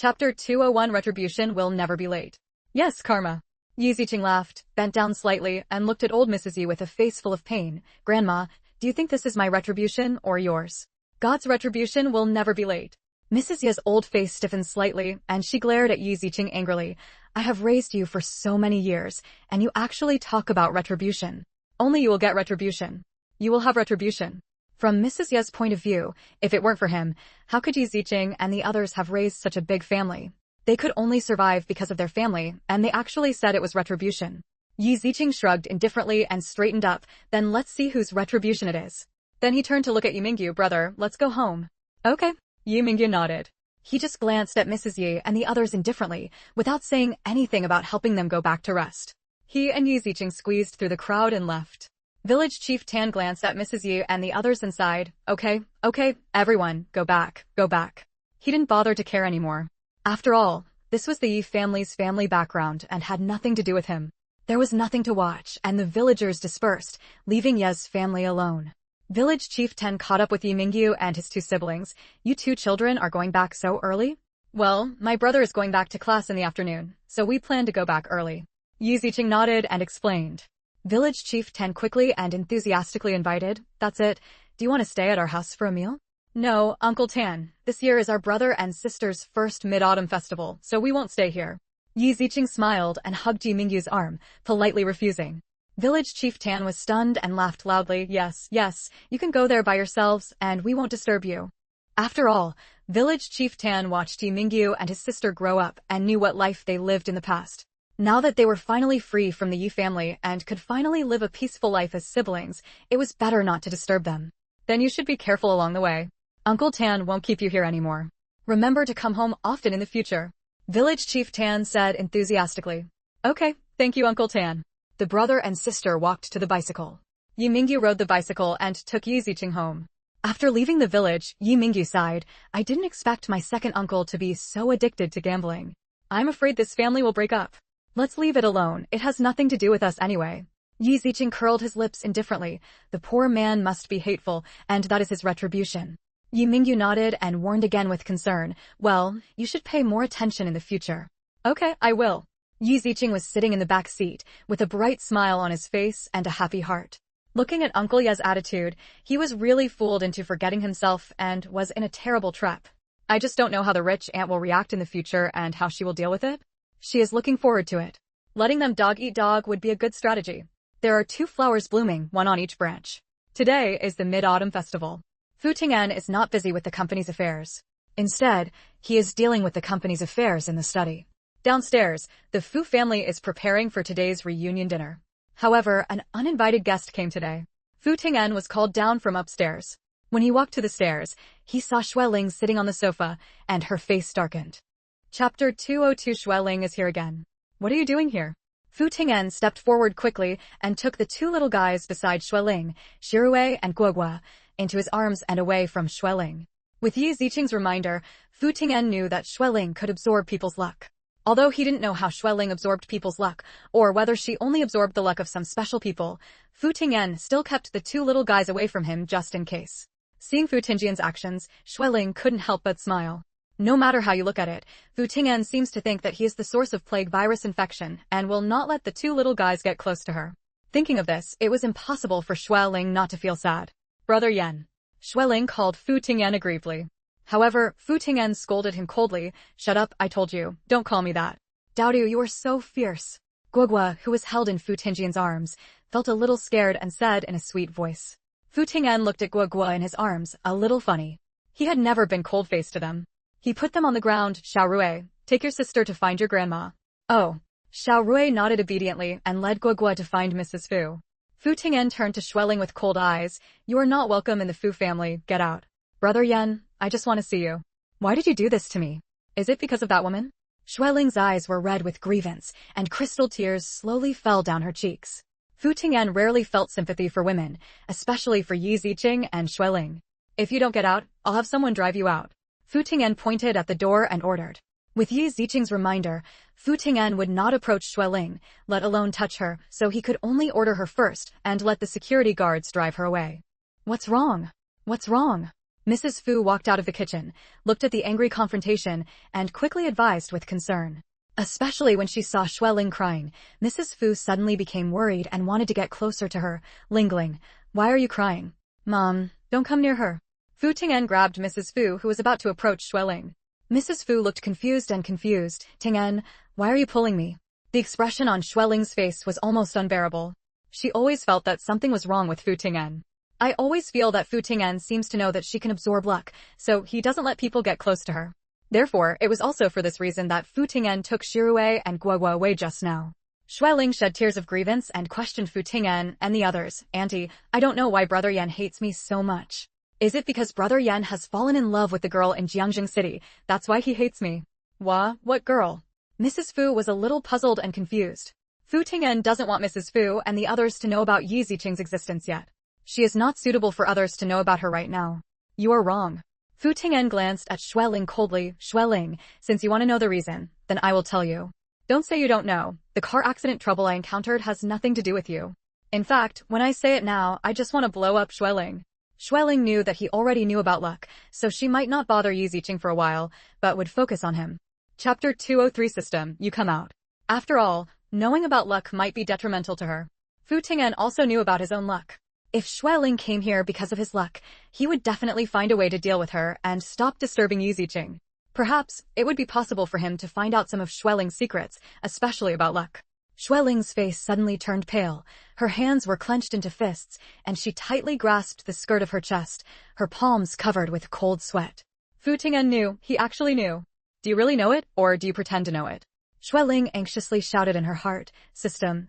Chapter 201 Retribution will never be late. Yes, karma. Yi Ziqing laughed, bent down slightly, and looked at old Mrs. Yi with a face full of pain. Grandma, do you think this is my retribution or yours? God's retribution will never be late. Mrs. Yi's old face stiffened slightly, and she glared at Yi Ziqing angrily. I have raised you for so many years, and you actually talk about retribution. Only you will get retribution. You will have retribution. From Mrs. Yi's point of view, if it weren't for him, how could Yi Ziqing and the others have raised such a big family? They could only survive because of their family, and they actually said it was retribution. Yi Ziqing shrugged indifferently and straightened up. Then let's see whose retribution it is. Then he turned to look at Yi Mingyu. Brother, let's go home. Okay. Yi Mingyu nodded. He just glanced at Mrs. Yi and the others indifferently, without saying anything about helping them go back to rest. He and Yi Ziqing squeezed through the crowd and left. Village Chief Tan glanced at Mrs. Yi and the others and sighed. Okay, everyone, go back. He didn't bother to care anymore. After all, this was the Yi family's family background and had nothing to do with him. There was nothing to watch, and the villagers dispersed, leaving Ye's family alone. Village Chief Tan caught up with Yi Mingyu and his two siblings. You two children are going back so early? Well, my brother is going back to class in the afternoon, so we plan to go back early. Yi Ziqing nodded and explained. Village Chief Tan quickly and enthusiastically invited. That's it. Do you want to stay at our house for a meal? No, Uncle Tan. This year is our brother and sister's first Mid-Autumn Festival, so we won't stay here. Yi Ziqing smiled and hugged Yi Mingyu's arm, politely refusing. Village Chief Tan was stunned and laughed loudly. Yes, you can go there by yourselves, and we won't disturb you. After all, Village Chief Tan watched Yi Mingyu and his sister grow up and knew what life they lived in the past. Now that they were finally free from the Yi family and could finally live a peaceful life as siblings, it was better not to disturb them. Then you should be careful along the way. Uncle Tan won't keep you here anymore. Remember to come home often in the future. Village Chief Tan said enthusiastically. Okay, thank you, Uncle Tan. The brother and sister walked to the bicycle. Yi Mingyu rode the bicycle and took Yi Ziqing home. After leaving the village, Yi Mingyu sighed. I didn't expect my second uncle to be so addicted to gambling. I'm afraid this family will break up. Let's leave it alone, it has nothing to do with us anyway. Yi Ziqing curled his lips indifferently. The poor man must be hateful, and that is his retribution. Yi Mingyu nodded and warned again with concern. Well, you should pay more attention in the future. Okay, I will. Yi Ziqing was sitting in the back seat, with a bright smile on his face and a happy heart. Looking at Uncle Ye's attitude, he was really fooled into forgetting himself and was in a terrible trap. I just don't know how the rich aunt will react in the future and how she will deal with it. She is looking forward to it. Letting them dog eat dog would be a good strategy. There are 2 flowers blooming, one on each branch. Today is the Mid-Autumn Festival. Fu Ting'an is not busy with the company's affairs. Instead, he is dealing with the company's affairs in the study. Downstairs, the Fu family is preparing for today's reunion dinner. However, an uninvited guest came today. Fu Ting'an was called down from upstairs. When he walked to the stairs, he saw Xueling sitting on the sofa, and her face darkened. Chapter 202 Xueling is here again. What are you doing here? Fu Ting'an stepped forward quickly and took the 2 little guys beside Xueling, Shirue and Guogua, into his arms and away from Xueling. With Yi Ziqing's reminder, Fu Ting'an knew that Xueling could absorb people's luck. Although he didn't know how Xueling absorbed people's luck, or whether she only absorbed the luck of some special people, Fu Ting'an still kept the 2 little guys away from him just in case. Seeing Fu Ting'an's actions, Xueling couldn't help but smile. No matter how you look at it, Fu Ting'an seems to think that he is the source of plague virus infection and will not let the 2 little guys get close to her. Thinking of this, it was impossible for Xueling not to feel sad. Brother Yan. Xueling called Fu Ting'an aggrievedly. However, Fu Ting'an scolded him coldly. Shut up, I told you, don't call me that. Daodu, you are so fierce. Guogua, who was held in Fu Ting'an's arms, felt a little scared and said in a sweet voice. Fu Ting'an looked at Guogua in his arms, a little funny. He had never been cold-faced to them. He put them on the ground. Xiaorue, take your sister to find your grandma. Oh. Xiaorue nodded obediently and led Guogua to find Mrs. Fu. Fu Ting'an turned to Xueling with cold eyes. You are not welcome in the Fu family, get out. Brother Yan, I just want to see you. Why did you do this to me? Is it because of that woman? Xueling's eyes were red with grievance, and crystal tears slowly fell down her cheeks. Fu Ting'an rarely felt sympathy for women, especially for Yi Ziqing and Xueling. If you don't get out, I'll have someone drive you out. Fu Ting'an pointed at the door and ordered. With Yi Ziqing's reminder, Fu Ting'an would not approach Xueling, let alone touch her, so he could only order her first and let the security guards drive her away. What's wrong? What's wrong? Mrs. Fu walked out of the kitchen, looked at the angry confrontation, and quickly advised with concern. Especially when she saw Xueling crying, Mrs. Fu suddenly became worried and wanted to get closer to her, lingling. Why are you crying? Mom, don't come near her. Fu Ting'an grabbed Mrs. Fu, who was about to approach Xueling. Mrs. Fu looked confused. Ting'an, why are you pulling me? The expression on Xueling's face was almost unbearable. She always felt that something was wrong with Fu Ting'an. I always feel that Fu Ting'an seems to know that she can absorb luck, so he doesn't let people get close to her. Therefore, it was also for this reason that Fu Ting'an took Shirue and Guo away just now. Xueling shed tears of grievance and questioned Fu Ting'an and the others. Auntie, I don't know why Brother Yan hates me so much. Is it because Brother Yan has fallen in love with the girl in Jiangjing City? That's why he hates me. What girl? Mrs. Fu was a little puzzled and confused. Fu Ting'an doesn't want Mrs. Fu and the others to know about Yi Ziqing's existence yet. She is not suitable for others to know about her right now. You are wrong. Fu Ting'an glanced at Xueling coldly. Xueling, since you want to know the reason, then I will tell you. Don't say you don't know. The car accident trouble I encountered has nothing to do with you. In fact, when I say it now, I just want to blow up Xueling. Xueling knew that he already knew about luck, so she might not bother Yi Ziqing for a while, but would focus on him. Chapter 203 System, you come out. After all, knowing about luck might be detrimental to her. Fu Ting'an also knew about his own luck. If Xueling came here because of his luck, he would definitely find a way to deal with her and stop disturbing Yi Ziqing. Perhaps, it would be possible for him to find out some of Xueling's secrets, especially about luck. Xueling's face suddenly turned pale. Her hands were clenched into fists, and she tightly grasped the skirt of her chest, her palms covered with cold sweat. Fu Ting'an knew, he actually knew. Do you really know it, or do you pretend to know it? Xueling anxiously shouted in her heart, System,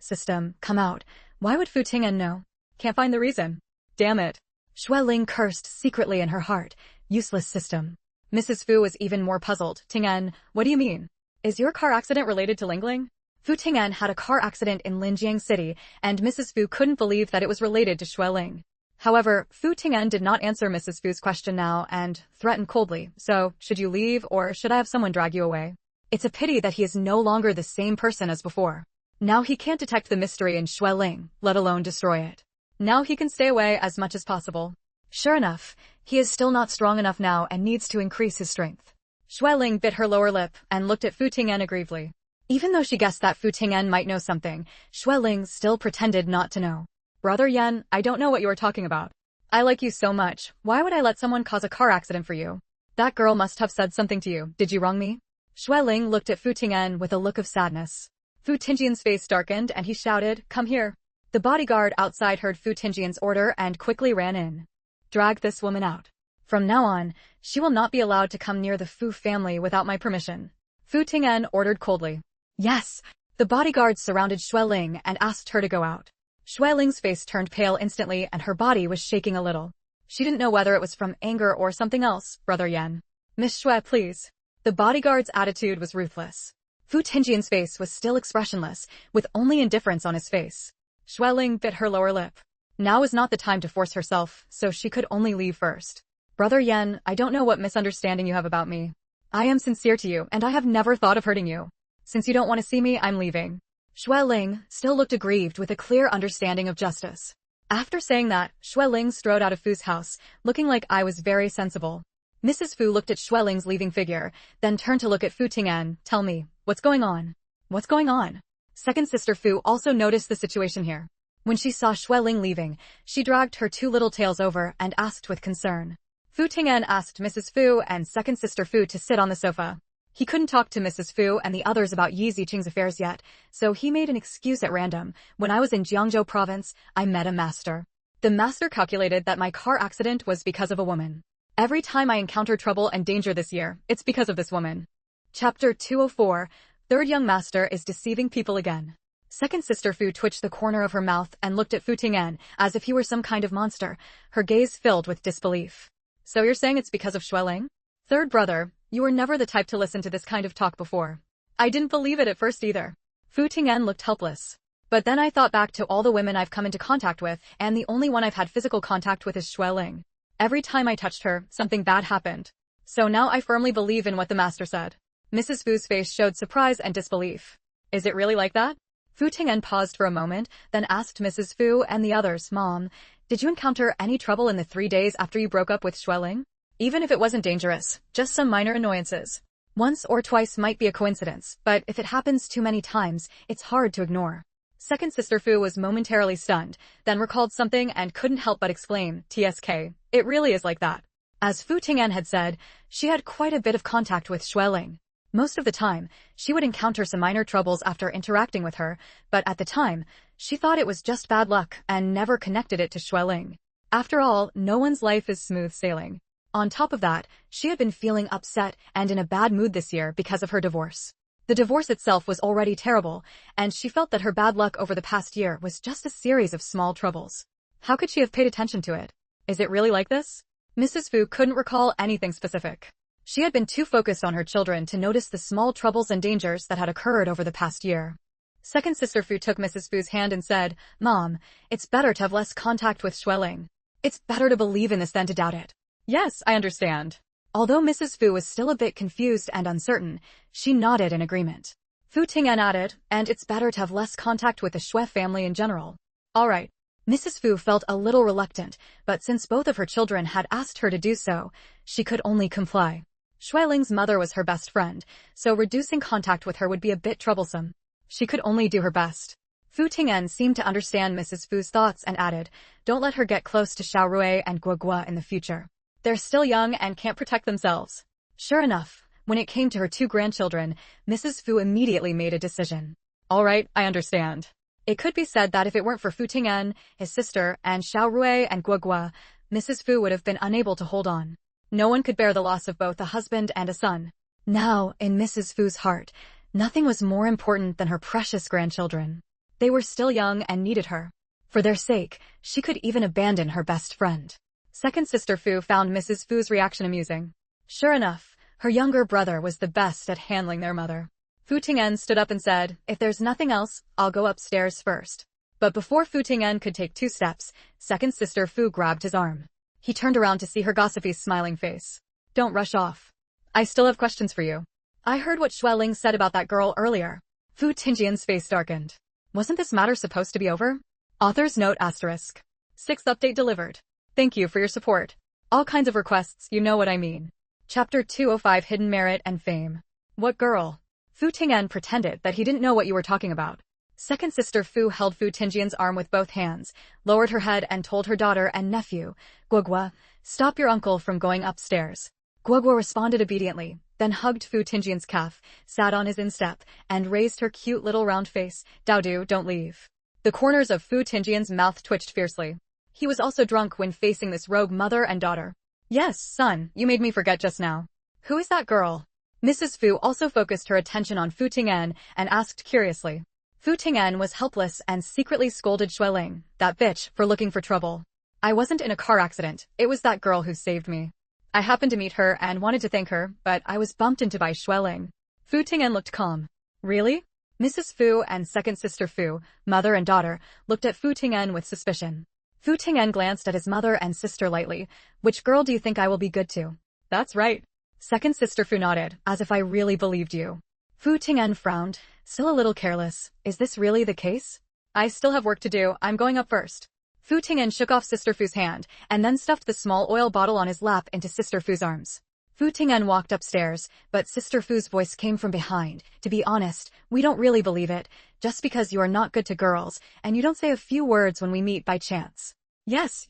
come out. Why would Fu Ting'an know? Can't find the reason. Damn it. Xueling cursed secretly in her heart. Useless system. Mrs. Fu was even more puzzled. Ting'an, what do you mean? Is your car accident related to Lingling? Fu Ting'an had a car accident in Linjiang City, and Mrs. Fu couldn't believe that it was related to Xueling. However, Fu Ting'an did not answer Mrs. Fu's question now and threatened coldly. So, should you leave or should I have someone drag you away? It's a pity that he is no longer the same person as before. Now he can't detect the mystery in Xueling, let alone destroy it. Now he can stay away as much as possible. Sure enough, he is still not strong enough now and needs to increase his strength. Xueling bit her lower lip and looked at Fu Ting'an aggrievedly. Even though she guessed that Fu Ting'an might know something, Xueling still pretended not to know. Brother Yan, I don't know what you are talking about. I like you so much, why would I let someone cause a car accident for you? That girl must have said something to you, did you wrong me? Xueling looked at Fu Ting'an with a look of sadness. Fu Ting'an's face darkened and he shouted, come here. The bodyguard outside heard Fu Ting'an's order and quickly ran in. Drag this woman out. From now on, she will not be allowed to come near the Fu family without my permission. Fu Ting'an ordered coldly. Yes. The bodyguards surrounded Xueling and asked her to go out. Xueling's face turned pale instantly and her body was shaking a little. She didn't know whether it was from anger or something else, Brother Yan. Miss Xue, please. The bodyguard's attitude was ruthless. Fu Ting'an's face was still expressionless, with only indifference on his face. Xueling bit her lower lip. Now is not the time to force herself, so she could only leave first. Brother Yan, I don't know what misunderstanding you have about me. I am sincere to you, and I have never thought of hurting you. Since you don't want to see me, I'm leaving. Xueling still looked aggrieved with a clear understanding of justice. After saying that, Xueling strode out of Fu's house, looking like I was very sensible. Mrs. Fu looked at Xueling's leaving figure, then turned to look at Fu Ting'an. Tell me, what's going on? What's going on? Second sister Fu also noticed the situation here. When she saw Xueling leaving, she dragged her two little tails over and asked with concern. Fu Ting'an asked Mrs. Fu and second sister Fu to sit on the sofa. He couldn't talk to Mrs. Fu and the others about Yi Ziqing's affairs yet, so he made an excuse at random. When I was in Jiangzhou province, I met a master. The master calculated that my car accident was because of a woman. Every time I encounter trouble and danger this year, it's because of this woman. Chapter 204, Third Young Master is deceiving people again. Second sister Fu twitched the corner of her mouth and looked at Fu Ting'an as if he were some kind of monster, her gaze filled with disbelief. So you're saying it's because of Xueling? Third brother, you were never the type to listen to this kind of talk before. I didn't believe it at first either. Fu Ting'an looked helpless. But then I thought back to all the women I've come into contact with, and the only one I've had physical contact with is Xueling. Every time I touched her, something bad happened. So now I firmly believe in what the master said. Mrs. Fu's face showed surprise and disbelief. Is it really like that? Fu Ting'an paused for a moment, then asked Mrs. Fu and the others, Mom, did you encounter any trouble in the 3 days after you broke up with Xueling? Even if it wasn't dangerous, just some minor annoyances. Once or twice might be a coincidence, but if it happens too many times, it's hard to ignore. Second sister Fu was momentarily stunned, then recalled something and couldn't help but exclaim, TSK, it really is like that. As Fu Ting'an had said, she had quite a bit of contact with Xueling. Most of the time, she would encounter some minor troubles after interacting with her, but at the time, she thought it was just bad luck and never connected it to Xueling. After all, no one's life is smooth sailing. On top of that, she had been feeling upset and in a bad mood this year because of her divorce. The divorce itself was already terrible, and she felt that her bad luck over the past year was just a series of small troubles. How could she have paid attention to it? Is it really like this? Mrs. Fu couldn't recall anything specific. She had been too focused on her children to notice the small troubles and dangers that had occurred over the past year. Second sister Fu took Mrs. Fu's hand and said, Mom, it's better to have less contact with Xueling. It's better to believe in this than to doubt it. Yes, I understand. Although Mrs. Fu was still a bit confused and uncertain, she nodded in agreement. Fu Ting'an added, and it's better to have less contact with the Xue family in general. All right. Mrs. Fu felt a little reluctant, but since both of her children had asked her to do so, she could only comply. Xueling's mother was her best friend, so reducing contact with her would be a bit troublesome. She could only do her best. Fu Ting'an seemed to understand Mrs. Fu's thoughts and added, don't let her get close to Xiaorui and Guogua in the future. They're still young and can't protect themselves. Sure enough, when it came to her two grandchildren, Mrs. Fu immediately made a decision. All right, I understand. It could be said that if it weren't for Fu Ting'an, his sister, and Xiaorui and Guogua, Mrs. Fu would have been unable to hold on. No one could bear the loss of both a husband and a son. Now, in Mrs. Fu's heart, nothing was more important than her precious grandchildren. They were still young and needed her. For their sake, she could even abandon her best friend. Second sister Fu found Mrs. Fu's reaction amusing. Sure enough, her younger brother was the best at handling their mother. Fu Ting'an stood up and said, if there's nothing else, I'll go upstairs first. But before Fu Ting'an could take 2 steps, second sister Fu grabbed his arm. He turned around to see her gossipy smiling face. Don't rush off. I still have questions for you. I heard what Xueling said about that girl earlier. Fu Ting'an's face darkened. Wasn't this matter supposed to be over? Author's note asterisk. 6th update delivered. Thank you for your support. All kinds of requests, you know what I mean. Chapter 205 Hidden Merit and Fame. What girl? Fu Ting'an pretended that he didn't know what you were talking about. Second sister Fu held Fu Ting'an's arm with both hands, lowered her head and told her daughter and nephew, Guogua, stop your uncle from going upstairs. Guogua responded obediently, then hugged Fu Ting'an's calf, sat on his instep, and raised her cute little round face. Daodu, don't leave. The corners of Fu Ting'an's mouth twitched fiercely. He was also drunk when facing this rogue mother and daughter. Yes, son, you made me forget just now. Who is that girl? Mrs. Fu also focused her attention on Fu Ting'an and asked curiously. Fu Ting'an was helpless and secretly scolded Xueling, that bitch, for looking for trouble. I wasn't in a car accident, it was that girl who saved me. I happened to meet her and wanted to thank her, but I was bumped into by Xueling. Fu Ting'an looked calm. Really? Mrs. Fu and second sister Fu, mother and daughter, looked at Fu Ting'an with suspicion. Fu Ting'an glanced at his mother and sister lightly. Which girl do you think I will be good to? That's right. Second sister Fu nodded, as if I really believed you. Fu Ting'an frowned, still a little careless. Is this really the case? I still have work to do, I'm going up first. Fu Ting'an shook off sister Fu's hand, and then stuffed the small oil bottle on his lap into sister Fu's arms. Fu Ting'an walked upstairs, but sister Fu's voice came from behind. To be honest, we don't really believe it, just because you are not good to girls, and you don't say a few words when we meet by chance. Yes.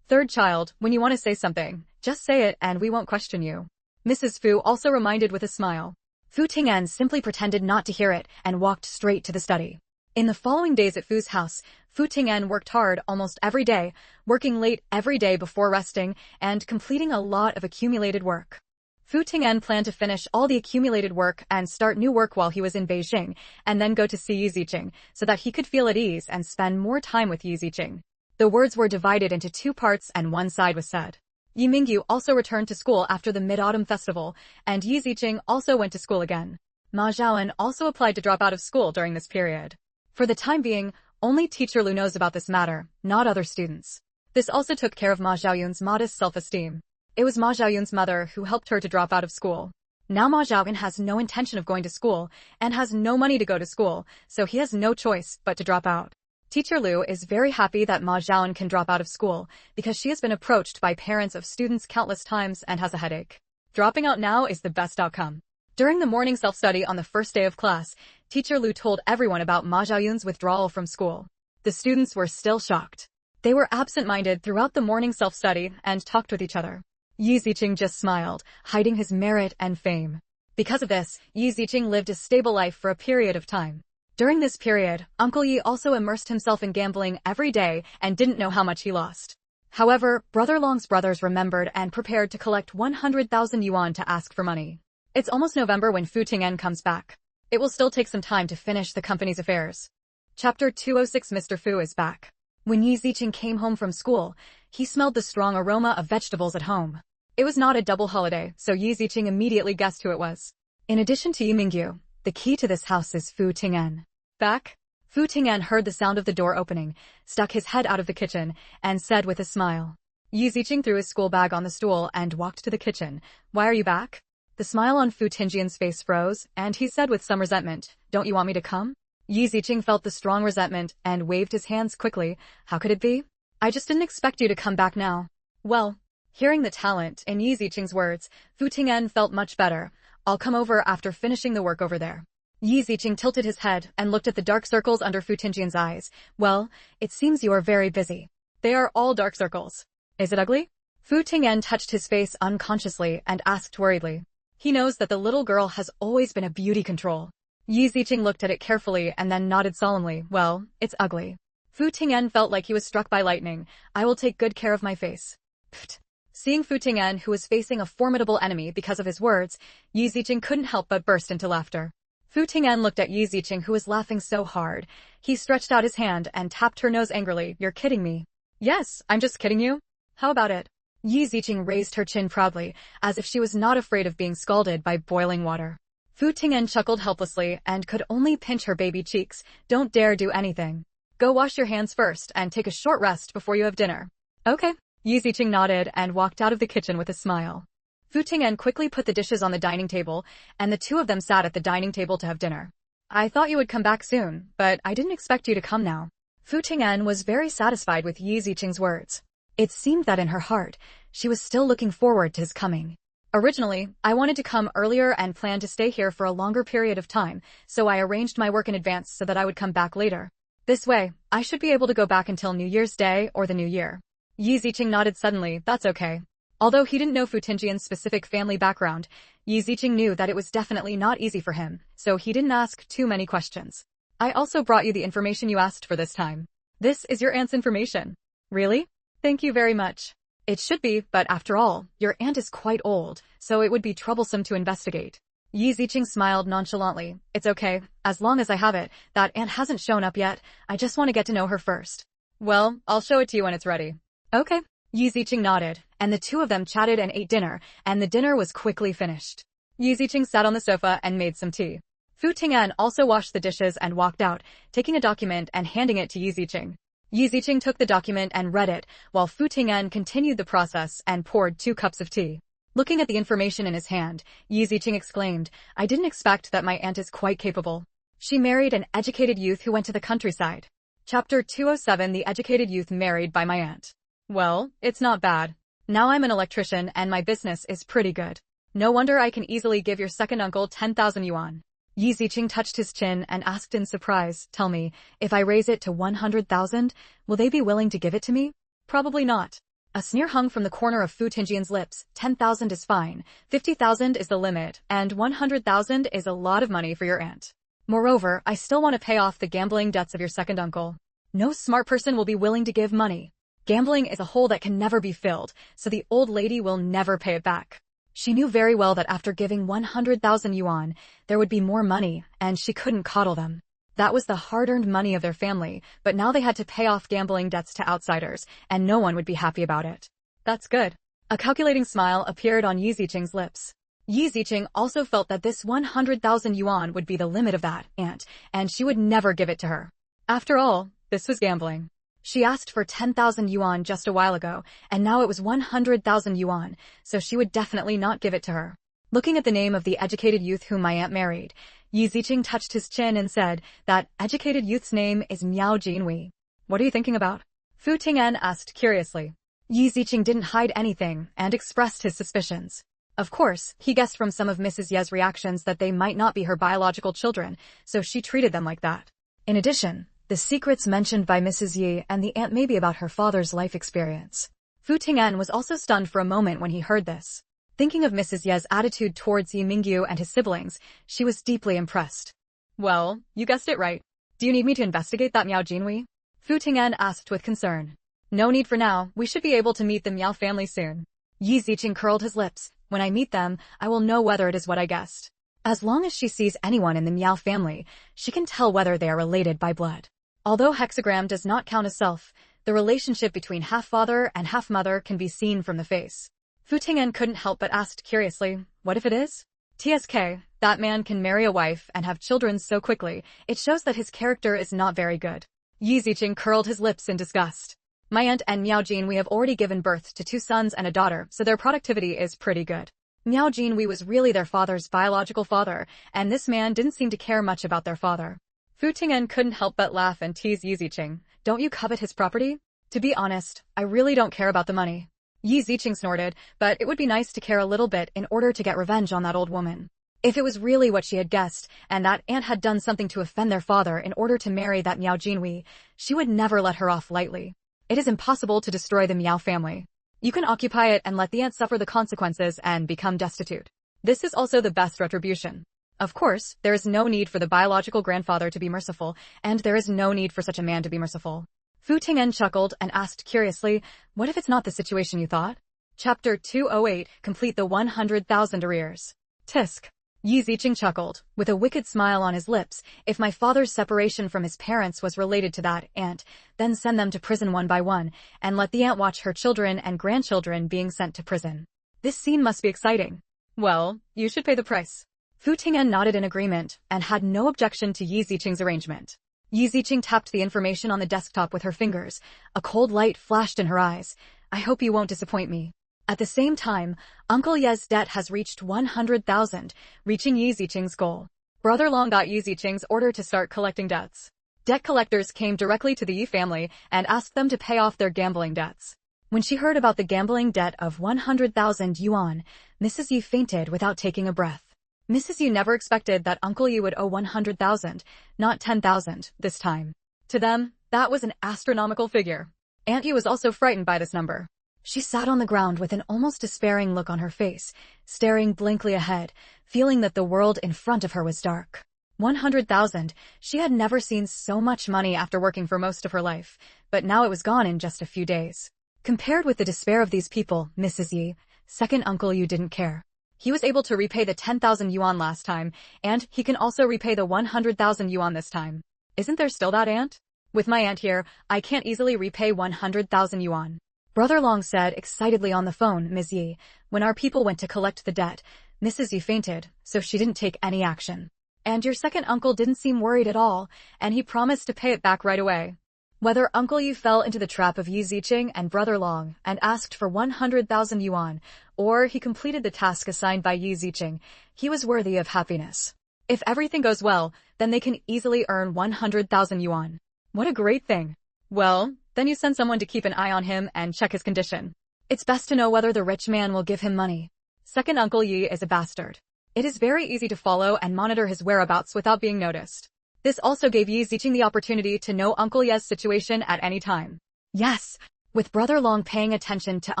Third child, when you want to say something, just say it and we won't question you. Mrs. Fu also reminded with a smile. Fu Ting'an simply pretended not to hear it and walked straight to the study. In the following days at Fu's house, Fu Ting'an worked hard almost every day, working late every day before resting, and completing a lot of accumulated work. Fu Ting'an planned to finish all the accumulated work and start new work while he was in Beijing, and then go to see Yi Ziqing, so that he could feel at ease and spend more time with Yi Ziqing. The words were divided into 2 parts and one side was said. Yi Mingyu also returned to school after the Mid-Autumn Festival, and Yi Ziqing also went to school again. Ma Zhaoan also applied to drop out of school during this period. For the time being, only Teacher Lu knows about this matter, not other students. This also took care of Ma Zhaoyun's modest self-esteem. It was Ma Zhaoyun's mother who helped her to drop out of school. Now Ma Zhaoyun has no intention of going to school, and has no money to go to school, so he has no choice but to drop out. Teacher Lu is very happy that Ma Zhaoan can drop out of school because she has been approached by parents of students countless times and has a headache. Dropping out now is the best outcome. During the morning self-study on the first day of class, Teacher Lu told everyone about Ma Zhaoyun's withdrawal from school. The students were still shocked. They were absent-minded throughout the morning self-study and talked with each other. Yi Ziqing just smiled, hiding his merit and fame. Because of this, Yi Ziqing lived a stable life for a period of time. During this period, Uncle Yi also immersed himself in gambling every day and didn't know how much he lost. However, Brother Long's brothers remembered and prepared to collect 100,000 yuan to ask for money. It's almost November when Fu Ting'an comes back. It will still take some time to finish the company's affairs. Chapter 206. Mr. Fu is back. When Yi Ziqing came home from school, he smelled the strong aroma of vegetables at home. It was not a double holiday, so Yi Ziqing immediately guessed who it was. In addition to Yi Mingyu, the key to this house is Fu Ting'an. Back? Fu Ting'an heard the sound of the door opening, stuck his head out of the kitchen, and said with a smile. Yi Ziqing threw his school bag on the stool and walked to the kitchen. Why are you back? The smile on Fu Ting'an's face froze, and he said with some resentment, don't you want me to come? Yi Ziqing felt the strong resentment and waved his hands quickly. How could it be? I just didn't expect you to come back now. Well, hearing the talent in Yi Ziqing's words, Fu Ting'an felt much better. I'll come over after finishing the work over there. Yi Ziqing tilted his head and looked at the dark circles under Fu Ting'an's eyes. Well, it seems you are very busy. They are all dark circles. Is it ugly? Fu Ting'an touched his face unconsciously and asked worriedly. He knows that the little girl has always been a beauty control. Yi Ziqing looked at it carefully and then nodded solemnly. Well, it's ugly. Fu Ting'an felt like he was struck by lightning. I will take good care of my face. Pfft. Seeing Fu Ting'an, who was facing a formidable enemy because of his words, Yi Ziqing couldn't help but burst into laughter. Fu Ting'an looked at Yi Ziqing, who was laughing so hard. He stretched out his hand and tapped her nose angrily. You're kidding me. Yes, I'm just kidding you. How about it? Yi Ziqing raised her chin proudly, as if she was not afraid of being scalded by boiling water. Fu Ting'an chuckled helplessly and could only pinch her baby cheeks. Don't dare do anything. Go wash your hands first and take a short rest before you have dinner. Okay. Yi Ziqing nodded and walked out of the kitchen with a smile. Fu Ting'an quickly put the dishes on the dining table, and the two of them sat at the dining table to have dinner. I thought you would come back soon, but I didn't expect you to come now. Fu Ting'an was very satisfied with Yi Ziqing's words. It seemed that in her heart, she was still looking forward to his coming. Originally, I wanted to come earlier and planned to stay here for a longer period of time, so I arranged my work in advance so that I would come back later. This way, I should be able to go back until New Year's Day or the New Year. Yi Ziqing nodded suddenly. That's okay. Although he didn't know Fu Ting'an's specific family background, Yi Ziqing knew that it was definitely not easy for him, so he didn't ask too many questions. I also brought you the information you asked for this time. This is your aunt's information. Really? Thank you very much. It should be, but after all, your aunt is quite old, so it would be troublesome to investigate. Yi Ziqing smiled nonchalantly. It's okay, as long as I have it. That aunt hasn't shown up yet. I just want to get to know her first. Well, I'll show it to you when it's ready. Okay. Yi Ziqing nodded, and the two of them chatted and ate dinner, and the dinner was quickly finished. Yi Ziqing sat on the sofa and made some tea. Fu Ting'an also washed the dishes and walked out, taking a document and handing it to Yi Ziqing. Yi Ziqing took the document and read it, while Fu Ting'an continued the process and poured 2 cups of tea. Looking at the information in his hand, Yi Ziqing exclaimed, I didn't expect that my aunt is quite capable. She married an educated youth who went to the countryside. Chapter 207. The educated youth married by my aunt. Well, it's not bad. Now I'm an electrician and my business is pretty good. No wonder I can easily give your second uncle 10,000 yuan. Yi Ziqing touched his chin and asked in surprise, tell me, if I raise it to 100,000, will they be willing to give it to me? Probably not. A sneer hung from the corner of Fu Ting'an's lips. 10,000 is fine, 50,000 is the limit, and 100,000 is a lot of money for your aunt. Moreover, I still want to pay off the gambling debts of your second uncle. No smart person will be willing to give money. Gambling is a hole that can never be filled, so the old lady will never pay it back. She knew very well that after giving 100,000 yuan, there would be more money, and she couldn't coddle them. That was the hard-earned money of their family, but now they had to pay off gambling debts to outsiders, and no one would be happy about it. That's good. A calculating smile appeared on Yi Ziqing's lips. Yi Ziqing also felt that this 100,000 yuan would be the limit of that aunt, and she would never give it to her. After all, this was gambling. She asked for 10,000 yuan just a while ago, and now it was 100,000 yuan, so she would definitely not give it to her. Looking at the name of the educated youth whom my aunt married, Yi Ziqing touched his chin and said, that educated youth's name is Miao Jinwei. What are you thinking about? Fu Ting'an asked curiously. Yi Ziqing didn't hide anything and expressed his suspicions. Of course, he guessed from some of Mrs. Ye's reactions that they might not be her biological children, so she treated them like that. In addition, the secrets mentioned by Mrs. Yi and the aunt may be about her father's life experience. Fu Ting'an was also stunned for a moment when he heard this. Thinking of Mrs. Ye's attitude towards Yi Mingyu and his siblings, she was deeply impressed. Well, you guessed it right. Do you need me to investigate that Miao Jinhui? Fu Ting'an asked with concern. No need for now, we should be able to meet the Miao family soon. Yi Ziqing curled his lips. When I meet them, I will know whether it is what I guessed. As long as she sees anyone in the Miao family, she can tell whether they are related by blood. Although hexagram does not count as self, the relationship between half-father and half-mother can be seen from the face. Fu Ting'an couldn't help but asked curiously, what if it is? TSK, that man can marry a wife and have children so quickly, it shows that his character is not very good. Yi Ziqing curled his lips in disgust. My aunt and Miao Jinhui have already given birth to 2 sons and a daughter, so their productivity is pretty good. Miao Jinhui was really their father's biological father, and this man didn't seem to care much about their father. Fu Ting'an couldn't help but laugh and tease Yi Ziqing. Don't you covet his property? To be honest, I really don't care about the money. Yi Ziqing snorted, but it would be nice to care a little bit in order to get revenge on that old woman. If it was really what she had guessed, and that aunt had done something to offend their father in order to marry that Miao Jinhui, she would never let her off lightly. It is impossible to destroy the Miao family. You can occupy it and let the aunt suffer the consequences and become destitute. This is also the best retribution. Of course, there is no need for the biological grandfather to be merciful, and there is no need for such a man to be merciful. Fu Ting'an chuckled and asked curiously, what if it's not the situation you thought? Chapter 208, complete the 100,000 arrears. Tisk. Yi Ziqing chuckled, with a wicked smile on his lips. If my father's separation from his parents was related to that aunt, then send them to prison one by one, and let the aunt watch her children and grandchildren being sent to prison. This scene must be exciting. Well, you should pay the price. Fu Ting'an nodded in agreement, and had no objection to Yi Ziqing's arrangement. Yi Ziqing tapped the information on the desktop with her fingers. A cold light flashed in her eyes. I hope you won't disappoint me. At the same time, Uncle Ye's debt has reached 100,000, reaching Yi Ziqing's goal. Brother Long got Yi Ziqing's order to start collecting debts. Debt collectors came directly to the Yi family and asked them to pay off their gambling debts. When she heard about the gambling debt of 100,000 yuan, Mrs. Yi fainted without taking a breath. Mrs. Yi never expected that Uncle Yi would owe 100,000, not 10,000, this time. To them, that was an astronomical figure. Aunt Yi was also frightened by this number. She sat on the ground with an almost despairing look on her face, staring blankly ahead, feeling that the world in front of her was dark. 100,000, she had never seen so much money after working for most of her life, but now it was gone in just a few days. Compared with the despair of these people, Mrs. Yi, second Uncle Yu didn't care. He was able to repay the 10,000 yuan last time, and he can also repay the 100,000 yuan this time. Isn't there still that aunt? With my aunt here, I can't easily repay 100,000 yuan. Brother Long said excitedly on the phone, Ms. Yi, when our people went to collect the debt, Mrs. Yi fainted, so she didn't take any action. And your second uncle didn't seem worried at all, and he promised to pay it back right away. Whether Uncle Yi fell into the trap of Yi Ziqing and Brother Long and asked for 100,000 yuan, or he completed the task assigned by Yi Ziqing, he was worthy of happiness. If everything goes well, then they can easily earn 100,000 yuan. What a great thing. Well, then you send someone to keep an eye on him and check his condition. It's best to know whether the rich man will give him money. Second Uncle Yi is a bastard. It is very easy to follow and monitor his whereabouts without being noticed. This also gave Yi Ziqing the opportunity to know Uncle Ye's situation at any time. Yes, with Brother Long paying attention to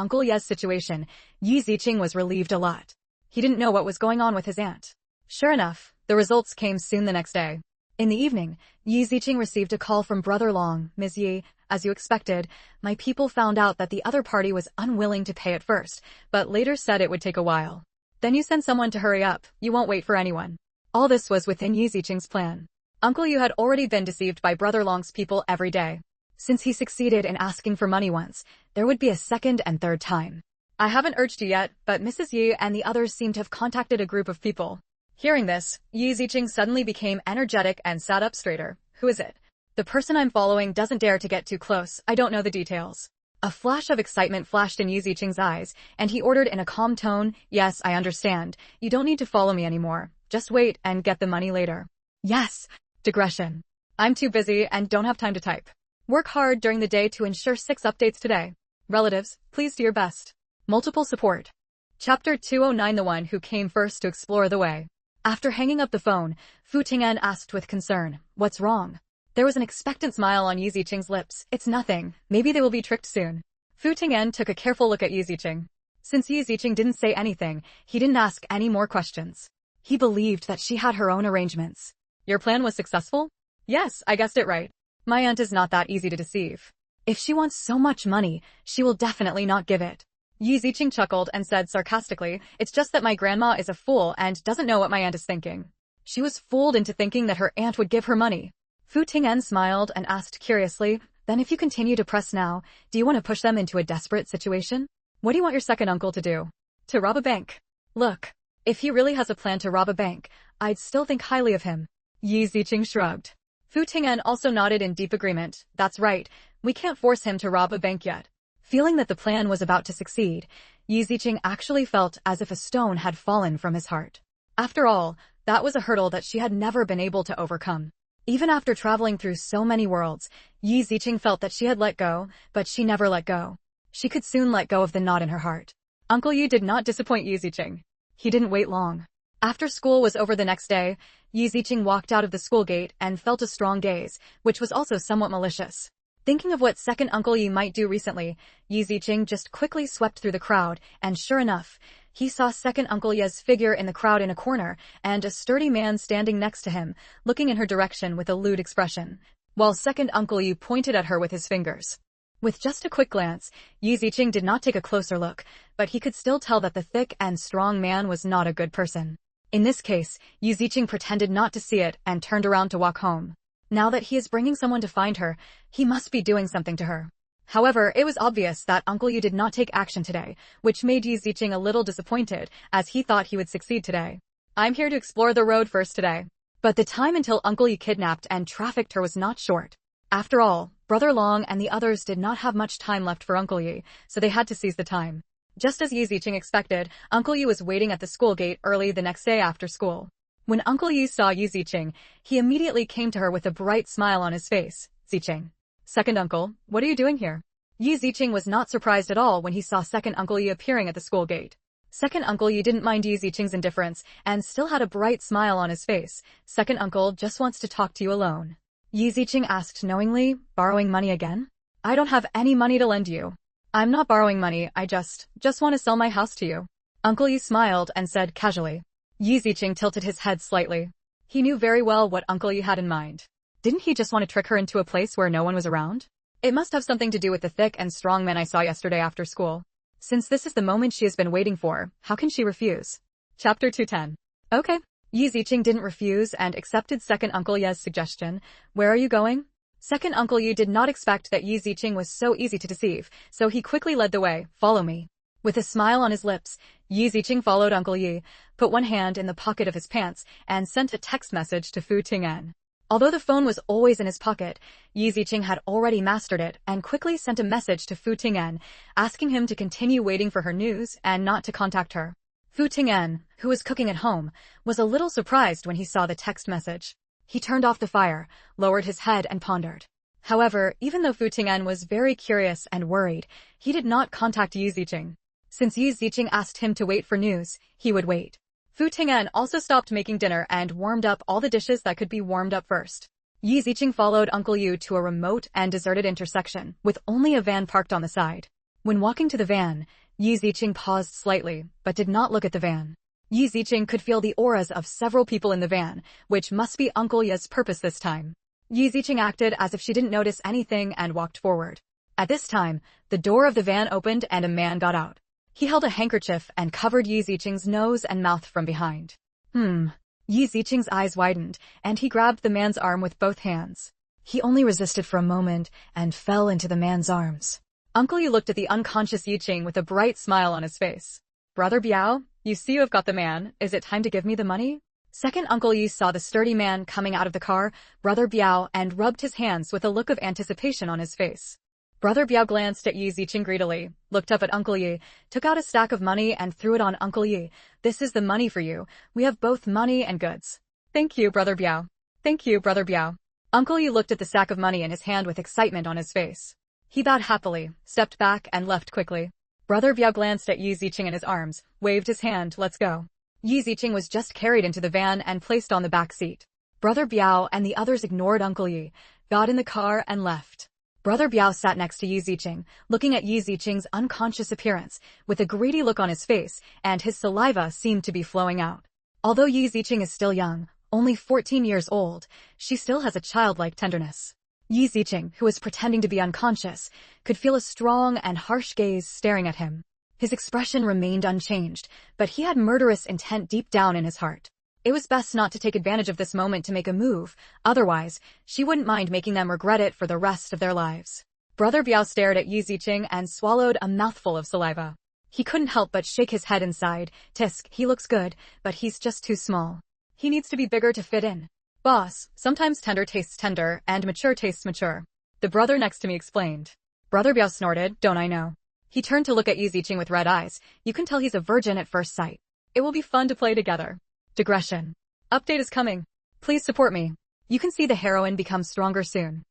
Uncle Ye's situation, Yi Ziqing was relieved a lot. He didn't know what was going on with his aunt. Sure enough, the results came soon the next day. In the evening, Yi Ziqing received a call from Brother Long. Ms. Yi, as you expected, my people found out that the other party was unwilling to pay at first, but later said it would take a while. Then you send someone to hurry up, you won't wait for anyone. All this was within Yi Ziqing's plan. Uncle Yu had already been deceived by Brother Long's people every day. Since he succeeded in asking for money once, there would be a second and third time. I haven't urged you yet, but Mrs. Yi and the others seem to have contacted a group of people. Hearing this, Yi Ziqing suddenly became energetic and sat up straighter. Who is it? The person I'm following doesn't dare to get too close, I don't know the details. A flash of excitement flashed in Yi Ziqing's eyes, and he ordered in a calm tone, yes, I understand. You don't need to follow me anymore. Just wait and get the money later. Yes. Digression. I'm too busy and don't have time to type. Work hard during the day to ensure 6 updates today. Relatives, please do your best. Multiple support. Chapter 209 The one who came first to explore the way. After hanging up the phone, Fu Ting'an asked with concern, "What's wrong?" There was an expectant smile on Yi Ziqing's lips. "It's nothing. Maybe they will be tricked soon." Fu Ting'an took a careful look at Yi Ziqing. Since Yi Ziqing didn't say anything, he didn't ask any more questions. He believed that she had her own arrangements. Your plan was successful? Yes, I guessed it right. My aunt is not that easy to deceive. If she wants so much money, she will definitely not give it. Yi Ziqing chuckled and said sarcastically, "It's just that my grandma is a fool and doesn't know what my aunt is thinking." She was fooled into thinking that her aunt would give her money. Fu Ting'an smiled and asked curiously, "Then if you continue to press now, do you want to push them into a desperate situation? What do you want your second uncle to do? To rob a bank? Look, if he really has a plan to rob a bank, I'd still think highly of him." Yi Ziqing shrugged. Fu Ting'an also nodded in deep agreement. "That's right, we can't force him to rob a bank yet." Feeling that the plan was about to succeed, Yi Ziqing actually felt as if a stone had fallen from his heart. After all, that was a hurdle that she had never been able to overcome. Even after traveling through so many worlds, Yi Ziqing felt that she had let go, but she never let go. She could soon let go of the knot in her heart. Uncle Yi did not disappoint Yi Ziqing. He didn't wait long. After school was over the next day, Yi Ziqing walked out of the school gate and felt a strong gaze, which was also somewhat malicious. Thinking of what second Uncle Yi might do recently, Yi Ziqing just quickly swept through the crowd, and sure enough, he saw second Uncle Ye's figure in the crowd in a corner, and a sturdy man standing next to him, looking in her direction with a lewd expression, while second Uncle Yi pointed at her with his fingers. With just a quick glance, Yi Ziqing did not take a closer look, but he could still tell that the thick and strong man was not a good person. In this case, Yi Ziqing pretended not to see it and turned around to walk home. Now that he is bringing someone to find her, he must be doing something to her. However, it was obvious that Uncle Yi did not take action today, which made Yi Ziqing a little disappointed, as he thought he would succeed today. "I'm here to explore the road first today." But the time until Uncle Yi kidnapped and trafficked her was not short. After all, Brother Long and the others did not have much time left for Uncle Yi, so they had to seize the time. Just as Yi Ziqing expected, Uncle Yi was waiting at the school gate early the next day after school. When Uncle Yi saw Yi Ziqing, he immediately came to her with a bright smile on his face. "Ziqing. Second uncle, what are you doing here?" Yi Ziqing was not surprised at all when he saw second Uncle Yi appearing at the school gate. Second Uncle Yi didn't mind Yi Ziqing's indifference and still had a bright smile on his face. "Second uncle just wants to talk to you alone." Yi Ziqing asked knowingly, "Borrowing money again?" "I don't have any money to lend you." "I'm not borrowing money, I just want to sell my house to you." Uncle Yi smiled and said casually. Yi Ziqing tilted his head slightly. He knew very well what Uncle Yi had in mind. Didn't he just want to trick her into a place where no one was around? It must have something to do with the thick and strong man I saw yesterday after school. Since this is the moment she has been waiting for, how can she refuse? Chapter 210. Okay. Yi Ziqing didn't refuse and accepted second Uncle Ye's suggestion. "Where are you going?" Second Uncle Yi did not expect that Yi Ziqing was so easy to deceive, so he quickly led the way. "Follow me." With a smile on his lips, Yi Ziqing followed Uncle Yi, put one hand in the pocket of his pants, and sent a text message to Fu Ting'an. Although the phone was always in his pocket, Yi Ziqing had already mastered it and quickly sent a message to Fu Ting'an, asking him to continue waiting for her news and not to contact her. Fu Ting'an, who was cooking at home, was a little surprised when he saw the text message. He turned off the fire, lowered his head and pondered. However, even though Fu Ting'an was very curious and worried, he did not contact Yi Ziqing. Since Yi Ziqing asked him to wait for news, he would wait. Fu Ting'an also stopped making dinner and warmed up all the dishes that could be warmed up first. Yi Ziqing followed Uncle Yu to a remote and deserted intersection, with only a van parked on the side. When walking to the van, Yi Ziqing paused slightly, but did not look at the van. Yi Ziqing could feel the auras of several people in the van, which must be Uncle Ye's purpose this time. Yi Ziqing acted as if she didn't notice anything and walked forward. At this time, the door of the van opened and a man got out. He held a handkerchief and covered Yi Ziqing's nose and mouth from behind. Yi Ziqing's eyes widened, and he grabbed the man's arm with both hands. He only resisted for a moment and fell into the man's arms. Uncle Yi looked at the unconscious Yi Ziqing with a bright smile on his face. "Brother Biao, you see you have got the man. Is it time to give me the money?" Second Uncle Yi saw the sturdy man coming out of the car, Brother Biao, and rubbed his hands with a look of anticipation on his face. Brother Biao glanced at Yi Ziqing greedily, looked up at Uncle Yi, took out a stack of money and threw it on Uncle Yi. "This is the money for you. We have both money and goods." "Thank you, Brother Biao." "Thank you, Brother Biao." Uncle Yi looked at the sack of money in his hand with excitement on his face. He bowed happily, stepped back, and left quickly. Brother Biao glanced at Yi Ziqing in his arms, waved his hand, let's go. Yi Ziqing was just carried into the van and placed on the back seat. Brother Biao and the others ignored Uncle Yi, got in the car and left. Brother Biao sat next to Yi Ziqing, looking at Yi Ziqing's unconscious appearance, with a greedy look on his face, and his saliva seemed to be flowing out. Although Yi Ziqing is still young, only 14 years old, she still has a childlike tenderness. Yi Ziqing, who was pretending to be unconscious, could feel a strong and harsh gaze staring at him. His expression remained unchanged, but he had murderous intent deep down in his heart. It was best not to take advantage of this moment to make a move, otherwise, she wouldn't mind making them regret it for the rest of their lives. Brother Biao stared at Yi Ziqing and swallowed a mouthful of saliva. He couldn't help but shake his head and sighed. Tisk, he looks good, but he's just too small. He needs to be bigger to fit in. Boss, sometimes tender tastes tender and mature tastes mature. The brother next to me explained. Brother Biao snorted, don't I know. He turned to look at Yi Ziqing with red eyes. You can tell he's a virgin at first sight. It will be fun to play together. Digression. Update is coming. Please support me. You can see the heroine become stronger soon.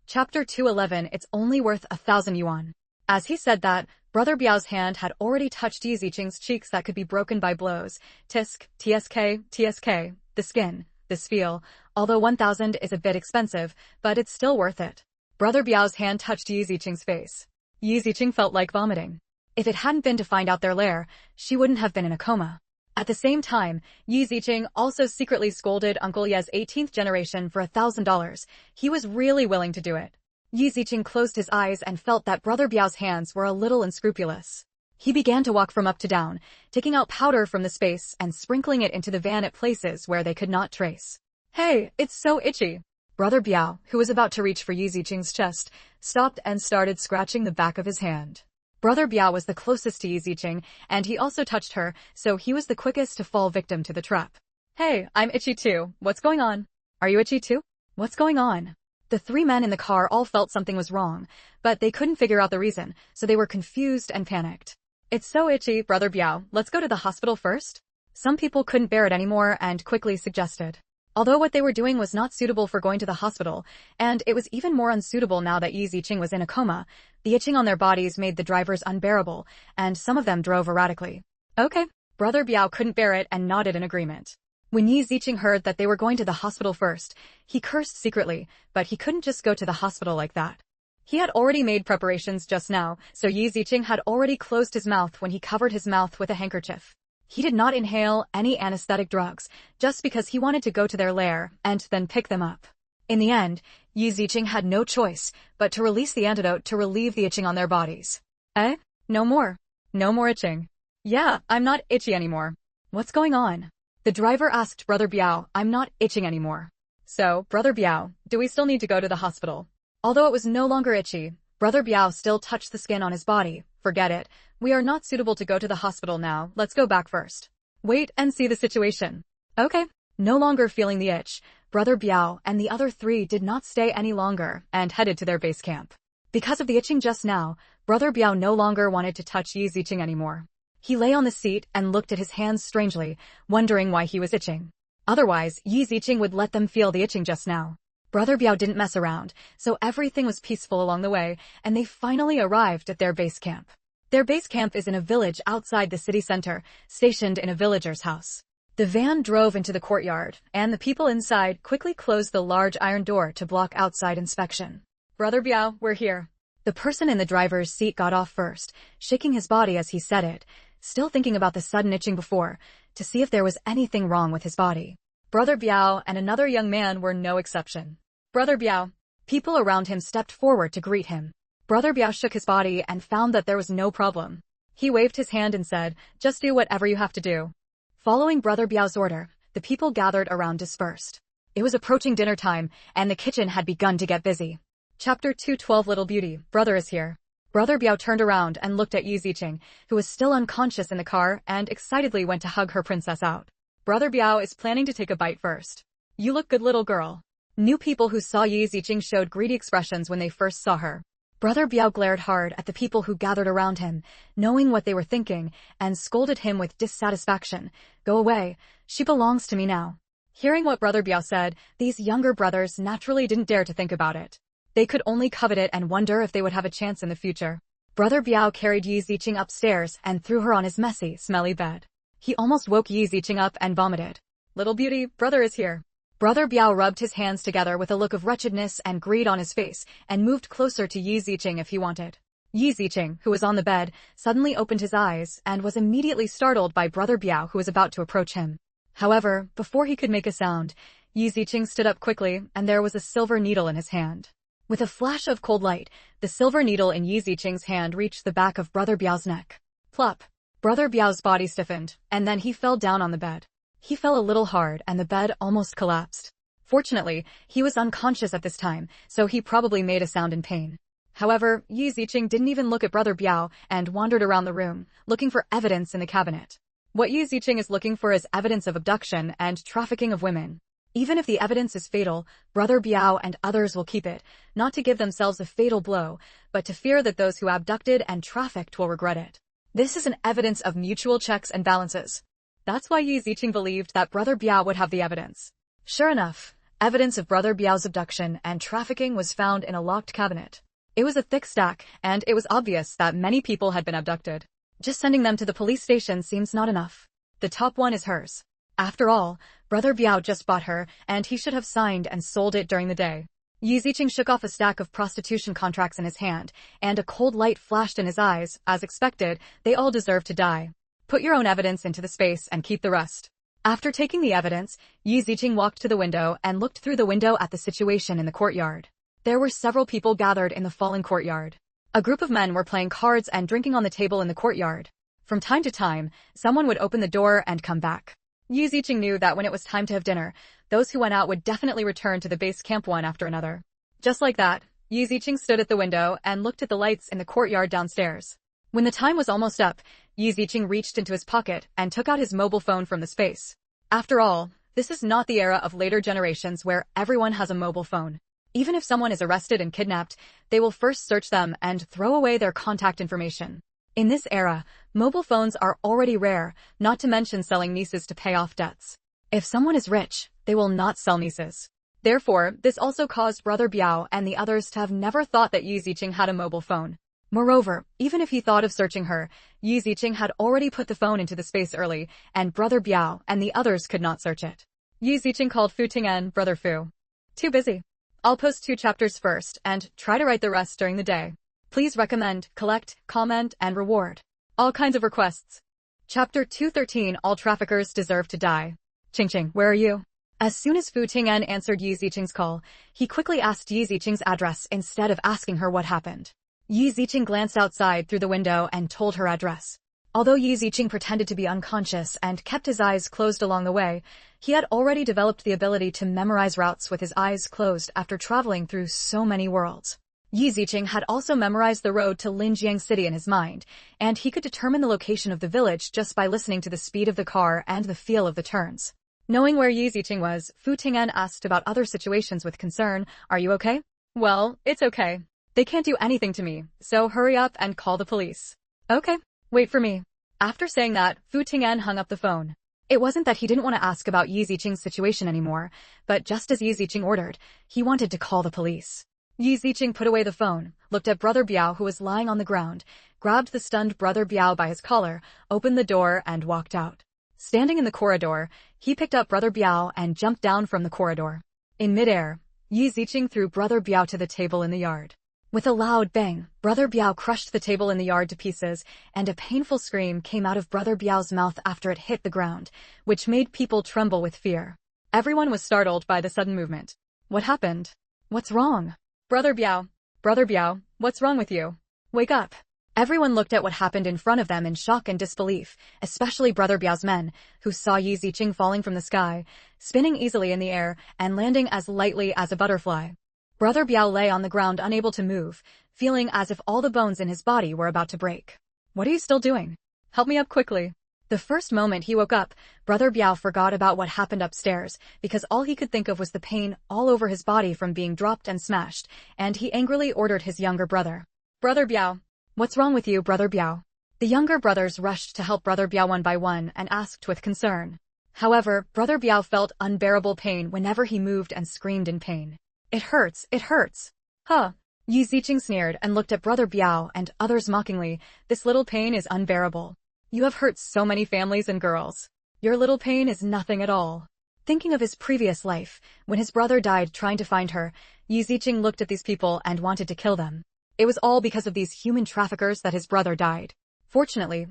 Chapter 211. It's only worth 1,000 yuan. As he said that, Brother Biao's hand had already touched Yi Ziqing's cheeks that could be broken by blows. Tisk, TSK, the skin, this feel. Although 1,000 is a bit expensive, but it's still worth it. Brother Biao's hand touched Yi Ziqing's face. Yi Ziqing felt like vomiting. If it hadn't been to find out their lair, she wouldn't have been in a coma. At the same time, Yi Ziqing also secretly scolded Uncle Ye's 18th generation for $1,000. He was really willing to do it. Yi Ziqing closed his eyes and felt that Brother Biao's hands were a little unscrupulous. He began to walk from up to down, taking out powder from the space and sprinkling it into the van at places where they could not trace. Hey, it's so itchy. Brother Biao, who was about to reach for Yi Ziqing's chest, stopped and started scratching the back of his hand. Brother Biao was the closest to Yi Ziqing, and he also touched her, so he was the quickest to fall victim to the trap. Hey, I'm itchy too. What's going on? Are you itchy too? What's going on? The three men in the car all felt something was wrong, but they couldn't figure out the reason, so they were confused and panicked. It's so itchy, Brother Biao. Let's go to the hospital first? Some people couldn't bear it anymore and quickly suggested. Although what they were doing was not suitable for going to the hospital, and it was even more unsuitable now that Yi Ziqing was in a coma, the itching on their bodies made the drivers unbearable, and some of them drove erratically. Okay. Brother Biao couldn't bear it and nodded in agreement. When Yi Ziqing heard that they were going to the hospital first, he cursed secretly, but he couldn't just go to the hospital like that. He had already made preparations just now, so Yi Ziqing had already closed his mouth when he covered his mouth with a handkerchief. He did not inhale any anesthetic drugs, just because he wanted to go to their lair and then pick them up. In the end, Yi Ziqing had no choice but to release the antidote to relieve the itching on their bodies. Eh? No more. No more itching. Yeah, I'm not itchy anymore. What's going on? The driver asked Brother Biao. I'm not itching anymore. So, Brother Biao, do we still need to go to the hospital? Although it was no longer itchy, Brother Biao still touched the skin on his body. Forget it. We are not suitable to go to the hospital now. Let's go back first. Wait and see the situation. Okay. No longer feeling the itch, Brother Biao and the other three did not stay any longer and headed to their base camp. Because of the itching just now, Brother Biao no longer wanted to touch Yi Ziqing anymore. He lay on the seat and looked at his hands strangely, wondering why he was itching. Otherwise, Yi Ziqing would let them feel the itching just now. Brother Biao didn't mess around, so everything was peaceful along the way, and they finally arrived at their base camp. Their base camp is in a village outside the city center, stationed in a villager's house. The van drove into the courtyard, and the people inside quickly closed the large iron door to block outside inspection. Brother Biao, we're here. The person in the driver's seat got off first, shaking his body as he said it, still thinking about the sudden itching before, to see if there was anything wrong with his body. Brother Biao and another young man were no exception. Brother Biao. People around him stepped forward to greet him. Brother Biao shook his body and found that there was no problem. He waved his hand and said, just do whatever you have to do. Following Brother Biao's order, the people gathered around dispersed. It was approaching dinner time, and the kitchen had begun to get busy. Chapter 212. Little Beauty, brother is here. Brother Biao turned around and looked at Yi Ziqing, who was still unconscious in the car and excitedly went to hug her princess out. Brother Biao is planning to take a bite first. You look good, little girl. New people who saw Yi Ziqing showed greedy expressions when they first saw her. Brother Biao glared hard at the people who gathered around him, knowing what they were thinking, and scolded him with dissatisfaction. Go away. She belongs to me now. Hearing what Brother Biao said, these younger brothers naturally didn't dare to think about it. They could only covet it and wonder if they would have a chance in the future. Brother Biao carried Yi Ziqing upstairs and threw her on his messy, smelly bed. He almost woke Yi Ziqing up and vomited. Little beauty, brother is here. Brother Biao rubbed his hands together with a look of wretchedness and greed on his face and moved closer to Yi Ziqing if he wanted. Yi Ziqing, who was on the bed, suddenly opened his eyes and was immediately startled by Brother Biao, who was about to approach him. However, before he could make a sound, Yi Ziqing stood up quickly and there was a silver needle in his hand. With a flash of cold light, the silver needle in Yi Ziqing's hand reached the back of Brother Biao's neck. Plop! Brother Biao's body stiffened, and then he fell down on the bed. He fell a little hard and the bed almost collapsed. Fortunately, he was unconscious at this time, so he probably made a sound in pain. However, Yi Ziqing didn't even look at Brother Biao and wandered around the room, looking for evidence in the cabinet. What Yi Ziqing is looking for is evidence of abduction and trafficking of women. Even if the evidence is fatal, Brother Biao and others will keep it, not to give themselves a fatal blow, but to fear that those who abducted and trafficked will regret it. This is an evidence of mutual checks and balances. That's why Yi Ziqing believed that Brother Biao would have the evidence. Sure enough, evidence of Brother Biao's abduction and trafficking was found in a locked cabinet. It was a thick stack, and it was obvious that many people had been abducted. Just sending them to the police station seems not enough. The top one is hers. After all, Brother Biao just bought her, and he should have signed and sold it during the day. Yi Ziqing shook off a stack of prostitution contracts in his hand, and a cold light flashed in his eyes. As expected, they all deserve to die. Put your own evidence into the space and keep the rest. After taking the evidence, Yi Ziqing walked to the window and looked through the window at the situation in the courtyard. There were several people gathered in the fallen courtyard. A group of men were playing cards and drinking on the table in the courtyard. From time to time, someone would open the door and come back. Yi Ziqing knew that when it was time to have dinner, those who went out would definitely return to the base camp one after another. Just like that, Yi Ziqing stood at the window and looked at the lights in the courtyard downstairs. When the time was almost up, Yi Ziqing reached into his pocket and took out his mobile phone from the space. After all, this is not the era of later generations where everyone has a mobile phone. Even if someone is arrested and kidnapped, they will first search them and throw away their contact information. In this era, mobile phones are already rare, not to mention selling nieces to pay off debts. If someone is rich, they will not sell nieces. Therefore, this also caused Brother Biao and the others to have never thought that Yi Ziqing had a mobile phone. Moreover, even if he thought of searching her, Yi Ziqing had already put the phone into the space early, and Brother Biao and the others could not search it. Yi Ziqing called Fu Ting'an Brother Fu. Too busy. I'll post 2 chapters first and try to write the rest during the day. Please recommend, collect, comment, and reward. All kinds of requests. Chapter 213 All Traffickers Deserve to Die. Qingqing, where are you? As soon as Fu Ting'an answered Yi Ziqing's call, he quickly asked Yi Ziqing's address instead of asking her what happened. Yi Ziqing glanced outside through the window and told her address. Although Yi Ziqing pretended to be unconscious and kept his eyes closed along the way, he had already developed the ability to memorize routes with his eyes closed after traveling through so many worlds. Yi Ziqing had also memorized the road to Linjiang City in his mind, and he could determine the location of the village just by listening to the speed of the car and the feel of the turns. Knowing where Yi Ziqing was, Fu Ting'an asked about other situations with concern. Are you okay? Well, it's okay. They can't do anything to me, so hurry up and call the police. Okay. Wait for me. After saying that, Fu Ting'an hung up the phone. It wasn't that he didn't want to ask about Yi Ziqing's situation anymore, but just as Yi Ziqing ordered, he wanted to call the police. Yi Ziqing put away the phone, looked at Brother Biao who was lying on the ground, grabbed the stunned Brother Biao by his collar, opened the door and walked out. Standing in the corridor, he picked up Brother Biao and jumped down from the corridor. In midair, Yi Ziqing threw Brother Biao to the table in the yard. With a loud bang, Brother Biao crushed the table in the yard to pieces, and a painful scream came out of Brother Biao's mouth after it hit the ground, which made people tremble with fear. Everyone was startled by the sudden movement. What happened? What's wrong? Brother Biao, what's wrong with you? Wake up. Everyone looked at what happened in front of them in shock and disbelief, especially Brother Biao's men, who saw Yi Ziqing falling from the sky, spinning easily in the air, and landing as lightly as a butterfly. Brother Biao lay on the ground unable to move, feeling as if all the bones in his body were about to break. What are you still doing? Help me up quickly. The first moment he woke up, Brother Biao forgot about what happened upstairs, because all he could think of was the pain all over his body from being dropped and smashed, and he angrily ordered his younger brother. Brother Biao. What's wrong with you, Brother Biao? The younger brothers rushed to help Brother Biao one by one and asked with concern. However, Brother Biao felt unbearable pain whenever he moved and screamed in pain. It hurts, it hurts. Huh. Yi Ziqing sneered and looked at Brother Biao and others mockingly. This little pain is unbearable. You have hurt so many families and girls. Your little pain is nothing at all. Thinking of his previous life, when his brother died trying to find her, Yi Ziqing looked at these people and wanted to kill them. It was all because of these human traffickers that his brother died. Fortunately,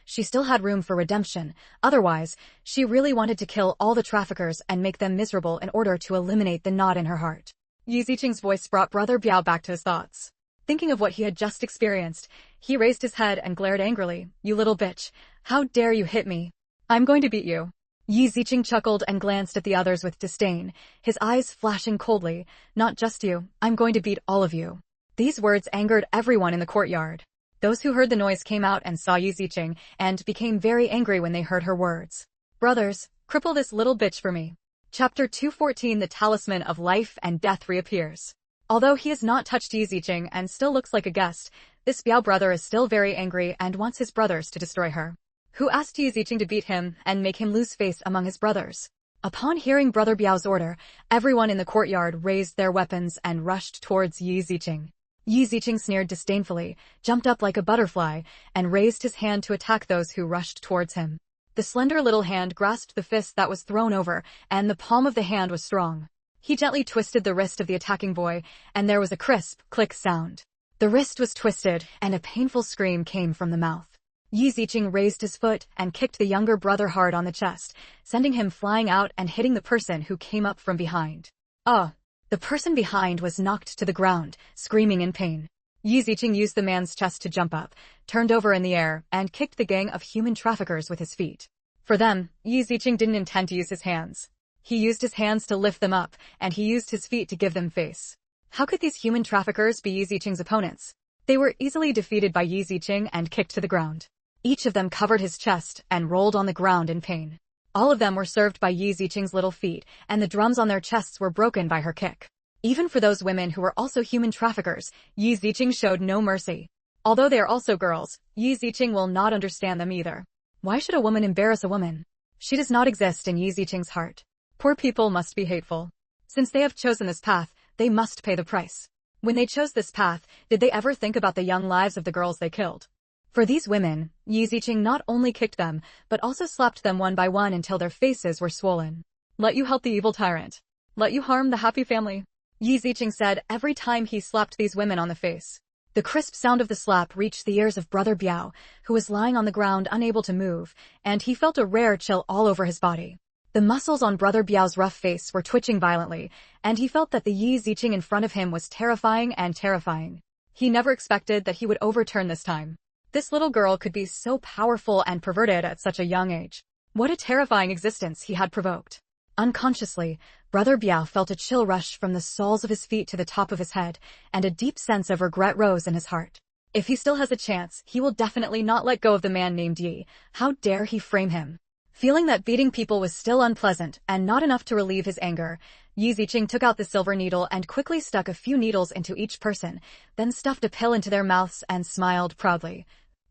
she still had room for redemption. Otherwise, she really wanted to kill all the traffickers and make them miserable in order to eliminate the knot in her heart. Yi Ziqing's voice brought Brother Biao back to his thoughts. Thinking of what he had just experienced, he raised his head and glared angrily. You little bitch. How dare you hit me? I'm going to beat you. Yi Ziqing chuckled and glanced at the others with disdain, his eyes flashing coldly. Not just you, I'm going to beat all of you. These words angered everyone in the courtyard. Those who heard the noise came out and saw Yi Ziqing, and became very angry when they heard her words. Brothers, cripple this little bitch for me. Chapter 214 The Talisman of Life and Death reappears. Although he has not touched Yi Ziqing and still looks like a guest, this Biao brother is still very angry and wants his brothers to destroy her. Who asked Yi Ziqing to beat him and make him lose face among his brothers? Upon hearing Brother Biao's order, everyone in the courtyard raised their weapons and rushed towards Yi Ziqing. Yi Ziqing sneered disdainfully, jumped up like a butterfly, and raised his hand to attack those who rushed towards him. The slender little hand grasped the fist that was thrown over, and the palm of the hand was strong. He gently twisted the wrist of the attacking boy, and there was a crisp, click sound. The wrist was twisted, and a painful scream came from the mouth. Yi Ziqing raised his foot and kicked the younger brother hard on the chest, sending him flying out and hitting the person who came up from behind. The person behind was knocked to the ground, screaming in pain. Yi Ziqing used the man's chest to jump up, turned over in the air, and kicked the gang of human traffickers with his feet. For them, Yi Ziqing didn't intend to use his hands. He used his hands to lift them up, and he used his feet to give them face. How could these human traffickers be Yi Ziqing's opponents? They were easily defeated by Yi Ziqing and kicked to the ground. Each of them covered his chest and rolled on the ground in pain. All of them were served by Yi Ziqing's little feet, and the drums on their chests were broken by her kick. Even for those women who were also human traffickers, Yi Ziqing showed no mercy. Although they are also girls, Yi Ziqing will not understand them either. Why should a woman embarrass a woman? She does not exist in Yi Ziqing's heart. Poor people must be hateful. Since they have chosen this path, they must pay the price. When they chose this path, did they ever think about the young lives of the girls they killed? For these women, Yi Ziqing not only kicked them, but also slapped them one by one until their faces were swollen. Let you help the evil tyrant. Let you harm the happy family. Yi Ziqing said every time he slapped these women on the face. The crisp sound of the slap reached the ears of Brother Biao, who was lying on the ground unable to move, and he felt a rare chill all over his body. The muscles on Brother Biao's rough face were twitching violently, and he felt that the Yi Ziqing in front of him was terrifying and terrifying. He never expected that he would overturn this time. This little girl could be so powerful and perverted at such a young age. What a terrifying existence he had provoked. Unconsciously, Brother Biao felt a chill rush from the soles of his feet to the top of his head, and a deep sense of regret rose in his heart. If he still has a chance, he will definitely not let go of the man named Yi. How dare he frame him? Feeling that beating people was still unpleasant and not enough to relieve his anger, Yi Ziqing took out the silver needle and quickly stuck a few needles into each person, then stuffed a pill into their mouths and smiled proudly.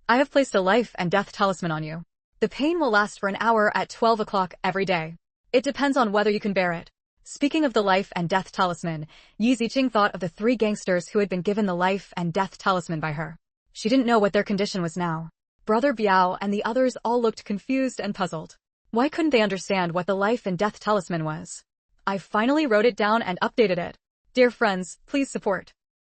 I have placed a life and death talisman on you. The pain will last for an hour at 12 o'clock every day. It depends on whether you can bear it. Speaking of the life and death talisman, Yi Ziqing thought of the 3 gangsters who had been given the life and death talisman by her. She didn't know what their condition was now. Brother Biao and the others all looked confused and puzzled. Why couldn't they understand what the life and death talisman was? I finally wrote it down and updated it. Dear friends, please support.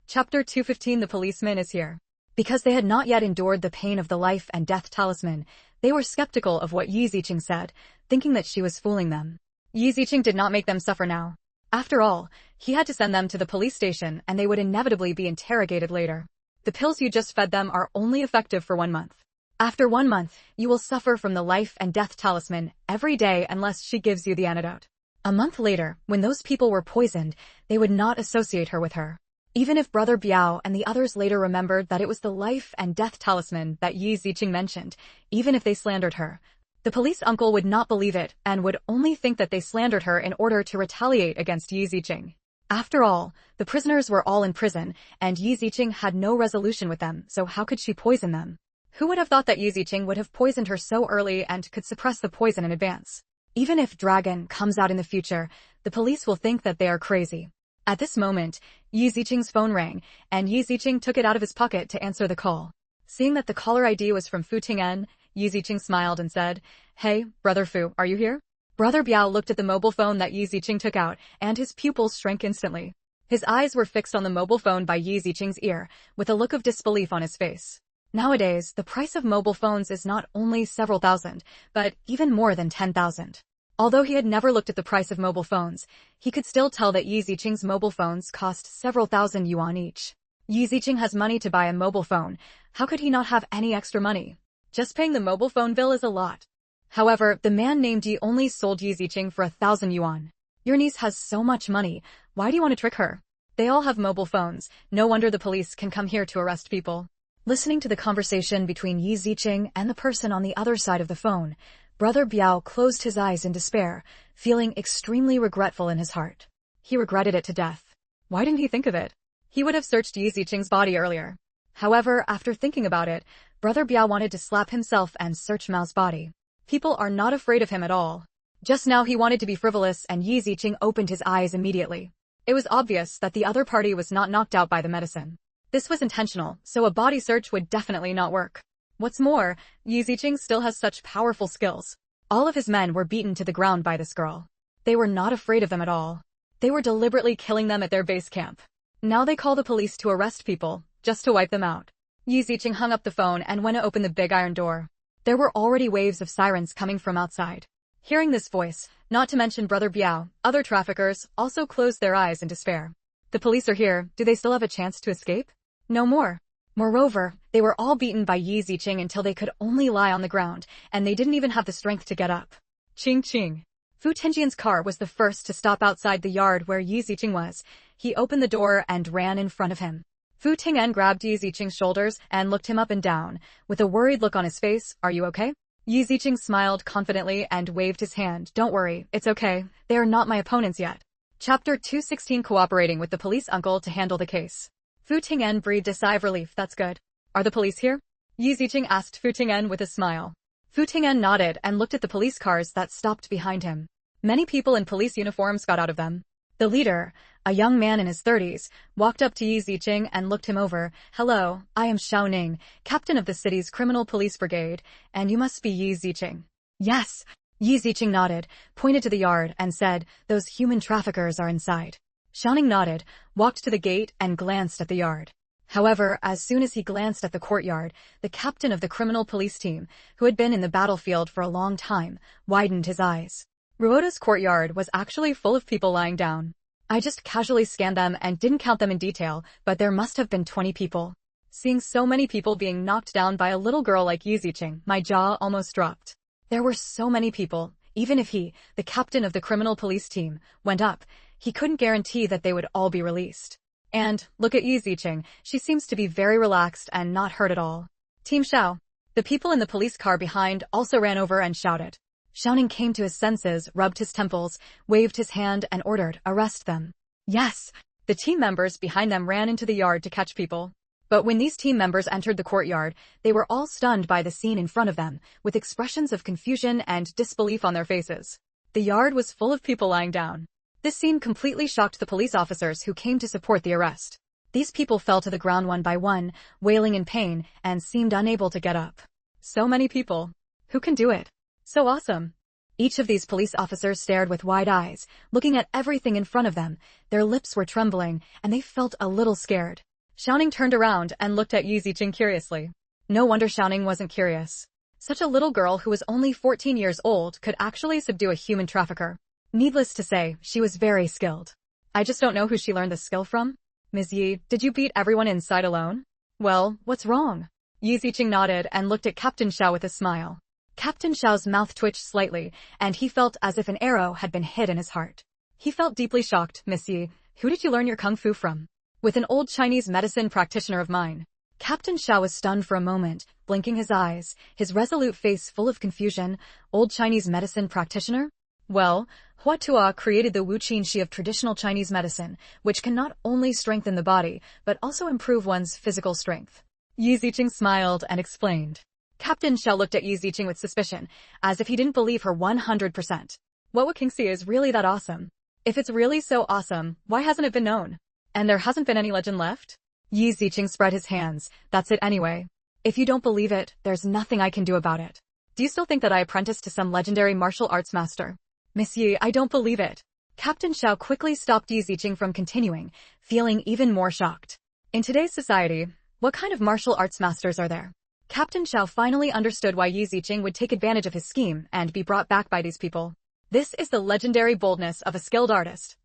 Chapter 215 The Policeman is here. Because they had not yet endured the pain of the life and death talisman, they were skeptical of what Yi Ziqing said, thinking that she was fooling them. Yi Ziqing did not make them suffer now. After all, he had to send them to the police station and they would inevitably be interrogated later. The pills you just fed them are only effective for 1 month. After 1 month, you will suffer from the life and death talisman every day unless she gives you the antidote. A month later, when those people were poisoned, they would not associate her with her. Even if Brother Biao and the others later remembered that it was the life and death talisman that Yi Ziqing mentioned, even if they slandered her, the police uncle would not believe it and would only think that they slandered her in order to retaliate against Yi Ziqing. After all, the prisoners were all in prison, and Yi Ziqing had no resolution with them, so how could she poison them? Who would have thought that Yi Ziqing would have poisoned her so early and could suppress the poison in advance? Even if Dragon comes out in the future, the police will think that they are crazy. At this moment, Yi Ziqing's phone rang, and Yi Ziqing took it out of his pocket to answer the call. Seeing that the caller ID was from Fu Ting'en, Yi Ziqing smiled and said, "Hey, Brother Fu, are you here?" Brother Biao looked at the mobile phone that Yi Ziqing took out, and his pupils shrank instantly. His eyes were fixed on the mobile phone by Yi Ziqing's ear, with a look of disbelief on his face. Nowadays, the price of mobile phones is not only several thousand, but even more than 10,000. Although he had never looked at the price of mobile phones, he could still tell that Yi Ziqing's mobile phones cost several thousand yuan each. Yi Ziqing has money to buy a mobile phone. How could he not have any extra money? Just paying the mobile phone bill is a lot. However, the man named Yi only sold Yi Ziqing for 1,000 yuan. Your niece has so much money. Why do you want to trick her? They all have mobile phones. No wonder the police can come here to arrest people. Listening to the conversation between Yi Ziqing and the person on the other side of the phone, Brother Biao closed his eyes in despair, feeling extremely regretful in his heart. He regretted it to death. Why didn't he think of it? He would have searched Yi Ziqing's body earlier. However, after thinking about it, Brother Biao wanted to slap himself and search Mao's body. People are not afraid of him at all. Just now he wanted to be frivolous, and Yi Ziqing opened his eyes immediately. It was obvious that the other party was not knocked out by the medicine. This was intentional, so a body search would definitely not work. What's more, Yi Ziqing still has such powerful skills. All of his men were beaten to the ground by this girl. They were not afraid of them at all. They were deliberately killing them at their base camp. Now they call the police to arrest people, just to wipe them out. Yi Ziqing hung up the phone and went to open the big iron door. There were already waves of sirens coming from outside. Hearing this voice, not to mention Brother Biao, other traffickers also closed their eyes in despair. The police are here. Do they still have a chance to escape? No more. Moreover, they were all beaten by Yi Ziqing until they could only lie on the ground, and they didn't even have the strength to get up. Ching ching. Fu Tianjian's car was the first to stop outside the yard where Yi Ziqing was. He opened the door and ran in front of him. Fu Ting'en grabbed Yi Ziqing's shoulders and looked him up and down. With a worried look on his face, "Are you okay?" Yi Ziqing smiled confidently and waved his hand. "Don't worry, it's okay. They are not my opponents yet." Chapter 216 Cooperating with the police uncle to handle the case. Fu Ting'en breathed a sigh of relief. "That's good. Are the police here?" Yi Ziqing asked Fu Ting'en with a smile. Fu Ting'en nodded and looked at the police cars that stopped behind him. Many people in police uniforms got out of them. The leader, a young man in his 30s, walked up to Yi Ziqing and looked him over. "Hello, I am Xiao Ning, captain of the city's criminal police brigade, and you must be Yi Ziqing." "Yes." Yi Ziqing nodded, pointed to the yard, and said, "Those human traffickers are inside." Xiao Ning nodded, walked to the gate, and glanced at the yard. However, as soon as he glanced at the courtyard, the captain of the criminal police team, who had been in the battlefield for a long time, widened his eyes. Ruoda's courtyard was actually full of people lying down. I just casually scanned them and didn't count them in detail, but there must have been 20 people. Seeing so many people being knocked down by a little girl like Yi Ziqing, my jaw almost dropped. There were so many people. Even if he, the captain of the criminal police team, went up, he couldn't guarantee that they would all be released. And, look at Yi Ziqing, she seems to be very relaxed and not hurt at all. Team Xiao. The people in the police car behind also ran over and shouted. Xiao Ning came to his senses, rubbed his temples, waved his hand, and ordered, "Arrest them." Yes! The team members behind them ran into the yard to catch people. But when these team members entered the courtyard, they were all stunned by the scene in front of them, with expressions of confusion and disbelief on their faces. The yard was full of people lying down. This scene completely shocked the police officers who came to support the arrest. These people fell to the ground one by one, wailing in pain, and seemed unable to get up. So many people. Who can do it? So awesome. Each of these police officers stared with wide eyes, looking at everything in front of them. Their lips were trembling, and they felt a little scared. Xiao Ning turned around and looked at Yi Ziqing curiously. No wonder Xiao Ning wasn't curious. Such a little girl who was only 14 years old could actually subdue a human trafficker. Needless to say, she was very skilled. I just don't know who she learned this skill from. Ms. Yi, did you beat everyone inside alone? Well, what's wrong? Yi Ziqing nodded and looked at Captain Xiao with a smile. Captain Xiao's mouth twitched slightly, and he felt as if an arrow had been hit in his heart. He felt deeply shocked. "Miss Yi, who did you learn your kung fu from?" "With an old Chinese medicine practitioner of mine." Captain Xiao was stunned for a moment, blinking his eyes, his resolute face full of confusion. Old Chinese medicine practitioner? Well, Hua Tuo created the Wu Qin Shi of traditional Chinese medicine, which can not only strengthen the body, but also improve one's physical strength. Yi Ziqing smiled and explained. Captain Xiao looked at Yi Ziqing with suspicion, as if he didn't believe her 100%. What King see is really that awesome? If it's really so awesome, why hasn't it been known? And there hasn't been any legend left? Yi Ziqing spread his hands. That's it anyway. If you don't believe it, there's nothing I can do about it. Do you still think that I apprenticed to some legendary martial arts master? Miss Yi, I don't believe it. Captain Xiao quickly stopped Yi Ziqing from continuing, feeling even more shocked. In today's society, what kind of martial arts masters are there? Captain Xiao finally understood why Yi Ziqing would take advantage of his scheme and be brought back by these people. This is the legendary boldness of a skilled artist.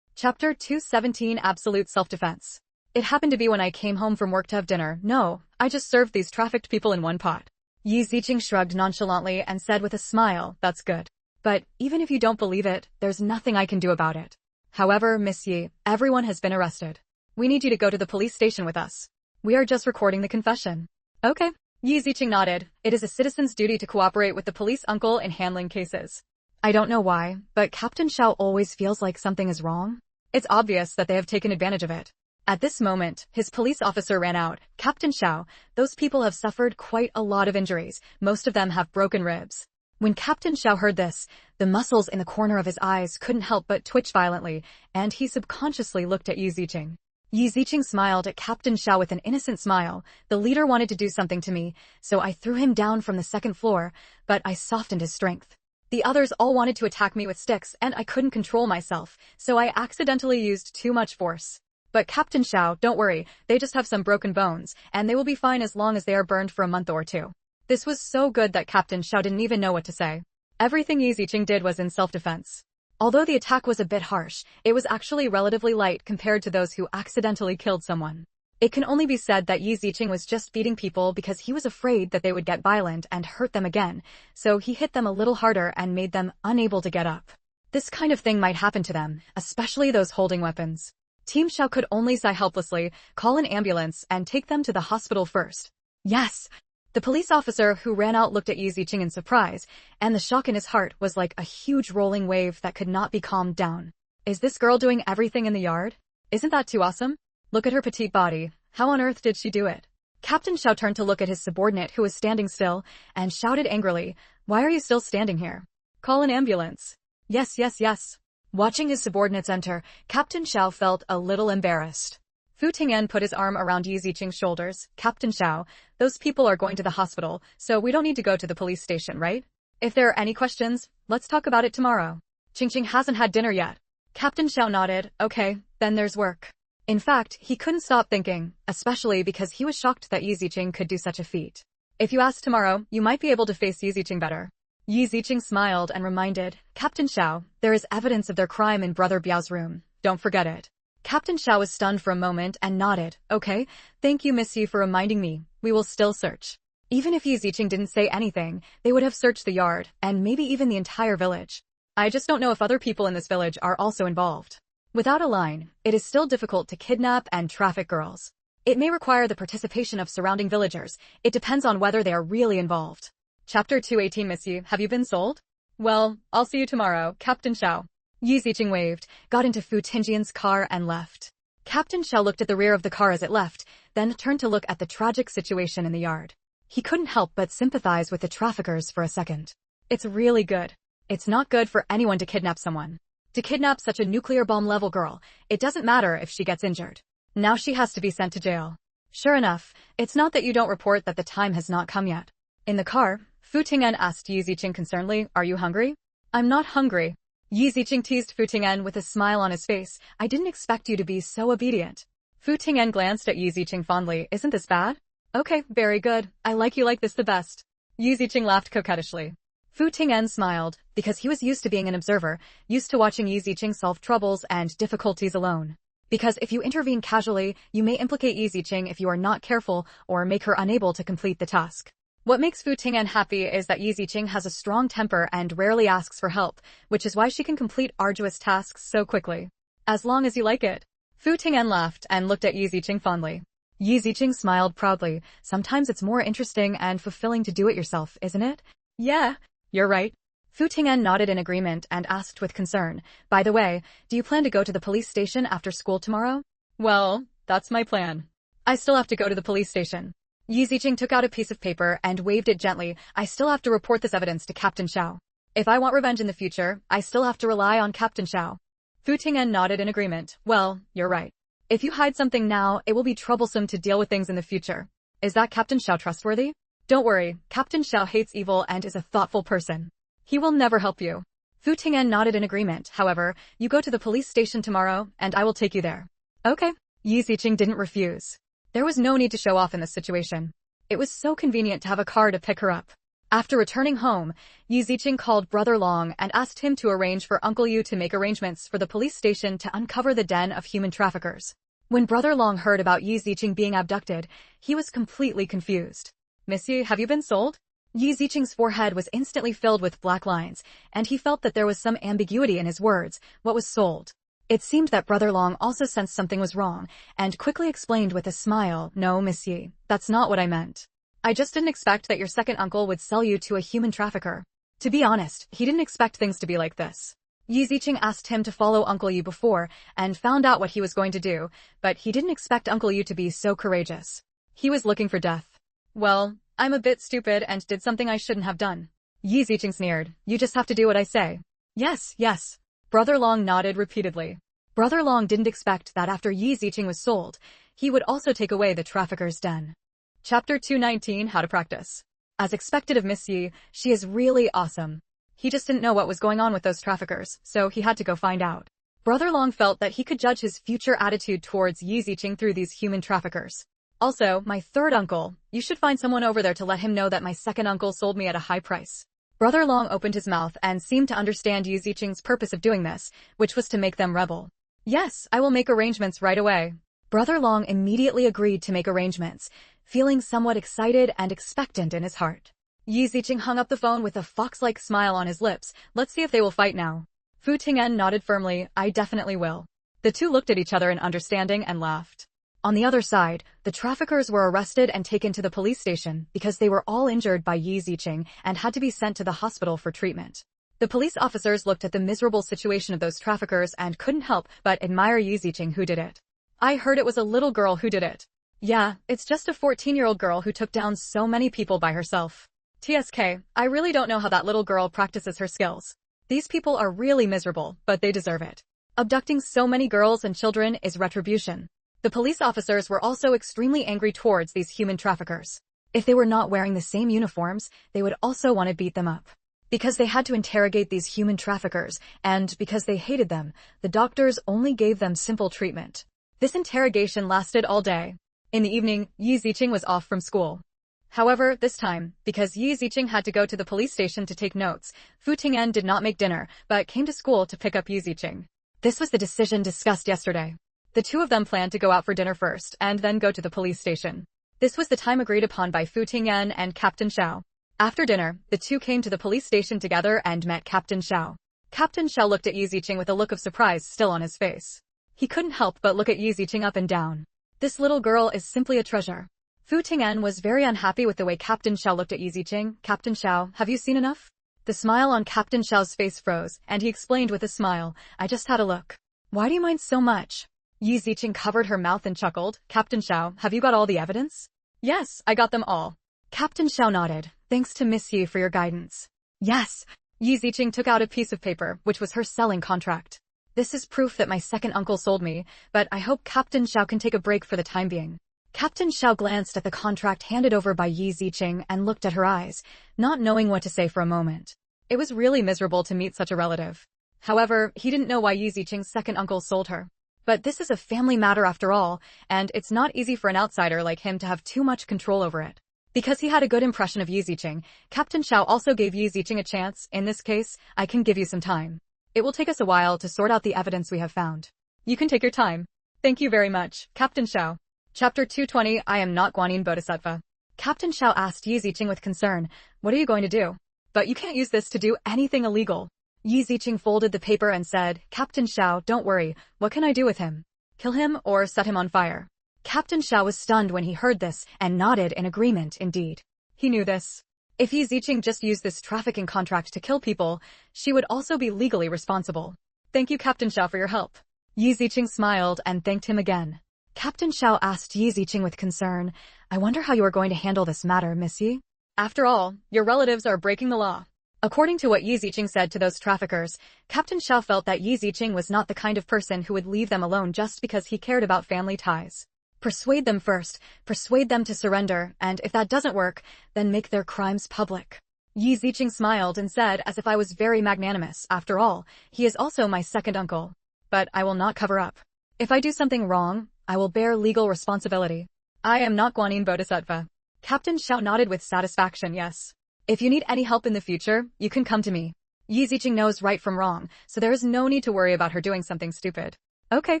Chapter 217 Absolute Self-Defense. It happened to be when I came home from work to have dinner. No, I just served these trafficked people in one pot. Yi Ziqing shrugged nonchalantly and said with a smile, that's good. But even if you don't believe it, there's nothing I can do about it. However, Miss Yi, everyone has been arrested. We need you to go to the police station with us. We are just recording the confession. Okay. Yi Ziqing nodded. It is a citizen's duty to cooperate with the police uncle in handling cases. I don't know why, but Captain Xiao always feels like something is wrong. It's obvious that they have taken advantage of it. At this moment, his police officer ran out. Captain Xiao, those people have suffered quite a lot of injuries. Most of them have broken ribs. When Captain Xiao heard this, the muscles in the corner of his eyes couldn't help but twitch violently, and he subconsciously looked at Yi Ziqing. Yi Ziqing smiled at Captain Xiao with an innocent smile. The leader wanted to do something to me, so I threw him down from the second floor, but I softened his strength. The others all wanted to attack me with sticks, and I couldn't control myself, so I accidentally used too much force. But Captain Xiao, don't worry, they just have some broken bones, and they will be fine as long as they are burned for a month or two. This was so good that Captain Xiao didn't even know what to say. Everything Yi Ziqing did was in self-defense. Although the attack was a bit harsh, it was actually relatively light compared to those who accidentally killed someone. It can only be said that Yi Ziqing was just beating people because he was afraid that they would get violent and hurt them again, so he hit them a little harder and made them unable to get up. This kind of thing might happen to them, especially those holding weapons. Team Xiao could only sigh helplessly, call an ambulance, and take them to the hospital first. Yes! The police officer who ran out looked at Yi Ziqing in surprise, and the shock in his heart was like a huge rolling wave that could not be calmed down. Is this girl doing everything in the yard? Isn't that too awesome? Look at her petite body. How on earth did she do it? Captain Xiao turned to look at his subordinate who was standing still, and shouted angrily, why are you still standing here? Call an ambulance. Yes, yes, yes. Watching his subordinates enter, Captain Xiao felt a little embarrassed. Fu Ting'an put his arm around Yi Ziqing's shoulders. Captain Xiao, those people are going to the hospital, so we don't need to go to the police station, right? If there are any questions, let's talk about it tomorrow. Qingqing hasn't had dinner yet. Captain Xiao nodded. Okay, then there's work. In fact, he couldn't stop thinking, especially because he was shocked that Yi Ziqing could do such a feat. If you ask tomorrow, you might be able to face Yi Ziqing better. Yi Ziqing smiled and reminded, Captain Xiao, there is evidence of their crime in Brother Biao's room. Don't forget it. Captain Xiao was stunned for a moment and nodded. Okay, thank you Miss Yi for reminding me. We will still search. Even if Yi Ziqing didn't say anything, they would have searched the yard, and maybe even the entire village. I just don't know if other people in this village are also involved. Without a line, it is still difficult to kidnap and traffic girls. It may require the participation of surrounding villagers. It depends on whether they are really involved. Chapter 218 Miss Yi, have you been sold? Well, I'll see you tomorrow, Captain Xiao. Yi Ziqing waved, got into Fu Tingjian's car and left. Captain Xiao looked at the rear of the car as it left, then turned to look at the tragic situation in the yard. He couldn't help but sympathize with the traffickers for a second. It's really good. It's not good for anyone to kidnap someone. To kidnap such a nuclear bomb-level girl, it doesn't matter if she gets injured. Now she has to be sent to jail. Sure enough, it's not that you don't report that the time has not come yet. In the car, Fu Ting'an asked Yi Ziqing concernedly, are you hungry? I'm not hungry. Yi Ziqing teased Fu Ting'an with a smile on his face. I didn't expect you to be so obedient. Fu Ting'an glanced at Yi Ziqing fondly. Isn't this bad? Okay, very good. I like you like this the best. Yi Ziqing laughed coquettishly. Fu Ting'an smiled, because he was used to being an observer, used to watching Yi Ziqing solve troubles and difficulties alone. Because if you intervene casually, you may implicate Yi Ziqing if you are not careful or make her unable to complete the task. What makes Fu Ting'an happy is that Yi Ziqing has a strong temper and rarely asks for help, which is why she can complete arduous tasks so quickly. As long as you like it. Fu Ting'an laughed and looked at Yi Ziqing fondly. Yi Ziqing smiled proudly. Sometimes it's more interesting and fulfilling to do it yourself, isn't it? Yeah, you're right. Fu Ting'an nodded in agreement and asked with concern, by the way, do you plan to go to the police station after school tomorrow? Well, that's my plan. I still have to go to the police station. Yi Ziqing took out a piece of paper and waved it gently. I still have to report this evidence to Captain Xiao. If I want revenge in the future, I still have to rely on Captain Xiao. Fu Ting'an nodded in agreement. Well, you're right. If you hide something now, it will be troublesome to deal with things in the future. Is that Captain Xiao trustworthy? Don't worry, Captain Xiao hates evil and is a thoughtful person. He will never help you. Fu Ting'an nodded in agreement. However, you go to the police station tomorrow, and I will take you there. Okay. Yi Ziqing didn't refuse. There was no need to show off in this situation. It was so convenient to have a car to pick her up. After returning home, Yi Ziqing called Brother Long and asked him to arrange for Uncle Yu to make arrangements for the police station to uncover the den of human traffickers. When Brother Long heard about Yi Ziqing being abducted, he was completely confused. Miss Yi, have you been sold? Yi Ziqing's forehead was instantly filled with black lines, and he felt that there was some ambiguity in his words. What was sold? It seemed that Brother Long also sensed something was wrong, and quickly explained with a smile, No, Miss Yi, that's not what I meant. I just didn't expect that your second uncle would sell you to a human trafficker. To be honest, he didn't expect things to be like this. Yi Ziqing asked him to follow Uncle Yu before, and found out what he was going to do, but he didn't expect Uncle Yu to be so courageous. He was looking for death. Well, I'm a bit stupid and did something I shouldn't have done. Yi Ziqing sneered. You just have to do what I say. Yes, yes. Brother Long nodded repeatedly. Brother Long didn't expect that after Yi Ziqing was sold, he would also take away the trafficker's den. Chapter 219 How to Practice. As expected of Miss Yi, she is really awesome. He just didn't know what was going on with those traffickers, so he had to go find out. Brother Long felt that he could judge his future attitude towards Yi Ziqing through these human traffickers. Also, my third uncle, you should find someone over there to let him know that my second uncle sold me at a high price. Brother Long opened his mouth and seemed to understand Yi Ziqing's purpose of doing this, which was to make them rebel. Yes, I will make arrangements right away. Brother Long immediately agreed to make arrangements, feeling somewhat excited and expectant in his heart. Yi Ziqing hung up the phone with a fox-like smile on his lips. Let's see if they will fight now. Fu Ting'an nodded firmly. I definitely will. The two looked at each other in understanding and laughed. On the other side, the traffickers were arrested and taken to the police station because they were all injured by Yi Ziqing and had to be sent to the hospital for treatment. The police officers looked at the miserable situation of those traffickers and couldn't help but admire Yi Ziqing who did it. I heard it was a little girl who did it. Yeah, it's just a 14-year-old girl who took down so many people by herself. TSK, I really don't know how that little girl practices her skills. These people are really miserable, but they deserve it. Abducting so many girls and children is retribution. The police officers were also extremely angry towards these human traffickers. If they were not wearing the same uniforms, they would also want to beat them up. Because they had to interrogate these human traffickers, and because they hated them, the doctors only gave them simple treatment. This interrogation lasted all day. In the evening, Yi Ziqing was off from school. However, this time, because Yi Ziqing had to go to the police station to take notes, Fu Ting'an did not make dinner, but came to school to pick up Yi Ziqing. This was the decision discussed yesterday. The two of them planned to go out for dinner first, and then go to the police station. This was the time agreed upon by Fu Ting'an and Captain Xiao. After dinner, the two came to the police station together and met Captain Xiao. Captain Xiao looked at Yi Ziqing with a look of surprise still on his face. He couldn't help but look at Yi Ziqing up and down. This little girl is simply a treasure. Fu Ting'an was very unhappy with the way Captain Xiao looked at Yi Ziqing. Captain Xiao, have you seen enough? The smile on Captain Xiao's face froze, and he explained with a smile, I just had a look. Why do you mind so much? Yi Ziqing covered her mouth and chuckled. Captain Xiao, have you got all the evidence? Yes, I got them all. Captain Xiao nodded. Thanks to Miss Yi for your guidance. Yes. Yi Ziqing took out a piece of paper, which was her selling contract. This is proof that my second uncle sold me, but I hope Captain Xiao can take a break for the time being. Captain Xiao glanced at the contract handed over by Yi Ziqing and looked at her eyes, not knowing what to say for a moment. It was really miserable to meet such a relative. However, he didn't know why Yi Ziqing's second uncle sold her. But this is a family matter after all, and it's not easy for an outsider like him to have too much control over it. Because he had a good impression of Yi Ziqing, Captain Xiao also gave Yi Ziqing a chance. In this case, I can give you some time. It will take us a while to sort out the evidence we have found. You can take your time. Thank you very much, Captain Xiao. Chapter 220 I am not Guanyin Bodhisattva. Captain Xiao asked Yi Ziqing with concern, what are you going to do? But you can't use this to do anything illegal. Yi Ziqing folded the paper and said, Captain Xiao, don't worry, what can I do with him? Kill him or set him on fire? Captain Xiao was stunned when he heard this and nodded in agreement indeed. He knew this. If Yi Ziqing just used this trafficking contract to kill people, she would also be legally responsible. Thank you Captain Xiao for your help. Yi Ziqing smiled and thanked him again. Captain Xiao asked Yi Ziqing with concern. I wonder how you are going to handle this matter, Miss Yi. After all, your relatives are breaking the law. According to what Yi Ziqing said to those traffickers, Captain Xiao felt that Yi Ziqing was not the kind of person who would leave them alone just because he cared about family ties. Persuade them first, persuade them to surrender, and if that doesn't work, then make their crimes public. Yi Ziqing smiled and said as if I was very magnanimous. After all, he is also my second uncle. But I will not cover up. If I do something wrong, I will bear legal responsibility. I am not Guanyin Bodhisattva. Captain Xiao nodded with satisfaction, yes. If you need any help in the future, you can come to me. Yi Ziqing knows right from wrong, so there is no need to worry about her doing something stupid. Okay,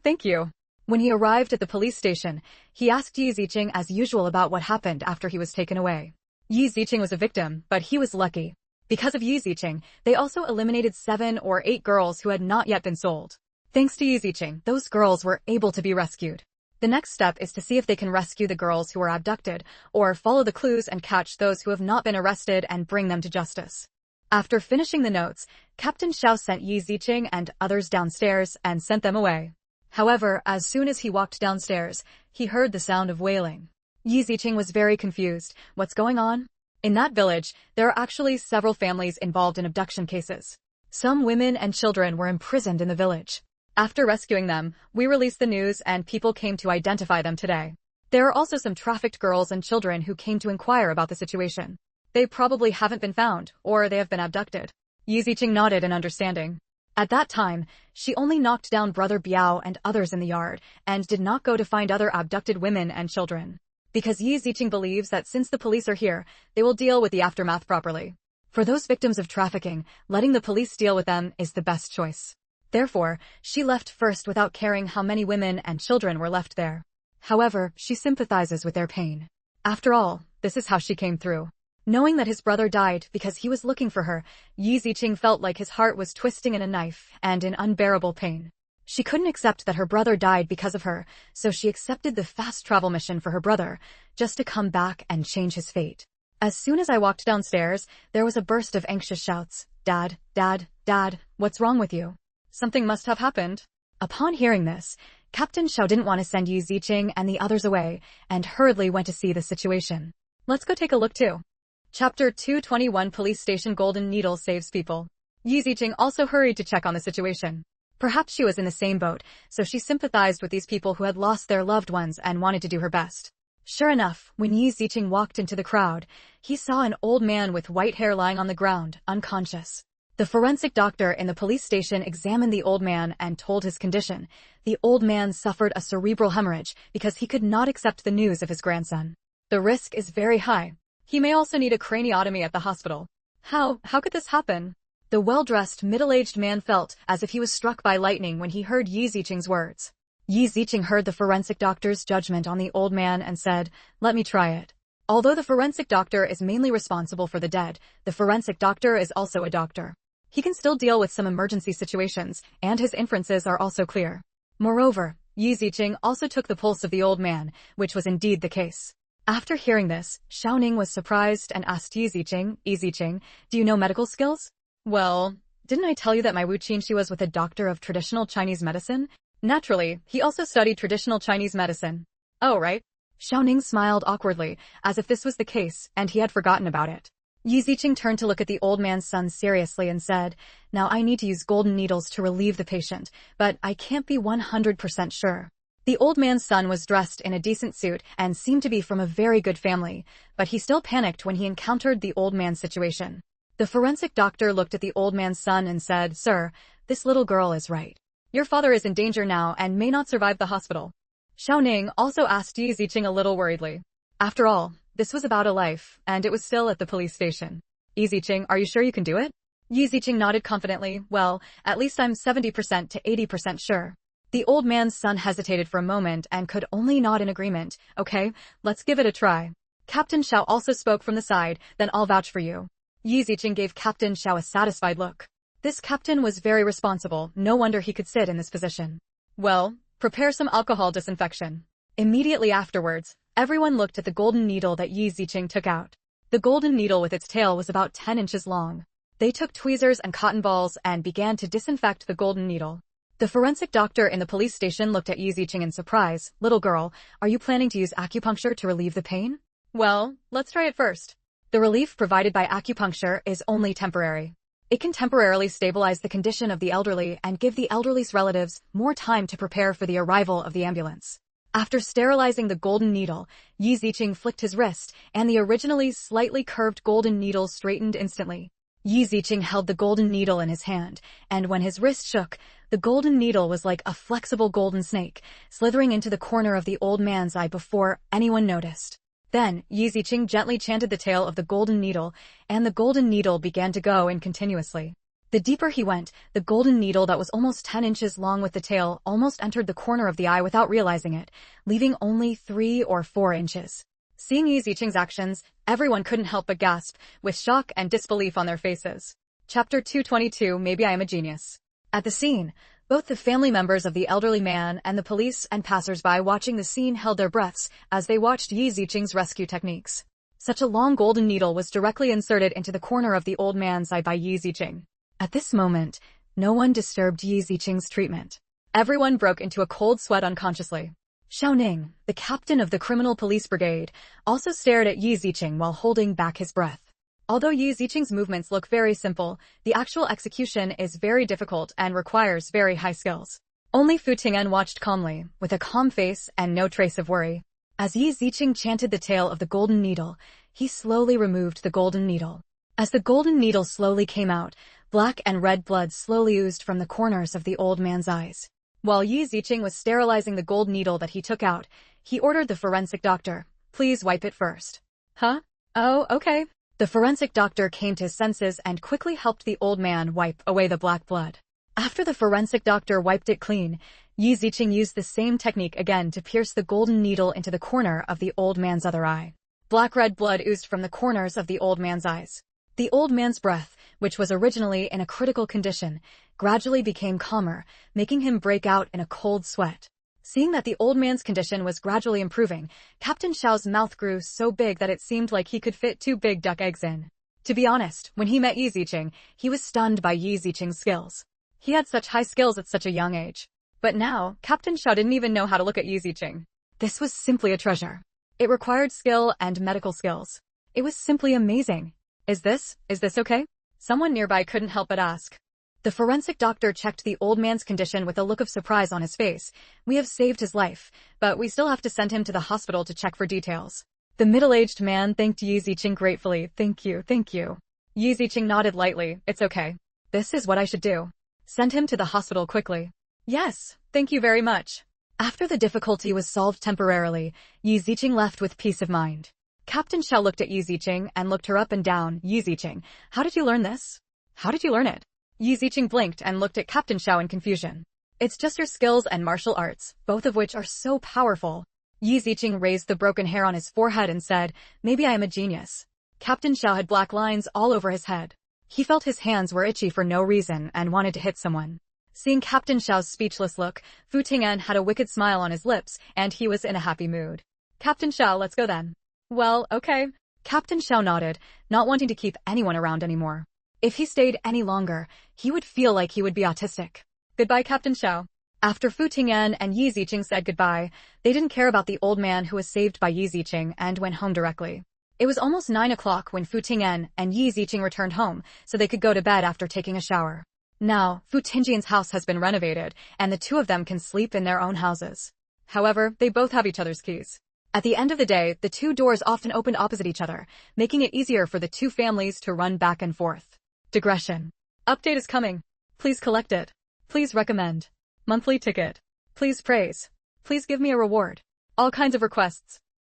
thank you. When he arrived at the police station, he asked Yi Ziqing as usual about what happened after he was taken away. Yi Ziqing was a victim, but he was lucky. Because of Yi Ziqing, they also eliminated 7 or 8 girls who had not yet been sold. Thanks to Yi Ziqing, those girls were able to be rescued. The next step is to see if they can rescue the girls who were abducted, or follow the clues and catch those who have not been arrested and bring them to justice. After finishing the notes, Captain Xiao sent Yi Ziqing and others downstairs and sent them away. However, as soon as he walked downstairs, he heard the sound of wailing. Yi Ziqing was very confused. What's going on? In that village, there are actually several families involved in abduction cases. Some women and children were imprisoned in the village. After rescuing them, we released the news and people came to identify them today. There are also some trafficked girls and children who came to inquire about the situation. They probably haven't been found, or they have been abducted. Yi Ziqing nodded in understanding. At that time, she only knocked down Brother Biao and others in the yard, and did not go to find other abducted women and children. Because Yi Ziqing believes that since the police are here, they will deal with the aftermath properly. For those victims of trafficking, letting the police deal with them is the best choice. Therefore, she left first without caring how many women and children were left there. However, she sympathizes with their pain. After all, this is how she came through. Knowing that his brother died because he was looking for her, Yi Ziqing felt like his heart was twisting in a knife and in unbearable pain. She couldn't accept that her brother died because of her, so she accepted the fast travel mission for her brother, just to come back and change his fate. As soon as I walked downstairs, there was a burst of anxious shouts. Dad, Dad, Dad, what's wrong with you? Something must have happened. Upon hearing this, Captain Xiao didn't want to send Yi Ziqing and the others away, and hurriedly went to see the situation. Let's go take a look too. Chapter 221 Police Station Golden Needle Saves People. Yi Ziqing also hurried to check on the situation. Perhaps she was in the same boat, so she sympathized with these people who had lost their loved ones and wanted to do her best. Sure enough, when Yi Ziqing walked into the crowd, he saw an old man with white hair lying on the ground, unconscious. The forensic doctor in the police station examined the old man and told his condition. The old man suffered a cerebral hemorrhage because he could not accept the news of his grandson. The risk is very high. He may also need a craniotomy at the hospital. How could this happen? The well-dressed, middle-aged man felt as if he was struck by lightning when he heard Yi Ziqing's words. Yi Ziqing heard the forensic doctor's judgment on the old man and said, "Let me try it." Although the forensic doctor is mainly responsible for the dead, the forensic doctor is also a doctor. He can still deal with some emergency situations, and his inferences are also clear. Moreover, Yi Ziqing also took the pulse of the old man, which was indeed the case. After hearing this, Xiaoning was surprised and asked Yi Ziqing, do you know medical skills? Well, didn't I tell you that my Wu Qinshi was with a doctor of traditional Chinese medicine? Naturally, he also studied traditional Chinese medicine. Oh, right. Xiaoning smiled awkwardly, as if this was the case, and he had forgotten about it. Yi Ziqing turned to look at the old man's son seriously and said, "Now I need to use golden needles to relieve the patient, but I can't be 100% sure." The old man's son was dressed in a decent suit and seemed to be from a very good family, but he still panicked when he encountered the old man's situation. The forensic doctor looked at the old man's son and said, "Sir, this little girl is right. Your father is in danger now and may not survive the hospital." Xiaoning also asked Yi Ziqing a little worriedly. After all, this was about a life, and it was still at the police station. Yi Ziqing, are you sure you can do it? Yi Ziqing nodded confidently. Well, at least I'm 70% to 80% sure. The old man's son hesitated for a moment and could only nod in agreement. Okay, let's give it a try. Captain Xiao also spoke from the side, then I'll vouch for you. Yi Ziqing gave Captain Xiao a satisfied look. This captain was very responsible, no wonder he could sit in this position. Well, prepare some alcohol disinfection. Immediately afterwards, everyone looked at the golden needle that Yi Ziqing took out. The golden needle with its tail was about 10 inches long. They took tweezers and cotton balls and began to disinfect the golden needle. The forensic doctor in the police station looked at Yi Ziqing in surprise. Little girl, are you planning to use acupuncture to relieve the pain? Well, let's try it first. The relief provided by acupuncture is only temporary. It can temporarily stabilize the condition of the elderly and give the elderly's relatives more time to prepare for the arrival of the ambulance. After sterilizing the golden needle, Yi Ziqing flicked his wrist, and the originally slightly curved golden needle straightened instantly. Yi Ziqing held the golden needle in his hand, and when his wrist shook, the golden needle was like a flexible golden snake, slithering into the corner of the old man's eye before anyone noticed. Then, Yi Ziqing gently chanted the tale of the golden needle, and the golden needle began to go in continuously. The deeper he went, the golden needle that was almost 10 inches long with the tail almost entered the corner of the eye without realizing it, leaving only 3 or 4 inches. Seeing Yi Ziqing's actions, everyone couldn't help but gasp, with shock and disbelief on their faces. Chapter 222, Maybe I Am a Genius. At the scene, both the family members of the elderly man and the police and passers-by watching the scene held their breaths as they watched Yi Ziqing's rescue techniques. Such a long golden needle was directly inserted into the corner of the old man's eye by Yi Ziqing. At this moment, no one disturbed Yi Ziqing's treatment. Everyone broke into a cold sweat unconsciously. Xiaoning, the captain of the criminal police brigade, also stared at Yi Ziqing while holding back his breath. Although Yi Ziqing's movements look very simple, the actual execution is very difficult and requires very high skills. Only Fu Ting'an watched calmly, with a calm face and no trace of worry. As Yi Ziqing chanted the tale of the golden needle, he slowly removed the golden needle. As the golden needle slowly came out, black and red blood slowly oozed from the corners of the old man's eyes. While Yi Ziqing was sterilizing the gold needle that he took out, he ordered the forensic doctor, "Please wipe it first." Huh? Oh, okay. The forensic doctor came to his senses and quickly helped the old man wipe away the black blood. After the forensic doctor wiped it clean, Yi Ziqing used the same technique again to pierce the golden needle into the corner of the old man's other eye. Black red blood oozed from the corners of the old man's eyes. The old man's breath, which was originally in a critical condition, gradually became calmer, making him break out in a cold sweat. Seeing that the old man's condition was gradually improving, Captain Xiao's mouth grew so big that it seemed like he could fit 2 big duck eggs in. To be honest, when he met Yi Ziqing, he was stunned by Yi Ziqing's skills. He had such high skills at such a young age. But now, Captain Xiao didn't even know how to look at Yi Ziqing. This was simply a treasure. It required skill and medical skills. It was simply amazing. Is this okay? Someone nearby couldn't help but ask. The forensic doctor checked the old man's condition with a look of surprise on his face. We have saved his life, but we still have to send him to the hospital to check for details. The middle-aged man thanked Yi Ziqing gratefully. Thank you. Yi Ziqing nodded lightly. It's okay. This is what I should do. Send him to the hospital quickly. Yes, thank you very much. After the difficulty was solved temporarily, Yi Ziqing left with peace of mind. Captain Xiao looked at Yi Ziqing and looked her up and down. Yi Ziqing, how did you learn this? How did you learn it? Yi Ziqing blinked and looked at Captain Xiao in confusion. It's just your skills and martial arts, both of which are so powerful. Yi Ziqing raised the broken hair on his forehead and said, maybe I am a genius. Captain Xiao had black lines all over his head. He felt his hands were itchy for no reason and wanted to hit someone. Seeing Captain Xiao's speechless look, Fu Ting'an had a wicked smile on his lips and he was in a happy mood. Captain Xiao, let's go then. Well, okay. Captain Xiao nodded, not wanting to keep anyone around anymore. If he stayed any longer, he would feel like he would be autistic. Goodbye, Captain Xiao. After Fu Ting'an and Yi Ziqing said goodbye, they didn't care about the old man who was saved by Yi Ziqing and went home directly. It was almost 9 o'clock when Fu Ting'an and Yi Ziqing returned home, so they could go to bed after taking a shower. Now, Fu Tingjian's house has been renovated, and the two of them can sleep in their own houses. However, they both have each other's keys. At the end of the day, the two doors often opened opposite each other, making it easier for the two families to run back and forth. Digression. Update is coming. Please collect it. Please recommend. Monthly ticket. Please praise. Please give me a reward. All kinds of requests.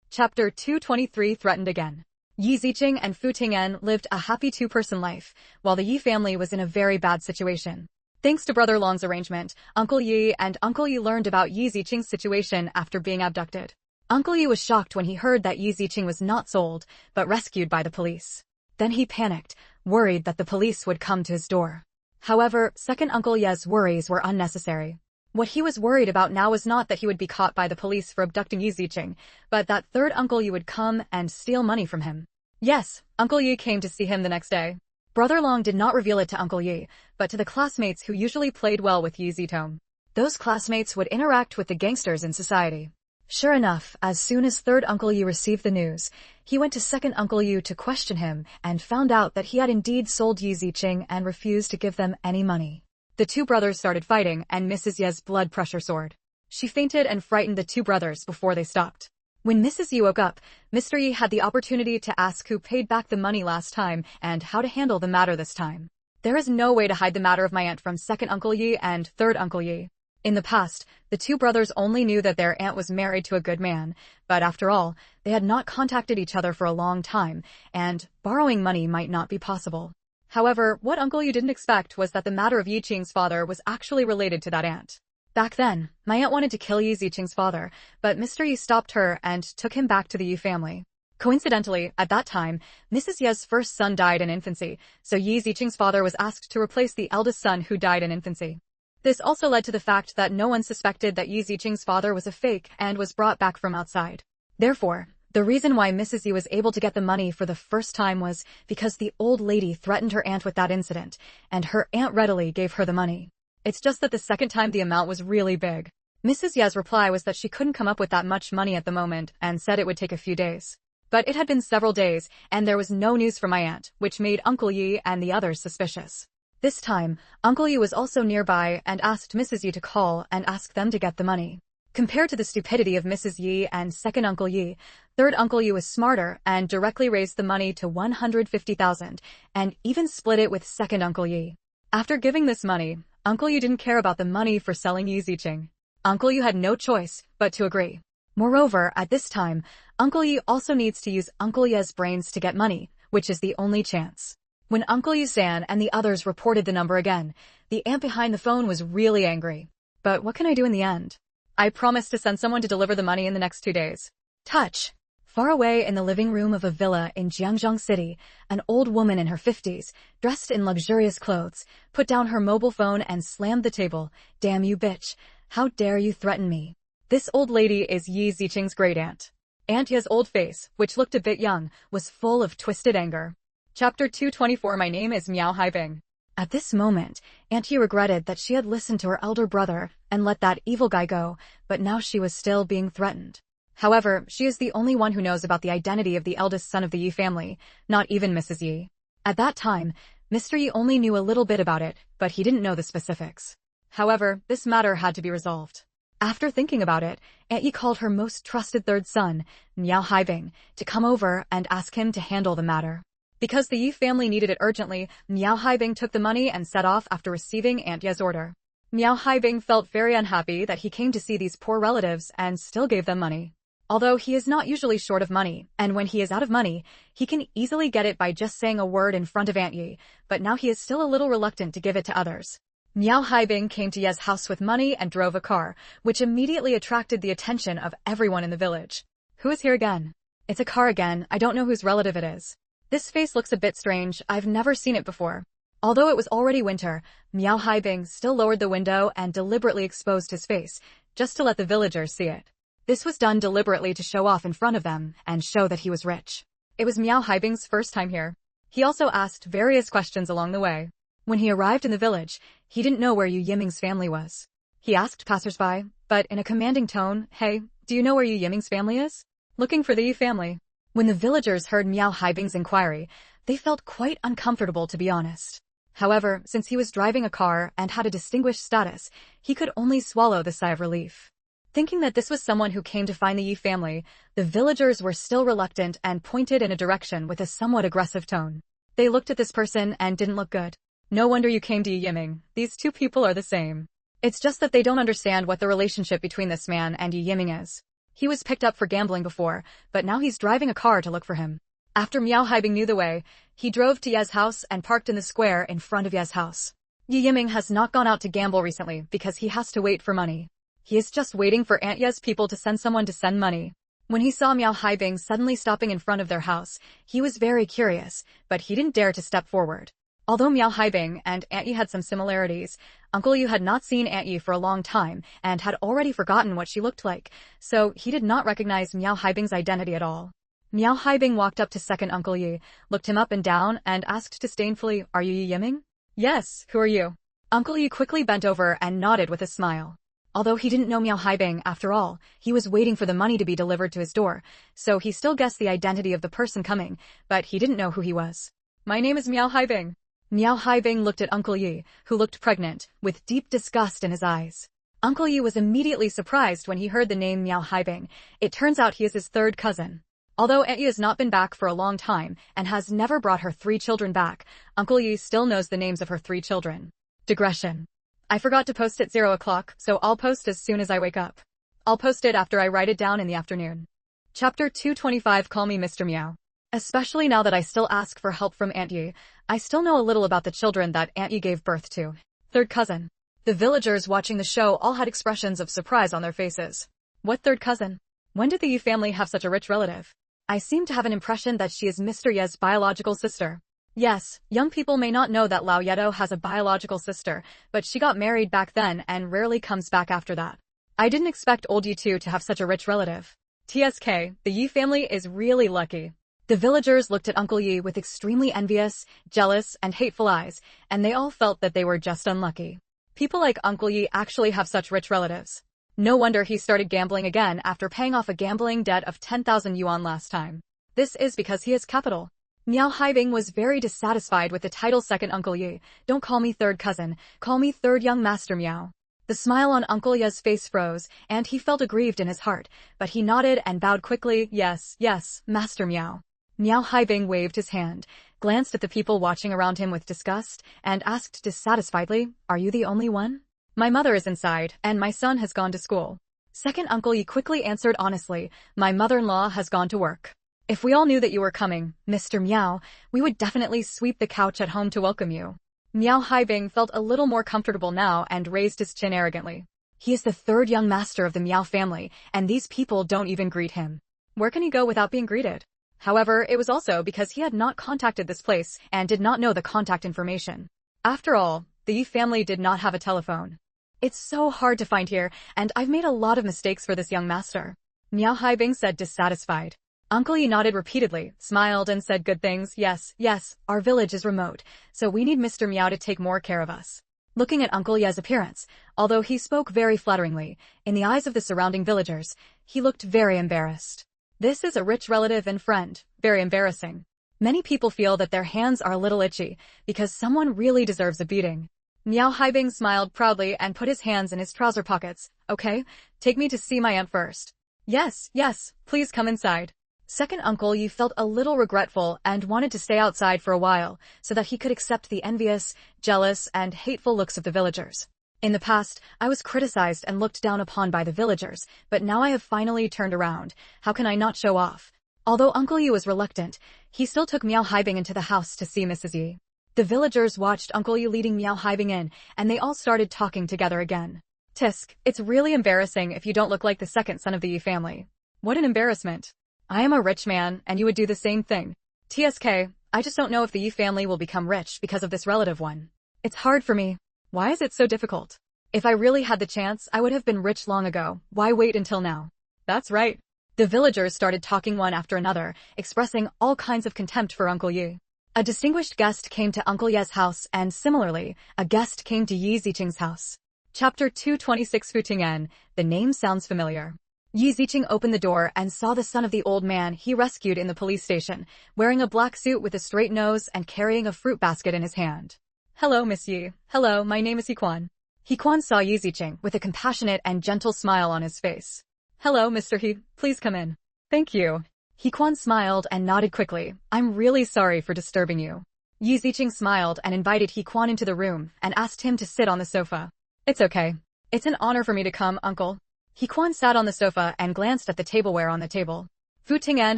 Chapter 223 threatened again. Yi Ziqing and Fu Ting'an lived a happy two-person life, while the Yi family was in a very bad situation. Thanks to Brother Long's arrangement, Uncle Yi and Uncle Yi learned about Yi Ziqing's situation after being abducted. Uncle Yi was shocked when he heard that Yi Ziqing was not sold, but rescued by the police. Then he panicked, worried that the police would come to his door. However, second Uncle Ye's worries were unnecessary. What he was worried about now was not that he would be caught by the police for abducting Yi Ziqing, but that third Uncle Yi would come and steal money from him. Yes, Uncle Yi came to see him the next day. Brother Long did not reveal it to Uncle Yi, but to the classmates who usually played well with Yi Zitong. Those classmates would interact with the gangsters in society. Sure enough, as soon as third Uncle Yu received the news, he went to second Uncle Yu to question him and found out that he had indeed sold Yi Ziqing and refused to give them any money. The two brothers started fighting and Mrs. Ye's blood pressure soared. She fainted and frightened the two brothers before they stopped. When Mrs. Yi woke up, Mr. Yi had the opportunity to ask who paid back the money last time and how to handle the matter this time. There is no way to hide the matter of my aunt from second Uncle Yi and third Uncle Yi. In the past, the two brothers only knew that their aunt was married to a good man, but after all, they had not contacted each other for a long time, and borrowing money might not be possible. However, what Uncle Yu didn't expect was that the matter of Yi Qing's father was actually related to that aunt. Back then, my aunt wanted to kill Yi Ziqing's father, but Mr. Yi stopped her and took him back to the Yi family. Coincidentally, at that time, Mrs. Ye's first son died in infancy, so Yi Ziqing's father was asked to replace the eldest son who died in infancy. This also led to the fact that no one suspected that Yi Ziqing's father was a fake and was brought back from outside. Therefore, the reason why Mrs. Yi was able to get the money for the first time was because the old lady threatened her aunt with that incident, and her aunt readily gave her the money. It's just that the second time the amount was really big. Mrs. Ye's reply was that she couldn't come up with that much money at the moment and said it would take a few days. But it had been several days, and there was no news from my aunt, which made Uncle Yi and the others suspicious. This time, Uncle Yi was also nearby and asked Mrs. Yi to call and ask them to get the money. Compared to the stupidity of Mrs. Yi and second Uncle Yi, third Uncle Yi was smarter and directly raised the money to 150,000 and even split it with second Uncle Yi. After giving this money, Uncle Yu didn't care about the money for selling Yi Ziqing. Uncle Yu had no choice but to agree. Moreover, at this time, Uncle Yi also needs to use Uncle Ye's brains to get money, which is the only chance. When Uncle Yu-san and the others reported the number again, the aunt behind the phone was really angry. But what can I do in the end? I promised to send someone to deliver the money in the next 2 days. Touch. Far away in the living room of a villa in Jiangzhou City, an old woman in her 50s, dressed in luxurious clothes, put down her mobile phone and slammed the table. Damn you bitch. How dare you threaten me? This old lady is Yi Ziqing's great-aunt. Aunt Ye's old face, which looked a bit young, was full of twisted anger. Chapter 224. My name is Miao Haibing. At this moment, Aunt Yi regretted that she had listened to her elder brother and let that evil guy go, but now she was still being threatened. However, she is the only one who knows about the identity of the eldest son of the Yi family, not even Mrs. Yi. At that time, Mr. Yi only knew a little bit about it, but he didn't know the specifics. However, this matter had to be resolved. After thinking about it, Aunt Yi called her most trusted third son, Miao Haibing, to come over and ask him to handle the matter. Because the Yi family needed it urgently, Miao Haibing took the money and set off after receiving Aunt Ye's order. Miao Haibing felt very unhappy that he came to see these poor relatives and still gave them money. Although he is not usually short of money, and when he is out of money, he can easily get it by just saying a word in front of Aunt Yi, but now he is still a little reluctant to give it to others. Miao Haibing came to Ye's house with money and drove a car, which immediately attracted the attention of everyone in the village. Who is here again? It's a car again, I don't know whose relative it is. This face looks a bit strange, I've never seen it before. Although it was already winter, Miao Haibing still lowered the window and deliberately exposed his face, just to let the villagers see it. This was done deliberately to show off in front of them and show that he was rich. It was Miao Haibing's first time here. He also asked various questions along the way. When he arrived in the village, he didn't know where Yu Yiming's family was. He asked passersby, but in a commanding tone, "Hey, do you know where Yu Yiming's family is?" Looking for the Yu family. When the villagers heard Miao Haibing's inquiry, they felt quite uncomfortable, to be honest. However, since he was driving a car and had a distinguished status, he could only swallow the sigh of relief. Thinking that this was someone who came to find the Yi family, the villagers were still reluctant and pointed in a direction with a somewhat aggressive tone. They looked at this person and didn't look good. No wonder you came to Yu Yiming. These two people are the same. It's just that they don't understand what the relationship between this man and Yu Yiming is. He was picked up for gambling before, but now he's driving a car to look for him. After Miao Haibing knew the way, he drove to Ye's house and parked in the square in front of Ye's house. Yu Yiming has not gone out to gamble recently because he has to wait for money. He is just waiting for Aunt Ye's people to send someone to send money. When he saw Miao Haibing suddenly stopping in front of their house, he was very curious, but he didn't dare to step forward. Although Miao Haibing and Aunt Yi had some similarities, Uncle Yu had not seen Aunt Yi for a long time and had already forgotten what she looked like, so he did not recognize Miao Haibing's identity at all. Miao Haibing walked up to second Uncle Yi, looked him up and down, and asked disdainfully, "Are you Yi Yiming?" "Yes, who are you?" Uncle Yi quickly bent over and nodded with a smile. Although he didn't know Miao Haibing after all, he was waiting for the money to be delivered to his door, so he still guessed the identity of the person coming, but he didn't know who he was. My name is Miao Haibing. Miao Haibing looked at Uncle Yi, who looked pregnant, with deep disgust in his eyes. Uncle Yi was immediately surprised when he heard the name Miao Haibing. It turns out he is his third cousin. Although Aunt Yi has not been back for a long time and has never brought her 3 children back, Uncle Yi still knows the names of her 3 children. Digression. I forgot to post at 0 o'clock, so I'll post as soon as I wake up. I'll post it after I write it down in the afternoon. Chapter 225. Call me Mr. Meow. Especially now that I still ask for help from Aunt Yi, I still know a little about the children that Aunt Yi gave birth to. Third cousin. The villagers watching the show all had expressions of surprise on their faces. What third cousin? When did the Yi family have such a rich relative? I seem to have an impression that she is Mr. Ye's biological sister. Yes, young people may not know that Lao Yedo has a biological sister, but she got married back then and rarely comes back after that. I didn't expect old Yi too to have such a rich relative. TSK, the Yi family is really lucky. The villagers looked at Uncle Yi with extremely envious, jealous, and hateful eyes, and they all felt that they were just unlucky. People like Uncle Yi actually have such rich relatives. No wonder he started gambling again after paying off a gambling debt of 10,000 yuan last time. This is because he has capital. Miao Haibing was very dissatisfied with the title second Uncle Yi. Don't call me third cousin, call me third young master Miao. The smile on Uncle Ye's face froze, and he felt aggrieved in his heart, but he nodded and bowed quickly. Yes, yes, Master Miao. Miao Haibing waved his hand, glanced at the people watching around him with disgust, and asked dissatisfiedly, are you the only one? My mother is inside, and my son has gone to school. Second Uncle Yi quickly answered honestly, my mother-in-law has gone to work. If we all knew that you were coming, Mr. Miao, we would definitely sweep the couch at home to welcome you. Miao Haibing felt a little more comfortable now and raised his chin arrogantly. He is the third young master of the Miao family, and these people don't even greet him. Where can he go without being greeted? However, it was also because he had not contacted this place and did not know the contact information. After all, the Yi family did not have a telephone. It's so hard to find here, and I've made a lot of mistakes for this young master. Miao Haibing said dissatisfied. Uncle Yi nodded repeatedly, smiled and said good things. Yes, yes, our village is remote, so we need Mr. Miao to take more care of us. Looking at Uncle Ye's appearance, although he spoke very flatteringly, in the eyes of the surrounding villagers, he looked very embarrassed. This is a rich relative and friend, very embarrassing. Many people feel that their hands are a little itchy, because someone really deserves a beating. Miao Haibing smiled proudly and put his hands in his trouser pockets. Okay, take me to see my aunt first. Yes, yes, please come inside. Second Uncle Yi felt a little regretful and wanted to stay outside for a while so that he could accept the envious, jealous, and hateful looks of the villagers. In the past, I was criticized and looked down upon by the villagers, but now I have finally turned around. How can I not show off? Although Uncle Yi was reluctant, he still took Miao Haibing into the house to see Mrs. Yi. The villagers watched Uncle Yi leading Miao Haibing in, and they all started talking together again. Tisk, it's really embarrassing if you don't look like the second son of the Yi family. What an embarrassment. I am a rich man, and you would do the same thing. TSK, I just don't know if the Yi family will become rich because of this relative one. It's hard for me. Why is it so difficult? If I really had the chance, I would have been rich long ago. Why wait until now? That's right. The villagers started talking one after another, expressing all kinds of contempt for Uncle Yi. A distinguished guest came to Uncle Ye's house, and similarly, a guest came to Yi Ziqing's house. Chapter 226. Futing'en. The name sounds familiar. Yi Ziqing opened the door and saw the son of the old man he rescued in the police station, wearing a black suit with a straight nose and carrying a fruit basket in his hand. Hello, Miss Yi. Hello, my name is Hequan. Hequan saw Yi Ziqing with a compassionate and gentle smile on his face. Hello, Mr. He, please come in. Thank you. Hequan smiled and nodded quickly. I'm really sorry for disturbing you. Yi Ziqing smiled and invited Hequan into the room and asked him to sit on the sofa. It's okay. It's an honor for me to come, uncle. Hequan sat on the sofa and glanced at the tableware on the table. Fu Ting'en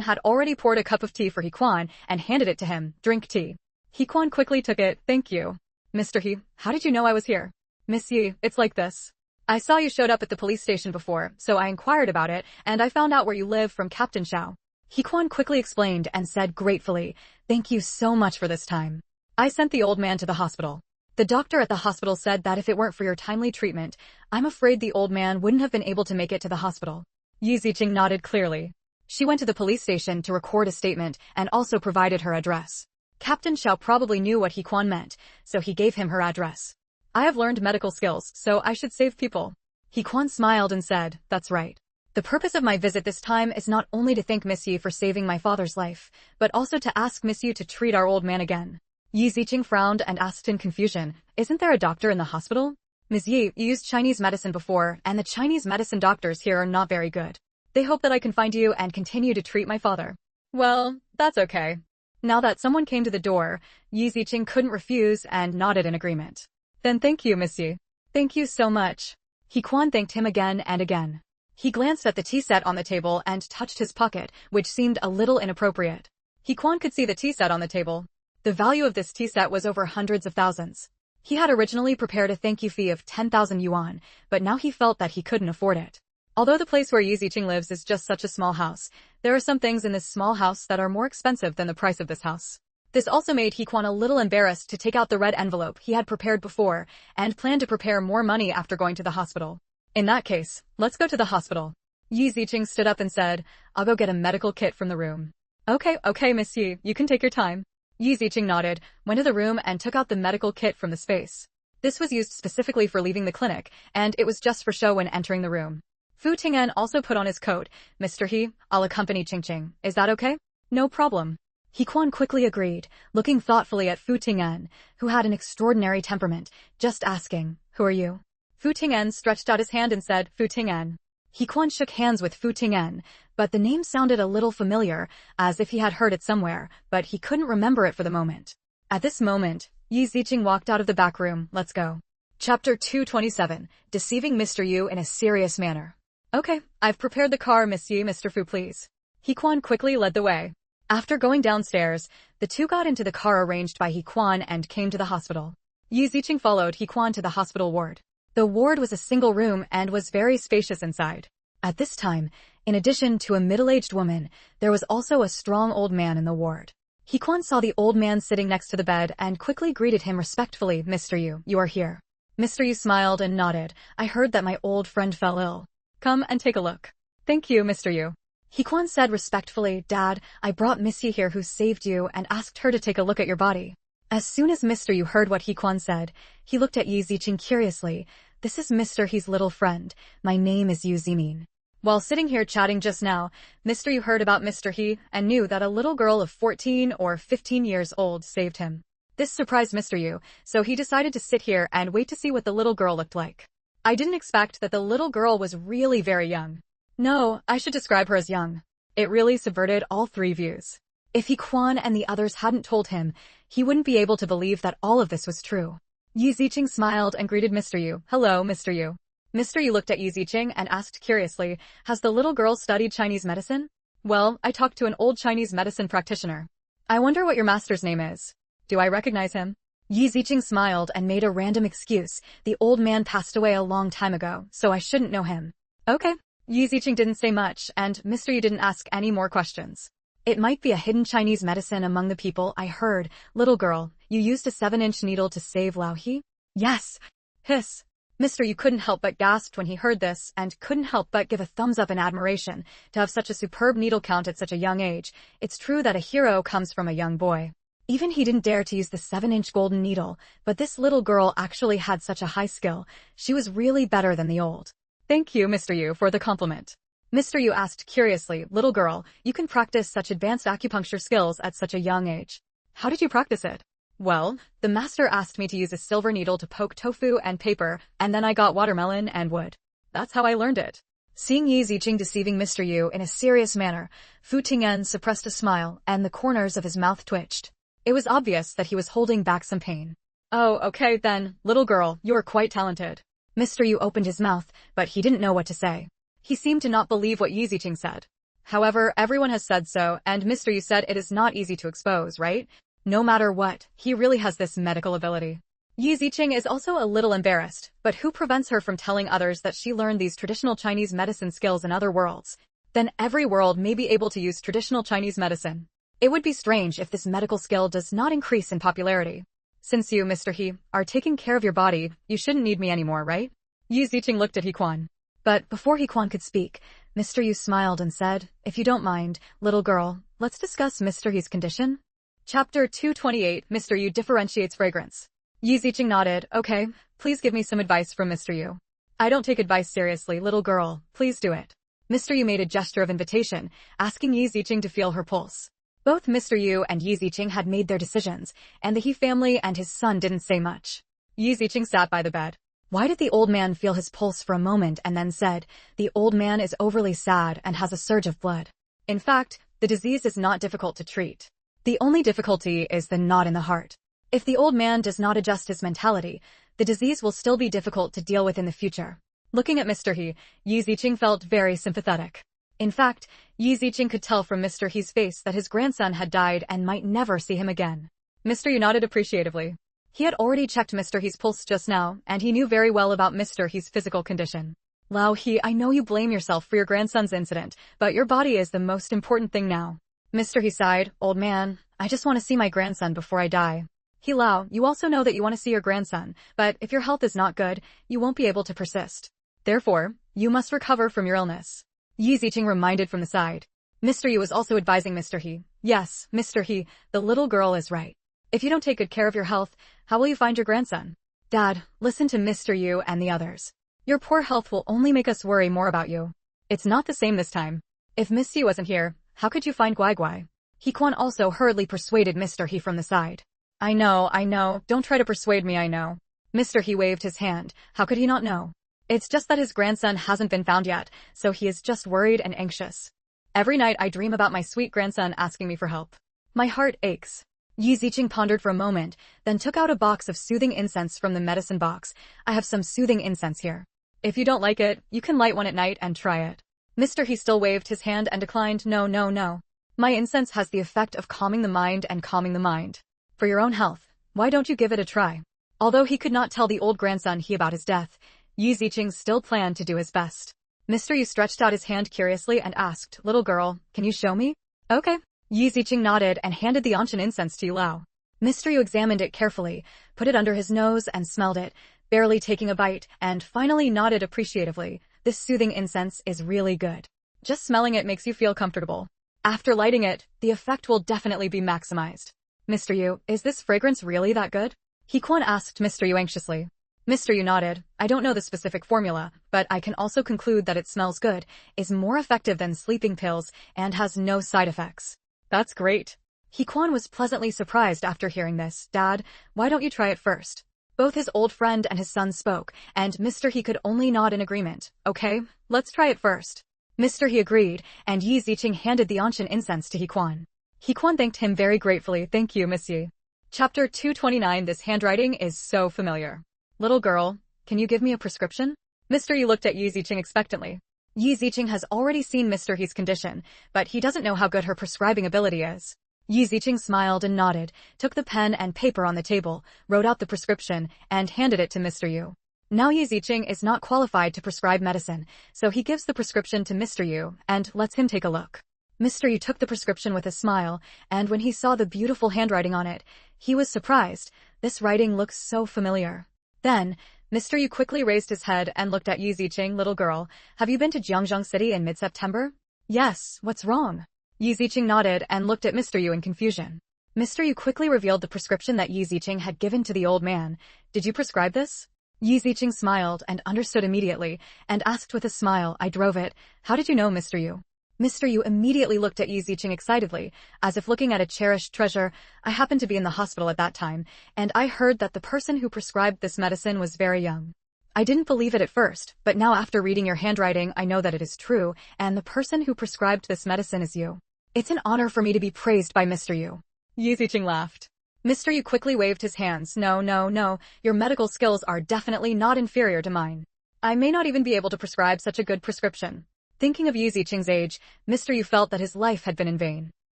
had already poured a cup of tea for Hequan and handed it to him. Drink tea. Hequan quickly took it. Thank you. Mr. He, how did you know I was here? Miss Yi, it's like this. I saw you showed up at the police station before, so I inquired about it, and I found out where you live from Captain Xiao. Hequan quickly explained and said gratefully, thank you so much for this time. I sent the old man to the hospital. The doctor at the hospital said that if it weren't for your timely treatment, I'm afraid the old man wouldn't have been able to make it to the hospital. Yi Ziqing nodded clearly. She went to the police station to record a statement and also provided her address. Captain Xiao probably knew what Hequan meant, so he gave him her address. I have learned medical skills, so I should save people. He Quan smiled and said, that's right. The purpose of my visit this time is not only to thank Miss Yi for saving my father's life, but also to ask Miss Yi to treat our old man again. Yi Ziqing frowned and asked in confusion, isn't there a doctor in the hospital? Ms. Yi, you used Chinese medicine before, and the Chinese medicine doctors here are not very good. They hope that I can find you and continue to treat my father. Well, that's okay. Now that someone came to the door, Yi Ziqing couldn't refuse and nodded in agreement. Then thank you, Miss Yi. Thank you so much. He Quan thanked him again and again. He glanced at the tea set on the table and touched his pocket, which seemed a little inappropriate. He Quan could see the tea set on the table. The value of this tea set was over hundreds of thousands. He had originally prepared a thank you fee of 10,000 yuan, but now he felt that he couldn't afford it. Although the place where Yi Ziqing lives is just such a small house, there are some things in this small house that are more expensive than the price of this house. This also made He Quan a little embarrassed to take out the red envelope he had prepared before and planned to prepare more money after going to the hospital. In that case, let's go to the hospital. Yi Ziqing stood up and said, I'll go get a medical kit from the room. Okay, Miss Yi, you can take your time. Yi Ziqing nodded, went to the room and took out the medical kit from the space. This was used specifically for leaving the clinic, and it was just for show when entering the room. Fu Ting'an also put on his coat. Mr. He, I'll accompany Qingqing. Is that okay? No problem. He Quan quickly agreed, looking thoughtfully at Fu Ting'an, who had an extraordinary temperament, just asking, who are you? Fu Ting'an stretched out his hand and said, Fu Ting'an. He Quan shook hands with Fu Ting'an, but the name sounded a little familiar, as if he had heard it somewhere, but he couldn't remember it for the moment. At this moment, Yi Ziqing walked out of the back room. Let's go. Chapter 227, Deceiving Mr. Yu in a Serious Manner. Okay, I've prepared the car, Miss Yi. Mr. Fu, please. He Quan quickly led the way. After going downstairs, the two got into the car arranged by He Quan and came to the hospital. Yi Ziqing followed He Quan to the hospital ward. The ward was a single room and was very spacious inside. At this time, in addition to a middle-aged woman, there was also a strong old man in the ward. He Quan saw the old man sitting next to the bed and quickly greeted him respectfully. Mr. Yu, you are here. Mr. Yu smiled and nodded. I heard that my old friend fell ill. Come and take a look. Thank you, Mr. Yu. He Quan said respectfully, Dad, I brought Miss Yi here who saved you and asked her to take a look at your body. As soon as Mr. Yu heard what He Quan said, he looked at Yi Ziqing curiously. This is Mr. He's little friend. My name is Yu Zimin. While sitting here chatting just now, Mr. Yu heard about Mr. He and knew that a little girl of 14 or 15 years old saved him. This surprised Mr. Yu, so he decided to sit here and wait to see what the little girl looked like. I didn't expect that the little girl was really very young. No, I should describe her as young. It really subverted all three views. If He Quan and the others hadn't told him, he wouldn't be able to believe that all of this was true. Yi Ziqing smiled and greeted Mr. Yu. Hello, Mr. Yu. Mr. Yu looked at Yi Ziqing and asked curiously, has the little girl studied Chinese medicine? Well, I talked to an old Chinese medicine practitioner. I wonder what your master's name is. Do I recognize him? Yi Ziqing smiled and made a random excuse. The old man passed away a long time ago, so I shouldn't know him. Okay. Yi Ziqing didn't say much, and Mr. Yu didn't ask any more questions. It might be a hidden Chinese medicine among the people. I heard. Little girl, you used a 7-inch needle to save Lao He? Yes. Hiss. Mr. Yu couldn't help but gasp when he heard this and couldn't help but give a thumbs up in admiration to have such a superb needle count at such a young age. It's true that a hero comes from a young boy. Even he didn't dare to use the 7-inch golden needle, but this little girl actually had such a high skill. She was really better than the old. Thank you, Mr. Yu, for the compliment. Mr. Yu asked curiously, little girl, you can practice such advanced acupuncture skills at such a young age. How did you practice it? Well, the master asked me to use a silver needle to poke tofu and paper, and then I got watermelon and wood. That's how I learned it. Seeing Yi Ziqing deceiving Mr. Yu in a serious manner, Fu Ting'an suppressed a smile and the corners of his mouth twitched. It was obvious that he was holding back some pain. Oh, okay then, little girl, you are quite talented. Mr. Yu opened his mouth, but he didn't know what to say. He seemed to not believe what Yi Ziqing said. However, everyone has said so, and Mr. Yu said it is not easy to expose, right? No matter what, he really has this medical ability. Yi Ziqing is also a little embarrassed, but who prevents her from telling others that she learned these traditional Chinese medicine skills in other worlds? Then every world may be able to use traditional Chinese medicine. It would be strange if this medical skill does not increase in popularity. Since you, Mr. He, are taking care of your body, you shouldn't need me anymore, right? Yi Ziqing looked at He Quan. But before He Quan could speak, Mr. Yu smiled and said, if you don't mind, little girl, let's discuss Mr. He's condition. Chapter 228, Mr. Yu differentiates fragrance. Yi Ziqing nodded, okay, please give me some advice from Mr. Yu. I don't take advice seriously, little girl. Please do it. Mr. Yu made a gesture of invitation, asking Yi Ziqing to feel her pulse. Both Mr. Yu and Yi Ziqing had made their decisions, and the He family and his son didn't say much. Yi Ziqing sat by the bed. Why did the old man feel his pulse for a moment and then said, "The old man is overly sad and has a surge of blood." In fact, the disease is not difficult to treat. The only difficulty is the knot in the heart. If the old man does not adjust his mentality, the disease will still be difficult to deal with in the future. Looking at Mr. He, Yi Ziqing felt very sympathetic. In fact, Yi Ziqing could tell from Mr. He's face that his grandson had died and might never see him again. Mr. Yu nodded appreciatively. He had already checked Mr. He's pulse just now, and he knew very well about Mr. He's physical condition. Lao He, I know you blame yourself for your grandson's incident, but your body is the most important thing now. Mr. He sighed, old man, I just want to see my grandson before I die. He Lao, you also know that you want to see your grandson, but if your health is not good, you won't be able to persist. Therefore, you must recover from your illness. Yi Ziqing reminded from the side. Mr. Yu was also advising Mr. He. Yes, Mr. He, the little girl is right. If you don't take good care of your health, how will you find your grandson? Dad, listen to Mr. Yu and the others. Your poor health will only make us worry more about you. It's not the same this time. If Miss Yu wasn't here, how could you find Guai Guai? He Quan also hurriedly persuaded Mr. He from the side. I know, don't try to persuade me, I know. Mr. He waved his hand. How could he not know? It's just that his grandson hasn't been found yet, so he is just worried and anxious. Every night I dream about my sweet grandson asking me for help. My heart aches. Yi Ziqing pondered for a moment, then took out a box of soothing incense from the medicine box. I have some soothing incense here. If you don't like it, you can light one at night and try it. Mr. He still waved his hand and declined, no. My incense has the effect of calming the mind and calming the mind. For your own health, why don't you give it a try? Although he could not tell the old grandson He about his death, Yi Ziqing still planned to do his best. Mr. Yu stretched out his hand curiously and asked, little girl, can you show me? Okay. Yi Ziqing nodded and handed the ancient incense to Yu Lao. Mr. Yu examined it carefully, put it under his nose and smelled it, barely taking a bite, and finally nodded appreciatively. This soothing incense is really good. Just smelling it makes you feel comfortable. After lighting it, the effect will definitely be maximized. Mr. Yu, is this fragrance really that good? He Quan asked Mr. Yu anxiously. Mr. Yu nodded. I don't know the specific formula, but I can also conclude that it smells good, is more effective than sleeping pills, and has no side effects. That's great. He Quan was pleasantly surprised after hearing this. Dad, why don't you try it first? Both his old friend and his son spoke, and Mr. He could only nod in agreement. Okay, let's try it first. Mr. He agreed, and Yi Ziqing handed the ancient incense to He Quan. He Quan thanked him very gratefully. Thank you, Miss Yi. Chapter 229. This handwriting is so familiar. Little girl, can you give me a prescription? Mr. Yi looked at Yi Ziqing expectantly. Yi Ziqing has already seen Mr. He's condition, but he doesn't know how good her prescribing ability is. Yi Ziqing smiled and nodded, took the pen and paper on the table, wrote out the prescription, and handed it to Mr. Yu. Now Yi Ziqing is not qualified to prescribe medicine, so he gives the prescription to Mr. Yu and lets him take a look. Mr. Yu took the prescription with a smile, and when he saw the beautiful handwriting on it, he was surprised. This writing looks so familiar. Then, Mr. Yu quickly raised his head and looked at Yi Ziqing. Little girl, have you been to Jiangzhou City in mid-September? Yes, what's wrong? Yi Ziqing nodded and looked at Mr. Yu in confusion. Mr. Yu quickly revealed the prescription that Yi Ziqing had given to the old man. Did you prescribe this? Yi Ziqing smiled and understood immediately, and asked with a smile, I drove it. How did you know, Mr. Yu? Mr. Yu immediately looked at Yi Ziqing excitedly, as if looking at a cherished treasure. I happened to be in the hospital at that time, and I heard that the person who prescribed this medicine was very young. I didn't believe it at first, but now after reading your handwriting I know that it is true, and the person who prescribed this medicine is you. It's an honor for me to be praised by Mr. Yu. Yi Ziqing laughed. Mr. Yu quickly waved his hands. No, your medical skills are definitely not inferior to mine. I may not even be able to prescribe such a good prescription. Thinking of Yi Ziqing's age, Mr. Yu felt that his life had been in vain.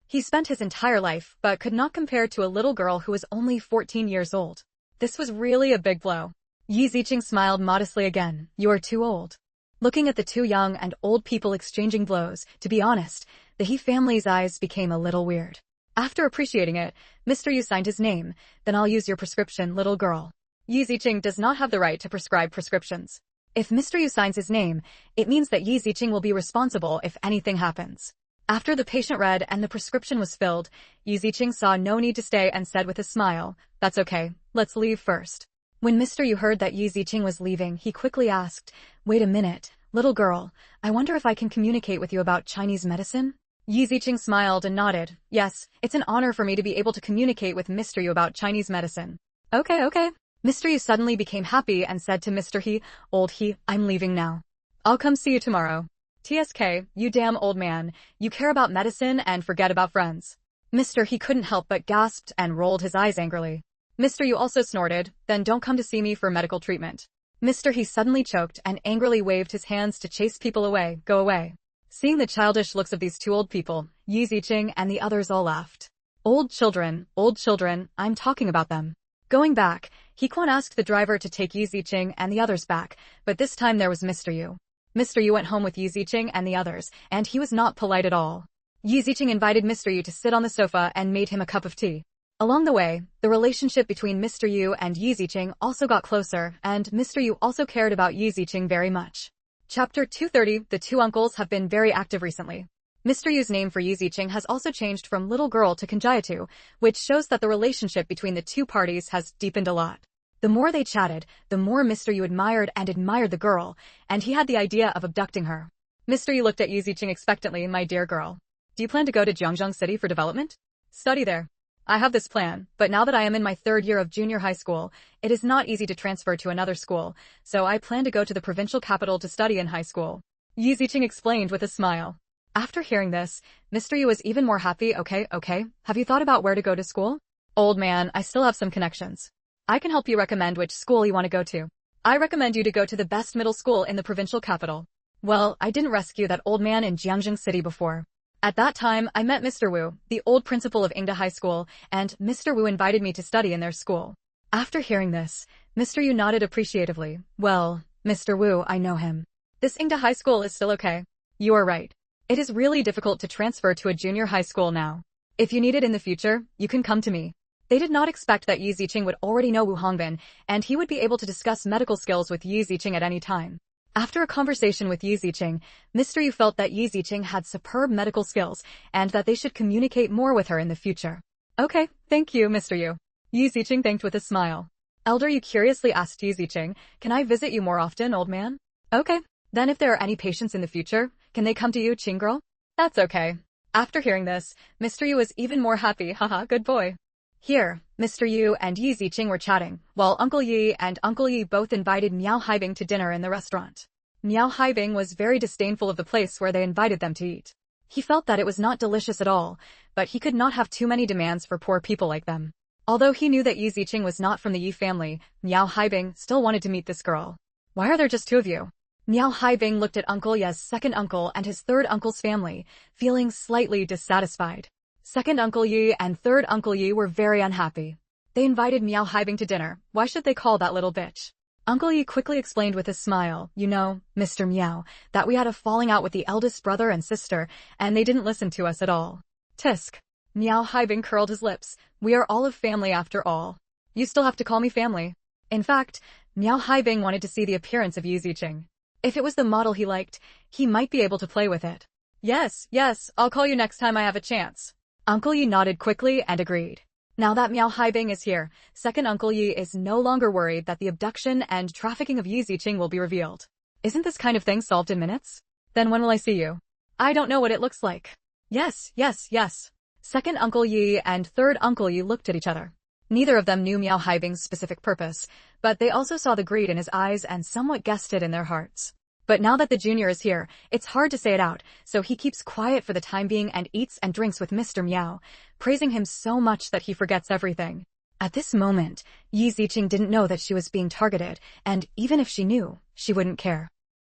He spent his entire life, but could not compare to a little girl who was only 14 years old. This was really a big blow. Yi Ziqing smiled modestly again. You are too old. Looking at the two young and old people exchanging blows, to be honest, the He family's eyes became a little weird. After appreciating it, Mr. Yu signed his name. Then I'll use your prescription, little girl. Yi Ziqing does not have the right to prescribe prescriptions. If Mr. Yu signs his name, it means that Yi Ziqing will be responsible if anything happens. After the patient read and the prescription was filled, Yi Ziqing saw no need to stay and said with a smile, That's okay, let's leave first. When Mr. Yu heard that Yi Ziqing was leaving, he quickly asked, "Wait a minute, little girl, I wonder if I can communicate with you about Chinese medicine?" Yi Ziqing smiled and nodded. "Yes, it's an honor for me to be able to communicate with Mr. Yu about Chinese medicine." Okay. Mr. Yu suddenly became happy and said to Mr. He, "Old He, I'm leaving now. I'll come see you tomorrow." "TSK, you damn old man, you care about medicine and forget about friends." Mr. He couldn't help but gasped and rolled his eyes angrily. Mr. Yu also snorted, "Then don't come to see me for medical treatment." Mr. He suddenly choked and angrily waved his hands to chase people away. "Go away." Seeing the childish looks of these two old people, Yi Ziqing and the others all laughed. Old children, I'm talking about them." Going back, He Quan asked the driver to take Yi Ziqing and the others back, but this time there was Mr. Yu. Mr. Yu went home with Yi Ziqing and the others, and he was not polite at all. Yi Ziqing invited Mr. Yu to sit on the sofa and made him a cup of tea. Along the way, the relationship between Mr. Yu and Yi Ziqing also got closer, and Mr. Yu also cared about Yi Ziqing very much. Chapter 230, the two uncles have been very active recently. Mr. Yu's name for Yi Ziqing has also changed from little girl to Kanjayatu, which shows that the relationship between the two parties has deepened a lot. The more they chatted, the more Mr. Yu admired the girl, and he had the idea of abducting her. Mr. Yu looked at Yi Ziqing expectantly. "My dear girl, do you plan to go to Jiangzhou City for development? Study there?" "I have this plan, but now that I am in my 3rd year of junior high school, it is not easy to transfer to another school, so I plan to go to the provincial capital to study in high school," Yi Ziqing explained with a smile. After hearing this, Mr. Yu was even more happy. Okay, have you thought about where to go to school?" "Old man, I still have some connections. I can help you recommend which school you want to go to. I recommend you to go to the best middle school in the provincial capital." "Well, I didn't rescue that old man in Jiangzhou City before. At that time, I met Mr. Wu, the old principal of Ingda High School, and Mr. Wu invited me to study in their school." After hearing this, Mr. Yu nodded appreciatively. "Well, Mr. Wu, I know him. This Ingda High School is still okay. You are right. It is really difficult to transfer to a junior high school now. If you need it in the future, you can come to me." They did not expect that Yi Ziqing would already know Wu Hongbin, and he would be able to discuss medical skills with Yi Ziqing at any time. After a conversation with Yi Ziqing, Mr. Yu felt that Yi Ziqing had superb medical skills, and that they should communicate more with her in the future. "Okay, thank you, Mr. Yu." Yi Ziqing thanked with a smile. Elder Yu curiously asked Yi Ziqing, "Can I visit you more often, old man?" "Okay. Then if there are any patients in the future, can they come to you, Qing girl?" "That's okay." After hearing this, Mr. Yu was even more happy. Haha, good boy. Here, Mr. Yu and Yi Ziqing were chatting, while Uncle Yi and Uncle Yi both invited Miao Haibing to dinner in the restaurant. Miao Haibing was very disdainful of the place where they invited them to eat. He felt that it was not delicious at all, but he could not have too many demands for poor people like them. Although he knew that Yi Ziqing was not from the Yi family, Miao Haibing still wanted to meet this girl. "Why are there just 2 of you?" Miao Haibing looked at Uncle Ye's second uncle and his third uncle's family, feeling slightly dissatisfied. Second Uncle Yi and third Uncle Yi were very unhappy. They invited Miao Haibing to dinner. Why should they call that little bitch? Uncle Yi quickly explained with a smile, "You know, Mr. Miao, that we had a falling out with the eldest brother and sister, and they didn't listen to us at all." Tisk. Miao Haibing curled his lips. "We are all of family after all. You still have to call me family." In fact, Miao Haibing wanted to see the appearance of Yi Ziqing. If it was the model he liked, he might be able to play with it. Yes, I'll call you next time I have a chance." Uncle Yi nodded quickly and agreed. Now that Miao Haibing is here, second Uncle Yi is no longer worried that the abduction and trafficking of Yi Ziqing will be revealed. Isn't this kind of thing solved in minutes? Then when will I see you? I don't know what it looks like. Yes. Second Uncle Yi and third Uncle Yi looked at each other. Neither of them knew Miao Haibing's specific purpose, but they also saw the greed in his eyes and somewhat guessed it in their hearts. But now that the junior is here, it's hard to say it out, so he keeps quiet for the time being and eats and drinks with Mr. Miao, praising him so much that he forgets everything. At this moment, Yi Ziqing didn't know that she was being targeted, and even if she knew, she wouldn't care.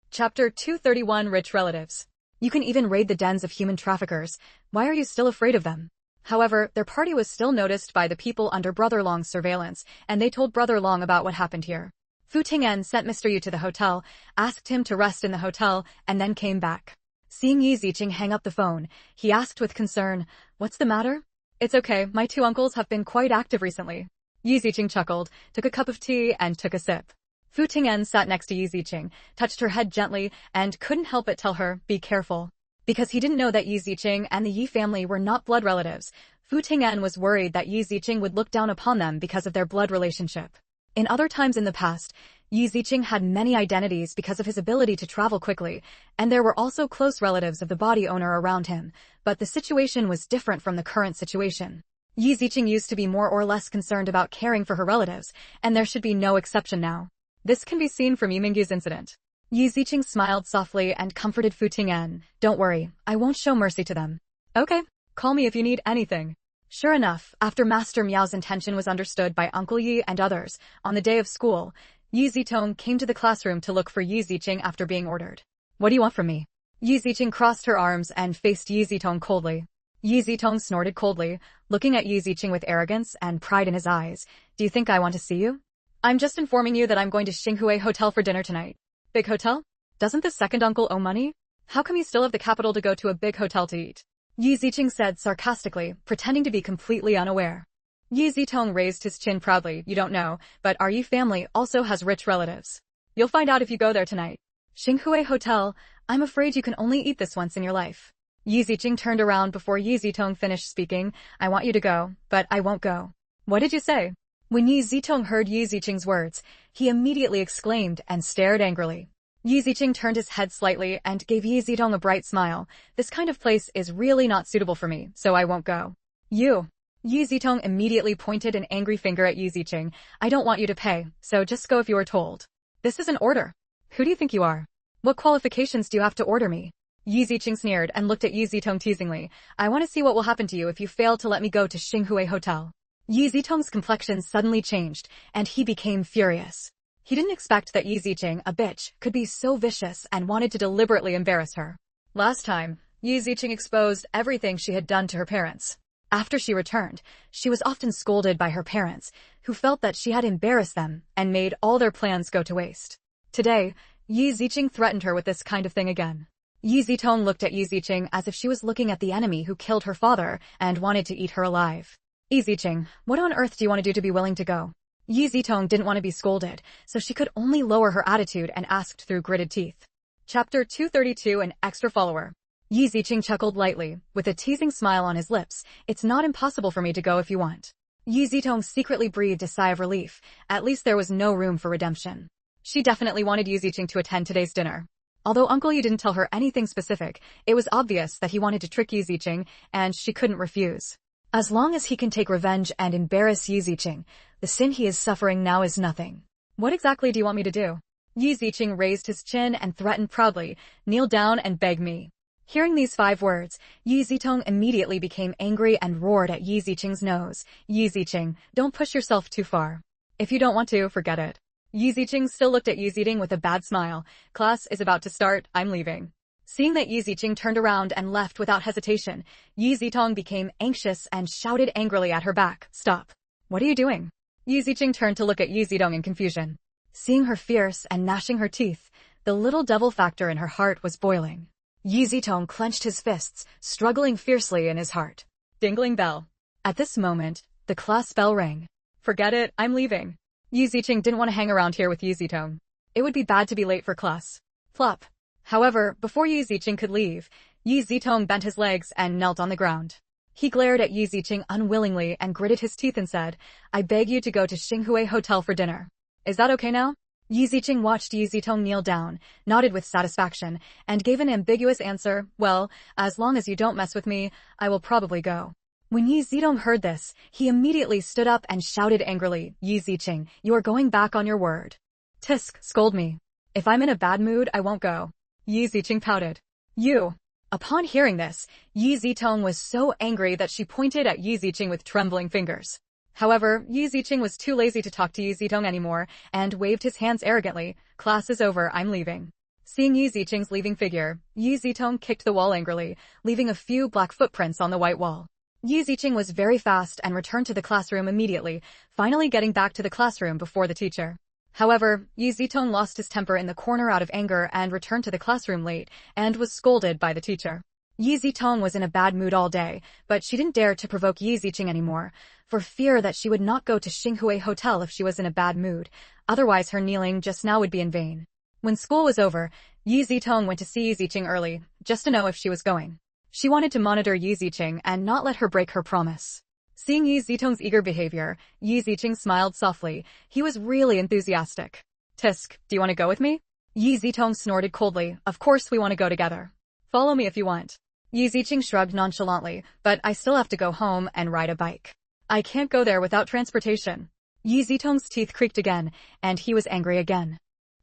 Chapter 231, Rich Relatives. You can even raid the dens of human traffickers. Why are you still afraid of them? However, their party was still noticed by the people under Brother Long's surveillance, and they told Brother Long about what happened here. Fu Ting'en sent Mr. Yu to the hotel, asked him to rest in the hotel, and then came back. Seeing Yi Ziqing hang up the phone, he asked with concern, "What's the matter?" "It's okay, my 2 uncles have been quite active recently." Yi Ziqing chuckled, took a cup of tea, and took a sip. Fu Ting'en sat next to Yi Ziqing, touched her head gently, and couldn't help but tell her, "Be careful." Because he didn't know that Yi Ziqing and the Yi family were not blood relatives, Fu Ting'en was worried that Yi Ziqing would look down upon them because of their blood relationship. In other times in the past, Yi Ziqing had many identities because of his ability to travel quickly, and there were also close relatives of the body owner around him, but the situation was different from the current situation. Yi Ziqing used to be more or less concerned about caring for her relatives, and there should be no exception now. This can be seen from Yiminggu's incident. Yi Ziqing smiled softly and comforted Fu Ting'an. Don't worry, I won't show mercy to them. Okay, call me if you need anything. Sure enough, after Master Miao's intention was understood by Uncle Yi and others, on the day of school, Yi Zitong came to the classroom to look for Yi Ziqing after being ordered. What do you want from me? Yi Ziqing crossed her arms and faced Yi Zitong coldly. Yi Zitong snorted coldly, looking at Yi Ziqing with arrogance and pride in his eyes. Do you think I want to see you? I'm just informing you that I'm going to Xinhui Hotel for dinner tonight. Big hotel? Doesn't the second uncle owe money? How come you still have the capital to go to a big hotel to eat? Yi Ziqing said sarcastically, pretending to be completely unaware. Yi Zitong raised his chin proudly. You don't know, but our Yi family also has rich relatives. You'll find out if you go there tonight. Xinhui Hotel, I'm afraid you can only eat this once in your life. Yi Ziqing turned around before Yi Zitong finished speaking. I want you to go, but I won't go. What did you say? When Yi Zitong heard Yi Ziqing's words, he immediately exclaimed and stared angrily. Yi Ziqing turned his head slightly and gave Yi Zitong a bright smile. This kind of place is really not suitable for me, so I won't go. You. Yi Zitong immediately pointed an angry finger at Yi Ziqing. I don't want you to pay, so just go if you are told. This is an order. Who do you think you are? What qualifications do you have to order me? Yi Ziqing sneered and looked at Yi Zitong teasingly. I want to see what will happen to you if you fail to let me go to Xinhui Hotel. Yi Zitong's complexion suddenly changed, and he became furious. He didn't expect that Yi Ziqing, a bitch, could be so vicious and wanted to deliberately embarrass her. Last time, Yi Ziqing exposed everything she had done to her parents. After she returned, she was often scolded by her parents, who felt that she had embarrassed them and made all their plans go to waste. Today, Yi Ziqing threatened her with this kind of thing again. Yi Zitong looked at Yi Ziqing as if she was looking at the enemy who killed her father and wanted to eat her alive. Yi Ziqing, what on earth do you want to do to be willing to go? Yi Zitong didn't want to be scolded, so she could only lower her attitude and asked through gritted teeth. Chapter 232 An Extra Follower. Yi Ziqing chuckled lightly, with a teasing smile on his lips. It's not impossible for me to go if you want. Yi Zitong secretly breathed a sigh of relief. At least there was no room for redemption. She definitely wanted Yi Ziqing to attend today's dinner. Although Uncle Yi didn't tell her anything specific, it was obvious that he wanted to trick Yi Ziqing, and she couldn't refuse. As long as he can take revenge and embarrass Yi Ziqing, the sin he is suffering now is nothing. What exactly do you want me to do? Yi Ziqing raised his chin and threatened proudly, kneel down and beg me. Hearing these 5 words, Yi Zitong immediately became angry and roared at Yi Ziqing's nose. Yi Ziqing, don't push yourself too far. If you don't want to, forget it. Yi Ziqing still looked at Yi Ziqing with a bad smile. Class is about to start, I'm leaving. Seeing that Yi Ziqing turned around and left without hesitation, Yi Zitong became anxious and shouted angrily at her back. Stop. What are you doing? Yi Ziqing turned to look at Yi Zitong in confusion. Seeing her fierce and gnashing her teeth, the little devil factor in her heart was boiling. Yi Zitong clenched his fists, struggling fiercely in his heart. Dingling bell. At this moment, the class bell rang. Forget it, I'm leaving. Yi Ziqing didn't want to hang around here with Yi Zitong. It would be bad to be late for class. Plop. However, before Yi Ziqing could leave, Yi Zitong bent his legs and knelt on the ground. He glared at Yi Ziqing unwillingly and gritted his teeth and said, I beg you to go to Xinhui Hotel for dinner. Is that okay now? Yi Ziqing watched Yi Zitong kneel down, nodded with satisfaction, and gave an ambiguous answer. Well, as long as you don't mess with me, I will probably go. When Yi Zitong heard this, he immediately stood up and shouted angrily, Yi Ziqing, you are going back on your word. Tisk, scold me. If I'm in a bad mood, I won't go. Yi Ziqing pouted. You. Upon hearing this, Yi Zitong was so angry that she pointed at Yi Ziqing with trembling fingers. However, Yi Ziqing was too lazy to talk to Yi Zitong anymore, and waved his hands arrogantly. Class is over, I'm leaving. Seeing Yi Ziqing's leaving figure, Yi Zitong kicked the wall angrily, leaving a few black footprints on the white wall. Yi Ziqing was very fast and returned to the classroom immediately, finally getting back to the classroom before the teacher. However, Yi Zitong lost his temper in the corner out of anger and returned to the classroom late, and was scolded by the teacher. Yi Zitong was in a bad mood all day, but she didn't dare to provoke Yi Ziqing anymore, for fear that she would not go to Xinhui Hotel if she was in a bad mood, otherwise her kneeling just now would be in vain. When school was over, Yi Zitong went to see Yi Ziqing early, just to know if she was going. She wanted to monitor Yi Ziqing and not let her break her promise. Seeing Yi Zitong's eager behavior, Yi Ziqing smiled softly. He was really enthusiastic. Tisk, do you want to go with me? Yi Zitong snorted coldly. Of course we want to go together. Follow me if you want. Yi Ziqing shrugged nonchalantly, but I still have to go home and ride a bike. I can't go there without transportation. Yi Zitong's teeth creaked again, and he was angry again.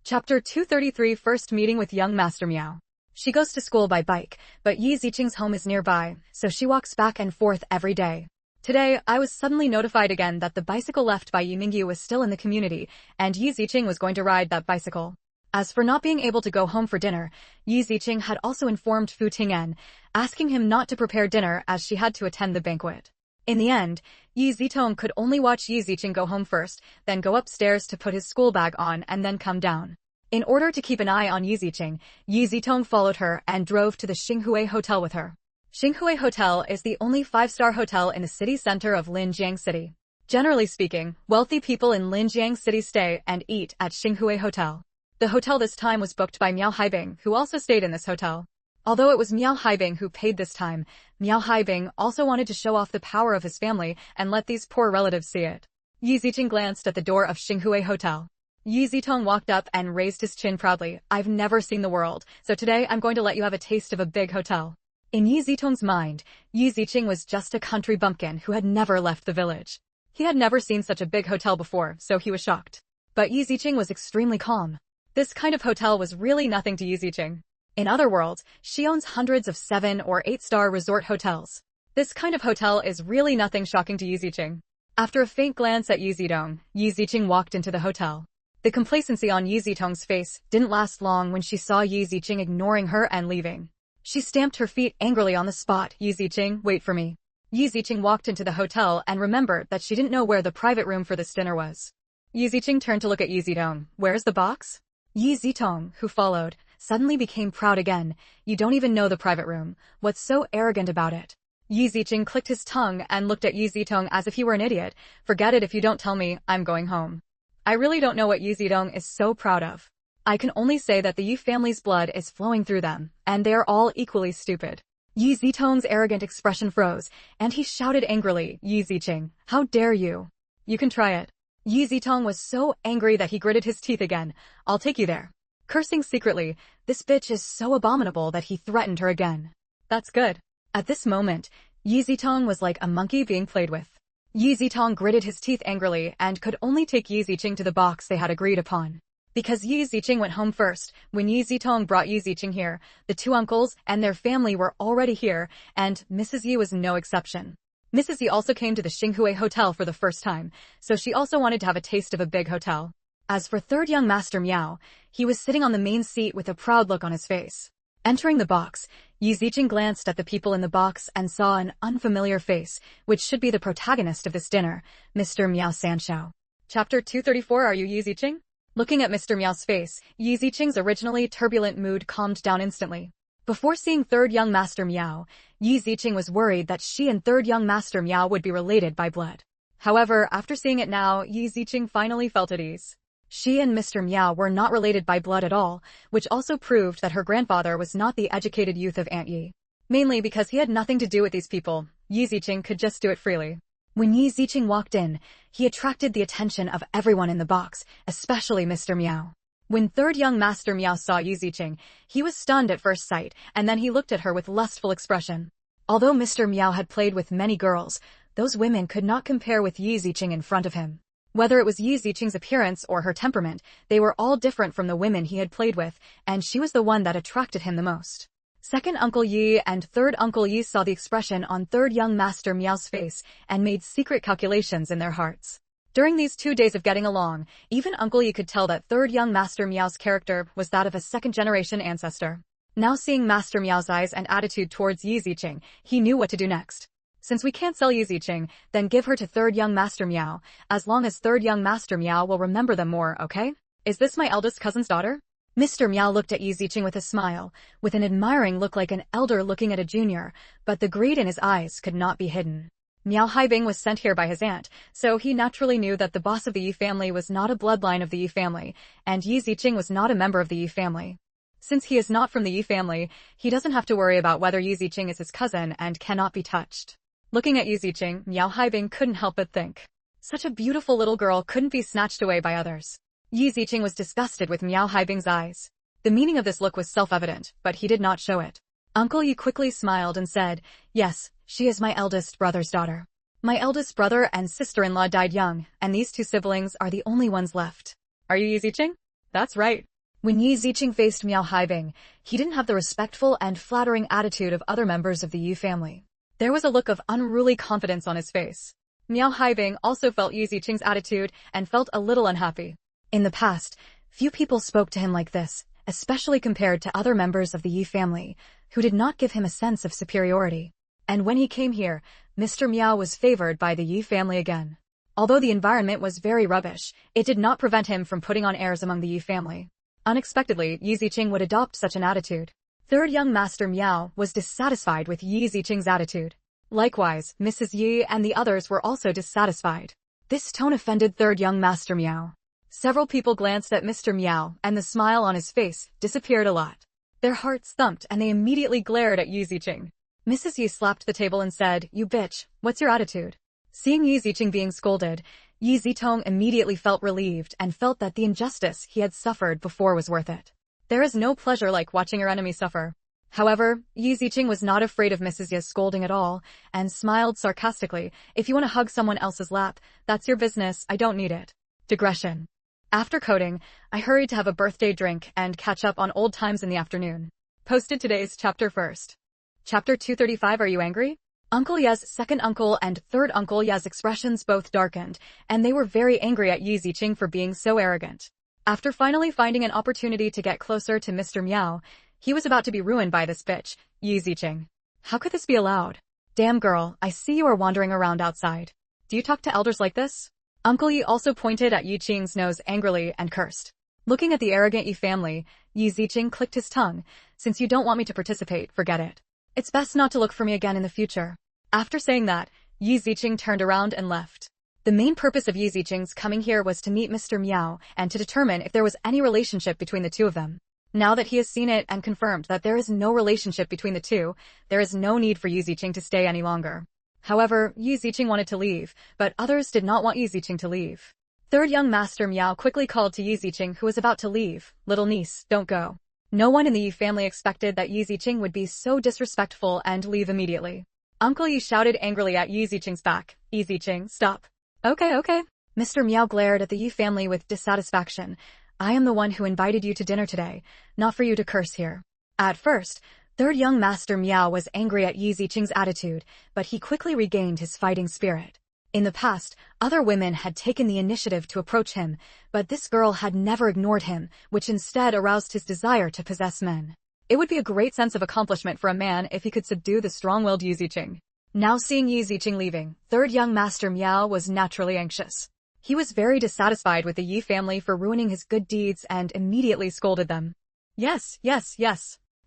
Chapter 233 First Meeting with Young Master Miao. She goes to school by bike, but Yi Ziqing's home is nearby, so she walks back and forth every day. Today, I was suddenly notified again that the bicycle left by Yi Mingyu was still in the community, and Yi Ziqing was going to ride that bicycle. As for not being able to go home for dinner, Yi Ziqing had also informed Fu Ting'an, asking him not to prepare dinner as she had to attend the banquet. In the end, Yi Zitong could only watch Yi Ziqing go home first, then go upstairs to put his school bag on and then come down. In order to keep an eye on Yi Ziqing, Yi Zitong followed her and drove to the Xinghui Hotel with her. Xinghui Hotel is the only 5-star hotel in the city center of Linjiang City. Generally speaking, wealthy people in Linjiang City stay and eat at Xinghui Hotel. The hotel this time was booked by Miao Haibing, who also stayed in this hotel. Although it was Miao Haibing who paid this time, Miao Haibing also wanted to show off the power of his family and let these poor relatives see it. Yi Ziqing glanced at the door of Xinghui Hotel. Yi Zitong walked up and raised his chin proudly. I've never seen the world, so today I'm going to let you have a taste of a big hotel. In Yi Zitong's mind, Yi Ziqing was just a country bumpkin who had never left the village. He had never seen such a big hotel before, so he was shocked. But Yi Ziqing was extremely calm. This kind of hotel was really nothing to Yi Ziqing. In other words, she owns hundreds of 7- or 8-star resort hotels. This kind of hotel is really nothing shocking to Yi Ziqing. After a faint glance at Yi Zitong, Yi Ziqing walked into the hotel. The complacency on Yi Zitong's face didn't last long when she saw Yi Ziqing ignoring her and leaving. She stamped her feet angrily on the spot. Yi Ziqing, wait for me. Yi Ziqing walked into the hotel and remembered that she didn't know where the private room for this dinner was. Yi Ziqing turned to look at Yi Zitong. Where's the box? Yi Zitong, who followed, suddenly became proud again. You don't even know the private room. What's so arrogant about it? Yi Ziqing clicked his tongue and looked at Yi Zitong as if he were an idiot. Forget it if you don't tell me, I'm going home. I really don't know what Yi Zitong is so proud of. I can only say that the Yi family's blood is flowing through them, and they are all equally stupid. Yi Zitong's arrogant expression froze, and he shouted angrily, Yi Ziqing, how dare you? You can try it. Yi Zitong was so angry that he gritted his teeth again. I'll take you there. Cursing secretly, this bitch is so abominable that he threatened her again. That's good. At this moment, Yi Zitong was like a monkey being played with. Yi Zitong gritted his teeth angrily and could only take Yi Ziqing to the box they had agreed upon. Because Yi Ziqing went home first, when Yi Zitong brought Yi Ziqing here, the two uncles and their family were already here, and Mrs. Yi was no exception. Mrs. Yi also came to the Xinghui Hotel for the first time, so she also wanted to have a taste of a big hotel. As for third young Master Miao, he was sitting on the main seat with a proud look on his face. Entering the box, Yi Ziqing glanced at the people in the box and saw an unfamiliar face, which should be the protagonist of this dinner, Mr. Miao Sanshao. Chapter 234 Are you Yi Ziqing? Looking at Mr. Miao's face, Yi Ziqing's originally turbulent mood calmed down instantly. Before seeing third young Master Miao, Yi Ziqing was worried that she and third young Master Miao would be related by blood. However, after seeing it now, Yi Ziqing finally felt at ease. She and Mr. Miao were not related by blood at all, which also proved that her grandfather was not the educated youth of Aunt Yi. Mainly because he had nothing to do with these people, Yi Ziqing could just do it freely. When Yi Ziqing walked in, he attracted the attention of everyone in the box, especially Mr. Miao. When third young Master Miao saw Yi Ziqing, he was stunned at first sight, and then he looked at her with lustful expression. Although Mr. Miao had played with many girls, those women could not compare with Yi Ziqing in front of him. Whether it was Yi Ziqing's appearance or her temperament, they were all different from the women he had played with, and she was the one that attracted him the most. Second Uncle Yi and third Uncle Yi saw the expression on third young Master Miao's face and made secret calculations in their hearts. During these 2 days of getting along, even Uncle Yi could tell that third young Master Miao's character was that of a second-generation ancestor. Now seeing Master Miao's eyes and attitude towards Yi Ziqing, he knew what to do next. Since we can't sell Yi Ziqing, then give her to third young Master Miao, as long as third young Master Miao will remember them more, okay? Is this my eldest cousin's daughter? Mr. Miao looked at Yi Ziqing with a smile, with an admiring look like an elder looking at a junior, but the greed in his eyes could not be hidden. Miao Haibing was sent here by his aunt, so he naturally knew that the boss of the Yi family was not a bloodline of the Yi family, and Yi Ziqing was not a member of the Yi family. Since he is not from the Yi family, he doesn't have to worry about whether Yi Ziqing is his cousin and cannot be touched. Looking at Yu Ziqing, Miao Haibing couldn't help but think. Such a beautiful little girl couldn't be snatched away by others. Yu Ziqing was disgusted with Miao Haibing's eyes. The meaning of this look was self-evident, but he did not show it. Uncle Yi quickly smiled and said, "Yes, she is my eldest brother's daughter. My eldest brother and sister-in-law died young, and these two siblings are the only ones left." "Are you Yu Ziqing?" "That's right." When Yu Ziqing faced Miao Haibing, he didn't have the respectful and flattering attitude of other members of the Yu family. There was a look of unruly confidence on his face. Miao Haibing also felt Yu Ziqing's attitude and felt a little unhappy. In the past, few people spoke to him like this, especially compared to other members of the Yu family, who did not give him a sense of superiority. And when he came here, Mr. Miao was favored by the Yu family again. Although the environment was very rubbish, it did not prevent him from putting on airs among the Yu family. Unexpectedly, Yu Ziqing would adopt such an attitude. Third young Master Miao was dissatisfied with Yu Ziqing's attitude. Likewise, Mrs. Yi and the others were also dissatisfied. This tone offended third young Master Miao. Several people glanced at Mr. Miao, and the smile on his face disappeared a lot. Their hearts thumped and they immediately glared at Yu Ziqing. Mrs. Yi slapped the table and said, "You bitch, what's your attitude?" Seeing Yu Ziqing being scolded, Yu Zitong immediately felt relieved and felt that the injustice he had suffered before was worth it. There is no pleasure like watching your enemy suffer. However, Yu Ziqing was not afraid of Mrs. Yi's scolding at all, and smiled sarcastically, "If you want to hug someone else's lap, that's your business, I don't need it." Digression. After coding, I hurried to have a birthday drink and catch up on old times in the afternoon. Posted today's chapter first. Chapter 235. Are you angry? Uncle Ye's second uncle and third uncle Ye's expressions both darkened, and they were very angry at Yu Ziqing for being so arrogant. After finally finding an opportunity to get closer to Mr. Miao, he was about to be ruined by this bitch, Yu Ziqing. How could this be allowed? Damn girl, I see you are wandering around outside. Do you talk to elders like this? Uncle Yi also pointed at Yu Qing's nose angrily and cursed. Looking at the arrogant Yi family, Yu Ziqing clicked his tongue. "Since you don't want me to participate, forget it. It's best not to look for me again in the future." After saying that, Yu Ziqing turned around and left. The main purpose of Yu Ziqing's coming here was to meet Mr. Miao and to determine if there was any relationship between the two of them. Now that he has seen it and confirmed that there is no relationship between the two, there is no need for Yu Ziqing to stay any longer. However, Yu Ziqing wanted to leave, but others did not want Yu Ziqing to leave. Third young Master Miao quickly called to Yu Ziqing, who was about to leave, "Little niece, don't go." No one in the Yu family expected that Yu Ziqing would be so disrespectful and leave immediately. Uncle Yi shouted angrily at Yu Ziqing's back, "Yu Ziqing, stop." Okay. Mr. Miao glared at the Yu family with dissatisfaction. "I am the one who invited you to dinner today, not for you to curse here." At first, third young Master Miao was angry at Yu Ziqing's attitude, but he quickly regained his fighting spirit. In the past, other women had taken the initiative to approach him, but this girl had never ignored him, which instead aroused his desire to possess men. It would be a great sense of accomplishment for a man if he could subdue the strong-willed Yu Ziqing. Now seeing Yu Ziqing leaving, third young Master Miao was naturally anxious. He was very dissatisfied with the Yi family for ruining his good deeds and immediately scolded them. Yes.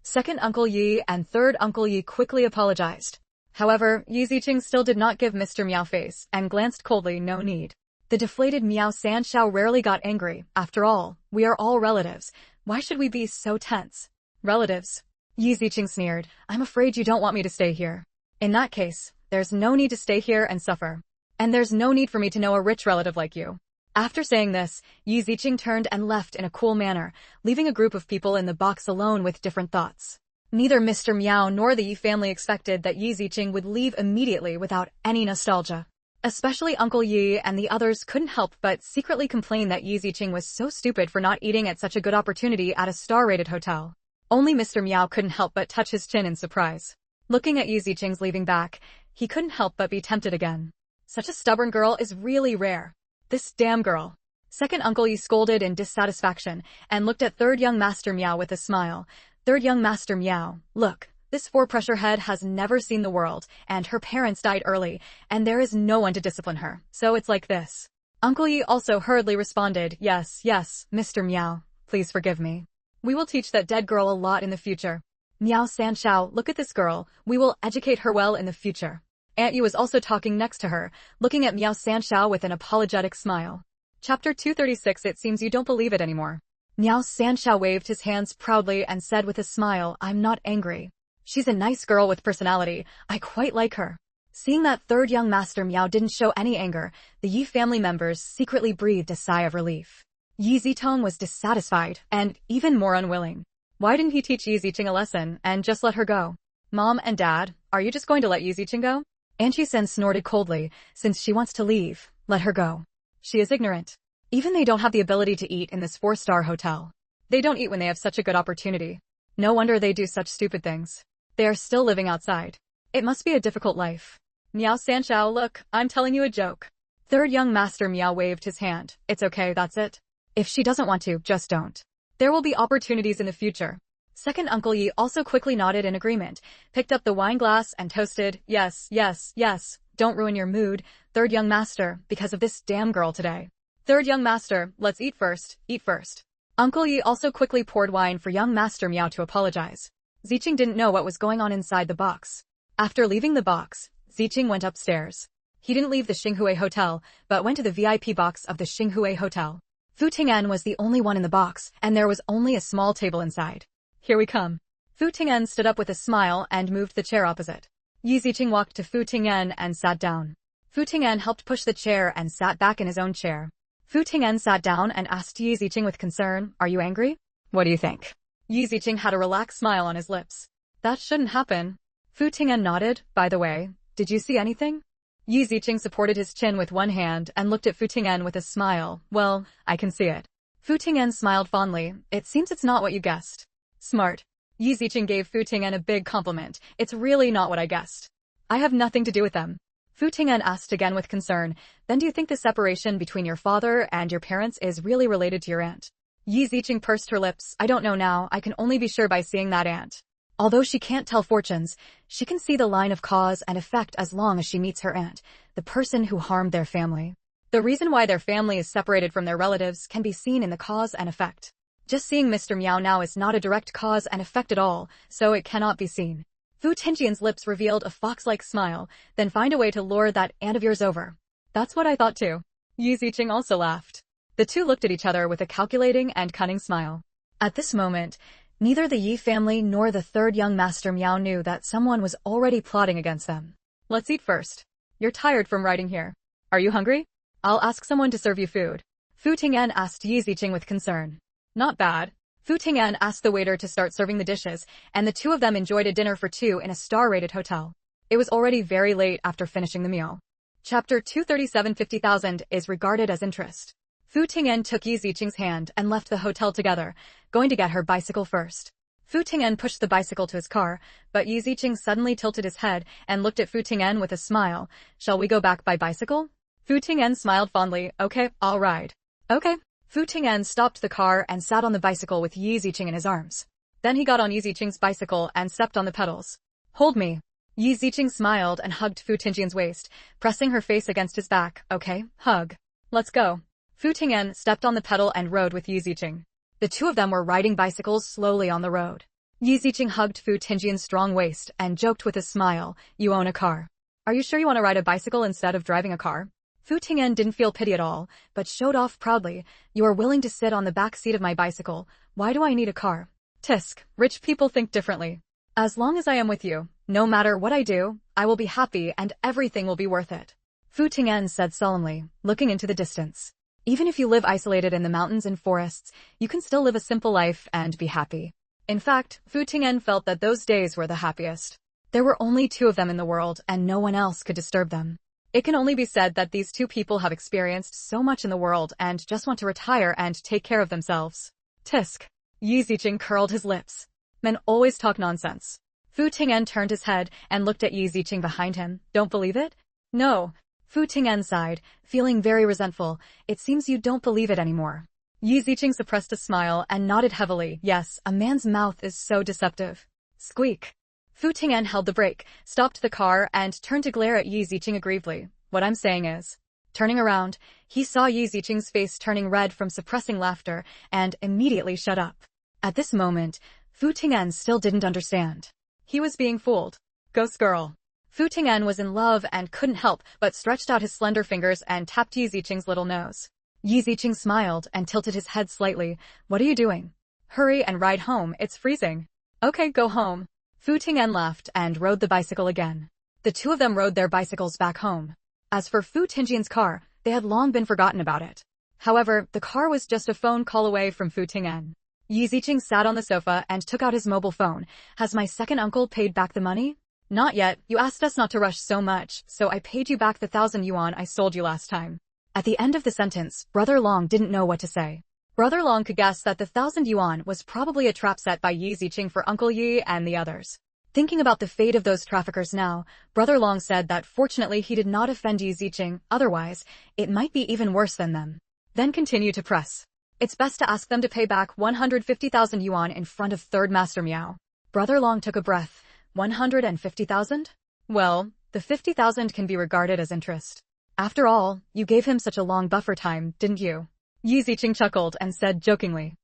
Second Uncle Yi and third Uncle Yi quickly apologized. However, Yu Ziqing still did not give Mr. Miao face and glanced coldly, "No need." The deflated Miao Sanshao rarely got angry. After all, we are all relatives. Why should we be so tense? Relatives? Yu Ziqing sneered. "I'm afraid you don't want me to stay here. In that case, there's no need to stay here and suffer. And there's no need for me to know a rich relative like you." After saying this, Yu Ziqing turned and left in a cool manner, leaving a group of people in the box alone with different thoughts. Neither Mr. Miao nor the Yi family expected that Yu Ziqing would leave immediately without any nostalgia. Especially Uncle Yi and the others couldn't help but secretly complain that Yu Ziqing was so stupid for not eating at such a good opportunity at a star-rated hotel. Only Mr. Miao couldn't help but touch his chin in surprise. Looking at Yu Ziqing's leaving back, he couldn't help but be tempted again. Such a stubborn girl is really rare. This damn girl. Second Uncle Yi scolded in dissatisfaction and looked at third young Master Miao with a smile. Third young Master Miao, look, this four-pressure head has never seen the world, and her parents died early, and there is no one to discipline her, so it's like this. Uncle Yi also hurriedly responded, Yes, Mr. Miao, please forgive me. We will teach that dead girl a lot in the future. Miao Sanshao, look at this girl, we will educate her well in the future. Aunt Yu was also talking next to her, looking at Miao Sanshao with an apologetic smile. Chapter 236. It seems you don't believe it anymore. Miao Sanshao waved his hands proudly and said with a smile, I'm not angry. She's a nice girl with personality, I quite like her. Seeing that third young master Miao didn't show any anger, the Yi family members secretly breathed a sigh of relief. Yi Zitong was dissatisfied and even more unwilling. Why didn't he teach Yi Ziqing a lesson and just let her go? Mom and Dad, are you just going to let Yi Ziqing go? Aunt Yusen snorted coldly. Since she wants to leave, let her go. She is ignorant. Even they don't have the ability to eat in this 4-star hotel. They don't eat when they have such a good opportunity. No wonder they do such stupid things. They are still living outside. It must be a difficult life. Miao Sanshao, look, I'm telling you a joke. Third young master Miao waved his hand. It's okay, that's it. If she doesn't want to, just don't. There will be opportunities in the future. Second Uncle Yi also quickly nodded in agreement, picked up the wine glass and toasted, yes, yes, yes, don't ruin your mood, third young master, because of this damn girl today. Third young master, let's eat first, eat first. Uncle Yi also quickly poured wine for young master Miao to apologize. Ziqing didn't know what was going on inside the box. After leaving the box, Ziqing went upstairs. He didn't leave the Xinghue Hotel, but went to the VIP box of the Xinghue Hotel. Fu Ting'an was the only one in the box, and there was only a small table inside. Here we come. Fu Ting'an stood up with a smile and moved the chair opposite. Yi Ziqing walked to Fu Ting'an and sat down. Fu Ting'an helped push the chair and sat back in his own chair. Fu Ting'an sat down and asked Yi Ziqing with concern, are you angry? What do you think? Yi Ziqing had a relaxed smile on his lips. That shouldn't happen. Fu Ting'an nodded. By the way, did you see anything? Yi Ziqing supported his chin with one hand and looked at Fu Ting'an with a smile. Well, I can see it. Fu Ting'an smiled fondly. It seems it's not what you guessed. Smart. Yi Ziqing gave Fu Ting'an a big compliment. It's really not what I guessed. I have nothing to do with them. Fu Ting'an asked again with concern. Then do you think the separation between your father and your parents is really related to your aunt? Yi Ziqing pursed her lips. I don't know now. I can only be sure by seeing that aunt. Although she can't tell fortunes, she can see the line of cause and effect as long as she meets her aunt, the person who harmed their family. The reason why their family is separated from their relatives can be seen in the cause and effect. Just seeing Mr. Miao now is not a direct cause and effect at all, so it cannot be seen. Fu Tianjian's lips revealed a fox-like smile, then find a way to lure that aunt of yours over. That's what I thought too. Yi Ziqing also laughed. The two looked at each other with a calculating and cunning smile. At this moment, neither the Yi family nor the third young master Miao knew that someone was already plotting against them. Let's eat first. You're tired from riding here. Are you hungry? I'll ask someone to serve you food. Fu Ting'an asked Yi Ziqing with concern. Not bad. Fu Ting'an asked the waiter to start serving the dishes, and the two of them enjoyed a dinner for two in a star-rated hotel. It was already very late after finishing the meal. Chapter 237 50,000 is regarded as interest. Fu Ting'an took Yi Ziqing's hand and left the hotel together, going to get her bicycle first. Fu Ting'an pushed the bicycle to his car, but Yi Ziqing suddenly tilted his head and looked at Fu Ting'an with a smile. Shall we go back by bicycle? Fu Ting'an smiled fondly. Okay, I'll ride. Okay. Fu Ting'an stopped the car and sat on the bicycle with Yi Ziqing in his arms. Then he got on Yi Ziqing's bicycle and stepped on the pedals. Hold me. Yi Ziqing smiled and hugged Fu Tianjian's waist, pressing her face against his back. Okay, hug. Let's go. Fu Ting'an stepped on the pedal and rode with Yi Ziqing. The two of them were riding bicycles slowly on the road. Yi Ziqing hugged Fu Tianjian's strong waist and joked with a smile. You own a car. Are you sure you want to ride a bicycle instead of driving a car? Fu Ting'an didn't feel pity at all, but showed off proudly. You are willing to sit on the back seat of my bicycle. Why do I need a car? Tisk, rich people think differently. As long as I am with you, no matter what I do, I will be happy and everything will be worth it. Fu Ting'an said solemnly, looking into the distance. Even if you live isolated in the mountains and forests, you can still live a simple life and be happy. In fact, Fu Ting'an felt that those days were the happiest. There were only two of them in the world and no one else could disturb them. It can only be said that these two people have experienced so much in the world and just want to retire and take care of themselves. Tisk. Yi Ziqing curled his lips. Men always talk nonsense. Fu Ting'an turned his head and looked at Yi Ziqing behind him. Don't believe it? No. Fu Ting'an sighed, feeling very resentful. It seems you don't believe it anymore. Yi Ziqing suppressed a smile and nodded heavily. Yes, a man's mouth is so deceptive. Squeak. Fu Ting'an held the brake, stopped the car and turned to glare at Yi Ziqing aggressively. What I'm saying is. Turning around, he saw Yi Ziqing's face turning red from suppressing laughter and immediately shut up. At this moment, Fu Ting'an still didn't understand. He was being fooled. Ghost girl. Fu Ting'an was in love and couldn't help but stretched out his slender fingers and tapped Yi Ziqing's little nose. Yi Ziqing smiled and tilted his head slightly. What are you doing? Hurry and ride home, it's freezing. Okay, go home. Fu Ting'an laughed and rode the bicycle again. The two of them rode their bicycles back home. As for Fu Tingjian's car, they had long been forgotten about it. However, the car was just a phone call away from Fu Ting'an. Yi Ziqing sat on the sofa and took out his mobile phone. Has my second uncle paid back the money? Not yet. You asked us not to rush so much, so I paid you back the 1,000 yuan I sold you last time. At the end of the sentence, Brother Long didn't know what to say. Brother Long could guess that the 1,000 yuan was probably a trap set by Yi Ziqing for Uncle Yi and the others. Thinking about the fate of those traffickers now, Brother Long said that fortunately he did not offend Yi Ziqing, otherwise, it might be even worse than them. Then continue to press. It's best to ask them to pay back 150,000 yuan in front of Third Master Miao. Brother Long took a breath. 150,000? Well, the 50,000 can be regarded as interest. After all, you gave him such a long buffer time, didn't you? Yi Ziqing chuckled and said jokingly.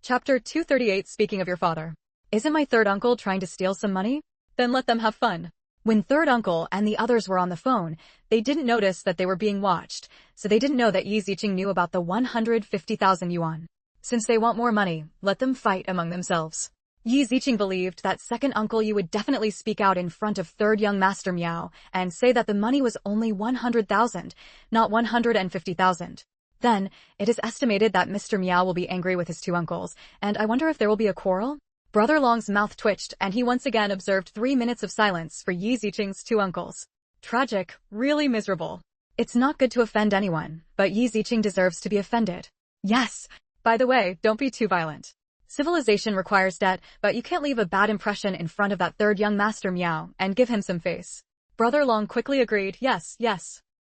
Chapter 238. Speaking of your father. Isn't my third uncle trying to steal some money? Then let them have fun. When third uncle and the others were on the phone, they didn't notice that they were being watched, so they didn't know that Yi Ziqing knew about the 150,000 yuan. Since they want more money, let them fight among themselves. Yi Ziqing believed that second uncle Yi would definitely speak out in front of third young master Miao and say that the money was only 100,000, not 150,000. Then, it is estimated that Mr. Miao will be angry with his two uncles, and I wonder if there will be a quarrel? Brother Long's mouth twitched and he once again observed 3 minutes of silence for Yi Ziqing's two uncles. Tragic, really miserable. It's not good to offend anyone, but Yi Ziqing deserves to be offended. Yes. By the way, don't be too violent. Civilization requires debt, but you can't leave a bad impression in front of that third young master Miao and give him some face. Brother Long quickly agreed, yes.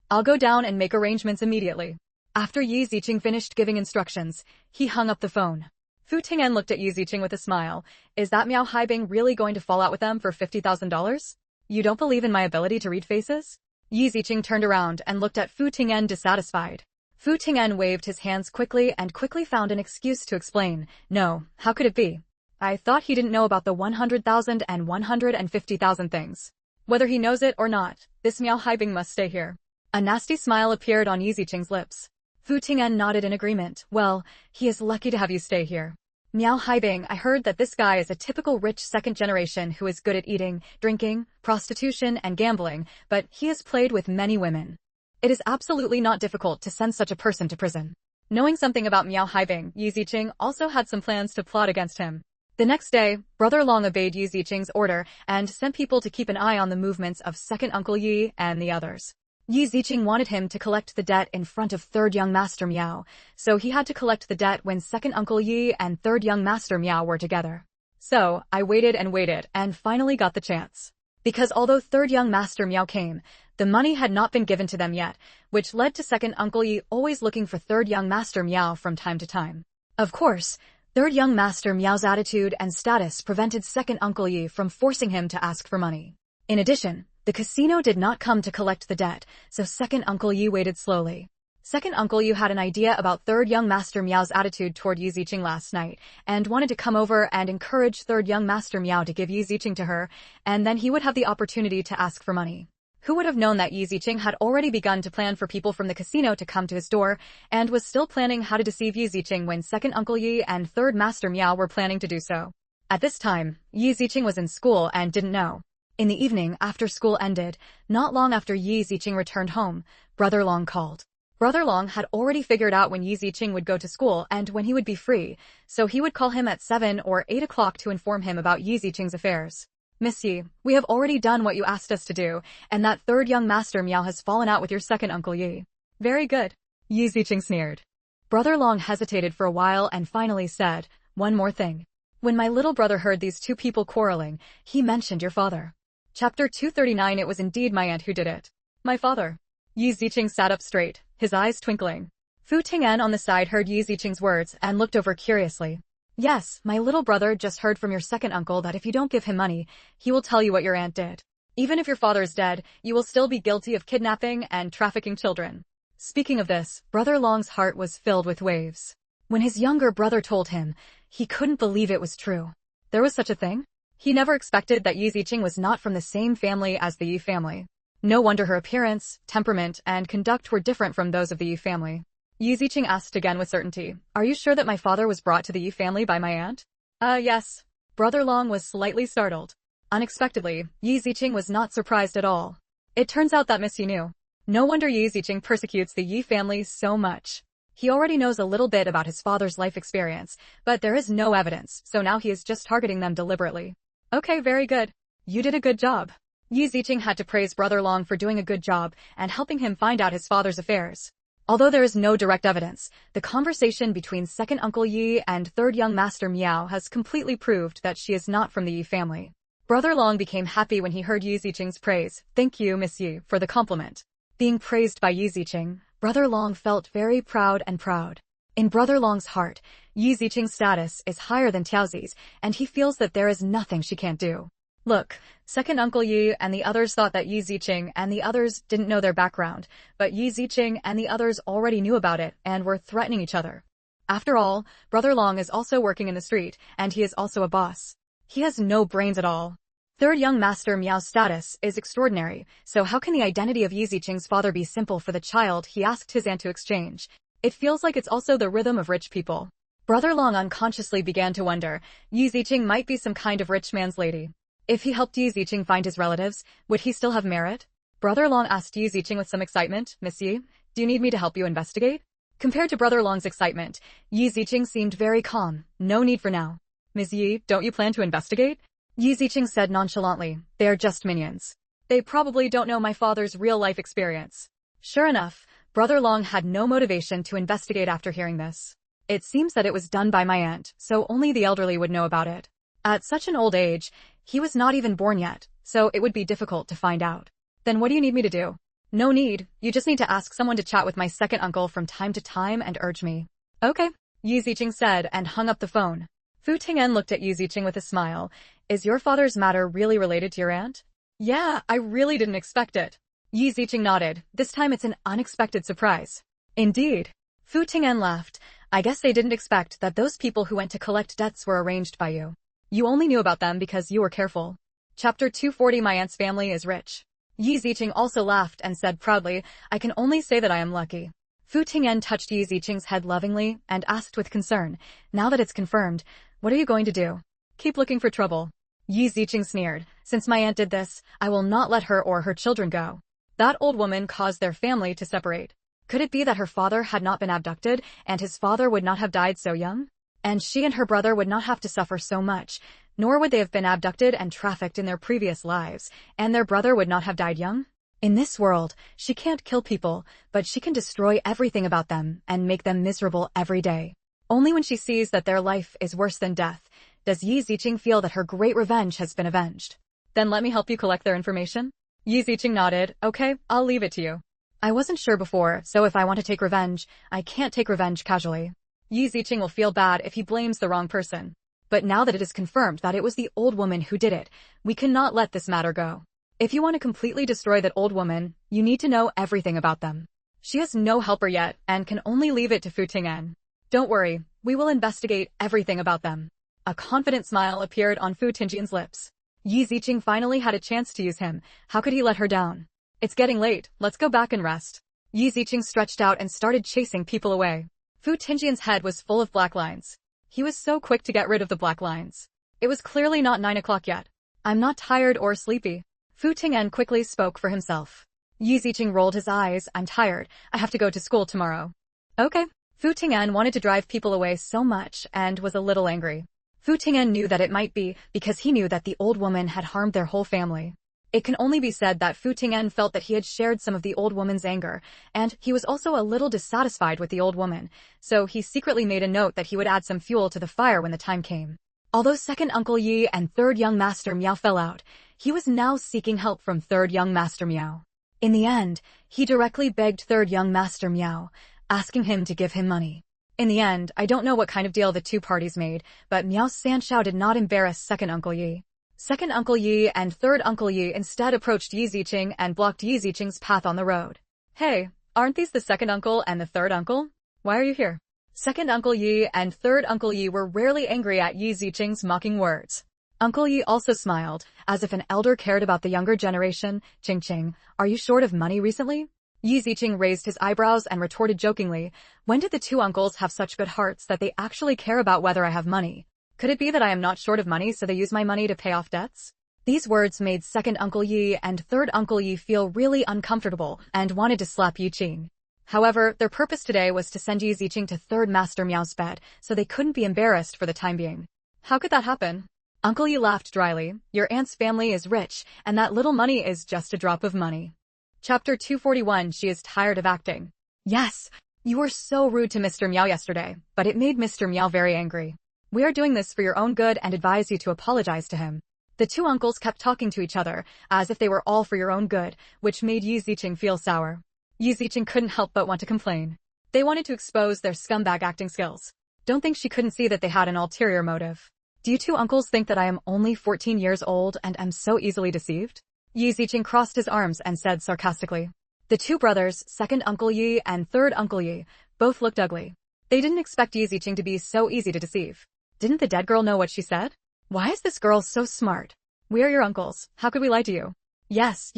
I'll go down and make arrangements immediately. After Yi Ziqing finished giving instructions, he hung up the phone. Fu Ting'an looked at Yi Ziqing with a smile. Is that Miao Haibing really going to fall out with them for $50,000? You don't believe in my ability to read faces? Yi Ziqing turned around and looked at Fu Ting'an dissatisfied. Fu Ting'an waved his hands quickly and quickly found an excuse to explain. No, how could it be? I thought he didn't know about the 100,000 and 150,000 things. Whether he knows it or not, this Miao Haibing must stay here. A nasty smile appeared on Yi Ziqing's lips. Fu Ting'an nodded in agreement. Well, he is lucky to have you stay here. Miao Haibing, I heard that this guy is a typical rich second generation who is good at eating, drinking, prostitution, and gambling, but he has played with many women. It is absolutely not difficult to send such a person to prison. Knowing something about Miao Haibing, Yi Ziqing also had some plans to plot against him. The next day, Brother Long obeyed Yi Ziqing's order and sent people to keep an eye on the movements of second Uncle Yi and the others. Yi Ziqing wanted him to collect the debt in front of third young master Miao, so he had to collect the debt when second Uncle Yi and third young master Miao were together. So, I waited and finally got the chance. Because although third young master Miao came, the money had not been given to them yet, which led to second Uncle Yi always looking for third young master Miao from time to time. Of course, third young master Miao's attitude and status prevented second Uncle Yi from forcing him to ask for money. In addition, the casino did not come to collect the debt, so second Uncle Yi waited slowly. Second Uncle Yi had an idea about third young master Miao's attitude toward Yi Ziqing last night, and wanted to come over and encourage third young master Miao to give Yi Ziqing to her, and then he would have the opportunity to ask for money. Who would have known that Yi Ziqing had already begun to plan for people from the casino to come to his door, and was still planning how to deceive Yi Ziqing when second Uncle Yi and third master Miao were planning to do so. At this time, Yi Ziqing was in school and didn't know. In the evening, after school ended, not long after Yi Ziqing returned home, Brother Long called. Brother Long had already figured out when Yi Ziqing would go to school and when he would be free, so he would call him at 7 or 8 o'clock to inform him about Yi Ziqing's affairs. Miss Yi, we have already done what you asked us to do, and that third young master Miao has fallen out with your second Uncle Yi. Very good. Yi Ziqing sneered. Brother Long hesitated for a while and finally said, one more thing. When my little brother heard these two people quarreling, he mentioned your father. Chapter 239. It was indeed my aunt who did it. My father. Yi Ziqing sat up straight, his eyes twinkling. Fu Ting'an on the side heard Yi Ziqing's words and looked over curiously. Yes, my little brother just heard from your second uncle that if you don't give him money, he will tell you what your aunt did. Even if your father is dead, you will still be guilty of kidnapping and trafficking children. Speaking of this, Brother Long's heart was filled with waves. When his younger brother told him, he couldn't believe it was true. There was such a thing? He never expected that Yi Ziqing was not from the same family as the Yi family. No wonder her appearance, temperament, and conduct were different from those of the Yi family. Yi Ziqing asked again with certainty, are you sure that my father was brought to the Yi family by my aunt? Yes. Brother Long was slightly startled. Unexpectedly, Yi Ziqing was not surprised at all. It turns out that Miss Yi knew. No wonder Yi Ziqing persecutes the Yi family so much. He already knows a little bit about his father's life experience, but there is no evidence, so now he is just targeting them deliberately. Okay, very good. You did a good job. Yi Ziqing had to praise Brother Long for doing a good job and helping him find out his father's affairs. Although there is no direct evidence, the conversation between second Uncle Yi and third young Master Miao has completely proved that she is not from the Yi family. Brother Long became happy when he heard Yi Ziqing's praise. Thank you, Miss Yi, for the compliment. Being praised by Yi Ziqing, Brother Long felt very proud and proud. In Brother Long's heart, Yi Ziqing's status is higher than Tiaozi's, and he feels that there is nothing she can't do. Look, second Uncle Yi and the others thought that Yi Ziqing and the others didn't know their background, but Yi Ziqing and the others already knew about it and were threatening each other. After all, Brother Long is also working in the street, and he is also a boss. He has no brains at all. Third young Master Miao's status is extraordinary, so how can the identity of Yi Ziqing's father be simple for the child he asked his aunt to exchange? It feels like it's also the rhythm of rich people. Brother Long unconsciously began to wonder, Yi Ziqing might be some kind of rich man's lady. If he helped Yi Ziqing find his relatives, would he still have merit? Brother Long asked Yi Ziqing with some excitement, Miss Yi, do you need me to help you investigate? Compared to Brother Long's excitement, Yi Ziqing seemed very calm. No need for now. Ms. Yi, don't you plan to investigate? Yi Ziqing said nonchalantly, they are just minions. They probably don't know my father's real-life experience. Sure enough, Brother Long had no motivation to investigate after hearing this. It seems that it was done by my aunt, so only the elderly would know about it. At such an old age, he was not even born yet, so it would be difficult to find out. Then what do you need me to do? No need, you just need to ask someone to chat with my second uncle from time to time and urge me. Okay, Yi Ziqing said and hung up the phone. Fu Ting'en looked at Yi Ziqing with a smile. Is your father's matter really related to your aunt? Yeah, I really didn't expect it. Yi Ziqing nodded. This time it's an unexpected surprise. Indeed. Fu Ting'en laughed. I guess they didn't expect that those people who went to collect debts were arranged by you. You only knew about them because you were careful. Chapter 240 My aunt's family is rich. Yi Ziqing also laughed and said proudly, I can only say that I am lucky. Fu Ting'en touched Yi Ziqing's head lovingly and asked with concern, now that it's confirmed, what are you going to do? Keep looking for trouble. Yi Ziqing sneered, since my aunt did this, I will not let her or her children go. That old woman caused their family to separate. Could it be that her father had not been abducted and his father would not have died so young? And she and her brother would not have to suffer so much, nor would they have been abducted and trafficked in their previous lives, and their brother would not have died young? In this world, she can't kill people, but she can destroy everything about them and make them miserable every day. Only when she sees that their life is worse than death, does Yi Ziqing feel that her great revenge has been avenged. Then let me help you collect their information? Yi Ziqing nodded, okay, I'll leave it to you. I wasn't sure before, so if I want to take revenge, I can't take revenge casually. Yi Ziqing will feel bad if he blames the wrong person. But now that it is confirmed that it was the old woman who did it, we cannot let this matter go. If you want to completely destroy that old woman, you need to know everything about them. She has no helper yet and can only leave it to Fu Ting'en. Don't worry, we will investigate everything about them. A confident smile appeared on Fu Ting'en's lips. Yi Ziqing finally had a chance to use him. How could he let her down? It's getting late, let's go back and rest. Yi Ziqing stretched out and started chasing people away. Fu Ting'en's head was full of black lines. He was so quick to get rid of the black lines. It was clearly not 9 o'clock yet. I'm not tired or sleepy. Fu Ting'en quickly spoke for himself. Yi Ziqing rolled his eyes. I'm tired. I have to go to school tomorrow. Okay. Fu Ting'en wanted to drive people away so much and was a little angry. Fu Ting'en knew that it might be because he knew that the old woman had harmed their whole family. It can only be said that Fu Ting'en felt that he had shared some of the old woman's anger, and he was also a little dissatisfied with the old woman, so he secretly made a note that he would add some fuel to the fire when the time came. Although second Uncle Yi and third young Master Miao fell out, he was now seeking help from third young Master Miao. In the end, he directly begged third young Master Miao, asking him to give him money. In the end, I don't know what kind of deal the two parties made, but Miao Sanshao did not embarrass second Uncle Yi. Second Uncle Yi and third Uncle Yi instead approached Yi Ziqing and blocked Yi Ziqing's path on the road. Hey, aren't these the second uncle and the third uncle? Why are you here? Second Uncle Yi and third Uncle Yi were rarely angry at Yi Ziqing's mocking words. Uncle Yi also smiled, as if an elder cared about the younger generation. Ching, are you short of money recently? Yi Ziqing raised his eyebrows and retorted jokingly, when did the two uncles have such good hearts that they actually care about whether I have money? Could it be that I am not short of money so they use my money to pay off debts? These words made second Uncle Yi and third Uncle Yi feel really uncomfortable and wanted to slap Yi Qing. However, their purpose today was to send Yi Ziqing to third Master Miao's bed, so they couldn't be embarrassed for the time being. How could that happen? Uncle Yi laughed dryly. Your aunt's family is rich, and that little money is just a drop of money. Chapter 241. She is tired of acting. Yes, you were so rude to Mr. Miao yesterday, but it made Mr. Miao very angry. We are doing this for your own good and advise you to apologize to him. The two uncles kept talking to each other, as if they were all for your own good, which made Yi Ziqing feel sour. Yi Ziqing couldn't help but want to complain. They wanted to expose their scumbag acting skills. Don't think she couldn't see that they had an ulterior motive. Do you two uncles think that I am only 14 years old and am so easily deceived? Yi Ziqing crossed his arms and said sarcastically. The two brothers, second Uncle Yi and third Uncle Yi, both looked ugly. They didn't expect Yi Ziqing to be so easy to deceive. Didn't the dead girl know what she said? Why is this girl so smart? We are your uncles. How could we lie to you? Yes,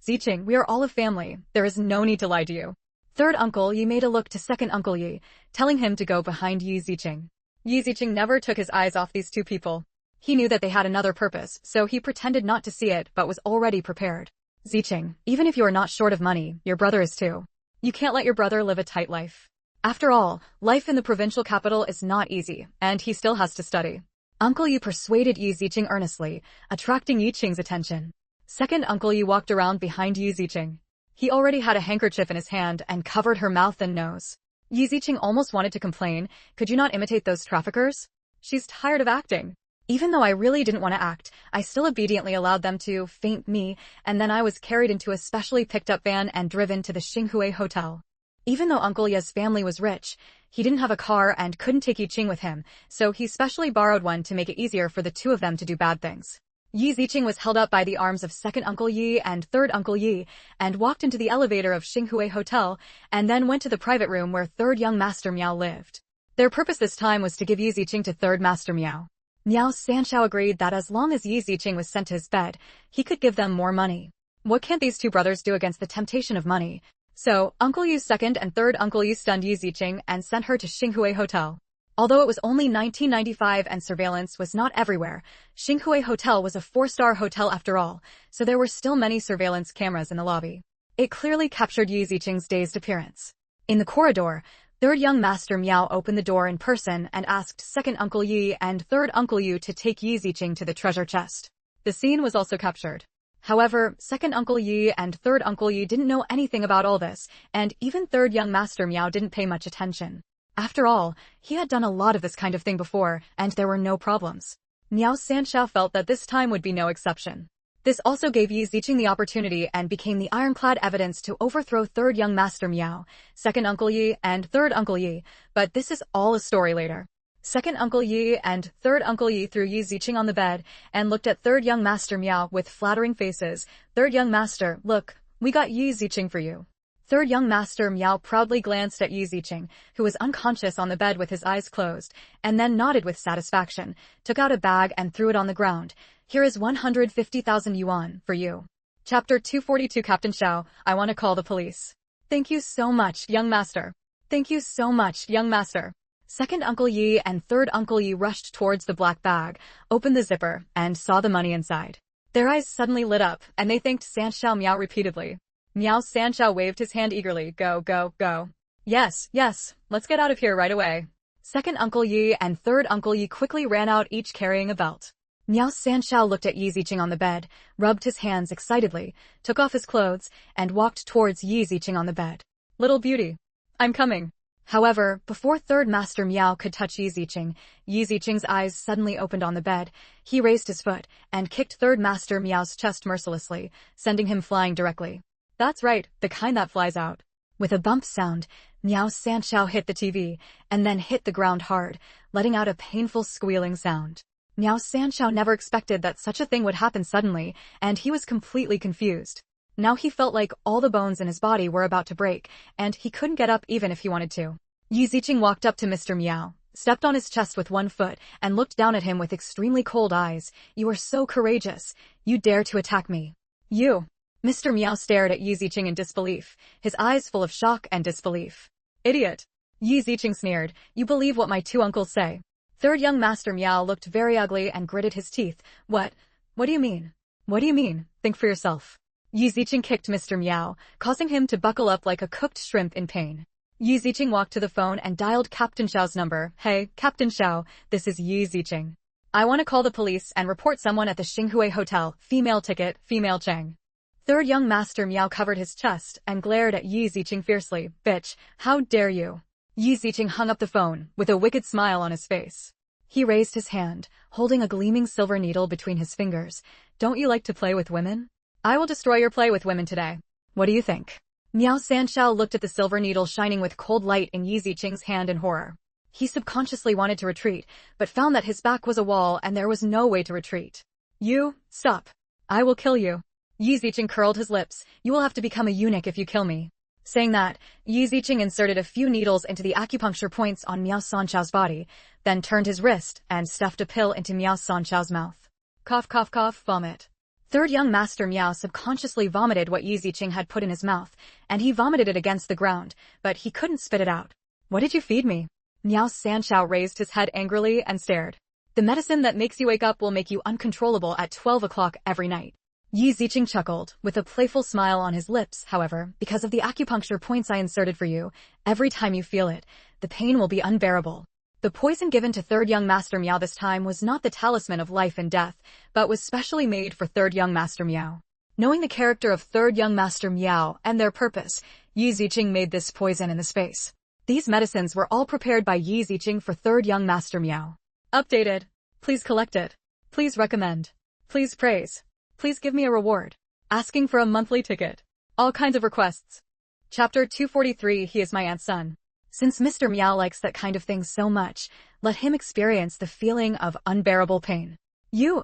Ziqing, we are all a family. There is no need to lie to you. Third Uncle Yi made a look to second Uncle Yi, telling him to go behind Yi Ziqing. Yi Ziqing never took his eyes off these two people. He knew that they had another purpose, so he pretended not to see it but was already prepared. Ziqing, even if you are not short of money, your brother is too. You can't let your brother live a tight life. After all, life in the provincial capital is not easy, and he still has to study. Uncle Yi persuaded Yi Ziqing earnestly, attracting Yi Qing's attention. Second Uncle Yi walked around behind Yi Ziqing. He already had a handkerchief in his hand and covered her mouth and nose. Yi Ziqing almost wanted to complain, could you not imitate those traffickers? She's tired of acting. Even though I really didn't want to act, I still obediently allowed them to feint me, and then I was carried into a specially picked up van and driven to the Xinhui Hotel. Even though Uncle Yi's family was rich, he didn't have a car and couldn't take Yi Qing with him, so he specially borrowed one to make it easier for the two of them to do bad things. Yi Ziqing was held up by the arms of second Uncle Yi and third Uncle Yi, and walked into the elevator of Xinhui Hotel, and then went to the private room where third young Master Miao lived. Their purpose this time was to give Yi Ziqing to third Master Miao. Miao Sanshao agreed that as long as Yi Ziqing was sent to his bed, he could give them more money. What can't these two brothers do against the temptation of money? So, Uncle Yi's second and third Uncle Yi stunned Yi Ziqing and sent her to Xinhui Hotel. Although it was only 1995 and surveillance was not everywhere, Xinhui Hotel was a 4-star hotel after all, so there were still many surveillance cameras in the lobby. It clearly captured Yi Ziqing's dazed appearance. In the corridor, third young Master Miao opened the door in person and asked second Uncle Yi and third Uncle Yu to take Yi Ziqing to the treasure chest. The scene was also captured. However, second Uncle Yi and third Uncle Yi didn't know anything about all this, and even third young Master Miao didn't pay much attention. After all, he had done a lot of this kind of thing before, and there were no problems. Miao Sanshao felt that this time would be no exception. This also gave Yi Ziqing the opportunity and became the ironclad evidence to overthrow third young Master Miao, second Uncle Yi and third Uncle Yi, but this is all a story later. Second Uncle Yi and third Uncle Yi threw Yi Ziqing on the bed and looked at third young Master Miao with flattering faces. Third young Master, look, we got Yi Ziqing for you. Third young Master Miao proudly glanced at Yi Ziqing, who was unconscious on the bed with his eyes closed, and then nodded with satisfaction, took out a bag and threw it on the ground. Here is 150,000 yuan for you. Chapter 242. Captain Xiao, I want to call the police. Thank you so much, young master. Thank you so much, young master. Second Uncle Yi and third Uncle Yi rushed towards the black bag, opened the zipper, and saw the money inside. Their eyes suddenly lit up, and they thanked Sanshao Miao repeatedly. Miao Sanshao waved his hand eagerly. Go, go, go. Yes, let's get out of here right away. Second Uncle Yi and third Uncle Yi quickly ran out, each carrying a belt. Miao Sanshao looked at Yi Ziqing on the bed, rubbed his hands excitedly, took off his clothes, and walked towards Yi Ziqing on the bed. Little beauty, I'm coming. However, before third Master Miao could touch Yi Ziqing's eyes suddenly opened on the bed. He raised his foot and kicked third Master Miao's chest mercilessly, sending him flying directly. That's right, the kind that flies out. With a bump sound, Miao Sanshao hit the TV, and then hit the ground hard, letting out a painful squealing sound. Miao Sanshao never expected that such a thing would happen suddenly, and he was completely confused. Now he felt like all the bones in his body were about to break, and he couldn't get up even if he wanted to. Yi Ziqing walked up to Mr. Miao, stepped on his chest with one foot, and looked down at him with extremely cold eyes. You are so courageous. You dare to attack me. You. Mr. Miao stared at Yi Ziqing in disbelief, his eyes full of shock and disbelief. Idiot. Yi Ziqing sneered. You believe what my two uncles say. Third young Master Miao looked very ugly and gritted his teeth. What do you mean? What do you mean? Think for yourself. Yi Ziqing kicked Mr. Meow, causing him to buckle up like a cooked shrimp in pain. Yi Ziqing walked to the phone and dialed Captain Xiao's number. Hey, Captain Xiao, this is Yi Ziqing. I want to call the police and report someone at the Xinghui Hotel. Female ticket, female Cheng. Third young master Meow covered his chest and glared at Yi Ziqing fiercely. Bitch, how dare you? Yi Ziqing hung up the phone, with a wicked smile on his face. He raised his hand, holding a gleaming silver needle between his fingers. Don't you like to play with women? I will destroy your play with women today. What do you think? Miao Sanshao looked at the silver needle shining with cold light in Yi Ziqing's hand in horror. He subconsciously wanted to retreat, but found that his back was a wall and there was no way to retreat. You, stop. I will kill you. Yi Ziqing curled his lips. You will have to become a eunuch if you kill me. Saying that, Yi Ziqing inserted a few needles into the acupuncture points on Miao Sanshao's body, then turned his wrist and stuffed a pill into Miao Sanshao's mouth. Cough, cough, cough, vomit. Third young master Miao subconsciously vomited what Yi Ziqing had put in his mouth, and he vomited it against the ground, but he couldn't spit it out. What did you feed me? Miao Sanshao raised his head angrily and stared. The medicine that makes you wake up will make you uncontrollable at 12 o'clock every night. Yi Ziqing chuckled, with a playful smile on his lips. However, because of the acupuncture points I inserted for you, every time you feel it, the pain will be unbearable. The poison given to third young master Meow this time was not the talisman of life and death, but was specially made for third young master Meow. Knowing the character of third young master Meow and their purpose, Yi Ziqing made this poison in the space. These medicines were all prepared by Yi Ziqing for third young master Meow. Updated. Please collect it. Please recommend. Please praise. Please give me a reward. Asking for a monthly ticket. All kinds of requests. Chapter 243. He is my aunt's son. Since Mr. Meow likes that kind of thing so much, let him experience the feeling of unbearable pain.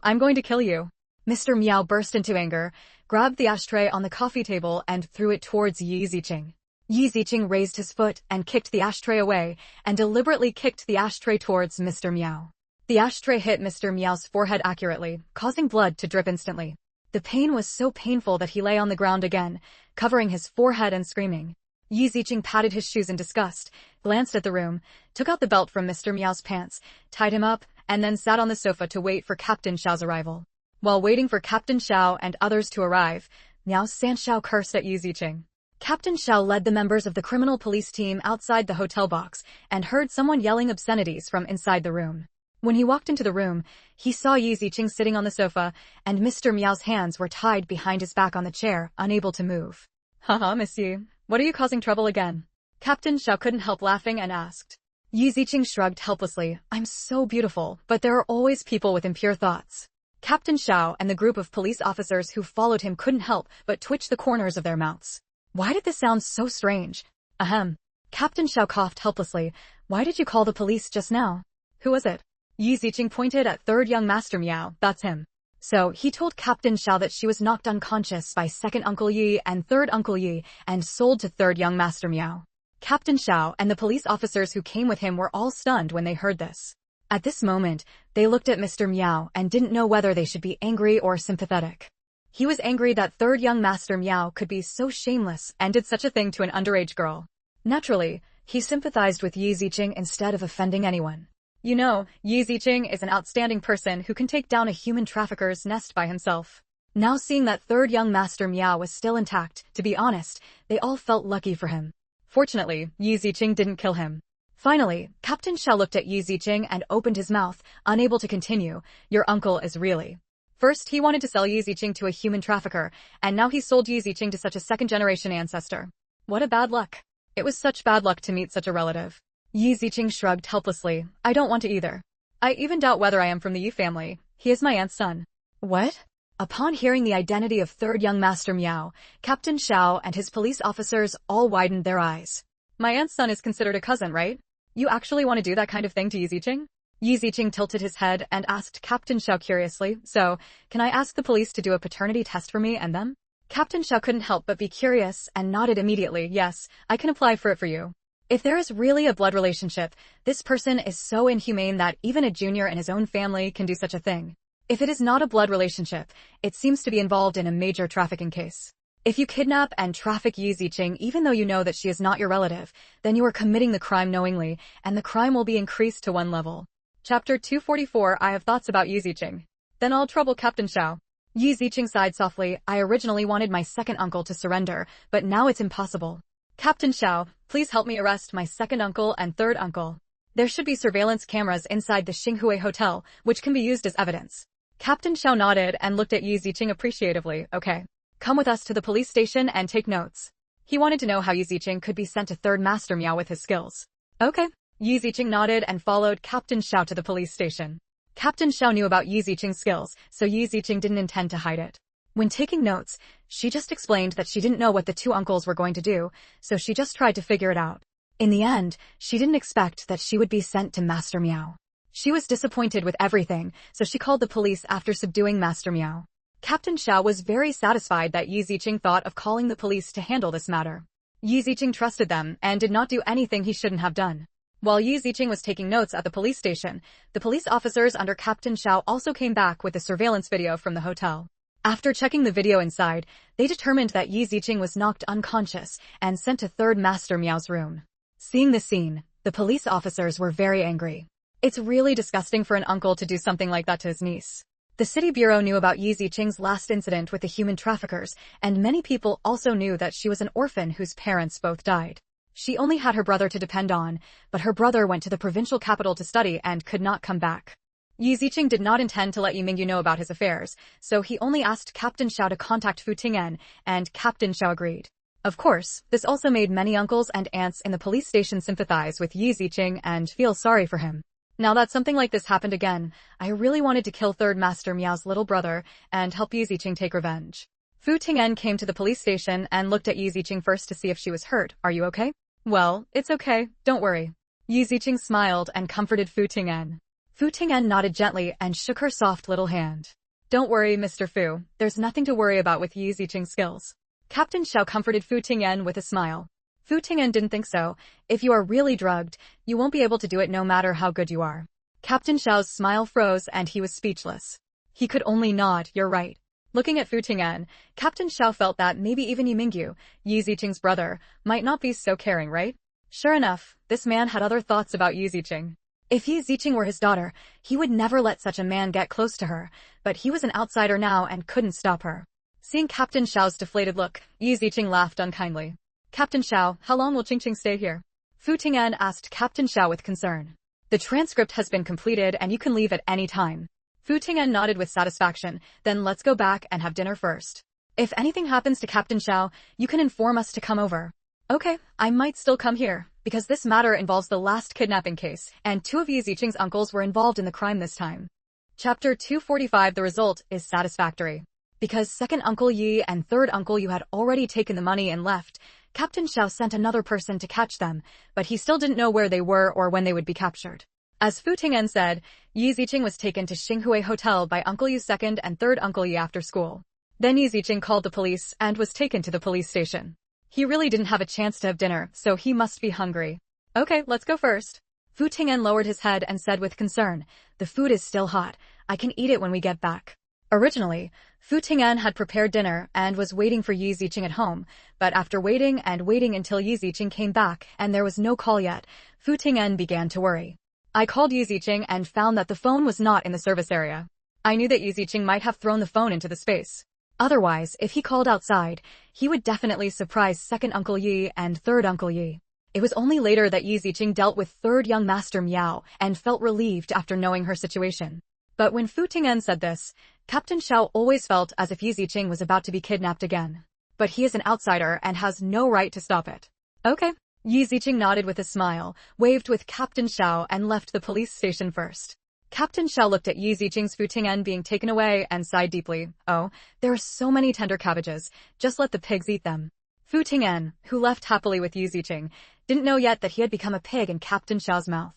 I'm going to kill you. Mr. Meow burst into anger, grabbed the ashtray on the coffee table and threw it towards Yi Ziqing. Yi Ziqing raised his foot and kicked the ashtray away, and deliberately kicked the ashtray towards Mr. Meow. The ashtray hit Mr. Meow's forehead accurately, causing blood to drip instantly. The pain was so painful that he lay on the ground again, covering his forehead and screaming. Yi Ziqing patted his shoes in disgust, glanced at the room, took out the belt from Mr. Meow's pants, tied him up, and then sat on the sofa to wait for Captain Xiao's arrival. While waiting for Captain Xiao and others to arrive, Miao Sanshao cursed at Yi Ziqing. Captain Xiao led the members of the criminal police team outside the hotel box and heard someone yelling obscenities from inside the room. When he walked into the room, he saw Yi Ziqing sitting on the sofa, and Mr. Meow's hands were tied behind his back on the chair, unable to move. Haha, monsieur. What are you causing trouble again? Captain Xiao couldn't help laughing and asked. Yi Ziqing shrugged helplessly. I'm so beautiful, but there are always people with impure thoughts. Captain Xiao and the group of police officers who followed him couldn't help but twitch the corners of their mouths. Why did this sound so strange? Ahem. Captain Xiao coughed helplessly. Why did you call the police just now? Who was it? Yi Ziqing pointed at third young master Meow. That's him. So, he told Captain Xiao that she was knocked unconscious by second Uncle Yi and third Uncle Yi and sold to third young master Meow. Captain Xiao and the police officers who came with him were all stunned when they heard this. At this moment, they looked at Mr. Meow and didn't know whether they should be angry or sympathetic. He was angry that third young master Meow could be so shameless and did such a thing to an underage girl. Naturally, he sympathized with Yi Ziqing instead of offending anyone. You know, Yi Ziqing is an outstanding person who can take down a human trafficker's nest by himself. Now seeing that third young master Meow was still intact, to be honest, they all felt lucky for him. Fortunately, Yi Ziqing didn't kill him. Finally, Captain Xiao looked at Yi Ziqing and opened his mouth, unable to continue. Your uncle is really... First, he wanted to sell Yi Ziqing to a human trafficker, and now he sold Yi Ziqing to such a second-generation ancestor. What a bad luck. It was such bad luck to meet such a relative. Yi Ziqing shrugged helplessly. I don't want to either. I even doubt whether I am from the Yi family. He is my aunt's son. What? Upon hearing the identity of third young master Meow, Captain Xiao and his police officers all widened their eyes. My aunt's son is considered a cousin, right? You actually want to do that kind of thing to Yi Ziqing? Yi Ziqing tilted his head and asked Captain Xiao curiously, so, can I ask the police to do a paternity test for me and them? Captain Xiao couldn't help but be curious and nodded immediately. Yes, I can apply for it for you. If there is really a blood relationship, this person is so inhumane that even a junior in his own family can do such a thing. If it is not a blood relationship, it seems to be involved in a major trafficking case. If you kidnap and traffic Yi Ziqing even though you know that she is not your relative, then you are committing the crime knowingly, and the crime will be increased to 1 level. Chapter 244. I have thoughts about Yi Ziqing. Then I'll trouble Captain Xiao. Yi Ziqing sighed softly. I originally wanted my second uncle to surrender, but now it's impossible. Captain Xiao, please help me arrest my second uncle and third uncle. There should be surveillance cameras inside the Xinghui Hotel, which can be used as evidence. Captain Xiao nodded and looked at Yi Ziqing appreciatively. Okay. Come with us to the police station and take notes. He wanted to know how Yi Ziqing could be sent to third Master Miao with his skills. Okay. Yi Ziqing nodded and followed Captain Xiao to the police station. Captain Xiao knew about Yi Ziqing's skills, so Yi Ziqing didn't intend to hide it. When taking notes, she just explained that she didn't know what the two uncles were going to do, so she just tried to figure it out. In the end, she didn't expect that she would be sent to Master Miao. She was disappointed with everything, so she called the police after subduing Master Miao. Captain Xiao was very satisfied that Yi Ziqing thought of calling the police to handle this matter. Yi Ziqing trusted them and did not do anything he shouldn't have done. While Yi Ziqing was taking notes at the police station, the police officers under Captain Xiao also came back with a surveillance video from the hotel. After checking the video inside, they determined that Yi Ziqing was knocked unconscious and sent to third Master Miao's room. Seeing this scene, the police officers were very angry. It's really disgusting for an uncle to do something like that to his niece. The city bureau knew about Yi Ziqing's last incident with the human traffickers, and many people also knew that she was an orphan whose parents both died. She only had her brother to depend on, but her brother went to the provincial capital to study and could not come back. Yi Ziqing did not intend to let Yi Mingyu know about his affairs, so he only asked Captain Xiao to contact Fu Ting'an, and Captain Xiao agreed. Of course, this also made many uncles and aunts in the police station sympathize with Yi Ziqing and feel sorry for him. Now that something like this happened again, I really wanted to kill third Master Miao's little brother and help Yi Ziqing take revenge. Fu Ting'an came to the police station and looked at Yi Ziqing first to see if she was hurt. Are you okay? Well, it's okay, don't worry. Yi Ziqing smiled and comforted Fu Ting'an. Fu Ting'an nodded gently and shook her soft little hand. Don't worry, Mr. Fu, there's nothing to worry about with Yi Ziqing's skills. Captain Xiao comforted Fu Ting'an with a smile. Fu Ting'an didn't think so. If you are really drugged, you won't be able to do it no matter how good you are. Captain Xiao's smile froze and he was speechless. He could only nod. You're right. Looking at Fu Ting'an, Captain Xiao felt that maybe even Yi Mingyu, Yi Ziqing's brother, might not be so caring, right? Sure enough, this man had other thoughts about Yi Ziqing. If Yi Ziqing were his daughter, he would never let such a man get close to her, but he was an outsider now and couldn't stop her. Seeing Captain Xiao's deflated look, Yi Ziqing laughed unkindly. Captain Xiao, how long will Qingqing stay here? Fu Ting'an asked Captain Xiao with concern. The transcript has been completed and you can leave at any time. Fu Ting'an nodded with satisfaction. Then let's go back and have dinner first. If anything happens to Captain Xiao, you can inform us to come over. Okay, I might still come here, because this matter involves the last kidnapping case, and two of Yi Ziqing's uncles were involved in the crime this time. Chapter 245. The result is satisfactory. Because second Uncle Yi and third Uncle Yu had already taken the money and left, Captain Xiao sent another person to catch them, but he still didn't know where they were or when they would be captured. As Fu Ting'an said, Yi Ziqing was taken to Xinghui Hotel by Uncle Yu's second and third Uncle Yi after school. Then Yi Ziqing called the police and was taken to the police station. He really didn't have a chance to have dinner, so he must be hungry. Okay, let's go first. Fu Ting'an lowered his head and said with concern, the food is still hot. I can eat it when we get back. Originally, Fu Ting'an had prepared dinner and was waiting for Yi Ziqing at home, but after waiting and waiting until Yi Ziqing came back and there was no call yet, Fu Ting'an began to worry. I called Yi Ziqing and found that the phone was not in the service area. I knew that Yi Ziqing might have thrown the phone into the space. Otherwise, if he called outside, he would definitely surprise second Uncle Yi and third Uncle Yi. It was only later that Yi Ziqing dealt with third young Master Miao and felt relieved after knowing her situation. But when Fu Ting'an said this, Captain Xiao always felt as if Yi Ziqing was about to be kidnapped again. But he is an outsider and has no right to stop it. Okay. Yi Ziqing nodded with a smile, waved with Captain Xiao and left the police station first. Captain Xiao looked at Yi Ziqing's Fu Ting'an being taken away and sighed deeply. Oh, there are so many tender cabbages, just let the pigs eat them. Fu Ting'an, who left happily with Yi Ziqing, didn't know yet that he had become a pig in Captain Xiao's mouth.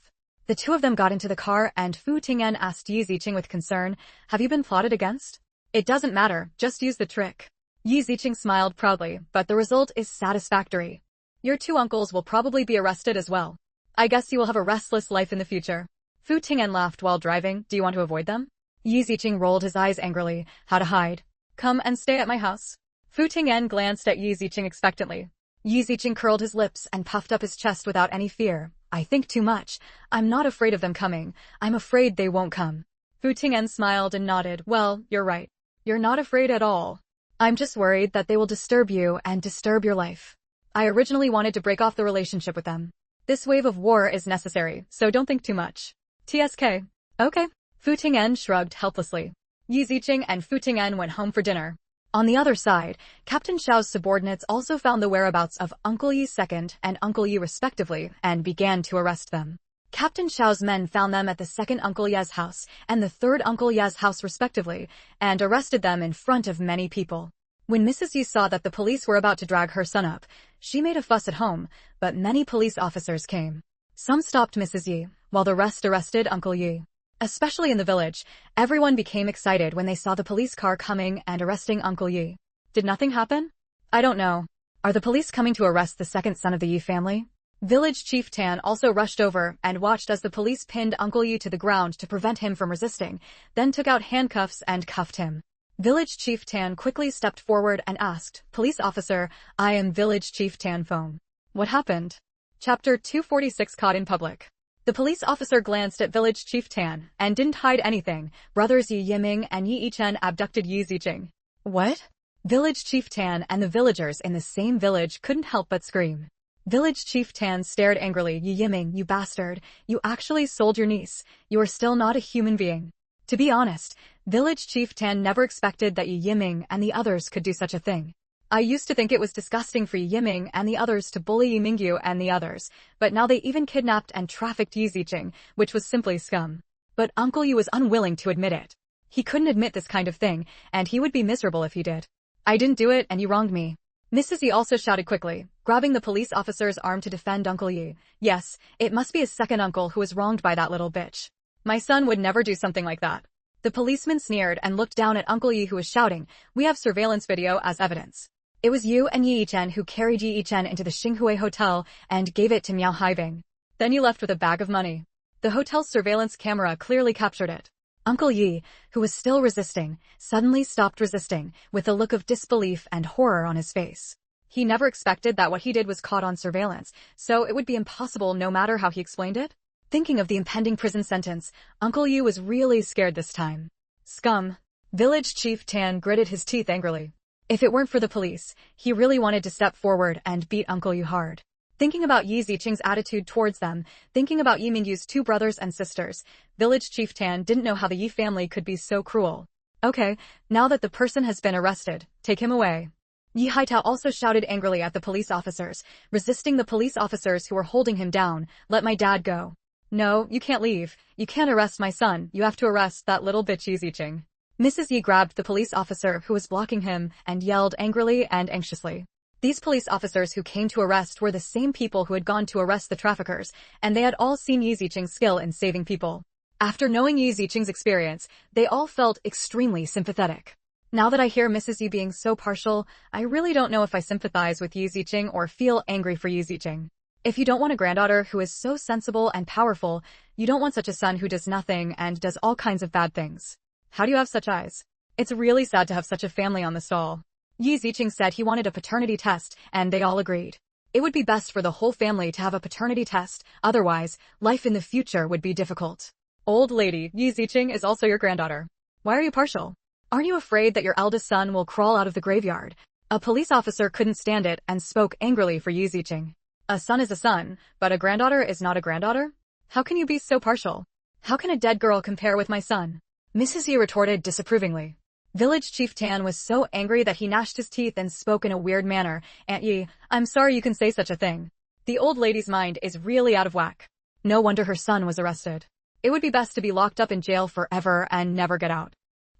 The two of them got into the car and Fu Ting'an asked Yi Ziqing with concern, have you been plotted against? It doesn't matter, just use the trick. Yi Ziqing smiled proudly, but the result is satisfactory. Your two uncles will probably be arrested as well. I guess you will have a restless life in the future. Fu Ting'an laughed while driving. Do you want to avoid them? Yi Ziqing rolled his eyes angrily. How to hide? Come and stay at my house. Fu Ting'an glanced at Yi Ziqing expectantly. Yi Ziqing curled his lips and puffed up his chest without any fear. I think too much. I'm not afraid of them coming. I'm afraid they won't come. Fu Ting'an smiled and nodded. Well, you're right. You're not afraid at all. I'm just worried that they will disturb you and disturb your life. I originally wanted to break off the relationship with them. This wave of war is necessary, so don't think too much. TSK. Okay. Fu Ting'en shrugged helplessly. Yi Ziqing and Fu Ting'en went home for dinner. On the other side, Captain Xiao's subordinates also found the whereabouts of Uncle Yi II and Uncle Yi respectively and began to arrest them. Captain Xiao's men found them at the second Uncle Ye's house and the third Uncle Ye's house respectively and arrested them in front of many people. When Mrs. Yi saw that the police were about to drag her son up, she made a fuss at home, but many police officers came. Some stopped Mrs. Yi, while the rest arrested Uncle Yi. Especially in the village, everyone became excited when they saw the police car coming and arresting Uncle Yi. Did nothing happen? I don't know. Are the police coming to arrest the second son of the Yi family? Village Chief Tan also rushed over and watched as the police pinned Uncle Yi to the ground to prevent him from resisting, then took out handcuffs and cuffed him. Village Chief Tan quickly stepped forward and asked, "Police officer, I am Village Chief Tan Phone. What happened?" Chapter 246 Caught in Public. The police officer glanced at Village Chief Tan and didn't hide anything. Brothers Yi Yiming and Yi Yichen abducted Yi Ziqing. What? Village Chief Tan and the villagers in the same village couldn't help but scream. Village Chief Tan stared angrily. Yi Yiming, you bastard. You actually sold your niece. You are still not a human being. To be honest, Village Chief Tan never expected that Yi Yiming and the others could do such a thing. I used to think it was disgusting for Yi Yiming and the others to bully Yi Mingyu and the others, but now they even kidnapped and trafficked Yi Ziqing, which was simply scum. But Uncle Yi was unwilling to admit it. He couldn't admit this kind of thing, and he would be miserable if he did. I didn't do it and you wronged me. Mrs. Yi also shouted quickly, grabbing the police officer's arm to defend Uncle Yi. Yes, it must be his second uncle who was wronged by that little bitch. My son would never do something like that. The policeman sneered and looked down at Uncle Yi who was shouting, we have surveillance video as evidence. It was you and Yi Yichen who carried Yi Yichen into the Xinghui Hotel and gave it to Miao Haibing. Then you left with a bag of money. The hotel's surveillance camera clearly captured it. Uncle Yi, who was still resisting, suddenly stopped resisting, with a look of disbelief and horror on his face. He never expected that what he did was caught on surveillance, so it would be impossible no matter how he explained it. Thinking of the impending prison sentence, Uncle Yi was really scared this time. Scum. Village Chief Tan gritted his teeth angrily. If it weren't for the police, he really wanted to step forward and beat Uncle Yi hard. Thinking about Yi Ziqing's attitude towards them, thinking about Yi Mingyu's two brothers and sisters, Village Chief Tan didn't know how the Yi family could be so cruel. Okay, now that the person has been arrested, take him away. Yi Haitao also shouted angrily at the police officers, resisting the police officers who were holding him down. Let my dad go. No, you can't leave. You can't arrest my son. You have to arrest that little bitch Yi Ziqing. Mrs. Yi grabbed the police officer who was blocking him and yelled angrily and anxiously. These police officers who came to arrest were the same people who had gone to arrest the traffickers, and they had all seen Yi Ziqing's skill in saving people. After knowing Yi Ziqing's experience, they all felt extremely sympathetic. Now that I hear Mrs. Yi being so partial, I really don't know if I sympathize with Yi Ziqing or feel angry for Yi Ziqing. If you don't want a granddaughter who is so sensible and powerful, you don't want such a son who does nothing and does all kinds of bad things. How do you have such eyes? It's really sad to have such a family on the stall. Yi Ziqing said he wanted a paternity test, and they all agreed. It would be best for the whole family to have a paternity test, otherwise, life in the future would be difficult. Old lady, Yi Ziqing is also your granddaughter. Why are you partial? Aren't you afraid that your eldest son will crawl out of the graveyard? A police officer couldn't stand it and spoke angrily for Yi Ziqing. A son is a son, but a granddaughter is not a granddaughter? How can you be so partial? How can a dead girl compare with my son? Mrs. Yi retorted disapprovingly. Village Chief Tan was so angry that he gnashed his teeth and spoke in a weird manner. Aunt Yi, I'm sorry you can say such a thing. The old lady's mind is really out of whack. No wonder her son was arrested. It would be best to be locked up in jail forever and never get out.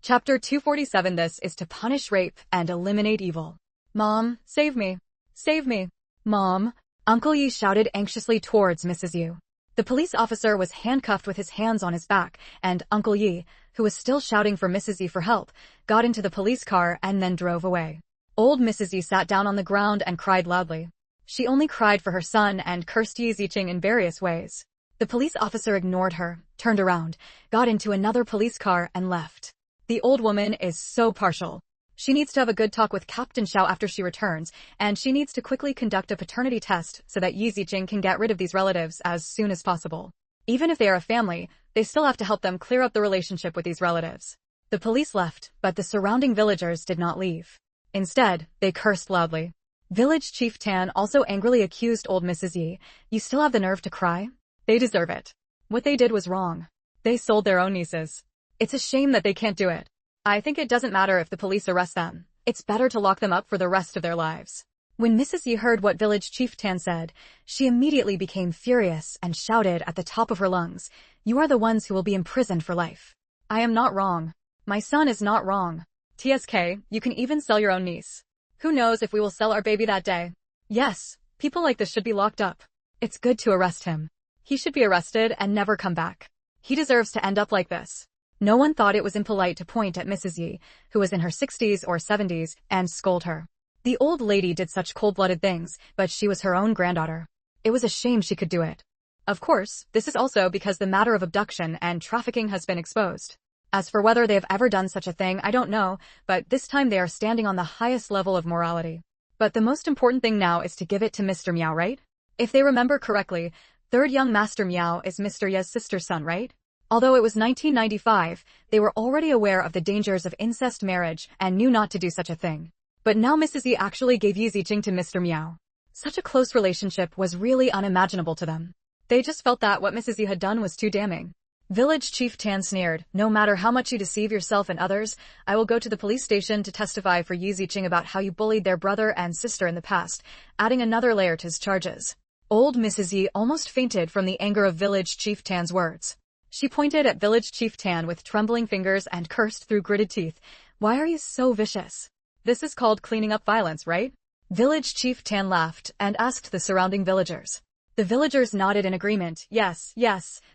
Chapter 247. This is to punish rape and eliminate evil. Mom, save me. Save me. Mom. Uncle Yi shouted anxiously towards Mrs. Yu. The police officer was handcuffed with his hands on his back, and Uncle Yi, who was still shouting for Mrs. Yi for help, got into the police car and then drove away. Old Mrs. Yi sat down on the ground and cried loudly. She only cried for her son and cursed Yi Ziqing in various ways. The police officer ignored her, turned around, got into another police car and left. The old woman is so partial. She needs to have a good talk with Captain Xiao after she returns, and she needs to quickly conduct a paternity test so that Yi Ziqing can get rid of these relatives as soon as possible. Even if they are a family, they still have to help them clear up the relationship with these relatives. The police left, but the surrounding villagers did not leave. Instead, they cursed loudly. Village Chief Tan also angrily accused old Mrs. Yi. You still have the nerve to cry? They deserve it. What they did was wrong. They sold their own nieces. It's a shame that they can't do it. I think it doesn't matter if the police arrest them. It's better to lock them up for the rest of their lives. When Mrs. Yi heard what Village Chief Tan said, she immediately became furious and shouted at the top of her lungs, You are the ones who will be imprisoned for life. I am not wrong. My son is not wrong. TSK, you can even sell your own niece. Who knows if we will sell our baby that day? Yes, people like this should be locked up. It's good to arrest him. He should be arrested and never come back. He deserves to end up like this. No one thought it was impolite to point at Mrs. Yi, who was in her 60s or 70s, and scold her. The old lady did such cold-blooded things, but she was her own granddaughter. It was a shame she could do it. Of course, this is also because the matter of abduction and trafficking has been exposed. As for whether they have ever done such a thing, I don't know, but this time they are standing on the highest level of morality. But the most important thing now is to give it to Mr. Miao, right? If they remember correctly, third young Master Miao is Mr. Ye's sister's son, right? Although it was 1995, they were already aware of the dangers of incest marriage and knew not to do such a thing. But now Mrs. Yi actually gave Yi Ziqing to Mr. Miao. Such a close relationship was really unimaginable to them. They just felt that what Mrs. Yi had done was too damning. Village Chief Tan sneered, No matter how much you deceive yourself and others, I will go to the police station to testify for Yi Ziqing about how you bullied their brother and sister in the past, adding another layer to his charges. Old Mrs. Yi almost fainted from the anger of Village Chief Tan's words. She pointed at Village Chief Tan with trembling fingers and cursed through gritted teeth. Why are you so vicious? This is called cleaning up violence, right? Village Chief Tan laughed and asked the surrounding villagers. The villagers nodded in agreement. Yes,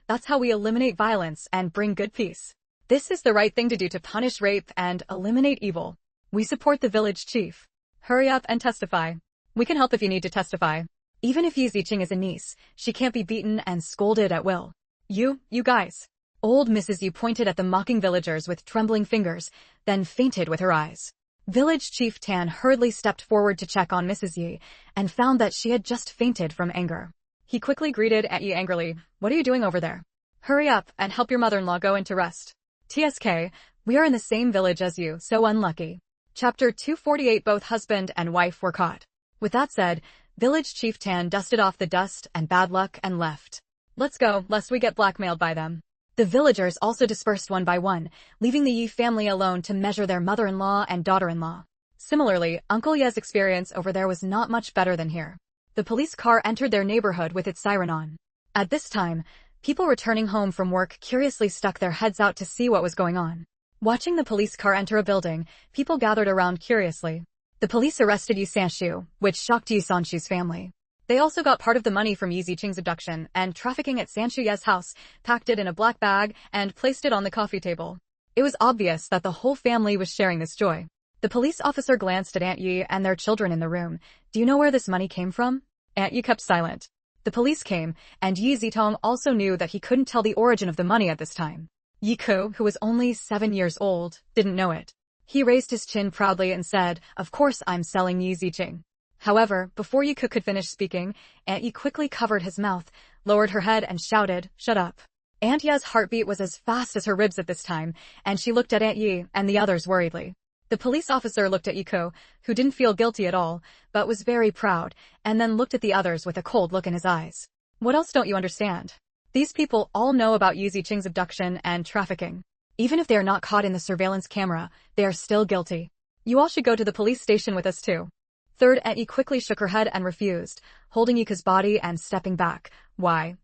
that's how we eliminate violence and bring good peace. This is the right thing to do to punish rape and eliminate evil. We support the village chief. Hurry up and testify. We can help if you need to testify. Even if Yi Ziqing is a niece, she can't be beaten and scolded at will. You guys. Old Mrs. Yi pointed at the mocking villagers with trembling fingers, then fainted with her eyes. Village Chief Tan hurriedly stepped forward to check on Mrs. Yi and found that she had just fainted from anger. He quickly greeted Aunt Yi angrily. What are you doing over there? Hurry up and help your mother-in-law go into rest. TSK, we are in the same village as you, so unlucky. Chapter 248 Both husband and wife were caught. With that said, Village Chief Tan dusted off the dust and bad luck and left. Let's go, lest we get blackmailed by them. The villagers also dispersed one by one, leaving the Yi family alone to measure their mother-in-law and daughter-in-law. Similarly, Uncle Ye's experience over there was not much better than here. The police car entered their neighborhood with its siren on. At this time, people returning home from work curiously stuck their heads out to see what was going on. Watching the police car enter a building, people gathered around curiously. The police arrested Yi Sanshu, which shocked Yi Sanshu's family. They also got part of the money from Yi Ziqing's abduction and trafficking at Sanshu Ye's house, packed it in a black bag, and placed it on the coffee table. It was obvious that the whole family was sharing this joy. The police officer glanced at Aunt Yi and their children in the room. Do you know where this money came from? Aunt Yi kept silent. The police came, and Yi Zitong also knew that he couldn't tell the origin of the money at this time. Yi Ku, who was only 7 years old, didn't know it. He raised his chin proudly and said, Of course I'm selling Yi Ziqing. However, before Yi Ku could finish speaking, Aunt Yi quickly covered his mouth, lowered her head and shouted, Shut up. Aunt Ye's heartbeat was as fast as her ribs at this time, and she looked at Aunt Yi and the others worriedly. The police officer looked at Yi Ku, who didn't feel guilty at all, but was very proud, and then looked at the others with a cold look in his eyes. What else don't you understand? These people all know about Yi Ziqing's abduction and trafficking. Even if they are not caught in the surveillance camera, they are still guilty. You all should go to the police station with us too. Third Aunt Yi quickly shook her head and refused, holding Yi Ku's body and stepping back. Why?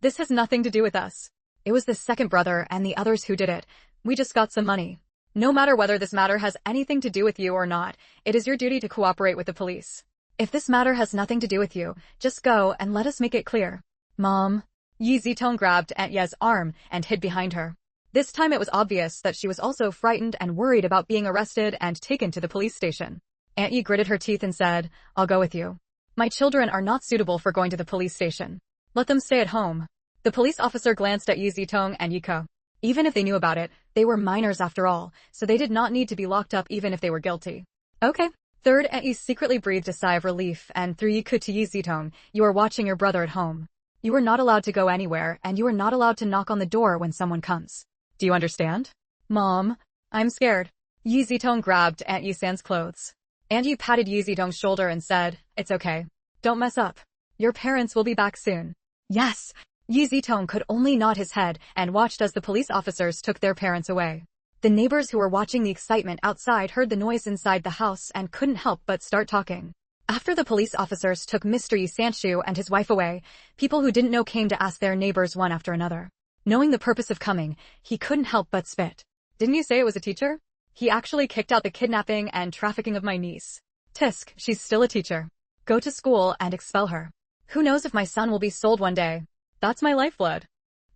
This has nothing to do with us. It was the second brother and the others who did it. We just got some money. No matter whether this matter has anything to do with you or not, it is your duty to cooperate with the police. If this matter has nothing to do with you, just go and let us make it clear. Mom. Yi Zitong grabbed Aunt Ye's arm and hid behind her. This time it was obvious that she was also frightened and worried about being arrested and taken to the police station. Aunt Yi gritted her teeth and said, I'll go with you. My children are not suitable for going to the police station. Let them stay at home. The police officer glanced at Yi Zitong and Yi Ku. Even if they knew about it, they were minors after all, so they did not need to be locked up even if they were guilty. Okay. Third Aunt Yi secretly breathed a sigh of relief and threw Yi Ku to Yi Zitong. You are watching your brother at home. You are not allowed to go anywhere and you are not allowed to knock on the door when someone comes. Do you understand? Mom, I'm scared. Yi Zitong grabbed Aunt Yisan's clothes. Aunt Yi patted Yi Zitong's shoulder and said, "It's okay. Don't mess up. Your parents will be back soon." Yes! Yi Zitong could only nod his head and watched as the police officers took their parents away. The neighbors who were watching the excitement outside heard the noise inside the house and couldn't help but start talking. After the police officers took Mr. Yi Sanshu and his wife away, people who didn't know came to ask their neighbors one after another. Knowing the purpose of coming, he couldn't help but spit. "Didn't you say it was a teacher? He actually kicked out the kidnapping and trafficking of my niece. Tisk, she's still a teacher. Go to school and expel her. Who knows if my son will be sold one day. That's my lifeblood."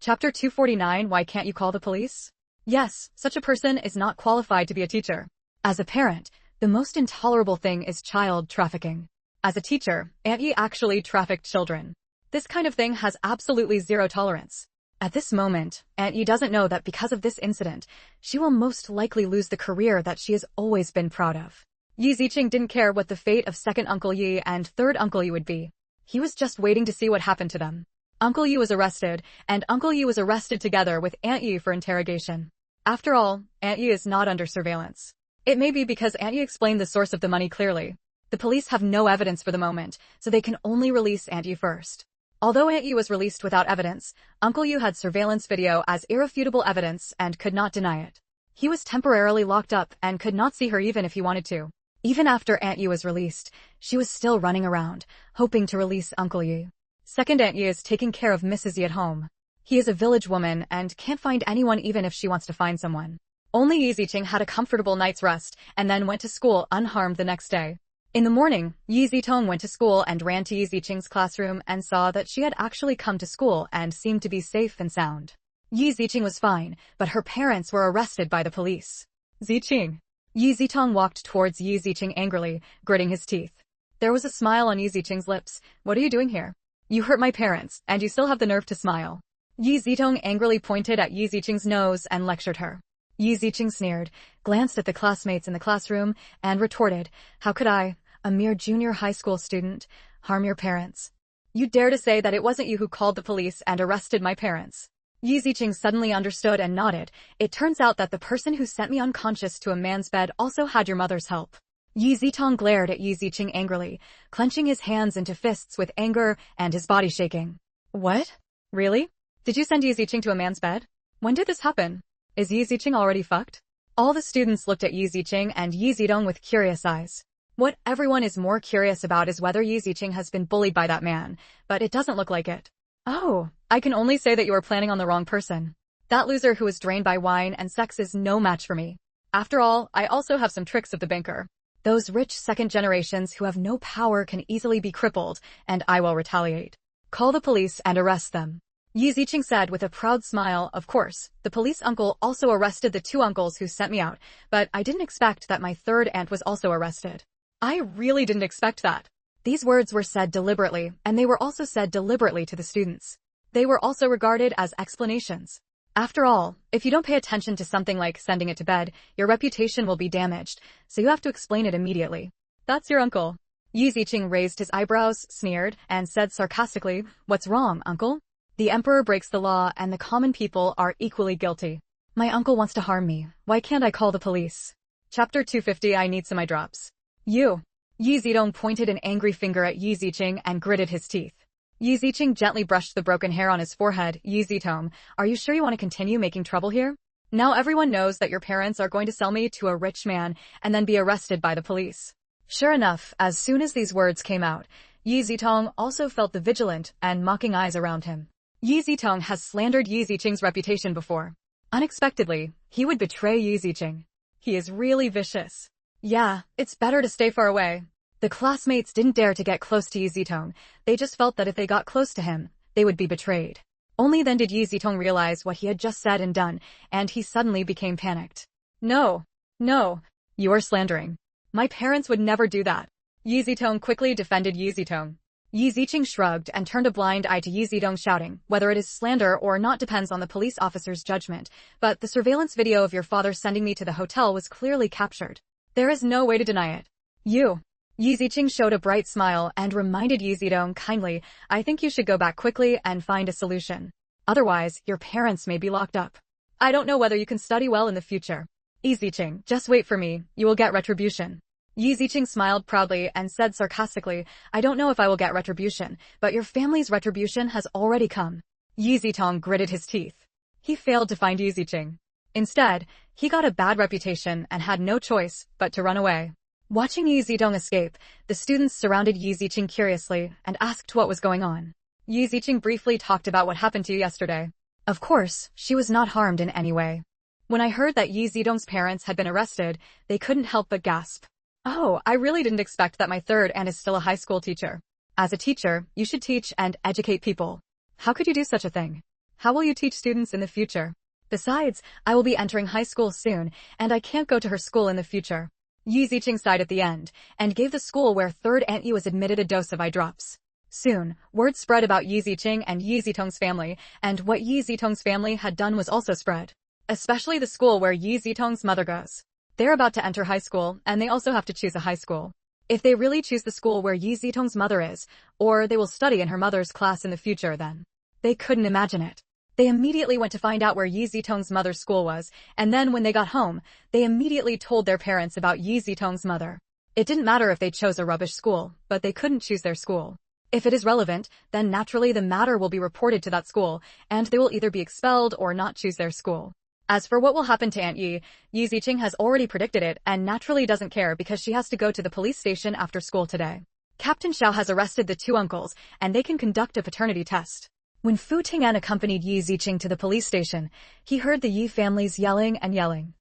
Chapter 249. Why can't you call the police? Yes, such a person is not qualified to be a teacher. As a parent, the most intolerable thing is child trafficking. As a teacher, Aunt Yi actually trafficked children. This kind of thing has absolutely zero tolerance. At this moment, Aunt Yi doesn't know that because of this incident, she will most likely lose the career that she has always been proud of. Yi Ziqing didn't care what the fate of second Uncle Yi and third Uncle Yi would be. He was just waiting to see what happened to them. Uncle Yi was arrested, and Uncle Yi was arrested together with Aunt Yi for interrogation. After all, Aunt Yi is not under surveillance. It may be because Aunt Yi explained the source of the money clearly. The police have no evidence for the moment, so they can only release Aunt Yi first. Although Aunt Yi was released without evidence, Uncle Yu had surveillance video as irrefutable evidence and could not deny it. He was temporarily locked up and could not see her even if he wanted to. Even after Aunt Yi was released, she was still running around, hoping to release Uncle Yi. Second Aunt Yi is taking care of Mrs. Yi at home. He is a village woman and can't find anyone even if she wants to find someone. Only Yi Ziqing had a comfortable night's rest and then went to school unharmed the next day. In the morning, Yi Zitong went to school and ran to Yi Ziqing's classroom and saw that she had actually come to school and seemed to be safe and sound. Yi Ziqing was fine, but her parents were arrested by the police. "Ziqing." Yi Zitong walked towards Yi Ziqing angrily, gritting his teeth. There was a smile on Yi Ziqing's lips. "What are you doing here? You hurt my parents, and you still have the nerve to smile." Yi Zitong angrily pointed at Yi Ziqing's nose and lectured her. Yi Ziqing sneered, glanced at the classmates in the classroom, and retorted, "How could I, a mere junior high school student, harm your parents? You dare to say that it wasn't you who called the police and arrested my parents?" Yi Ziqing suddenly understood and nodded. "It turns out that the person who sent me unconscious to a man's bed also had your mother's help." Yi Zitong glared at Yi Ziqing angrily, clenching his hands into fists with anger and his body shaking. "What? Really? Did you send Yi Ziqing to a man's bed? When did this happen? Is Yi Ziqing already fucked?" All the students looked at Yi Ziqing and Yi Zitong with curious eyes. What everyone is more curious about is whether Yi Ziqing has been bullied by that man, but it doesn't look like it. "Oh, I can only say that you are planning on the wrong person. That loser who is drained by wine and sex is no match for me. After all, I also have some tricks of the banker. Those rich second generations who have no power can easily be crippled, and I will retaliate. Call the police and arrest them." Yi Ziqing said with a proud smile. "Of course, the police uncle also arrested the two uncles who sent me out, but I didn't expect that my third aunt was also arrested. I really didn't expect that." These words were said deliberately, and they were also said deliberately to the students. They were also regarded as explanations. After all, if you don't pay attention to something like sending it to bed, your reputation will be damaged, so you have to explain it immediately. "That's your uncle." Yi Ziqing raised his eyebrows, sneered, and said sarcastically, "What's wrong, uncle? The emperor breaks the law and the common people are equally guilty. My uncle wants to harm me. Why can't I call the police?" Chapter 250. I need some eye drops. "You." Yi Zitong pointed an angry finger at Yi Ziqing and gritted his teeth. Yi Ziqing gently brushed the broken hair on his forehead. "Yi Zitong, are you sure you want to continue making trouble here? Now everyone knows that your parents are going to sell me to a rich man and then be arrested by the police." Sure enough, as soon as these words came out, Yi Zitong also felt the vigilant and mocking eyes around him. Yi Zitong has slandered Yi Ziqing's reputation before. Unexpectedly, he would betray Yi Ziqing. He is really vicious. Yeah, it's better to stay far away. The classmates didn't dare to get close to Yi Zitong. They just felt that if they got close to him, they would be betrayed. Only then did Yi Zitong realize what he had just said and done, and he suddenly became panicked. "No. No. You are slandering. My parents would never do that." Yi Zitong quickly defended Yi Zitong. Yi Ziqing shrugged and turned a blind eye to Yi Zitong, shouting, "Whether it is slander or not depends on the police officer's judgment, but the surveillance video of your father sending me to the hotel was clearly captured. There is no way to deny it. You." Yi Ziqing showed a bright smile and reminded Yi Zitong kindly, "I think you should go back quickly and find a solution. Otherwise, your parents may be locked up." I don't know whether you can study well in the future. Yi Ziqing, just wait for me, you will get retribution. Yi Ziqing smiled proudly and said sarcastically, I don't know if I will get retribution, but your family's retribution has already come. Yi Zitong gritted his teeth. He failed to find Yi Ziqing. Instead, he got a bad reputation and had no choice but to run away. Watching Yi Zitong escape, the students surrounded Yi Ziqing curiously and asked what was going on. Yi Ziqing briefly talked about what happened to you yesterday. Of course, she was not harmed in any way. When I heard that Yi Zitong's parents had been arrested, they couldn't help but gasp. Oh, I really didn't expect that my third aunt is still a high school teacher. As a teacher, you should teach and educate people. How could you do such a thing? How will you teach students in the future? Besides, I will be entering high school soon, and I can't go to her school in the future. Yi Ziqing sighed at the end, and gave the school where third Aunt Yi was admitted a dose of eye drops. Soon, word spread about Yi Ziqing and Yi Zitong's family, and what Yi Zitong's family had done was also spread. Especially the school where Yi Zitong's mother goes. They're about to enter high school, and they also have to choose a high school. If they really choose the school where Yi Zitong's mother is, or they will study in her mother's class in the future then. They couldn't imagine it. They immediately went to find out where Yi Zitong's mother's school was, and then when they got home, they immediately told their parents about Yi Zitong's mother. It didn't matter if they chose a rubbish school, but they couldn't choose their school. If it is relevant, then naturally the matter will be reported to that school, and they will either be expelled or not choose their school. As for what will happen to Aunt Yi, Yi Ziqing has already predicted it and naturally doesn't care because she has to go to the police station after school today. Captain Xiao has arrested the two uncles, and they can conduct a paternity test. When Fu Ting'an accompanied Yi Ziqing to the police station, he heard the Yi families yelling and yelling.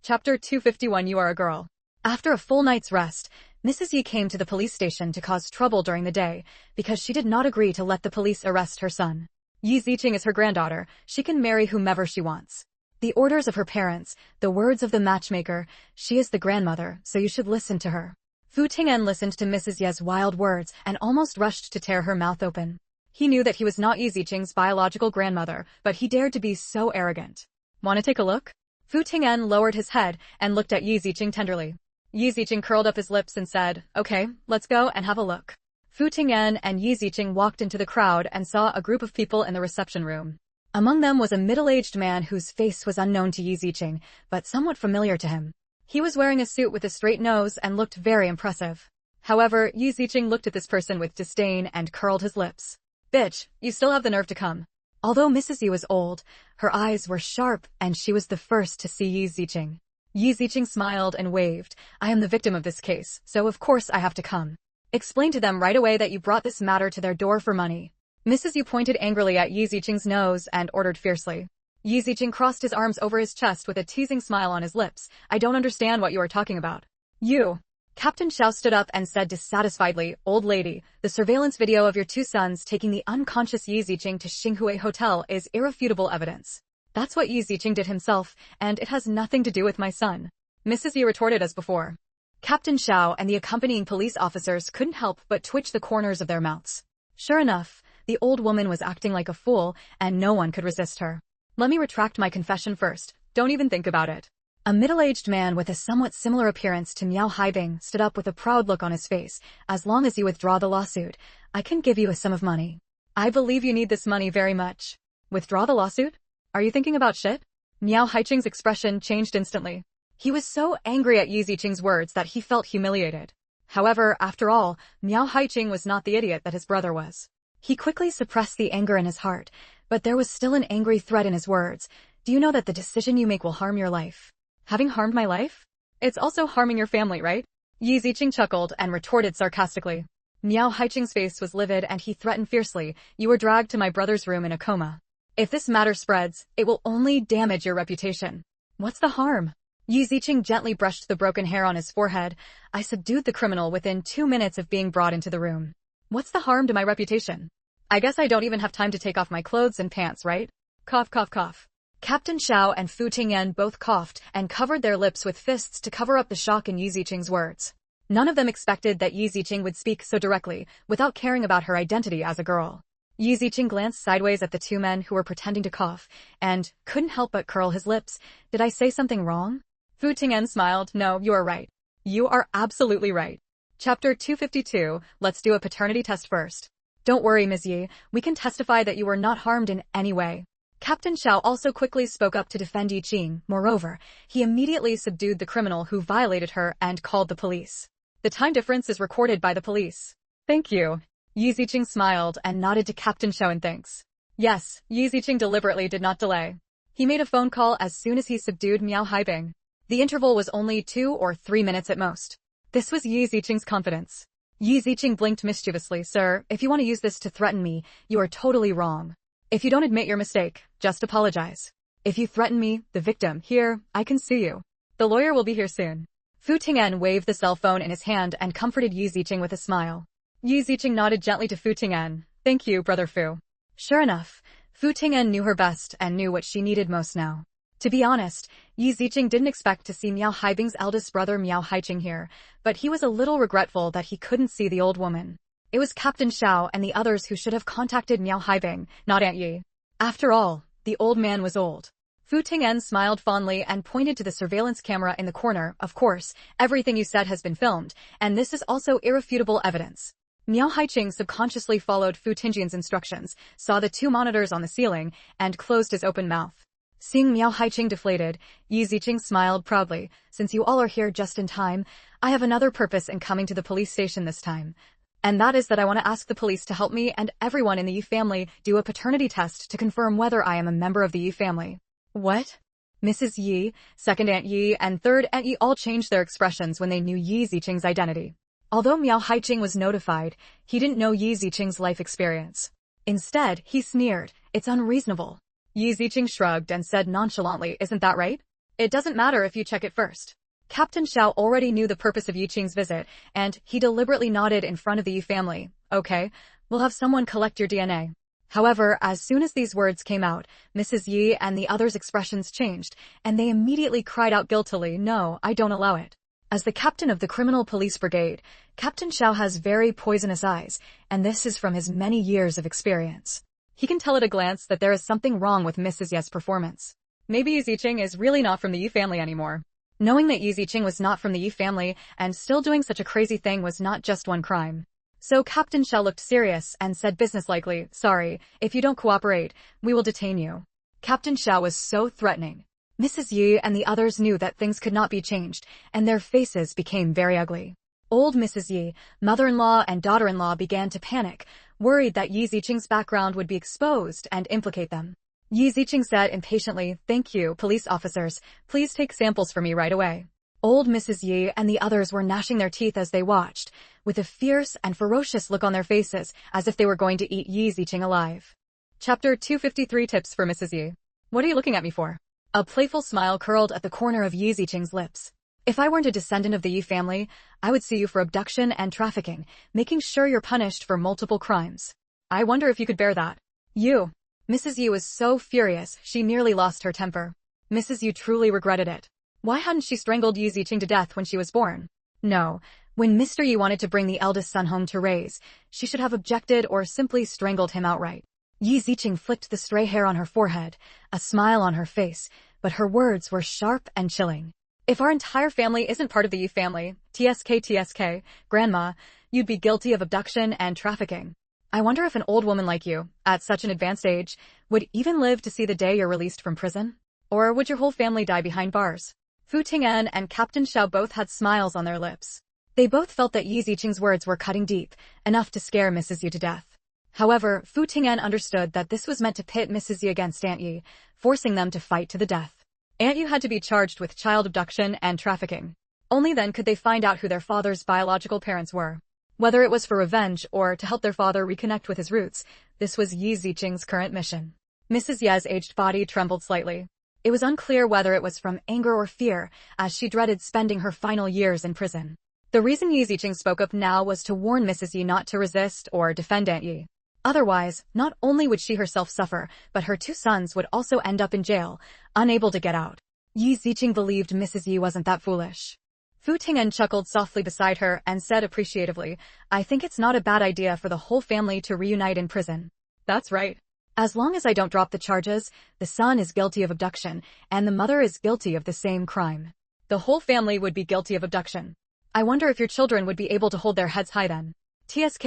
Chapter 251 You Are a Girl. After a full night's rest, Mrs. Yi came to the police station to cause trouble during the day because she did not agree to let the police arrest her son. Yi Ziqing is her granddaughter, she can marry whomever she wants. The orders of her parents, the words of the matchmaker, she is the grandmother, so you should listen to her. Fu Ting'an listened to Mrs. Ye's wild words and almost rushed to tear her mouth open. He knew that he was not Yi Ziqing's biological grandmother, but he dared to be so arrogant. Want to take a look? Fu Ting'an lowered his head and looked at Yi Ziqing tenderly. Yi Ziqing curled up his lips and said, Okay, let's go and have a look. Fu Ting'an and Yi Ziqing walked into the crowd and saw a group of people in the reception room. Among them was a middle-aged man whose face was unknown to Yi Ziqing, but somewhat familiar to him. He was wearing a suit with a straight nose and looked very impressive. However, Yi Ziqing looked at this person with disdain and curled his lips. Bitch, you still have the nerve to come. Although Mrs. Yi was old, her eyes were sharp and she was the first to see Yi Ziqing. Yi Ziqing smiled and waved. I am the victim of this case, so of course I have to come. Explain to them right away that you brought this matter to their door for money. Mrs. Yi pointed angrily at Yi Ziqing's nose and ordered fiercely. Yi Ziqing crossed his arms over his chest with a teasing smile on his lips. I don't understand what you are talking about. You. Captain Xiao stood up and said dissatisfiedly, Old lady, the surveillance video of your two sons taking the unconscious Yi Ziqing to Xinghue Hotel is irrefutable evidence. That's what Yi Ziqing did himself, and it has nothing to do with my son. Mrs. Yi retorted as before. Captain Xiao and the accompanying police officers couldn't help but twitch the corners of their mouths. Sure enough, the old woman was acting like a fool, and no one could resist her. Let me retract my confession first, don't even think about it. A middle-aged man with a somewhat similar appearance to Miao Haibing stood up with a proud look on his face. As long as you withdraw the lawsuit, I can give you a sum of money. I believe you need this money very much. Withdraw the lawsuit? Are you thinking about shit? Miao Haiqing's expression changed instantly. He was so angry at Yi Ziqing's words that he felt humiliated. However, after all, Miao Haiqing was not the idiot that his brother was. He quickly suppressed the anger in his heart, but there was still an angry threat in his words. Do you know that the decision you make will harm your life? Having harmed my life? It's also harming your family, right? Yi Ziqing chuckled and retorted sarcastically. Miao Haiqing's face was livid and he threatened fiercely, you were dragged to my brother's room in a coma. If this matter spreads, it will only damage your reputation. What's the harm? Yi Ziqing gently brushed the broken hair on his forehead. I subdued the criminal within 2 minutes of being brought into the room. What's the harm to my reputation? I guess I don't even have time to take off my clothes and pants, right? Cough, cough, cough. Captain Xiao and Fu Ting'an both coughed and covered their lips with fists to cover up the shock in Yi Ziqing's words. None of them expected that Yi Ziqing would speak so directly, without caring about her identity as a girl. Yi Ziqing glanced sideways at the two men who were pretending to cough, and couldn't help but curl his lips. Did I say something wrong? Fu Ting'an smiled. No, you are right. You are absolutely right. Chapter 252, let's do a paternity test first. Don't worry, Ms. Yi, we can testify that you were not harmed in any way. Captain Xiao also quickly spoke up to defend Yi Qing. Moreover, he immediately subdued the criminal who violated her and called the police. The time difference is recorded by the police. Thank you. Yi Ziqing smiled and nodded to Captain Xiao in thanks. Yes, Yi Ziqing deliberately did not delay. He made a phone call as soon as he subdued Miao Haibing. The interval was only 2 or 3 minutes at most. This was Yi Ziqing's confidence. Yi Ziqing blinked mischievously. Sir, if you want to use this to threaten me, you are totally wrong. If you don't admit your mistake, just apologize. If you threaten me, the victim, here, I can sue you. The lawyer will be here soon. Fu Ting'an waved the cell phone in his hand and comforted Yi Ziqing with a smile. Yi Ziqing nodded gently to Fu Ting'an. Thank you, Brother Fu. Sure enough, Fu Ting'an knew her best and knew what she needed most now. To be honest, Yi Ziqing didn't expect to see Miao Haibing's eldest brother Miao Haiqing here, but he was a little regretful that he couldn't see the old woman. It was Captain Xiao and the others who should have contacted Miao Haibing, not Aunt Yi. After all, the old man was old. Fu Ting'an smiled fondly and pointed to the surveillance camera in the corner. Of course, everything you said has been filmed, and this is also irrefutable evidence. Miao Haiqing subconsciously followed Fu Ting'an's instructions, saw the 2 monitors on the ceiling, and closed his open mouth. Seeing Miao Haiqing deflated, Yi Ziqing smiled proudly. Since you all are here just in time, I have another purpose in coming to the police station this time. And that is that I want to ask the police to help me and everyone in the Yi family do a paternity test to confirm whether I am a member of the Yi family. What? Mrs. Yi, second Aunt Yi, and third Aunt Yi all changed their expressions when they knew Yi Ziqing's identity. Although Miao Haiqing was notified, he didn't know Yi Ziqing's life experience. Instead, he sneered. It's unreasonable. Yi Ziqing shrugged and said nonchalantly, isn't that right? It doesn't matter if you check it first. Captain Xiao already knew the purpose of Yi Qing's visit, and he deliberately nodded in front of the Yi family. Okay, we'll have someone collect your DNA. However, as soon as these words came out, Mrs. Yi and the others' expressions changed, and they immediately cried out guiltily, no, I don't allow it. As the captain of the criminal police brigade, Captain Xiao has very poisonous eyes, and this is from his many years of experience. He can tell at a glance that there is something wrong with Mrs. Ye's performance. Maybe Yi Ziqing is really not from the Yi family anymore. Knowing that Yi Ziqing was not from the Yi family and still doing such a crazy thing was not just one crime. So Captain Xiao looked serious and said businesslike, sorry, if you don't cooperate, we will detain you. Captain Xiao was so threatening. Mrs. Yi and the others knew that things could not be changed, and their faces became very ugly. Old Mrs. Yi, mother-in-law and daughter-in-law began to panic, worried that Yi Ziqing's background would be exposed and implicate them. Yi Ziqing said impatiently, thank you, police officers, please take samples for me right away. Old Mrs. Yi and the others were gnashing their teeth as they watched, with a fierce and ferocious look on their faces, as if they were going to eat Yi Ziqing alive. Chapter 253 Tips for Mrs. Yi. What are you looking at me for? A playful smile curled at the corner of Yi Ziqing's lips. If I weren't a descendant of the Yi family, I would sue you for abduction and trafficking, making sure you're punished for multiple crimes. I wonder if you could bear that. You. Mrs. Yi was so furious, she nearly lost her temper. Mrs. Yi truly regretted it. Why hadn't she strangled Yi Ziqing to death when she was born? No. When Mr. Yi wanted to bring the eldest son home to raise, she should have objected or simply strangled him outright. Yi Ziqing flicked the stray hair on her forehead, a smile on her face, but her words were sharp and chilling. If our entire family isn't part of the Yi family, TSK, Grandma, you'd be guilty of abduction and trafficking. I wonder if an old woman like you, at such an advanced age, would even live to see the day you're released from prison? Or would your whole family die behind bars? Fu Ting'an and Captain Xiao both had smiles on their lips. They both felt that Yi Ziqing's words were cutting deep, enough to scare Mrs. Yi to death. However, Fu Ting'an understood that this was meant to pit Mrs. Yi against Aunt Yi, forcing them to fight to the death. Aunt Yi had to be charged with child abduction and trafficking. Only then could they find out who their father's biological parents were. Whether it was for revenge or to help their father reconnect with his roots, this was Yi Ziqing's current mission. Mrs. Ye's aged body trembled slightly. It was unclear whether it was from anger or fear, as she dreaded spending her final years in prison. The reason Yi Ziqing spoke up now was to warn Mrs. Yi not to resist or defend Aunt Yi. Otherwise, not only would she herself suffer, but her 2 sons would also end up in jail, unable to get out. Yi Ziqing believed Mrs. Yi wasn't that foolish. Fu Ting'an chuckled softly beside her and said appreciatively, I think it's not a bad idea for the whole family to reunite in prison. That's right. As long as I don't drop the charges, the son is guilty of abduction, and the mother is guilty of the same crime. The whole family would be guilty of abduction. I wonder if your children would be able to hold their heads high then. TSK,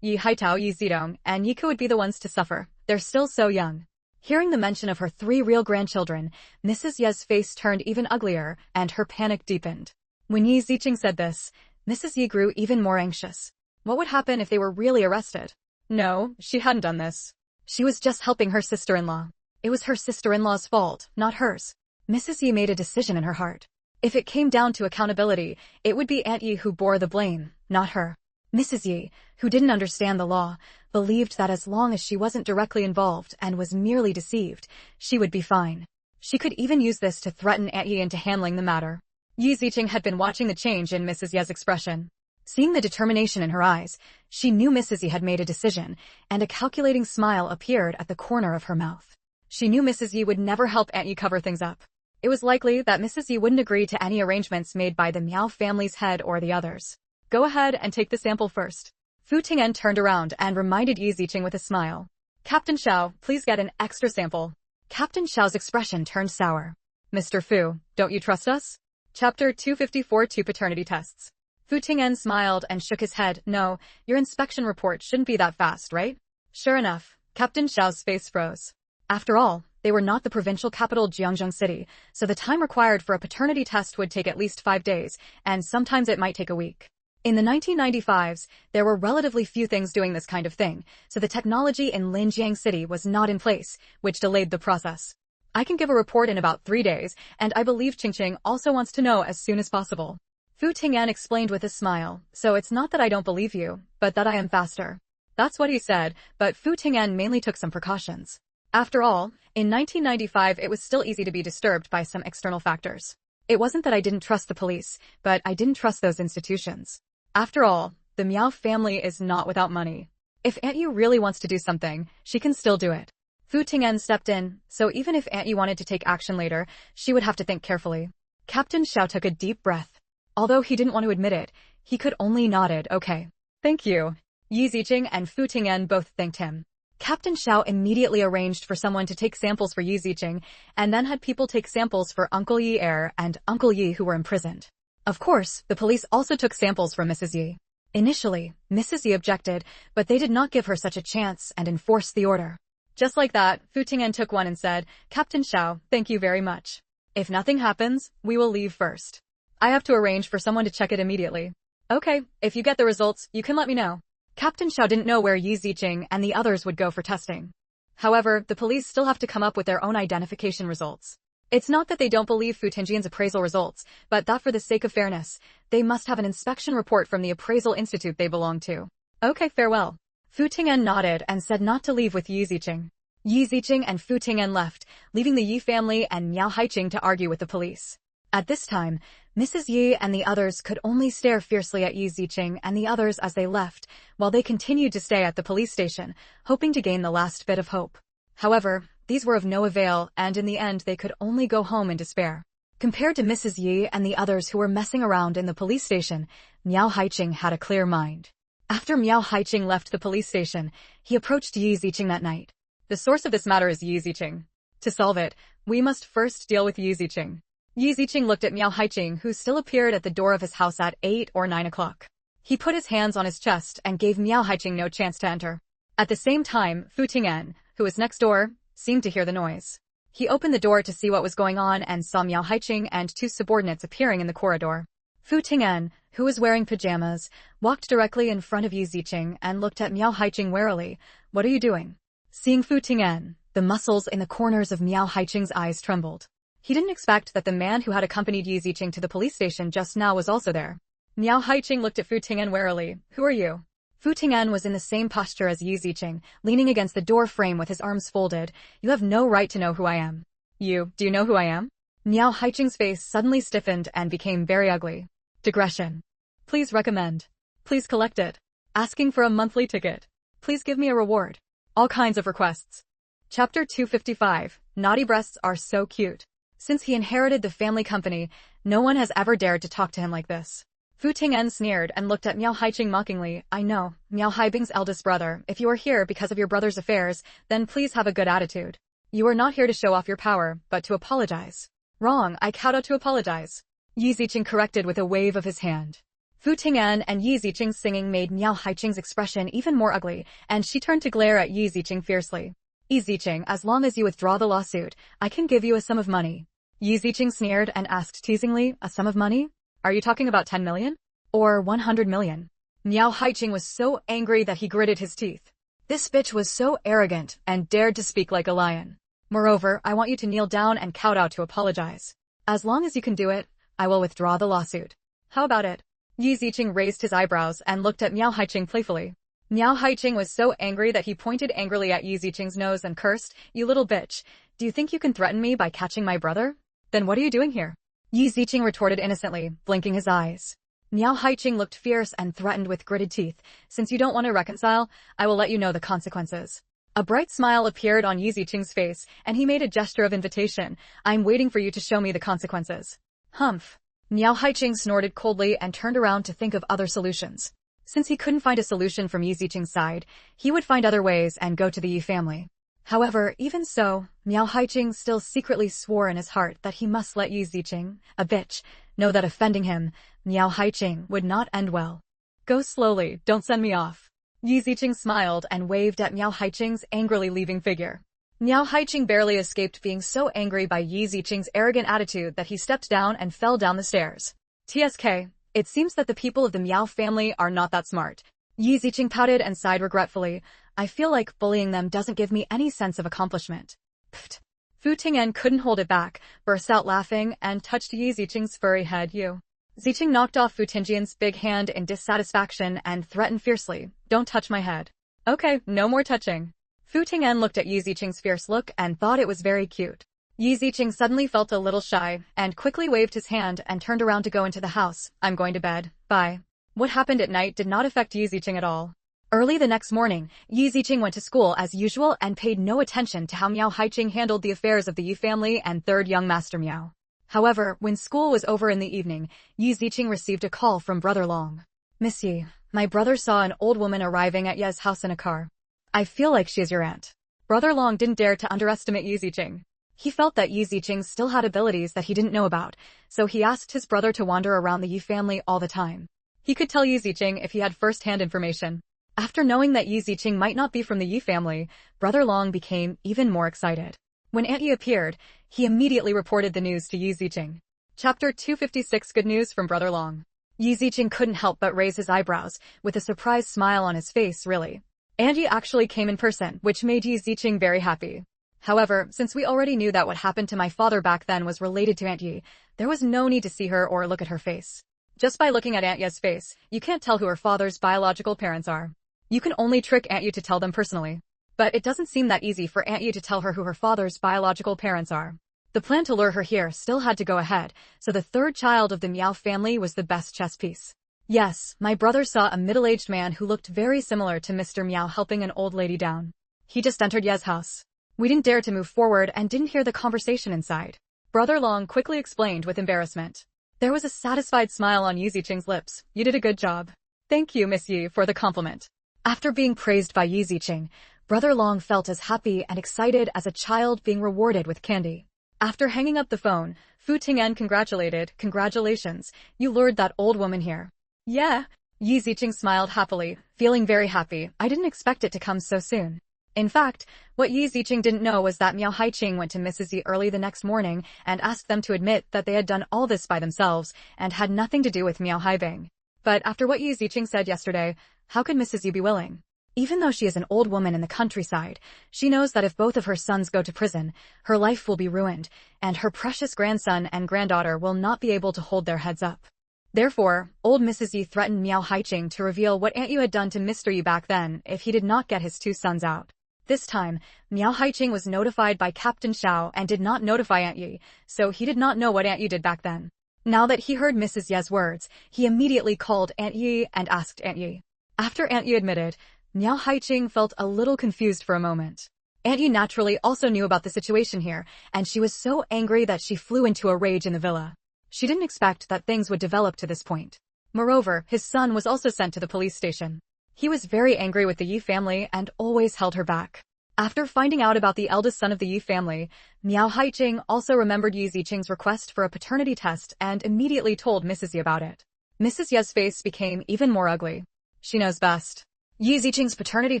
Yi Haitao, Yi Zidong, and Yiku would be the ones to suffer. They're still so young. Hearing the mention of her 3 real grandchildren, Mrs. Ye's face turned even uglier, and her panic deepened. When Yi Ziqing said this, Mrs. Yi grew even more anxious. What would happen if they were really arrested? No, she hadn't done this. She was just helping her sister-in-law. It was her sister-in-law's fault, not hers. Mrs. Yi made a decision in her heart. If it came down to accountability, it would be Aunt Yi who bore the blame, not her. Mrs. Yi, who didn't understand the law, believed that as long as she wasn't directly involved and was merely deceived, she would be fine. She could even use this to threaten Aunt Yi into handling the matter. Yi Ziqing had been watching the change in Mrs. Ye's expression. Seeing the determination in her eyes, she knew Mrs. Yi had made a decision, and a calculating smile appeared at the corner of her mouth. She knew Mrs. Yi would never help Aunt Yi cover things up. It was likely that Mrs. Yi wouldn't agree to any arrangements made by the Miao family's head or the others. Go ahead and take the sample first. Fu Ting'an turned around and reminded Yi Ziqing with a smile. Captain Xiao, please get an extra sample. Captain Xiao's expression turned sour. Mr. Fu, don't you trust us? Chapter 254 Two Paternity Tests. Fu Ting'an smiled and shook his head. No, your inspection report shouldn't be that fast, right? Sure enough, Captain Xiao's face froze. After all, they were not the provincial capital Jiangzhou City, so the time required for a paternity test would take at least 5 days, and sometimes it might take a week. In the 1995s, there were relatively few things doing this kind of thing, so the technology in Linjiang City was not in place, which delayed the process. I can give a report in about 3 days, and I believe Qingqing also wants to know as soon as possible. Fu Ting'an explained with a smile, so it's not that I don't believe you, but that I am faster. That's what he said, but Fu Ting'an mainly took some precautions. After all, in 1995 it was still easy to be disturbed by some external factors. It wasn't that I didn't trust the police, but I didn't trust those institutions. After all, the Miao family is not without money. If Aunt Yu really wants to do something, she can still do it. Fu Ting'an stepped in, so even if Aunt Yu wanted to take action later, she would have to think carefully. Captain Xiao took a deep breath. Although he didn't want to admit it, he could only nodded, okay. Thank you. Yi Ziqing and Fu Ting'an both thanked him. Captain Xiao immediately arranged for someone to take samples for Yi Ziqing, and then had people take samples for Uncle Yi Er and Uncle Yi who were imprisoned. Of course, the police also took samples from Mrs. Yi. Initially, Mrs. Yi objected, but they did not give her such a chance and enforced the order. Just like that, Fu Ting'an took one and said, Captain Xiao, thank you very much. If nothing happens, we will leave first. I have to arrange for someone to check it immediately. Okay, if you get the results, you can let me know. Captain Xiao didn't know where Yi Ziqing and the others would go for testing. However, the police still have to come up with their own identification results. It's not that they don't believe Fu Ting'an's appraisal results, but that for the sake of fairness, they must have an inspection report from the appraisal institute they belong to. Okay, farewell. Fu Ting'an nodded and said not to leave with Yi Ziqing. Yi Ziqing and Fu Ting'an left, leaving the Yi family and Miao Haiqing to argue with the police. At this time, Mrs. Yi and the others could only stare fiercely at Yi Ziqing and the others as they left, while they continued to stay at the police station, hoping to gain the last bit of hope. However, these were of no avail, and in the end they could only go home in despair. Compared to Mrs. Yi and the others who were messing around in the police station, Miao Haiqing had a clear mind. After Miao Haiqing left the police station, he approached Yi Ziqing that night. The source of this matter is Yi Ziqing. To solve it, we must first deal with Yi Ziqing. Yi Ziqing looked at Miao Haiqing, who still appeared at the door of his house at 8 or 9 o'clock. He put his hands on his chest and gave Miao Haiqing no chance to enter. At the same time, Fu Ting'an, who was next door, seemed to hear the noise. He opened the door to see what was going on and saw Miao Haiqing and 2 subordinates appearing in the corridor. Fu Ting'an, who was wearing pajamas, walked directly in front of Yi Ziqing and looked at Miao Haiqing warily. What are you doing? Seeing Fu Ting'an, the muscles in the corners of Miao Haiqing's eyes trembled. He didn't expect that the man who had accompanied Yi Ziqing to the police station just now was also there. Miao Haiqing looked at Fu Ting'an warily. Who are you? Fu Ting'an was in the same posture as Yi Ziqing, leaning against the door frame with his arms folded. You have no right to know who I am. Do you know who I am? Miao Haiqing's face suddenly stiffened and became very ugly. Digression. Please recommend. Please collect it. Asking for a monthly ticket. Please give me a reward. All kinds of requests. Chapter 255. Naughty breasts are so cute. Since he inherited the family company, no one has ever dared to talk to him like this. Fu Ting'an sneered and looked at Miao Haiqing mockingly. I know, Miao Haibing's eldest brother. If you are here because of your brother's affairs, then please have a good attitude. You are not here to show off your power, but to apologize. Wrong, I kowtow to apologize. Yi Ziqing corrected with a wave of his hand. Fu Ting'an and Yi Ziqing's singing made Miao Haiqing's expression even more ugly, and she turned to glare at Yi Ziqing fiercely. Yi Ziqing, as long as you withdraw the lawsuit, I can give you a sum of money. Yi Ziqing sneered and asked teasingly, a sum of money? Are you talking about 10 million? Or 100 million? Miao Haiqing was so angry that he gritted his teeth. This bitch was so arrogant and dared to speak like a lion. Moreover, I want you to kneel down and kowtow to apologize. As long as you can do it, I will withdraw the lawsuit. How about it? Yi Ziqing raised his eyebrows and looked at Miao Haiqing playfully. Miao Haiqing was so angry that he pointed angrily at Yi Ziqing's nose and cursed, "You little bitch, do you think you can threaten me by catching my brother? Then what are you doing here?" Yi Ziqing retorted innocently, blinking his eyes. Miao Haiqing looked fierce and threatened with gritted teeth. "Since you don't want to reconcile, I will let you know the consequences." A bright smile appeared on Yi Ziqing's face, and he made a gesture of invitation. "I'm waiting for you to show me the consequences." Humph. Miao Haiqing snorted coldly and turned around to think of other solutions. Since he couldn't find a solution from Yi Ziqing's side, he would find other ways and go to the Yi family. However, even so, Miao Haiqing still secretly swore in his heart that he must let Yi Ziqing, a bitch, know that offending him, Miao Haiqing, would not end well. "Go slowly, don't send me off." Yi Ziqing smiled and waved at Miao Haiqing's angrily leaving figure. Miao Haiqing barely escaped being so angry by Yi Ziqing's arrogant attitude that he stepped down and fell down the stairs. TSK, it seems that the people of the Miao family are not that smart. Yi Ziqing pouted and sighed regretfully. "I feel like bullying them doesn't give me any sense of accomplishment." Pfft. Fu Ting'an couldn't hold it back, burst out laughing, and touched Yi Ziqing's furry head. Yu Ziqing knocked off Fu Ting'an's big hand in dissatisfaction and threatened fiercely, "Don't touch my head." "Okay, no more touching." Fu Ting'an looked at Yi Ziqing's fierce look and thought it was very cute. Yi Ziqing suddenly felt a little shy, and quickly waved his hand and turned around to go into the house. "I'm going to bed. Bye." What happened at night did not affect Yi Ziqing at all. Early the next morning, Yi Ziqing went to school as usual and paid no attention to how Miao Haiqing handled the affairs of the Yi family and third young master Miao. However, when school was over in the evening, Yi Ziqing received a call from Brother Long. "Miss Yi, my brother saw an old woman arriving at Ye's house in a car. I feel like she is your aunt." Brother Long didn't dare to underestimate Yi Ziqing. He felt that Yi Ziqing still had abilities that he didn't know about, so he asked his brother to wander around the Yi family all the time. He could tell Yi Ziqing if he had first-hand information. After knowing that Yi Ziqing might not be from the Yi family, Brother Long became even more excited. When Aunt Yi appeared, he immediately reported the news to Yi Ziqing. Chapter 256 Good News from Brother Long. Yi Ziqing couldn't help but raise his eyebrows, with a surprised smile on his face. "Really? Aunt Yi actually came in person," which made Yi Ziqing very happy. However, since we already knew that what happened to my father back then was related to Aunt Yi, there was no need to see her or look at her face. Just by looking at Aunt Yi's face, you can't tell who her father's biological parents are. You can only trick Aunt Yi to tell them personally. But it doesn't seem that easy for Aunt Yi to tell her who her father's biological parents are. The plan to lure her here still had to go ahead, so the third child of the Miao family was the best chess piece. Yes, my brother saw a middle-aged man who looked very similar to Mr. Miao helping an old lady down. He just entered Ye's house. We didn't dare to move forward and didn't hear the conversation inside. Brother Long quickly explained with embarrassment. There was a satisfied smile on Yi Ziqing's lips. "You did a good job." "Thank you, Miss Yi, for the compliment." After being praised by Yi Ziqing, Brother Long felt as happy and excited as a child being rewarded with candy. After hanging up the phone, Fu Ting'an congratulated. "Congratulations, you lured that old woman here." "Yeah." Yi Ziqing smiled happily, feeling very happy. "I didn't expect it to come so soon." In fact, what Yi Ziqing didn't know was that Miao Haiqing went to Mrs. Yi early the next morning and asked them to admit that they had done all this by themselves and had nothing to do with Miao Haibing. But after what Yi Ziqing said yesterday, how could Mrs. Yi be willing? Even though she is an old woman in the countryside, she knows that if both of her sons go to prison, her life will be ruined, and her precious grandson and granddaughter will not be able to hold their heads up. Therefore, old Mrs. Yi threatened Miao Haiqing to reveal what Aunt Yi had done to Mr. Yi back then if he did not get his two sons out. This time, Miao Haiqing was notified by Captain Xiao and did not notify Aunt Yi, so he did not know what Aunt Yi did back then. Now that he heard Mrs. Ye's words, he immediately called Aunt Yi and asked Aunt Yi. After Aunt Yi admitted, Miao Haiqing felt a little confused for a moment. Aunt Yi naturally also knew about the situation here, and she was so angry that she flew into a rage in the villa. She didn't expect that things would develop to this point. Moreover, his son was also sent to the police station. He was very angry with the Yi family and always held her back. After finding out about the eldest son of the Yi family, Miao Haiqing also remembered Yi Ziqing's request for a paternity test and immediately told Mrs. Yi about it. Mrs. Ye's face became even more ugly. She knows best. Yi Ziqing's paternity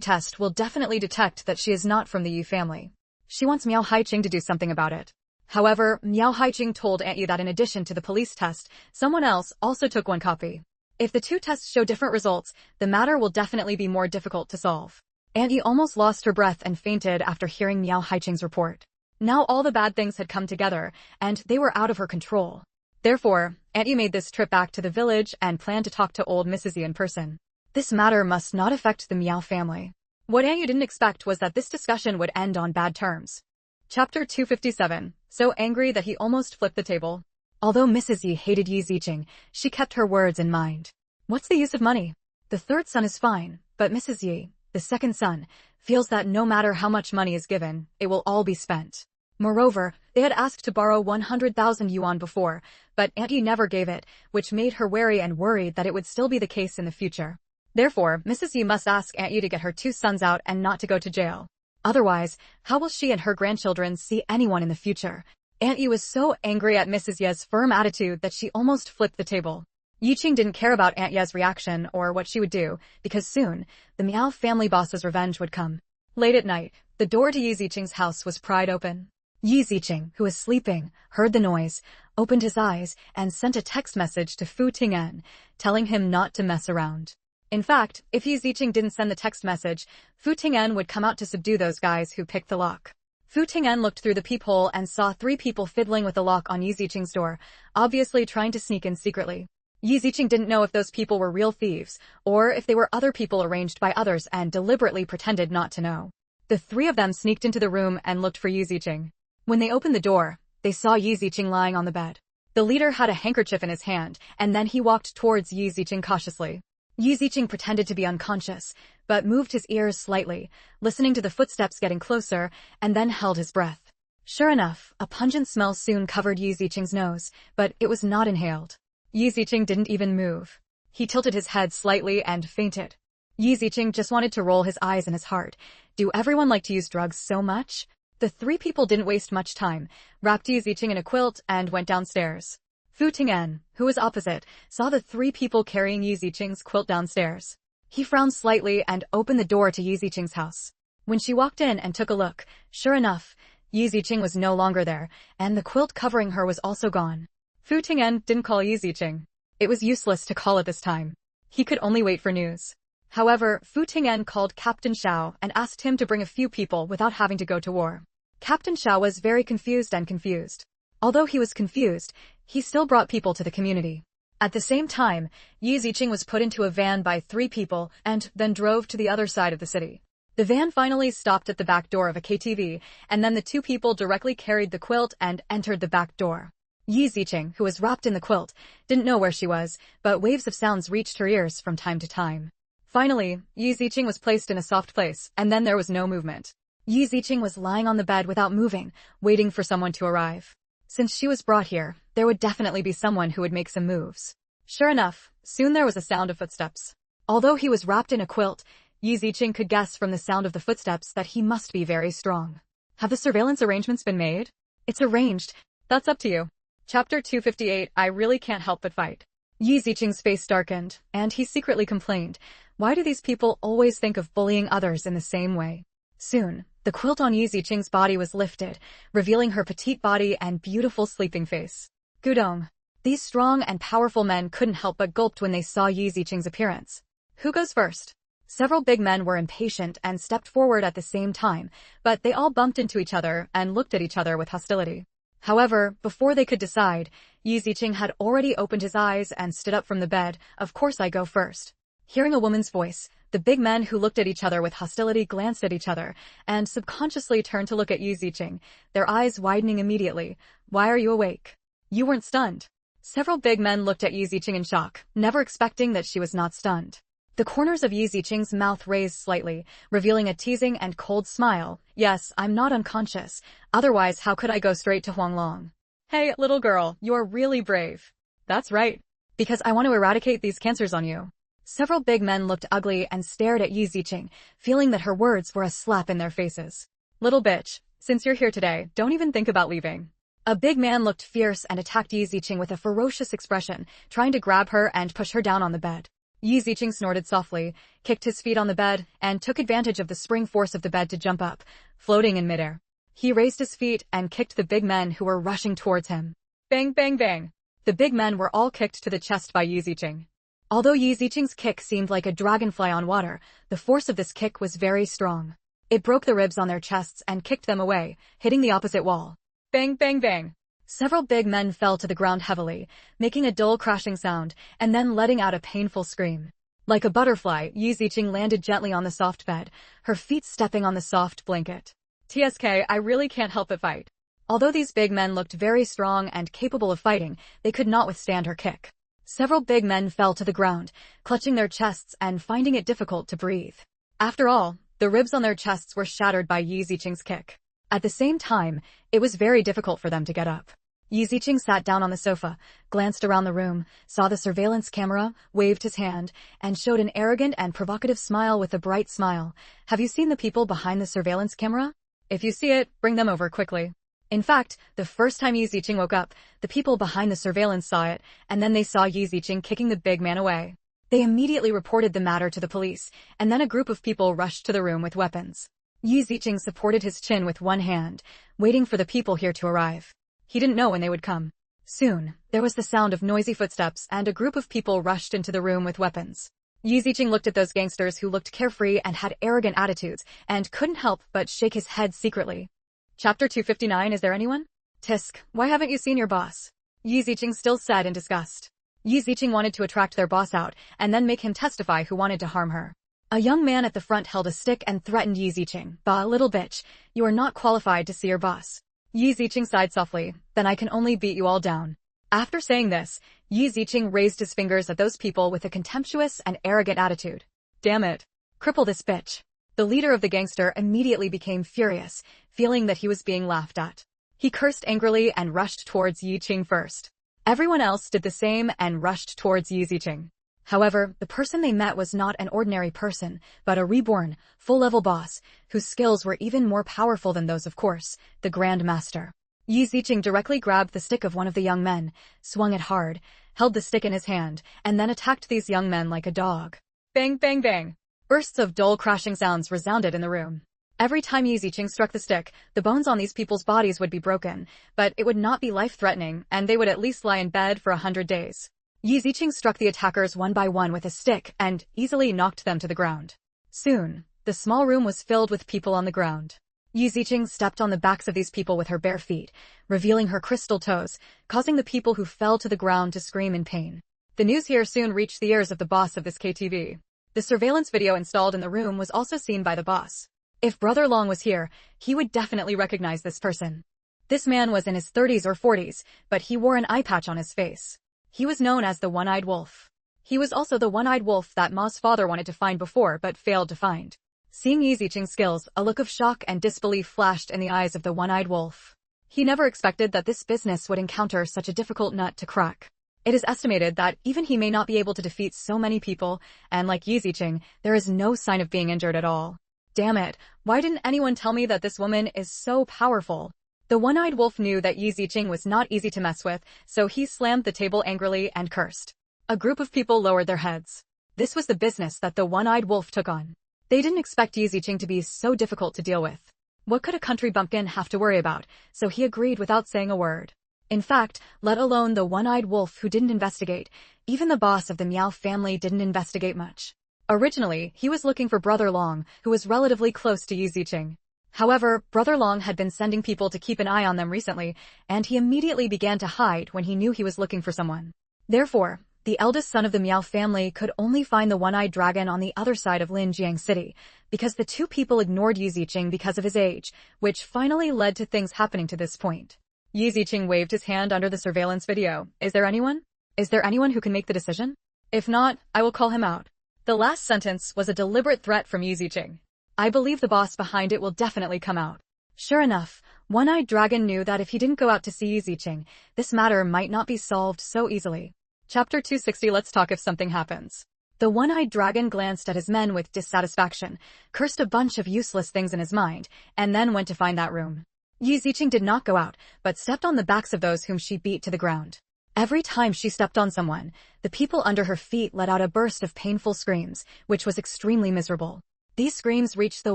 test will definitely detect that she is not from the Yi family. She wants Miao Haiqing to do something about it. However, Miao Haiqing told Aunt Yi that in addition to the police test, someone else also took one copy. If the two tests show different results, the matter will definitely be more difficult to solve. Aunt Yi almost lost her breath and fainted after hearing Miao Haiqing's report. Now all the bad things had come together, and they were out of her control. Therefore, Aunt Yi made this trip back to the village and planned to talk to old Mrs. Yi in person. This matter must not affect the Miao family. What Aunt Yi didn't expect was that this discussion would end on bad terms. Chapter 257. So angry that he almost flipped the table. Although Mrs. Yi hated Yi Ziqing, she kept her words in mind. What's the use of money? The third son is fine, but Mrs. Yi, the second son, feels that no matter how much money is given, it will all be spent. Moreover, they had asked to borrow 100,000 yuan before, but Aunt Yi never gave it, which made her wary and worried that it would still be the case in the future. Therefore, Mrs. Yi must ask Aunt Yi to get her two sons out and not to go to jail. Otherwise, how will she and her grandchildren see anyone in the future? Aunt Yi was so angry at Mrs. Ye's firm attitude that she almost flipped the table. Yi Qing didn't care about Aunt Ye's reaction or what she would do, because soon, the Miao family boss's revenge would come. Late at night, the door to Yi Ziqing's house was pried open. Yi Ziqing, who was sleeping, heard the noise, opened his eyes, and sent a text message to Fu Ting'an, telling him not to mess around. In fact, if Yi Ziqing didn't send the text message, Fu Ting'an would come out to subdue those guys who picked the lock. Fu Ting'an looked through the peephole and saw 3 people fiddling with the lock on Yi Ziqing's door, obviously trying to sneak in secretly. Yi Ziqing didn't know if those people were real thieves, or if they were other people arranged by others and deliberately pretended not to know. The 3 of them sneaked into the room and looked for Yi Ziqing. When they opened the door, they saw Yi Ziqing lying on the bed. The leader had a handkerchief in his hand, and then he walked towards Yi Ziqing cautiously. Yi Ziqing pretended to be unconscious, but moved his ears slightly, listening to the footsteps getting closer, and then held his breath. Sure enough, a pungent smell soon covered Yi Ziqing's nose, but it was not inhaled. Yi Ziqing didn't even move. He tilted his head slightly and fainted. Yi Ziqing just wanted to roll his eyes in his heart. Do everyone like to use drugs so much? The 3 people didn't waste much time, wrapped Yi Ziqing in a quilt, and went downstairs. Fu Ting'an, who was opposite, saw the 3 people carrying Yi Ziqing's quilt downstairs. He frowned slightly and opened the door to Yi Ziqing's house. When she walked in and took a look, sure enough, Yi Ziqing was no longer there, and the quilt covering her was also gone. Fu Ting'an didn't call Yi Ziqing. It was useless to call at this time. He could only wait for news. However, Fu Ting'an called Captain Xiao and asked him to bring a few people without having to go to war. Captain Xiao was very confused. Although he was confused, he still brought people to the community. At the same time, Yi Ziqing was put into a van by 3 people and then drove to the other side of the city. The van finally stopped at the back door of a KTV, and then the 2 people directly carried the quilt and entered the back door. Yi Ziqing, who was wrapped in the quilt, didn't know where she was, but waves of sounds reached her ears from time to time. Finally, Yi Ziqing was placed in a soft place, and then there was no movement. Yi Ziqing was lying on the bed without moving, waiting for someone to arrive. Since she was brought here, there would definitely be someone who would make some moves. Sure enough, soon there was a sound of footsteps. Although he was wrapped in a quilt, Yi Ziqing could guess from the sound of the footsteps that he must be very strong. Have the surveillance arrangements been made? It's arranged. That's up to you. Chapter 258. I really can't help but fight. Yi Ziqing's face darkened, and he secretly complained, why do these people always think of bullying others in the same way? Soon, the quilt on Yi Ziqing's body was lifted, revealing her petite body and beautiful sleeping face. Gudong. These strong and powerful men couldn't help but gulped when they saw Yi Ziqing's appearance. Who goes first? Several big men were impatient and stepped forward at the same time, but they all bumped into each other and looked at each other with hostility. However, before they could decide, Yi Ziqing had already opened his eyes and stood up from the bed. Of course I go first. Hearing a woman's voice, the big men who looked at each other with hostility glanced at each other, and subconsciously turned to look at Yi Ziqing, their eyes widening immediately. Why are you awake? You weren't stunned. Several big men looked at Yi Ziqing in shock, never expecting that she was not stunned. The corners of Yi Ziqing's mouth raised slightly, revealing a teasing and cold smile. Yes, I'm not unconscious. Otherwise, how could I go straight to Huanglong? Hey, little girl, you're really brave. That's right. Because I want to eradicate these cancers on you. Several big men looked ugly and stared at Yi Ziqing, feeling that her words were a slap in their faces. Little bitch, since you're here today, don't even think about leaving. A big man looked fierce and attacked Yi Ziqing with a ferocious expression, trying to grab her and push her down on the bed. Yi Ziqing snorted softly, kicked his feet on the bed, and took advantage of the spring force of the bed to jump up, floating in midair. He raised his feet and kicked the big men who were rushing towards him. Bang, bang, bang. The big men were all kicked to the chest by Yi Ziqing. Although Yi Ziqing's kick seemed like a dragonfly on water, the force of this kick was very strong. It broke the ribs on their chests and kicked them away, hitting the opposite wall. Bang, bang, bang. Several big men fell to the ground heavily, making a dull crashing sound, and then letting out a painful scream. Like a butterfly, Yi Ziqing landed gently on the soft bed, her feet stepping on the soft blanket. TSK, I really can't help but fight. Although these big men looked very strong and capable of fighting, they could not withstand her kick. Several big men fell to the ground, clutching their chests and finding it difficult to breathe. After all, the ribs on their chests were shattered by Yi Ziqing's kick. At the same time, it was very difficult for them to get up. Yi Ziqing sat down on the sofa, glanced around the room, saw the surveillance camera, waved his hand, and showed an arrogant and provocative smile with a bright smile. Have you seen the people behind the surveillance camera? If you see it, bring them over quickly. In fact, the first time Yi Ziqing woke up, the people behind the surveillance saw it, and then they saw Yi Ziqing kicking the big man away. They immediately reported the matter to the police, and then a group of people rushed to the room with weapons. Yi Ziqing supported his chin with one hand, waiting for the people here to arrive. He didn't know when they would come. Soon, there was the sound of noisy footsteps and a group of people rushed into the room with weapons. Yi Ziqing looked at those gangsters who looked carefree and had arrogant attitudes, and couldn't help but shake his head secretly. Chapter 259. Is there anyone? Tisk, why haven't you seen your boss? Yi Ziqing still said in disgust. Yi Ziqing wanted to attract their boss out, and then make him testify who wanted to harm her. A young man at the front held a stick and threatened Yi Ziqing. Bah, little bitch, you are not qualified to see your boss. Yi Ziqing sighed softly, then I can only beat you all down. After saying this, Yi Ziqing raised his fingers at those people with a contemptuous and arrogant attitude. Damn it. Cripple this bitch. The leader of the gangster immediately became furious, feeling that he was being laughed at. He cursed angrily and rushed towards Yi Ziqing first. Everyone else did the same and rushed towards Yi Ziqing. However, the person they met was not an ordinary person, but a reborn, full-level boss, whose skills were even more powerful than those of course, the Grand Master. Yi Ziqing directly grabbed the stick of one of the young men, swung it hard, held the stick in his hand, and then attacked these young men like a dog. Bang, bang, bang. Bursts of dull crashing sounds resounded in the room. Every time Yi Ziqing struck the stick, the bones on these people's bodies would be broken, but it would not be life-threatening, and they would at least lie in bed for 100 days. Yi Ziqing struck the attackers one by one with a stick and easily knocked them to the ground. Soon, the small room was filled with people on the ground. Yi Ziqing stepped on the backs of these people with her bare feet, revealing her crystal toes, causing the people who fell to the ground to scream in pain. The news here soon reached the ears of the boss of this KTV. The surveillance video installed in the room was also seen by the boss. If Brother Long was here, he would definitely recognize this person. This man was in his 30s or 40s, but he wore an eye patch on his face. He was known as the One-Eyed Wolf. He was also the One-Eyed Wolf that Ma's father wanted to find before but failed to find. Seeing Yi Ziqing's skills, a look of shock and disbelief flashed in the eyes of the One-Eyed Wolf. He never expected that this business would encounter such a difficult nut to crack. It is estimated that even he may not be able to defeat so many people, and like Yi Ziqing, there is no sign of being injured at all. Damn it, why didn't anyone tell me that this woman is so powerful? The One-Eyed Wolf knew that Yi Ziqing was not easy to mess with, so he slammed the table angrily and cursed. A group of people lowered their heads. This was the business that the One-Eyed Wolf took on. They didn't expect Yi Ziqing to be so difficult to deal with. What could a country bumpkin have to worry about? So he agreed without saying a word. In fact, let alone the One-Eyed Wolf who didn't investigate, even the boss of the Meow family didn't investigate much. Originally, he was looking for Brother Long, who was relatively close to Yi Ziqing. However, Brother Long had been sending people to keep an eye on them recently, and he immediately began to hide when he knew he was looking for someone. Therefore, the eldest son of the Meow family could only find the One-Eyed Dragon on the other side of Linjiang City, because the two people ignored Yi Ziqing because of his age, which finally led to things happening to this point. Yi Ziqing waved his hand under the surveillance video. Is there anyone? Is there anyone who can make the decision? If not, I will call him out. The last sentence was a deliberate threat from Yi Ziqing. I believe the boss behind it will definitely come out. Sure enough, One-Eyed Dragon knew that if he didn't go out to see Yi Ziqing, this matter might not be solved so easily. Chapter 260. Let's talk if something happens. The One-Eyed Dragon glanced at his men with dissatisfaction, cursed a bunch of useless things in his mind, and then went to find that room. Yi Ziqing did not go out, but stepped on the backs of those whom she beat to the ground. Every time she stepped on someone, the people under her feet let out a burst of painful screams, which was extremely miserable. These screams reached the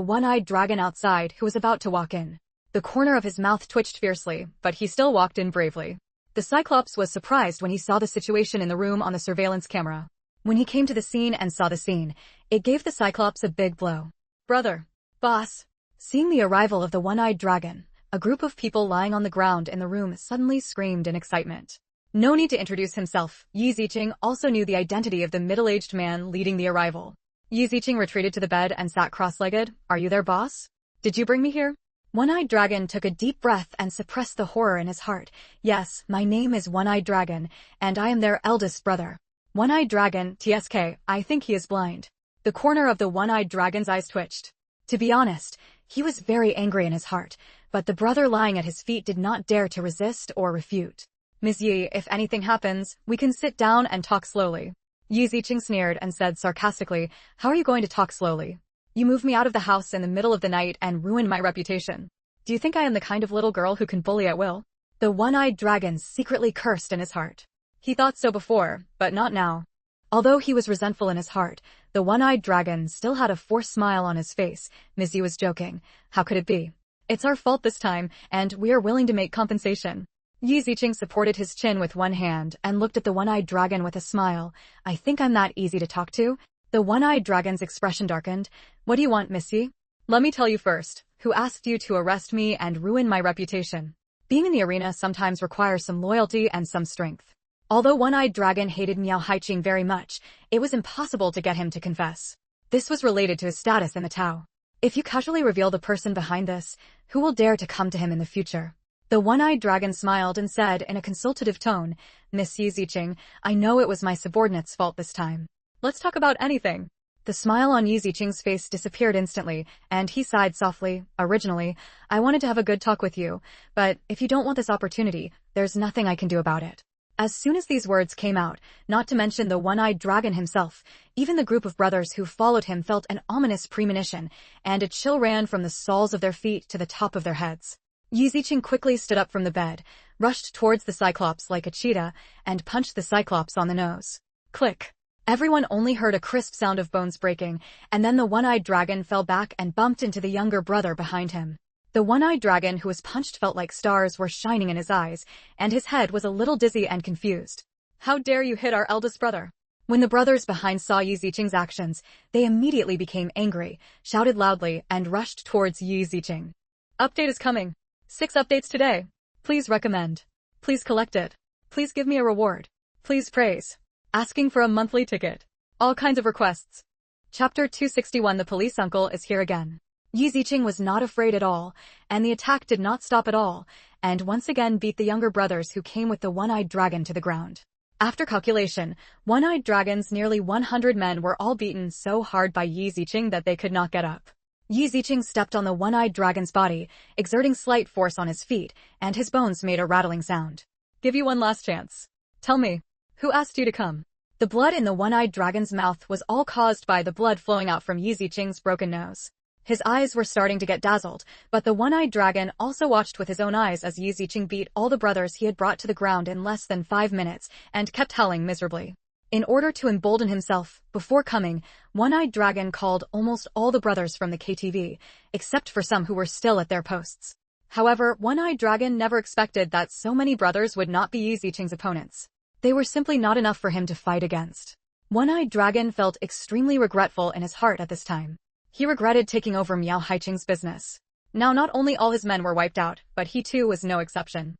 one-eyed dragon outside who was about to walk in. The corner of his mouth twitched fiercely, but he still walked in bravely. The Cyclops was surprised when he saw the situation in the room on the surveillance camera. When he came to the scene and saw the scene, it gave the Cyclops a big blow. Brother. Boss. Seeing the arrival of the one-eyed dragon, a group of people lying on the ground in the room suddenly screamed in excitement. No need to introduce himself, Yi Ziqing also knew the identity of the middle-aged man leading the arrival. Yi Ziqing retreated to the bed and sat cross-legged. Are you there, boss? Did you bring me here? One-eyed dragon took a deep breath and suppressed the horror in his heart. Yes, my name is One-eyed Dragon, and I am their eldest brother. One-eyed dragon, TSK, I think he is blind. The corner of the one-eyed dragon's eyes twitched. To be honest, he was very angry in his heart, but the brother lying at his feet did not dare to resist or refute. Ms. Yi, if anything happens, we can sit down and talk slowly. Yi Ziqing sneered and said sarcastically, how are you going to talk slowly? You moved me out of the house in the middle of the night and ruined my reputation. Do you think I am the kind of little girl who can bully at will? The one-eyed dragon secretly cursed in his heart. He thought so before, but not now. Although he was resentful in his heart, the one-eyed dragon still had a forced smile on his face. Ms. Yi was joking. How could it be? It's our fault this time, and we are willing to make compensation. Yi Ziqing supported his chin with one hand and looked at the one-eyed dragon with a smile. I think I'm that easy to talk to? The one-eyed dragon's expression darkened. What do you want, Miss Yi? Let me tell you first, who asked you to arrest me and ruin my reputation? Being in the arena sometimes requires some loyalty and some strength. Although One-Eyed Dragon hated Miao Haiqing very much, it was impossible to get him to confess. This was related to his status in the Tao. If you casually reveal the person behind this, who will dare to come to him in the future? The One-Eyed Dragon smiled and said in a consultative tone, Miss Yi Ziqing, I know it was my subordinate's fault this time. Let's talk about anything. The smile on Yi Ziqing's face disappeared instantly, and he sighed softly. Originally, I wanted to have a good talk with you, but if you don't want this opportunity, there's nothing I can do about it. As soon as these words came out, not to mention the one-eyed dragon himself, even the group of brothers who followed him felt an ominous premonition, and a chill ran from the soles of their feet to the top of their heads. Yi Ziqing quickly stood up from the bed, rushed towards the Cyclops like a cheetah, and punched the Cyclops on the nose. Click. Everyone only heard a crisp sound of bones breaking, and then the one-eyed dragon fell back and bumped into the younger brother behind him. The one-eyed dragon who was punched felt like stars were shining in his eyes, and his head was a little dizzy and confused. How dare you hit our eldest brother? When the brothers behind saw Yi Ziqing's actions, they immediately became angry, shouted loudly, and rushed towards Yi Ziqing. Update is coming. 6 updates today. Please recommend. Please collect it. Please give me a reward. Please praise. Asking for a monthly ticket. All kinds of requests. Chapter 261 The police uncle is here again. Yi Ziqing was not afraid at all, and the attack did not stop at all, and once again beat the younger brothers who came with the one-eyed dragon to the ground. After calculation, one-eyed dragon's nearly 100 men were all beaten so hard by Yi Ziqing that they could not get up. Yi Ziqing stepped on the one-eyed dragon's body, exerting slight force on his feet, and his bones made a rattling sound. Give you one last chance. Tell me, who asked you to come? The blood in the one-eyed dragon's mouth was all caused by the blood flowing out from Yi Ziqing's broken nose. His eyes were starting to get dazzled, but the one-eyed dragon also watched with his own eyes as Yi Ziqing beat all the brothers he had brought to the ground in less than 5 minutes, and kept howling miserably. In order to embolden himself, before coming, One-Eyed Dragon called almost all the brothers from the KTV, except for some who were still at their posts. However, One-Eyed Dragon never expected that so many brothers would not be Yi Ziqing's opponents. They were simply not enough for him to fight against. One-Eyed Dragon felt extremely regretful in his heart at this time. He regretted taking over Miao Haiqing's business. Now not only all his men were wiped out, but he too was no exception.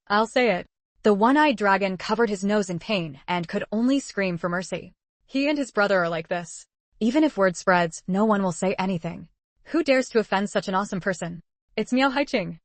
I'll say it. The one-eyed dragon covered his nose in pain and could only scream for mercy. He and his brother are like this. Even if word spreads, no one will say anything. Who dares to offend such an awesome person? It's Miao Haiqing.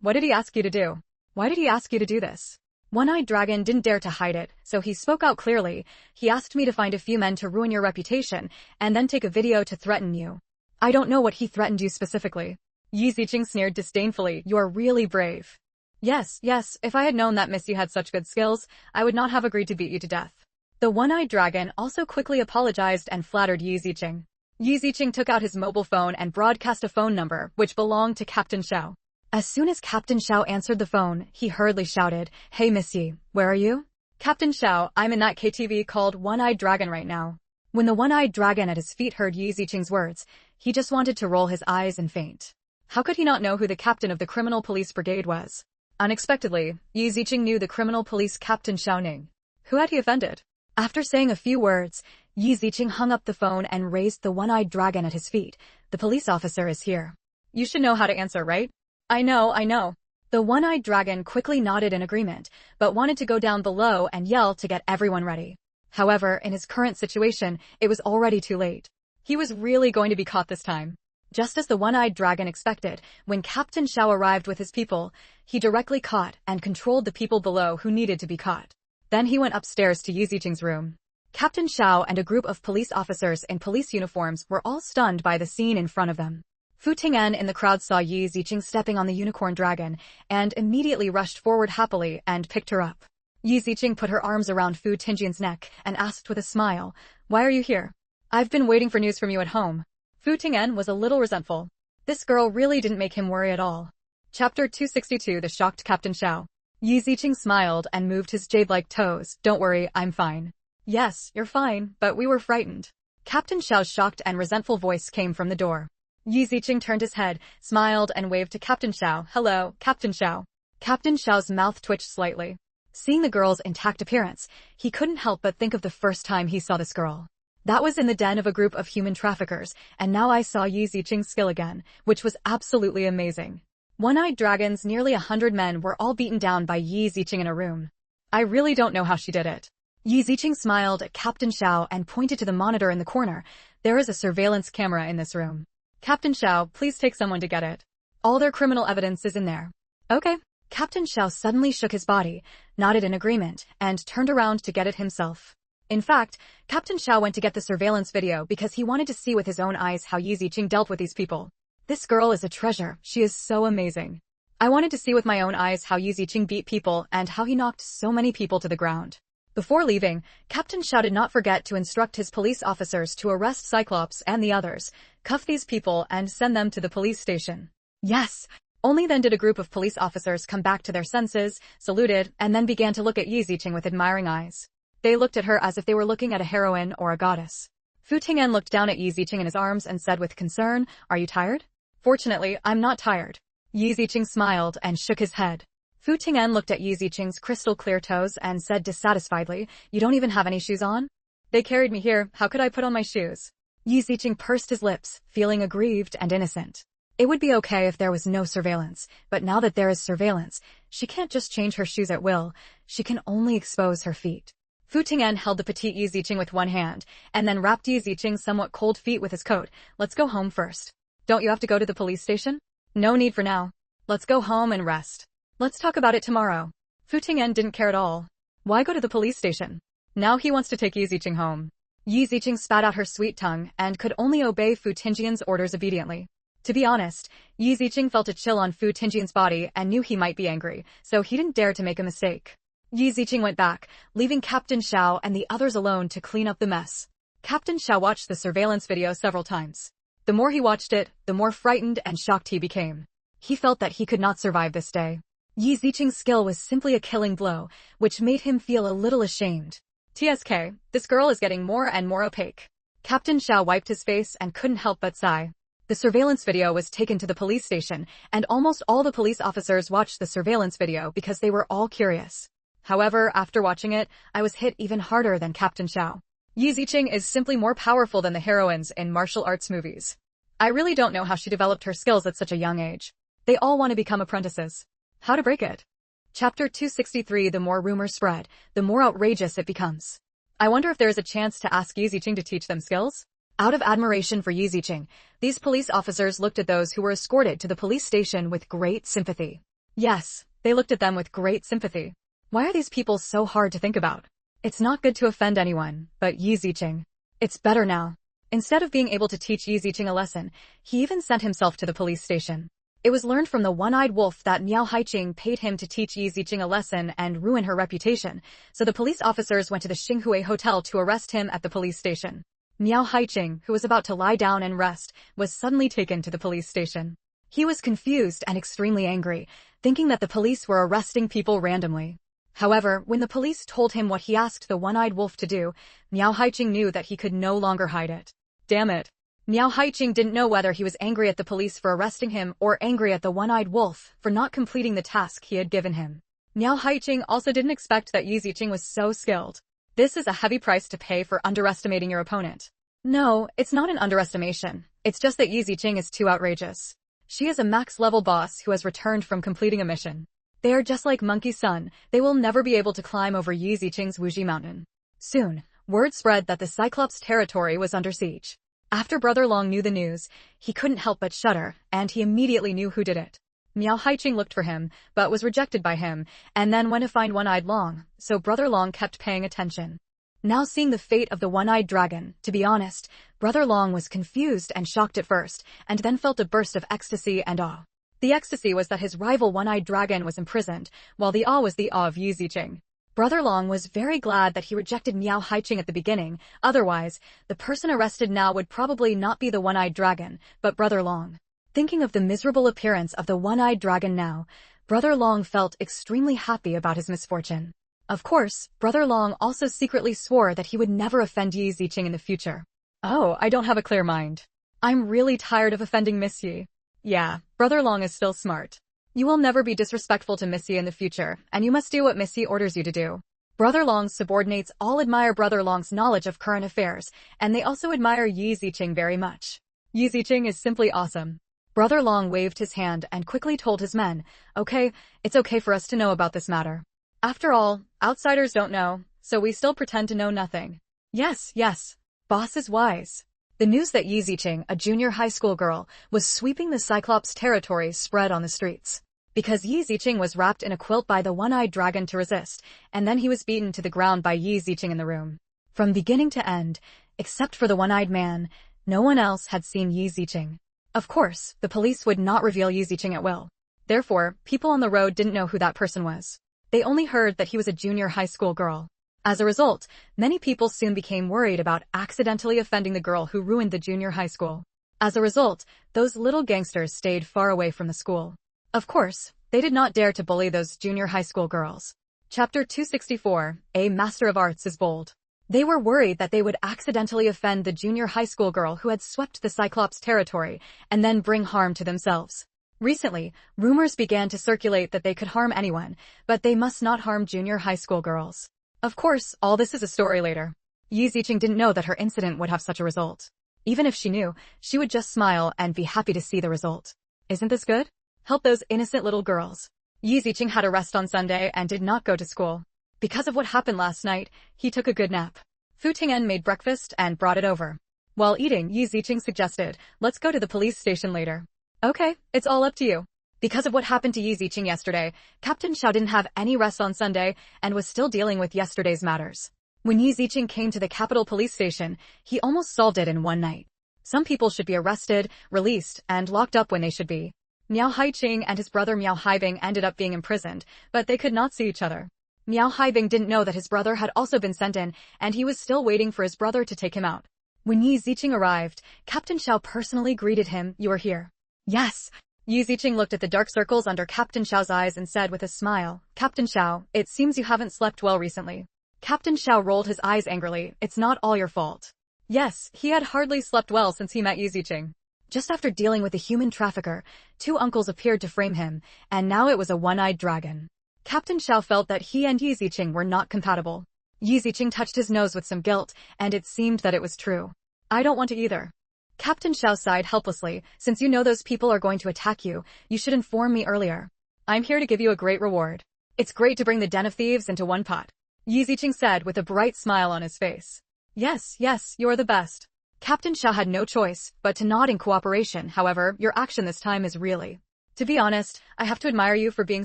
What did he ask you to do? Why did he ask you to do this? One-Eyed Dragon didn't dare to hide it, so he spoke out clearly. He asked me to find a few men to ruin your reputation, and then take a video to threaten you. I don't know what he threatened you specifically. Yi Ziqing sneered disdainfully. You're really brave. Yes, if I had known that Miss Yi had such good skills, I would not have agreed to beat you to death. The One-Eyed Dragon also quickly apologized and flattered Yi Ziqing. Yi Ziqing took out his mobile phone and broadcast a phone number, which belonged to Captain Xiao. As soon as Captain Xiao answered the phone, he hurriedly shouted, "Hey Miss Yi, where are you?" "Captain Xiao, I'm in that KTV called One-Eyed Dragon right now." When the one-eyed dragon at his feet heard Yi Ziqing's words, he just wanted to roll his eyes and faint. How could he not know who the captain of the criminal police brigade was? Unexpectedly, Yi Ziqing knew the criminal police captain Xiao Ning. Who had he offended? After saying a few words, Yi Ziqing hung up the phone and raised the one-eyed dragon at his feet. "The police officer is here. You should know how to answer, right?" I know. The one-eyed dragon quickly nodded in agreement, but wanted to go down below and yell to get everyone ready. However, in his current situation, it was already too late. He was really going to be caught this time. Just as the one-eyed dragon expected, when Captain Xiao arrived with his people, he directly caught and controlled the people below who needed to be caught. Then he went upstairs to Yi Ziqing's room. Captain Xiao and a group of police officers in police uniforms were all stunned by the scene in front of them. Fu Ting'an in the crowd saw Yi Ziqing stepping on the unicorn dragon and immediately rushed forward happily and picked her up. Yi Ziqing put her arms around Fu Ting'an's neck and asked with a smile, "Why are you here?" "I've been waiting for news from you at home." Fu Ting'an was a little resentful. This girl really didn't make him worry at all. Chapter 262 The Shocked Captain Xiao. Yi Ziqing smiled and moved his jade-like toes. "Don't worry, I'm fine." "Yes, you're fine, but we were frightened." Captain Xiao's shocked and resentful voice came from the door. Yi Ziqing turned his head, smiled and waved to Captain Xiao. "Hello, Captain Xiao." Captain Xiao's mouth twitched slightly. Seeing the girl's intact appearance, he couldn't help but think of the first time he saw this girl. That was in the den of a group of human traffickers, and now I saw Yi Ziqing's skill again, which was absolutely amazing. One-eyed dragons, nearly 100 men were all beaten down by Yi Ziqing in a room. I really don't know how she did it. Yi Ziqing smiled at Captain Xiao and pointed to the monitor in the corner. "There is a surveillance camera in this room. Captain Xiao, please take someone to get it. All their criminal evidence is in there." "Okay." Captain Xiao suddenly shook his body, nodded in agreement, and turned around to get it himself. In fact, Captain Xiao went to get the surveillance video because he wanted to see with his own eyes how Yi Ziqing dealt with these people. This girl is a treasure. She is so amazing. I wanted to see with my own eyes how Yi Ziqing beat people and how he knocked so many people to the ground. Before leaving, Captain Xiao did not forget to instruct his police officers to arrest Cyclops and the others, cuff these people and send them to the police station. Yes! Only then did a group of police officers come back to their senses, saluted, and then began to look at Yi Ziqing with admiring eyes. They looked at her as if they were looking at a heroine or a goddess. Fu Ting'an looked down at Yi Ziqing in his arms and said with concern, "Are you tired?" "Fortunately, I'm not tired." Yi Ziqing smiled and shook his head. Fu Ting'an looked at Yi Ziqing's crystal-clear toes and said dissatisfiedly, "You don't even have any shoes on?" "They carried me here, how could I put on my shoes?" Yi Ziqing pursed his lips, feeling aggrieved and innocent. It would be okay if there was no surveillance, but now that there is surveillance, she can't just change her shoes at will, she can only expose her feet. Fu Ting'an held the petite Yi Ziqing with one hand, and then wrapped Yi Ziqing's somewhat cold feet with his coat. "Let's go home first." "Don't you have to go to the police station?" "No need for now. Let's go home and rest. Let's talk about it tomorrow." Fu Ting'an didn't care at all. Why go to the police station? Now he wants to take Yi Ziqing home. Yi Ziqing spat out her sweet tongue and could only obey Fu Ting'an's orders obediently. To be honest, Yi Ziqing felt a chill on Fu Ting'an's body and knew he might be angry, so he didn't dare to make a mistake. Yi Ziqing went back, leaving Captain Xiao and the others alone to clean up the mess. Captain Xiao watched the surveillance video several times. The more he watched it, the more frightened and shocked he became. He felt that he could not survive this day. Yi Ziqing's skill was simply a killing blow, which made him feel a little ashamed. TSK, this girl is getting more and more opaque. Captain Xiao wiped his face and couldn't help but sigh. The surveillance video was taken to the police station, and almost all the police officers watched the surveillance video because they were all curious. However, after watching it, I was hit even harder than Captain Xiao. Yi Ziqing is simply more powerful than the heroines in martial arts movies. I really don't know how she developed her skills at such a young age. They all want to become apprentices. How to break it? Chapter 263 The more rumors spread, the more outrageous it becomes. I wonder if there is a chance to ask Yi Ziqing to teach them skills? Out of admiration for Yi Ziqing, these police officers looked at those who were escorted to the police station with great sympathy. Yes, they looked at them with great sympathy. Why are these people so hard to think about? It's not good to offend anyone, but Yi Ziqing. It's better now. Instead of being able to teach Yi Ziqing a lesson, he even sent himself to the police station. It was learned from the one-eyed wolf that Miao Haiqing paid him to teach Yi Ziqing a lesson and ruin her reputation, so the police officers went to the Xinghui Hotel to arrest him at the police station. Miao Haiqing, who was about to lie down and rest, was suddenly taken to the police station. He was confused and extremely angry, thinking that the police were arresting people randomly. However, when the police told him what he asked the one-eyed wolf to do, Miao Haiqing knew that he could no longer hide it. Damn it. Miao Haiqing didn't know whether he was angry at the police for arresting him or angry at the one-eyed wolf for not completing the task he had given him. Miao Haiqing also didn't expect that Yi Ziqing was so skilled. This is a heavy price to pay for underestimating your opponent. No, it's not an underestimation. It's just that Yi Ziqing is too outrageous. She is a max-level boss who has returned from completing a mission. They are just like Monkey Sun, they will never be able to climb over Yi Ziqing's Wuji Mountain. Soon, word spread that the Cyclops territory was under siege. After Brother Long knew the news, he couldn't help but shudder, and he immediately knew who did it. Miao Haiqing looked for him, but was rejected by him, and then went to find One-Eyed Long, so Brother Long kept paying attention. Now seeing the fate of the one-eyed dragon, to be honest, Brother Long was confused and shocked at first, and then felt a burst of ecstasy and awe. The ecstasy was that his rival one-eyed dragon was imprisoned, while the awe was the awe of Yi Ziqing. Brother Long was very glad that he rejected Miao Haiqing at the beginning, otherwise, the person arrested now would probably not be the one-eyed dragon, but Brother Long. Thinking of the miserable appearance of the one-eyed dragon now, Brother Long felt extremely happy about his misfortune. Of course, Brother Long also secretly swore that he would never offend Yi Ziqing in the future. Oh, I don't have a clear mind. I'm really tired of offending Miss Yi. Yeah, Brother Long is still smart. You will never be disrespectful to Miss Yi in the future, and you must do what Miss Yi orders you to do. Brother Long's subordinates all admire Brother Long's knowledge of current affairs, and they also admire Yi Ziqing very much. Yi Ziqing is simply awesome. Brother Long waved his hand and quickly told his men, okay, it's okay for us to know about this matter. After all, outsiders don't know, so we still pretend to know nothing. Yes, boss is wise. The news that Yi Ziqing, a junior high school girl, was sweeping the Cyclops territory spread on the streets. Because Yi Ziqing was wrapped in a quilt by the one-eyed dragon to resist, and then he was beaten to the ground by Yi Ziqing in the room. From beginning to end, except for the one-eyed man, no one else had seen Yi Ziqing. Of course, the police would not reveal Yi Ziqing at will. Therefore, people on the road didn't know who that person was. They only heard that he was a junior high school girl. As a result, many people soon became worried about accidentally offending the girl who ruined the junior high school. As a result, those little gangsters stayed far away from the school. Of course, they did not dare to bully those junior high school girls. Chapter 264, A Master of Arts is Bold. They were worried that they would accidentally offend the junior high school girl who had swept the Cyclops territory, and then bring harm to themselves. Recently, rumors began to circulate that they could harm anyone, but they must not harm junior high school girls. Of course, all this is a story later. Yi Ziqing didn't know that her incident would have such a result. Even if she knew, she would just smile and be happy to see the result. Isn't this good? Help those innocent little girls. Yi Ziqing had a rest on Sunday and did not go to school. Because of what happened last night, he took a good nap. Fu Ting'en made breakfast and brought it over. While eating, Yi Ziqing suggested, let's go to the police station later. Okay, it's all up to you. Because of what happened to Yi Ziqing yesterday, Captain Xiao didn't have any rest on Sunday and was still dealing with yesterday's matters. When Yi Ziqing came to the capital police station, he almost solved it in one night. Some people should be arrested, released, and locked up when they should be. Miao Haiqing and his brother Miao Haibing ended up being imprisoned, but they could not see each other. Miao Haibing didn't know that his brother had also been sent in, and he was still waiting for his brother to take him out. When Yi Ziqing arrived, Captain Xiao personally greeted him, you are here. Yes. Yi Ziqing looked at the dark circles under Captain Xiao's eyes and said with a smile, Captain Xiao, it seems you haven't slept well recently. Captain Xiao rolled his eyes angrily, it's not all your fault. Yes, he had hardly slept well since he met Yi Ziqing. Just after dealing with a human trafficker, two uncles appeared to frame him, and now it was a one-eyed dragon. Captain Xiao felt that he and Yi Ziqing were not compatible. Yi Ziqing touched his nose with some guilt, and it seemed that it was true. I don't want to either. Captain Xiao sighed helplessly, since you know those people are going to attack you, you should inform me earlier. I'm here to give you a great reward. It's great to bring the den of thieves into one pot. Yi Ziqing said with a bright smile on his face. Yes, you're the best. Captain Xiao had no choice, but to nod in cooperation, however, your action this time is really. To be honest, I have to admire you for being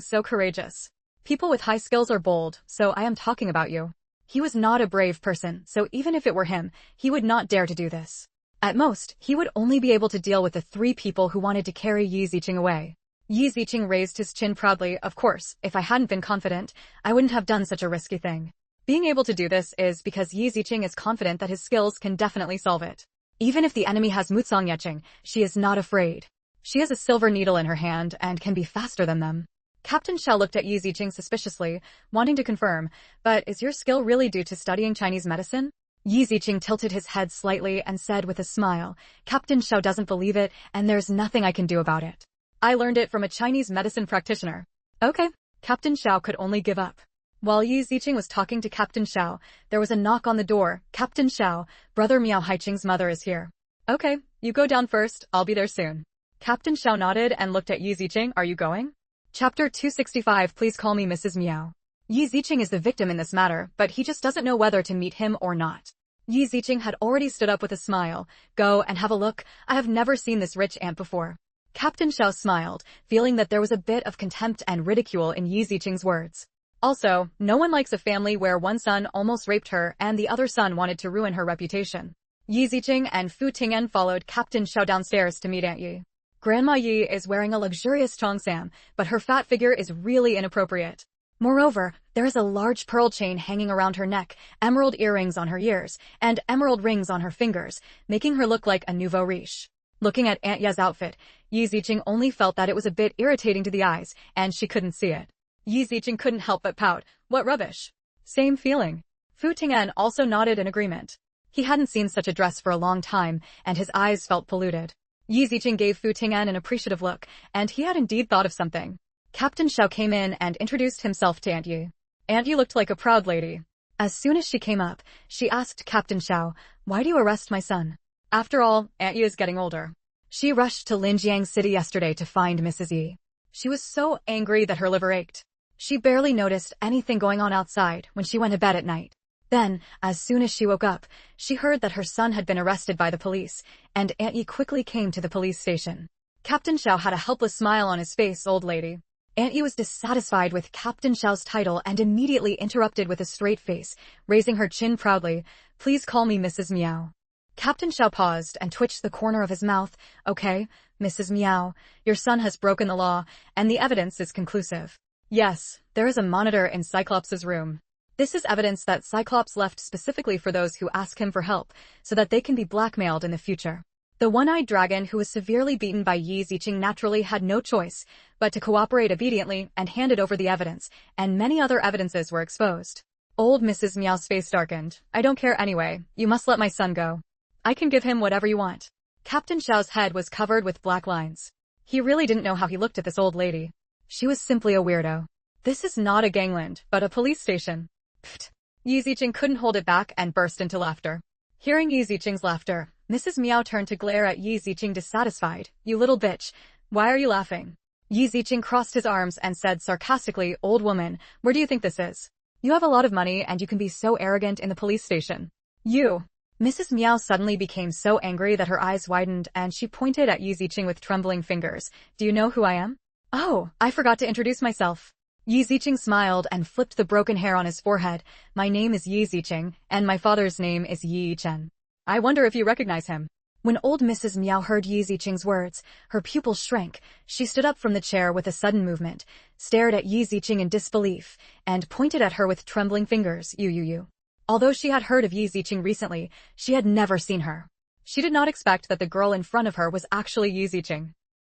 so courageous. People with high skills are bold, so I am talking about you. He was not a brave person, so even if it were him, he would not dare to do this. At most, he would only be able to deal with the three people who wanted to carry Yi Ziqing away. Yi Ziqing raised his chin proudly. Of course, if I hadn't been confident, I wouldn't have done such a risky thing. Being able to do this is because Yi Ziqing is confident that his skills can definitely solve it. Even if the enemy has Mutsong Yecheng, she is not afraid. She has a silver needle in her hand and can be faster than them. Captain Xiao looked at Yi Ziqing suspiciously, wanting to confirm, but is your skill really due to studying Chinese medicine? Yi Ziqing tilted his head slightly and said with a smile, Captain Xiao doesn't believe it, and there's nothing I can do about it. I learned it from a Chinese medicine practitioner. Okay. Captain Xiao could only give up. While Yi Ziqing was talking to Captain Xiao, there was a knock on the door. Captain Xiao, Brother Miao Haiqing's mother is here. Okay, you go down first, I'll be there soon. Captain Xiao nodded and looked at Yi Ziqing. Are you going? Chapter 265. Please call me Mrs. Miao. Yi Ziqing is the victim in this matter, but he just doesn't know whether to meet him or not. Yi Ziqing had already stood up with a smile. Go and have a look, I have never seen this rich aunt before. Captain Xiao smiled, feeling that there was a bit of contempt and ridicule in Yi Ziqing's words. Also, no one likes a family where one son almost raped her and the other son wanted to ruin her reputation. Yi Ziqing and Fu Ting'an followed Captain Xiao downstairs to meet Aunt Yi. Grandma Yi is wearing a luxurious cheongsam, but her fat figure is really inappropriate. Moreover, there is a large pearl chain hanging around her neck, emerald earrings on her ears, and emerald rings on her fingers, making her look like a nouveau riche. Looking at Aunt Ye's outfit, Yi Ziqing only felt that it was a bit irritating to the eyes, and she couldn't see it. Yi Ziqing couldn't help but pout. What rubbish. Same feeling. Fu Ting'an also nodded in agreement. He hadn't seen such a dress for a long time, and his eyes felt polluted. Yi Ziqing gave Fu Ting'an an appreciative look, and he had indeed thought of something. Captain Xiao came in and introduced himself to Aunt Yi. Aunt Yi looked like a proud lady. As soon as she came up, she asked Captain Xiao, why do you arrest my son? After all, Aunt Yi is getting older. She rushed to Linjiang City yesterday to find Mrs. Yi. She was so angry that her liver ached. She barely noticed anything going on outside when she went to bed at night. Then, as soon as she woke up, she heard that her son had been arrested by the police, and Aunt Yi quickly came to the police station. Captain Xiao had a helpless smile on his face. Old lady. Aunt Yi was dissatisfied with Captain Xiao's title and immediately interrupted with a straight face, raising her chin proudly. Please call me Mrs. Miao. Captain Xiao paused and twitched the corner of his mouth. Okay, Mrs. Miao, your son has broken the law, and the evidence is conclusive. Yes, there is a monitor in Cyclops' room. This is evidence that Cyclops left specifically for those who ask him for help, so that they can be blackmailed in the future. The one-eyed dragon who was severely beaten by Yi Ziqing naturally had no choice but to cooperate obediently and handed over the evidence, and many other evidences were exposed. Old Mrs. Miao's face darkened. I don't care anyway, you must let my son go. I can give him whatever you want. Captain Xiao's head was covered with black lines. He really didn't know how he looked at this old lady. She was simply a weirdo. This is not a gangland, but a police station. Pfft. Yi Ziqing couldn't hold it back and burst into laughter. Hearing Yi Ziqing's laughter, Mrs. Miao turned to glare at Yi Ziqing dissatisfied. You little bitch. Why are you laughing? Yi Ziqing crossed his arms and said sarcastically, Old woman, where do you think this is? You have a lot of money and you can be so arrogant in the police station. You. Mrs. Miao suddenly became so angry that her eyes widened and she pointed at Yi Ziqing with trembling fingers. Do you know who I am? Oh, I forgot to introduce myself. Yi Ziqing smiled and flipped the broken hair on his forehead. My name is Yi Ziqing, and my father's name is Yi Chen. I wonder if you recognize him. When old Mrs. Miao heard Yi Ziqing's words, her pupils shrank. She stood up from the chair with a sudden movement, stared at Yi Ziqing in disbelief, and pointed at her with trembling fingers. You. Although she had heard of Yi Ziqing recently, she had never seen her. She did not expect that the girl in front of her was actually Yi Ziqing.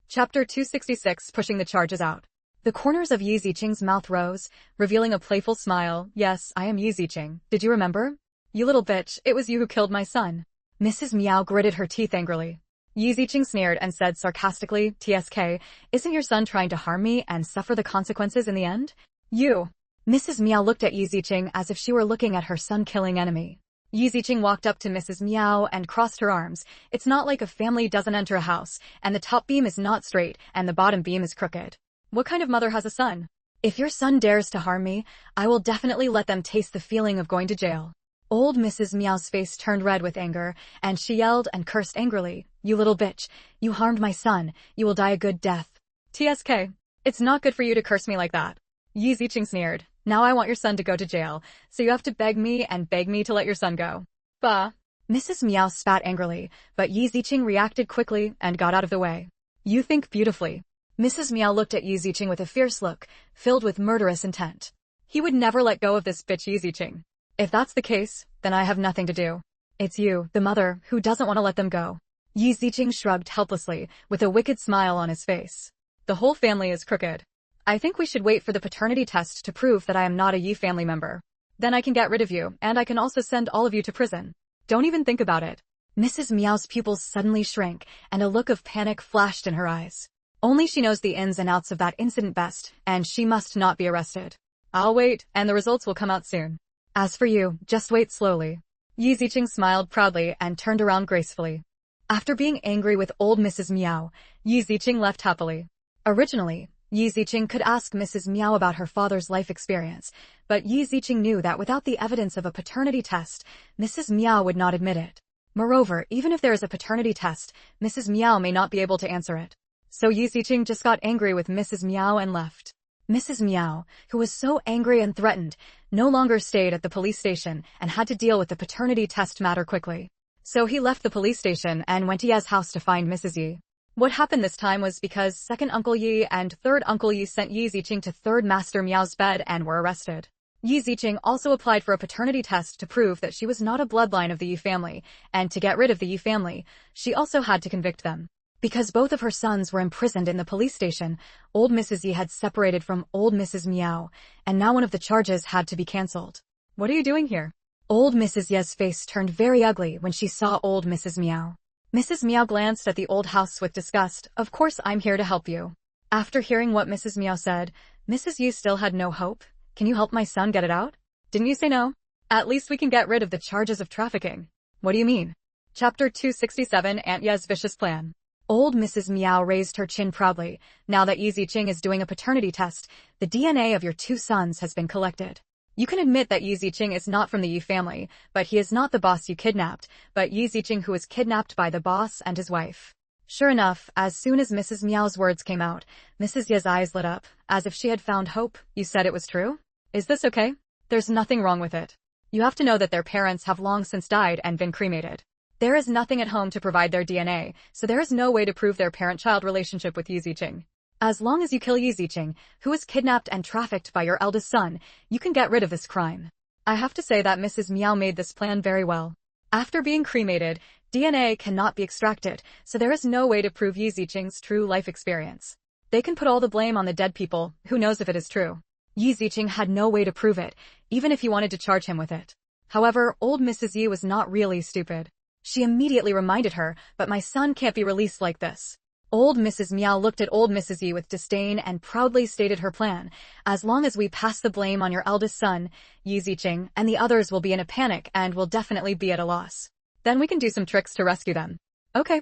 Chapter 266. Pushing the charges out. The corners of Yi Ziqing's mouth rose, revealing a playful smile. Yes, I am Yi Ziqing. Did you remember? You little bitch, it was you who killed my son. Mrs. Miao gritted her teeth angrily. Yi Ziqing sneered and said sarcastically, TSK, isn't your son trying to harm me and suffer the consequences in the end? You. Mrs. Miao looked at Yi Ziqing as if she were looking at her son-killing enemy. Yi Ziqing walked up to Mrs. Miao and crossed her arms. It's not like a family doesn't enter a house, and the top beam is not straight and the bottom beam is crooked. What kind of mother has a son? If your son dares to harm me, I will definitely let them taste the feeling of going to jail. Old Mrs. Miao's face turned red with anger, and she yelled and cursed angrily. You little bitch, you harmed my son, you will die a good death. TSK, it's not good for you to curse me like that. Yi Ziqing sneered. Now I want your son to go to jail, so you have to beg me to let your son go. Bah. Mrs. Miao spat angrily, but Yi Ziqing reacted quickly and got out of the way. You think beautifully. Mrs. Miao looked at Yi Ziqing with a fierce look, filled with murderous intent. He would never let go of this bitch Yi Ziqing. If that's the case, then I have nothing to do. It's you, the mother, who doesn't want to let them go. Yi Ziqing shrugged helplessly, with a wicked smile on his face. The whole family is crooked. I think we should wait for the paternity test to prove that I am not a Yi family member. Then I can get rid of you, and I can also send all of you to prison. Don't even think about it. Mrs. Meow's pupils suddenly shrank, and a look of panic flashed in her eyes. Only she knows the ins and outs of that incident best, and she must not be arrested. I'll wait, and the results will come out soon. As for you, just wait slowly. Yi Ziqing smiled proudly and turned around gracefully. After being angry with old Mrs. Meow, Yi Ziqing left happily. Originally, Yi Ziqing could ask Mrs. Meow about her father's life experience, but Yi Ziqing knew that without the evidence of a paternity test, Mrs. Meow would not admit it. Moreover, even if there is a paternity test, Mrs. Meow may not be able to answer it. So Yi Ziqing just got angry with Mrs. Meow and left. Mrs. Meow, who was so angry and threatened, no longer stayed at the police station and had to deal with the paternity test matter quickly. So he left the police station and went to Ye's house to find Mrs. Yi. What happened this time was because second Uncle Yi and third Uncle Yi sent Yi Ziqing to third Master Meow's bed and were arrested. Yi Ziqing also applied for a paternity test to prove that she was not a bloodline of the Yi family, and to get rid of the Yi family, she also had to convict them. Because both of her sons were imprisoned in the police station, old Mrs. Yi had separated from old Mrs. Meow, and now one of the charges had to be cancelled. What are you doing here? Old Mrs. Ye's face turned very ugly when she saw old Mrs. Meow. Mrs. Meow glanced at the old house with disgust. Of course I'm here to help you. After hearing what Mrs. Meow said, Mrs. Yi still had no hope. Can you help my son get it out? Didn't you say no? At least we can get rid of the charges of trafficking. What do you mean? Chapter 267 Aunt Ye's Vicious Plan. Old Mrs. Meow raised her chin proudly. Now that Yi Ziqing is doing a paternity test, the DNA of your two sons has been collected. You can admit that Yi Ziqing is not from the Yi family, but he is not the boss you kidnapped, but Yi Ziqing who was kidnapped by the boss and his wife. Sure enough, as soon as Mrs. Meow's words came out, Mrs. Ye's eyes lit up, as if she had found hope. You said it was true? Is this okay? There's nothing wrong with it. You have to know that their parents have long since died and been cremated. There is nothing at home to provide their DNA, so there is no way to prove their parent-child relationship with Yi Ziqing. As long as you kill Yi Ziqing, who was kidnapped and trafficked by your eldest son, you can get rid of this crime. I have to say that Mrs. Meow made this plan very well. After being cremated, DNA cannot be extracted, so there is no way to prove Yi Ziqing's true life experience. They can put all the blame on the dead people, who knows if it is true. Yi Ziqing had no way to prove it, even if you wanted to charge him with it. However, old Mrs. Yi was not really stupid. She immediately reminded her, but my son can't be released like this. Old Mrs. Meow looked at old Mrs. Yi with disdain and proudly stated her plan. As long as we pass the blame on your eldest son, Yi Ziqing, and the others will be in a panic and will definitely be at a loss. Then we can do some tricks to rescue them. Okay,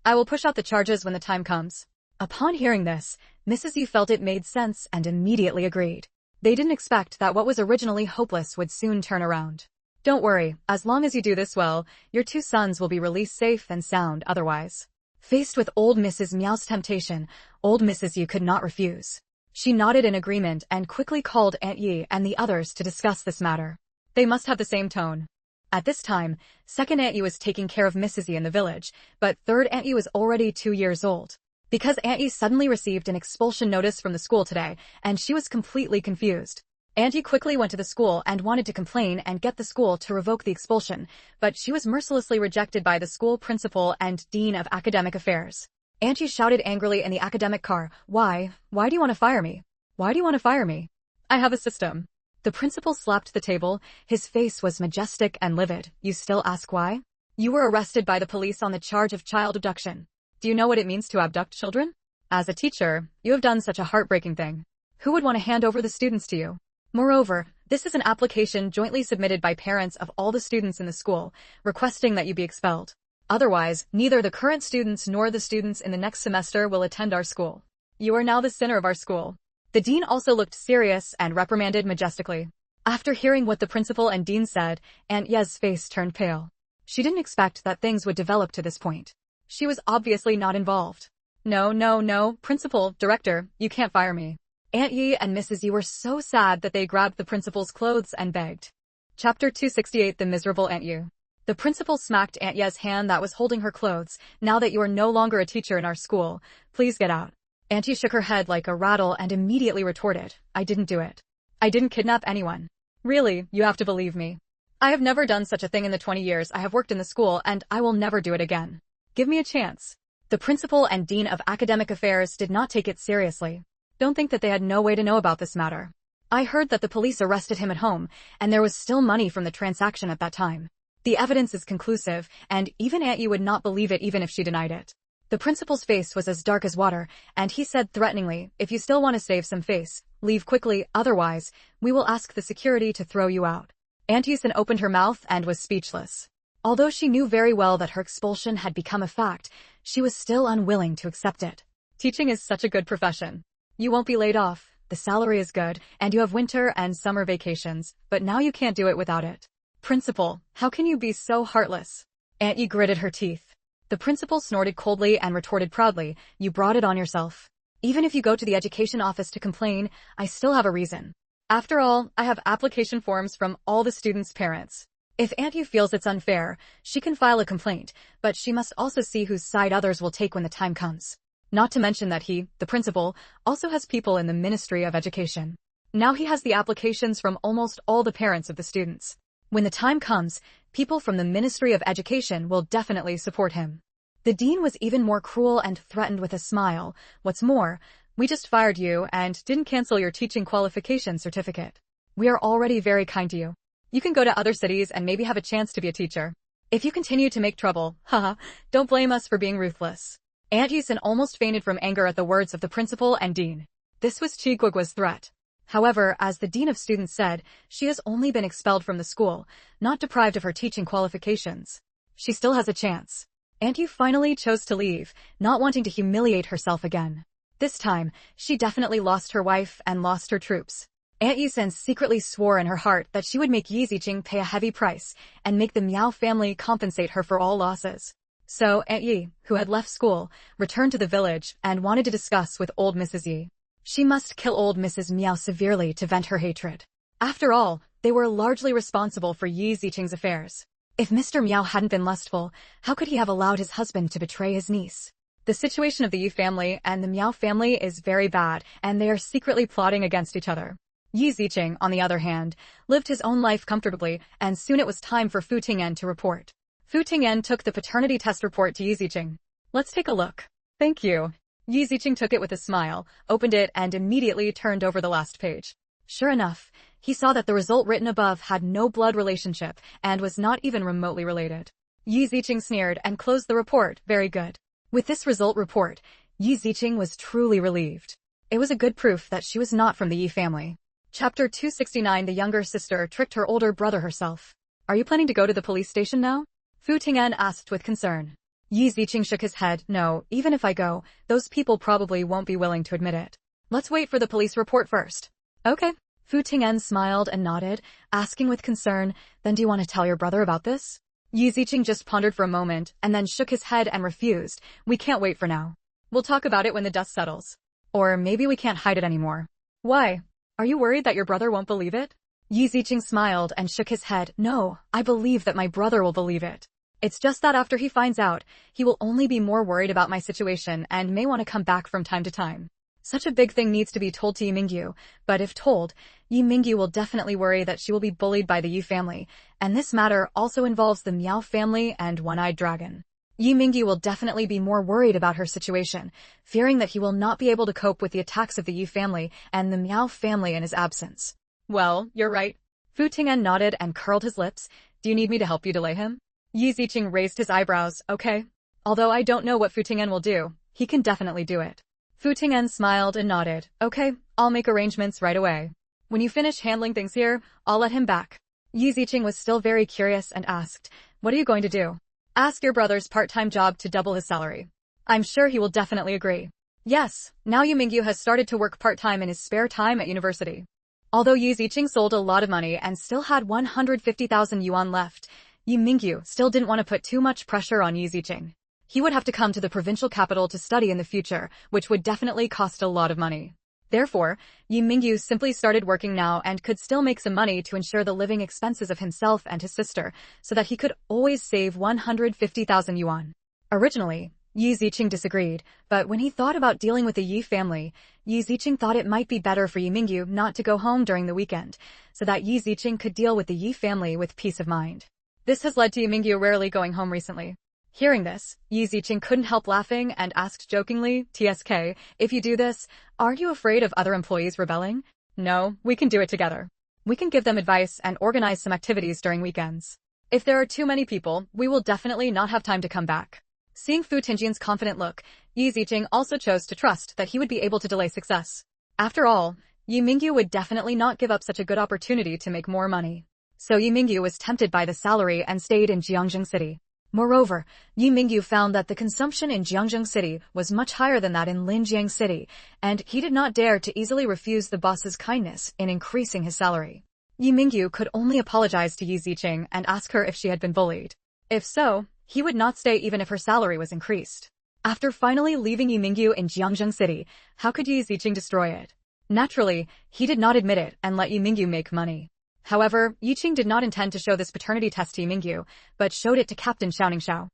I will push out the charges when the time comes. Upon hearing this, Mrs. Yi felt it made sense and immediately agreed. They didn't expect that what was originally hopeless would soon turn around. Don't worry, as long as you do this well, your two sons will be released safe and sound otherwise. Faced with old Mrs. Meow's temptation, old Mrs. Yi could not refuse. She nodded in agreement and quickly called Aunt Yi and the others to discuss this matter. They must have the same tone. At this time, second Aunt Yi was taking care of Mrs. Yi in the village, but third Aunt Yi was already 2 years old. Because Aunt Yi suddenly received an expulsion notice from the school today, and she was completely confused. Aunt Yi quickly went to the school and wanted to complain and get the school to revoke the expulsion, but she was mercilessly rejected by the school principal and dean of academic affairs. Aunt Yi shouted angrily in the academic car, Why do you want to fire me? Why do you want to fire me? I have a system. The principal slapped the table. His face was majestic and livid. You still ask why? You were arrested by the police on the charge of child abduction. Do you know what it means to abduct children? As a teacher, you have done such a heartbreaking thing. Who would want to hand over the students to you? Moreover, this is an application jointly submitted by parents of all the students in the school, requesting that you be expelled. Otherwise, neither the current students nor the students in the next semester will attend our school. You are now the sinner of our school. The dean also looked serious and reprimanded majestically. After hearing what the principal and dean said, Aunt Ye's face turned pale. She didn't expect that things would develop to this point. She was obviously not involved. No, principal, director, you can't fire me. Aunt Yi and Mrs. Yi were so sad that they grabbed the principal's clothes and begged. Chapter 268 The Miserable Aunt Yi. The principal smacked Aunt Ye's hand that was holding her clothes. Now that you are no longer a teacher in our school, please get out. Aunt Yi shook her head like a rattle and immediately retorted, I didn't do it. I didn't kidnap anyone. Really, you have to believe me. I have never done such a thing in the 20 years I have worked in the school and I will never do it again. Give me a chance. The principal and dean of academic affairs did not take it seriously. Don't think that they had no way to know about this matter. I heard that the police arrested him at home, and there was still money from the transaction at that time. The evidence is conclusive, and even Aunt Yu would not believe it even if she denied it. The principal's face was as dark as water, and he said threateningly, if you still want to save some face, leave quickly, otherwise, we will ask the security to throw you out. Aunt Yusin opened her mouth and was speechless. Although she knew very well that her expulsion had become a fact, she was still unwilling to accept it. Teaching is such a good profession. You won't be laid off, the salary is good, and you have winter and summer vacations, but now you can't do it without it. Principal, how can you be so heartless? Aunt Yu gritted her teeth. The principal snorted coldly and retorted proudly, you brought it on yourself. Even if you go to the education office to complain, I still have a reason. After all, I have application forms from all the students' parents. If Aunt Yu feels it's unfair, she can file a complaint, but she must also see whose side others will take when the time comes. Not to mention that he, the principal, also has people in the Ministry of Education. Now he has the applications from almost all the parents of the students. When the time comes, people from the Ministry of Education will definitely support him. The dean was even more cruel and threatened with a smile. What's more, we just fired you and didn't cancel your teaching qualification certificate. We are already very kind to you. You can go to other cities and maybe have a chance to be a teacher. If you continue to make trouble, haha, don't blame us for being ruthless. Aunt Yusin almost fainted from anger at the words of the principal and dean. This was Chiguagua's threat. However, as the dean of students said, she has only been expelled from the school, not deprived of her teaching qualifications. She still has a chance. Aunt Yu finally chose to leave, not wanting to humiliate herself again. This time, she definitely lost her wife and lost her troops. Aunt Yusin secretly swore in her heart that she would make Yi Ziqing pay a heavy price and make the Miao family compensate her for all losses. So, Aunt Yi, who had left school, returned to the village and wanted to discuss with old Mrs. Yi. She must kill old Mrs. Miao severely to vent her hatred. After all, they were largely responsible for Yi Ziqing's affairs. If Mr. Miao hadn't been lustful, how could he have allowed his husband to betray his niece? The situation of the Yi family and the Miao family is very bad, and they are secretly plotting against each other. Yi Ziqing, on the other hand, lived his own life comfortably, and soon it was time for Fu Tingyan to report. Fu Tingyan took the paternity test report to Yi Ziqing. Let's take a look. Thank you. Yi Ziqing took it with a smile, opened it and immediately turned over the last page. Sure enough, he saw that the result written above had no blood relationship and was not even remotely related. Yi Ziqing sneered and closed the report. Very good. With this result report, Yi Ziqing was truly relieved. It was a good proof that she was not from the Yi family. Chapter 269. The younger sister tricked her older brother herself. Are you planning to go to the police station now? Fu Tingyan asked with concern. Yi Ziqing shook his head. No, even if I go, those people probably won't be willing to admit it. Let's wait for the police report first. Okay. Fu Tingyan smiled and nodded, asking with concern, then do you want to tell your brother about this? Yi Ziqing just pondered for a moment, and then shook his head and refused. We can't wait for now. We'll talk about it when the dust settles. Or maybe we can't hide it anymore. Why? Are you worried that your brother won't believe it? Yi Ziqing smiled and shook his head. No, I believe that my brother will believe it. It's just that after he finds out, he will only be more worried about my situation and may want to come back from time to time. Such a big thing needs to be told to Yi Mingyu, but if told, Yi Mingyu will definitely worry that she will be bullied by the Yi family, and this matter also involves the Miao family and One-Eyed Dragon. Yi Mingyu will definitely be more worried about her situation, fearing that he will not be able to cope with the attacks of the Yi family and the Miao family in his absence. Well, you're right. Fu Tingyan nodded and curled his lips. Do you need me to help you delay him? Yi Ziqing raised his eyebrows. Okay. Although I don't know what Fu Tingyan will do, he can definitely do it. Fu Tingyan smiled and nodded. Okay, I'll make arrangements right away. When you finish handling things here, I'll let him back. Yi Ziqing was still very curious and asked, what are you going to do? Ask your brother's part-time job to double his salary. I'm sure he will definitely agree. Yes, now Yu Mingyu has started to work part-time in his spare time at university. Although Yi Ziqing sold a lot of money and still had 150,000 yuan left, Yi Mingyu still didn't want to put too much pressure on Yi Ziqing. He would have to come to the provincial capital to study in the future, which would definitely cost a lot of money. Therefore, Yi Mingyu simply started working now and could still make some money to ensure the living expenses of himself and his sister, so that he could always save 150,000 yuan. Originally, Yi Ziqing disagreed, but when he thought about dealing with the Yi family, Yi Ziqing thought it might be better for Yi Mingyu not to go home during the weekend, so that Yi Ziqing could deal with the Yi family with peace of mind. This has led to Yi Mingyu rarely going home recently. Hearing this, Yi Ziqing couldn't help laughing and asked jokingly, TSK, if you do this, aren't you afraid of other employees rebelling? No, we can do it together. We can give them advice and organize some activities during weekends. If there are too many people, we will definitely not have time to come back. Seeing Fu Tingjian's confident look, Yi Ziqing also chose to trust that he would be able to delay success. After all, Yi Mingyu would definitely not give up such a good opportunity to make more money. So Yi Mingyu was tempted by the salary and stayed in Jiangzheng City. Moreover, Yi Mingyu found that the consumption in Jiangzheng City was much higher than that in Linjiang City, and he did not dare to easily refuse the boss's kindness in increasing his salary. Yi Mingyu could only apologize to Yi Ziqing and ask her if she had been bullied. If so, he would not stay even if her salary was increased. After finally leaving Yi Mingyu in Jiangzheng City, how could Yi Ziqing destroy it? Naturally, he did not admit it and let Yi Mingyu make money. However, Yi Qing did not intend to show this paternity test to Yi Mingyu, but showed it to Captain Xiao.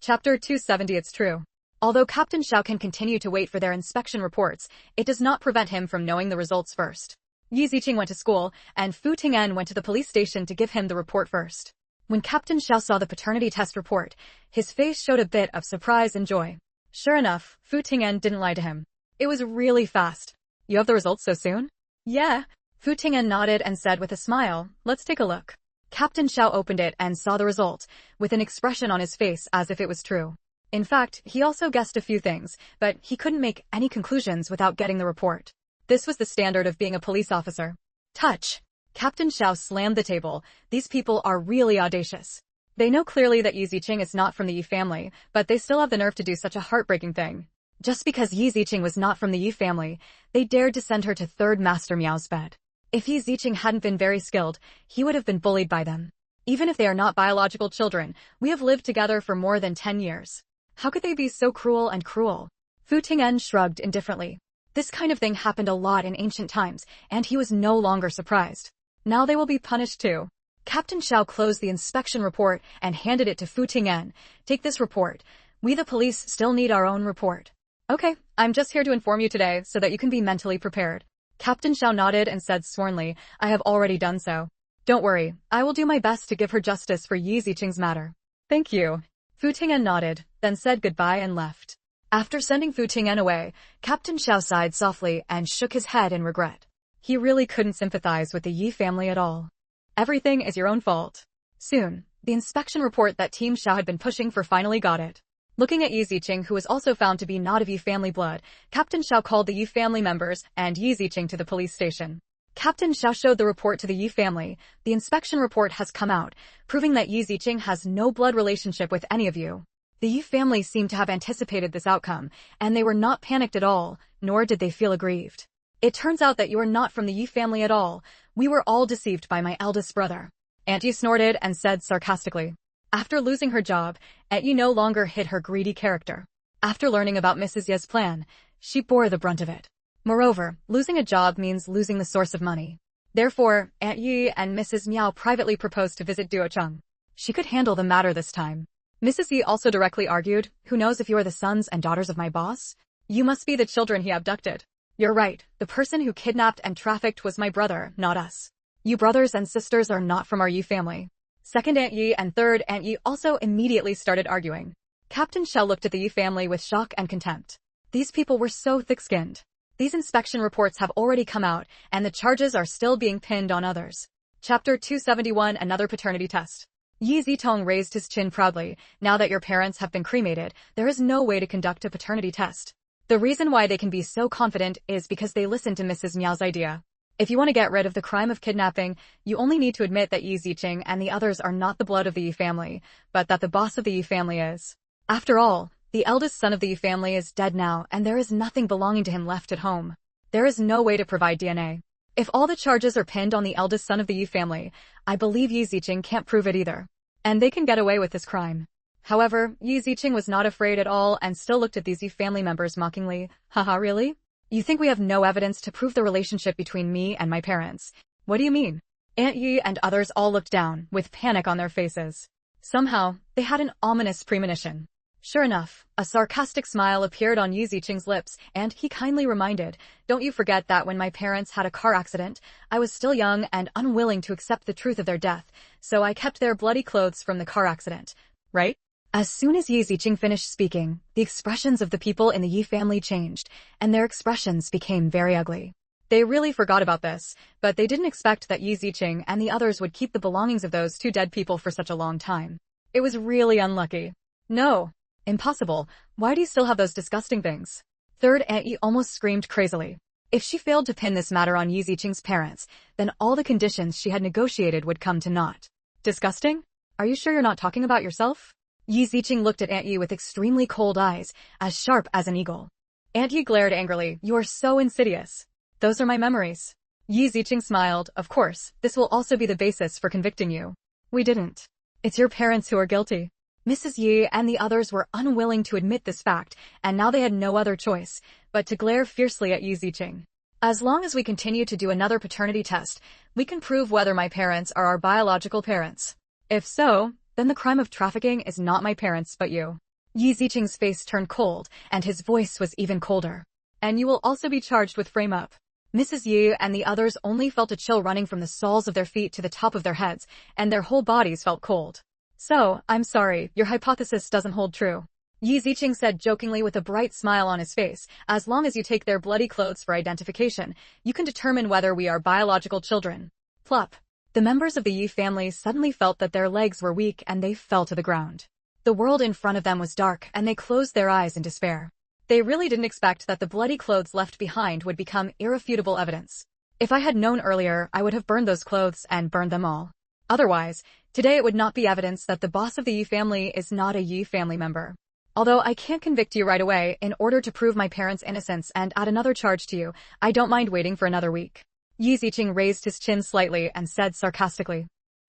Chapter 270. It's true. Although Captain Xiao can continue to wait for their inspection reports, it does not prevent him from knowing the results first. Yi Ziqing went to school, and Fu Ting'an went to the police station to give him the report first. When Captain Xiao saw the paternity test report, his face showed a bit of surprise and joy. Sure enough, Fu Ting'an didn't lie to him. It was really fast. You have the results so soon? Yeah. Fu Ting'an nodded and said with a smile, let's take a look. Captain Xiao opened it and saw the result, with an expression on his face as if it was true. In fact, he also guessed a few things, but he couldn't make any conclusions without getting the report. This was the standard of being a police officer. Touch! Captain Xiao slammed the table. These people are really audacious. They know clearly that Yi Ziqing is not from the Yi family, but they still have the nerve to do such a heartbreaking thing. Just because Yi Ziqing was not from the Yi family, they dared to send her to Third Master Miao's bed. If Yi Ziqing hadn't been very skilled, he would have been bullied by them. Even if they are not biological children, we have lived together for more than 10 years. How could they be so cruel and cruel? Fu Ting'an shrugged indifferently. This kind of thing happened a lot in ancient times, and he was no longer surprised. Now they will be punished too. Captain Xiao closed the inspection report and handed it to Fu Ting'an. Take this report. We the police still need our own report. Okay, I'm just here to inform you today so that you can be mentally prepared. Captain Xiao nodded and said swornly, I have already done so. Don't worry, I will do my best to give her justice for Yi Ziqing's matter. Thank you. Fu Ting'an nodded, then said goodbye and left. After sending Fu Ting'an away, Captain Xiao sighed softly and shook his head in regret. He really couldn't sympathize with the Yi family at all. Everything is your own fault. Soon, the inspection report that Team Xiao had been pushing for finally got it. Looking at Yi Ziqing, who was also found to be not of Yi family blood, Captain Xiao called the Yi family members and Yi Ziqing to the police station. Captain Xiao showed the report to the Yi family. The inspection report has come out, proving that Yi Ziqing has no blood relationship with any of you. The Yi family seemed to have anticipated this outcome, and they were not panicked at all, nor did they feel aggrieved. It turns out that you are not from the Yi family at all. We were all deceived by my eldest brother. Aunt Yi snorted and said sarcastically. After losing her job, Aunt Yi no longer hid her greedy character. After learning about Mrs. Ye's plan, she bore the brunt of it. Moreover, losing a job means losing the source of money. Therefore, Aunt Yi and Mrs. Miao privately proposed to visit Duocheng. She could handle the matter this time. Mrs. Yi also directly argued, who knows if you are the sons and daughters of my boss? You must be the children he abducted. You're right, the person who kidnapped and trafficked was my brother, not us. You brothers and sisters are not from our Yi family. Second Aunt Yi and third Aunt Yi also immediately started arguing. Captain Xiao looked at the Yi family with shock and contempt. These people were so thick-skinned. These inspection reports have already come out, and the charges are still being pinned on others. Chapter 271. Another paternity test. Yi Zitong raised his chin proudly. Now that your parents have been cremated, there is no way to conduct a paternity test. The reason why they can be so confident is because they listened to Mrs. Miao's idea. If you want to get rid of the crime of kidnapping, you only need to admit that Yi Ziqing and the others are not the blood of the Yi family, but that the boss of the Yi family is. After all, the eldest son of the Yi family is dead now, and there is nothing belonging to him left at home. There is no way to provide DNA. If all the charges are pinned on the eldest son of the Yi family, I believe Yi Ziqing can't prove it either. And they can get away with this crime. However, Yi Ziqing was not afraid at all and still looked at these Yi family members mockingly. Haha, really? You think we have no evidence to prove the relationship between me and my parents? What do you mean? Aunt Yi and others all looked down, with panic on their faces. Somehow, they had an ominous premonition. Sure enough, a sarcastic smile appeared on Yi Ziqing's lips, and he kindly reminded, don't you forget that when my parents had a car accident, I was still young and unwilling to accept the truth of their death, so I kept their bloody clothes from the car accident. Right? As soon as Yi Ziqing finished speaking, the expressions of the people in the Yi family changed, and their expressions became very ugly. They really forgot about this, but they didn't expect that Yi Ziqing and the others would keep the belongings of those two dead people for such a long time. It was really unlucky. No. Impossible. Why do you still have those disgusting things? Third Aunt Yi almost screamed crazily. If she failed to pin this matter on Yi Ziqing's parents, then all the conditions she had negotiated would come to naught. Disgusting? Are you sure you're not talking about yourself? Yi Ziqing looked at Aunt Yi with extremely cold eyes, as sharp as an eagle. Aunt Yi glared angrily. You are so insidious. Those are my memories. Yi Ziqing smiled. Of course, this will also be the basis for convicting you. We didn't. It's your parents who are guilty. Mrs. Yi and the others were unwilling to admit this fact, and now they had no other choice but to glare fiercely at Yi Ziqing. As long as we continue to do another paternity test, we can prove whether my parents are our biological parents. If so, then the crime of trafficking is not my parents but you. Yi Ziqing's face turned cold, and his voice was even colder. And you will also be charged with frame-up. Mrs. Yi and the others only felt a chill running from the soles of their feet to the top of their heads, and their whole bodies felt cold. So, I'm sorry, your hypothesis doesn't hold true. Yi Ziqing said jokingly with a bright smile on his face, as long as you take their bloody clothes for identification, you can determine whether we are biological children. Plop. The members of the Yi family suddenly felt that their legs were weak and they fell to the ground. The world in front of them was dark and they closed their eyes in despair. They really didn't expect that the bloody clothes left behind would become irrefutable evidence. If I had known earlier, I would have burned those clothes and burned them all. Otherwise, today it would not be evidence that the boss of the Yi family is not a Yi family member. Although I can't convict you right away, in order to prove my parents' innocence and add another charge to you, I don't mind waiting for another week. Yi Ziqing raised his chin slightly and said sarcastically.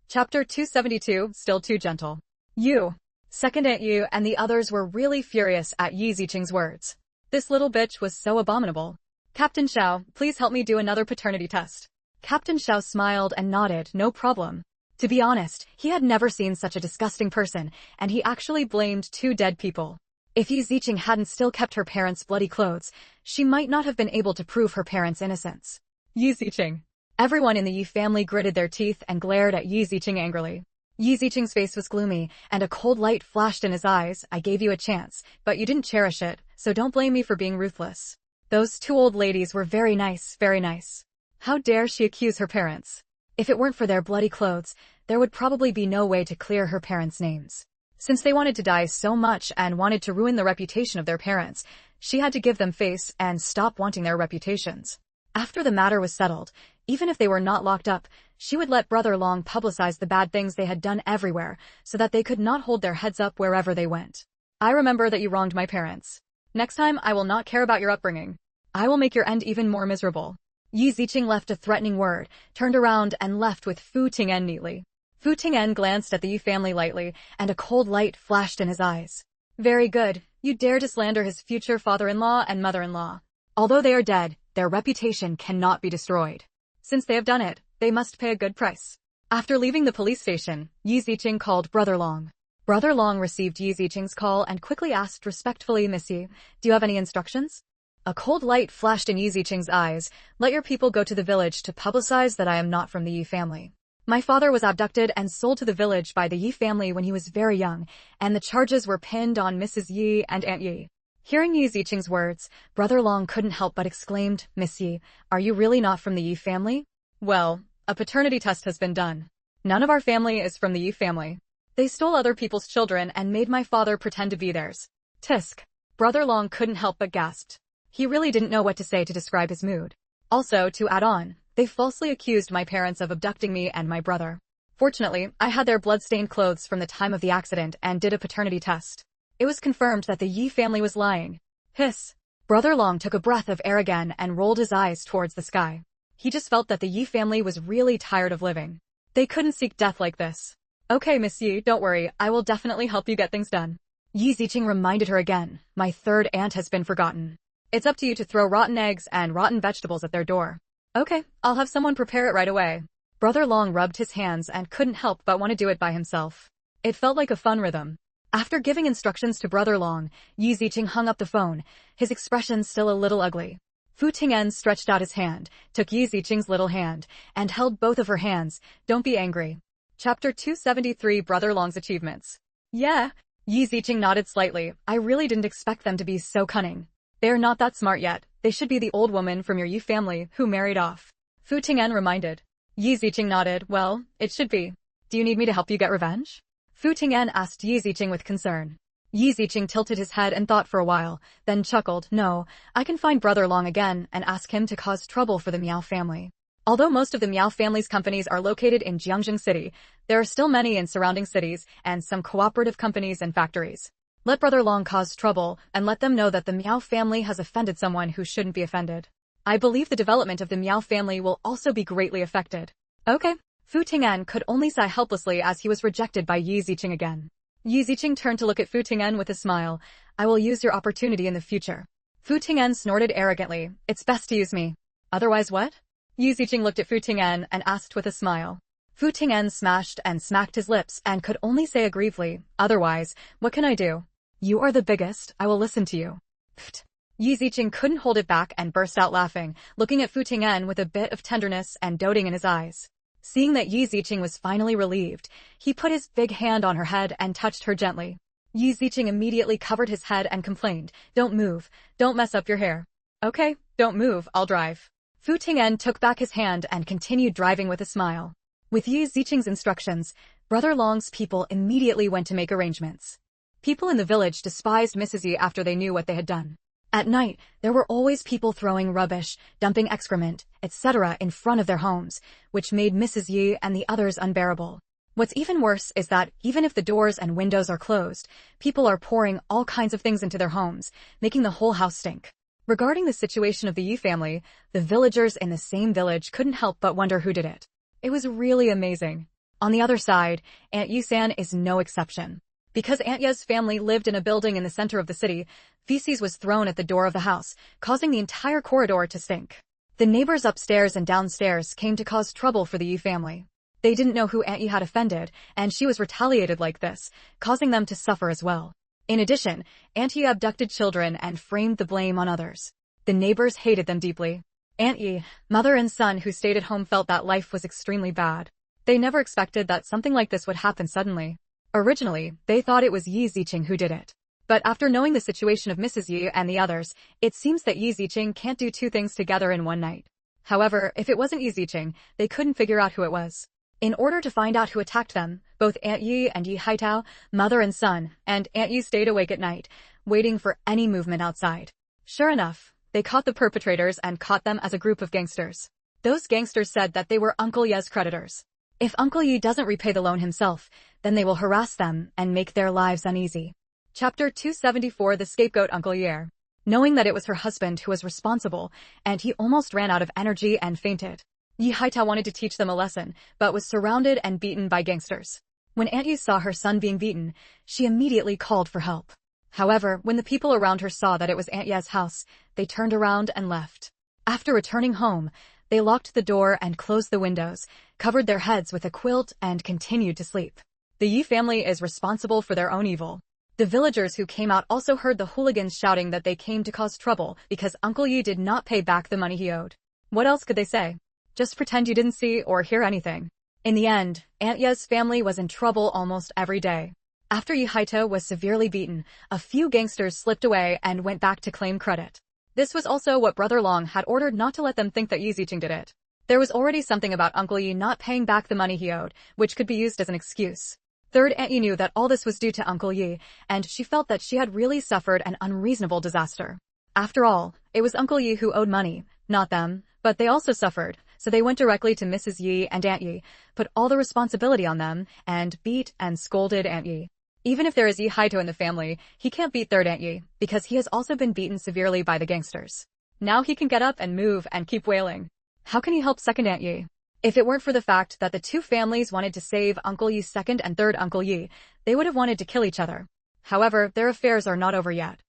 Chapter 272, Still Too Gentle. You. Second Aunt Yu and the others were really furious at Yi Ziqing's words. This little bitch was so abominable. Captain Xiao, please help me do another paternity test. Captain Xiao smiled and nodded, no problem. To be honest, he had never seen such a disgusting person, and he actually blamed two dead people. If Yi Ziqing hadn't still kept her parents' bloody clothes, she might not have been able to prove her parents' innocence. Yi Ziqing. Everyone in the Yi family gritted their teeth and glared at Yi Ziqing angrily. Yi Ziqing's face was gloomy, and a cold light flashed in his eyes. I gave you a chance, but you didn't cherish it, so don't blame me for being ruthless. Those two old ladies were very nice, very nice. How dare she accuse her parents? If it weren't for their bloody clothes, there would probably be no way to clear her parents' names. Since they wanted to die so much and wanted to ruin the reputation of their parents, she had to give them face and stop wanting their reputations. After the matter was settled, even if they were not locked up, she would let Brother Long publicize the bad things they had done everywhere, so that they could not hold their heads up wherever they went. I remember that you wronged my parents. Next time I will not care about your upbringing. I will make your end even more miserable. Yi Ziqing left a threatening word, turned around and left with Fu Ting'en neatly. Fu Ting'en glanced at the Yi family lightly, and a cold light flashed in his eyes. Very good, you dare to slander his future father-in-law and mother-in-law. Although they are dead, their reputation cannot be destroyed. Since they have done it, they must pay a good price. After leaving the police station, Yi Ziqing called Brother Long. Brother Long received Yi Ziqing's call and quickly asked respectfully, Miss Yi, do you have any instructions? A cold light flashed in Yi Ziqing's eyes. Let your people go to the village to publicize that I am not from the Yi family. My father was abducted and sold to the village by the Yi family when he was very young, and the charges were pinned on Mrs. Yi and Aunt Yi. Hearing Yi Ziqing's words, Brother Long couldn't help but exclaimed, Miss Yi, are you really not from the Yi family? Well, a paternity test has been done. None of our family is from the Yi family. They stole other people's children and made my father pretend to be theirs. Tisk. Brother Long couldn't help but gasped. He really didn't know what to say to describe his mood. Also, to add on, they falsely accused my parents of abducting me and my brother. Fortunately, I had their blood-stained clothes from the time of the accident and did a paternity test. It was confirmed that the Yi family was lying. Hiss. Brother Long took a breath of air again and rolled his eyes towards the sky. He just felt that the Yi family was really tired of living. They couldn't seek death like this. Okay, Miss Yi, don't worry, I will definitely help you get things done. Yi Ziqing reminded her again, my third aunt has been forgotten. It's up to you to throw rotten eggs and rotten vegetables at their door. Okay, I'll have someone prepare it right away. Brother Long rubbed his hands and couldn't help but want to do it by himself. It felt like a fun rhythm. After giving instructions to Brother Long, Yi Ziqing hung up the phone, his expression still a little ugly. Fu Ting'en stretched out his hand, took Yi Ziqing's little hand, and held both of her hands. Don't be angry. Chapter 273 Brother Long's Achievements. Yeah. Yi Ziqing nodded slightly. I really didn't expect them to be so cunning. They're not that smart yet. They should be the old woman from your Yi family who married off. Fu Ting'an reminded. Yi Ziqing nodded. Well, it should be. Do you need me to help you get revenge? Fu Ting'an asked Yi Ziqing with concern. Yi Ziqing tilted his head and thought for a while, then chuckled. No, I can find Brother Long again and ask him to cause trouble for the Miao family. Although most of the Miao family's companies are located in Jiangxing City, there are still many in surrounding cities and some cooperative companies and factories. Let Brother Long cause trouble and let them know that the Miao family has offended someone who shouldn't be offended. I believe the development of the Miao family will also be greatly affected. Okay. Fu Ting'an could only sigh helplessly as he was rejected by Yi Ziqing again. Yi Ziqing turned to look at Fu Ting'an with a smile. I will use your opportunity in the future. Fu Ting'an snorted arrogantly. It's best to use me. Otherwise what? Yi Ziqing looked at Fu Ting'an and asked with a smile. Fu Ting'an smashed and smacked his lips and could only say aggrievely, otherwise, what can I do? You are the biggest, I will listen to you. Pfft. Yi Ziqing couldn't hold it back and burst out laughing, looking at Fu Ting'an with a bit of tenderness and doting in his eyes. Seeing that Yi Ziqing was finally relieved, he put his big hand on her head and touched her gently. Yi Ziqing immediately covered his head and complained, don't move, don't mess up your hair. Okay, don't move, I'll drive. Fu Ting'an took back his hand and continued driving with a smile. With Yi Ziqing's instructions, Brother Long's people immediately went to make arrangements. People in the village despised Mrs. Yi after they knew what they had done. At night, there were always people throwing rubbish, dumping excrement, etc. in front of their homes, which made Mrs. Yi and the others unbearable. What's even worse is that, even if the doors and windows are closed, people are pouring all kinds of things into their homes, making the whole house stink. Regarding the situation of the Yi family, the villagers in the same village couldn't help but wonder who did it. It was really amazing. On the other side, Aunt Yi-san is no exception. Because Aunt Ye's family lived in a building in the center of the city, feces was thrown at the door of the house, causing the entire corridor to stink. The neighbors upstairs and downstairs came to cause trouble for the Yi family. They didn't know who Aunt Yi had offended, and she was retaliated like this, causing them to suffer as well. In addition, Aunt Yi abducted children and framed the blame on others. The neighbors hated them deeply. Aunt Yi, mother and son who stayed at home felt that life was extremely bad. They never expected that something like this would happen suddenly. Originally, they thought it was Yi Ziqing who did it. But after knowing the situation of Mrs. Yi and the others, it seems that Yi Ziqing can't do two things together in one night. However, if it wasn't Yi Ziqing, they couldn't figure out who it was. In order to find out who attacked them, both Aunt Yi and Yi Haitao, mother and son, and Aunt Yi stayed awake at night, waiting for any movement outside. Sure enough, they caught the perpetrators and caught them as a group of gangsters. Those gangsters said that they were Uncle Ye's creditors. If Uncle Yi doesn't repay the loan himself, then they will harass them and make their lives uneasy. Chapter 274 The Scapegoat Uncle Yi. Knowing that it was her husband who was responsible, and he almost ran out of energy and fainted. Yi Haitao wanted to teach them a lesson, but was surrounded and beaten by gangsters. When Aunt Yi saw her son being beaten, she immediately called for help. However, when the people around her saw that it was Aunt Ye's house, they turned around and left. After returning home, they locked the door and closed the windows, covered their heads with a quilt, and continued to sleep. The Yi family is responsible for their own evil. The villagers who came out also heard the hooligans shouting that they came to cause trouble because Uncle Yi did not pay back the money he owed. What else could they say? Just pretend you didn't see or hear anything. In the end, Aunt Ye's family was in trouble almost every day. After Yi Haitao was severely beaten, a few gangsters slipped away and went back to claim credit. This was also what Brother Long had ordered not to let them think that Yi Ziqing did it. There was already something about Uncle Yi not paying back the money he owed, which could be used as an excuse. Third, Aunt Yi knew that all this was due to Uncle Yi, and she felt that she had really suffered an unreasonable disaster. After all, it was Uncle Yi who owed money, not them, but they also suffered, so they went directly to Mrs. Yi and Aunt Yi, put all the responsibility on them, and beat and scolded Aunt Yi. Even if there is Yi Haitao in the family, he can't beat third Aunt Yi, because he has also been beaten severely by the gangsters. Now he can get up and move and keep wailing. How can he help second Aunt Yi? If it weren't for the fact that the two families wanted to save Uncle Yi's second and third Uncle Yi, they would have wanted to kill each other. However, their affairs are not over yet.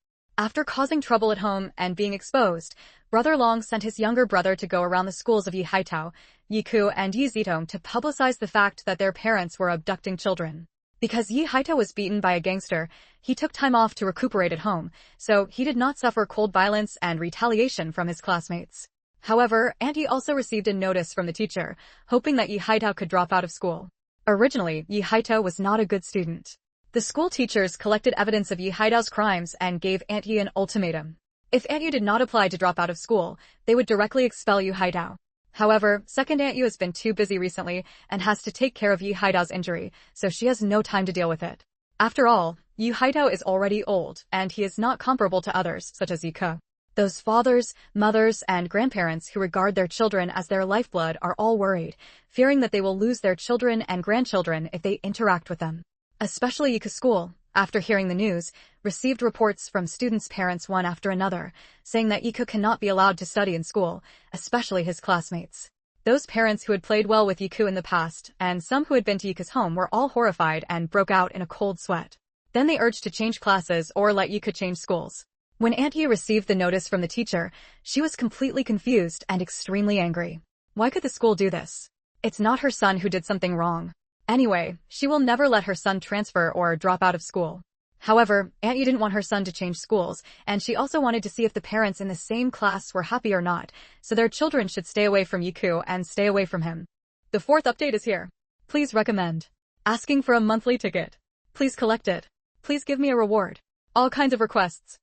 After causing trouble at home and being exposed, Brother Long sent his younger brother to go around the schools of Yi Haitao, Yi Ku, and Yi Zitong to publicize the fact that their parents were abducting children. Because Yi Haitao was beaten by a gangster, he took time off to recuperate at home, so he did not suffer cold violence and retaliation from his classmates. However, Aunt Yi also received a notice from the teacher, hoping that Yi Haitao could drop out of school. Originally, Yi Haitao was not a good student. The school teachers collected evidence of Yi Haidao's crimes and gave Aunt Yi an ultimatum. If Aunt Yi did not apply to drop out of school, they would directly expel Yi Haidao. However, second Aunt Yu has been too busy recently and has to take care of Yi Haidao's injury, so she has no time to deal with it. After all, Yi Haidao is already old, and he is not comparable to others, such as Yi Ke. Those fathers, mothers, and grandparents who regard their children as their lifeblood are all worried, fearing that they will lose their children and grandchildren if they interact with them. Especially Yi Ke's school, after hearing the news, received reports from students' parents one after another, saying that Yi Ke cannot be allowed to study in school, especially his classmates. Those parents who had played well with Yi Ke in the past, and some who had been to Yi Ke's home were all horrified and broke out in a cold sweat. Then they urged to change classes or let Yi Ke change schools. When Aunt Yi received the notice from the teacher, she was completely confused and extremely angry. Why could the school do this? It's not her son who did something wrong. Anyway, she will never let her son transfer or drop out of school. However, Aunt Yi didn't want her son to change schools, and she also wanted to see if the parents in the same class were happy or not, so their children should stay away from Yi Ke and stay away from him. The fourth update is here. Please recommend. Asking for a monthly ticket. Please collect it. Please give me a reward. All kinds of requests.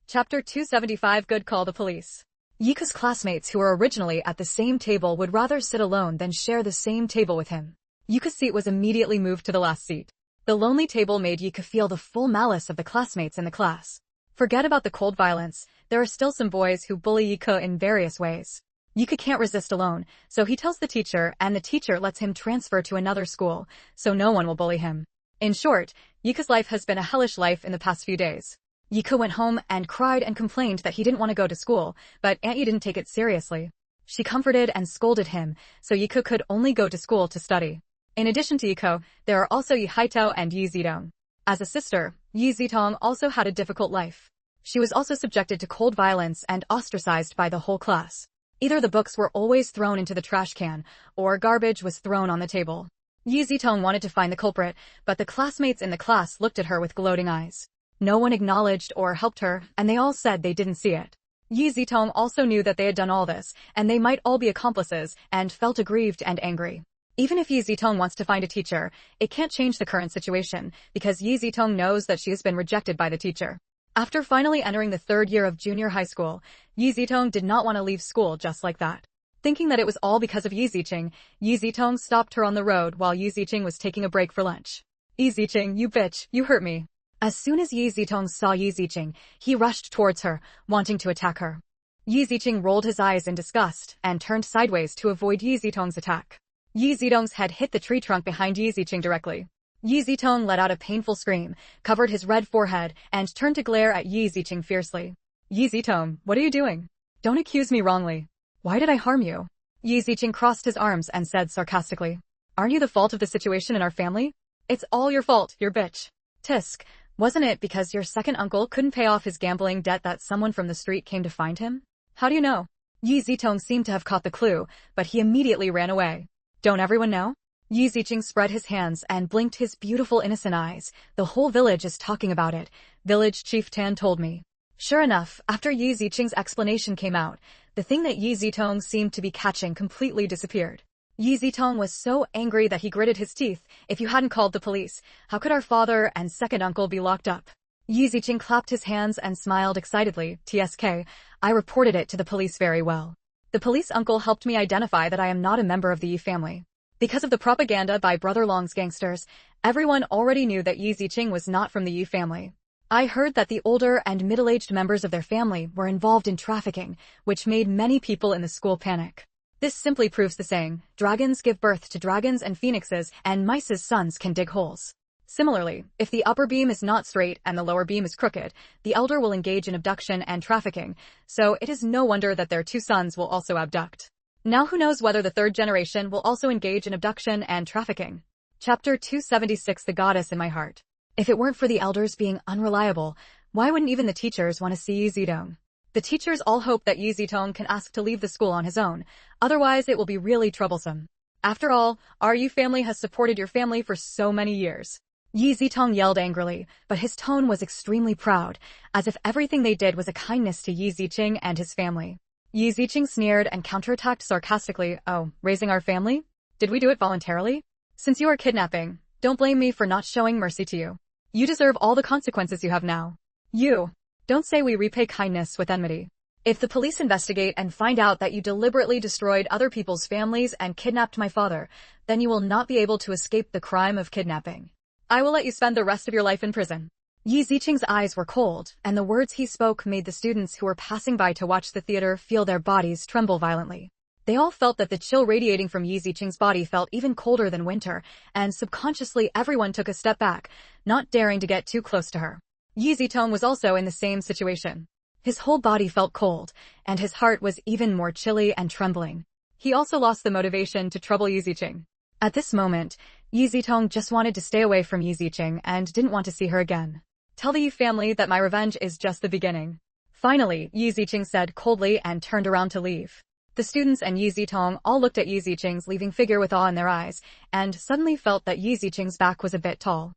Chapter 275 Good Call the Police. Yi Ke's classmates who were originally at the same table would rather sit alone than share the same table with him. Yi Ke's seat was immediately moved to the last seat. The lonely table made Yi Ke feel the full malice of the classmates in the class. Forget about the cold violence, there are still some boys who bully Yi Ke in various ways. Yi Ke can't resist alone, so he tells the teacher and the teacher lets him transfer to another school, so no one will bully him. In short, Yi Ke's life has been a hellish life in the past few days. Yi Ke went home and cried and complained that he didn't want to go to school, but Aunt Yi didn't take it seriously. She comforted and scolded him, so Yi Ke could only go to school to study. In addition to Yi Ke, there are also Yi Haitao and Yi Zidong. As a sister, Yi Zitong also had a difficult life. She was also subjected to cold violence and ostracized by the whole class. Either the books were always thrown into the trash can, or garbage was thrown on the table. Yi Zitong wanted to find the culprit, but the classmates in the class looked at her with gloating eyes. No one acknowledged or helped her, and they all said they didn't see it. Yi Zitong also knew that they had done all this, and they might all be accomplices, and felt aggrieved and angry. Even if Yi Zitong wants to find a teacher, it can't change the current situation, because Yi Zitong knows that she has been rejected by the teacher. After finally entering the third year of junior high school, Yi Zitong did not want to leave school just like that. Thinking that it was all because of Yi Ziqing, Yi Zitong stopped her on the road while Yi Ziqing was taking a break for lunch. Yi Ziqing, you bitch, you hurt me. As soon as Yi Zitong saw Yi Ziqing, he rushed towards her, wanting to attack her. Yi Ziqing rolled his eyes in disgust and turned sideways to avoid Yi Zitong's attack. Yi Zitong's head hit the tree trunk behind Yi Ziqing directly. Yi Zitong let out a painful scream, covered his red forehead, and turned to glare at Yi Ziqing fiercely. Yi Zitong, what are you doing? Don't accuse me wrongly. Why did I harm you? Yi Ziqing crossed his arms and said sarcastically. Aren't you the fault of the situation in our family? It's all your fault, you bitch. Tisk, wasn't it because your second uncle couldn't pay off his gambling debt that someone from the street came to find him? How do you know? Yi Zitong seemed to have caught the clue, but he immediately ran away. Don't everyone know? Yi Ziqing spread his hands and blinked his beautiful innocent eyes. The whole village is talking about it. Village Chief Tan told me. Sure enough, after Yi Ziqing's explanation came out, the thing that Yi Zitong seemed to be catching completely disappeared. Yi Zitong was so angry that he gritted his teeth. If you hadn't called the police, how could our father and second uncle be locked up? Yi Ziqing clapped his hands and smiled excitedly. TSK, I reported it to the police very well. The police uncle helped me identify that I am not a member of the Yi family. Because of the propaganda by Brother Long's gangsters, everyone already knew that Yi Ziqing was not from the Yi family. I heard that the older and middle-aged members of their family were involved in trafficking, which made many people in the school panic. This simply proves the saying, dragons give birth to dragons and phoenixes, and mice's sons can dig holes. Similarly, if the upper beam is not straight and the lower beam is crooked, the elder will engage in abduction and trafficking, so it is no wonder that their two sons will also abduct. Now who knows whether the third generation will also engage in abduction and trafficking. Chapter 276 The Goddess in My Heart. If it weren't for the elders being unreliable, why wouldn't even the teachers want to see Yi Zidong? The teachers all hope that Yi Zitong can ask to leave the school on his own, otherwise it will be really troublesome. After all, our Yi family has supported your family for so many years. Yi Zitong yelled angrily, but his tone was extremely proud, as if everything they did was a kindness to Yi Ziqing and his family. Yi Ziqing sneered and counterattacked sarcastically, oh, raising our family? Did we do it voluntarily? Since you are kidnapping, don't blame me for not showing mercy to you. You deserve all the consequences you have now. You. Don't say we repay kindness with enmity. If the police investigate and find out that you deliberately destroyed other people's families and kidnapped my father, then you will not be able to escape the crime of kidnapping. I will let you spend the rest of your life in prison. Yi Ziqing's eyes were cold, and the words he spoke made the students who were passing by to watch the theater feel their bodies tremble violently. They all felt that the chill radiating from Yi Ziqing's body felt even colder than winter, and subconsciously everyone took a step back, not daring to get too close to her. Yi Zitong was also in the same situation. His whole body felt cold, and his heart was even more chilly and trembling. He also lost the motivation to trouble Yi Ziqing. At this moment, Yi Zitong just wanted to stay away from Yi Ziqing and didn't want to see her again. Tell the Yi family that my revenge is just the beginning. Finally, Yi Ziqing said coldly and turned around to leave. The students and Yi Zitong all looked at Yi Ziqing's leaving figure with awe in their eyes, and suddenly felt that Yi Ziqing's back was a bit tall.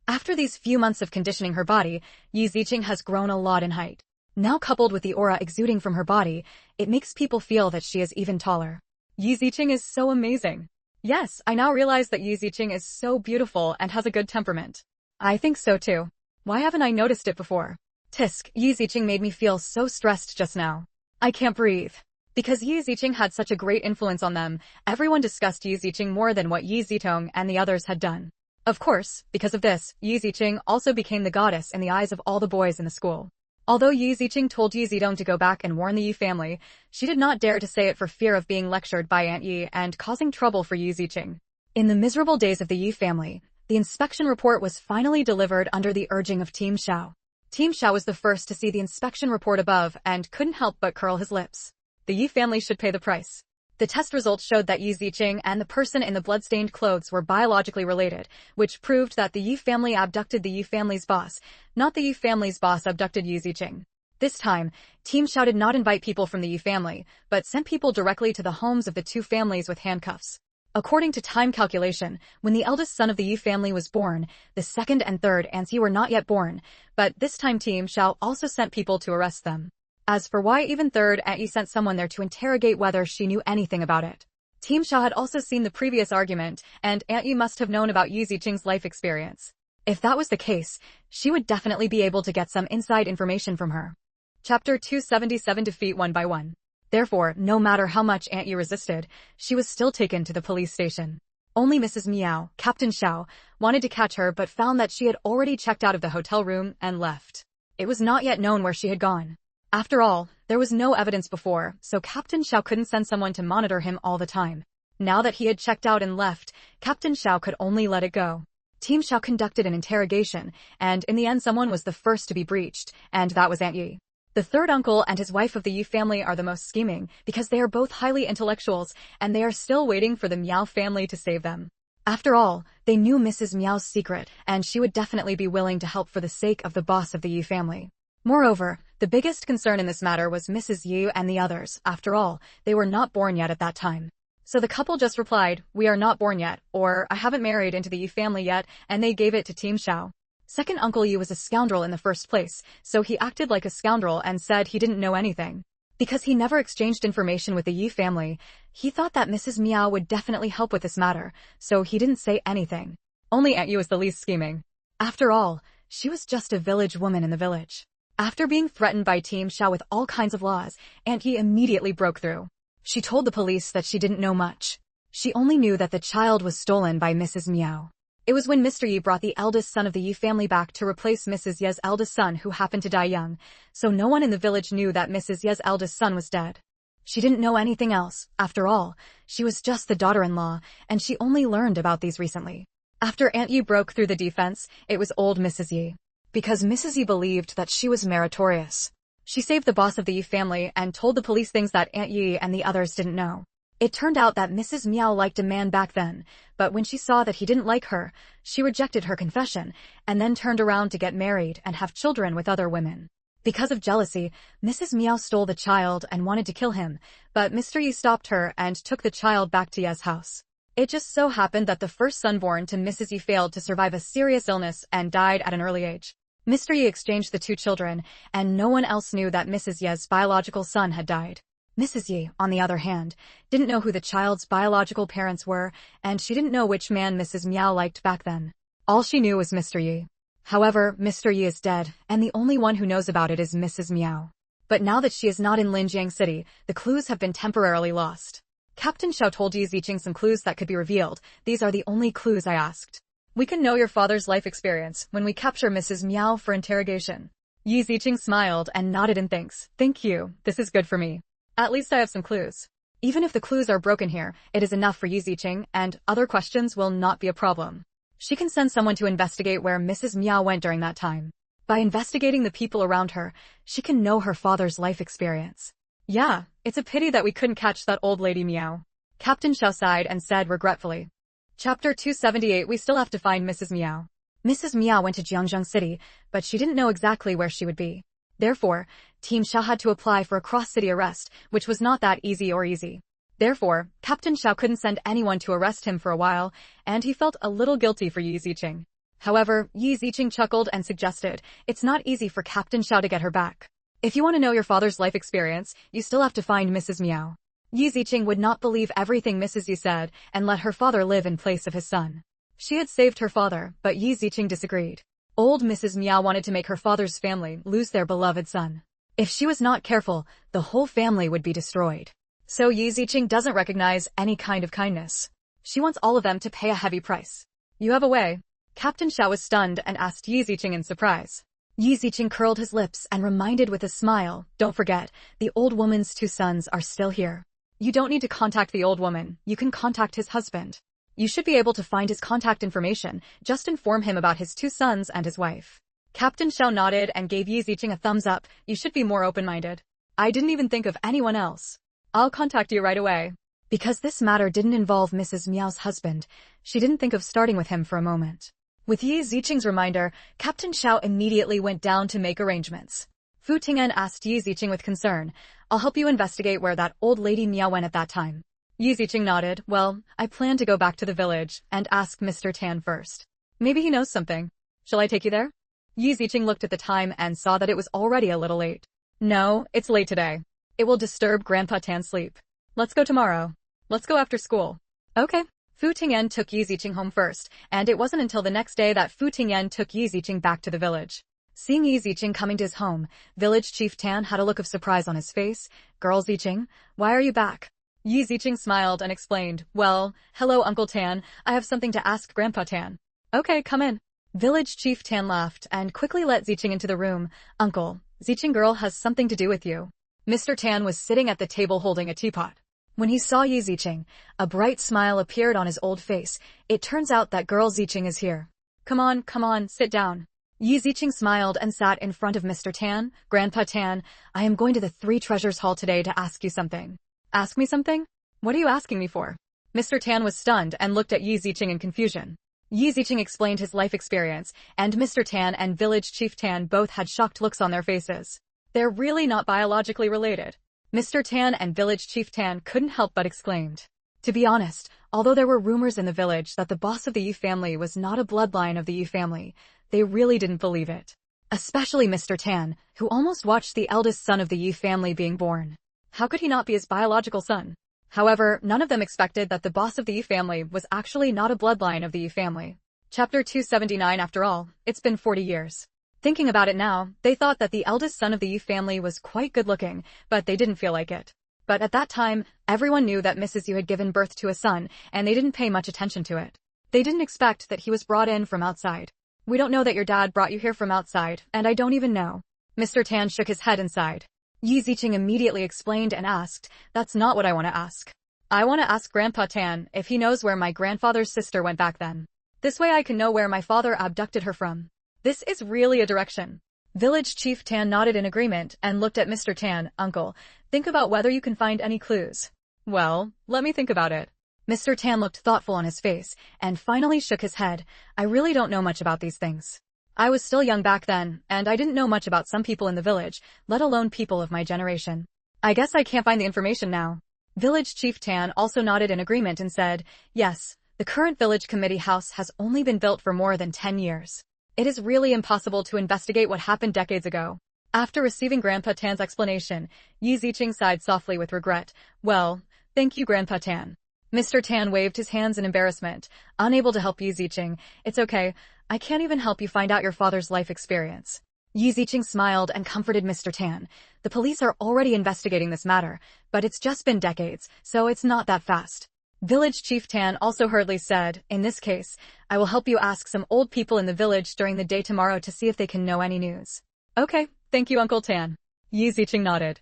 After these few months of conditioning her body, Yi Ziqing has grown a lot in height. Now coupled with the aura exuding from her body, it makes people feel that she is even taller. Yi Ziqing is so amazing. Yes, I now realize that Yi Ziqing is so beautiful and has a good temperament. I think so too. Why haven't I noticed it before? Tisk, Yi Ziqing made me feel so stressed just now. I can't breathe. Because Yi Ziqing had such a great influence on them, everyone discussed Yi Ziqing more than what Yi Zitong and the others had done. Of course, because of this, Yi Ziqing also became the goddess in the eyes of all the boys in the school. Although Yi Ziqing told Yi Zitong to go back and warn the Yi family, she did not dare to say it for fear of being lectured by Aunt Yi and causing trouble for Yi Ziqing. In the miserable days of the Yi family, the inspection report was finally delivered under the urging of Team Xiao. Team Xiao was the first to see the inspection report above and couldn't help but curl his lips. The Yi family should pay the price. The test results showed that Yi Ziqing and the person in the blood-stained clothes were biologically related, which proved that the Yi family abducted the Yi family's boss, not the Yi family's boss abducted Yi Ziqing. This time, Team Xiao did not invite people from the Yi family, but sent people directly to the homes of the two families with handcuffs. According to time calculation, when the eldest son of the Yi family was born, the second and third aunts Yi were not yet born, but this time Team Xiao also sent people to arrest them. As for why even third Aunt Yi sent someone there to interrogate whether she knew anything about it. Team Xiao had also seen the previous argument, and Aunt Yi must have known about Yi Ziqing's life experience. If that was the case, she would definitely be able to get some inside information from her. Chapter 277 Defeat One by One. Therefore, no matter how much Aunt Yi resisted, she was still taken to the police station. Only Mrs. Miao, Captain Xiao, wanted to catch her but found that she had already checked out of the hotel room and left. It was not yet known where she had gone. After all, there was no evidence before, so Captain Xiao couldn't send someone to monitor him all the time. Now that he had checked out and left, Captain Xiao could only let it go. Team Xiao conducted an interrogation, and in the end someone was the first to be breached, and that was Aunt Yi. The third uncle and his wife of the Yi family are the most scheming, because they are both highly intellectuals, and they are still waiting for the Miao family to save them. After all, they knew Mrs. Miao's secret, and she would definitely be willing to help for the sake of the boss of the Yi family. Moreover, the biggest concern in this matter was Mrs. Yi and the others. After all, they were not born yet at that time. So the couple just replied, "We are not born yet," or "I haven't married into the Yi family yet," and they gave it to Team Xiao. Second Uncle Yi was a scoundrel in the first place, so he acted like a scoundrel and said he didn't know anything. Because he never exchanged information with the Yi family, he thought that Mrs. Miao would definitely help with this matter, so he didn't say anything. Only Aunt Yi was the least scheming. After all, she was just a village woman in the village. After being threatened by Team Xiao with all kinds of laws, Aunt Yi immediately broke through. She told the police that she didn't know much. She only knew that the child was stolen by Mrs. Miao. It was when Mr. Yi brought the eldest son of the Yi family back to replace Mrs. Ye's eldest son who happened to die young, so no one in the village knew that Mrs. Ye's eldest son was dead. She didn't know anything else. After all, she was just the daughter-in-law, and she only learned about these recently. After Aunt Yi broke through the defense, it was old Mrs. Yi. Because Mrs. Yi believed that she was meritorious. She saved the boss of the Yi family and told the police things that Aunt Yi and the others didn't know. It turned out that Mrs. Miao liked a man back then, but when she saw that he didn't like her, she rejected her confession, and then turned around to get married and have children with other women. Because of jealousy, Mrs. Miao stole the child and wanted to kill him, but Mr. Yi stopped her and took the child back to Ye's house. It just so happened that the first son born to Mrs. Yi failed to survive a serious illness and died at an early age. Mr. Yi exchanged the two children, and no one else knew that Mrs. Ye's biological son had died. Mrs. Yi, on the other hand, didn't know who the child's biological parents were, and she didn't know which man Mrs. Miao liked back then. All she knew was Mr. Yi. However, Mr. Yi is dead, and the only one who knows about it is Mrs. Miao. But now that she is not in Linjiang City, the clues have been temporarily lost. Captain Xiao told Yi Ziqing some clues that could be revealed. These are the only clues I asked. We can know your father's life experience when we capture Mrs. Miao for interrogation. Yi Ziqing smiled and nodded in thanks. Thank you, this is good for me. At least I have some clues. Even if the clues are broken here, it is enough for Yi Ziqing, and other questions will not be a problem. She can send someone to investigate where Mrs. Miao went during that time. By investigating the people around her, she can know her father's life experience. Yeah, it's a pity that we couldn't catch that old lady Miao. Captain Xiao sighed and said regretfully. Chapter 278. We still have to find Mrs. Miao. Mrs. Miao went to Jiangzhou City, but she didn't know exactly where she would be. Therefore, Team Xiao had to apply for a cross-city arrest, which was not that easy. Therefore, Captain Xiao couldn't send anyone to arrest him for a while, and he felt a little guilty for Yi Ziqing. However, Yi Ziqing chuckled and suggested, it's not easy for Captain Xiao to get her back. If you want to know your father's life experience, you still have to find Mrs. Miao. Yi Ziqing would not believe everything Mrs. Yi said and let her father live in place of his son. She had saved her father, but Yi Ziqing disagreed. Old Mrs. Miao wanted to make her father's family lose their beloved son. If she was not careful, the whole family would be destroyed. So Yi Ziqing doesn't recognize any kind of kindness. She wants all of them to pay a heavy price. You have a way. Captain Xiao was stunned and asked Yi Ziqing in surprise. Yi Ziqing curled his lips and reminded with a smile, don't forget, the old woman's 2 sons are still here. You don't need to contact the old woman, you can contact his husband. You should be able to find his contact information, just inform him about his 2 sons and his wife. Captain Xiao nodded and gave Yi Ziqing a thumbs up. You should be more open-minded. I didn't even think of anyone else. I'll contact you right away. Because this matter didn't involve Mrs. Miao's husband, she didn't think of starting with him for a moment. With Yi Ziqing's reminder, Captain Xiao immediately went down to make arrangements. Fu Ting'an asked Yi Ziqing with concern, I'll help you investigate where that old lady Miao went at that time. Yi Ziqing nodded, well, I plan to go back to the village and ask Mr. Tan first. Maybe he knows something. Shall I take you there? Yi Ziqing looked at the time and saw that it was already a little late. No, it's late today. It will disturb Grandpa Tan's sleep. Let's go tomorrow. Let's go after school. Okay. Fu Ting'an took Yi Ziqing home first, and it wasn't until the next day that Fu Ting'an took Yi Ziqing back to the village. Seeing Yi Ziqing coming to his home, village chief Tan had a look of surprise on his face. Girl Ziqing, why are you back? Yi Ziqing smiled and explained, well, hello Uncle Tan, I have something to ask Grandpa Tan. Okay, come in. Village chief Tan laughed and quickly let Ziqing into the room. Uncle, Ziqing girl has something to do with you. Mr. Tan was sitting at the table holding a teapot. When he saw Yi Ziqing, a bright smile appeared on his old face. It turns out that girl Ziqing is here. Come on, sit down. Yi Ziqing smiled and sat in front of Mr. Tan. Grandpa Tan, I am going to the 3 Treasures Hall today to ask you something. Ask me something? What are you asking me for? Mr. Tan was stunned and looked at Yi Ziqing in confusion. Yi Ziqing explained his life experience, and Mr. Tan and Village Chief Tan both had shocked looks on their faces. They're really not biologically related. Mr. Tan and Village Chief Tan couldn't help but exclaimed. To be honest, although there were rumors in the village that the boss of the Yi family was not a bloodline of the Yi family, they really didn't believe it. Especially Mr. Tan, who almost watched the eldest son of the Yi family being born. How could he not be his biological son? However, none of them expected that the boss of the Yi family was actually not a bloodline of the Yi family. Chapter 279. After all, it's been 40 years. Thinking about it now, they thought that the eldest son of the Yi family was quite good-looking, but they didn't feel like it. But at that time, everyone knew that Mrs. Yu had given birth to a son, and they didn't pay much attention to it. They didn't expect that he was brought in from outside. We don't know that your dad brought you here from outside, and I don't even know. Mr. Tan shook his head and sighed. Yi Ziqing immediately explained and asked, that's not what I want to ask. I want to ask Grandpa Tan if he knows where my grandfather's sister went back then. This way I can know where my father abducted her from. This is really a direction. Village Chief Tan nodded in agreement and looked at Mr. Tan. Uncle, think about whether you can find any clues. Well, let me think about it. Mr. Tan looked thoughtful on his face and finally shook his head. I really don't know much about these things. I was still young back then, and I didn't know much about some people in the village, let alone people of my generation. I guess I can't find the information now. Village Chief Tan also nodded in agreement and said, yes, the current village committee house has only been built for more than 10 years. It is really impossible to investigate what happened decades ago. After receiving Grandpa Tan's explanation, Yi Ziqing sighed softly with regret. Well, thank you Grandpa Tan. Mr. Tan waved his hands in embarrassment, unable to help Yi Ziqing. It's okay, I can't even help you find out your father's life experience. Yi Ziqing smiled and comforted Mr. Tan. The police are already investigating this matter, but it's just been decades, so it's not that fast. Village Chief Tan also hurriedly said, in this case, I will help you ask some old people in the village during the day tomorrow to see if they can know any news. Okay, thank you Uncle Tan. Yi Ziqing nodded.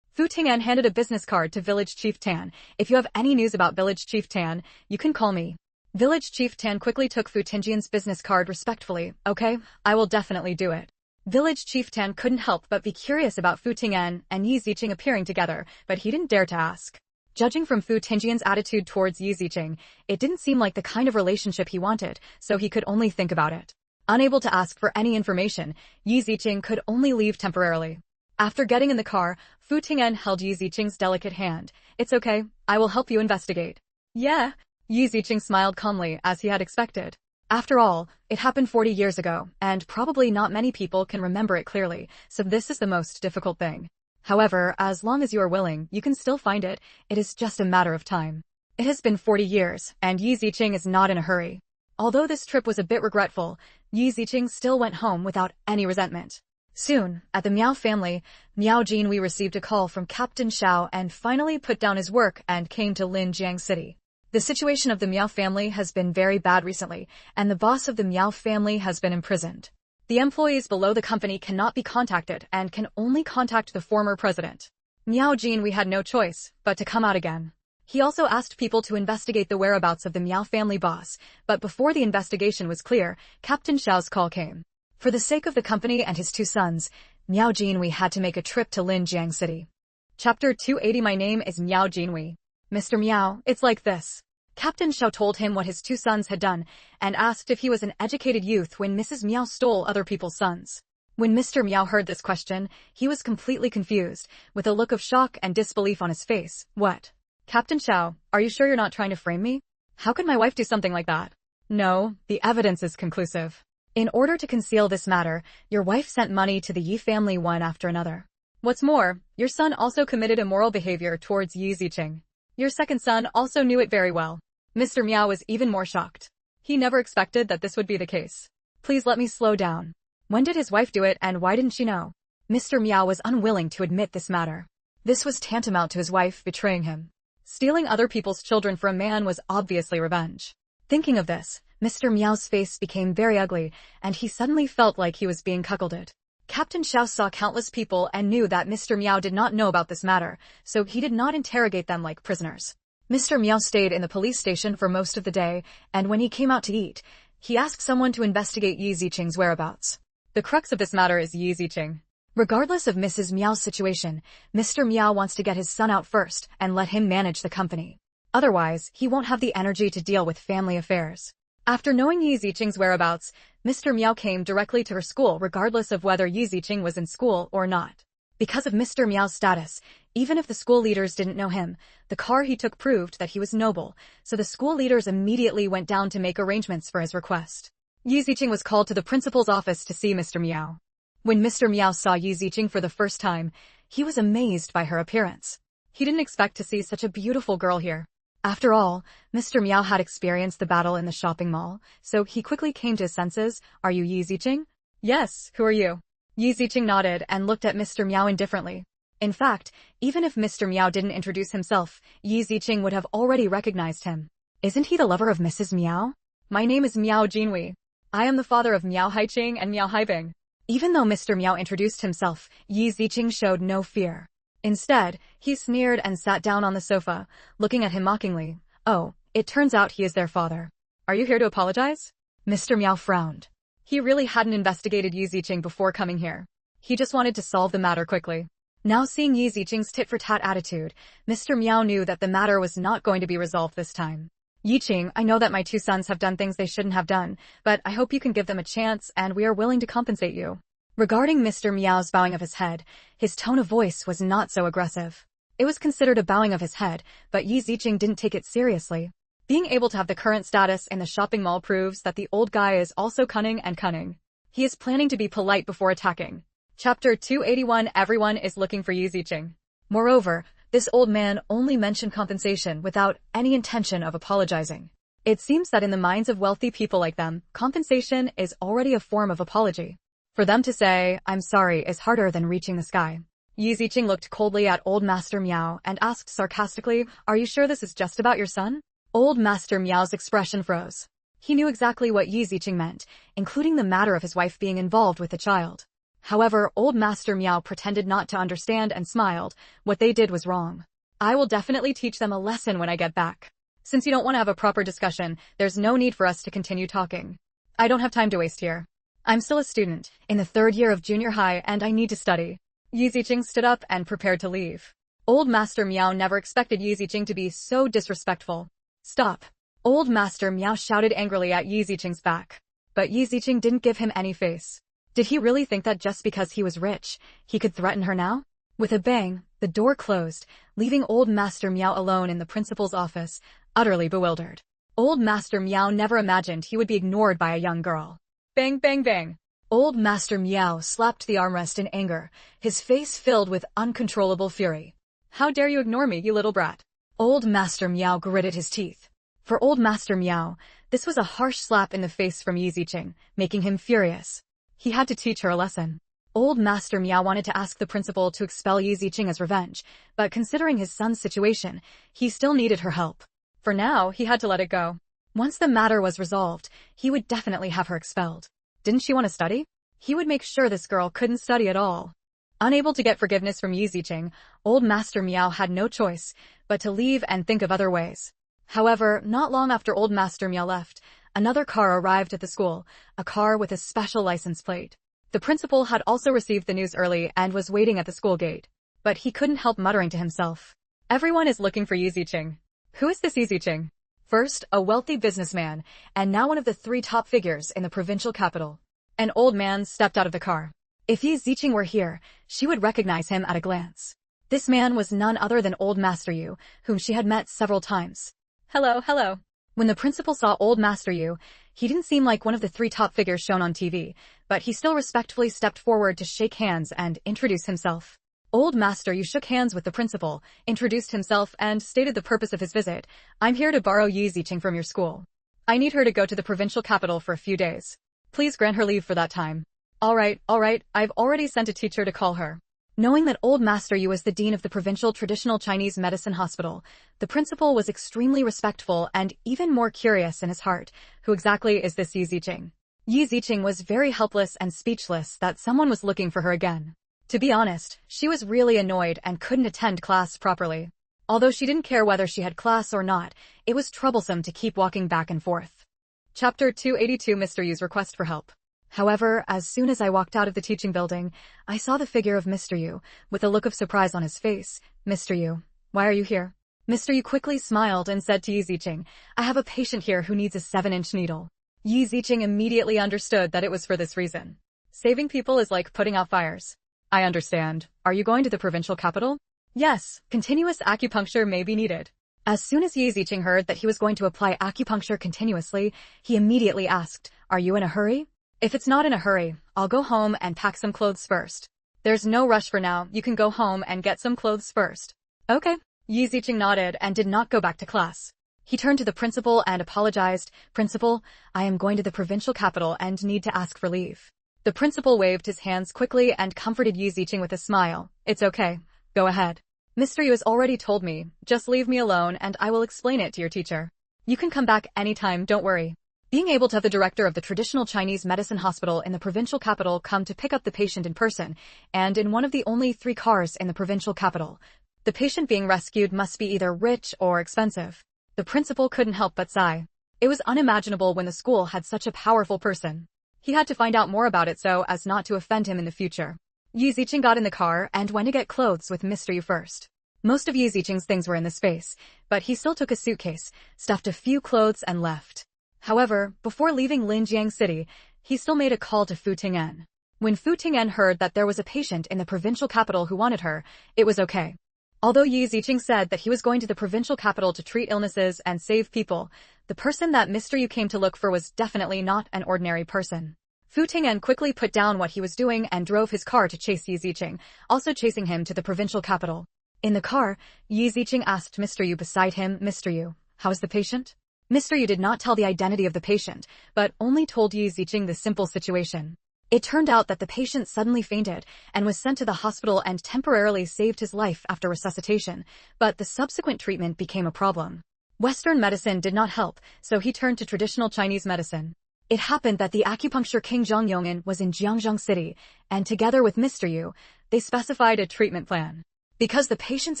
Fu Ting'an handed a business card to Village Chief Tan. If you have any news about Village Chief Tan, you can call me. Village Chief Tan quickly took Fu Ting'an's business card respectfully. Okay, I will definitely do it. Village Chief Tan couldn't help but be curious about Fu Ting'an and Yi Ziqing appearing together, but he didn't dare to ask. Judging from Fu Ting'an's attitude towards Yi Ziqing, it didn't seem like the kind of relationship he wanted, so he could only think about it. Unable to ask for any information, Yi Ziqing could only leave temporarily. After getting in the car, Fu Ting'an held Yi Ziqing's delicate hand. It's okay, I will help you investigate. Yeah, Yi Ziqing smiled calmly as he had expected. After all, it happened 40 years ago, and probably not many people can remember it clearly, so this is the most difficult thing. However, as long as you are willing, you can still find it. It is just a matter of time. It has been 40 years, and Yi Ziqing is not in a hurry. Although this trip was a bit regretful, Yi Ziqing still went home without any resentment. Soon, at the Miao family, Miao Jinwei received a call from Captain Xiao and finally put down his work and came to Linjiang City. The situation of the Miao family has been very bad recently, and the boss of the Miao family has been imprisoned. The employees below the company cannot be contacted and can only contact the former president. Miao Jinwei had no choice but to come out again. He also asked people to investigate the whereabouts of the Miao family boss, but before the investigation was clear, Captain Xiao's call came. For the sake of the company and his two sons, Miao Jinwei had to make a trip to Linjiang City. Chapter 280. My name is Miao Jinwei. Mr. Miao, it's like this. Captain Xiao told him what his two sons had done, and asked if he was an educated youth when Mrs. Miao stole other people's sons. When Mr. Miao heard this question, he was completely confused, with a look of shock and disbelief on his face. What? Captain Xiao, are you sure you're not trying to frame me? How could my wife do something like that? No, the evidence is conclusive. In order to conceal this matter, your wife sent money to the Yi family one after another. What's more, your son also committed immoral behavior towards Yi Ziqing. Your second son also knew it very well. Mr. Miao was even more shocked. He never expected that this would be the case. Please let me slow down. When did his wife do it and why didn't she know? Mr. Miao was unwilling to admit this matter. This was tantamount to his wife betraying him. Stealing other people's children for a man was obviously revenge. Thinking of this, Mr. Miao's face became very ugly, and he suddenly felt like he was being cuckolded. Captain Xiao saw countless people and knew that Mr. Miao did not know about this matter, so he did not interrogate them like prisoners. Mr. Miao stayed in the police station for most of the day, and when he came out to eat, he asked someone to investigate Yi Ziqing's whereabouts. The crux of this matter is Yi Ziqing. Regardless of Mrs. Miao's situation, Mr. Miao wants to get his son out first and let him manage the company. Otherwise, he won't have the energy to deal with family affairs. After knowing Yi Ziqing's whereabouts, Mr. Miao came directly to her school regardless of whether Yi Ziqing was in school or not. Because of Mr. Miao's status, even if the school leaders didn't know him, the car he took proved that he was noble, so the school leaders immediately went down to make arrangements for his request. Yi Ziqing was called to the principal's office to see Mr. Miao. When Mr. Miao saw Yi Ziqing for the first time, he was amazed by her appearance. He didn't expect to see such a beautiful girl here. After all, Mr. Miao had experienced the battle in the shopping mall, so he quickly came to his senses. Are you Yi Ziqing? Yes, who are you? Yi Ziqing nodded and looked at Mr. Miao indifferently. In fact, even if Mr. Miao didn't introduce himself, Yi Ziqing would have already recognized him. Isn't he the lover of Mrs. Miao? My name is Miao Jinwei. I am the father of Miao Haiqing and Miao Haibing. Even though Mr. Miao introduced himself, Yi Ziqing showed no fear. Instead, he sneered and sat down on the sofa, looking at him mockingly. Oh, it turns out he is their father. Are you here to apologize? Mr. Miao frowned. He really hadn't investigated Yi Ziqing before coming here. He just wanted to solve the matter quickly. Now seeing Yi Ziqing's tit-for-tat attitude, Mr. Miao knew that the matter was not going to be resolved this time. Yiqing, I know that my two sons have done things they shouldn't have done, but I hope you can give them a chance and we are willing to compensate you. Regarding Mr. Miao's bowing of his head, his tone of voice was not so aggressive. It was considered a bowing of his head, but Yi Ziqing didn't take it seriously. Being able to have the current status in the shopping mall proves that the old guy is also cunning. He is planning to be polite before attacking. Chapter 281. Everyone is looking for Yi Ziqing. Moreover, This old man only mentioned compensation without any intention of apologizing. It seems that in the minds of wealthy people like them, compensation is already a form of apology. For them to say, "I'm sorry," is harder than reaching the sky. Yi Ziqing looked coldly at Old Master Miao and asked sarcastically, "Are you sure this is just about your son?" Old Master Miao's expression froze. He knew exactly what Yi Ziqing meant, including the matter of his wife being involved with the child. However, Old Master Miao pretended not to understand and smiled. What they did was wrong. "I will definitely teach them a lesson when I get back. Since you don't want to have a proper discussion, there's no need for us to continue talking. I don't have time to waste here. I'm still a student, in the 3rd year of junior high, and I need to study." Yi Ziqing stood up and prepared to leave. Old Master Miao never expected Yi Ziqing to be so disrespectful. "Stop!" Old Master Miao shouted angrily at Yi Ziqing's back. But Yi Ziqing didn't give him any face. Did he really think that just because he was rich, he could threaten her now? With a bang, the door closed, leaving Old Master Miao alone in the principal's office, utterly bewildered. Old Master Miao never imagined he would be ignored by a young girl. Bang, bang, bang. Old Master Miao slapped the armrest in anger, his face filled with uncontrollable fury. "How dare you ignore me, you little brat?" Old Master Miao gritted his teeth. For Old Master Miao, this was a harsh slap in the face from Yi Ziqing, making him furious. He had to teach her a lesson. Old Master Miao wanted to ask the principal to expel Yi Ziqing as revenge, but considering his son's situation, he still needed her help. For now, he had to let it go. Once the matter was resolved, he would definitely have her expelled. Didn't she want to study? He would make sure this girl couldn't study at all. Unable to get forgiveness from Yi Ziqing, Old Master Miao had no choice but to leave and think of other ways. However, not long after Old Master Miao left, another car arrived at the school, a car with a special license plate. The principal had also received the news early and was waiting at the school gate. But he couldn't help muttering to himself. "Everyone is looking for Yi Ziqing. Who is this Yi Ziqing?" First, a wealthy businessman, and now one of the 3 top figures in the provincial capital. An old man stepped out of the car. If Yi Ziqing were here, she would recognize him at a glance. This man was none other than Old Master Yu, whom she had met several times. "Hello, hello." When the principal saw Old Master Yu, he didn't seem like one of the 3 top figures shown on TV, but he still respectfully stepped forward to shake hands and introduce himself. Old Master Yu shook hands with the principal, introduced himself, and stated the purpose of his visit. "I'm here to borrow Yi Ziqing from your school. I need her to go to the provincial capital for a few days. Please grant her leave for that time." All right, I've already sent a teacher to call her." Knowing that Old Master Yu was the dean of the provincial traditional Chinese medicine hospital, the principal was extremely respectful and even more curious in his heart. Who exactly is this Yi Ziqing? Yi Ziqing was very helpless and speechless that someone was looking for her again. To be honest, she was really annoyed and couldn't attend class properly. Although she didn't care whether she had class or not, it was troublesome to keep walking back and forth. Chapter 282 Mr. Yu's Request for Help. However, as soon as I walked out of the teaching building, I saw the figure of Mr. Yu, with a look of surprise on his face. "Mr. Yu, why are you here?" Mr. Yu quickly smiled and said to Yi Ziqing, "I have a patient here who needs a 7-inch needle." Yi Ziqing immediately understood that it was for this reason. Saving people is like putting out fires. "I understand. Are you going to the provincial capital?" "Yes, continuous acupuncture may be needed." As soon as Yi Ziqing heard that he was going to apply acupuncture continuously, he immediately asked, "Are you in a hurry?" "If it's not in a hurry, I'll go home and pack some clothes first." "There's no rush for now, you can go home and get some clothes first." "Okay." Yi Ziqing nodded and did not go back to class. He turned to the principal and apologized. "Principal, I am going to the provincial capital and need to ask for leave." The principal waved his hands quickly and comforted Yi Ziqing with a smile. "It's okay. Go ahead. Mr. Yu has already told me. Just leave me alone and I will explain it to your teacher. You can come back anytime, don't worry." Being able to have the director of the traditional Chinese medicine hospital in the provincial capital come to pick up the patient in person, and in one of the only 3 cars in the provincial capital, the patient being rescued must be either rich or expensive. The principal couldn't help but sigh. It was unimaginable when the school had such a powerful person. He had to find out more about it so as not to offend him in the future. Yi Ziqing got in the car and went to get clothes with Mr. Yu first. Most of Yi Ziqing's things were in the space, but he still took a suitcase, stuffed a few clothes and left. However, before leaving Linjiang City, he still made a call to Fu Ting'en. When Fu Ting'en heard that there was a patient in the provincial capital who wanted her, it was okay. Although Yi Ziqing said that he was going to the provincial capital to treat illnesses and save people, the person that Mr. Yu came to look for was definitely not an ordinary person. Fu Ting'en quickly put down what he was doing and drove his car to chase Yi Ziqing, also chasing him to the provincial capital. In the car, Yi Ziqing asked Mr. Yu beside him, Mr. Yu, how is the patient? Mr. Yu did not tell the identity of the patient, but only told Yi Ziqing the simple situation. It turned out that the patient suddenly fainted and was sent to the hospital and temporarily saved his life after resuscitation, but the subsequent treatment became a problem. Western medicine did not help, so he turned to traditional Chinese medicine. It happened that the acupuncture king Zhang Yong'an was in Jiangzhou City, and together with Mr. Yu, they specified a treatment plan. Because the patient's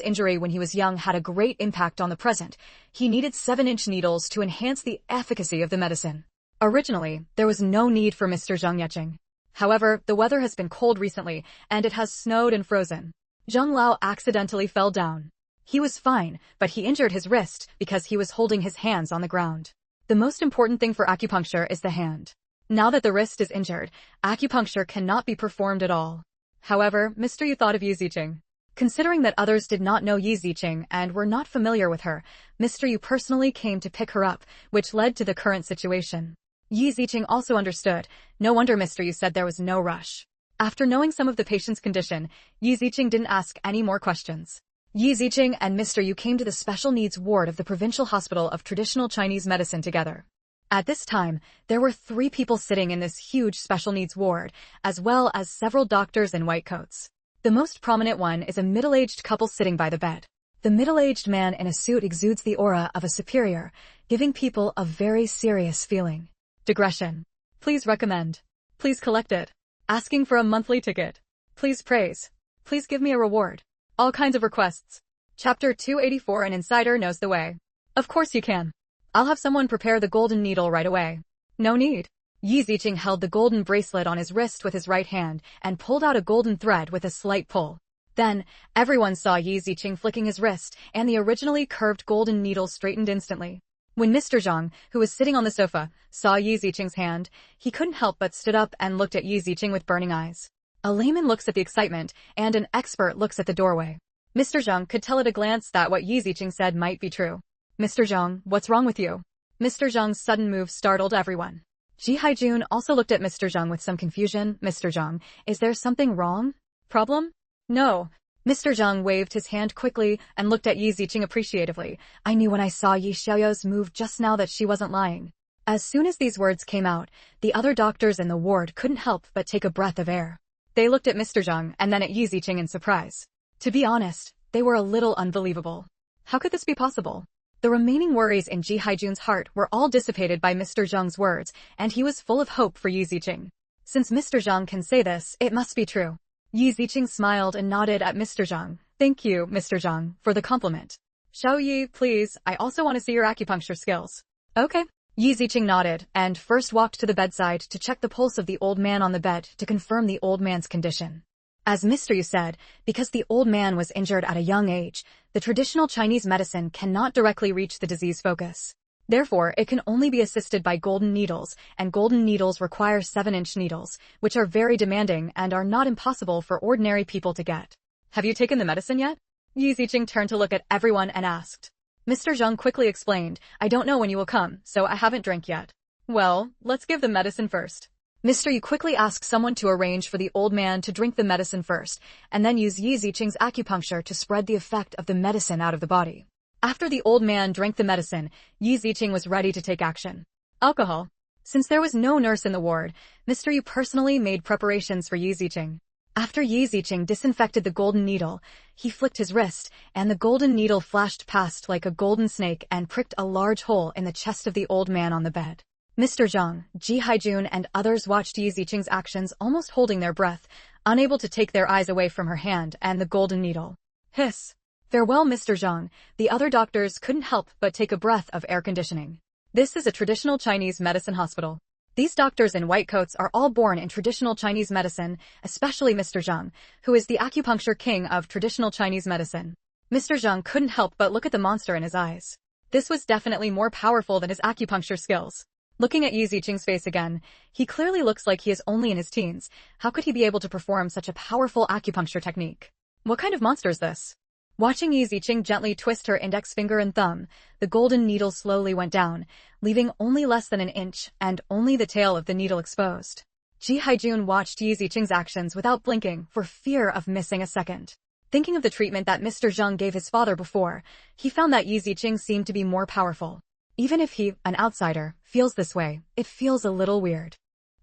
injury when he was young had a great impact on the present, he needed 7-inch needles to enhance the efficacy of the medicine. Originally, there was no need for Mr. Zhang Yecheng. However, the weather has been cold recently, and it has snowed and frozen. Zhang Lao accidentally fell down. He was fine, but he injured his wrist because he was holding his hands on the ground. The most important thing for acupuncture is the hand. Now that the wrist is injured, acupuncture cannot be performed at all. However, Mr. Yu thought of Yi Ziqing. Considering that others did not know Yi Ziqing and were not familiar with her, Mr. Yu personally came to pick her up, which led to the current situation. Yi Ziqing also understood. No wonder Mr. Yu said there was no rush. After knowing some of the patient's condition, Yi Ziqing didn't ask any more questions. Yi Ziqing and Mr. Yu came to the special needs ward of the Provincial Hospital of Traditional Chinese Medicine together. At this time, there were 3 people sitting in this huge special needs ward, as well as several doctors in white coats. The most prominent one is a middle-aged couple sitting by the bed. The middle-aged man in a suit exudes the aura of a superior, giving people a very serious feeling. Digression. Please recommend. Please collect it. Asking for a monthly ticket. Please praise. Please give me a reward. All kinds of requests. Chapter 284. An insider knows the way. Of course you can. I'll have someone prepare the golden needle right away. No need. Yi Ziqing held the golden bracelet on his wrist with his right hand and pulled out a golden thread with a slight pull. Then, everyone saw Yi Ziqing flicking his wrist, and the originally curved golden needle straightened instantly. When Mr. Zhang, who was sitting on the sofa, saw Yi Ziqing's hand, he couldn't help but stood up and looked at Yi Ziqing with burning eyes. A layman looks at the excitement, and an expert looks at the doorway. Mr. Zhang could tell at a glance that what Yi Ziqing said might be true. Mr. Zhang, what's wrong with you? Mr. Zhang's sudden move startled everyone. Ji Haijun also looked at Mr. Zhang with some confusion. Mr. Zhang, is there something wrong? Problem? No. Mr. Zhang waved his hand quickly and looked at Yi Ziqing appreciatively. I knew when I saw Yi Xiaoyao's move just now that she wasn't lying. As soon as these words came out, the other doctors in the ward couldn't help but take a breath of air. They looked at Mr. Zhang and then at Yi Ziqing in surprise. To be honest, they were a little unbelievable. How could this be possible? The remaining worries in Ji Haijun's heart were all dissipated by Mr. Zhang's words, and he was full of hope for Yi Ziqing. Since Mr. Zhang can say this, it must be true. Yi Ziqing smiled and nodded at Mr. Zhang. Thank you, Mr. Zhang, for the compliment. Xiao Yi, please, I also want to see your acupuncture skills. Okay. Yi Ziqing nodded, and first walked to the bedside to check the pulse of the old man on the bed to confirm the old man's condition. As Mr. Yu said, because the old man was injured at a young age, the traditional Chinese medicine cannot directly reach the disease focus. Therefore, it can only be assisted by golden needles, and golden needles require 7-inch needles, which are very demanding and are not impossible for ordinary people to get. Have you taken the medicine yet? Yi Ziqing turned to look at everyone and asked. Mr. Zhang quickly explained, I don't know when you will come, so I haven't drank yet. Well, let's give the medicine first. Mr. Yu quickly asked someone to arrange for the old man to drink the medicine first, and then use Yi Ziqing's acupuncture to spread the effect of the medicine out of the body. After the old man drank the medicine, Yi Ziqing was ready to take action. Alcohol. Since there was no nurse in the ward, Mr. Yu personally made preparations for Yi Ziqing. After Yi Ziqing disinfected the golden needle, he flicked his wrist, and the golden needle flashed past like a golden snake and pricked a large hole in the chest of the old man on the bed. Mr. Zhang, Ji Haijun and others watched Yi Ziqing's actions almost holding their breath, unable to take their eyes away from her hand and the golden needle. Hiss. Farewell, Mr. Zhang. The other doctors couldn't help but take a breath of air conditioning. This is a traditional Chinese medicine hospital. These doctors in white coats are all born in traditional Chinese medicine, especially Mr. Zhang, who is the acupuncture king of traditional Chinese medicine. Mr. Zhang couldn't help but look at the monster in his eyes. This was definitely more powerful than his acupuncture skills. Looking at Yi Ziqing's face again, he clearly looks like he is only in his teens. How could he be able to perform such a powerful acupuncture technique? What kind of monster is this? Watching Yi Ziqing gently twist her index finger and thumb, the golden needle slowly went down, leaving only less than an inch and only the tail of the needle exposed. Ji Haijun watched Yi Ziqing's actions without blinking for fear of missing a second. Thinking of the treatment that Mr. Zhang gave his father before, he found that Yi Ziqing seemed to be more powerful. Even if he, an outsider, feels this way, it feels a little weird.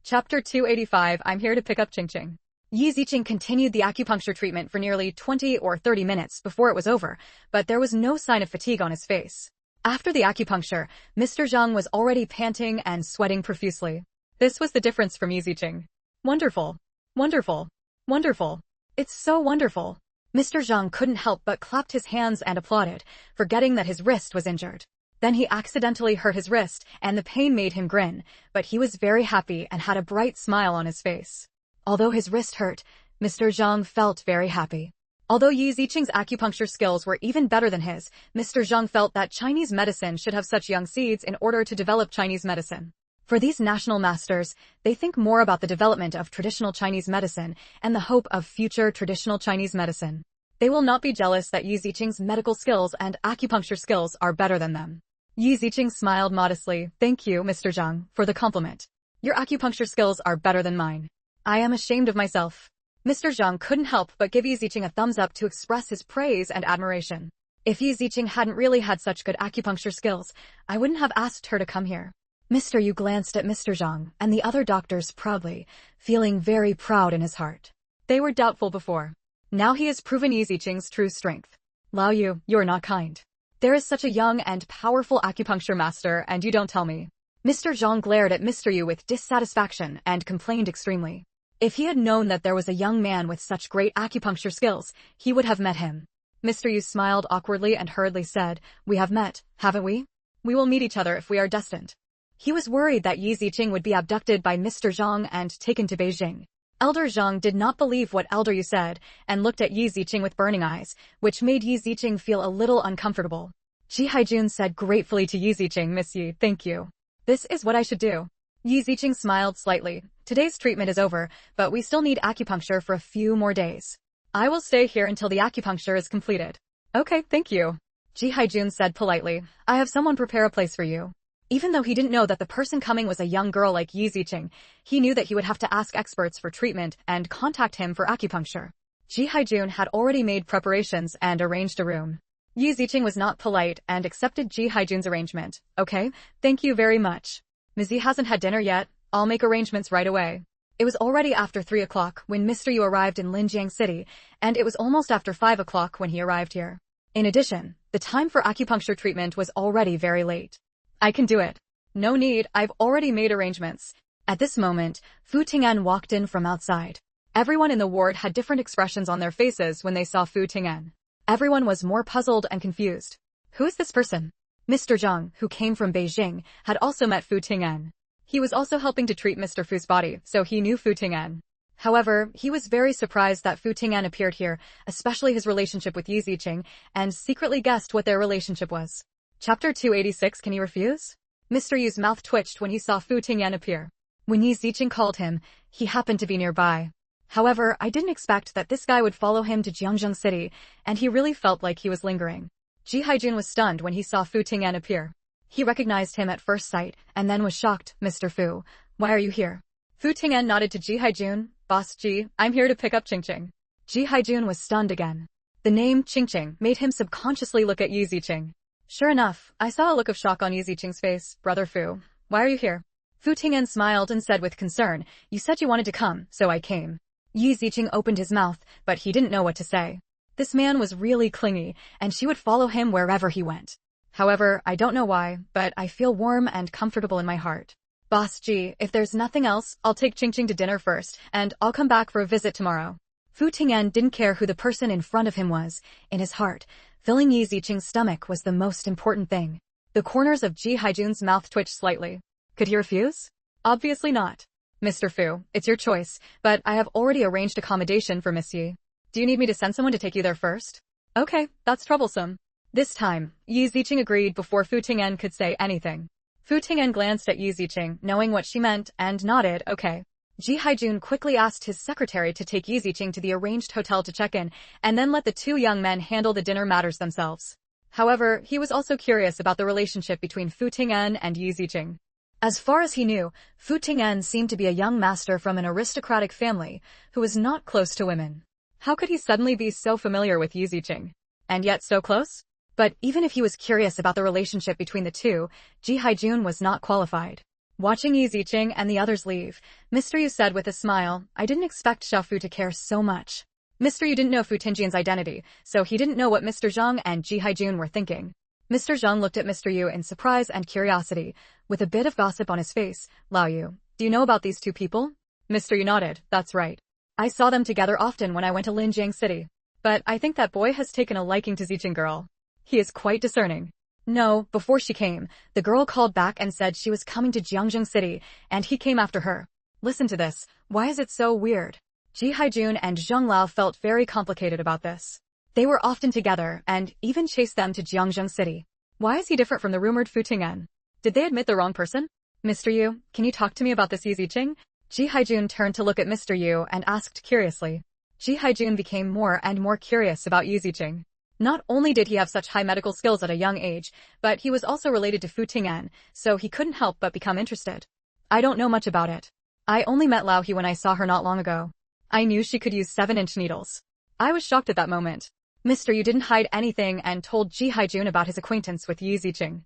Chapter 285 I'm here to pick up Ching Ching. Yi Ziqing continued the acupuncture treatment for nearly 20 or 30 minutes before it was over, but there was no sign of fatigue on his face. After the acupuncture, Mr. Zhang was already panting and sweating profusely. This was the difference from Yi Ziqing. Wonderful. Wonderful. Wonderful. It's so wonderful. Mr. Zhang couldn't help but clapped his hands and applauded, forgetting that his wrist was injured. Then he accidentally hurt his wrist, and the pain made him grin, but he was very happy and had a bright smile on his face. Although his wrist hurt, Mr. Zhang felt very happy. Although Yi Ziqing's acupuncture skills were even better than his, Mr. Zhang felt that Chinese medicine should have such young seeds in order to develop Chinese medicine. For these national masters, they think more about the development of traditional Chinese medicine and the hope of future traditional Chinese medicine. They will not be jealous that Yi Ziqing's medical skills and acupuncture skills are better than them. Yi Ziqing smiled modestly. Thank you, Mr. Zhang, for the compliment. Your acupuncture skills are better than mine. I am ashamed of myself. Mr. Zhang couldn't help but give Yi Ziqing a thumbs up to express his praise and admiration. If Yi Ziqing hadn't really had such good acupuncture skills, I wouldn't have asked her to come here. Mr. Yu glanced at Mr. Zhang and the other doctors proudly, feeling very proud in his heart. They were doubtful before. Now he has proven Yi Ziqing's true strength. Lao Yu, you're not kind. There is such a young and powerful acupuncture master and you don't tell me. Mr. Zhang glared at Mr. Yu with dissatisfaction and complained extremely. If he had known that there was a young man with such great acupuncture skills, he would have met him. Mr. Yu smiled awkwardly and hurriedly said, We have met, haven't we? We will meet each other if we are destined. He was worried that Yi Ziqing would be abducted by Mr. Zhang and taken to Beijing. Elder Zhang did not believe what Elder Yu said and looked at Yi Ziqing with burning eyes, which made Yi Ziqing feel a little uncomfortable. Ji Haijun said gratefully to Yi Ziqing, Miss Yi, thank you. This is what I should do. Yi Ziqing smiled slightly. Today's treatment is over, but we still need acupuncture for a few more days. I will stay here until the acupuncture is completed. Okay, thank you. Ji Haijun said politely, I have someone prepare a place for you. Even though he didn't know that the person coming was a young girl like Yi Ziqing, he knew that he would have to ask experts for treatment and contact him for acupuncture. Ji Haijun had already made preparations and arranged a room. Yi Ziqing was not polite and accepted Ji Haijun's arrangement. Okay, thank you very much. Ms. Yi hasn't had dinner yet. I'll make arrangements right away. It was already after 3 o'clock when Mr. Yu arrived in Linjiang City, and it was almost after 5 o'clock when he arrived here. In addition, the time for acupuncture treatment was already very late. I can do it. No need, I've already made arrangements. At this moment, Fu Ting'an walked in from outside. Everyone in the ward had different expressions on their faces when they saw Fu Ting'an. Everyone was more puzzled and confused. Who is this person? Mr. Zhang, who came from Beijing, had also met Fu Ting'an. He was also helping to treat Mr. Fu's body, so he knew Fu Ting'an. However, he was very surprised that Fu Ting'an appeared here, especially his relationship with Yi Ziqing, and secretly guessed what their relationship was. Chapter 286 Can he refuse? Mr. Yu's mouth twitched when he saw Fu Ting'an appear. When Yi Ziqing called him, he happened to be nearby. However, I didn't expect that this guy would follow him to Jiangzheng City, and he really felt like he was lingering. Ji Haijun was stunned when he saw Fu Ting'an appear. He recognized him at first sight, and then was shocked. Mr. Fu, why are you here? Fu Ting'an nodded to Ji Haijun. Boss Ji, I'm here to pick up Ching Ching. Ji Haijun was stunned again. The name Ching Ching made him subconsciously look at Yi Ziqing. Sure enough, I saw a look of shock on Yi Ziqing's face. Brother Fu, why are you here? Fu Ting'an smiled and said with concern, You said you wanted to come, so I came. Yi Ziqing opened his mouth, but he didn't know what to say. This man was really clingy, and she would follow him wherever he went. However, I don't know why, but I feel warm and comfortable in my heart. Boss Ji, if there's nothing else, I'll take Ching Ching to dinner first, and I'll come back for a visit tomorrow. Fu Ting'an didn't care who the person in front of him was. In his heart, filling Yi Ziqing's stomach was the most important thing. The corners of Ji Haijun's mouth twitched slightly. Could he refuse? Obviously not. Mr. Fu, it's your choice, but I have already arranged accommodation for Miss Yi. Do you need me to send someone to take you there first? Okay, that's troublesome. This time, Yi Ziqing agreed before Fu Ting'an could say anything. Fu Ting'an glanced at Yi Ziqing, knowing what she meant, and nodded, okay. Ji Haijun quickly asked his secretary to take Yi Ziqing to the arranged hotel to check in, and then let the two young men handle the dinner matters themselves. However, he was also curious about the relationship between Fu Ting'an and Yi Ziqing. As far as he knew, Fu Ting'an seemed to be a young master from an aristocratic family who was not close to women. How could he suddenly be so familiar with Yu Ziqing? And yet so close? But even if he was curious about the relationship between the two, Ji Haijun was not qualified. Watching Yu Ziqing and the others leave, Mr. Yu said with a smile, I didn't expect Xiaofu to care so much. Mr. Yu didn't know Fu Tingjian's identity, so he didn't know what Mr. Zhang and Ji Haijun were thinking. Mr. Zhang looked at Mr. Yu in surprise and curiosity, with a bit of gossip on his face. Lao Yu, do you know about these two people? Mr. Yu nodded, that's right. I saw them together often when I went to Linjiang City. But I think that boy has taken a liking to Ziqing girl. He is quite discerning. No, before she came, the girl called back and said she was coming to Jiangzhou City, and he came after her. Listen to this, why is it so weird? Ji Haijun and Zhang Lao felt very complicated about this. They were often together, and even chased them to Jiangzhou City. Why is he different from the rumored Fu Ting'an? Did they admit the wrong person? Mr. Yu, can you talk to me about this Yu Ziqing? Ji Haijun turned to look at Mr. Yu and asked curiously. Ji Haijun became more and more curious about Yu Ziqing. Not only did he have such high medical skills at a young age, but he was also related to Fu Ting'an, so he couldn't help but become interested. I don't know much about it. I only met Lao He when I saw her not long ago. I knew she could use 7-inch needles. I was shocked at that moment. Mr. Yu didn't hide anything and told Ji Haijun about his acquaintance with Yu Ziqing.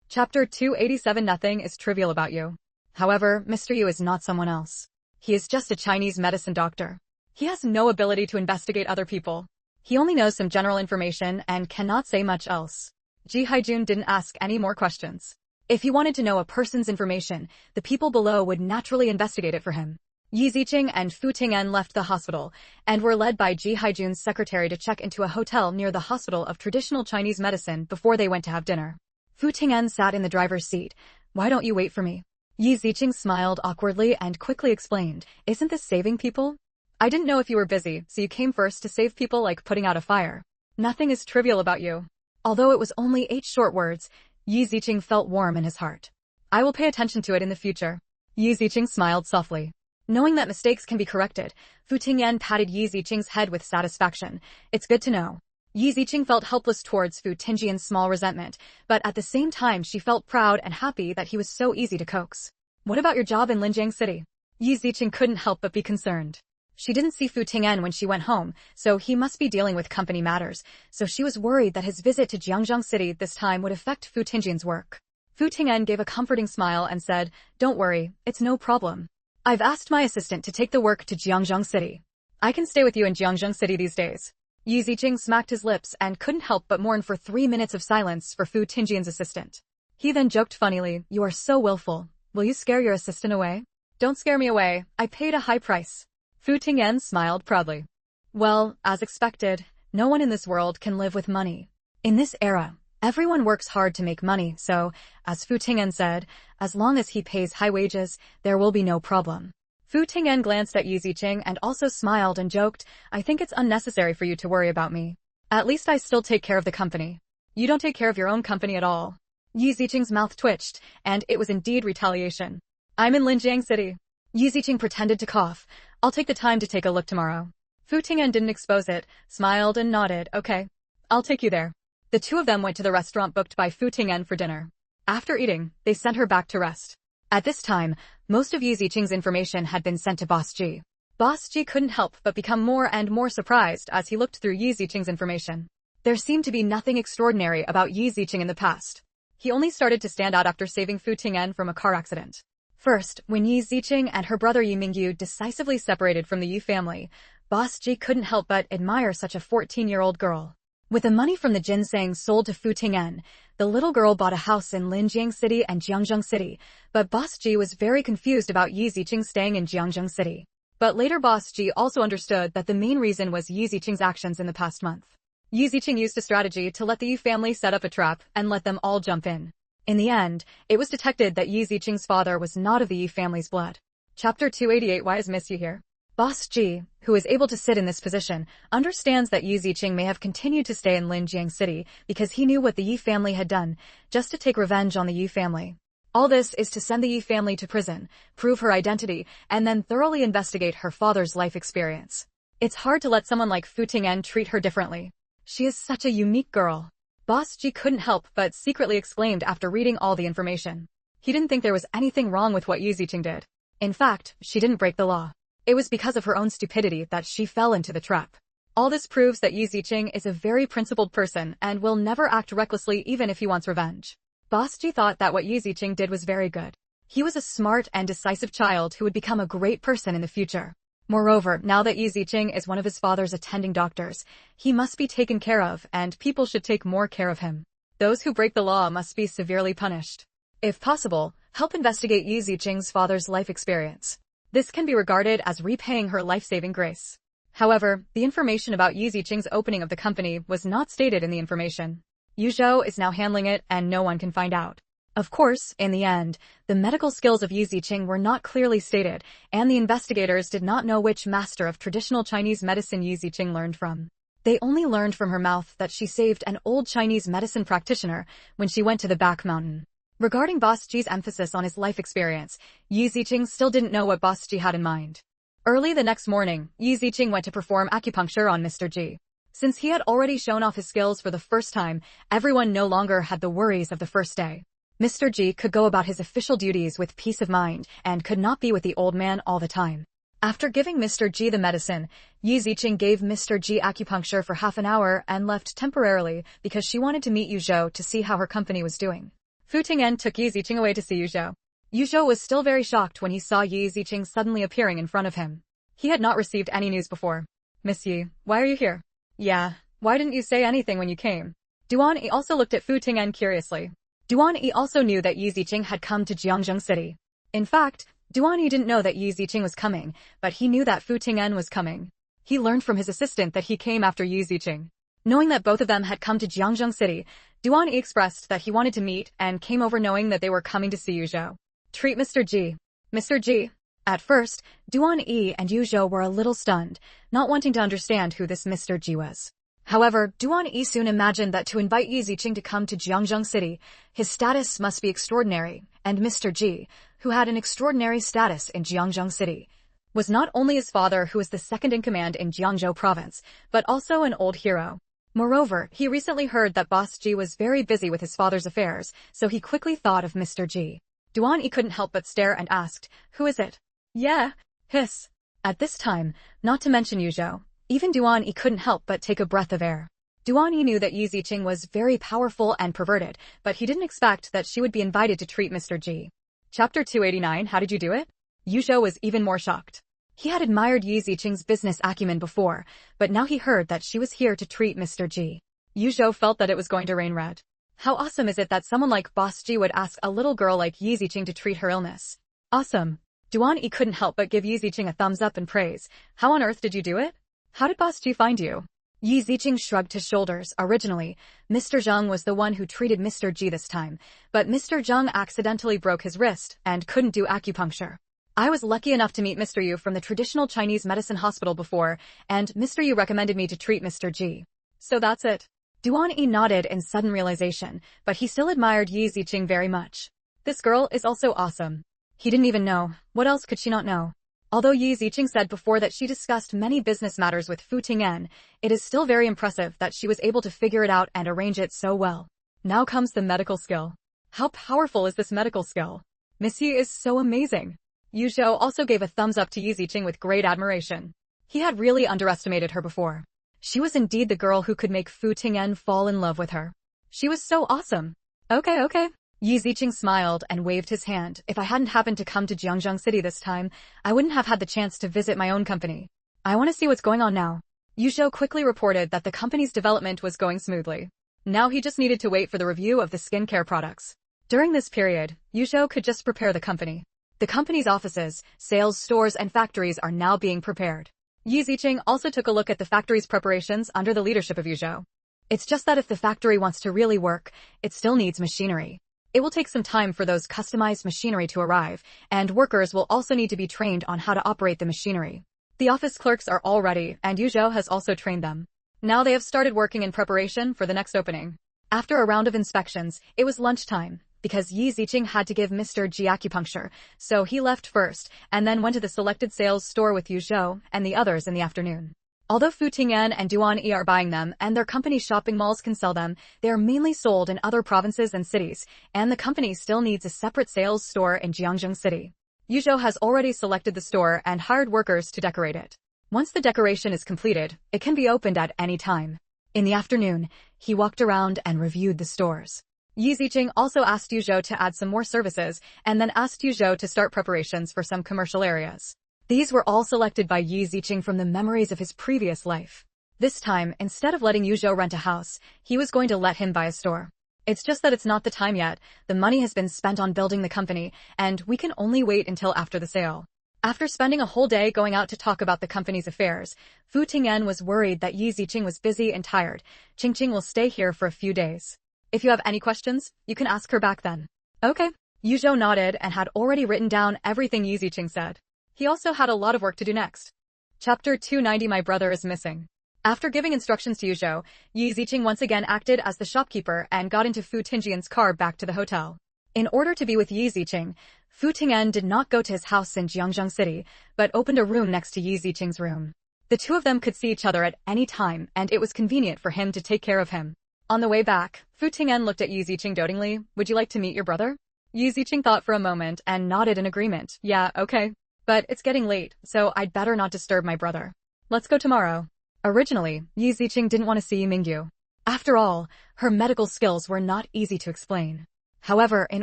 Chapter 287 Nothing is trivial about you. However, Mr. Yu is not someone else. He is just a Chinese medicine doctor. He has no ability to investigate other people. He only knows some general information and cannot say much else. Ji Haijun didn't ask any more questions. If he wanted to know a person's information, the people below would naturally investigate it for him. Yu Ziqing and Fu Ting'an left the hospital, and were led by Ji Haijun's secretary to check into a hotel near the Hospital of Traditional Chinese Medicine before they went to have dinner. Fu Ting'an sat in the driver's seat. Why don't you wait for me? Yu Ziqing smiled awkwardly and quickly explained, isn't this saving people? I didn't know if you were busy, so you came first to save people like putting out a fire. Nothing is trivial about you. Although it was only 8 short words, Yu Ziqing felt warm in his heart. I will pay attention to it in the future. Yu Ziqing smiled softly. Knowing that mistakes can be corrected, Fu Ting'an patted Yu Ziqing's head with satisfaction. It's good to know. Yu Ziqing felt helpless towards Fu Tingjian's small resentment, but at the same time she felt proud and happy that he was so easy to coax. What about your job in Linjiang City? Yu Ziqing couldn't help but be concerned. She didn't see Fu Ting'an when she went home, so he must be dealing with company matters, so she was worried that his visit to Jiangzhou City this time would affect Fu Tingjian's work. Fu Ting'an gave a comforting smile and said, don't worry, it's no problem. I've asked my assistant to take the work to Jiangzhou City. I can stay with you in Jiangzhou City these days. Yu Ziqing smacked his lips and couldn't help but mourn for 3 minutes of silence for Fu Tingjian's assistant. He then joked funnily, you are so willful. Will you scare your assistant away? Don't scare me away, I paid a high price. Fu Ting'an smiled proudly. Well, as expected, no one in this world can live with money. In this era, everyone works hard to make money, so, as Fu Ting'an said, as long as he pays high wages, there will be no problem. Fu Ting'an glanced at Yu Ziqing and also smiled and joked, I think it's unnecessary for you to worry about me. At least I still take care of the company. You don't take care of your own company at all. Yu Ziqing's mouth twitched, and it was indeed retaliation. I'm in Linjiang City. Yu Ziqing pretended to cough. I'll take the time to take a look tomorrow. Fu Ting'an didn't expose it, smiled and nodded, okay. I'll take you there. The two of them went to the restaurant booked by Fu Ting'an for dinner. After eating, they sent her back to rest. At this time, most of Yu Ziqing's information had been sent to Boss Ji. Boss Ji couldn't help but become more and more surprised as he looked through Yu Ziqing's information. There seemed to be nothing extraordinary about Yu Ziqing in the past. He only started to stand out after saving Fu Ting'an from a car accident. First, when Yu Ziqing and her brother Yu Mingyu decisively separated from the Yu family, Boss Ji couldn't help but admire such a 14-year-old girl. With the money from the ginseng sold to Fu Ting'an, the little girl bought a house in Linjiang City and Jiangzhou City, but Boss Ji was very confused about Yu Ziqing staying in Jiangzhou City. But later Boss Ji also understood that the main reason was Yu Ziqing's actions in the past month. Yu Ziqing used a strategy to let the Yu family set up a trap and let them all jump in. In the end, it was detected that Yu Ziqing's father was not of the Yu family's blood. Chapter 288 Why is Miss Yu here? Boss Ji, who is able to sit in this position, understands that Yu Ziqing may have continued to stay in Linjiang City because he knew what the Yu family had done, just to take revenge on the Yu family. All this is to send the Yu family to prison, prove her identity, and then thoroughly investigate her father's life experience. It's hard to let someone like Fu Ting'an treat her differently. She is such a unique girl. Boss Ji couldn't help but secretly exclaimed after reading all the information. He didn't think there was anything wrong with what Yu Ziqing did. In fact, she didn't break the law. It was because of her own stupidity that she fell into the trap. All this proves that Yi Ziqing is a very principled person and will never act recklessly even if he wants revenge. Boss Ji thought that what Yi Ziqing did was very good. He was a smart and decisive child who would become a great person in the future. Moreover, now that Yi Ziqing is one of his father's attending doctors, he must be taken care of and people should take more care of him. Those who break the law must be severely punished. If possible, help investigate Yi Ziqing's father's life experience. This can be regarded as repaying her life-saving grace. However, the information about Yi Ziqing's opening of the company was not stated in the information. Yu Zhou is now handling it and no one can find out. Of course, in the end, the medical skills of Yi Ziqing were not clearly stated, and the investigators did not know which master of traditional Chinese medicine Yi Ziqing learned from. They only learned from her mouth that she saved an old Chinese medicine practitioner when she went to the back mountain. Regarding Boss Ji's emphasis on his life experience, Yi Ziqing still didn't know what Boss Ji had in mind. Early the next morning, Yi Ziqing went to perform acupuncture on Mr. Ji. Since he had already shown off his skills for the first time, everyone no longer had the worries of the first day. Mr. Ji could go about his official duties with peace of mind and could not be with the old man all the time. After giving Mr. Ji the medicine, Yi Ziqing gave Mr. Ji acupuncture for half an hour and left temporarily because she wanted to meet Yu Zhou to see how her company was doing. Fu Ting'en took Yi Ziqing away to see Yu Zhou. Yu Zhou was still very shocked when he saw Yi Ziqing suddenly appearing in front of him. He had not received any news before. Miss Yi, why are you here? Yeah, why didn't you say anything when you came? Duan Yi also looked at Fu Ting'en curiously. Duan Yi also knew that Yi Ziqing had come to Jiangzhou City. In fact, Duan Yi didn't know that Yi Ziqing was coming, but he knew that Fu Ting'en was coming. He learned from his assistant that he came after Yi Ziqing. Knowing that both of them had come to Jiangzhou City, Duan Yi expressed that he wanted to meet and came over knowing that they were coming to see Yu Zhou. Treat Mr. Ji. Mr. Ji. At first, Duan Yi and Yu Zhou were a little stunned, not wanting to understand who this Mr. Ji was. However, Duan Yi soon imagined that to invite Yi Ziqing to come to Jiangzhou City, his status must be extraordinary, and Mr. Ji, who had an extraordinary status in Jiangzhou City, was not only his father who was the second in command in Jiangzhou province, but also an old hero. Moreover, he recently heard that Boss Ji was very busy with his father's affairs, so he quickly thought of Mr. Ji. Duan Yi couldn't help but stare and asked, "Who is it?" "Yeah." Hiss. At this time, not to mention Yu Zhou, even Duan Yi couldn't help but take a breath of air. Duan Yi knew that Yi Ziqing was very powerful and perverted, but he didn't expect that she would be invited to treat Mr. Ji. Chapter 289 How did you do it? Yu Zhou was even more shocked. He had admired Yi Ziqing's business acumen before, but now he heard that she was here to treat Mr. Ji. Yu Zhou felt that it was going to rain red. How awesome is it that someone like Boss Ji would ask a little girl like Yi Ziqing to treat her illness? Awesome. Duan Yi couldn't help but give Yi Ziqing a thumbs up and praise. How on earth did you do it? How did Boss Ji find you? Yi Ziqing shrugged his shoulders. Originally, Mr. Zheng was the one who treated Mr. Ji this time, but Mr. Zheng accidentally broke his wrist and couldn't do acupuncture. I was lucky enough to meet Mr. Yu from the traditional Chinese medicine hospital before, and Mr. Yu recommended me to treat Mr. Ji. So that's it. Duan Yi nodded in sudden realization, but he still admired Yi Ziqing very much. This girl is also awesome. He didn't even know. What else could she not know? Although Yi Ziqing said before that she discussed many business matters with Fu Ting'en, it is still very impressive that she was able to figure it out and arrange it so well. Now comes the medical skill. How powerful is this medical skill? Miss Yi is so amazing. Yu Zhou also gave a thumbs up to Yi Ziqing with great admiration. He had really underestimated her before. She was indeed the girl who could make Fu Ting'en fall in love with her. She was so awesome. Okay. Yi Ziqing smiled and waved his hand. If I hadn't happened to come to Jiangzhou City this time, I wouldn't have had the chance to visit my own company. I want to see what's going on now. Yu Zhou quickly reported that the company's development was going smoothly. Now he just needed to wait for the review of the skincare products. During this period, Yu Zhou could just prepare the company. The company's offices, sales stores and factories are now being prepared. Yi Ziqing also took a look at the factory's preparations under the leadership of Yu Zhou. It's just that if the factory wants to really work, it still needs machinery. It will take some time for those customized machinery to arrive, and workers will also need to be trained on how to operate the machinery. The office clerks are all ready, and Yu Zhou has also trained them. Now they have started working in preparation for the next opening. After a round of inspections, it was lunchtime, because Yi Ziqing had to give Mr. Ji acupuncture, so he left first, and then went to the selected sales store with Yu Zhou and the others in the afternoon. Although Fu Ting'en and Duan Yi are buying them and their company shopping malls can sell them, they are mainly sold in other provinces and cities, and the company still needs a separate sales store in Jiangzhou City. Yu Zhou has already selected the store and hired workers to decorate it. Once the decoration is completed, it can be opened at any time. In the afternoon, he walked around and reviewed the stores. Yi Ziqing also asked Yuzhou to add some more services and then asked Yuzhou to start preparations for some commercial areas. These were all selected by Yi Ziqing from the memories of his previous life. This time, instead of letting Yuzhou rent a house, he was going to let him buy a store. It's just that it's not the time yet. The money has been spent on building the company, and we can only wait until after the sale. After spending a whole day going out to talk about the company's affairs, Fu Tingyan was worried that Yi Ziqing was busy and tired. Qingqing will stay here for a few days. If you have any questions, you can ask her back then. Okay. Yuzhou nodded and had already written down everything Yi Ziqing said. He also had a lot of work to do next. Chapter 290 My Brother is Missing. After giving instructions to Yuzhou, Yi Ziqing once again acted as the shopkeeper and got into Fu Tingyan's car back to the hotel. In order to be with Yi Ziqing, Fu Tingyan did not go to his house in Jiangzhou City, but opened a room next to Yi Ziqing's room. The two of them could see each other at any time, and it was convenient for him to take care of him. On the way back, Fu Tingyan looked at Yi Ziqing dotingly. Would you like to meet your brother? Yi Ziqing thought for a moment and nodded in agreement. Yeah, okay. But it's getting late, so I'd better not disturb my brother. Let's go tomorrow. Originally, Yi Ziqing didn't want to see Mingyu. After all, her medical skills were not easy to explain. However, in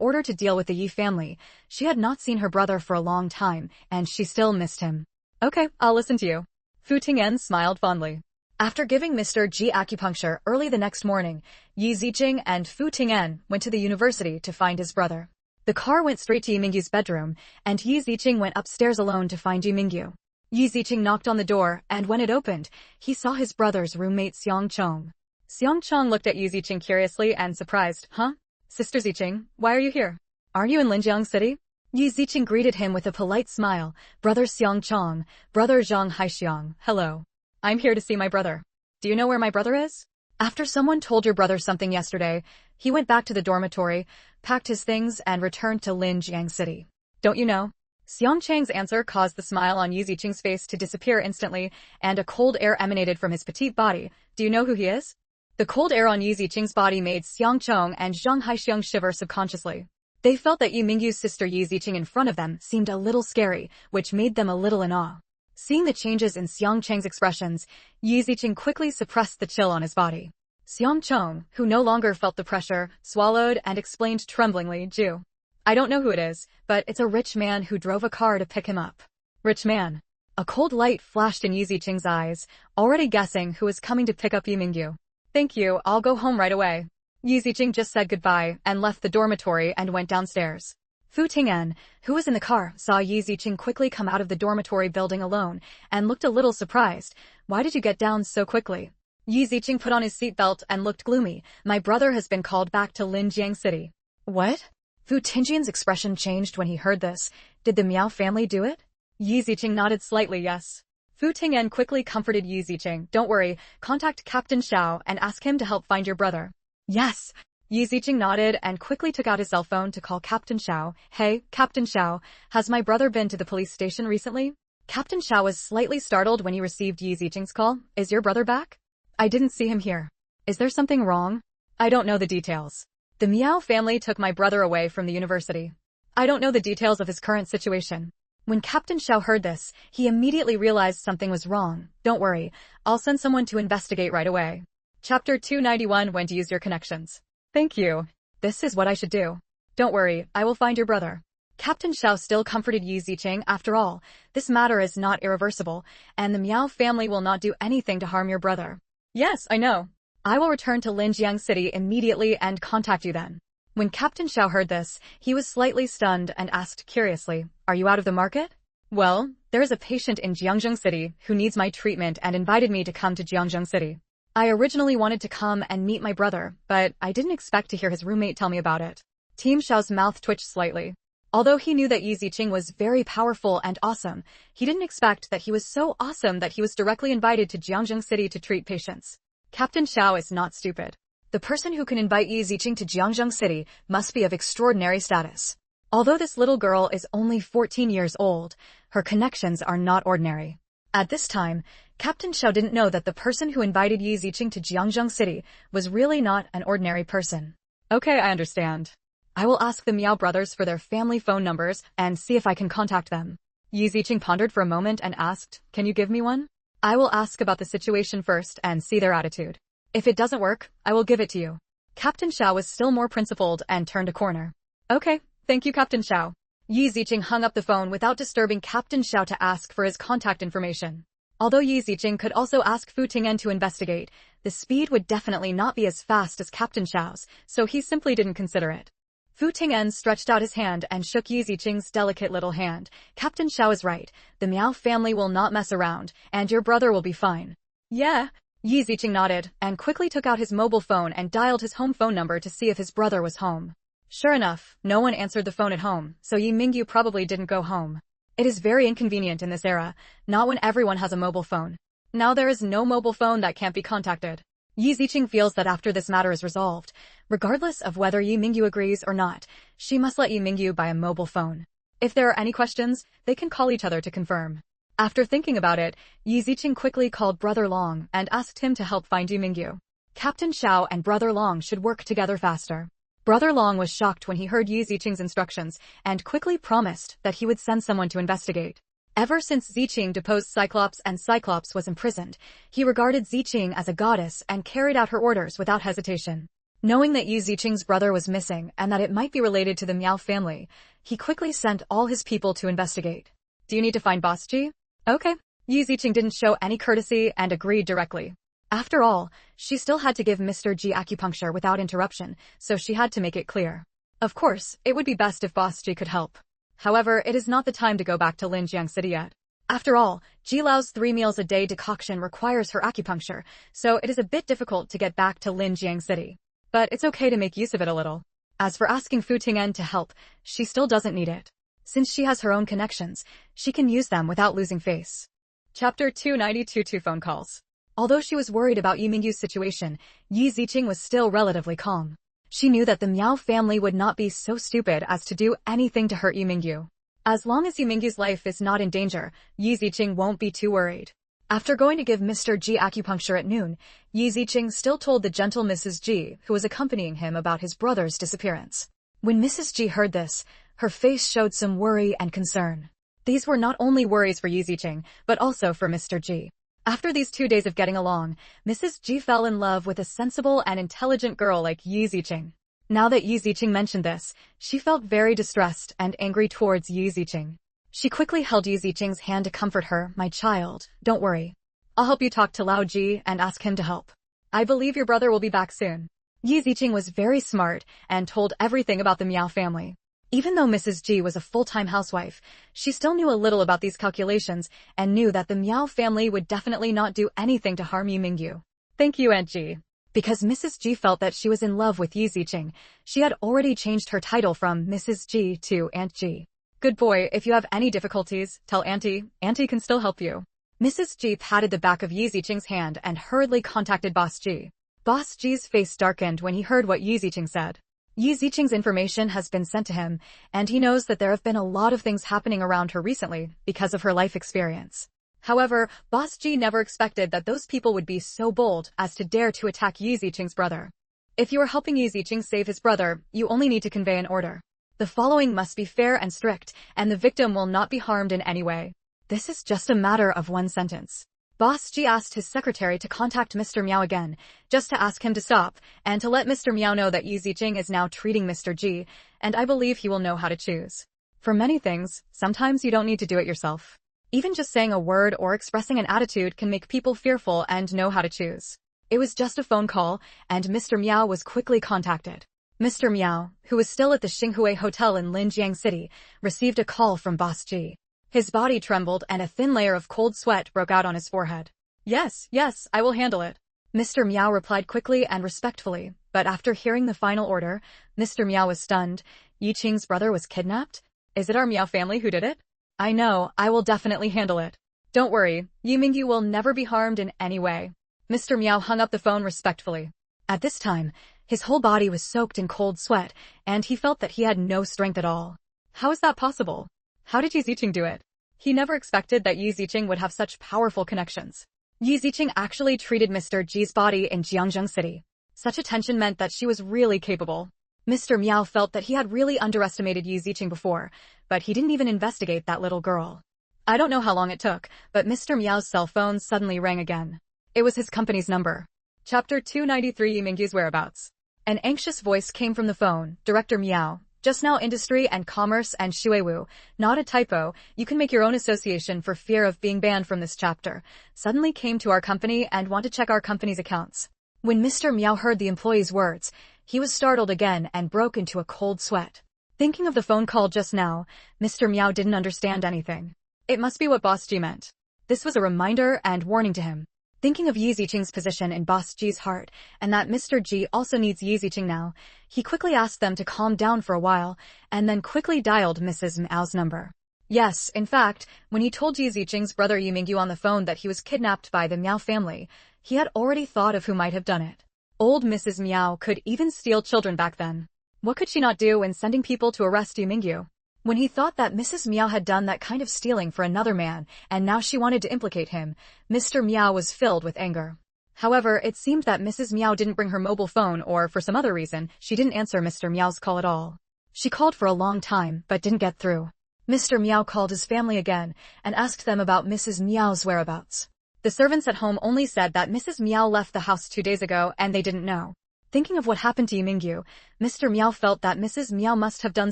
order to deal with the Yi family, she had not seen her brother for a long time, and she still missed him. Okay, I'll listen to you. Fu Tingyan smiled fondly. After giving Mr. Ji acupuncture early the next morning, Yi Ziqing and Fu Tingyan went to the university to find his brother. The car went straight to Yi Mingyu's bedroom, and Yi Ziqing went upstairs alone to find Yi Mingyu. Yi Ziqing knocked on the door, and when it opened, he saw his brother's roommate Xiang Chong. Xiang Chong looked at Yi Ziqing curiously and surprised. Huh? Sister Ziqing, why are you here? Aren't you in Linjiang City? Yi Ziqing greeted him with a polite smile. Brother Xiang Chong, brother Zhang Haixiang, hello. I'm here to see my brother. Do you know where my brother is? After someone told your brother something yesterday, he went back to the dormitory, packed his things, and returned to Linjiang City. Don't you know? Xiang Chang's answer caused the smile on Yi Ziqing's face to disappear instantly, and a cold air emanated from his petite body. Do you know who he is? The cold air on Yi Ziqing's body made Xiang Chong and Zhang Haixiang shiver subconsciously. They felt that Yi Mingyu's sister Yi Ziqing in front of them seemed a little scary, which made them a little in awe. Seeing the changes in Xiang Chang's expressions, Yi Ziqing quickly suppressed the chill on his body. Xiang Chong, who no longer felt the pressure, swallowed and explained tremblingly, Ju. I don't know who it is, but it's a rich man who drove a car to pick him up. Rich man. A cold light flashed in Yi Ziqing's eyes, already guessing who was coming to pick up Yi Mingyu. Thank you, I'll go home right away. Yi Ziqing just said goodbye and left the dormitory and went downstairs. Fu Tingyan, who was in the car, saw Yi Ziqing quickly come out of the dormitory building alone and looked a little surprised. Why did you get down so quickly? Yi Ziqing put on his seatbelt and looked gloomy. My brother has been called back to Linjiang City. What? Fu Tingyan's expression changed when he heard this. Did the Miao family do it? Yi Ziqing nodded slightly yes. Fu Tingyan quickly comforted Yi Ziqing. Don't worry, contact Captain Xiao and ask him to help find your brother. Yes. Yi Ziqing nodded and quickly took out his cell phone to call Captain Xiao. Hey, Captain Xiao, has my brother been to the police station recently? Captain Xiao was slightly startled when he received Yi Ziqing's call. Is your brother back? I didn't see him here. Is there something wrong? I don't know the details. The Miao family took my brother away from the university. I don't know the details of his current situation. When Captain Xiao heard this, he immediately realized something was wrong. Don't worry, I'll send someone to investigate right away. Chapter 291 When to use your connections. Thank you. This is what I should do. Don't worry, I will find your brother. Captain Xiao still comforted Yi Ziqing. After all, this matter is not irreversible, and the Miao family will not do anything to harm your brother. Yes, I know. I will return to Linjiang City immediately and contact you then. When Captain Xiao heard this, he was slightly stunned and asked curiously, Are you out of the market? Well, there is a patient in Jiangzhou City who needs my treatment and invited me to come to Jiangzhou City. I originally wanted to come and meet my brother, but I didn't expect to hear his roommate tell me about it. Team Xiao's mouth twitched slightly. Although he knew that Yi Ziqing was very powerful and awesome, he didn't expect that he was so awesome that he was directly invited to Jiangzhou City to treat patients. Captain Xiao is not stupid. The person who can invite Yi Ziqing to Jiangzhou City must be of extraordinary status. Although this little girl is only 14 years old, her connections are not ordinary. At this time, Captain Xiao didn't know that the person who invited Yi Ziqing to Jiangzhou City was really not an ordinary person. Okay, I understand. I will ask the Miao brothers for their family phone numbers and see if I can contact them. Yi Ziqing pondered for a moment and asked, Can you give me one? I will ask about the situation first and see their attitude. If it doesn't work, I will give it to you. Captain Xiao was still more principled and turned a corner. Okay, thank you, Captain Xiao. Yi Ziqing hung up the phone without disturbing Captain Xiao to ask for his contact information. Although Yi Ziqing could also ask Fu Ting'an to investigate, the speed would definitely not be as fast as Captain Xiao's, so he simply didn't consider it. Fu Ting'an stretched out his hand and shook Yi Ziqing's delicate little hand. Captain Xiao is right. The Miao family will not mess around, and your brother will be fine. Yeah. Yi Ziqing nodded and quickly took out his mobile phone and dialed his home phone number to see if his brother was home. Sure enough, no one answered the phone at home, so Yi Mingyu probably didn't go home. It is very inconvenient in this era, not when everyone has a mobile phone. Now there is no mobile phone that can't be contacted. Yi Ziqing feels that after this matter is resolved, regardless of whether Yi Mingyu agrees or not, she must let Yi Mingyu buy a mobile phone. If there are any questions, they can call each other to confirm. After thinking about it, Yi Ziqing quickly called Brother Long and asked him to help find Yi Mingyu. Captain Xiao and Brother Long should work together faster. Brother Long was shocked when he heard Yi Ziqing's instructions and quickly promised that he would send someone to investigate. Ever since Ziqing deposed Cyclops and Cyclops was imprisoned, he regarded Ziqing as a goddess and carried out her orders without hesitation. Knowing that Yi Ziqing's brother was missing and that it might be related to the Miao family, he quickly sent all his people to investigate. Do you need to find Boss Ji? Okay. Yi Ziqing didn't show any courtesy and agreed directly. After all, she still had to give Mr. Ji acupuncture without interruption, so she had to make it clear. Of course, it would be best if Boss Ji could help. However, it is not the time to go back to Linjiang City yet. After all, Ji Lao's 3 meals a day decoction requires her acupuncture, so it is a bit difficult to get back to Linjiang City. But it's okay to make use of it a little. As for asking Fu Ting'an to help, she still doesn't need it. Since she has her own connections, she can use them without losing face. Chapter 292 Two Phone Calls. Although she was worried about Yi Mingyu's situation, Yi Ziqing was still relatively calm. She knew that the Miao family would not be so stupid as to do anything to hurt Yi Mingyu. As long as Yi Mingyu's life is not in danger, Yi Ziqing won't be too worried. After going to give Mr. Ji acupuncture at noon, Yi Ziqing still told the gentle Mrs. Ji, who was accompanying him, about his brother's disappearance. When Mrs. Ji heard this, her face showed some worry and concern. These were not only worries for Yi Ziqing, but also for Mr. Ji. After these 2 days of getting along, Mrs. Ji fell in love with a sensible and intelligent girl like Yi Ziqing. Now that Yi Ziqing mentioned this, she felt very distressed and angry towards Yi Ziqing. She quickly held Yi Ziqing's hand to comfort her. My child, don't worry. I'll help you talk to Lao Ji and ask him to help. I believe your brother will be back soon. Yi Ziqing was very smart and told everything about the Miao family. Even though Mrs. Ji was a full-time housewife, she still knew a little about these calculations and knew that the Miao family would definitely not do anything to harm Yi Mingyu. Thank you, Aunt Ji. Because Mrs. Ji felt that she was in love with Yi Ziqing, she had already changed her title from Mrs. Ji to Aunt Ji. Good boy, if you have any difficulties, tell Auntie. Auntie can still help you. Mrs. Ji patted the back of Yi Ziqing's hand and hurriedly contacted Boss Ji. Boss Ji's face darkened when he heard what Yi Ziqing said. Yi Ziqing's information has been sent to him, and he knows that there have been a lot of things happening around her recently because of her life experience. However, Boss Ji never expected that those people would be so bold as to dare to attack Yi Ziqing's brother. If you are helping Yi Ziqing save his brother, you only need to convey an order. The following must be fair and strict, and the victim will not be harmed in any way. This is just a matter of one sentence. Boss Ji asked his secretary to contact Mr. Miao again, just to ask him to stop, and to let Mr. Miao know that Yi Ziqing is now treating Mr. Ji, and I believe he will know how to choose. For many things, sometimes you don't need to do it yourself. Even just saying a word or expressing an attitude can make people fearful and know how to choose. It was just a phone call, and Mr. Miao was quickly contacted. Mr. Miao, who was still at the Xinghui Hotel in Linjiang City, received a call from Boss Ji. His body trembled and a thin layer of cold sweat broke out on his forehead. Yes, I will handle it. Mr. Miao replied quickly and respectfully, but after hearing the final order, Mr. Miao was stunned. Yi Qing's brother was kidnapped? Is it our Miao family who did it? I know, I will definitely handle it. Don't worry, Yi Mingyu will never be harmed in any way. Mr. Miao hung up the phone respectfully. At this time, his whole body was soaked in cold sweat, and he felt that he had no strength at all. How is that possible? How did Yi Ziqing do it? He never expected that Yi Ziqing would have such powerful connections. Yi Ziqing actually treated Mr. Ji's body in Jiangzheng City. Such attention meant that she was really capable. Mr. Miao felt that he had really underestimated Yi Ziqing before, but he didn't even investigate that little girl. I don't know how long it took, but Mr. Meow's cell phone suddenly rang again. It was his company's number. Chapter 293 Yimingyu's Whereabouts. An anxious voice came from the phone. Director Meow. Just now Industry and Commerce and Shuewu. Not a typo, you can make your own association for fear of being banned from this chapter. Suddenly came to our company and want to check our company's accounts. When Mr. Meow heard the employee's words, he was startled again and broke into a cold sweat. Thinking of the phone call just now, Mr. Meow didn't understand anything. It must be what Boss G meant. This was a reminder and warning to him. Thinking of Yi Ziqing's position in Boss G's heart, and that Mr. G also needs Yi Ziqing now, he quickly asked them to calm down for a while, and then quickly dialed Mrs. Meow's number. Yes, in fact, when he told Yi Ziqing's brother Yimingyu on the phone that he was kidnapped by the Meow family, he had already thought of who might have done it. Old Mrs. Meow could even steal children back then. What could she not do when sending people to arrest Yimingyu? When he thought that Mrs. Meow had done that kind of stealing for another man, and now she wanted to implicate him, Mr. Meow was filled with anger. However, it seemed that Mrs. Meow didn't bring her mobile phone, or for some other reason, she didn't answer Mr. Meow's call at all. She called for a long time, but didn't get through. Mr. Meow called his family again, and asked them about Mrs. Meow's whereabouts. The servants at home only said that Mrs. Meow left the house 2 days ago, and they didn't know. Thinking of what happened to Yimingyu, Mr. Meow felt that Mrs. Meow must have done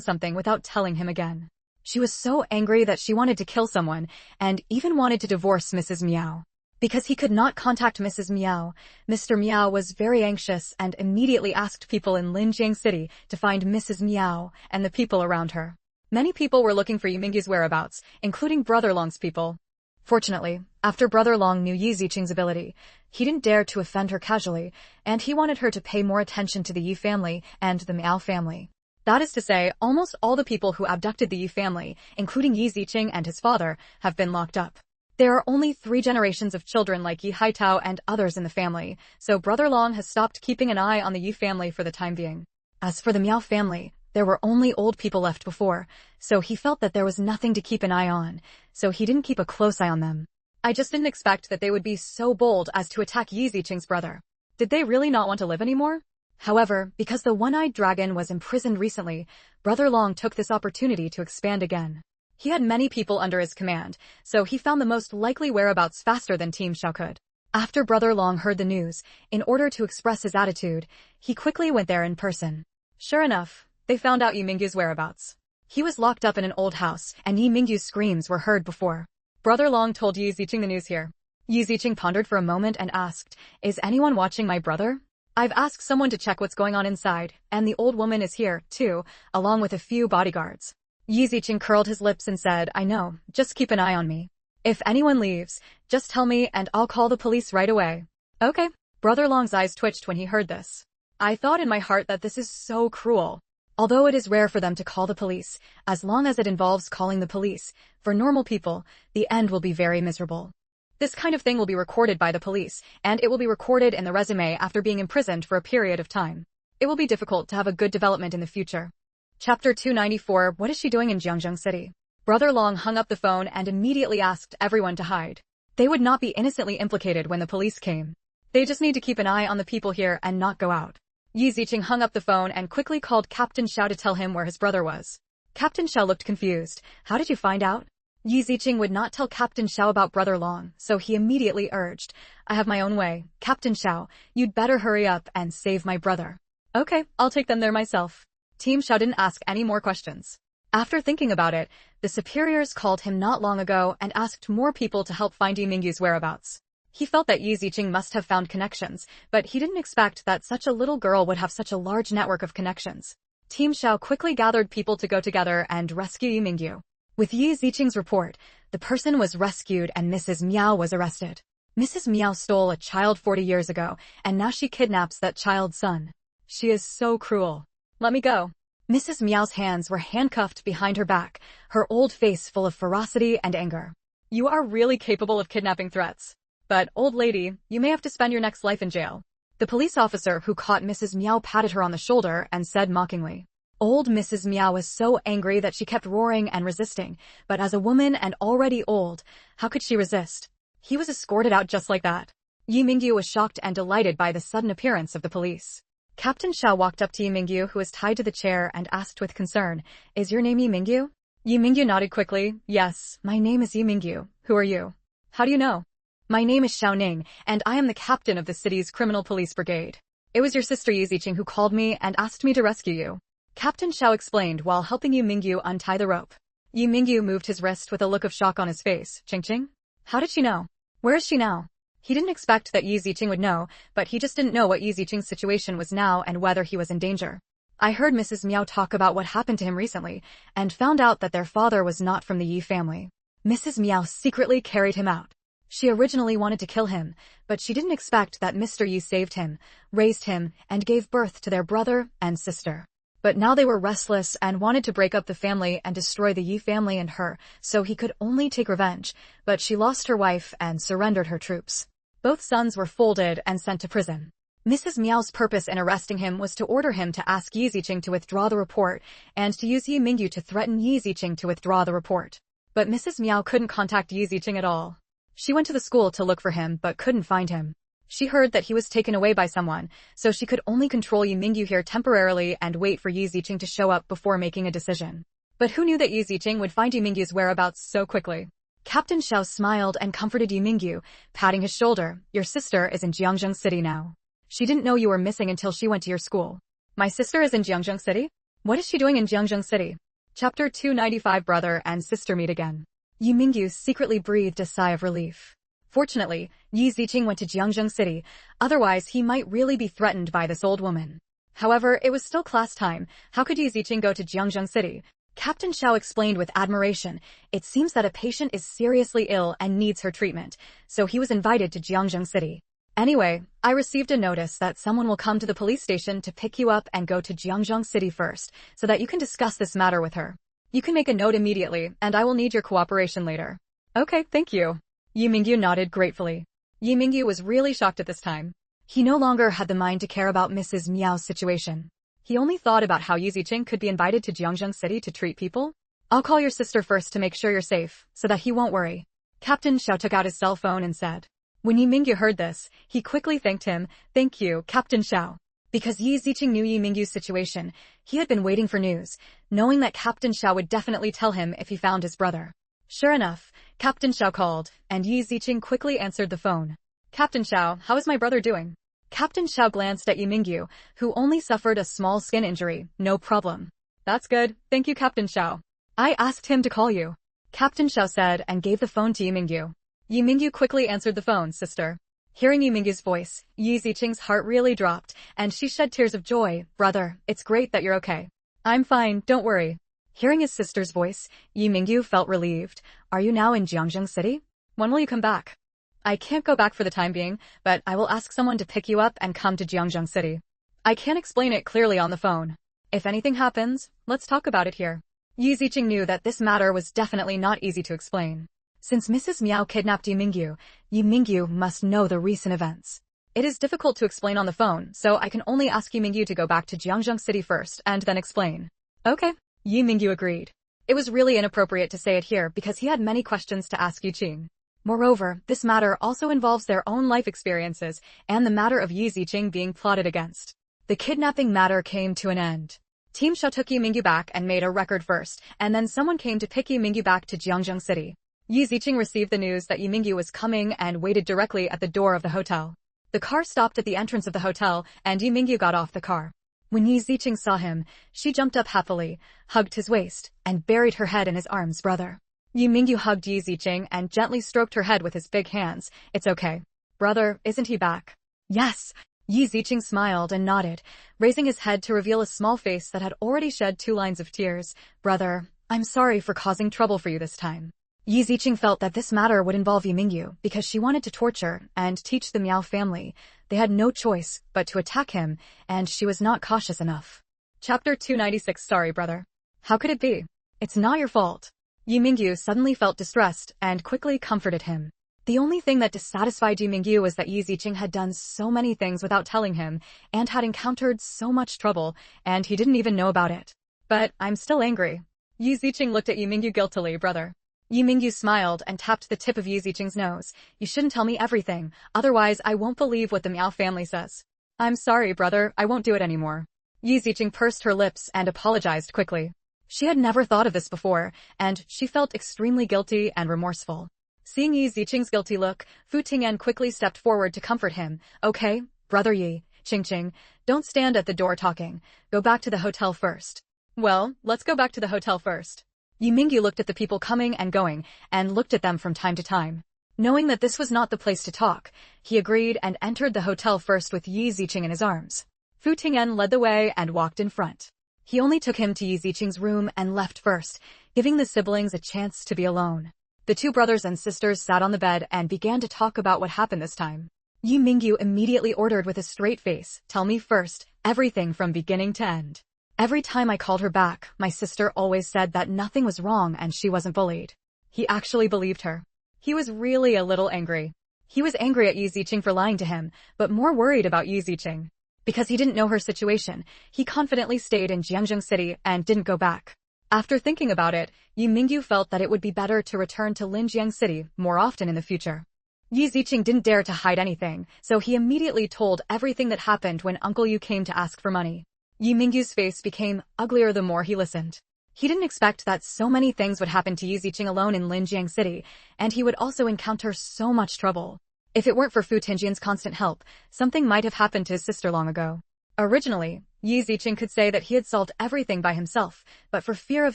something without telling him again. She was so angry that she wanted to kill someone, and even wanted to divorce Mrs. Meow. Because he could not contact Mrs. Meow, Mr. Meow was very anxious and immediately asked people in Linjiang City to find Mrs. Meow and the people around her. Many people were looking for Yimingyu's whereabouts, including Brother Long's people. Fortunately, after Brother Long knew Yi Ziqing's ability, he didn't dare to offend her casually, and he wanted her to pay more attention to the Yi family and the Miao family. That is to say, almost all the people who abducted the Yi family, including Yi Ziqing and his father, have been locked up. There are only 3 generations of children like Yi Haitao and others in the family, so Brother Long has stopped keeping an eye on the Yi family for the time being. As for the Miao family, there were only old people left before, so he felt that there was nothing to keep an eye on, so he didn't keep a close eye on them. I just didn't expect that they would be so bold as to attack Yi Ziqing's brother. Did they really not want to live anymore? However, because the one-eyed dragon was imprisoned recently, Brother Long took this opportunity to expand again. He had many people under his command, so he found the most likely whereabouts faster than Team Xiao could. After Brother Long heard the news, in order to express his attitude, he quickly went there in person. Sure enough, they found out Yimingyu's whereabouts. He was locked up in an old house, and Yimingyu's screams were heard before. Brother Long told Yi Ziqing the news here. Yi Ziqing pondered for a moment and asked, "Is anyone watching my brother? I've asked someone to check what's going on inside, and the old woman is here, too, along with a few bodyguards." Yi Ziqing curled his lips and said, "I know, just keep an eye on me. If anyone leaves, just tell me and I'll call the police right away." Okay. Brother Long's eyes twitched when he heard this. I thought in my heart that this is so cruel. Although it is rare for them to call the police, as long as it involves calling the police, for normal people, the end will be very miserable. This kind of thing will be recorded by the police, and it will be recorded in the resume after being imprisoned for a period of time. It will be difficult to have a good development in the future. Chapter 294 What is she doing in Jiangzhou City? Brother Long hung up the phone and immediately asked everyone to hide. They would not be innocently implicated when the police came. They just need to keep an eye on the people here and not go out. Yi Ziqing hung up the phone and quickly called Captain Xiao to tell him where his brother was. Captain Xiao looked confused. How did you find out? Yi Ziqing would not tell Captain Xiao about Brother Long, so he immediately urged, "I have my own way. Captain Xiao, you'd better hurry up and save my brother." Okay, I'll take them there myself. Team Xiao didn't ask any more questions. After thinking about it, the superiors called him not long ago and asked more people to help find Yimingyu's whereabouts. He felt that Yi Ziqing must have found connections, but he didn't expect that such a little girl would have such a large network of connections. Team Xiao quickly gathered people to go together and rescue Yimingyu. With Yi Ziqing's report, the person was rescued and Mrs. Meow was arrested. Mrs. Meow stole a child 40 years ago, and now she kidnaps that child's son. She is so cruel. Let me go. Mrs. Meow's hands were handcuffed behind her back, her old face full of ferocity and anger. You are really capable of kidnapping threats. But, old lady, you may have to spend your next life in jail. The police officer who caught Mrs. Meow patted her on the shoulder and said mockingly. Old Mrs. Meow was so angry that she kept roaring and resisting, but as a woman and already old, how could she resist? He was escorted out just like that. Yimingyu was shocked and delighted by the sudden appearance of the police. Captain Xiao walked up to Yimingyu, who was tied to the chair, and asked with concern, "Is your name Yimingyu?" Yi Mingyu nodded quickly. Yes, my name is Yi Mingyu. Who are you? How do you know? My name is Xiao Ning, and I am the captain of the city's criminal police brigade. It was your sister Yi Ziqing who called me and asked me to rescue you. Captain Xiao explained while helping Yi Mingyu untie the rope. Yi Mingyu moved his wrist with a look of shock on his face. Ching? How did she know? Where is she now? He didn't expect that Yi Ziqing would know, but he just didn't know what Yi Ziqing's situation was now and whether he was in danger. I heard Mrs. Miao talk about what happened to him recently, and found out that their father was not from the Yi family. Mrs. Miao secretly carried him out. She originally wanted to kill him, but she didn't expect that Mr. Yi saved him, raised him, and gave birth to their brother and sister. But now they were restless and wanted to break up the family and destroy the Yi family and her, so he could only take revenge, but she lost her wife and surrendered her troops. Both sons were folded and sent to prison. Mrs. Miao's purpose in arresting him was to order him to ask Yi Ziqing to withdraw the report, and to use Yi Mingyu to threaten Yi Ziqing to withdraw the report. But Mrs. Miao couldn't contact Yi Ziqing at all. She went to the school to look for him but couldn't find him. She heard that he was taken away by someone, so she could only control Yi Mingyu here temporarily and wait for Yi Ziqing to show up before making a decision. But who knew that Yi Ziqing would find Yi Mingyu's whereabouts so quickly? Captain Xiao smiled and comforted Yi Mingyu, patting his shoulder. Your sister is in Jiangzheng City now. She didn't know you were missing until she went to your school. My sister is in Jiangzheng City? What is she doing in Jiangzheng City? Chapter 295 Brother and Sister Meet Again. Yi Mingyu secretly breathed a sigh of relief. Fortunately, Yi Ziqing went to Jiangzheng City, otherwise he might really be threatened by this old woman. However, it was still class time. How could Yi Ziqing go to Jiangzheng City? Captain Xiao explained with admiration. It seems that a patient is seriously ill and needs her treatment, so he was invited to Jiangzheng City. Anyway, I received a notice that someone will come to the police station to pick you up and go to Jiangzheng City first, so that you can discuss this matter with her. You can make a note immediately, and I will need your cooperation later. Okay, thank you. Yi Mingyu nodded gratefully. Yi Mingyu was really shocked at this time. He no longer had the mind to care about Mrs. Miao's situation. He only thought about how Yi Ziqing could be invited to Jiangzheng City to treat people. I'll call your sister first to make sure you're safe, so that he won't worry. Captain Xiao took out his cell phone and said. When Yi Mingyu heard this, he quickly thanked him. Thank you, Captain Xiao. Because Yi Ziqing knew Yi Mingyu's situation, he had been waiting for news, knowing that Captain Xiao would definitely tell him if he found his brother. Sure enough, Captain Xiao called, and Yi Ziqing quickly answered the phone. Captain Xiao, how is my brother doing? Captain Xiao glanced at Yi Mingyu, who only suffered a small skin injury. No problem. That's good, thank you Captain Xiao. I asked him to call you. Captain Xiao said and gave the phone to Yi Mingyu. Yi Mingyu quickly answered the phone. Sister. Hearing Yi Mingyu's voice, Yi Ziqing's heart really dropped, and she shed tears of joy. Brother, it's great that you're okay. I'm fine, don't worry. Hearing his sister's voice, Yi Mingyu felt relieved. Are you now in Jiangzheng City? When will you come back? I can't go back for the time being, but I will ask someone to pick you up and come to Jiangzheng City. I can't explain it clearly on the phone. If anything happens, let's talk about it here. Yi Ziqing knew that this matter was definitely not easy to explain. Since Mrs. Miao kidnapped Yi Mingyu must know the recent events. It is difficult to explain on the phone, so I can only ask Yi Mingyu to go back to Jiangzheng City first and then explain. Okay. Yi Mingyu agreed. It was really inappropriate to say it here because he had many questions to ask Yi Ziqing. Moreover, this matter also involves their own life experiences and the matter of Yi Ziqing being plotted against. The kidnapping matter came to an end. Team Xiao took Yi Mingyu back and made a record first, and then someone came to pick Yi Mingyu back to Jiangzheng City. Yi Ziqing received the news that Yi Mingyu was coming and waited directly at the door of the hotel. The car stopped at the entrance of the hotel, and Yi Mingyu got off the car. When Yi Ziqing saw him, she jumped up happily, hugged his waist, and buried her head in his arms. Brother. Yi Mingyu hugged Yi Ziqing and gently stroked her head with his big hands. It's okay. Brother, isn't he back? Yes. Yi Ziqing smiled and nodded, raising his head to reveal a small face that had already shed 2 lines of tears. Brother, I'm sorry for causing trouble for you this time. Yi Ziqing felt that this matter would involve Yi Mingyu because she wanted to torture and teach the Miao family. They had no choice but to attack him, and she was not cautious enough. Chapter 296 Sorry, brother. How could it be? It's not your fault. Yi Mingyu suddenly felt distressed and quickly comforted him. The only thing that dissatisfied Yi Mingyu was that Yi Ziqing had done so many things without telling him and had encountered so much trouble, and he didn't even know about it. But I'm still angry. Yi Ziqing looked at Yi Mingyu guiltily. Brother. Yi Mingyu smiled and tapped the tip of Yi Ziqing's nose. You shouldn't tell me everything, otherwise I won't believe what the Miao family says. I'm sorry, brother, I won't do it anymore. Yi Ziqing pursed her lips and apologized quickly. She had never thought of this before, and she felt extremely guilty and remorseful. Seeing Yi Ziqing's guilty look, Fu Tingyan quickly stepped forward to comfort him. Okay, brother Yi, Qingqing, don't stand at the door talking. Go back to the hotel first. Well, let's go back to the hotel first. Yi Mingyu looked at the people coming and going, and looked at them from time to time. Knowing that this was not the place to talk, he agreed and entered the hotel first with Yi Ziqing in his arms. Fu Tingyan led the way and walked in front. He only took him to Yi Ziqing's room and left first, giving the siblings a chance to be alone. The two brothers and sisters sat on the bed and began to talk about what happened this time. Yi Mingyu immediately ordered with a straight face, "Tell me first, everything from beginning to end." Every time I called her back, my sister always said that nothing was wrong and she wasn't bullied. He actually believed her. He was really a little angry. He was angry at Yi Ziqing for lying to him, but more worried about Yi Ziqing. Because he didn't know her situation, he confidently stayed in Jiangzhou City and didn't go back. After thinking about it, Yi Mingyu felt that it would be better to return to Linjiang City more often in the future. Yi Ziqing didn't dare to hide anything, so he immediately told everything that happened when Uncle Yu came to ask for money. Yi Mingyu's face became uglier the more he listened. He didn't expect that so many things would happen to Yi Ziqing alone in Linjiang City, and he would also encounter so much trouble. If it weren't for Fu Tingyan's constant help, something might have happened to his sister long ago. Originally, Yi Ziqing could say that he had solved everything by himself, but for fear of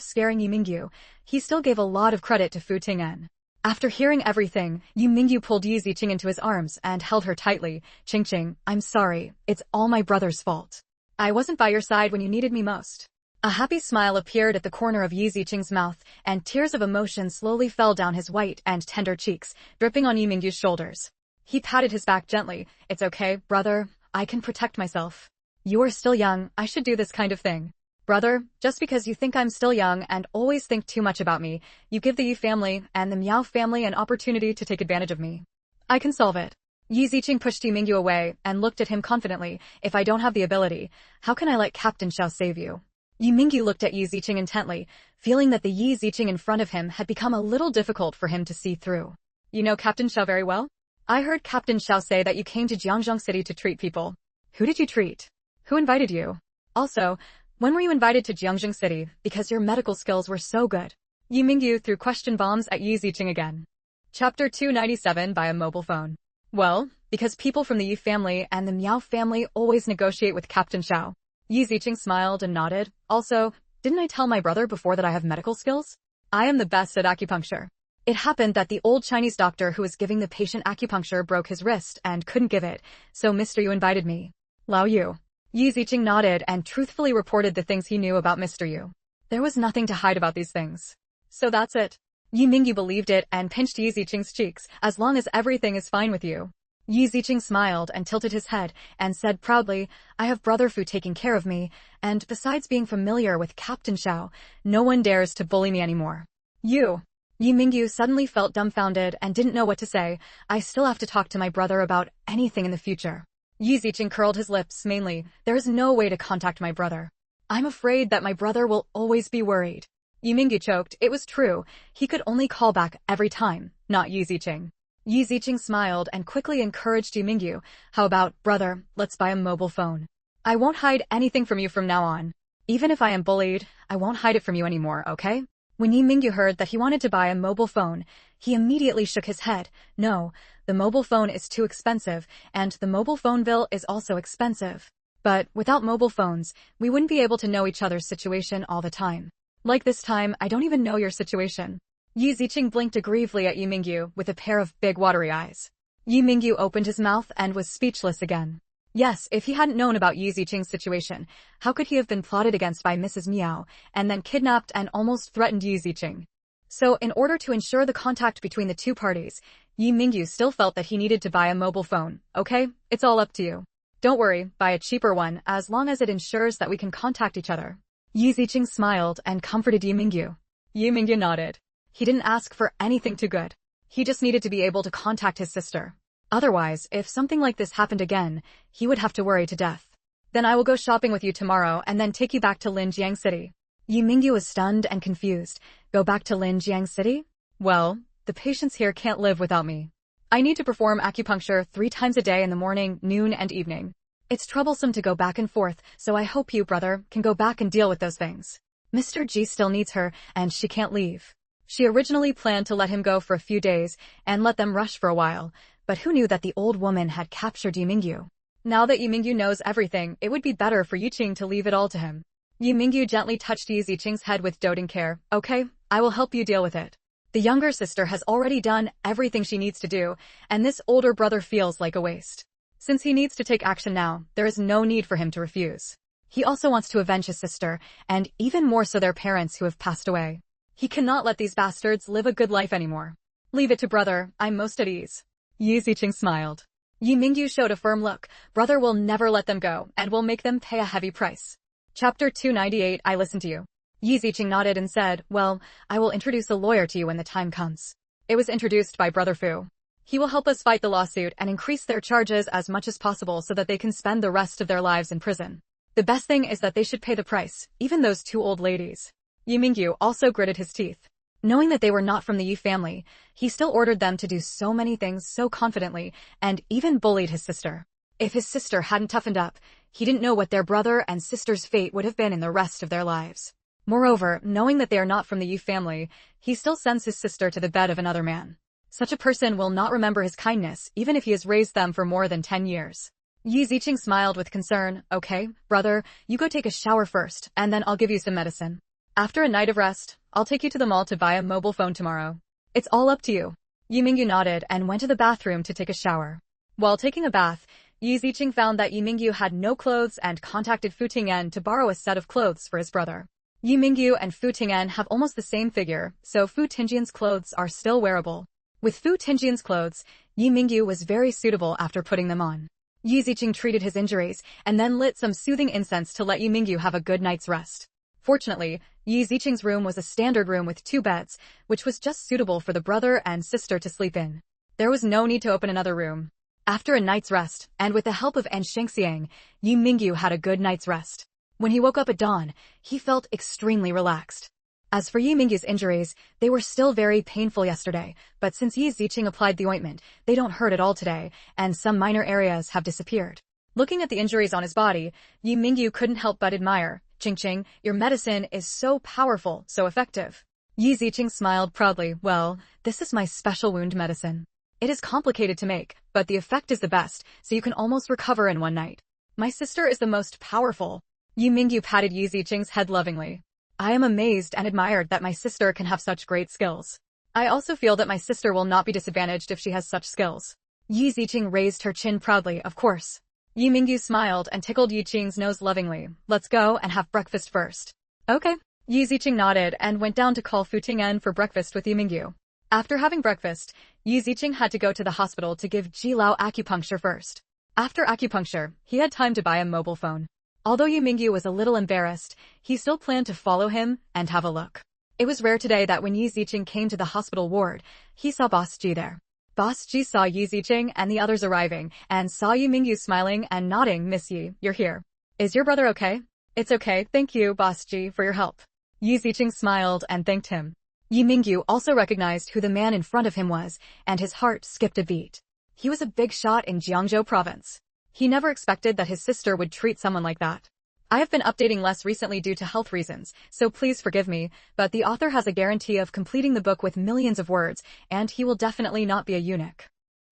scaring Yi Mingyu, he still gave a lot of credit to Fu Tingyan. After hearing everything, Yi Mingyu pulled Yi Ziqing into his arms and held her tightly. "Qingqing, I'm sorry. It's all my brother's fault. I wasn't by your side when you needed me most." A happy smile appeared at the corner of Yi Ziqing's mouth, and tears of emotion slowly fell down his white and tender cheeks, dripping on Yi Mingyu's shoulders. He patted his back gently. "It's okay, brother. I can protect myself. You are still young. I should do this kind of thing. Brother, just because you think I'm still young and always think too much about me, you give the Yi family and the Miao family an opportunity to take advantage of me. I can solve it." Yi Ziqing pushed Yi Mingyu away and looked at him confidently. "If I don't have the ability, how can I let Captain Xiao save you?" Yi Mingyu looked at Yi Ziqing intently, feeling that the Yi Ziqing in front of him had become a little difficult for him to see through. "You know Captain Xiao very well? I heard Captain Xiao say that you came to Jiangzhou City to treat people. Who did you treat? Who invited you? Also, when were you invited to Jiangzhou City, because your medical skills were so good?" Yi Mingyu threw question bombs at Yi Ziqing again. Chapter 297 by a mobile phone. "Well, because people from the Yi family and the Miao family always negotiate with Captain Xiao." Yi Ziqing smiled and nodded. "Also, didn't I tell my brother before that I have medical skills? I am the best at acupuncture. It happened that the old Chinese doctor who was giving the patient acupuncture broke his wrist and couldn't give it, so Mr. Yu invited me." "Lao Yu." Yi Ziqing nodded and truthfully reported the things he knew about Mr. Yu. There was nothing to hide about these things. "So that's it." Yi Mingyu believed it and pinched Yi Ziqing's cheeks. "As long as everything is fine with you." Yi Ziqing smiled and tilted his head and said proudly, "I have brother Fu taking care of me, and besides being familiar with Captain Xiao, no one dares to bully me anymore." "You." Yi Mingyu suddenly felt dumbfounded and didn't know what to say. "I still have to talk to my brother about anything in the future." Yi Ziqing curled his lips mainly. "There is no way to contact my brother. I'm afraid that my brother will always be worried." Yi Mingyu choked. It was true. He could only call back every time, not Yi Ziqing. Yi Ziqing smiled and quickly encouraged Yi Mingyu. "How about, brother, let's buy a mobile phone. I won't hide anything from you from now on. Even if I am bullied, I won't hide it from you anymore, okay?" When Yi Mingyu heard that he wanted to buy a mobile phone, he immediately shook his head. "No, the mobile phone is too expensive, and the mobile phone bill is also expensive. But without mobile phones, we wouldn't be able to know each other's situation all the time. Like this time, I don't even know your situation." Yi Ziqing blinked aggrievedly at Yi Mingyu with a pair of big watery eyes. Yi Mingyu opened his mouth and was speechless again. Yes, if he hadn't known about Yi Ziqing's situation, how could he have been plotted against by Mrs. Miao, and then kidnapped and almost threatened Yi Ziqing? So in order to ensure the contact between the two parties, Yi Mingyu still felt that he needed to buy a mobile phone. "Okay, it's all up to you. Don't worry, buy a cheaper one as long as it ensures that we can contact each other." Yi Ziqing smiled and comforted Yi Mingyu. Yi Mingyu nodded. He didn't ask for anything too good. He just needed to be able to contact his sister. Otherwise, if something like this happened again, he would have to worry to death. "Then I will go shopping with you tomorrow and then take you back to Linjiang City." Yi Mingyu was stunned and confused. "Go back to Linjiang City?" "Well, the patients here can't live without me. I need to perform acupuncture 3 times a day in the morning, noon, and evening. It's troublesome to go back and forth, so I hope you, brother, can go back and deal with those things." Mr. G still needs her, and she can't leave. She originally planned to let him go for a few days and let them rush for a while, but who knew that the old woman had captured Yimingyu? Now that Yimingyu knows everything, it would be better for Yiqing to leave it all to him. Yimingyu gently touched Yiqing's head with doting care. Okay, I will help you deal with it. The younger sister has already done everything she needs to do, and this older brother feels like a waste. Since he needs to take action now, there is no need for him to refuse. He also wants to avenge his sister, and even more so their parents who have passed away. He cannot let these bastards live a good life anymore. Leave it to brother, I'm most at ease. Yiqing smiled. Yimingyu showed a firm look. Brother will never let them go, and will make them pay a heavy price. Chapter 298 I listen to you. Yiqing nodded and said, well, I will introduce a lawyer to you when the time comes. It was introduced by Brother Fu. He will help us fight the lawsuit and increase their charges as much as possible so that they can spend the rest of their lives in prison. The best thing is that they should pay the price, even those two old ladies. Yimingyu also gritted his teeth. Knowing that they were not from the Yi family, he still ordered them to do so many things so confidently, and even bullied his sister. If his sister hadn't toughened up, he didn't know what their brother and sister's fate would have been in the rest of their lives. Moreover, knowing that they are not from the Yi family, he still sends his sister to the bed of another man. Such a person will not remember his kindness, even if he has raised them for more than 10 years. Yiqing smiled with concern. Okay, brother, you go take a shower first, and then I'll give you some medicine. After a night of rest, I'll take you to the mall to buy a mobile phone tomorrow. It's all up to you. Yimingyu nodded and went to the bathroom to take a shower. While taking a bath, Yiqing found that Yimingyu had no clothes and contacted Fu Tingyan to borrow a set of clothes for his brother. Yimingyu and Fu Tingyan have almost the same figure, so Fu Tingyan's clothes are still wearable. With Fu Tingyan's clothes, Yimingyu was very suitable after putting them on. Yiqing treated his injuries and then lit some soothing incense to let Yimingyu have a good night's rest. Fortunately, Yiqing's room was a standard room with 2 beds, which was just suitable for the brother and sister to sleep in. There was no need to open another room. After a night's rest, and with the help of Shengxiang, Yimingyu had a good night's rest. When he woke up at dawn, he felt extremely relaxed. As for Yimingyu's injuries, they were still very painful yesterday, but since Yiqing applied the ointment, they don't hurt at all today, and some minor areas have disappeared. Looking at the injuries on his body, Yimingyu couldn't help but admire. Qingqing, your medicine is so powerful, so effective. Yiqing smiled proudly. Well, this is my special wound medicine. It is complicated to make, but the effect is the best, so you can almost recover in one night. My sister is the most powerful. Yimingyu patted Yiqing's head lovingly. I am amazed and admired that my sister can have such great skills. I also feel that my sister will not be disadvantaged if she has such skills. Yiqing raised her chin proudly, of course. Yimingyu smiled and tickled Yiqing's nose lovingly. Let's go and have breakfast first. Okay. Yiqing nodded and went down to call Fu Tingyan for breakfast with Yimingyu. After having breakfast, Yiqing had to go to the hospital to give Jilao acupuncture first. After acupuncture, he had time to buy a mobile phone. Although Yimingyu was a little embarrassed, he still planned to follow him and have a look. It was rare today that when Yiqing came to the hospital ward, he saw Boss Ji there. Boss Ji saw Yiqing and the others arriving, and saw Yimingyu smiling and nodding. Miss Yi, you're here. Is your brother okay? It's okay, thank you, Boss Ji, for your help. Yiqing smiled and thanked him. Yimingyu also recognized who the man in front of him was, and his heart skipped a beat. He was a big shot in Jiangzhou province. He never expected that his sister would treat someone like that. I have been updating less recently due to health reasons, so please forgive me, but the author has a guarantee of completing the book with millions of words, and he will definitely not be a eunuch.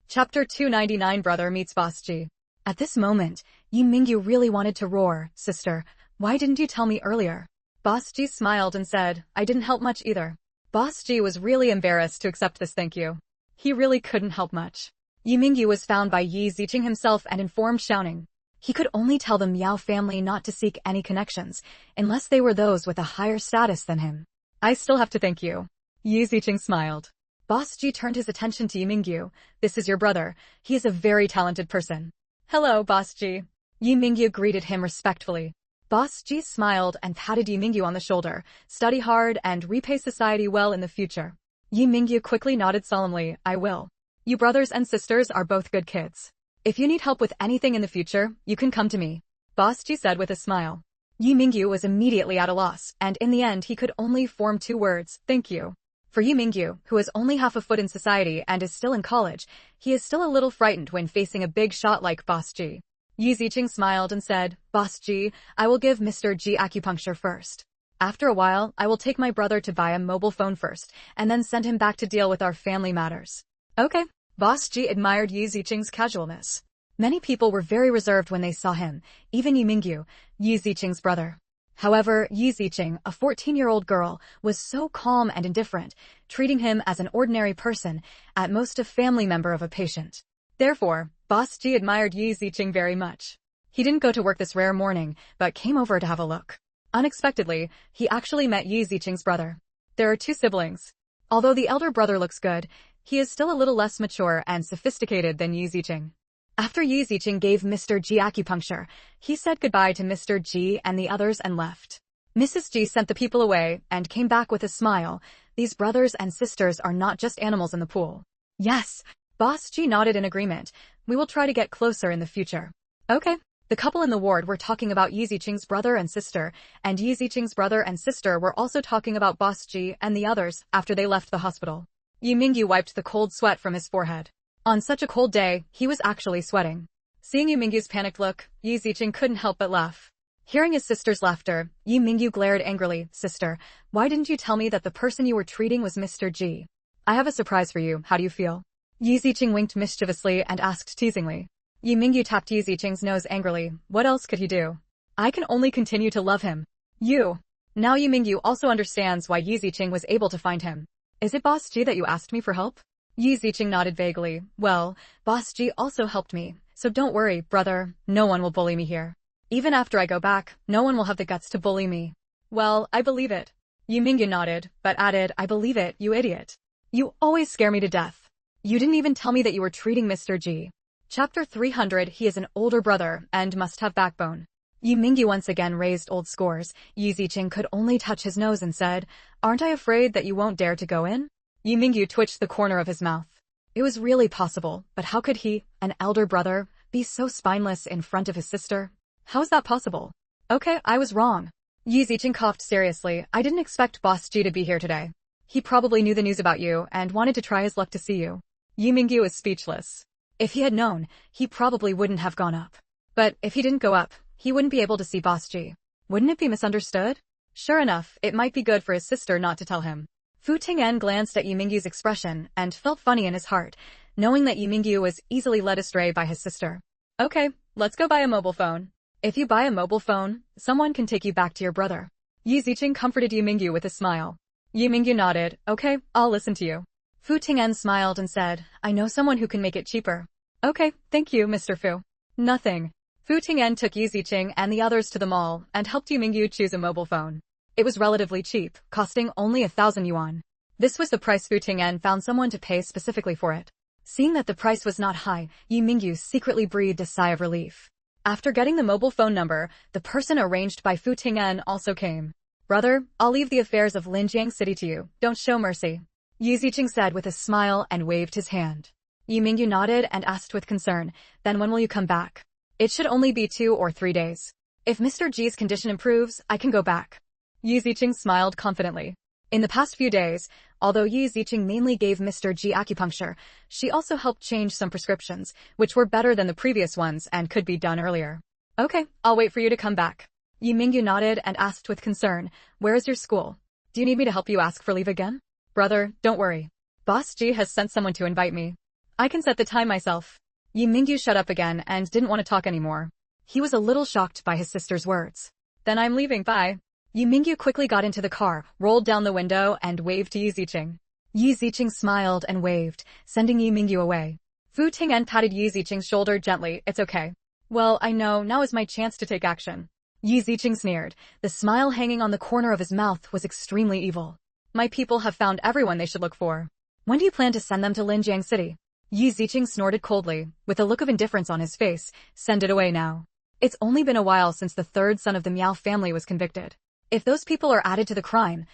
Chapter 299 Brother Meets Boss Ji. At this moment, Yimingyu really wanted to roar. Sister, why didn't you tell me earlier? Boss Ji smiled and said, I didn't help much either. Boss Ji was really embarrassed to accept this thank you. He really couldn't help much. Yimingyu was found by Yiqing himself and informed shouting. He could only tell the Miao family not to seek any connections, unless they were those with a higher status than him. I still have to thank you. Yiqing smiled. Boss Ji turned his attention to Yimingyu. This is your brother. He is a very talented person. Hello, Boss Ji. Yimingyu greeted him respectfully. Boss Ji smiled and patted Yimingyu on the shoulder. Study hard and repay society well in the future. Yimingyu quickly nodded solemnly. I will. You brothers and sisters are both good kids. If you need help with anything in the future, you can come to me. Boss Ji said with a smile. Yimingyu was immediately at a loss, and in the end he could only form 2 words, thank you. For Yimingyu, who is only half a foot in society and is still in college, he is still a little frightened when facing a big shot like Boss Ji. Yiqing smiled and said, Boss Ji, I will give Mr. Ji acupuncture first. After a while, I will take my brother to buy a mobile phone first, and then send him back to deal with our family matters. Okay. Boss G admired Yi Ziqing's casualness. Many people were very reserved when they saw him, even Yi Mingyu, Yi Ziqing's brother. However, Yi Ziqing, a 14-year-old girl, was so calm and indifferent, treating him as an ordinary person, at most a family member of a patient. Therefore, Boss G admired Yi Ziqing very much. He didn't go to work this rare morning, but came over to have a look. Unexpectedly, he actually met Yi Ziqing's brother. There are two siblings. Although the elder brother looks good, he is still a little less mature and sophisticated than Yi Ziqing. After Yi Ziqing gave Mr. G acupuncture, he said goodbye to Mr. G and the others and left. Mrs. G sent the people away and came back with a smile. These brothers and sisters are not just animals in the pool. Yes, Boss G nodded in agreement. We will try to get closer in the future. Okay. The couple in the ward were talking about Yi Ziqing's brother and sister, and Yi Ziqing's brother and sister were also talking about Boss G and the others after they left the hospital. Yi Mingyu wiped the cold sweat from his forehead. On such a cold day, he was actually sweating. Seeing Yi Mingyu's panicked look, Yi Ziqing couldn't help but laugh. Hearing his sister's laughter, Yi Mingyu glared angrily. Sister, why didn't you tell me that the person you were treating was Mr. G? I have a surprise for you, how do you feel? Yi Ziqing winked mischievously and asked teasingly. Yi Mingyu tapped Yi Ziqing's nose angrily. What else could he do? I can only continue to love him. You. Now Yi Mingyu also understands why Yi Ziqing was able to find him. Is it Boss G that you asked me for help? Yi Ziqing nodded vaguely. Well, Boss G also helped me, so don't worry, brother, no one will bully me here. Even after I go back, no one will have the guts to bully me. Well, I believe it. Yi Mingyu nodded, but added, I believe it, you idiot. You always scare me to death. You didn't even tell me that you were treating Mr. G. Chapter 300. He is an older brother and must have backbone. Yi Mingyu once again raised old scores. Yi Ziqing could only touch his nose and said, Aren't I afraid that you won't dare to go in? Yi Mingyu twitched the corner of his mouth. It was really possible, but how could he, an elder brother, be so spineless in front of his sister? How is that possible? Okay, I was wrong. Yi Ziqing coughed seriously. I didn't expect Boss G to be here today. He probably knew the news about you and wanted to try his luck to see you. Yi Mingyu was speechless. If he had known, he probably wouldn't have gone up. But if he didn't go up, he wouldn't be able to see Boss G. Wouldn't it be misunderstood? Sure enough, it might be good for his sister not to tell him. Fu Ting'an glanced at Yi Mingyu's expression and felt funny in his heart, knowing that Yi Mingyu was easily led astray by his sister. Okay, let's go buy a mobile phone. If you buy a mobile phone, someone can take you back to your brother. Yi Ziqing comforted Yi Mingyu with a smile. Yi Mingyu nodded. Okay, I'll listen to you. Fu Ting'an smiled and said, I know someone who can make it cheaper. Okay, thank you, Mr. Fu. Nothing. Fu Ting'an took Yi Ziqing and the others to the mall and helped Yi Mingyu choose a mobile phone. It was relatively cheap, costing only 1,000 yuan. This was the price Fu Ting'an found someone to pay specifically for it. Seeing that the price was not high, Yi Mingyu secretly breathed a sigh of relief. After getting the mobile phone number, the person arranged by Fu Ting'an also came. Brother, I'll leave the affairs of Linjiang City to you. Don't show mercy. Yi Ziqing said with a smile and waved his hand. Yi Mingyu nodded and asked with concern, then when will you come back? It should only be 2 or 3 days. If Mr. G's condition improves, I can go back. Yi Ziqing smiled confidently. In the past few days, although Yi Ziqing mainly gave Mr. G acupuncture, she also helped change some prescriptions, which were better than the previous ones and could be done earlier. Okay, I'll wait for you to come back. Yi Mingyu nodded and asked with concern, where is your school? Do you need me to help you ask for leave again? Brother, don't worry. Boss G has sent someone to invite me. I can set the time myself. Yi Mingyu shut up again and didn't want to talk anymore. He was a little shocked by his sister's words. Then I'm leaving, bye. Yi Mingyu quickly got into the car, rolled down the window, and waved to Yi Ziqing. Yi Ziqing smiled and waved, sending Yi Mingyu away. Fu Ting'an patted Yi Ziqing's shoulder gently. It's okay. Well, I know, now is my chance to take action. Yi Ziqing sneered. The smile hanging on the corner of his mouth was extremely evil. My people have found everyone they should look for. When do you plan to send them to Linjiang City? Yi Ziqing snorted coldly, with a look of indifference on his face. Send it away now. It's only been a while since the third son of the Miao family was convicted. If those people are added to the crime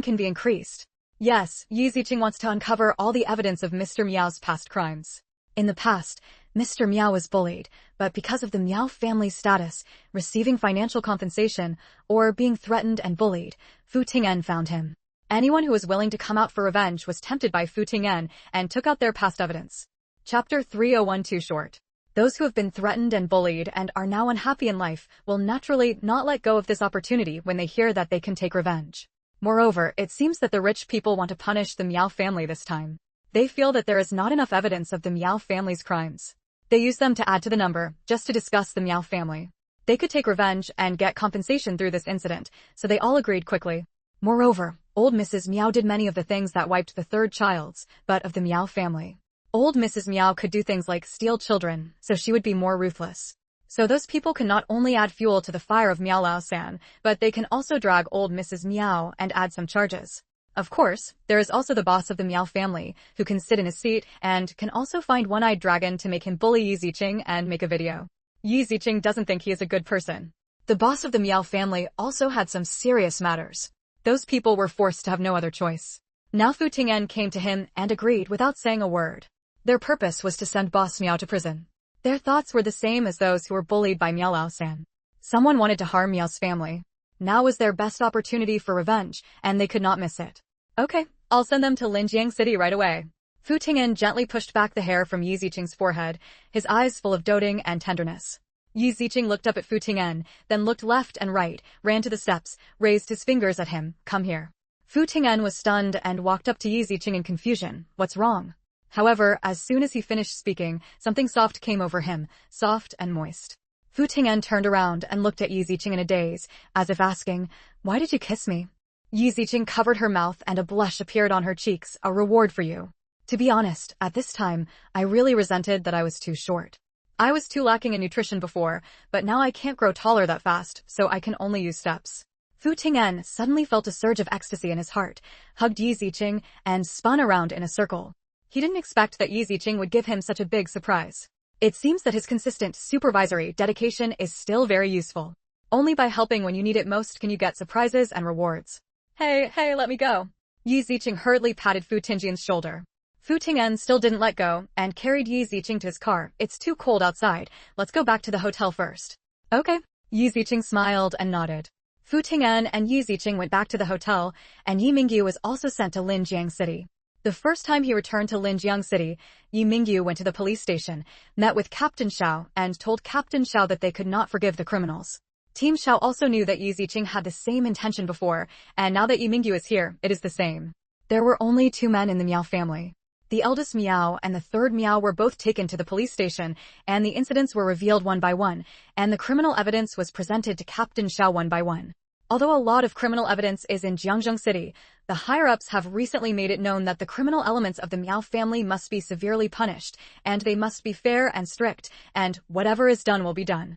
can be increased. Yes, Yi Ziqing wants to uncover all the evidence of Mr. Miao's past crimes. In the past, Mr. Miao was bullied, but because of the Miao family's status, receiving financial compensation, or being threatened and bullied, Fu Ting'an found him. Anyone who was willing to come out for revenge was tempted by Fu Ting'an and took out their past evidence. Chapter 3012 Short. Those who have been threatened and bullied and are now unhappy in life will naturally not let go of this opportunity when they hear that they can take revenge. Moreover, it seems that the rich people want to punish the Miao family this time. They feel that there is not enough evidence of the Miao family's crimes. They use them to add to the number, just to discuss the Miao family. They could take revenge and get compensation through this incident, so they all agreed quickly. Moreover, old Mrs. Miao did many of the things that wiped the third child's butt of the Miao family. Old Mrs. Miao could do things like steal children, so she would be more ruthless. So those people can not only add fuel to the fire of Miao Lao-san, but they can also drag old Mrs. Miao and add some charges. Of course, there is also the boss of the Miao family, who can sit in his seat and can also find one-eyed dragon to make him bully Yi Ziqing and make a video. Yi Ziqing doesn't think he is a good person. The boss of the Miao family also had some serious matters. Those people were forced to have no other choice. Now Fu Ting'en came to him and agreed without saying a word. Their purpose was to send Boss Miao to prison. Their thoughts were the same as those who were bullied by Miao Lao-san. Someone wanted to harm Miao's family. Now was their best opportunity for revenge, and they could not miss it. Okay, I'll send them to Linjiang City right away. Fu Ting'en gently pushed back the hair from Yi Ziqing's forehead, his eyes full of doting and tenderness. Yi Ziqing looked up at Fu Ting'en, then looked left and right, ran to the steps, raised his fingers at him, come here. Fu Ting'en was stunned and walked up to Yi Ziqing in confusion. What's wrong? However, as soon as he finished speaking, something soft came over him, soft and moist. Fu Ting'en turned around and looked at Yi Ziqing in a daze, as if asking, why did you kiss me? Yi Ziqing covered her mouth and a blush appeared on her cheeks, a reward for you. To be honest, at this time, I really resented that I was too short. I was too lacking in nutrition before, but now I can't grow taller that fast, so I can only use steps. Fu Ting'en suddenly felt a surge of ecstasy in his heart, hugged Yi Ziqing, and spun around in a circle. He didn't expect that Yi Ziqing would give him such a big surprise. It seems that his consistent supervisory dedication is still very useful. Only by helping when you need it most can you get surprises and rewards. Hey, let me go. Yi Ziqing hurriedly patted Fu Ting'en's shoulder. Fu Ting'en still didn't let go and carried Yi Ziqing to his car. It's too cold outside. Let's go back to the hotel first. Okay. Yi Ziqing smiled and nodded. Fu Ting'en and Yi Ziqing went back to the hotel, and Yi Mingyu was also sent to Linjiang City. The first time he returned to Linjiang City, Yi Mingyu went to the police station, met with Captain Xiao, and told Captain Xiao that they could not forgive the criminals. Team Xiao also knew that Yi Ziqing had the same intention before, and now that Yi Mingyu is here, it is the same. There were only 2 men in the Miao family. The eldest Miao and the third Miao were both taken to the police station, and the incidents were revealed one by one, and the criminal evidence was presented to Captain Xiao one by one. Although a lot of criminal evidence is in Jiangzhou City, the higher-ups have recently made it known that the criminal elements of the Miao family must be severely punished, and they must be fair and strict, and whatever is done will be done.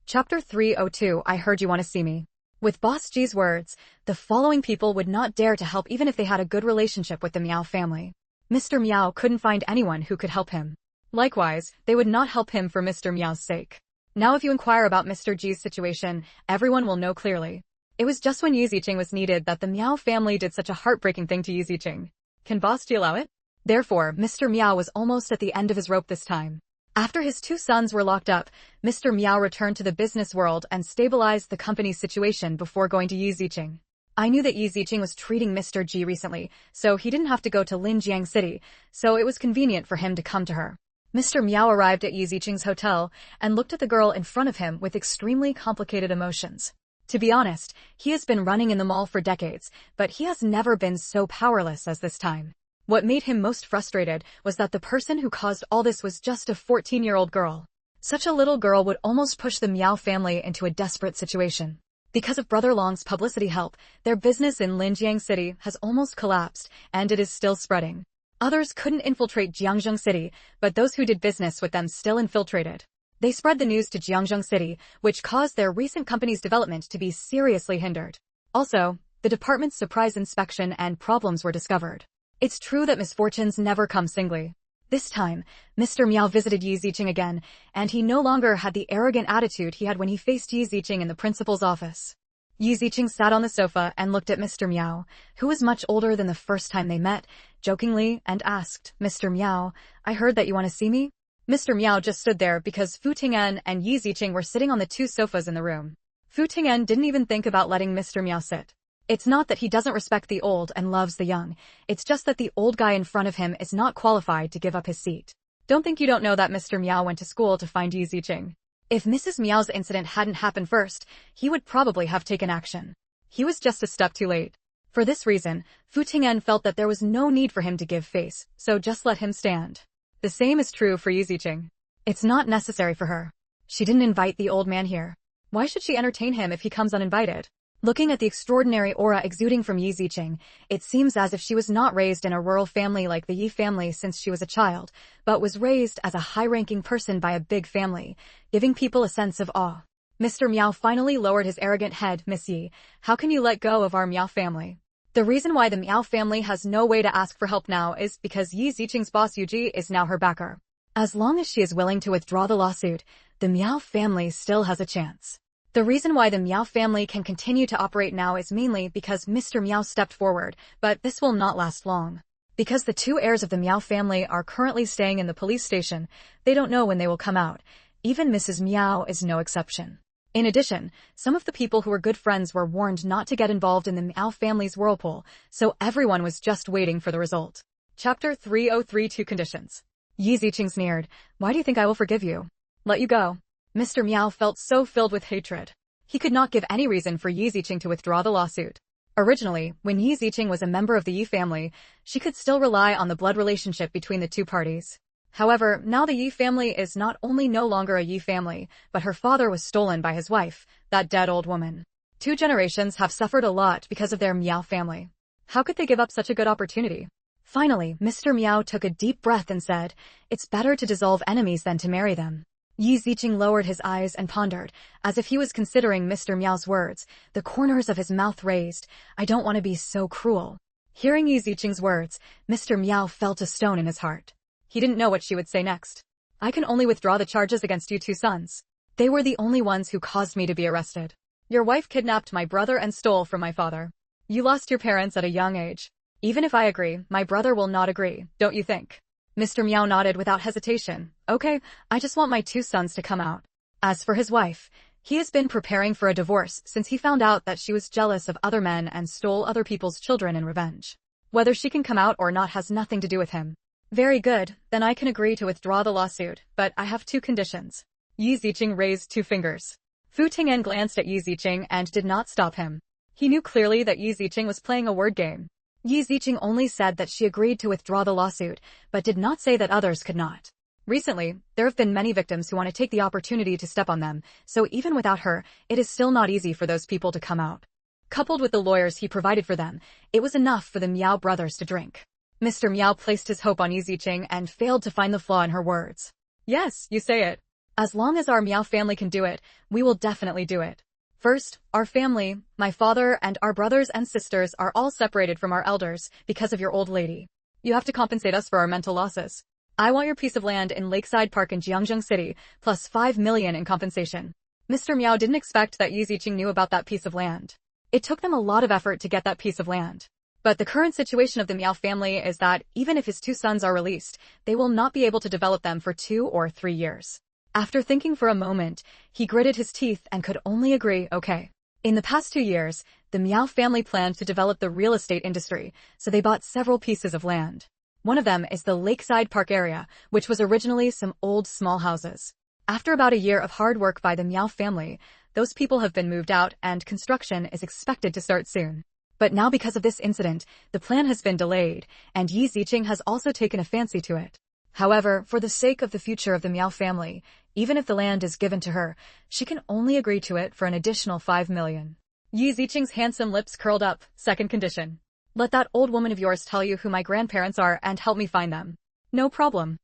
Chapter 302 I Heard You Want to See Me. With Boss Ji's words, the following people would not dare to help even if they had a good relationship with the Miao family. Mr. Miao couldn't find anyone who could help him. Likewise, they would not help him for Mr. Miao's sake. Now if you inquire about Mr. Ji's situation, everyone will know clearly. It was just when Yi Ziqing was needed that the Miao family did such a heartbreaking thing to Yi Ziqing. Can Boss Ji allow it? Therefore, Mr. Miao was almost at the end of his rope this time. After his 2 sons were locked up, Mr. Miao returned to the business world and stabilized the company's situation before going to Yi Ziqing. I knew that Yi Ziqing was treating Mr. Ji recently, so he didn't have to go to Linjiang City, so it was convenient for him to come to her. Mr. Miao arrived at Yi Ziqing's hotel and looked at the girl in front of him with extremely complicated emotions. To be honest, he has been running in the mall for decades, but he has never been so powerless as this time. What made him most frustrated was that the person who caused all this was just a 14-year-old girl. Such a little girl would almost push the Miao family into a desperate situation. Because of Brother Long's publicity help, their business in Linjiang City has almost collapsed, and it is still spreading. Others couldn't infiltrate Jiangzhou City, but those who did business with them still infiltrated. They spread the news to Jiangzhou City, which caused their recent company's development to be seriously hindered. Also, the department's surprise inspection and problems were discovered. It's true that misfortunes never come singly. This time, Mr. Miao visited Yi Ziqing again, and he no longer had the arrogant attitude he had when he faced Yi Ziqing in the principal's office. Yi Ziqing sat on the sofa and looked at Mr. Miao, who was much older than the first time they met, jokingly, and asked, Mr. Miao, I heard that you want to see me? Mr. Miao just stood there because Fu Ting'en and Yi Ziqing were sitting on the 2 sofas in the room. Fu Ting'en didn't even think about letting Mr. Miao sit. It's not that he doesn't respect the old and loves the young, it's just that the old guy in front of him is not qualified to give up his seat. Don't think you don't know that Mr. Meow went to school to find Yi Ziqing. If Mrs. Meow's incident hadn't happened first, he would probably have taken action. He was just a step too late. For this reason, Fu Ting'an felt that there was no need for him to give face, so just let him stand. The same is true for Yi Ziqing. It's not necessary for her. She didn't invite the old man here. Why should she entertain him if he comes uninvited? Looking at the extraordinary aura exuding from Yi Ziqing, it seems as if she was not raised in a rural family like the Yi family since she was a child, but was raised as a high-ranking person by a big family, giving people a sense of awe. Mr. Meow finally lowered his arrogant head. Miss Yi, how can you let go of our Meow family? The reason why the Meow family has no way to ask for help now is because Yi Ziqing's boss Yuji is now her backer. As long as she is willing to withdraw the lawsuit, the Meow family still has a chance. The reason why the Meow family can continue to operate now is mainly because Mr. Meow stepped forward, but this will not last long. Because the two heirs of the Meow family are currently staying in the police station, they don't know when they will come out. Even Mrs. Meow is no exception. In addition, some of the people who were good friends were warned not to get involved in the Meow family's whirlpool, so everyone was just waiting for the result. Chapter 3032 Conditions. Yi Ziqing sneered. Why do you think I will forgive you? Let you go. Mr. Meow felt so filled with hatred. He could not give any reason for Yi Ziqing to withdraw the lawsuit. Originally, when Yi Ziqing was a member of the Yi family, she could still rely on the blood relationship between the two parties. However, now the Yi family is not only no longer a Yi family, but her father was stolen by his wife, that dead old woman. 2 generations have suffered a lot because of their Meow family. How could they give up such a good opportunity? Finally, Mr. Meow took a deep breath and said, "It's better to dissolve enemies than to marry them." Yi Ziqing lowered his eyes and pondered, as if he was considering Mr. Meow's words, the corners of his mouth raised. "I don't want to be so cruel." Hearing Yi Ziqing's words, Mr. Meow felt a stone in his heart. He didn't know what she would say next. "I can only withdraw the charges against you 2 sons. They were the only ones who caused me to be arrested. Your wife kidnapped my brother and stole from my father. You lost your parents at a young age. Even if I agree, my brother will not agree, don't you think?" Mr. Meow nodded without hesitation. "Okay, I just want my 2 sons to come out." As for his wife, he has been preparing for a divorce since he found out that she was jealous of other men and stole other people's children in revenge. Whether she can come out or not has nothing to do with him. "Very good, then I can agree to withdraw the lawsuit, but I have 2 conditions." Yi Ziqing raised 2 fingers. Fu Ting'an glanced at Yi Ziqing and did not stop him. He knew clearly that Yi Ziqing was playing a word game. Yi Ziqing only said that she agreed to withdraw the lawsuit, but did not say that others could not. Recently, there have been many victims who want to take the opportunity to step on them, so even without her, it is still not easy for those people to come out. Coupled with the lawyers he provided for them, it was enough for the Meow brothers to drink. Mr. Meow placed his hope on Yi Ziqing and failed to find the flaw in her words. "Yes, you say it. As long as our Meow family can do it, we will definitely do it. First, our family, my father and our brothers and sisters are all separated from our elders because of your old lady. You have to compensate us for our mental losses. I want your piece of land in Lakeside Park in Jiangzhou City, plus 5 million in compensation." Mr. Meow didn't expect that Yi Ziqing knew about that piece of land. It took them a lot of effort to get that piece of land. But the current situation of the Meow family is that even if his 2 sons are released, they will not be able to develop them for 2 or 3 years. After thinking for a moment, he gritted his teeth and could only agree, okay. In the past 2 years, the Meow family planned to develop the real estate industry, so they bought several pieces of land. One of them is the Lakeside Park area, which was originally some old small houses. After about a year of hard work by the Meow family, those people have been moved out and construction is expected to start soon. But now because of this incident, the plan has been delayed, and Yi Ziqing has also taken a fancy to it. However, for the sake of the future of the Meow family, even if the land is given to her, she can only agree to it for an additional 5 million. Yi Ziqing's handsome lips curled up. "Second condition. Let that old woman of yours tell you who my grandparents are and help me find them." "No problem."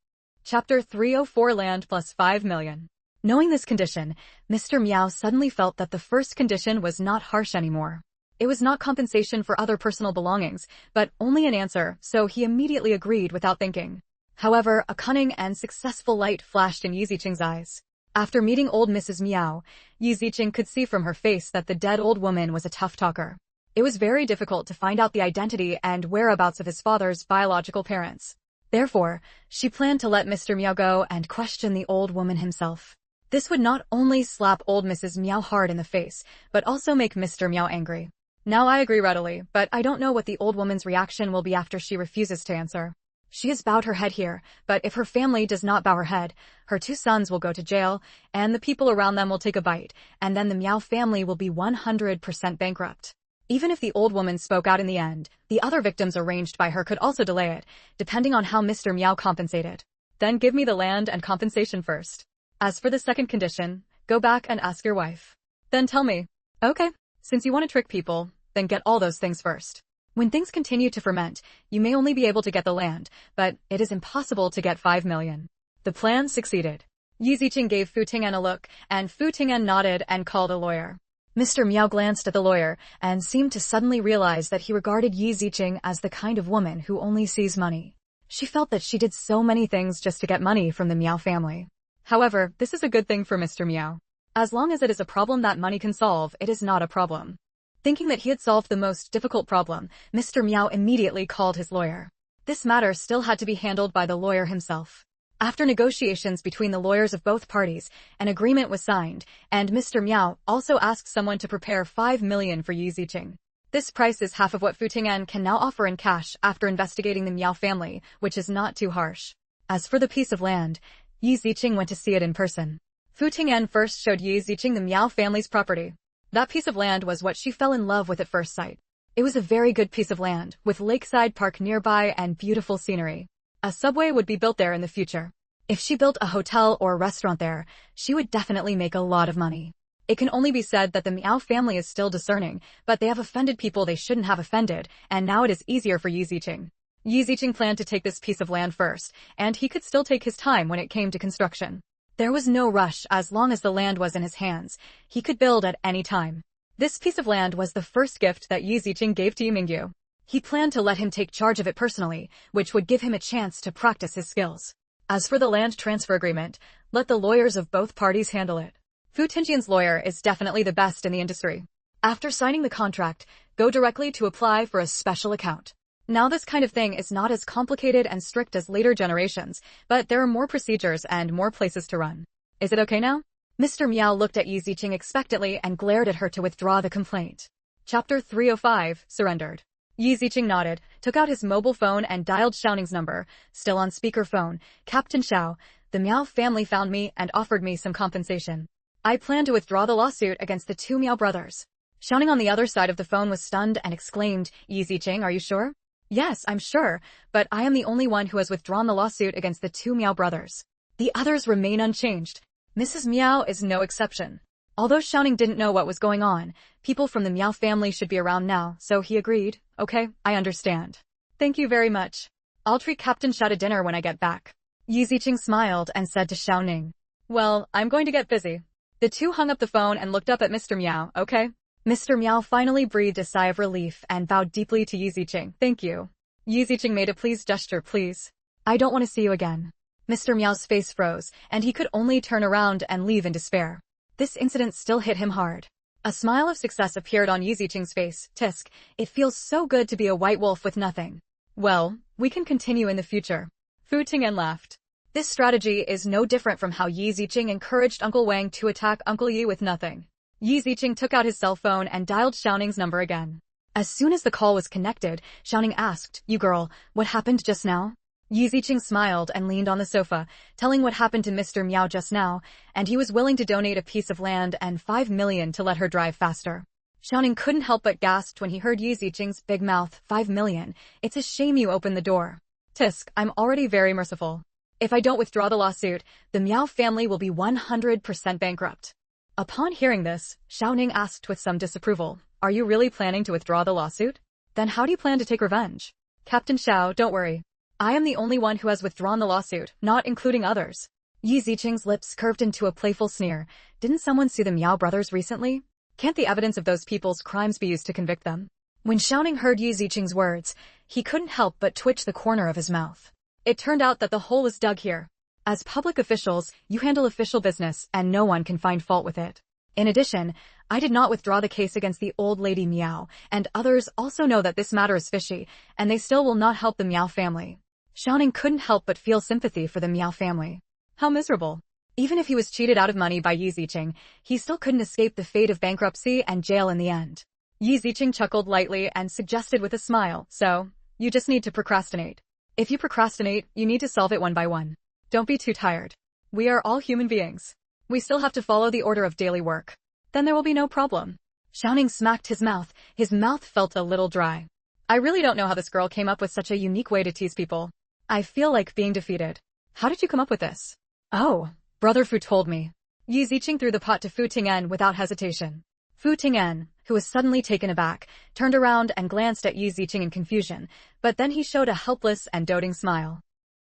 Chapter 304 Land plus 5 million. Knowing this condition, Mr. Meow suddenly felt that the first condition was not harsh anymore. It was not compensation for other personal belongings, but only an answer, so he immediately agreed without thinking. However, a cunning and successful light flashed in Yi Ziqing's eyes. After meeting old Mrs. Meow, Yi Ziqing could see from her face that the dead old woman was a tough talker. It was very difficult to find out the identity and whereabouts of his father's biological parents. Therefore, she planned to let Mr. Meow go and question the old woman himself. This would not only slap old Mrs. Meow hard in the face, but also make Mr. Meow angry. "Now I agree readily, but I don't know what the old woman's reaction will be after she refuses to answer." She has bowed her head here, but if her family does not bow her head, her 2 sons will go to jail, and the people around them will take a bite, and then the Miao family will be 100% bankrupt. Even if the old woman spoke out in the end, the other victims arranged by her could also delay it, depending on how Mr. Miao compensated. Then give me the land and compensation first. As for the second condition, go back and ask your wife. Then tell me. Okay, since you want to trick people, then get all those things first. When things continue to ferment, you may only be able to get the land, but it is impossible to get 5 million. The plan succeeded. Yi Ziqing gave Fu Ting'an a look, and Fu Ting'an nodded and called a lawyer. Mr. Miao glanced at the lawyer and seemed to suddenly realize that he regarded Yi Ziqing as the kind of woman who only sees money. She felt that she did so many things just to get money from the Miao family. However, this is a good thing for Mr. Miao. As long as it is a problem that money can solve, it is not a problem. Thinking that he had solved the most difficult problem, Mr. Miao immediately called his lawyer. This matter still had to be handled by the lawyer himself. After negotiations between the lawyers of both parties, an agreement was signed, and Mr. Miao also asked someone to prepare 5 million for Yi Ziqing. This price is half of what Fu Ting'an can now offer in cash after investigating the Miao family, which is not too harsh. As for the piece of land, Yi Ziqing went to see it in person. Fu Ting'an first showed Yi Ziqing the Miao family's property. That piece of land was what she fell in love with at first sight. It was a very good piece of land, with lakeside park nearby and beautiful scenery. A subway would be built there in the future. If she built a hotel or restaurant there, she would definitely make a lot of money. It can only be said that the Miao family is still discerning, but they have offended people they shouldn't have offended, and now it is easier for Yi Ziqing. Yi Ziqing planned to take this piece of land first, and he could still take his time when it came to construction. There was no rush as long as the land was in his hands. He could build at any time. This piece of land was the first gift that Yi Ziqing gave to Yimingyu. He planned to let him take charge of it personally, which would give him a chance to practice his skills. As for the land transfer agreement, let the lawyers of both parties handle it. Fu Tingjian's lawyer is definitely the best in the industry. After signing the contract, go directly to apply for a special account. Now this kind of thing is not as complicated and strict as later generations, but there are more procedures and more places to run. Is it okay now? Mr. Miao looked at Yi Ziqing expectantly and glared at her to withdraw the complaint. Chapter 305, Surrendered. Yi Ziqing nodded, took out his mobile phone and dialed Xiaoning's number, still on speakerphone. Captain Xiao, the Miao family found me and offered me some compensation. I plan to withdraw the lawsuit against the 2 Miao brothers. Xiaoning on the other side of the phone was stunned and exclaimed, Yi Ziqing, are you sure? Yes, I'm sure, but I am the only one who has withdrawn the lawsuit against the 2 Miao brothers. The others remain unchanged. Mrs. Miao is no exception. Although Xiaoning didn't know what was going on, people from the Miao family should be around now, so he agreed. Okay, I understand. Thank you very much. I'll treat Captain Xiao to dinner when I get back. Yi Ziqing smiled and said to Xiaoning, well, I'm going to get busy. The two hung up the phone and looked up at Mr. Miao, okay? Mr. Miao finally breathed a sigh of relief and bowed deeply to Yi Ziqing. Thank you. Yi Ziqing made a pleased gesture, please. I don't want to see you again. Mr. Miao's face froze, and he could only turn around and leave in despair. This incident still hit him hard. A smile of success appeared on Yi Ziqing's face. Tisk, it feels so good to be a white wolf with nothing. Well, we can continue in the future. Fu Ting'an laughed. This strategy is no different from how Yi Ziqing encouraged Uncle Wang to attack Uncle Yi with nothing. Yi Ziqing took out his cell phone and dialed Xiaoning's number again. As soon as the call was connected, Xiaoning asked, you girl, what happened just now? Yi Ziqing smiled and leaned on the sofa, telling what happened to Mr. Miao just now, and he was willing to donate a piece of land and 5 million to let her drive faster. Xiaoning couldn't help but gasp when he heard Yi Ziqing's big mouth, 5 million. It's a shame you opened the door. Tisk, I'm already very merciful. If I don't withdraw the lawsuit, the Miao family will be 100% bankrupt. Upon hearing this, Xiaoning asked with some disapproval, are you really planning to withdraw the lawsuit? Then how do you plan to take revenge? Captain Xiao, don't worry. I am the only one who has withdrawn the lawsuit, not including others. Yi Ziqing's lips curved into a playful sneer. Didn't someone see the Miao brothers recently? Can't the evidence of those people's crimes be used to convict them? When Xiaoning heard Yi Ziqing's words, he couldn't help but twitch the corner of his mouth. It turned out that the hole was dug here. As public officials, you handle official business and no one can find fault with it. In addition, I did not withdraw the case against the old lady Miao, and others also know that this matter is fishy, and they still will not help the Miao family. Xiaoning couldn't help but feel sympathy for the Miao family. How miserable. Even if he was cheated out of money by Yi Ziqing, he still couldn't escape the fate of bankruptcy and jail in the end. Yi Ziqing chuckled lightly and suggested with a smile, so, you just need to procrastinate. If you procrastinate, you need to solve it one by one. Don't be too tired. We are all human beings. We still have to follow the order of daily work. Then there will be no problem. Xiaoning smacked his mouth. His mouth felt a little dry. I really don't know how this girl came up with such a unique way to tease people. I feel like being defeated. How did you come up with this? Oh, Brother Fu told me. Yi Ziqing threw the pot to Fu Ting'an without hesitation. Fu Ting'an, who was suddenly taken aback, turned around and glanced at Yi Ziqing in confusion, but then he showed a helpless and doting smile.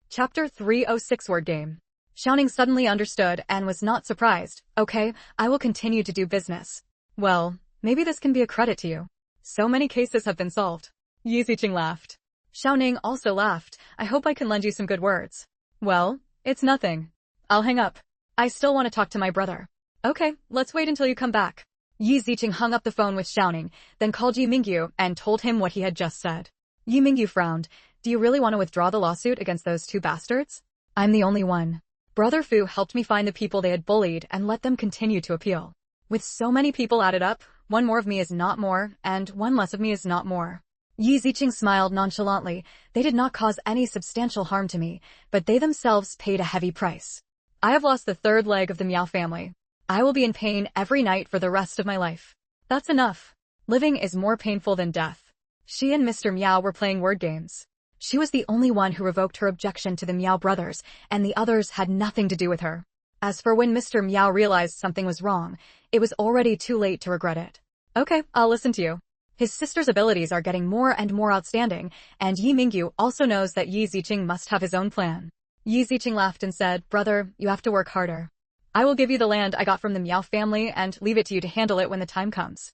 Chapter 306 Word Game. Xiaoning suddenly understood and was not surprised. Okay, I will continue to do business. Well, maybe this can be a credit to you. So many cases have been solved. Yi Ziqing laughed. Xiaoning also laughed. I hope I can lend you some good words. Well, it's nothing. I'll hang up. I still want to talk to my brother. Okay, let's wait until you come back. Yi Ziqing hung up the phone with Xiaoning, then called Yi Mingyu and told him what he had just said. Yi Mingyu frowned. Do you really want to withdraw the lawsuit against those two bastards? I'm the only one. Brother Fu helped me find the people they had bullied and let them continue to appeal. With so many people added up, one more of me is not more, and one less of me is not more. Yi Ziqing smiled nonchalantly. They did not cause any substantial harm to me, but they themselves paid a heavy price. I have lost the third leg of the Miao family. I will be in pain every night for the rest of my life. That's enough. Living is more painful than death. She and Mr. Miao were playing word games. She was the only one who revoked her objection to the Miao brothers, and the others had nothing to do with her. As for when Mr. Miao realized something was wrong, it was already too late to regret it. Okay, I'll listen to you. His sister's abilities are getting more and more outstanding, and Yi Mingyu also knows that Yi Ziqing must have his own plan. Yi Ziqing laughed and said, Brother, you have to work harder. I will give you the land I got from the Miao family and leave it to you to handle it when the time comes.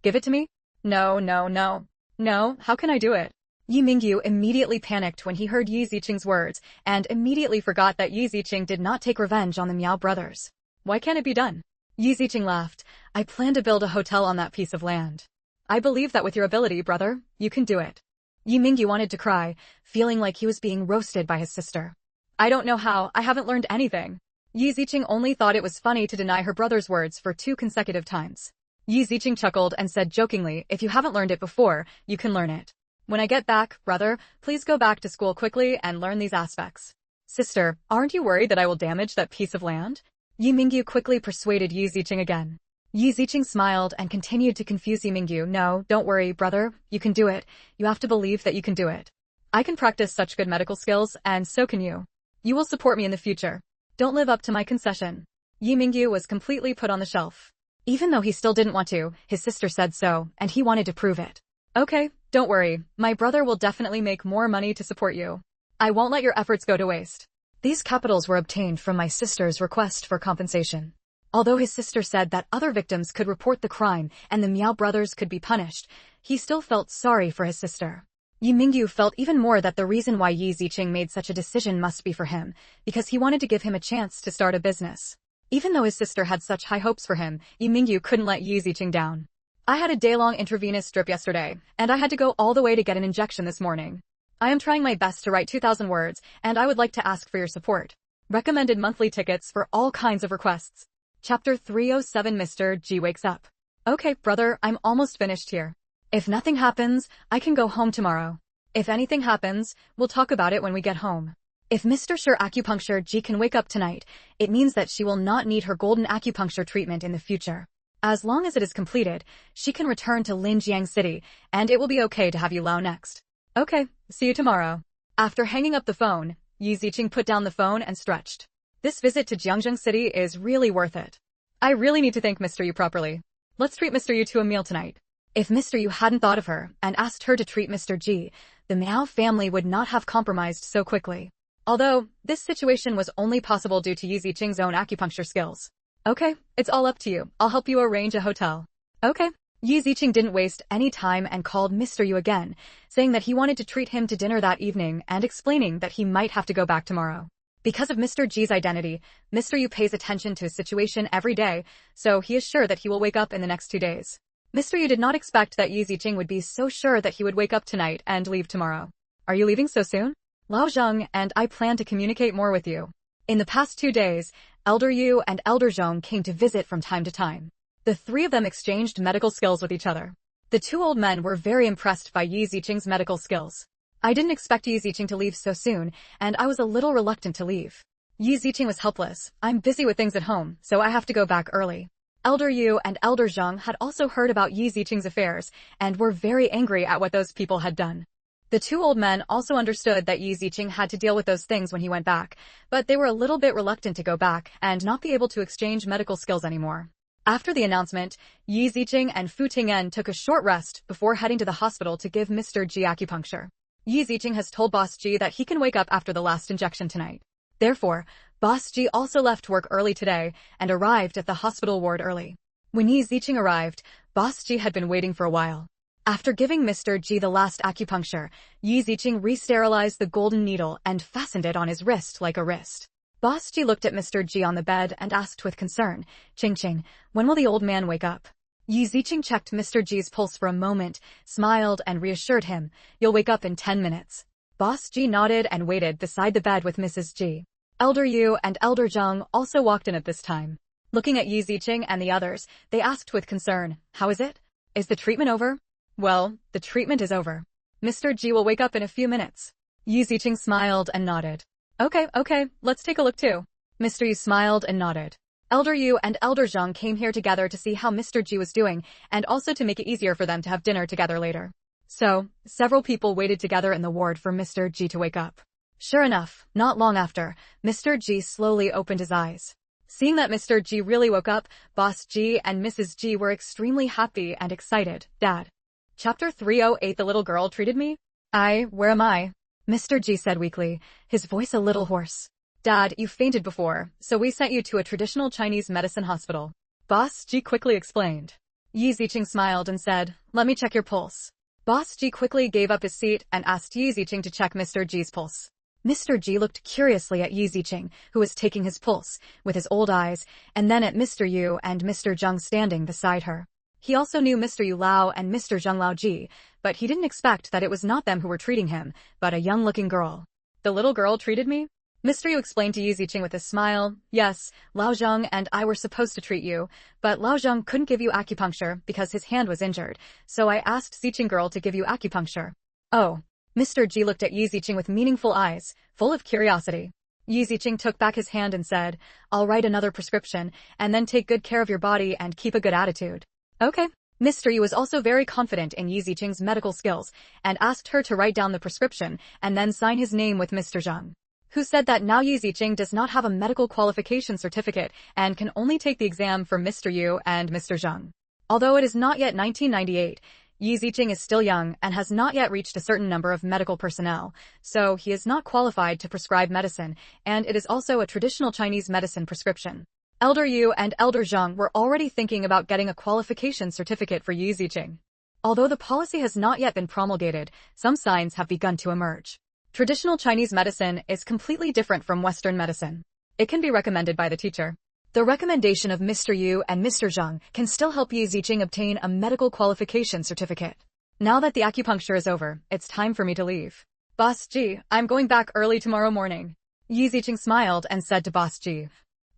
Give it to me? No, no, no. No, how can I do it? Yi Mingyu immediately panicked when he heard Yi Ziqing's words, and immediately forgot that Yi Ziqing did not take revenge on the Miao brothers. Why can't it be done? Yi Ziqing laughed. I plan to build a hotel on that piece of land. I believe that with your ability, brother, you can do it. Yi Mingyu wanted to cry, feeling like he was being roasted by his sister. I don't know how, I haven't learned anything. Yi Ziqing only thought it was funny to deny her brother's words for 2 consecutive times. Yi Ziqing chuckled and said jokingly, if you haven't learned it before, you can learn it. When I get back, brother, please go back to school quickly and learn these aspects. Sister, aren't you worried that I will damage that piece of land? Yi Mingyu quickly persuaded Yi Ziqing again. Yi Ziqing smiled and continued to confuse Yi Mingyu. No, don't worry, brother, you can do it. You have to believe that you can do it. I can practice such good medical skills, and so can you. You will support me in the future. Don't live up to my concession. Yi Mingyu was completely put on the shelf. Even though he still didn't want to, his sister said so, and he wanted to prove it. Okay, don't worry, my brother will definitely make more money to support you. I won't let your efforts go to waste. These capitals were obtained from my sister's request for compensation. Although his sister said that other victims could report the crime and the Miao brothers could be punished, he still felt sorry for his sister. Yi Mingyu felt even more that the reason why Yi Ziqing made such a decision must be for him, because he wanted to give him a chance to start a business. Even though his sister had such high hopes for him, Yi Mingyu couldn't let Yi Ziqing down. I had a day-long intravenous drip yesterday, and I had to go all the way to get an injection this morning. I am trying my best to write 2,000 words, and I would like to ask for your support. Recommended monthly tickets for all kinds of requests. Chapter 307 Mr. G wakes up. Okay, brother, I'm almost finished here. If nothing happens, I can go home tomorrow. If anything happens, we'll talk about it when we get home. If Mr. Sure Acupuncture G can wake up tonight, it means that she will not need her golden acupuncture treatment in the future. As long as it is completed, she can return to Linjiang City, and it will be okay to have you Lao next. Okay, see you tomorrow. After hanging up the phone, Yi Ziqing put down the phone and stretched. This visit to Jiangzheng City is really worth it. I really need to thank Mr. Yu properly. Let's treat Mr. Yu to a meal tonight. If Mr. Yu hadn't thought of her and asked her to treat Mr. G, the Miao family would not have compromised so quickly. Although, this situation was only possible due to Yi Ziqing's own acupuncture skills. Okay, it's all up to you. I'll help you arrange a hotel. Okay. Yi Ziqing didn't waste any time and called Mr. Yu again, saying that he wanted to treat him to dinner that evening and explaining that he might have to go back tomorrow. Because of Mr. G's identity, Mr. Yu pays attention to his situation every day, so he is sure that he will wake up in the next 2 days. Mr. Yu did not expect that Yi Ziqing would be so sure that he would wake up tonight and leave tomorrow. Are you leaving so soon? Lao Zheng and I plan to communicate more with you. In the past 2 days, Elder Yu and Elder Zhong came to visit from time to time. The 3 of them exchanged medical skills with each other. The 2 old men were very impressed by Yi Ziqing's medical skills. I didn't expect Yi Ziqing to leave so soon, and I was a little reluctant to leave. Yi Ziqing was helpless. I'm busy with things at home, so I have to go back early. Elder Yu and Elder Zhang had also heard about Yi Ziqing's affairs, and were very angry at what those people had done. The two old men also understood that Yi Ziqing had to deal with those things when he went back, but they were a little bit reluctant to go back and not be able to exchange medical skills anymore. After the announcement, Yi Ziqing and Fu Tingyan took a short rest before heading to the hospital to give Mr. Ji acupuncture. Yi Ziqing has told Boss Ji that he can wake up after the last injection tonight. Therefore, Boss Ji also left work early today and arrived at the hospital ward early. When Yi Ziqing arrived, Boss Ji had been waiting for a while. After giving Mr. Ji the last acupuncture, Yi Ziqing re-sterilized the golden needle and fastened it on his wrist like a wrist. Boss Ji looked at Mr. Ji on the bed and asked with concern, Ching, when will the old man wake up? Yi Ziqing checked Mr. Ji's pulse for a moment, smiled and reassured him, you'll wake up in 10 minutes. Boss Ji nodded and waited beside the bed with Mrs. Ji. Elder Yu and Elder Zhang also walked in at this time. Looking at Yi Ziqing and the others, they asked with concern, how is it? Is the treatment over? Well, the treatment is over. Mr. Ji will wake up in a few minutes. Yi Ziqing smiled and nodded. Okay, let's take a look too. Mr. Yu smiled and nodded. Elder Yu and Elder Zhang came here together to see how Mr. Ji was doing, and also to make it easier for them to have dinner together later. So, several people waited together in the ward for Mr. Ji to wake up. Sure enough, not long after, Mr. Ji slowly opened his eyes. Seeing that Mr. Ji really woke up, Boss Ji and Mrs. Ji were extremely happy and excited. Dad. Chapter 308 The little girl treated me? Where am I? Mr. Ji said weakly, his voice a little hoarse. Dad, you fainted before, so we sent you to a traditional Chinese medicine hospital. Boss Ji quickly explained. Yi Ziqing smiled and said, let me check your pulse. Boss Ji quickly gave up his seat and asked Yi Ziqing to check Mr. Ji's pulse. Mr. Ji looked curiously at Yi Ziqing, who was taking his pulse, with his old eyes, and then at Mr. Yu and Mr. Zhang standing beside her. He also knew Mr. Yu Lao and Mr. Zheng Lao Ji, but he didn't expect that it was not them who were treating him, but a young-looking girl. The little girl treated me? Mr. Yu explained to Yi Ziqing with a smile, yes, Lao Zheng and I were supposed to treat you, but Lao Zheng couldn't give you acupuncture because his hand was injured, so I asked Ziqing girl to give you acupuncture. Oh. Mr. Ji looked at Yi Ziqing with meaningful eyes, full of curiosity. Yi Ziqing took back his hand and said, I'll write another prescription, and then take good care of your body and keep a good attitude. Okay. Mr. Yu was also very confident in Yi Ziqing's medical skills, and asked her to write down the prescription, and then sign his name with Mr. Zheng, who said that now Yi Ziqing does not have a medical qualification certificate, and can only take the exam for Mr. Yu and Mr. Zheng. Although it is not yet 1998, Yi Ziqing is still young and has not yet reached a certain number of medical personnel, so he is not qualified to prescribe medicine, and it is also a traditional Chinese medicine prescription. Elder Yu and Elder Zhang were already thinking about getting a qualification certificate for Yi Ziqing. Although the policy has not yet been promulgated, some signs have begun to emerge. Traditional Chinese medicine is completely different from Western medicine. It can be recommended by the teacher. The recommendation of Mr. Yu and Mr. Zhang can still help Yi Ziqing obtain a medical qualification certificate. Now that the acupuncture is over, it's time for me to leave. Boss Ji, I'm going back early tomorrow morning. Yi Ziqing smiled and said to Boss Ji.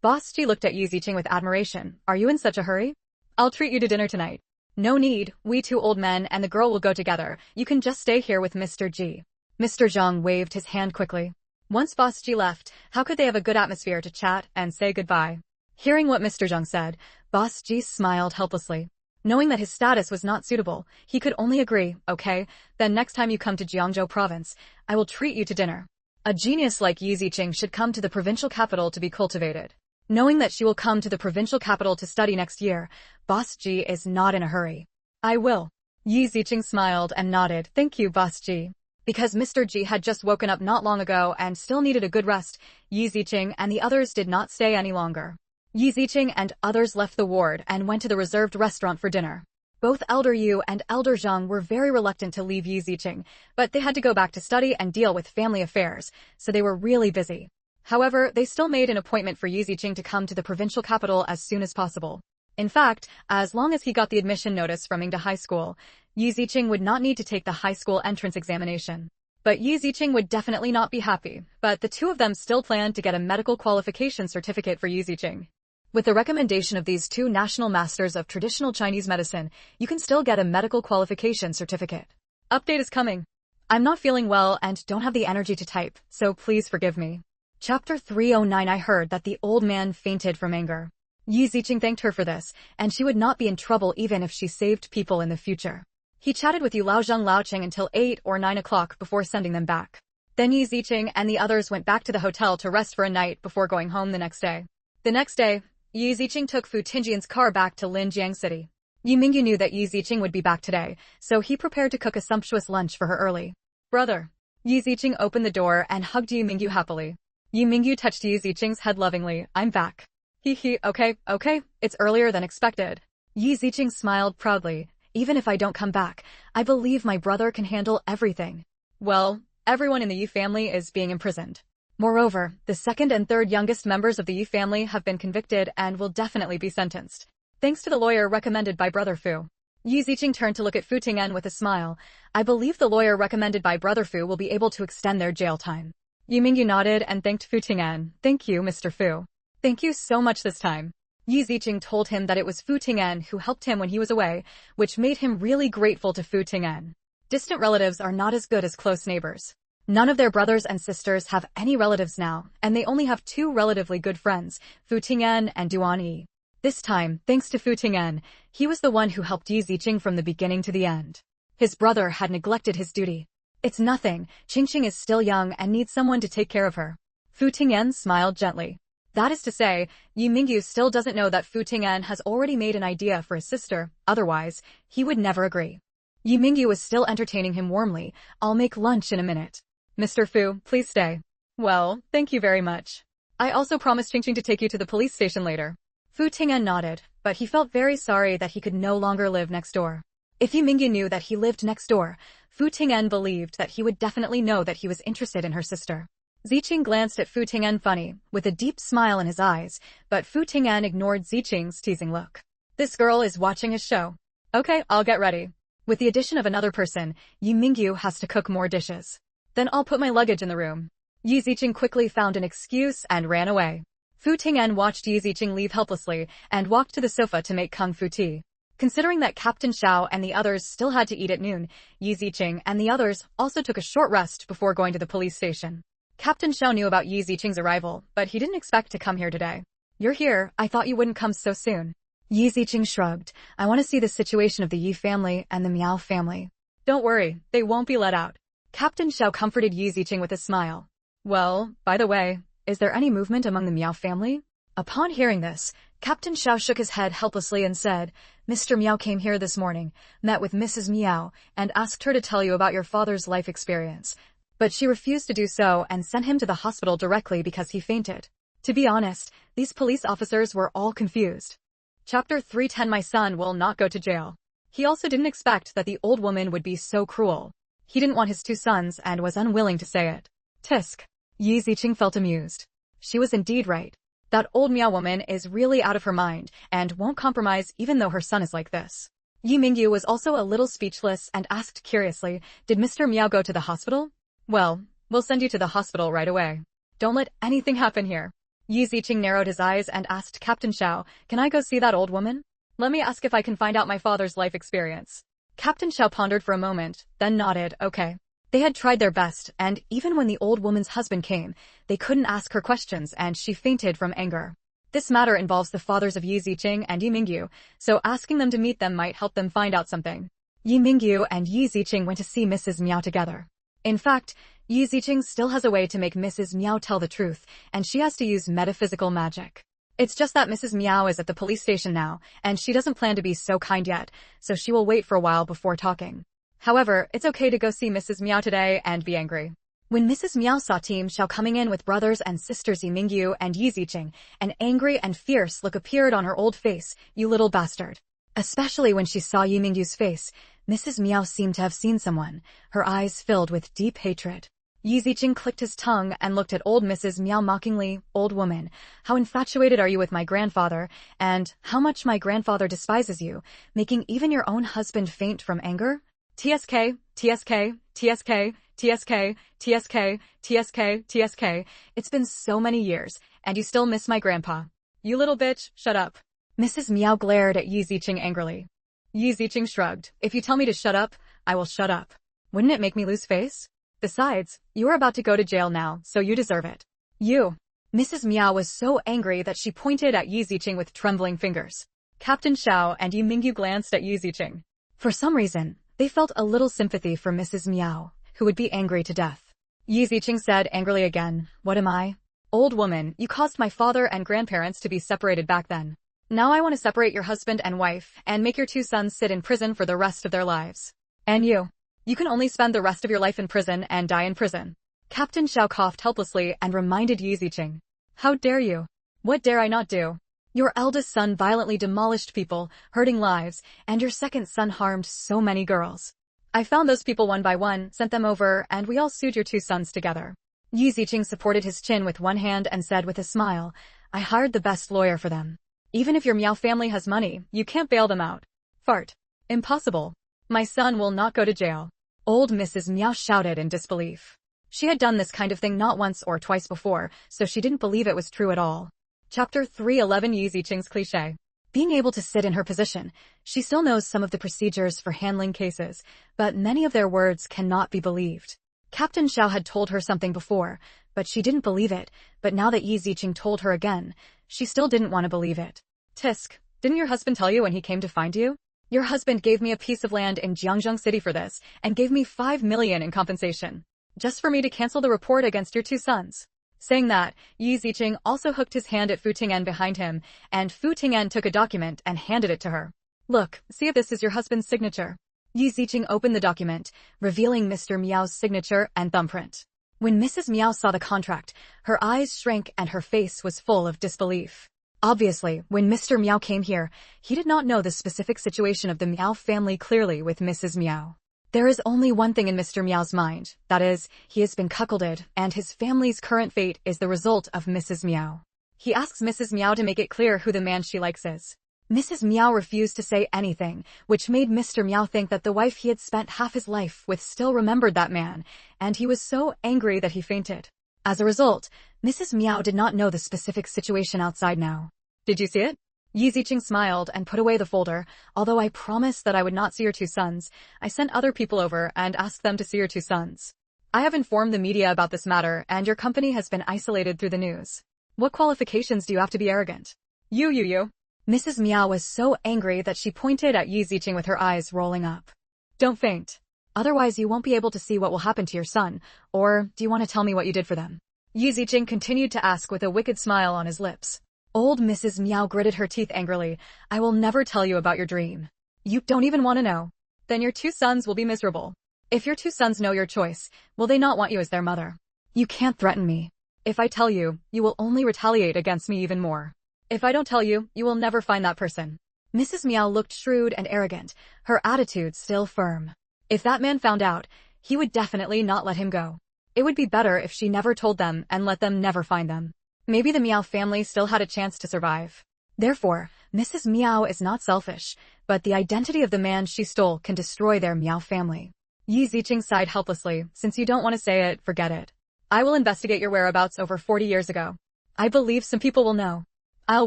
Boss Ji looked at Yi Ziqing with admiration. Are you in such a hurry? I'll treat you to dinner tonight. No need, we two old men and the girl will go together. You can just stay here with Mr. Ji. Mr. Zhang waved his hand quickly. Once Boss Ji left, how could they have a good atmosphere to chat and say goodbye? Hearing what Mr. Zhang said, Boss Ji smiled helplessly. Knowing that his status was not suitable, he could only agree, okay, then next time you come to Jiangzhou province, I will treat you to dinner. A genius like Yi Ziqing should come to the provincial capital to be cultivated. Knowing that she will come to the provincial capital to study next year, Boss Ji is not in a hurry. I will. Yi Ziqing smiled and nodded. Thank you, Boss Ji. Because Mr. Ji had just woken up not long ago and still needed a good rest, Yi Ziqing and the others did not stay any longer. Yi Ziqing and others left the ward and went to the reserved restaurant for dinner. Both Elder Yu and Elder Zhang were very reluctant to leave Yi Ziqing, but they had to go back to study and deal with family affairs, so they were really busy. However, they still made an appointment for Yi Ziqing to come to the provincial capital as soon as possible. In fact, as long as he got the admission notice from Mingda High School, Yi Ziqing would not need to take the high school entrance examination. But Yi Ziqing would definitely not be happy, but the two of them still planned to get a medical qualification certificate for Yi Ziqing. With the recommendation of these two national masters of traditional Chinese medicine, you can still get a medical qualification certificate. Update is coming. I'm not feeling well and don't have the energy to type, so please forgive me. Chapter 309. I heard that the old man fainted from anger. Yi Ziqing thanked her for this, and she would not be in trouble even if she saved people in the future. He chatted with Yu Laozheng Laoqing until 8 or 9 o'clock before sending them back. Then Yi Ziqing and the others went back to the hotel to rest for a night before going home the next day. The next day, Yi Ziqing took Fu Tingjian's car back to Linjiang City. Yu Mingyu knew that Yi Ziqing would be back today, so he prepared to cook a sumptuous lunch for her early. Brother. Yi Ziqing opened the door and hugged Yu Mingyu happily. Yu Mingyu touched Yi Ziqing's head lovingly. I'm back. Okay, it's earlier than expected. Yi Ziqing smiled proudly. Even if I don't come back, I believe my brother can handle everything. Well, everyone in the Yu family is being imprisoned. Moreover, the second and third youngest members of the Yu family have been convicted and will definitely be sentenced. Thanks to the lawyer recommended by Brother Fu. Yi Ziqing turned to look at Fu Ting'an with a smile. I believe the lawyer recommended by Brother Fu will be able to extend their jail time. Yu Mingyu nodded and thanked Fu Ting'an. Thank you, Mr. Fu. Thank you so much this time. Yi Ziqing told him that it was Fu Ting'an who helped him when he was away, which made him really grateful to Fu Ting'an. Distant relatives are not as good as close neighbors. None of their brothers and sisters have any relatives now, and they only have two relatively good friends, Fu Ting'an and Duan Yi. This time, thanks to Fu Ting'an, he was the one who helped Yi Ziqing from the beginning to the end. His brother had neglected his duty. It's nothing, Qingqing is still young and needs someone to take care of her. Fu Ting'an smiled gently. That is to say, Yu Mingyu still doesn't know that Fu Ting'an has already made an idea for his sister, otherwise, he would never agree. Yu Mingyu was still entertaining him warmly. I'll make lunch in a minute. Mr. Fu, please stay. Well, thank you very much. I also promised Qingqing to take you to the police station later. Fu Ting'an nodded, but he felt very sorry that he could no longer live next door. If Yu Mingyu knew that he lived next door, Fu Ting'an believed that he would definitely know that he was interested in her sister. Ziqing glanced at Fu Ting'an funny, with a deep smile in his eyes, but Fu Ting'an ignored Ziqing's teasing look. This girl is watching his show. Okay, I'll get ready. With the addition of another person, Yu Mingyu has to cook more dishes. Then I'll put my luggage in the room. Yi Ziqing quickly found an excuse and ran away. Fu Ting'an watched Yi Ziqing leave helplessly and walked to the sofa to make kung fu tea. Considering that Captain Xiao and the others still had to eat at noon, Yi Ziqing and the others also took a short rest before going to the police station. Captain Xiao knew about Yi Ziqing's arrival, but he didn't expect to come here today. You're here, I thought you wouldn't come so soon. Yi Ziqing shrugged. I want to see the situation of the Yi family and the Miao family. Don't worry, they won't be let out. Captain Xiao comforted Yi Ziqing with a smile. Well, by the way, is there any movement among the Miao family? Upon hearing this, Captain Xiao shook his head helplessly and said, Mr. Miao came here this morning, met with Mrs. Miao, and asked her to tell you about your father's life experience. But she refused to do so and sent him to the hospital directly because he fainted. To be honest, these police officers were all confused. Chapter 310. My son will not go to jail. He also didn't expect that the old woman would be so cruel. He didn't want his two sons and was unwilling to say it. Tisk. Yi Ziqing felt amused. She was indeed right. That old Miao woman is really out of her mind and won't compromise even though her son is like this. Yu Mingyu was also a little speechless and asked curiously, did Mr. Miao go to the hospital? Well, we'll send you to the hospital right away. Don't let anything happen here. Yi Ziqing narrowed his eyes and asked Captain Xiao, can I go see that old woman? Let me ask if I can find out my father's life experience. Captain Xiao pondered for a moment, then nodded, okay. They had tried their best, and even when the old woman's husband came, they couldn't ask her questions and she fainted from anger. This matter involves the fathers of Yi Ziqing and Yu Mingyu, so asking them to meet them might help them find out something. Yi Mingyu and Yi Ziqing went to see Mrs. Miao together. In fact, Yi Ziqing still has a way to make Mrs. Miao tell the truth, and she has to use metaphysical magic. It's just that Mrs. Miao is at the police station now, and she doesn't plan to be so kind yet, so she will wait for a while before talking. However, it's okay to go see Mrs. Miao today and be angry. When Mrs. Miao saw Team Xiao coming in with brothers and sisters Yi Mingyu and Yi Ziqing, an angry and fierce look appeared on her old face, you little bastard. Especially when she saw Yi Mingyu's face, Mrs. Miao seemed to have seen someone, her eyes filled with deep hatred. Yi Ziqing clicked his tongue and looked at old Mrs. Miao mockingly, old woman, how infatuated are you with my grandfather, and how much my grandfather despises you, making even your own husband faint from anger? TSK, TSK, TSK, TSK, TSK, TSK, TSK, it's been so many years, and you still miss my grandpa. You little bitch, shut up. Mrs. Miao glared at Yi Ziqing angrily. Yi Ziqing shrugged. If you tell me to shut up, I will shut up. Wouldn't it make me lose face? Besides, you are about to go to jail now, so you deserve it. You. Mrs. Miao was so angry that she pointed at Yi Ziqing with trembling fingers. Captain Xiao and Yu Mingyu glanced at Yi Ziqing. For some reason, they felt a little sympathy for Mrs. Miao, who would be angry to death. Yi Ziqing said angrily again, "What am I? Old woman, you caused my father and grandparents to be separated back then. Now I want to separate your husband and wife and make your two sons sit in prison for the rest of their lives. And you can only spend the rest of your life in prison and die in prison." Captain Xiao coughed helplessly and reminded Yi Ziqing. "How dare you? What dare I not do? Your eldest son violently demolished people, hurting lives, and your second son harmed so many girls. I found those people one by one, sent them over, and we all sued your two sons together." Yi Ziqing supported his chin with one hand and said with a smile, "I hired the best lawyer for them. Even if your Miao family has money, you can't bail them out." Fart. Impossible. My son will not go to jail. Old Mrs. Miao shouted in disbelief. She had done this kind of thing not once or twice before, so she didn't believe it was true at all. Chapter 311 Yi Ziqing's cliché. Being able to sit in her position, she still knows some of the procedures for handling cases, but many of their words cannot be believed. Captain Xiao had told her something before, but she didn't believe it, but now that Yi Ziqing told her again, she still didn't want to believe it. "Tisk, didn't your husband tell you when he came to find you? Your husband gave me a piece of land in Jiangzhou City for this, and gave me 5 million in compensation. Just for me to cancel the report against your two sons." Saying that, Yi Ziqing also hooked his hand at Fu Ting'an behind him, and Fu Ting'an took a document and handed it to her. "Look, see if this is your husband's signature." Yi Ziqing opened the document, revealing Mr. Miao's signature and thumbprint. When Mrs. Miao saw the contract, her eyes shrank and her face was full of disbelief. Obviously, when Mr. Miao came here, he did not know the specific situation of the Miao family clearly with Mrs. Miao. There is only one thing in Mr. Miao's mind, that is, he has been cuckolded, and his family's current fate is the result of Mrs. Miao. He asks Mrs. Miao to make it clear who the man she likes is. Mrs. Miao refused to say anything, which made Mr. Miao think that the wife he had spent half his life with still remembered that man, and he was so angry that he fainted. As a result, Mrs. Miao did not know the specific situation outside now. "Did you see it?" Yi Ziqing smiled and put away the folder. "Although I promised that I would not see your two sons, I sent other people over and asked them to see your two sons. I have informed the media about this matter, and your company has been isolated through the news. What qualifications do you have to be arrogant?" You. Mrs. Miao was so angry that she pointed at Yi Ziqing with her eyes rolling up. "Don't faint. Otherwise you won't be able to see what will happen to your son, or do you want to tell me what you did for them?" Yi Ziqing continued to ask with a wicked smile on his lips. Old Mrs. Miao gritted her teeth angrily. "I will never tell you about your dream. You don't even want to know. Then your two sons will be miserable. If your two sons know your choice, will they not want you as their mother? You can't threaten me. If I tell you, you will only retaliate against me even more. If I don't tell you, you will never find that person." Mrs. Miao looked shrewd and arrogant, her attitude still firm. If that man found out, he would definitely not let him go. It would be better if she never told them and let them never find them. Maybe the Miao family still had a chance to survive. Therefore, Mrs. Miao is not selfish, but the identity of the man she stole can destroy their Miao family. Yi Ziqing sighed helplessly. "Since you don't want to say it, forget it. I will investigate your whereabouts over 40 years ago. I believe some people will know. I'll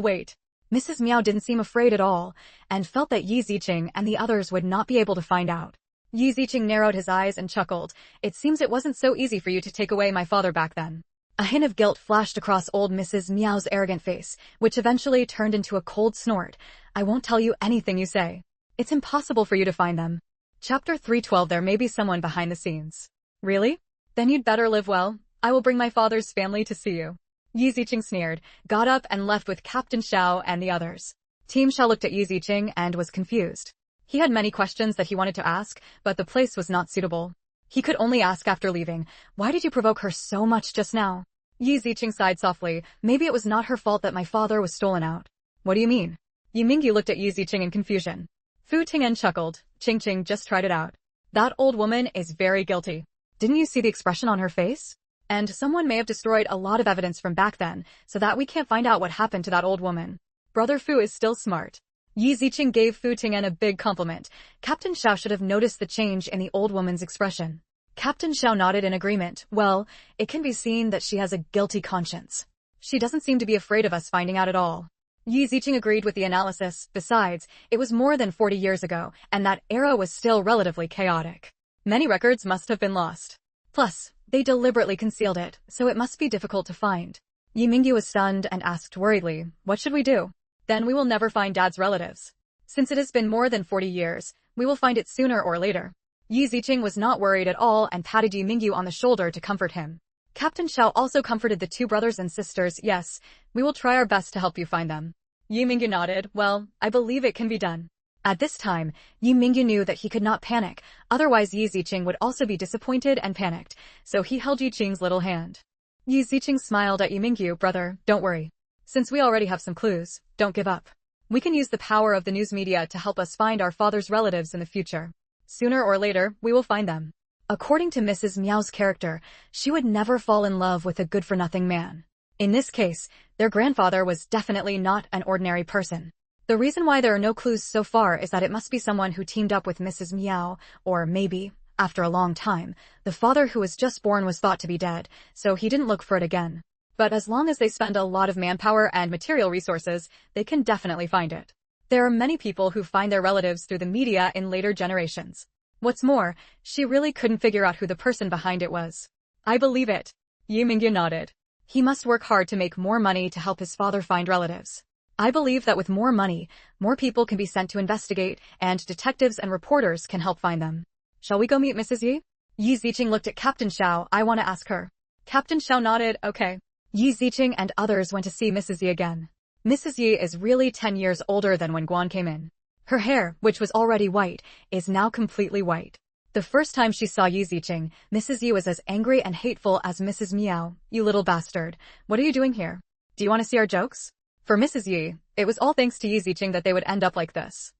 wait." Mrs. Miao didn't seem afraid at all, and felt that Yi Ziqing and the others would not be able to find out. Yi Ziqing narrowed his eyes and chuckled. "It seems it wasn't so easy for you to take away my father back then." A hint of guilt flashed across old Mrs. Miao's arrogant face, which eventually turned into a cold snort. "I won't tell you anything you say. It's impossible for you to find them." Chapter 312 There may be someone behind the scenes. "Really? Then you'd better live well. I will bring my father's family to see you." Yi Ziqing sneered, got up and left with Captain Xiao and the others. Team Xiao looked at Yi Ziqing and was confused. He had many questions that he wanted to ask, but the place was not suitable. He could only ask after leaving, "Why did you provoke her so much just now?" Yi Ziqing sighed softly. "Maybe it was not her fault that my father was stolen out." "What do you mean?" Yu Mingyu looked at Yi Ziqing in confusion. Fu Ting'an chuckled. "Ching just tried it out. That old woman is very guilty. Didn't you see the expression on her face? And someone may have destroyed a lot of evidence from back then, so that we can't find out what happened to that old woman. Brother Fu is still smart." Yi Ziqing gave Fu Ting'an a big compliment. Captain Xiao should have noticed the change in the old woman's expression. Captain Xiao nodded in agreement. "Well, it can be seen that she has a guilty conscience. She doesn't seem to be afraid of us finding out at all." Yi Ziqing agreed with the analysis. Besides, it was more than 40 years ago, and that era was still relatively chaotic. Many records must have been lost. Plus, they deliberately concealed it, so it must be difficult to find. Yi Mingyu was stunned and asked worriedly, what should we do? Then we will never find Dad's relatives. Since it has been more than 40 years, we will find it sooner or later. Yi Ziqing was not worried at all and patted Yi Mingyu on the shoulder to comfort him. Captain Xiao also comforted the two brothers and sisters. Yes, we will try our best to help you find them. Yi Mingyu nodded. Well, I believe it can be done. At this time, Yi Mingyu knew that he could not panic, otherwise Yi Ziqing would also be disappointed and panicked, so he held Yi Qing's little hand. Yi Ziqing smiled at Yi Mingyu. Brother, don't worry. Since we already have some clues, don't give up. We can use the power of the news media to help us find our father's relatives in the future. Sooner or later, we will find them. According to Mrs. Miao's character, she would never fall in love with a good-for-nothing man. In this case, their grandfather was definitely not an ordinary person. The reason why there are no clues so far is that it must be someone who teamed up with Mrs. Miao, or maybe, after a long time, the father who was just born was thought to be dead, so he didn't look for it again. But as long as they spend a lot of manpower and material resources, they can definitely find it. There are many people who find their relatives through the media in later generations. What's more, she really couldn't figure out who the person behind it was. I believe it. Yi Mingyu nodded. He must work hard to make more money to help his father find relatives. I believe that with more money, more people can be sent to investigate, and detectives and reporters can help find them. Shall we go meet Mrs. Yi? Yi Ziqing looked at Captain Xiao. I want to ask her. Captain Xiao nodded. Okay. Yi Ziqing and others went to see Mrs. Yi again. Mrs. Yi is really 10 years older than when Guan came in. Her hair, which was already white, is now completely white. The first time she saw Yi Ziqing, Mrs. Yi was as angry and hateful as Mrs. Miao. You little bastard. What are you doing here? Do you want to see our jokes? For Mrs. Yi, it was all thanks to Yi Ziqing that they would end up like this.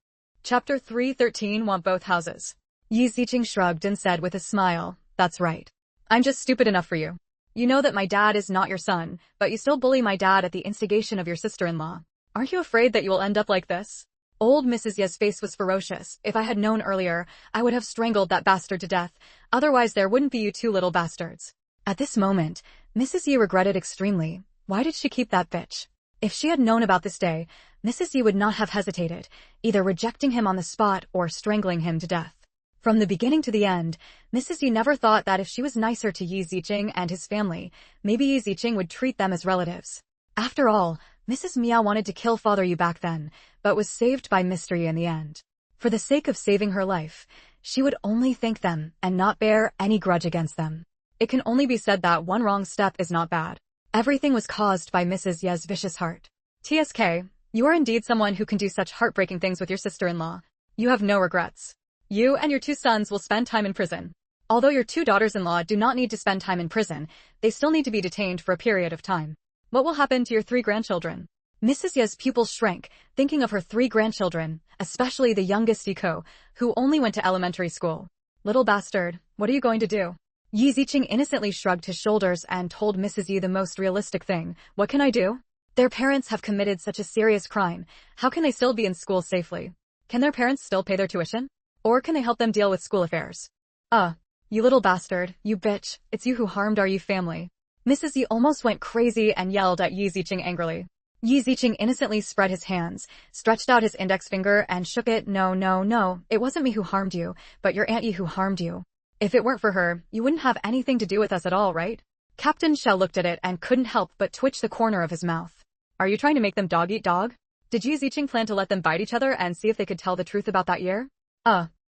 Chapter 313 Want Both Houses. Yi Ziqing shrugged and said with a smile, that's right. I'm just stupid enough for you. You know that my dad is not your son, but you still bully my dad at the instigation of your sister-in-law. Aren't you afraid that you will end up like this? Old Mrs. Ye's face was ferocious. If I had known earlier, I would have strangled that bastard to death. Otherwise there wouldn't be you two little bastards. At this moment, Mrs. Yi regretted extremely. Why did she keep that bitch? If she had known about this day, Mrs. Yi would not have hesitated, either rejecting him on the spot or strangling him to death. From the beginning to the end, Mrs. Yi never thought that if she was nicer to Yi Ziqing and his family, maybe Yi Ziqing would treat them as relatives. After all, Mrs. Miao wanted to kill Father Yu back then, but was saved by Mr. Yi in the end. For the sake of saving her life, she would only thank them and not bear any grudge against them. It can only be said that one wrong step is not bad. Everything was caused by Mrs. Ye's vicious heart. TSK, you are indeed someone who can do such heartbreaking things with your sister-in-law. You have no regrets. You and your two sons will spend time in prison. Although your two daughters-in-law do not need to spend time in prison, they still need to be detained for a period of time. What will happen to your 3 grandchildren? Mrs. Ye's pupils shrank, thinking of her 3 grandchildren, especially the youngest Iko, who only went to elementary school. Little bastard, what are you going to do? Yi Ziqing innocently shrugged his shoulders and told Mrs. Yi the most realistic thing. What can I do? Their parents have committed such a serious crime. How can they still be in school safely? Can their parents still pay their tuition? Or can they help them deal with school affairs? You little bastard, you bitch, it's you who harmed our Yi family. Mrs. Yi almost went crazy and yelled at Yi Ziqing angrily. Yi Ziqing innocently spread his hands, stretched out his index finger and shook it. No, it wasn't me who harmed you, but your Aunt Yi who harmed you. If it weren't for her, you wouldn't have anything to do with us at all, right? Captain Xiao looked at it and couldn't help but twitch the corner of his mouth. Are you trying to make them dog eat dog? Did Yi Ziqing plan to let them bite each other and see if they could tell the truth about that year?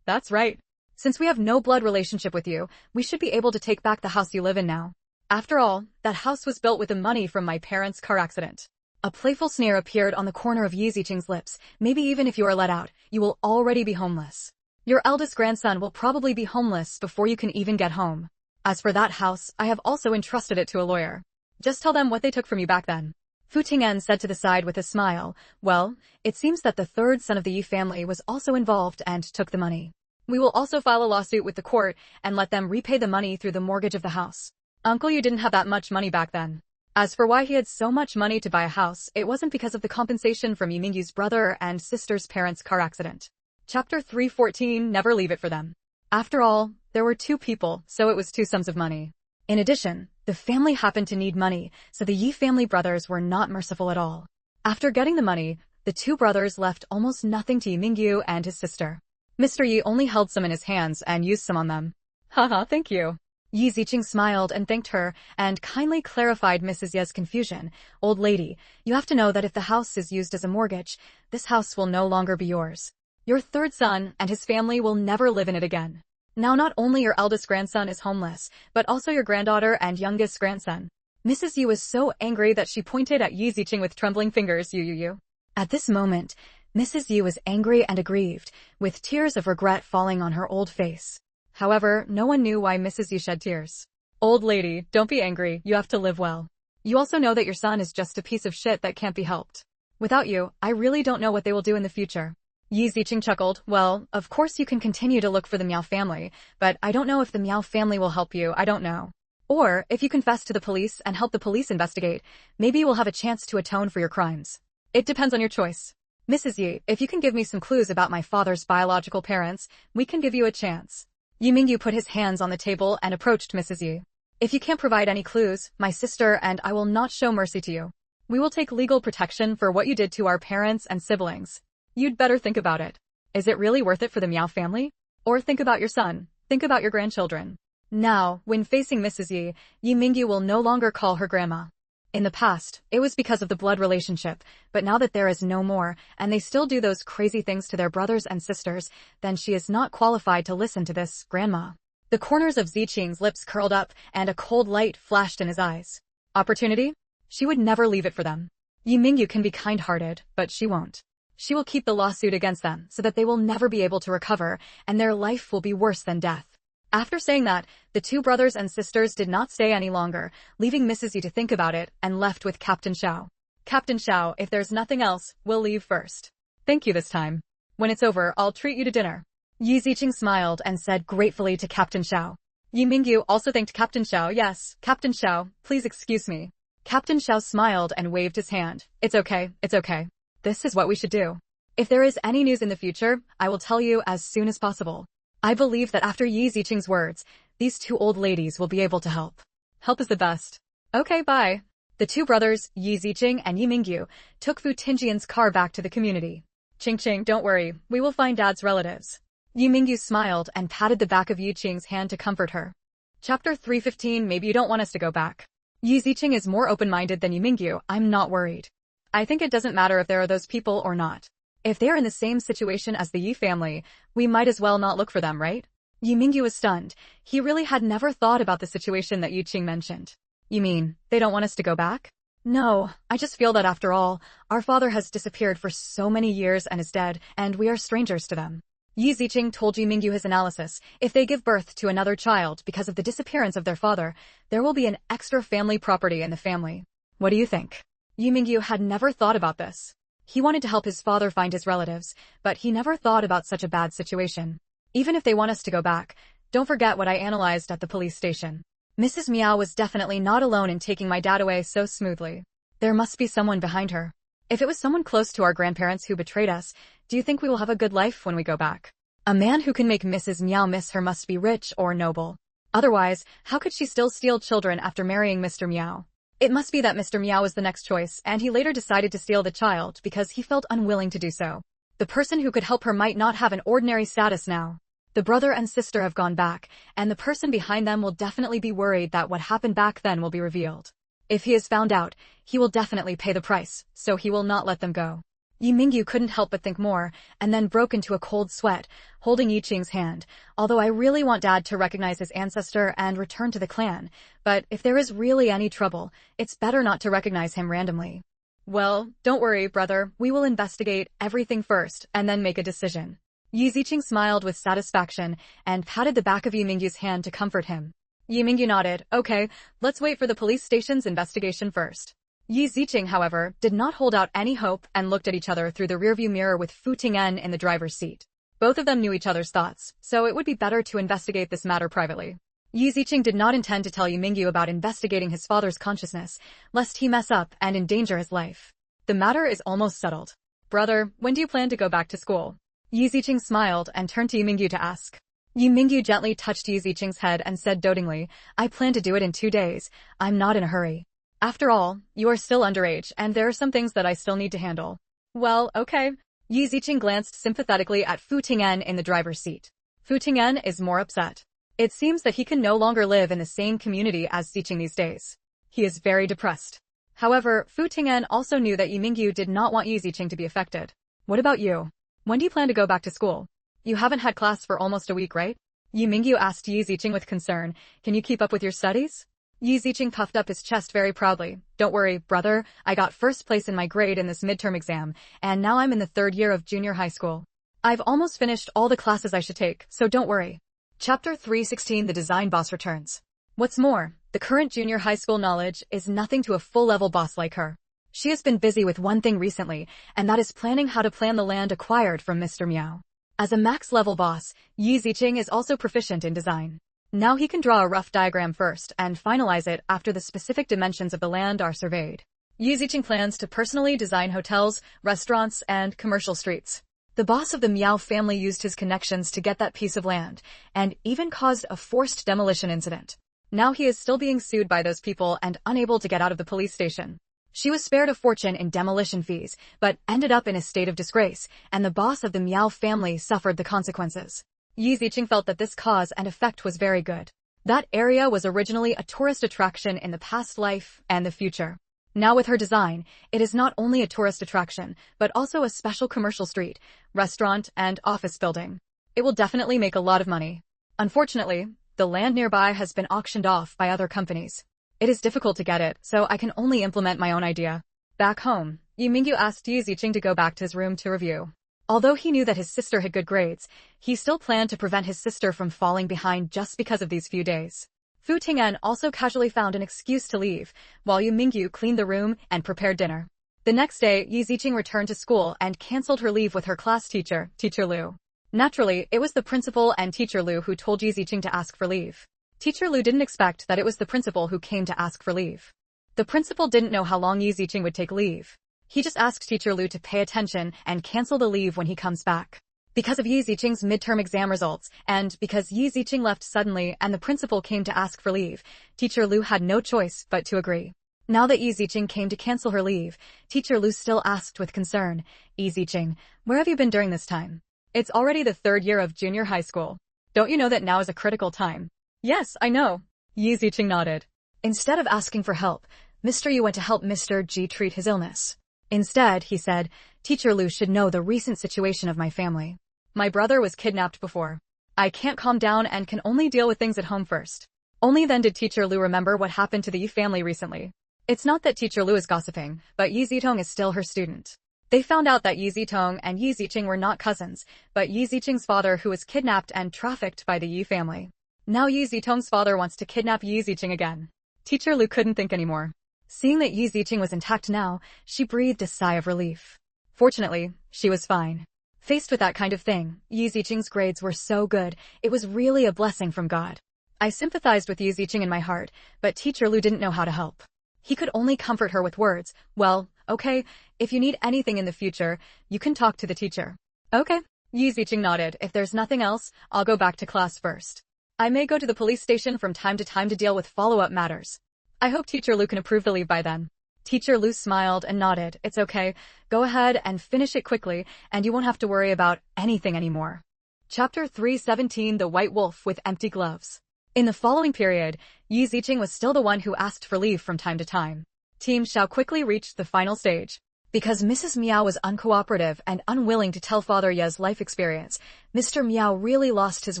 That's right. Since we have no blood relationship with you, we should be able to take back the house you live in now. After all, that house was built with the money from my parents' car accident. A playful sneer appeared on the corner of Yi Ziqing's lips. Maybe even if you are let out, you will already be homeless. Your eldest grandson will probably be homeless before you can even get home. As for that house, I have also entrusted it to a lawyer. Just tell them what they took from you back then. Fu Ting'an said to the side with a smile. Well, it seems that the 3rd son of the Yi family was also involved and took the money. We will also file a lawsuit with the court and let them repay the money through the mortgage of the house. Uncle, you didn't have that much money back then. As for why he had so much money to buy a house, it wasn't because of the compensation from Yi Mingyu's brother and sister's parents' car accident. Chapter 314, Never leave it for them. After all, there were 2 people, so it was 2 sums of money. In addition, the family happened to need money, so the Yi family brothers were not merciful at all. After getting the money, the 2 brothers left almost nothing to Yi Mingyu and his sister. Mr. Yi only held some in his hands and used some on them. Haha, thank you. Yi Ziqing smiled and thanked her, and kindly clarified Mrs. Ye's confusion. Old lady, you have to know that if the house is used as a mortgage, this house will no longer be yours. Your third son and his family will never live in it again. Now not only your eldest grandson is homeless, but also your granddaughter and youngest grandson. Mrs. Yu was so angry that she pointed at Yi Ziqing with trembling fingers. You. At this moment, Mrs. Yu was angry and aggrieved, with tears of regret falling on her old face. However, no one knew why Mrs. Yu shed tears. Old lady, don't be angry, you have to live well. You also know that your son is just a piece of shit that can't be helped. Without you, I really don't know what they will do in the future. Yi Ziqing chuckled. Well, of course you can continue to look for the Miao family, but I don't know if the Miao family will help you, I don't know. Or, if you confess to the police and help the police investigate, maybe you will have a chance to atone for your crimes. It depends on your choice. Mrs. Yi, if you can give me some clues about my father's biological parents, we can give you a chance. Yu Mingyu put his hands on the table and approached Mrs. Yi. If you can't provide any clues, my sister and I will not show mercy to you. We will take legal protection for what you did to our parents and siblings. You'd better think about it. Is it really worth it for the Miao family? Or think about your son, think about your grandchildren. Now, when facing Mrs. Yi, Yu Mingyu will no longer call her grandma. In the past, it was because of the blood relationship, but now that there is no more, and they still do those crazy things to their brothers and sisters, then she is not qualified to listen to this, grandma. The corners of Ziqing's lips curled up, and a cold light flashed in his eyes. Opportunity? She would never leave it for them. Yu Mingyu can be kind-hearted, but she won't. She will keep the lawsuit against them so that they will never be able to recover, and their life will be worse than death. After saying that, the two brothers and sisters did not stay any longer, leaving Mrs. Yi to think about it, and left with Captain Xiao. Captain Xiao, if there's nothing else, we'll leave first. Thank you this time. When it's over, I'll treat you to dinner. Yi Ziqing smiled and said gratefully to Captain Xiao. Yu Mingyu also thanked Captain Xiao. Yes, Captain Xiao, please excuse me. Captain Xiao smiled and waved his hand. It's okay, it's okay. This is what we should do. If there is any news in the future, I will tell you as soon as possible. I believe that after Yi Ziqing's words, these two old ladies will be able to help. Help is the best. Okay, bye. The two brothers, Yi Ziqing and Yu Mingyu, took Fu Tingjian's car back to the community. Ching, don't worry, we will find Dad's relatives. Yu Mingyu smiled and patted the back of Yu Qing's hand to comfort her. Chapter 315. Maybe you don't want us to go back. Yi Ziqing is more open-minded than Yu Mingyu. I'm not worried. I think it doesn't matter if there are those people or not. If they're in the same situation as the Yi family, we might as well not look for them, right? Yu Mingyu was stunned. He really had never thought about the situation that Yu Qing mentioned. You mean, they don't want us to go back? No, I just feel that after all, our father has disappeared for so many years and is dead, and we are strangers to them. Yi Ziqing told Yu Mingyu his analysis. If they give birth to another child because of the disappearance of their father, there will be an extra family property in the family. What do you think? Yu Mingyu had never thought about this. He wanted to help his father find his relatives, but he never thought about such a bad situation. Even if they want us to go back, don't forget what I analyzed at the police station. Mrs. Miao was definitely not alone in taking my dad away so smoothly. There must be someone behind her. If it was someone close to our grandparents who betrayed us, do you think we will have a good life when we go back? A man who can make Mrs. Miao miss her must be rich or noble. Otherwise, how could she still steal children after marrying Mr. Miao? It must be that Mr. Miao was the next choice, and he later decided to steal the child because he felt unwilling to do so. The person who could help her might not have an ordinary status now. The brother and sister have gone back, and the person behind them will definitely be worried that what happened back then will be revealed. If he is found out, he will definitely pay the price, so he will not let them go. Yu Mingyu couldn't help but think more, and then broke into a cold sweat, holding Yi Qing's hand. Although I really want Dad to recognize his ancestor and return to the clan, but if there is really any trouble, it's better not to recognize him randomly. Well, don't worry, brother, we will investigate everything first, and then make a decision. Yi Ziqing smiled with satisfaction, and patted the back of Yu Mingyu's hand to comfort him. Yu Mingyu nodded. Okay, let's wait for the police station's investigation first. Yi Ziqing, however, did not hold out any hope and looked at each other through the rearview mirror with Fu Ting'an in the driver's seat. Both of them knew each other's thoughts, so it would be better to investigate this matter privately. Yi Ziqing did not intend to tell Yu Mingyu about investigating his father's consciousness, lest he mess up and endanger his life. The matter is almost settled. Brother, when do you plan to go back to school? Yi Ziqing smiled and turned to Yu Mingyu to ask. Yu Mingyu gently touched Yi Ziqing's head and said dotingly, I plan to do it in 2 days. I'm not in a hurry. After all, you are still underage, and there are some things that I still need to handle. Well, okay. Yi Ziqing glanced sympathetically at Fu Ting'an in the driver's seat. Fu Ting'an is more upset. It seems that he can no longer live in the same community as Ziqing these days. He is very depressed. However, Fu Ting'an also knew that Yi Mingyu did not want Yi Ziqing to be affected. What about you? When do you plan to go back to school? You haven't had class for almost a week, right? Yi Mingyu asked Yi Ziqing with concern. Can you keep up with your studies? Yi Ziqing puffed up his chest very proudly. Don't worry, brother, I got first place in my grade in this midterm exam, and now I'm in the 3rd year of junior high school. I've almost finished all the classes I should take, so don't worry. Chapter 316 The Design Boss Returns. What's more, the current junior high school knowledge is nothing to a full-level boss like her. She has been busy with one thing recently, and that is planning how to plan the land acquired from Mr. Miao. As a max-level boss, Yi Ziqing is also proficient in design. Now he can draw a rough diagram first and finalize it after the specific dimensions of the land are surveyed. Yi Ziqing plans to personally design hotels, restaurants, and commercial streets. The boss of the Miao family used his connections to get that piece of land, and even caused a forced demolition incident. Now he is still being sued by those people and unable to get out of the police station. She was spared a fortune in demolition fees, but ended up in a state of disgrace, and the boss of the Miao family suffered the consequences. Yi Ziqing felt that this cause and effect was very good. That area was originally a tourist attraction in the past life and the future. Now with her design, it is not only a tourist attraction, but also a special commercial street, restaurant, and office building. It will definitely make a lot of money. Unfortunately, the land nearby has been auctioned off by other companies. It is difficult to get it, so I can only implement my own idea. Back home, Yi Mingyu asked Yi Ziqing to go back to his room to review. Although he knew that his sister had good grades, he still planned to prevent his sister from falling behind just because of these few days. Fu Ting'an also casually found an excuse to leave, while Yi Mingyu cleaned the room and prepared dinner. The next day, Yi Ziqing returned to school and cancelled her leave with her class teacher, Teacher Liu. Naturally, it was the principal and Teacher Liu who told Yi Ziqing to ask for leave. Teacher Liu didn't expect that it was the principal who came to ask for leave. The principal didn't know how long Yi Ziqing would take leave. He just asked Teacher Liu to pay attention and cancel the leave when he comes back. Because of Yi Ziqing's midterm exam results, and because Yi Ziqing left suddenly and the principal came to ask for leave, Teacher Liu had no choice but to agree. Now that Yi Ziqing came to cancel her leave, Teacher Liu still asked with concern, Yi Ziqing, where have you been during this time? It's already the 3rd year of junior high school. Don't you know that now is a critical time? Yes, I know. Yi Ziqing nodded. Instead of asking for help, Mr. Yu went to help Mr. G treat his illness. Instead, he said, Teacher Liu should know the recent situation of my family. My brother was kidnapped before. I can't calm down and can only deal with things at home first. Only then did Teacher Liu remember what happened to the Yi family recently. It's not that Teacher Liu is gossiping, but Yi Zitong is still her student. They found out that Yi Zitong and Yi Ziqing were not cousins, but Yi Ziqing's father who was kidnapped and trafficked by the Yi family. Now Yi Zitong's father wants to kidnap Yi Ziqing again. Teacher Liu couldn't think anymore. Seeing that Yi Ziqing was intact now, she breathed a sigh of relief. Fortunately, she was fine. Faced with that kind of thing, Yi Ziqing's grades were so good, it was really a blessing from God. I sympathized with Yi Ziqing in my heart, but Teacher Liu didn't know how to help. He could only comfort her with words. Well, okay, if you need anything in the future, you can talk to the teacher. Okay. Yi Ziqing nodded. If there's nothing else, I'll go back to class first. I may go to the police station from time to time to deal with follow-up matters. I hope Teacher Liu can approve the leave by then. Teacher Liu smiled and nodded. It's okay. Go ahead and finish it quickly, and you won't have to worry about anything anymore. Chapter 317 The White Wolf with Empty Gloves. In the following period, Yi Ziqing was still the one who asked for leave from time to time. Team Xiao quickly reached the final stage. Because Mrs. Miao was uncooperative and unwilling to tell Father Ye's life experience, Mr. Miao really lost his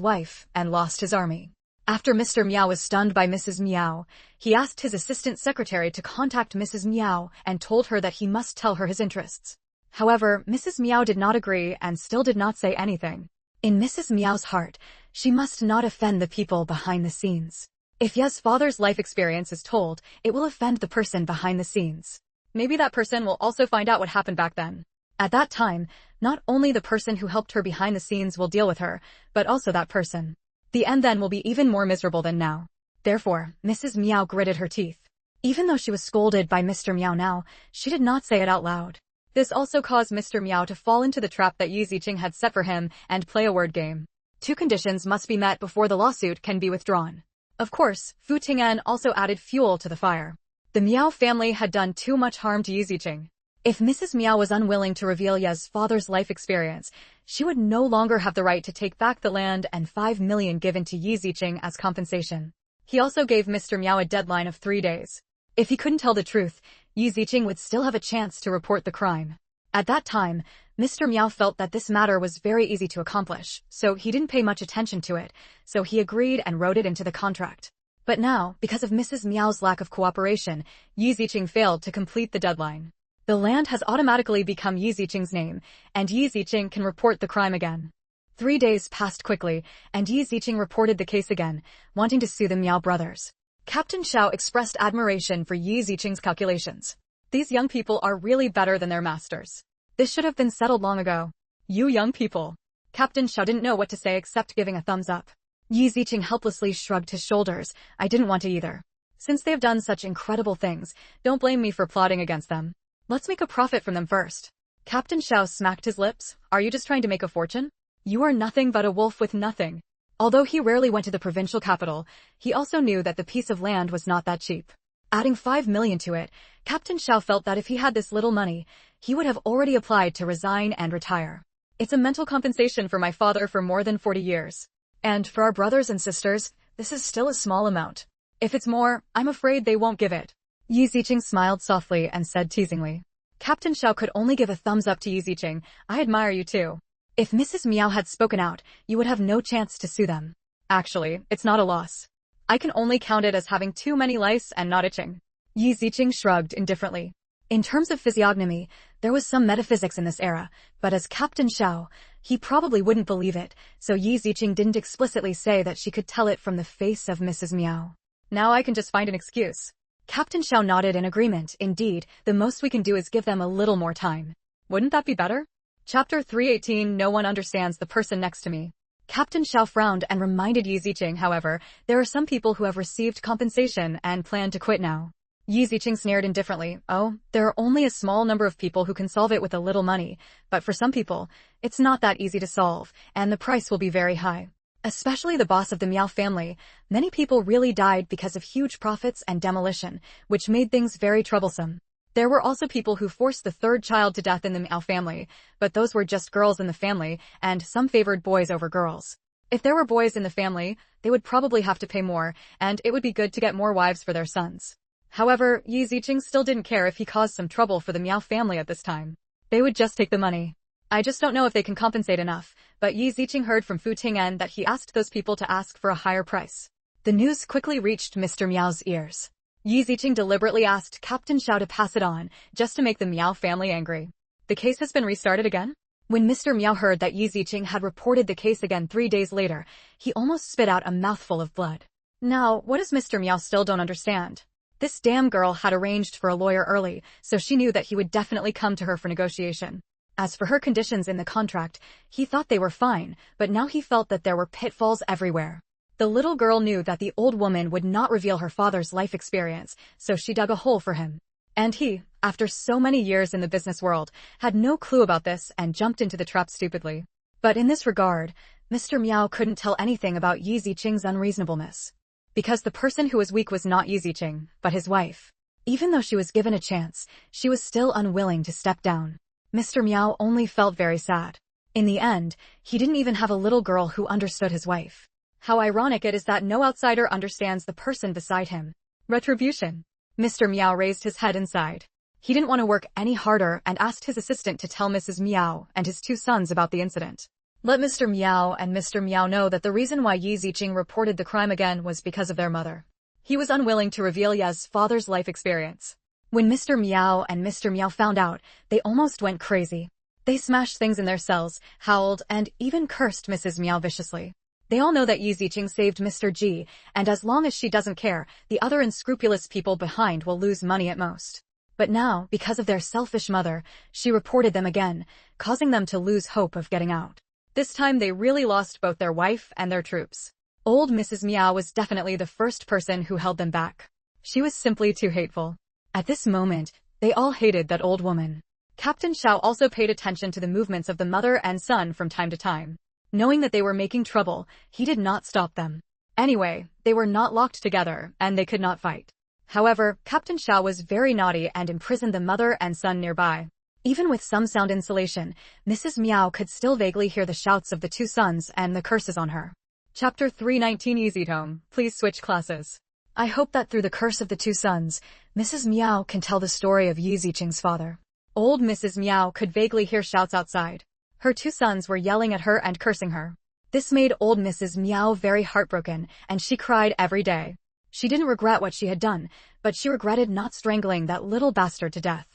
wife and lost his army. After Mr. Miao was stunned by Mrs. Miao, he asked his assistant secretary to contact Mrs. Miao and told her that he must tell her his interests. However, Mrs. Miao did not agree and still did not say anything. In Mrs. Miao's heart, she must not offend the people behind the scenes. If Ye's father's life experience is told, it will offend the person behind the scenes. Maybe that person will also find out what happened back then. At that time, not only the person who helped her behind the scenes will deal with her, but also that person. The end then will be even more miserable than now. Therefore, Mrs. Miao gritted her teeth. Even though she was scolded by Mr. Miao now, she did not say it out loud. This also caused Mr. Miao to fall into the trap that Yi Ziqing had set for him and play a word game. 2 conditions must be met before the lawsuit can be withdrawn. Of course, Fu Ting'an also added fuel to the fire. The Miao family had done too much harm to Yi Ziqing. If Mrs. Meow was unwilling to reveal Ye's father's life experience, she would no longer have the right to take back the land and 5 million given to Yi Ziqing as compensation. He also gave Mr. Meow a deadline of 3 days. If he couldn't tell the truth, Yi Ziqing would still have a chance to report the crime. At that time, Mr. Meow felt that this matter was very easy to accomplish, so he didn't pay much attention to it, so he agreed and wrote it into the contract. But now, because of Mrs. Meow's lack of cooperation, Yi Ziqing failed to complete the deadline. The land has automatically become Yi Ziqing's name, and Yi Ziqing can report the crime again. 3 days passed quickly, and Yi Ziqing reported the case again, wanting to sue the Meow brothers. Captain Xiao expressed admiration for Yi Ziqing's calculations. These young people are really better than their masters. This should have been settled long ago. You young people. Captain Xiao didn't know what to say except giving a thumbs up. Yi Ziqing helplessly shrugged his shoulders. I didn't want to either. Since they have done such incredible things, don't blame me for plotting against them. Let's make a profit from them first. Captain Xiao smacked his lips. Are you just trying to make a fortune? You are nothing but a wolf with nothing. Although he rarely went to the provincial capital, he also knew that the piece of land was not that cheap. Adding 5 million to it, Captain Xiao felt that if he had this little money, he would have already applied to resign and retire. It's a mental compensation for my father for more than 40 years. And for our brothers and sisters, this is still a small amount. If it's more, I'm afraid they won't give it. Yi Ziqing smiled softly and said teasingly. Captain Xiao could only give a thumbs up to Yi Ziqing. I admire you too. If Mrs. Meow had spoken out, you would have no chance to sue them. Actually, it's not a loss. I can only count it as having too many lice and not itching. Yi Ziqing shrugged indifferently. In terms of physiognomy, there was some metaphysics in this era, but as Captain Xiao, he probably wouldn't believe it, so Yi Ziqing didn't explicitly say that she could tell it from the face of Mrs. Meow. Now I can just find an excuse. Captain Xiao nodded in agreement. Indeed, the most we can do is give them a little more time. Wouldn't that be better? Chapter 318. No one understands the person next to me. Captain Xiao frowned and reminded Yi Ziqing, however, there are some people who have received compensation and plan to quit now. Yi Ziqing sneered indifferently. Oh, there are only a small number of people who can solve it with a little money, but for some people, it's not that easy to solve, and the price will be very high. Especially the boss of the Meow family, many people really died because of huge profits and demolition, which made things very troublesome. There were also people who forced the third child to death in the Meow family, but those were just girls in the family, and some favored boys over girls. If there were boys in the family, they would probably have to pay more, and it would be good to get more wives for their sons. However, Yi Ziqing still didn't care if he caused some trouble for the Meow family at this time. They would just take the money. I just don't know if they can compensate enough, but Yi Ziqing heard from Fu Ting'an that he asked those people to ask for a higher price. The news quickly reached Mr. Meow's ears. Yi Ziqing deliberately asked Captain Xiao to pass it on, just to make the Meow family angry. The case has been restarted again? When Mr. Meow heard that Yi Ziqing had reported the case again 3 days later, he almost spit out a mouthful of blood. Now, what does Mr. Meow still don't understand? This damn girl had arranged for a lawyer early, so she knew that he would definitely come to her for negotiation. As for her conditions in the contract, he thought they were fine, but now he felt that there were pitfalls everywhere. The little girl knew that the old woman would not reveal her father's life experience, so she dug a hole for him. And he, after so many years in the business world, had no clue about this and jumped into the trap stupidly. But in this regard, Mr. Meow couldn't tell anything about Yi Ziqing's unreasonableness. Because the person who was weak was not Yi Ziqing, but his wife. Even though she was given a chance, she was still unwilling to step down. Mr. Meow only felt very sad. In the end, he didn't even have a little girl who understood his wife. How ironic it is that no outsider understands the person beside him. Retribution. Mr. Meow raised his head and sighed. He didn't want to work any harder and asked his assistant to tell Mrs. Meow and his 2 sons about the incident. Let Mr. Meow and Mr. Meow know that the reason why Yi Ziqing reported the crime again was because of their mother. He was unwilling to reveal Ye's father's life experience. When Mr. Meow and Mr. Meow found out, they almost went crazy. They smashed things in their cells, howled, and even cursed Mrs. Meow viciously. They all know that Yi Ziqing saved Mr. G, and as long as she doesn't care, the other unscrupulous people behind will lose money at most. But now, because of their selfish mother, she reported them again, causing them to lose hope of getting out. This time they really lost both their wife and their troops. Old Mrs. Meow was definitely the first person who held them back. She was simply too hateful. At this moment, they all hated that old woman. Captain Xiao also paid attention to the movements of the mother and son from time to time. Knowing that they were making trouble, he did not stop them. Anyway, they were not locked together, and they could not fight. However, Captain Xiao was very naughty and imprisoned the mother and son nearby. Even with some sound insulation, Mrs. Meow could still vaguely hear the shouts of the two sons and the curses on her. Chapter 319 Easy Tome, please switch classes. I hope that through the curse of the two sons, Mrs. Meow can tell the story of Yi Ziqing's father. Old Mrs. Meow could vaguely hear shouts outside. Her two sons were yelling at her and cursing her. This made old Mrs. Meow very heartbroken, and she cried every day. She didn't regret what she had done, but she regretted not strangling that little bastard to death.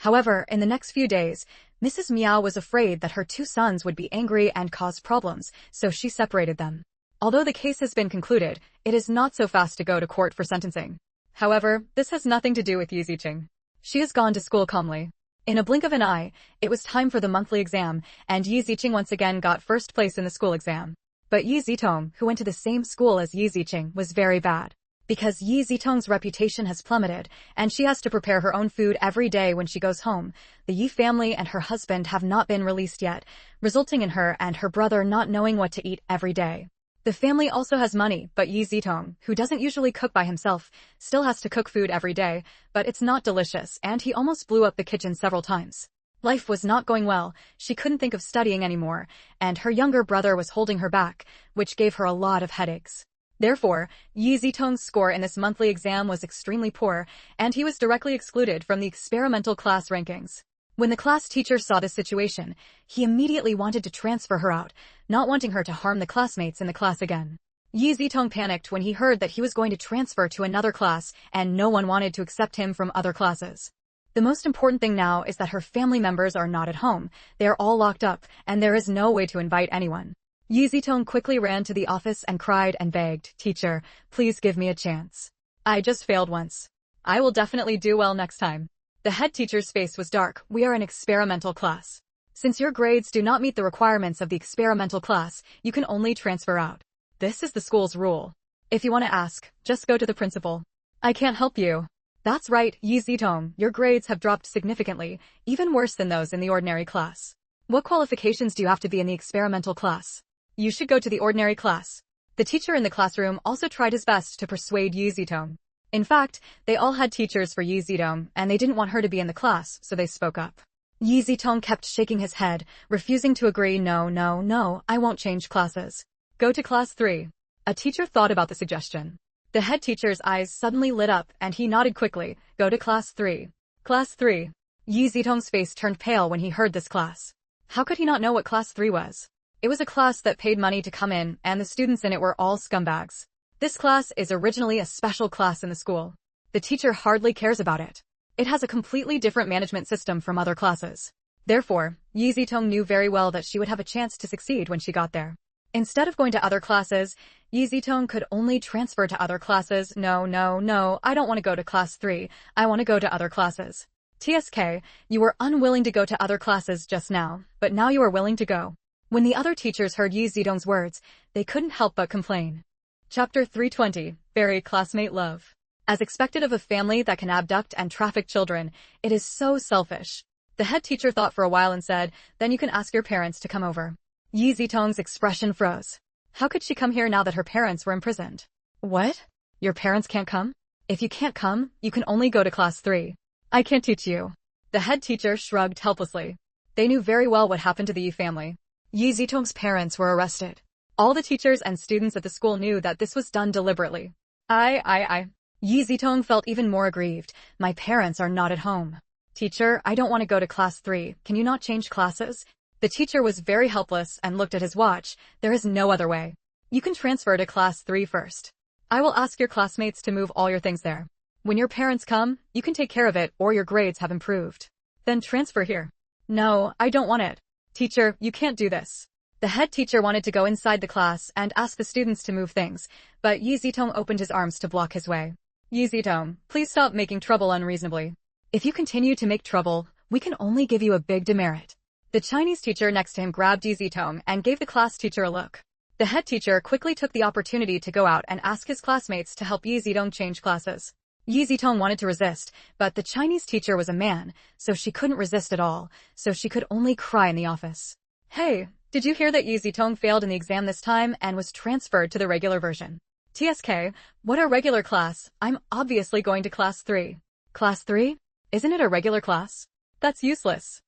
However, in the next few days, Mrs. Meow was afraid that her two sons would be angry and cause problems, so she separated them. Although the case has been concluded, it is not so fast to go to court for sentencing. However, this has nothing to do with Yi Ziqing. She has gone to school calmly. In a blink of an eye, it was time for the monthly exam, and Yi Ziqing once again got first place in the school exam. But Yi Zitong, who went to the same school as Yi Ziqing, was very bad. Because Yi Zitong's reputation has plummeted, and she has to prepare her own food every day when she goes home, the Yi family and her husband have not been released yet, resulting in her and her brother not knowing what to eat every day. The family also has money, but Yi Zitong, who doesn't usually cook by himself, still has to cook food every day, but it's not delicious, and he almost blew up the kitchen several times. Life was not going well, she couldn't think of studying anymore, and her younger brother was holding her back, which gave her a lot of headaches. Therefore, Yi Zitong's score in this monthly exam was extremely poor, and he was directly excluded from the experimental class rankings. When the class teacher saw this situation, he immediately wanted to transfer her out, not wanting her to harm the classmates in the class again. Yi Zitong panicked when he heard that he was going to transfer to another class, and no one wanted to accept him from other classes. The most important thing now is that her family members are not at home, they are all locked up, and there is no way to invite anyone. Yi Zitong quickly ran to the office and cried and begged, "Teacher, please give me a chance. I just failed once. I will definitely do well next time." The head teacher's face was dark. "We are an experimental class. Since your grades do not meet the requirements of the experimental class, you can only transfer out. This is the school's rule. If you want to ask, just go to the principal. I can't help you." "That's right, Yi Zitong, your grades have dropped significantly, even worse than those in the ordinary class. What qualifications do you have to be in the experimental class? You should go to the ordinary class." The teacher in the classroom also tried his best to persuade Yi Zitong. In fact, they all had teachers for Yi Zitong, and they didn't want her to be in the class, so they spoke up. Yi Zitong kept shaking his head, refusing to agree. No, I won't change classes. Go to class 3. A teacher thought about the suggestion. The head teacher's eyes suddenly lit up, and he nodded quickly. Go to class 3. Class 3. Yi Zitong's face turned pale when he heard this class. How could he not know what class 3 was? It was a class that paid money to come in, and the students in it were all scumbags. This class is originally a special class in the school. The teacher hardly cares about it. It has a completely different management system from other classes. Therefore, Yi Zitong knew very well that she would have a chance to succeed when she got there. Instead of going to other classes, Yi Zitong could only transfer to other classes. No, I don't want to go to class 3, I want to go to other classes. TSK, you were unwilling to go to other classes just now, but now you are willing to go. When the other teachers heard Yi Zitong's words, they couldn't help but complain. Chapter 320, Bury Classmate Love. As expected of a family that can abduct and traffic children, it is so selfish. The head teacher thought for a while and said, "Then you can ask your parents to come over." Yi Zitong's expression froze. How could she come here now that her parents were imprisoned? What? Your parents can't come? If you can't come, you can only go to class 3. I can't teach you. The head teacher shrugged helplessly. They knew very well what happened to the Yi family. Yi Zitong's parents were arrested. All the teachers and students at the school knew that this was done deliberately. Yi Zitong felt even more aggrieved. My parents are not at home. Teacher, I don't want to go to class 3. Can you not change classes? The teacher was very helpless and looked at his watch. There is no other way. You can transfer to class 3 first. I will ask your classmates to move all your things there. When your parents come, you can take care of it or your grades have improved. Then transfer here. No, I don't want it. Teacher, you can't do this. The head teacher wanted to go inside the class and ask the students to move things, but Yi Zitong opened his arms to block his way. Yi Zitong, please stop making trouble unreasonably. If you continue to make trouble, we can only give you a big demerit. The Chinese teacher next to him grabbed Yi Zitong and gave the class teacher a look. The head teacher quickly took the opportunity to go out and ask his classmates to help Yi Zitong change classes. Yi Zitong wanted to resist, but the Chinese teacher was a man, so she couldn't resist at all, so she could only cry in the office. Hey, did you hear that Yi Zitong failed in the exam this time and was transferred to the regular version? TSK, what a regular class, I'm obviously going to class 3. Class 3? Isn't it a regular class? That's useless.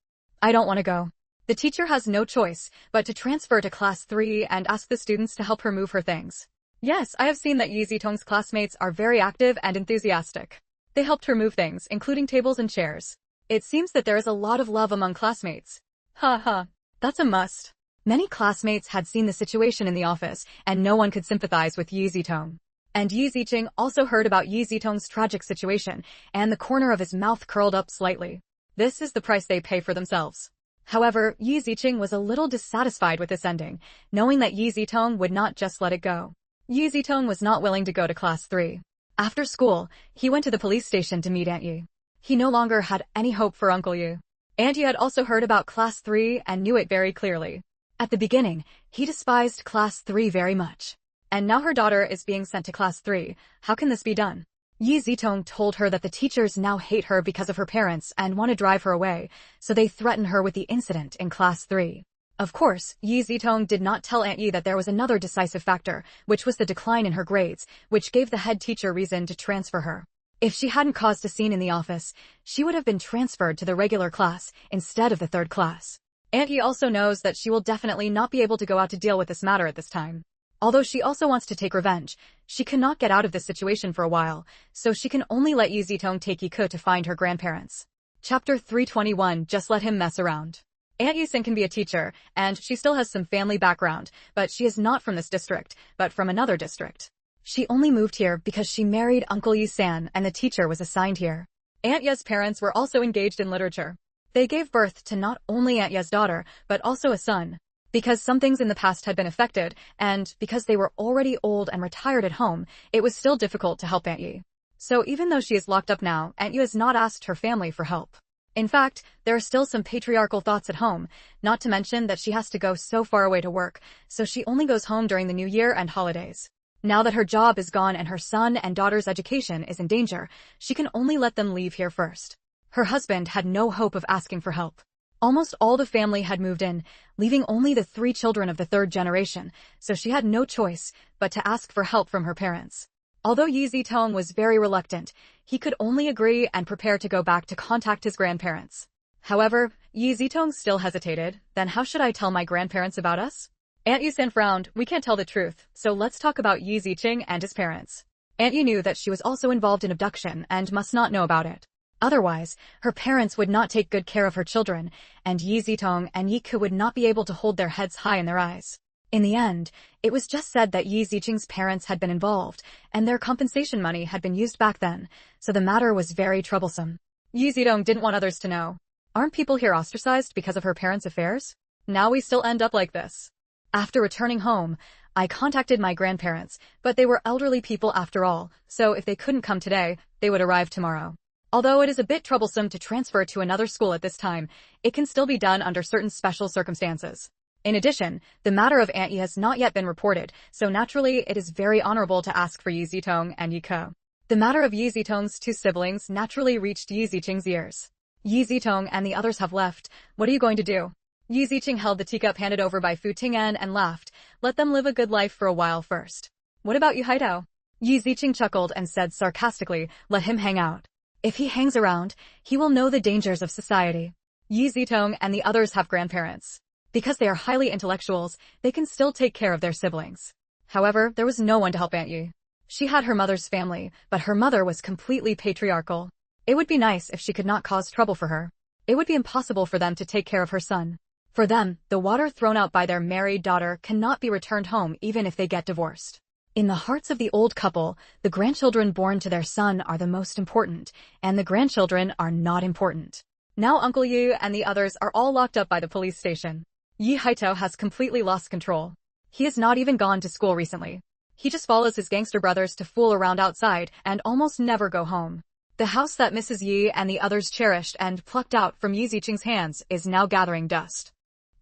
I don't want to go. The teacher has no choice but to transfer to class 3 and ask the students to help her move her things. Yes, I have seen that Yi Zitong's classmates are very active and enthusiastic. They helped her move things, including tables and chairs. It seems that there is a lot of love among classmates. Ha ha. That's a must. Many classmates had seen the situation in the office, and no one could sympathize with Yi Zitong. And Yi Ziqing also heard about Yi Zitong's tragic situation, and the corner of his mouth curled up slightly. This is the price they pay for themselves. However, Yi Ziqing was a little dissatisfied with this ending, knowing that Yi Zitong would not just let it go. Yi Zitong was not willing to go to class 3. After school, he went to the police station to meet Aunt Yi. He no longer had any hope for Uncle Yi. Aunt Yi had also heard about class 3 and knew it very clearly. At the beginning, he despised class 3 very much. And now her daughter is being sent to class 3. How can this be done? Yi Zitong told her that the teachers now hate her because of her parents and want to drive her away, so they threaten her with the incident in class 3. Of course, Yi Zitong did not tell Aunt Yi that there was another decisive factor, which was the decline in her grades, which gave the head teacher reason to transfer her. If she hadn't caused a scene in the office, she would have been transferred to the regular class instead of the 3rd class. Aunt Yi also knows that she will definitely not be able to go out to deal with this matter at this time. Although she also wants to take revenge, she cannot get out of this situation for a while, so she can only let Yi Zitong take Yiku to find her grandparents. Chapter 321. Just let him mess around. Aunt Yi-san can be a teacher, and she still has some family background, but she is not from this district, but from another district. She only moved here because she married Uncle Yi-san and the teacher was assigned here. Aunt Ye's parents were also engaged in literature. They gave birth to not only Aunt Ye's daughter, but also a son. Because some things in the past had been affected, and because they were already old and retired at home, it was still difficult to help Aunt Yi. So even though she is locked up now, Aunt Yi has not asked her family for help. In fact, there are still some patriarchal thoughts at home, not to mention that she has to go so far away to work, so she only goes home during the New Year and holidays. Now that her job is gone and her son and daughter's education is in danger, she can only let them leave here first. Her husband had no hope of asking for help. Almost all the family had moved in, leaving only the 3 children of the 3rd generation, so she had no choice but to ask for help from her parents. Although Yi Zitong was very reluctant, he could only agree and prepare to go back to contact his grandparents. However, Yi Zitong still hesitated. Then how should I tell my grandparents about us? Aunt Yi-san frowned. We can't tell the truth, so let's talk about Yi Ziqing and his parents. Aunt Yi knew that she was also involved in abduction and must not know about it. Otherwise, her parents would not take good care of her children, and Yi Zitong and Yiku would not be able to hold their heads high in their eyes. In the end, it was just said that Yi Ziqing's parents had been involved, and their compensation money had been used back then, so the matter was very troublesome. Yi Zitong didn't want others to know. Aren't people here ostracized because of her parents' affairs? Now we still end up like this. After returning home, I contacted my grandparents, but they were elderly people after all, so if they couldn't come today, they would arrive tomorrow. Although it is a bit troublesome to transfer to another school at this time, it can still be done under certain special circumstances. In addition, the matter of Aunt Yi has not yet been reported, so naturally it is very honorable to ask for Yi Zitong and Yiku. The matter of Yi Zitong's 2 siblings naturally reached Yi Ziqing's ears. Yi Zitong and the others have left. What are you going to do? Yi Ziqing held the teacup handed over by Fu Ting'an and laughed. Let them live a good life for a while first. What about Yu Haitao? Yi Ziqing chuckled and said sarcastically, let him hang out. If he hangs around, he will know the dangers of society. Yi Zitong and the others have grandparents. Because they are highly intellectuals, they can still take care of their siblings. However, there was no one to help Aunt Yi. She had her mother's family, but her mother was completely patriarchal. It would be nice if she could not cause trouble for her. It would be impossible for them to take care of her son. For them, the water thrown out by their married daughter cannot be returned home even if they get divorced. In the hearts of the old couple, the grandchildren born to their son are the most important, and the grandchildren are not important. Now Uncle Yu and the others are all locked up by the police station. Yi Haitao has completely lost control. He has not even gone to school recently. He just follows his gangster brothers to fool around outside and almost never go home. The house that Mrs. Yi and the others cherished and plucked out from Yi Ziqing's hands is now gathering dust.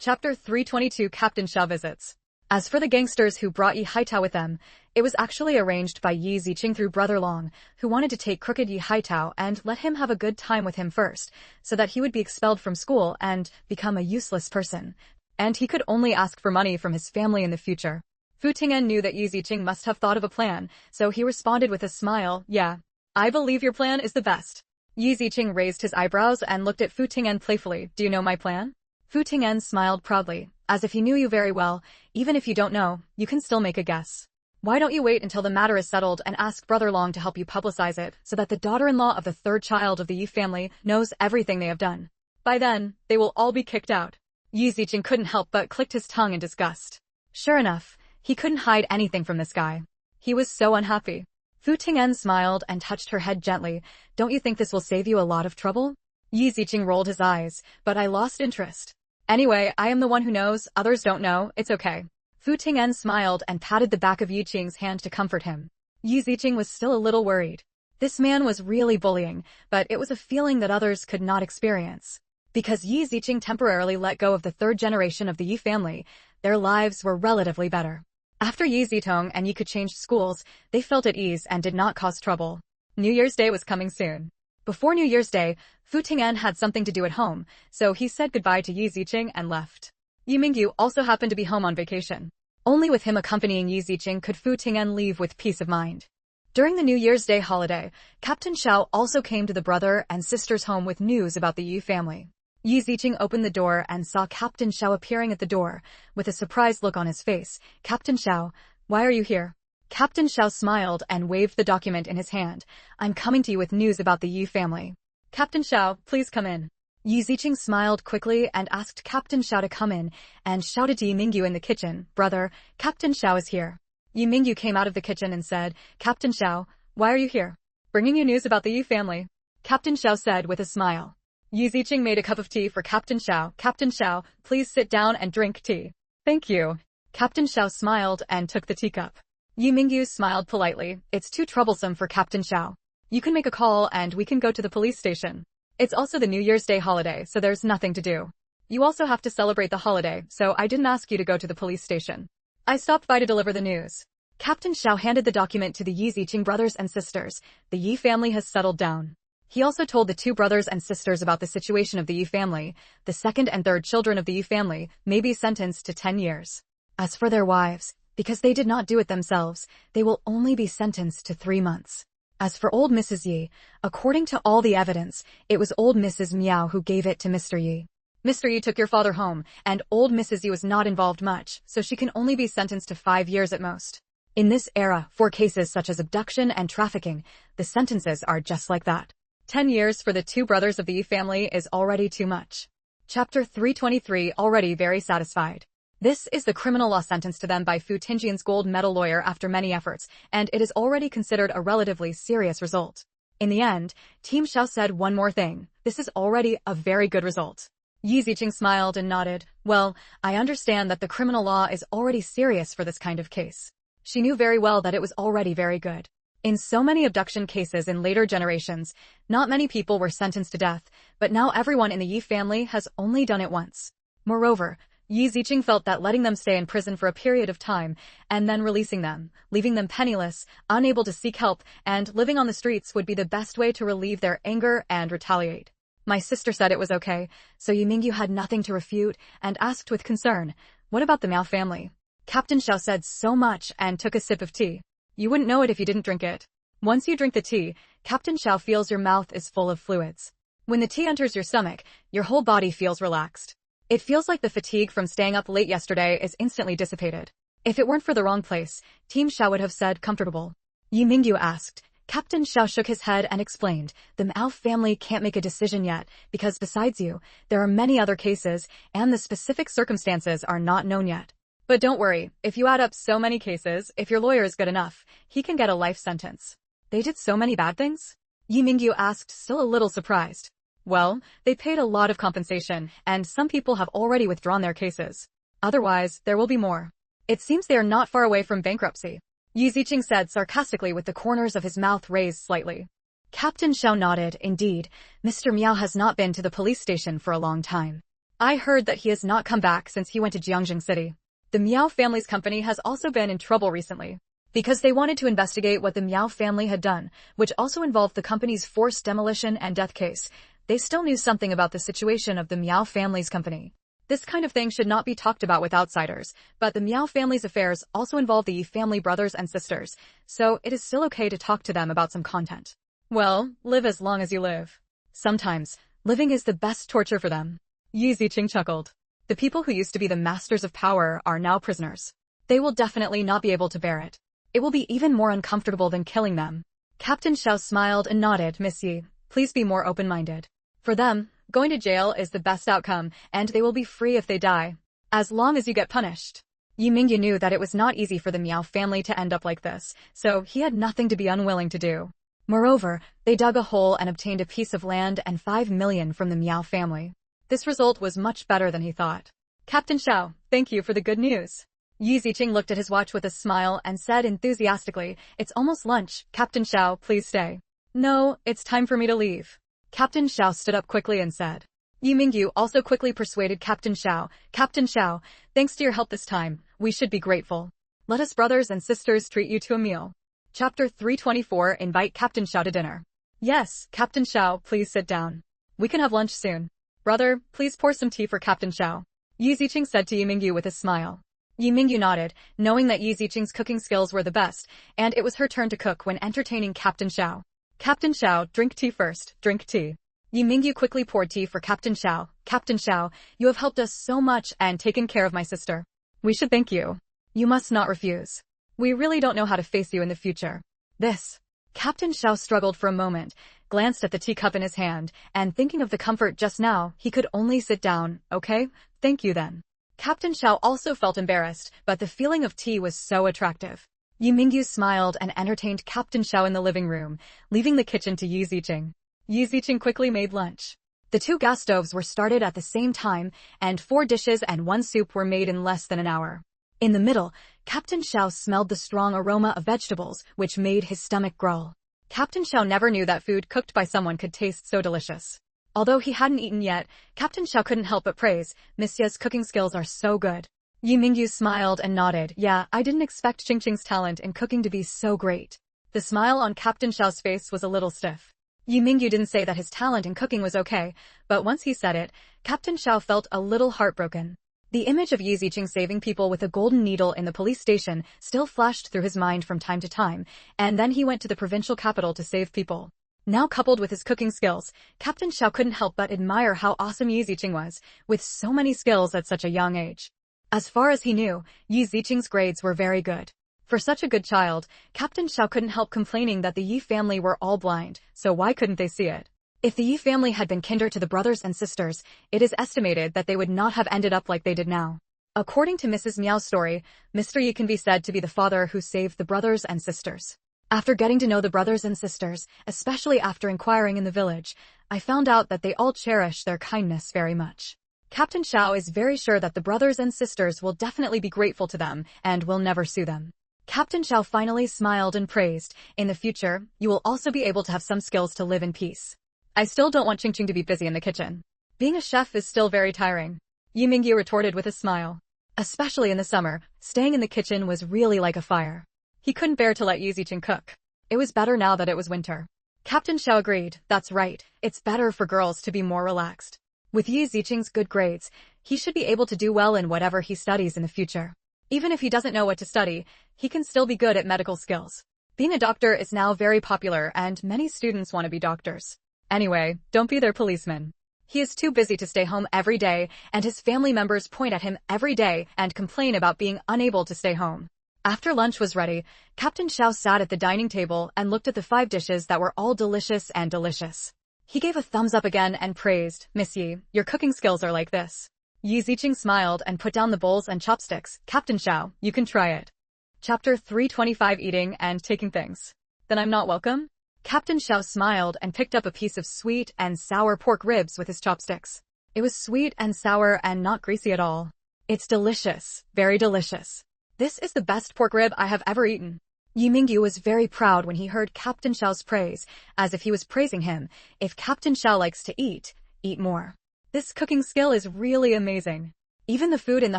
Chapter 322. Captain Sha visits. As for the gangsters who brought Yi Haitao with them, it was actually arranged by Yi Ziqing through Brother Long, who wanted to take crooked Yi Haitao and let him have a good time with him first, so that he would be expelled from school and become a useless person. And he could only ask for money from his family in the future. Fu Ting'an knew that Yi Ziqing must have thought of a plan, so he responded with a smile, yeah. I believe your plan is the best. Yi Ziqing raised his eyebrows and looked at Fu Ting'an playfully. Do you know my plan? Fu Ting'an smiled proudly, as if he knew you very well. Even if you don't know, you can still make a guess. Why don't you wait until the matter is settled and ask Brother Long to help you publicize it, so that the daughter-in-law of the third child of the Yi family knows everything they have done. By then, they will all be kicked out. Yi Ziqing couldn't help but clicked his tongue in disgust. Sure enough, he couldn't hide anything from this guy. He was so unhappy. Fu Ting'an smiled and touched her head gently. Don't you think this will save you a lot of trouble? Yi Ziqing rolled his eyes, but I lost interest. Anyway, I am the one who knows, others don't know, it's okay. Fu Ting'an smiled and patted the back of Yi Ziqing's hand to comfort him. Yi Ziqing was still a little worried. This man was really bullying, but it was a feeling that others could not experience. Because Yi Ziqing temporarily let go of the third generation of the Yi family, their lives were relatively better. After Yi Zitong and Yi could change schools, they felt at ease and did not cause trouble. New Year's Day was coming soon. Before New Year's Day, Fu Ting'an had something to do at home, so he said goodbye to Yi Ziqing and left. Yi Mingyu also happened to be home on vacation. Only with him accompanying Yi Ziqing could Fu Ting'an leave with peace of mind. During the New Year's Day holiday, Captain Xiao also came to the brother and sister's home with news about the Yi family. Yi Ziqing opened the door and saw Captain Xiao appearing at the door, with a surprised look on his face. Captain Xiao, why are you here? Captain Xiao smiled and waved the document in his hand. I'm coming to you with news about the Yi family. Captain Xiao, please come in. Yi Ziqing smiled quickly and asked Captain Xiao to come in, and shouted to Yi Mingyu in the kitchen, Brother, Captain Xiao is here. Yi Mingyu came out of the kitchen and said, Captain Xiao, why are you here? Bringing you news about the Yi family. Captain Xiao said with a smile. Yi Ziqing made a cup of tea for Captain Xiao. Captain Xiao, please sit down and drink tea. Thank you. Captain Xiao smiled and took the teacup. Yi Mingyu smiled politely. It's too troublesome for Captain Xiao. You can make a call and we can go to the police station. It's also the New Year's Day holiday, so there's nothing to do. You also have to celebrate the holiday, so I didn't ask you to go to the police station. I stopped by to deliver the news. Captain Xiao handed the document to the Yi Ziqing brothers and sisters. The Yi family has settled down. He also told the two brothers and sisters about the situation of the Yi family. The second and third children of the Yi family may be sentenced to 10 years. As for their wives, because they did not do it themselves, they will only be sentenced to 3 months. As for old Mrs. Yi, according to all the evidence, it was old Mrs. Miao who gave it to Mr. Yi. Mr. Yi took your father home, and old Mrs. Yi was not involved much, so she can only be sentenced to 5 years at most. In this era, for cases such as abduction and trafficking, the sentences are just like that. 10 years for the two brothers of the Yi family is already too much. Chapter 323 already very satisfied. This is the criminal law sentence to them by Fu Tingjian's gold medal lawyer after many efforts, and it is already considered a relatively serious result. In the end, Team Xiao said one more thing. This is already a very good result. Yi Ziqing smiled and nodded. Well, I understand that the criminal law is already serious for this kind of case. She knew very well that it was already very good. In so many abduction cases in later generations, not many people were sentenced to death, but now everyone in the Yi family has only done it once. Moreover, Yi Ziqing felt that letting them stay in prison for a period of time, and then releasing them, leaving them penniless, unable to seek help, and living on the streets would be the best way to relieve their anger and retaliate. My sister said it was okay, so Yi Mingyu had nothing to refute, and asked with concern, what about the Miao family? Captain Xiao said so much and took a sip of tea. You wouldn't know it if you didn't drink it. Once you drink the tea, Captain Xiao feels your mouth is full of fluids. When the tea enters your stomach, your whole body feels relaxed. It feels like the fatigue from staying up late yesterday is instantly dissipated. If it weren't for the wrong place, Team Xiao would have said comfortable. Yi Mingyu asked. Captain Xiao shook his head and explained, the Mao family can't make a decision yet, because besides you, there are many other cases, and the specific circumstances are not known yet. But don't worry, if you add up so many cases, if your lawyer is good enough, he can get a life sentence. They did so many bad things? Yi Mingyu asked, still a little surprised. Well, they paid a lot of compensation, and some people have already withdrawn their cases. Otherwise, there will be more. It seems they are not far away from bankruptcy. Yi Ziqing said sarcastically with the corners of his mouth raised slightly. Captain Xiao nodded. Indeed, Mr. Miao has not been to the police station for a long time. I heard that he has not come back since he went to Jiangjing City. The Miao family's company has also been in trouble recently. Because they wanted to investigate what the Miao family had done, which also involved the company's forced demolition and death case. They still knew something about the situation of the Miao family's company. This kind of thing should not be talked about with outsiders, but the Miao family's affairs also involve the Yi family brothers and sisters, so it is still okay to talk to them about some content. Well, live as long as you live. Sometimes, living is the best torture for them. Yi Ziqing chuckled. The people who used to be the masters of power are now prisoners. They will definitely not be able to bear it. It will be even more uncomfortable than killing them. Captain Xiao smiled and nodded. Miss Yi, please be more open-minded. For them, going to jail is the best outcome, and they will be free if they die. As long as you get punished. Yi Mingyu knew that it was not easy for the Miao family to end up like this, so he had nothing to be unwilling to do. Moreover, they dug a hole and obtained a piece of land and 5 million from the Miao family. This result was much better than he thought. Captain Xiao, thank you for the good news. Yi Ziqing looked at his watch with a smile and said enthusiastically, it's almost lunch. Captain Xiao, please stay. No, it's time for me to leave. Captain Xiao stood up quickly and said. Yi Mingyu also quickly persuaded Captain Xiao. Captain Xiao, thanks to your help this time, we should be grateful. Let us brothers and sisters treat you to a meal. Chapter 324 Invite Captain Xiao to dinner. Yes, Captain Xiao, please sit down. We can have lunch soon. Brother, please pour some tea for Captain Xiao. Yi Ziqing said to Yi Mingyu with a smile. Yi Mingyu nodded, knowing that Yi Ziqing's cooking skills were the best, and it was her turn to cook when entertaining Captain Xiao. Captain Xiao, drink tea first, drink tea. Yi Mingyu quickly poured tea for Captain Xiao. Captain Xiao, you have helped us so much and taken care of my sister. We should thank you. You must not refuse. We really don't know how to face you in the future. This. Captain Xiao struggled for a moment, glanced at the teacup in his hand, and thinking of the comfort just now, he could only sit down. Okay, thank you then. Captain Xiao also felt embarrassed, but the feeling of tea was so attractive. Yi Mingyu smiled and entertained Captain Xiao in the living room, leaving the kitchen to Yi Ziqing. Yi Ziqing quickly made lunch. The 2 gas stoves were started at the same time, and 4 dishes and 1 soup were made in less than an hour. In the middle, Captain Xiao smelled the strong aroma of vegetables, which made his stomach growl. Captain Xiao never knew that food cooked by someone could taste so delicious. Although he hadn't eaten yet, Captain Xiao couldn't help but praise, Monsieur's cooking skills are so good. Yi Mingyu smiled and nodded. Yeah, I didn't expect Qingqing's talent in cooking to be so great. The smile on Captain Xiao's face was a little stiff. Yi Mingyu didn't say that his talent in cooking was okay, but once he said it, Captain Xiao felt a little heartbroken. The image of Yi Ziqing saving people with a golden needle in the police station still flashed through his mind from time to time, and then he went to the provincial capital to save people. Now coupled with his cooking skills, Captain Xiao couldn't help but admire how awesome Yi Ziqing was, with so many skills at such a young age. As far as he knew, Yi Ziqing's grades were very good. For such a good child, Captain Xiao couldn't help complaining that the Yi family were all blind, so why couldn't they see it? If the Yi family had been kinder to the brothers and sisters, it is estimated that they would not have ended up like they did now. According to Mrs. Miao's story, Mr. Yi can be said to be the father who saved the brothers and sisters. After getting to know the brothers and sisters, especially after inquiring in the village, I found out that they all cherish their kindness very much. Captain Xiao is very sure that the brothers and sisters will definitely be grateful to them and will never sue them. Captain Xiao finally smiled and praised, in the future, you will also be able to have some skills to live in peace. I still don't want Qingqing to be busy in the kitchen. Being a chef is still very tiring. Yi Mingyu retorted with a smile. Especially in the summer, staying in the kitchen was really like a fire. He couldn't bear to let Yi Ziqing cook. It was better now that it was winter. Captain Xiao agreed, that's right, it's better for girls to be more relaxed. With Yi Ziqing's good grades, he should be able to do well in whatever he studies in the future. Even if he doesn't know what to study, he can still be good at medical skills. Being a doctor is now very popular and many students want to be doctors. Anyway, don't be their policeman. He is too busy to stay home every day, and his family members point at him every day and complain about being unable to stay home. After lunch was ready, Captain Xiao sat at the dining table and looked at the 5 dishes that were all delicious and delicious. He gave a thumbs up again and praised, Miss Yi, your cooking skills are like this. Yi Ziqing smiled and put down the bowls and chopsticks. Captain Xiao, you can try it. Chapter 325 Eating and Taking Things. Then I'm not welcome? Captain Xiao smiled and picked up a piece of sweet and sour pork ribs with his chopsticks. It was sweet and sour and not greasy at all. It's delicious, very delicious. This is the best pork rib I have ever eaten. Yi Mingyu was very proud when he heard Captain Xiao's praise, as if he was praising him. If Captain Xiao likes to eat more. This cooking skill is really amazing. Even the food in the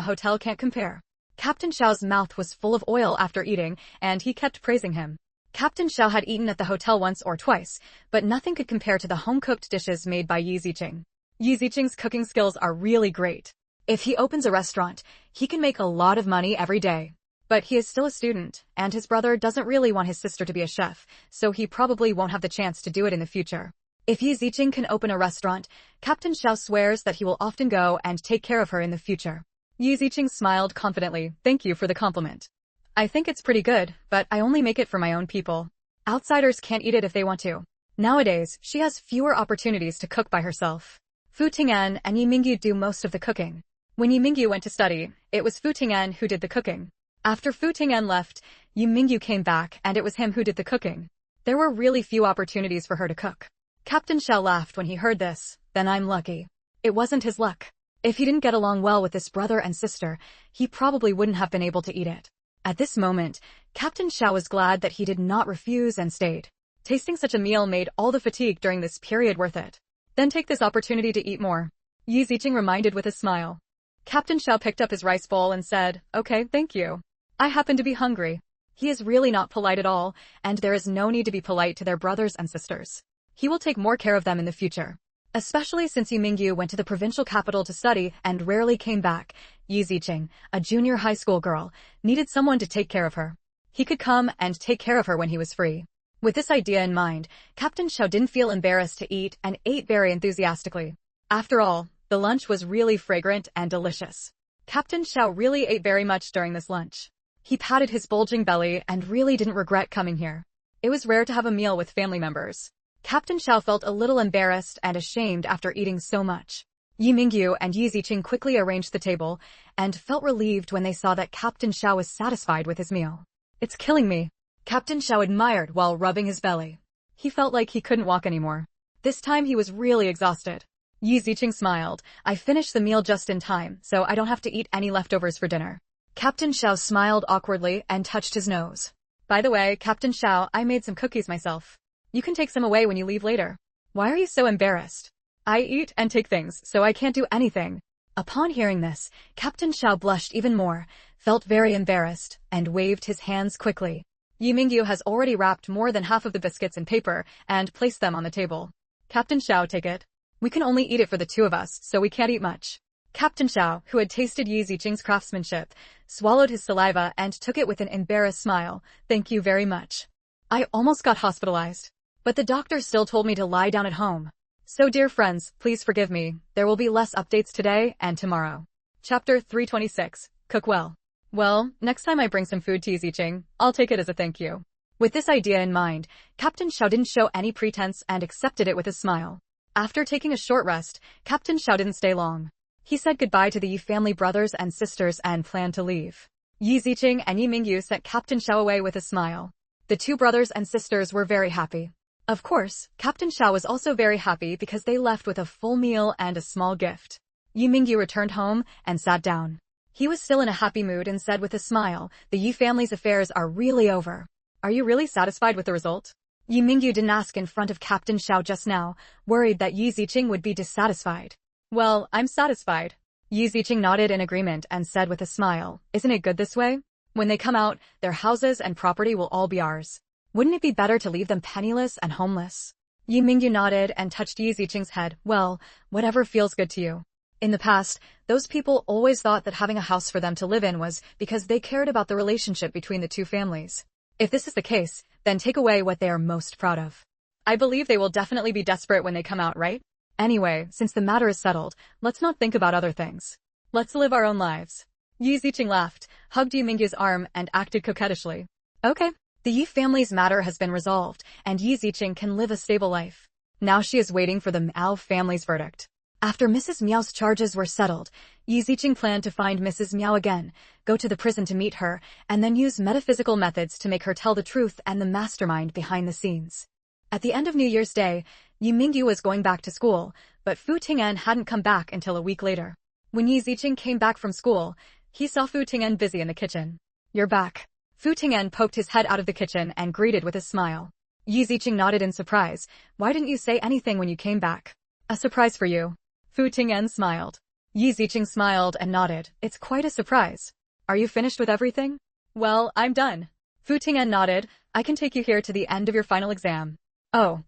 hotel can't compare. Captain Xiao's mouth was full of oil after eating, and he kept praising him. Captain Xiao had eaten at the hotel once or twice, but nothing could compare to the home-cooked dishes made by Yi Ziqing. Yi Ziqing's cooking skills are really great. If he opens a restaurant, he can make a lot of money every day. But he is still a student, and his brother doesn't really want his sister to be a chef, so he probably won't have the chance to do it in the future. If Yi Ziqing can open a restaurant, Captain Xiao swears that he will often go and take care of her in the future. Yi Ziqing smiled confidently. Thank you for the compliment. I think it's pretty good, but I only make it for my own people. Outsiders can't eat it if they want to. Nowadays, she has fewer opportunities to cook by herself. Fu Ting'an and Yi Mingyu do most of the cooking. When Yi Mingyu went to study, it was Fu Ting'an who did the cooking. After Fu Ting'an left, Yi Mingyu came back and it was him who did the cooking. There were really few opportunities for her to cook. Captain Xiao laughed when he heard this. Then I'm lucky. It wasn't his luck. If he didn't get along well with this brother and sister, he probably wouldn't have been able to eat it. At this moment, Captain Xiao was glad that he did not refuse and stayed. Tasting such a meal made all the fatigue during this period worth it. Then take this opportunity to eat more. Yi Ziqing reminded with a smile. Captain Xiao picked up his rice bowl and said, okay, thank you. I happen to be hungry. He is really not polite at all, and there is no need to be polite to their brothers and sisters. He will take more care of them in the future. Especially since Yi Mingyu went to the provincial capital to study and rarely came back, Yi Ziqing, a junior high school girl, needed someone to take care of her. He could come and take care of her when he was free. With this idea in mind, Captain Xiao didn't feel embarrassed to eat and ate very enthusiastically. After all, the lunch was really fragrant and delicious. Captain Xiao really ate very much during this lunch. He patted his bulging belly and really didn't regret coming here. It was rare to have a meal with family members. Captain Xiao felt a little embarrassed and ashamed after eating so much. Yi Mingyu and Yi Ziqing quickly arranged the table and felt relieved when they saw that Captain Xiao was satisfied with his meal. It's killing me. Captain Xiao admired while rubbing his belly. He felt like he couldn't walk anymore. This time he was really exhausted. Yi Ziqing smiled. I finished the meal just in time, so I don't have to eat any leftovers for dinner. Captain Xiao smiled awkwardly and touched his nose. By the way, Captain Xiao, I made some cookies myself. You can take some away when you leave later. Why are you so embarrassed? I eat and take things, so I can't do anything. Upon hearing this, Captain Xiao blushed even more, felt very embarrassed, and waved his hands quickly. Yi Mingyu has already wrapped more than half of the biscuits in paper and placed them on the table. Captain Xiao, take it. We can only eat it for the two of us, so we can't eat much. Captain Xiao, who had tasted Yi Ziqing's craftsmanship, swallowed his saliva and took it with an embarrassed smile. Thank you very much. I almost got hospitalized. But the doctor still told me to lie down at home. So dear friends, please forgive me. There will be less updates today and tomorrow. Chapter 326. Cook well. Well, next time I bring some food to Yi Ziqing, I'll take it as a thank you. With this idea in mind, Captain Xiao didn't show any pretense and accepted it with a smile. After taking a short rest, Captain Xiao didn't stay long. He said goodbye to the Yi family brothers and sisters and planned to leave. Yi Ziqing and Yi Mingyu sent Captain Xiao away with a smile. The two brothers and sisters were very happy. Of course, Captain Xiao was also very happy because they left with a full meal and a small gift. Yi Mingyu returned home and sat down. He was still in a happy mood and said with a smile, the Yi family's affairs are really over. Are you really satisfied with the result? Yi Mingyu didn't ask in front of Captain Xiao just now, worried that Yi Ziqing would be dissatisfied. Well, I'm satisfied. Yi Ziqing nodded in agreement and said with a smile, isn't it good this way? When they come out, their houses and property will all be ours. Wouldn't it be better to leave them penniless and homeless? Yi Mingyu nodded and touched Yi Ziqing's head. Well, whatever feels good to you. In the past, those people always thought that having a house for them to live in was because they cared about the relationship between the two families. If this is the case, then take away what they are most proud of. I believe they will definitely be desperate when they come out, right? Anyway, since the matter is settled, let's not think about other things. Let's live our own lives. Yi Ziqing laughed, hugged Yi Mingyu's arm, and acted coquettishly. Okay. The Yi family's matter has been resolved, and Yi Ziqing can live a stable life. Now she is waiting for the Miao family's verdict. After Mrs. Miao's charges were settled, Yi Ziqing planned to find Mrs. Miao again, go to the prison to meet her, and then use metaphysical methods to make her tell the truth and the mastermind behind the scenes. At the end of New Year's Day, Yi Mingyu was going back to school, but Fu Ting'an hadn't come back until a week later. When Yi Ziqing came back from school, he saw Fu Ting'an busy in the kitchen. You're back. Fu Ting'an poked his head out of the kitchen and greeted with a smile. Yi Ziqing nodded in surprise. Why didn't you say anything when you came back? A surprise for you. Fu Ting'an smiled. Yi Ziqing smiled and nodded. It's quite a surprise. Are you finished with everything? Well, I'm done. Fu Ting'an nodded. I can take you here to the end of your final exam. Oh.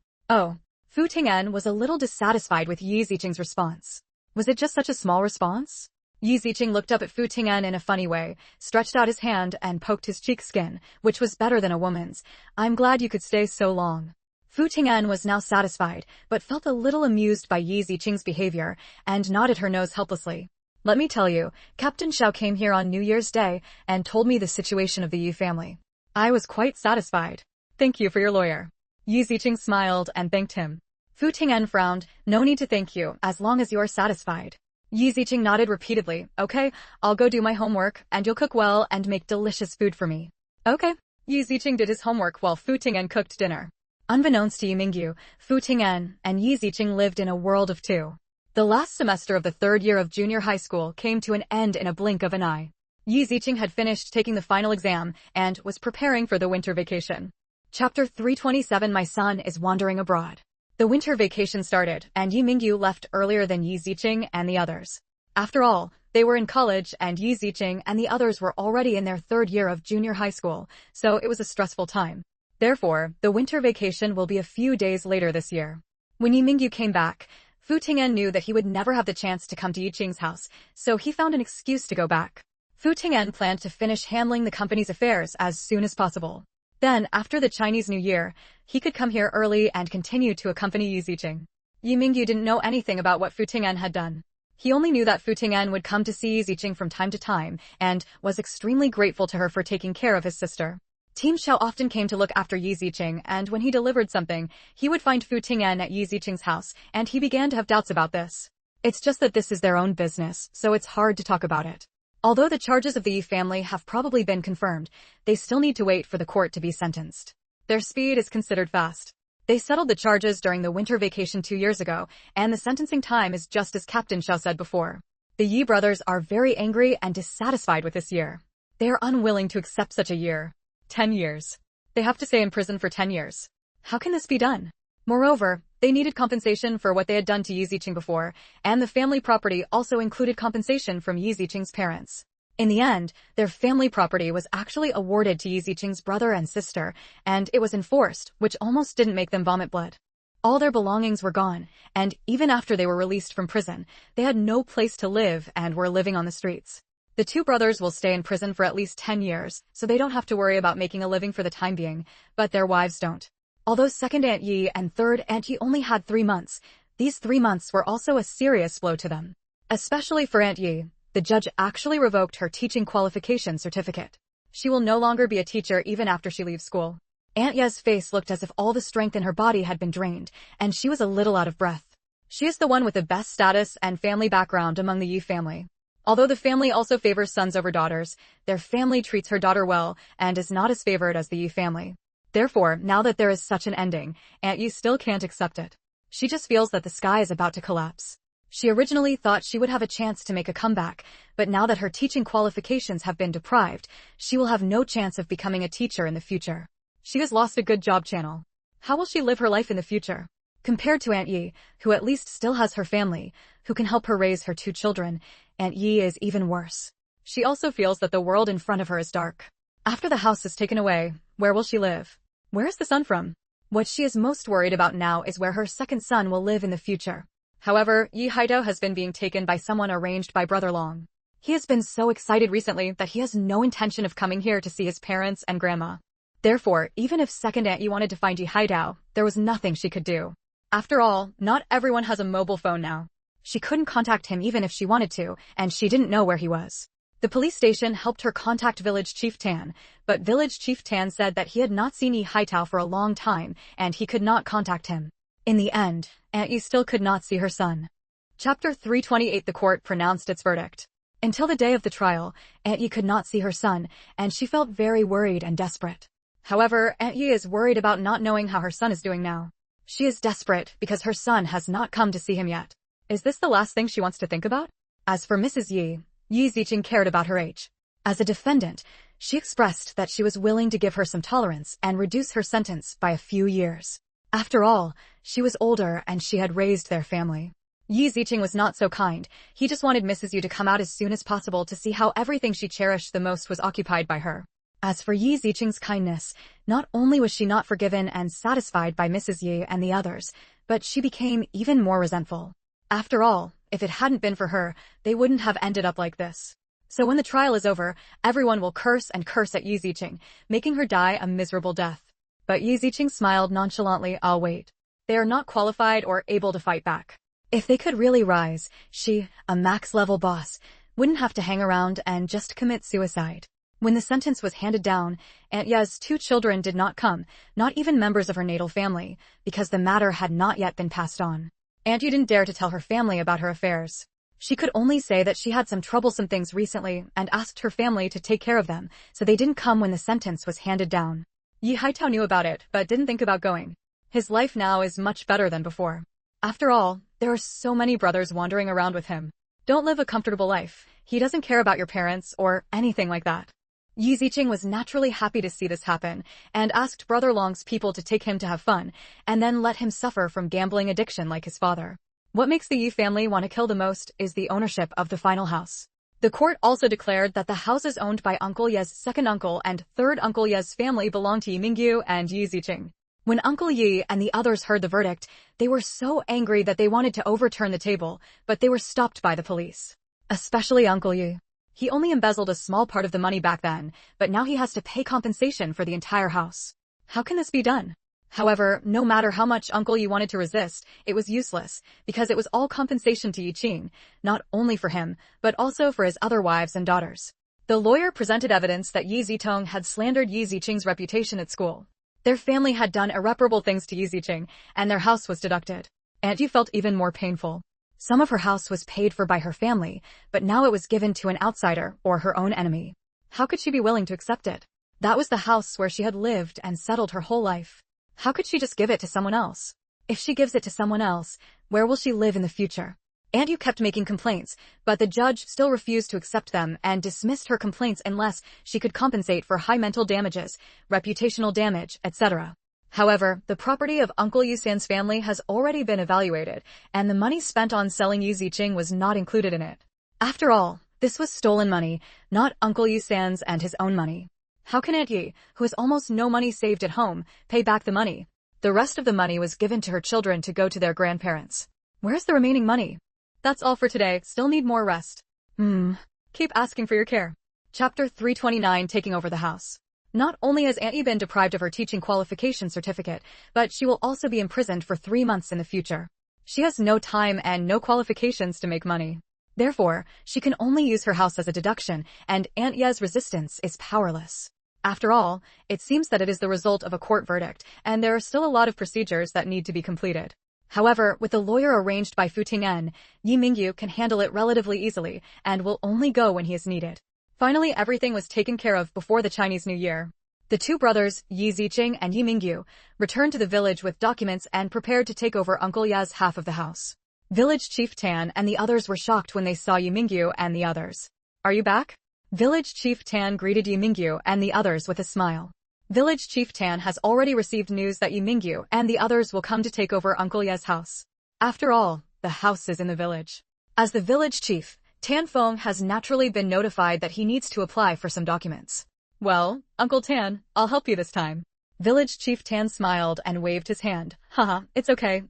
Fu Ting'an was a little dissatisfied with Yi Ziqing's response. Was it just such a small response? Yi Ziqing looked up at Fu Ting'an in a funny way, stretched out his hand and poked his cheek skin, which was better than a woman's. I'm glad you could stay so long. Fu Ting'an was now satisfied, but felt a little amused by Yi Ziqing's behavior, and nodded her nose helplessly. Let me tell you, Captain Xiao came here on New Year's Day and told me the situation of the Yi family. I was quite satisfied. Thank you for your lawyer. Yi Ziqing smiled and thanked him. Fu Ting'an frowned. No need to thank you, as long as you're satisfied. Yi Ziqing nodded repeatedly. Okay, I'll go do my homework, and you'll cook well and make delicious food for me. Okay. Yi Ziqing did his homework while Fu Ting'an cooked dinner. Unbeknownst to Yimingyu, Fu Ting'an and Yi Ziqing lived in a world of two. The last semester of the third year of junior high school came to an end in a blink of an eye. Yi Ziqing had finished taking the final exam and was preparing for the winter vacation. Chapter 327 My son is wandering abroad. The winter vacation started, and Yimingyu left earlier than Yi Ziqing and the others. After all, they were in college, and Yi Ziqing and the others were already in their third year of junior high school, so it was a stressful time. Therefore, the winter vacation will be a few days later this year. When Yimingyu came back, Fu Ting'an knew that he would never have the chance to come to Yiqing's house, so he found an excuse to go back. Fu Ting'an planned to finish handling the company's affairs as soon as possible. Then, after the Chinese New Year, he could come here early and continue to accompany Yi Ziqing. Yimingyu didn't know anything about what Fu Ting'an had done. He only knew that Fu Ting'an would come to see Yi Ziqing from time to time, and was extremely grateful to her for taking care of his sister. Team Xiao often came to look after Yi Ziqing, and when he delivered something, he would find Fu Ting'an at Yi Ziqing's house, and he began to have doubts about this. It's just that this is their own business, so it's hard to talk about it. Although the charges of the Yi family have probably been confirmed, they still need to wait for the court to be sentenced. Their speed is considered fast. They settled the charges during the winter vacation 2 years ago, and the sentencing time is just as Captain Xiao said before. The Yi brothers are very angry and dissatisfied with this year. They are unwilling to accept such a year. 10 years. They have to stay in prison for 10 years. How can this be done? Moreover, they needed compensation for what they had done to Yi Ziqing before, and the family property also included compensation from Yi Ziqing's parents. In the end, their family property was actually awarded to Yi Ziqing's brother and sister, and it was enforced, which almost didn't make them vomit blood. All their belongings were gone, and even after they were released from prison, they had no place to live and were living on the streets. The two brothers will stay in prison for at least 10 years, so they don't have to worry about making a living for the time being, but their wives don't. Although second Aunt Yi and third Aunt Yi only had 3 months, these 3 months were also a serious blow to them. Especially for Aunt Yi, the judge actually revoked her teaching qualification certificate. She will no longer be a teacher even after she leaves school. Aunt Ye's face looked as if all the strength in her body had been drained, and she was a little out of breath. She is the one with the best status and family background among the Yi family. Although the family also favors sons over daughters, their family treats her daughter well and is not as favored as the Yi family. Therefore, now that there is such an ending, Aunt Yi still can't accept it. She just feels that the sky is about to collapse. She originally thought she would have a chance to make a comeback, but now that her teaching qualifications have been deprived, she will have no chance of becoming a teacher in the future. She has lost a good job channel. How will she live her life in the future? Compared to Aunt Yi, who at least still has her family, who can help her raise her 2 children, Aunt Yi is even worse. She also feels that the world in front of her is dark. After the house is taken away, where will she live? Where is the son from? What she is most worried about now is where her second son will live in the future. However, Yi Haidao has been being taken by someone arranged by Brother Long. He has been so excited recently that he has no intention of coming here to see his parents and grandma. Therefore, even if second Aunt Yi wanted to find Yi Haidao, there was nothing she could do. After all, not everyone has a mobile phone now. She couldn't contact him even if she wanted to, and she didn't know where he was. The police station helped her contact Village Chief Tan, but Village Chief Tan said that he had not seen Yi Haitao for a long time, and he could not contact him. In the end, Aunt Yi still could not see her son. Chapter 328 The court pronounced its verdict. Until the day of the trial, Aunt Yi could not see her son, and she felt very worried and desperate. However, Aunt Yi is worried about not knowing how her son is doing now. She is desperate because her son has not come to see him yet. Is this the last thing she wants to think about? As for Mrs. Yi, Yi Ziqing cared about her age. As a defendant, she expressed that she was willing to give her some tolerance and reduce her sentence by a few years. After all, she was older and she had raised their family. Yi Ziqing was not so kind. He just wanted Mrs. Yu to come out as soon as possible to see how everything she cherished the most was occupied by her. As for Yi Ziqing's kindness, not only was she not forgiven and satisfied by Mrs. Yi and the others, but she became even more resentful. After all, if it hadn't been for her, they wouldn't have ended up like this. So when the trial is over, everyone will curse and curse at Yi Ziqing, making her die a miserable death. But Yi Ziqing smiled nonchalantly. I'll wait. They are not qualified or able to fight back. If they could really rise, she, a max-level boss, wouldn't have to hang around and just commit suicide. When the sentence was handed down, Aunt Ye's 2 children did not come, not even members of her natal family, because the matter had not yet been passed on. Aunt Yu didn't dare to tell her family about her affairs. She could only say that she had some troublesome things recently and asked her family to take care of them, so they didn't come when the sentence was handed down. Yi Haitao knew about it, but didn't think about going. His life now is much better than before. After all, there are so many brothers wandering around with him. Don't live a comfortable life. He doesn't care about your parents or anything like that. Yi Ziqing was naturally happy to see this happen and asked Brother Long's people to take him to have fun and then let him suffer from gambling addiction like his father. What makes the Yi family want to kill the most is the ownership of the final house. The court also declared that the houses owned by Uncle Ye's second uncle and third Uncle Ye's family belonged to Yi Mingyu and Yi Ziqing. When Uncle Yi and the others heard the verdict, they were so angry that they wanted to overturn the table, but they were stopped by the police. Especially Uncle Yi. He only embezzled a small part of the money back then, but now he has to pay compensation for the entire house. How can this be done? However, no matter how much Uncle Yi wanted to resist, it was useless, because it was all compensation to Yi Qing, not only for him, but also for his other wives and daughters. The lawyer presented evidence that Yi Zitong had slandered Yi Ziqing's reputation at school. Their family had done irreparable things to Yi Ziqing, and their house was deducted. Aunt Yu felt even more painful. Some of her house was paid for by her family, but now it was given to an outsider or her own enemy. How could she be willing to accept it? That was the house where she had lived and settled her whole life. How could she just give it to someone else? If she gives it to someone else, where will she live in the future? Aunt Yu kept making complaints, but the judge still refused to accept them and dismissed her complaints unless she could compensate for high mental damages, reputational damage, etc. However, the property of Uncle Yu San's family has already been evaluated, and the money spent on selling Yi Ziqing was not included in it. After all, this was stolen money, not Uncle Yu San's and his own money. How can Aunt Yi, who has almost no money saved at home, pay back the money? The rest of the money was given to her children to go to their grandparents. Where's the remaining money? That's all for today. Still need more rest. Keep asking for your care. Chapter 329, Taking Over the House. Not only has Aunt Yi been deprived of her teaching qualification certificate, but she will also be imprisoned for 3 months in the future. She has no time and no qualifications to make money. Therefore, she can only use her house as a deduction, and Aunt Ye's resistance is powerless. After all, it seems that it is the result of a court verdict, and there are still a lot of procedures that need to be completed. However, with the lawyer arranged by Fu Ting'en, Yi Mingyu can handle it relatively easily and will only go when he is needed. Finally, everything was taken care of before the Chinese New Year. The 2 brothers, Yi Ziqing and Yi Mingyu, returned to the village with documents and prepared to take over Uncle Ya's half of the house. Village Chief Tan and the others were shocked when they saw Yi Mingyu and the others. Are you back? Village Chief Tan greeted Yi Mingyu and the others with a smile. Village Chief Tan has already received news that Yi Mingyu and the others will come to take over Uncle Ye's house. After all, the house is in the village. As the village chief, Tan Feng has naturally been notified that he needs to apply for some documents. Well, Uncle Tan, I'll help you this time. Village Chief Tan smiled and waved his hand. Haha, it's okay,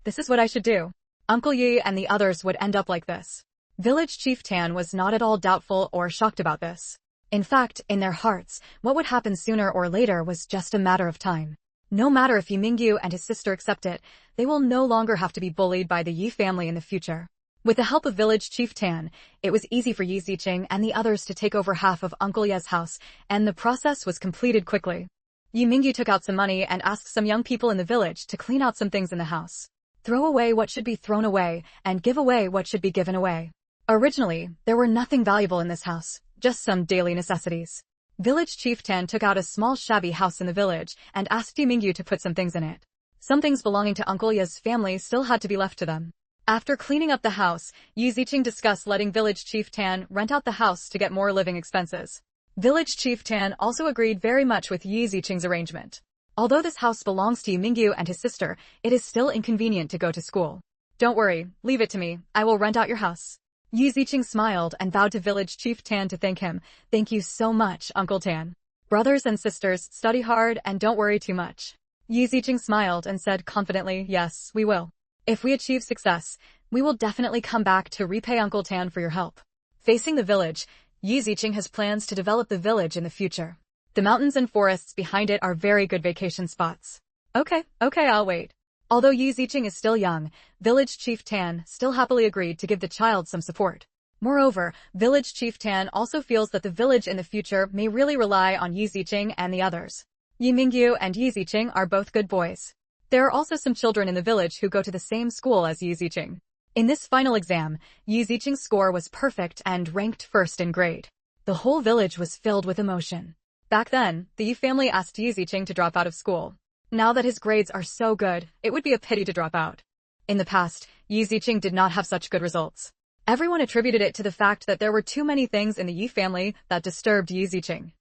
this is what I should do. Uncle Yi and the others would end up like this. Village Chief Tan was not at all doubtful or shocked about this. In fact, in their hearts, what would happen sooner or later was just a matter of time. No matter if Yi Mingyu and his sister accept it, they will no longer have to be bullied by the Yi family in the future. With the help of Village Chief Tan, it was easy for Yi Ziqing and the others to take over half of Uncle Ye's house, and the process was completed quickly. Yi Mingyu took out some money and asked some young people in the village to clean out some things in the house. Throw away what should be thrown away, and give away what should be given away. Originally, there were nothing valuable in this house, just some daily necessities. Village Chief Tan took out a small shabby house in the village and asked Yi Mingyu to put some things in it. Some things belonging to Uncle Ye's family still had to be left to them. After cleaning up the house, Yi Ziqing discussed letting Village Chief Tan rent out the house to get more living expenses. Village Chief Tan also agreed very much with Yi Ziqing's arrangement. Although this house belongs to Yi Mingyu and his sister, it is still inconvenient to go to school. Don't worry, leave it to me, I will rent out your house. Yi Ziqing smiled and vowed to Village Chief Tan to thank him. Thank you so much, Uncle Tan. Brothers and sisters, study hard and don't worry too much. Yi Ziqing smiled and said confidently, yes, we will. If we achieve success, we will definitely come back to repay Uncle Tan for your help. Facing the village, Yi Ziqing has plans to develop the village in the future. The mountains and forests behind it are very good vacation spots. Okay, I'll wait. Although Yi Ziqing is still young, village chief Tan still happily agreed to give the child some support. Moreover, village chief Tan also feels that the village in the future may really rely on Yi Ziqing and the others. Yi Mingyu and Yi Ziqing are both good boys. There are also some children in the village who go to the same school as Yi Ziqing. In this final exam, Yi Ziqing's score was perfect and ranked first in grade. The whole village was filled with emotion. Back then, the Yi family asked Yi Ziqing to drop out of school. Now that his grades are so good, it would be a pity to drop out. In the past, Yi Ziqing did not have such good results. Everyone attributed it to the fact that there were too many things in the Yi family that disturbed Yi Ziqing.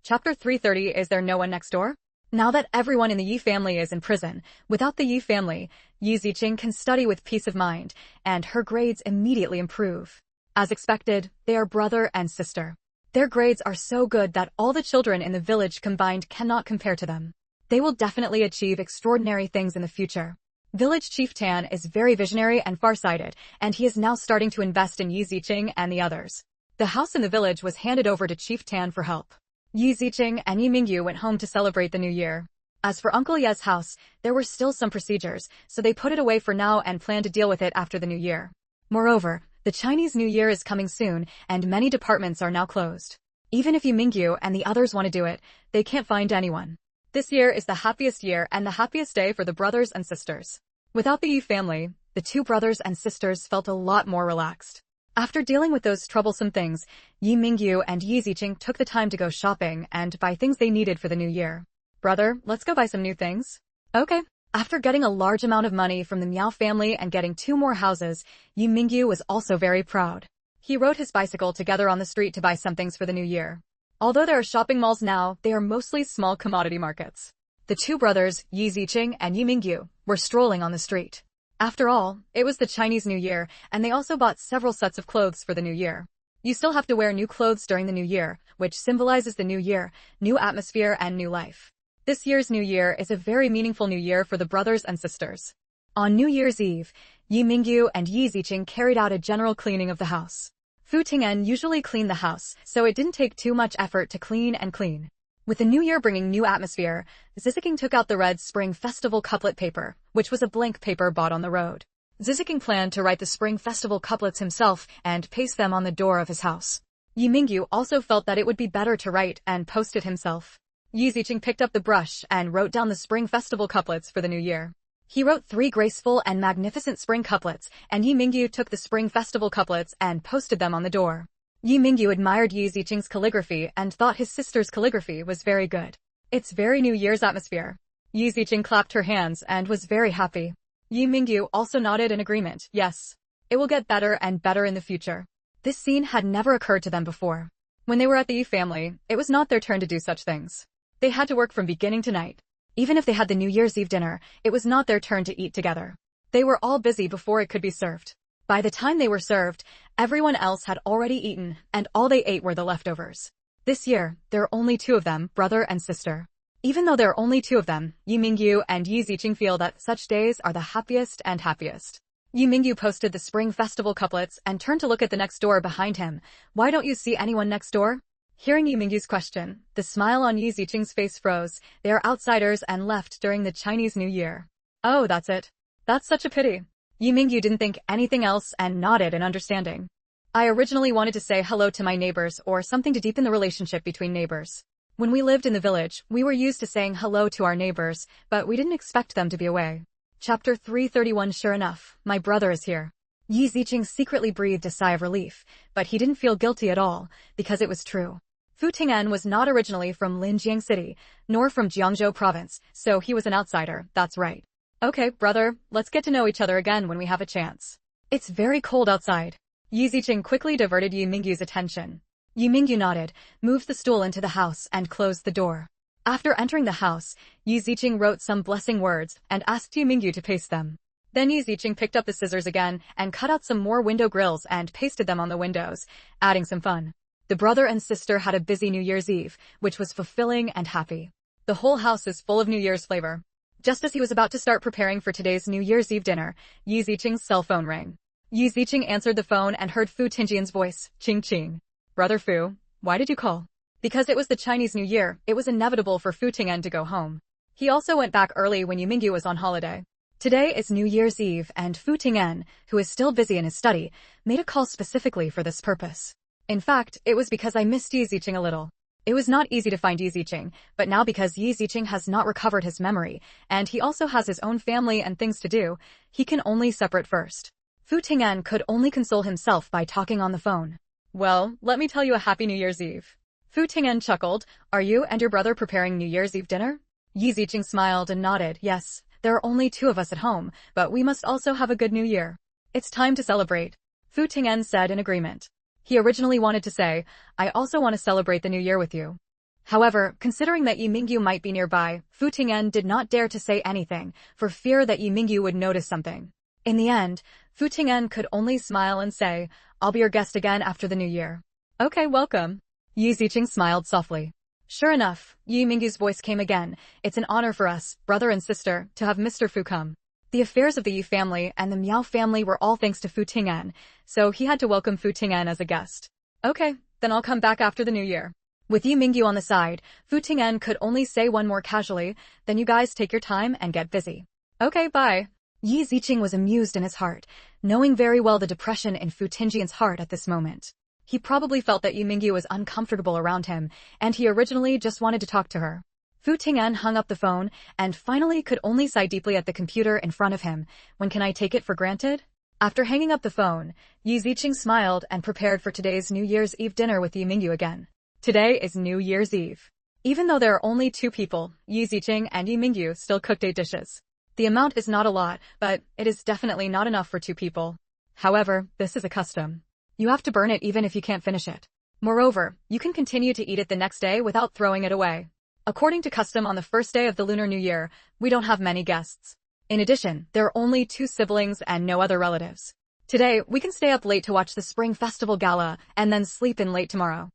Chapter 330. Is there no one next door? Now that everyone in the Yi family is in prison, without the Yi family, Yi Ziqing can study with peace of mind, and her grades immediately improve. As expected, they are brother and sister. Their grades are so good that all the children in the village combined cannot compare to them. They will definitely achieve extraordinary things in the future. Village Chief Tan is very visionary and farsighted, and he is now starting to invest in Yi Ziqing and the others. The house in the village was handed over to Chief Tan for help. Yi Ziqing and Yi Mingyu went home to celebrate the new year. As for Uncle Ye's house, there were still some procedures, so they put it away for now and plan to deal with it after the new year. Moreover, the Chinese New Year is coming soon, and many departments are now closed. Even if Yi Mingyu and the others want to do it, they can't find anyone. This year is the happiest year and the happiest day for the brothers and sisters. Without the Yi family, the two brothers and sisters felt a lot more relaxed. After dealing with those troublesome things, Yi Mingyu and Yi Ziqing took the time to go shopping and buy things they needed for the new year. Brother, let's go buy some new things. Okay. After getting a large amount of money from the Miao family and getting 2 more houses, Yi Mingyu was also very proud. He rode his bicycle together on the street to buy some things for the new year. Although there are shopping malls now, they are mostly small commodity markets. The two brothers, Yi Ziqing and Yi Mingyu, were strolling on the street. After all, it was the Chinese New Year, and they also bought several sets of clothes for the new year. You still have to wear new clothes during the new year, which symbolizes the new year, new atmosphere, and new life. This year's new year is a very meaningful new year for the brothers and sisters. On New Year's Eve, Yi Mingyu and Yi Ziqing carried out a general cleaning of the house. Fu Ting'en usually cleaned the house, so it didn't take too much effort to clean and clean. With the new year bringing new atmosphere, Ziziking took out the red Spring Festival couplet paper, which was a blank paper bought on the road. Ziziking planned to write the Spring Festival couplets himself and paste them on the door of his house. Yi Mingyu also felt that it would be better to write and post it himself. Yi Ziqing picked up the brush and wrote down the Spring Festival couplets for the new year. He wrote 3 graceful and magnificent spring couplets, and Yi Mingyu took the Spring Festival couplets and posted them on the door. Yi Mingyu admired Yi Ziqing's calligraphy and thought his sister's calligraphy was very good. It's very New Year's atmosphere. Yi Ziqing clapped her hands and was very happy. Yi Mingyu also nodded in agreement. Yes. It will get better and better in the future. This scene had never occurred to them before. When they were at the Yi family, it was not their turn to do such things. They had to work from beginning to night. Even if they had the New Year's Eve dinner, it was not their turn to eat together. They were all busy before it could be served. By the time they were served, everyone else had already eaten, and all they ate were the leftovers. This year, there are only 2 of them, brother and sister. Even though there are only 2 of them, Yi Mingyu and Yi Ziqing feel that such days are the happiest and happiest. Yi Mingyu posted the Spring Festival couplets and turned to look at the next door behind him. Why don't you see anyone next door? Hearing Yi Mingyu's question, the smile on Yi Ziqing's face froze. They are outsiders and left during the Chinese New Year. Oh, that's it. That's such a pity. Yi Mingyu didn't think anything else and nodded in understanding. I originally wanted to say hello to my neighbors or something to deepen the relationship between neighbors. When we lived in the village, we were used to saying hello to our neighbors, but we didn't expect them to be away. Chapter 331. Sure enough, my brother is here. Yi Ziqing secretly breathed a sigh of relief, but he didn't feel guilty at all, because it was true. Fu Ting'en was not originally from Linjiang City, nor from Jiangzhou Province, so he was an outsider, that's right. Okay, brother, let's get to know each other again when we have a chance. It's very cold outside. Yi Ziqing quickly diverted Yi Mingyu's attention. Yi Mingyu nodded, moved the stool into the house and closed the door. After entering the house, Yi Ziqing wrote some blessing words and asked Yi Mingyu to paste them. Then Yi Ziqing picked up the scissors again and cut out some more window grills and pasted them on the windows, adding some fun. The brother and sister had a busy New Year's Eve, which was fulfilling and happy. The whole house is full of New Year's flavor. Just as he was about to start preparing for today's New Year's Eve dinner, Yi Ziqing's cell phone rang. Yi Ziqing answered the phone and heard Fu Tingjian's voice, Ching Ching. Brother Fu, why did you call? Because it was the Chinese New Year, it was inevitable for Fu Ting'an to go home. He also went back early when Yu Mingyu was on holiday. Today is New Year's Eve, and Fu Ting'an, who is still busy in his study, made a call specifically for this purpose. In fact, it was because I missed Yi Ziqing a little. It was not easy to find Yi Ziqing, but now because Yi Ziqing has not recovered his memory, and he also has his own family and things to do, he can only separate first. Fu Ting'an could only console himself by talking on the phone. Well, let me tell you a happy New Year's Eve. Fu Ting'an chuckled. Are you and your brother preparing New Year's Eve dinner? Yi Ziqing smiled and nodded. Yes, there are only 2 of us at home, but we must also have a good New Year. It's time to celebrate. Fu Ting'an said in agreement. He originally wanted to say, I also want to celebrate the New Year with you. However, considering that Yi Mingyu might be nearby, Fu Ting'an did not dare to say anything, for fear that Yi Mingyu would notice something. In the end, Fu Ting'an could only smile and say, I'll be your guest again after the New Year. Okay, welcome. Yi Ziqing smiled softly. Sure enough, Yi Mingyu's voice came again. It's an honor for us, brother and sister, to have Mr. Fu come. The affairs of the Yi family and the Miao family were all thanks to Fu Ting'an, so he had to welcome Fu Ting'an as a guest. Okay, then I'll come back after the New Year. With Yi Mingyu on the side, Fu Ting'an could only say one more casually, then you guys take your time and get busy. Okay, bye. Yi Ziqing was amused in his heart, knowing very well the depression in Fu Ting'an's heart at this moment. He probably felt that Yi Mingyu was uncomfortable around him, and he originally just wanted to talk to her. Fu Ting'an hung up the phone, and finally could only sigh deeply at the computer in front of him. When can I take it for granted? After hanging up the phone, Yi Ziqing smiled and prepared for today's New Year's Eve dinner with Yi Mingyu again. Today is New Year's Eve. Even though there are only 2 people, Yi Ziqing and Yi Mingyu still cooked 8 dishes. The amount is not a lot, but it is definitely not enough for 2 people. However, this is a custom. You have to burn it even if you can't finish it. Moreover, you can continue to eat it the next day without throwing it away. According to custom on the first day of the Lunar New Year, we don't have many guests. In addition, there are only 2 siblings and no other relatives. Today, we can stay up late to watch the Spring Festival Gala and then sleep in late tomorrow.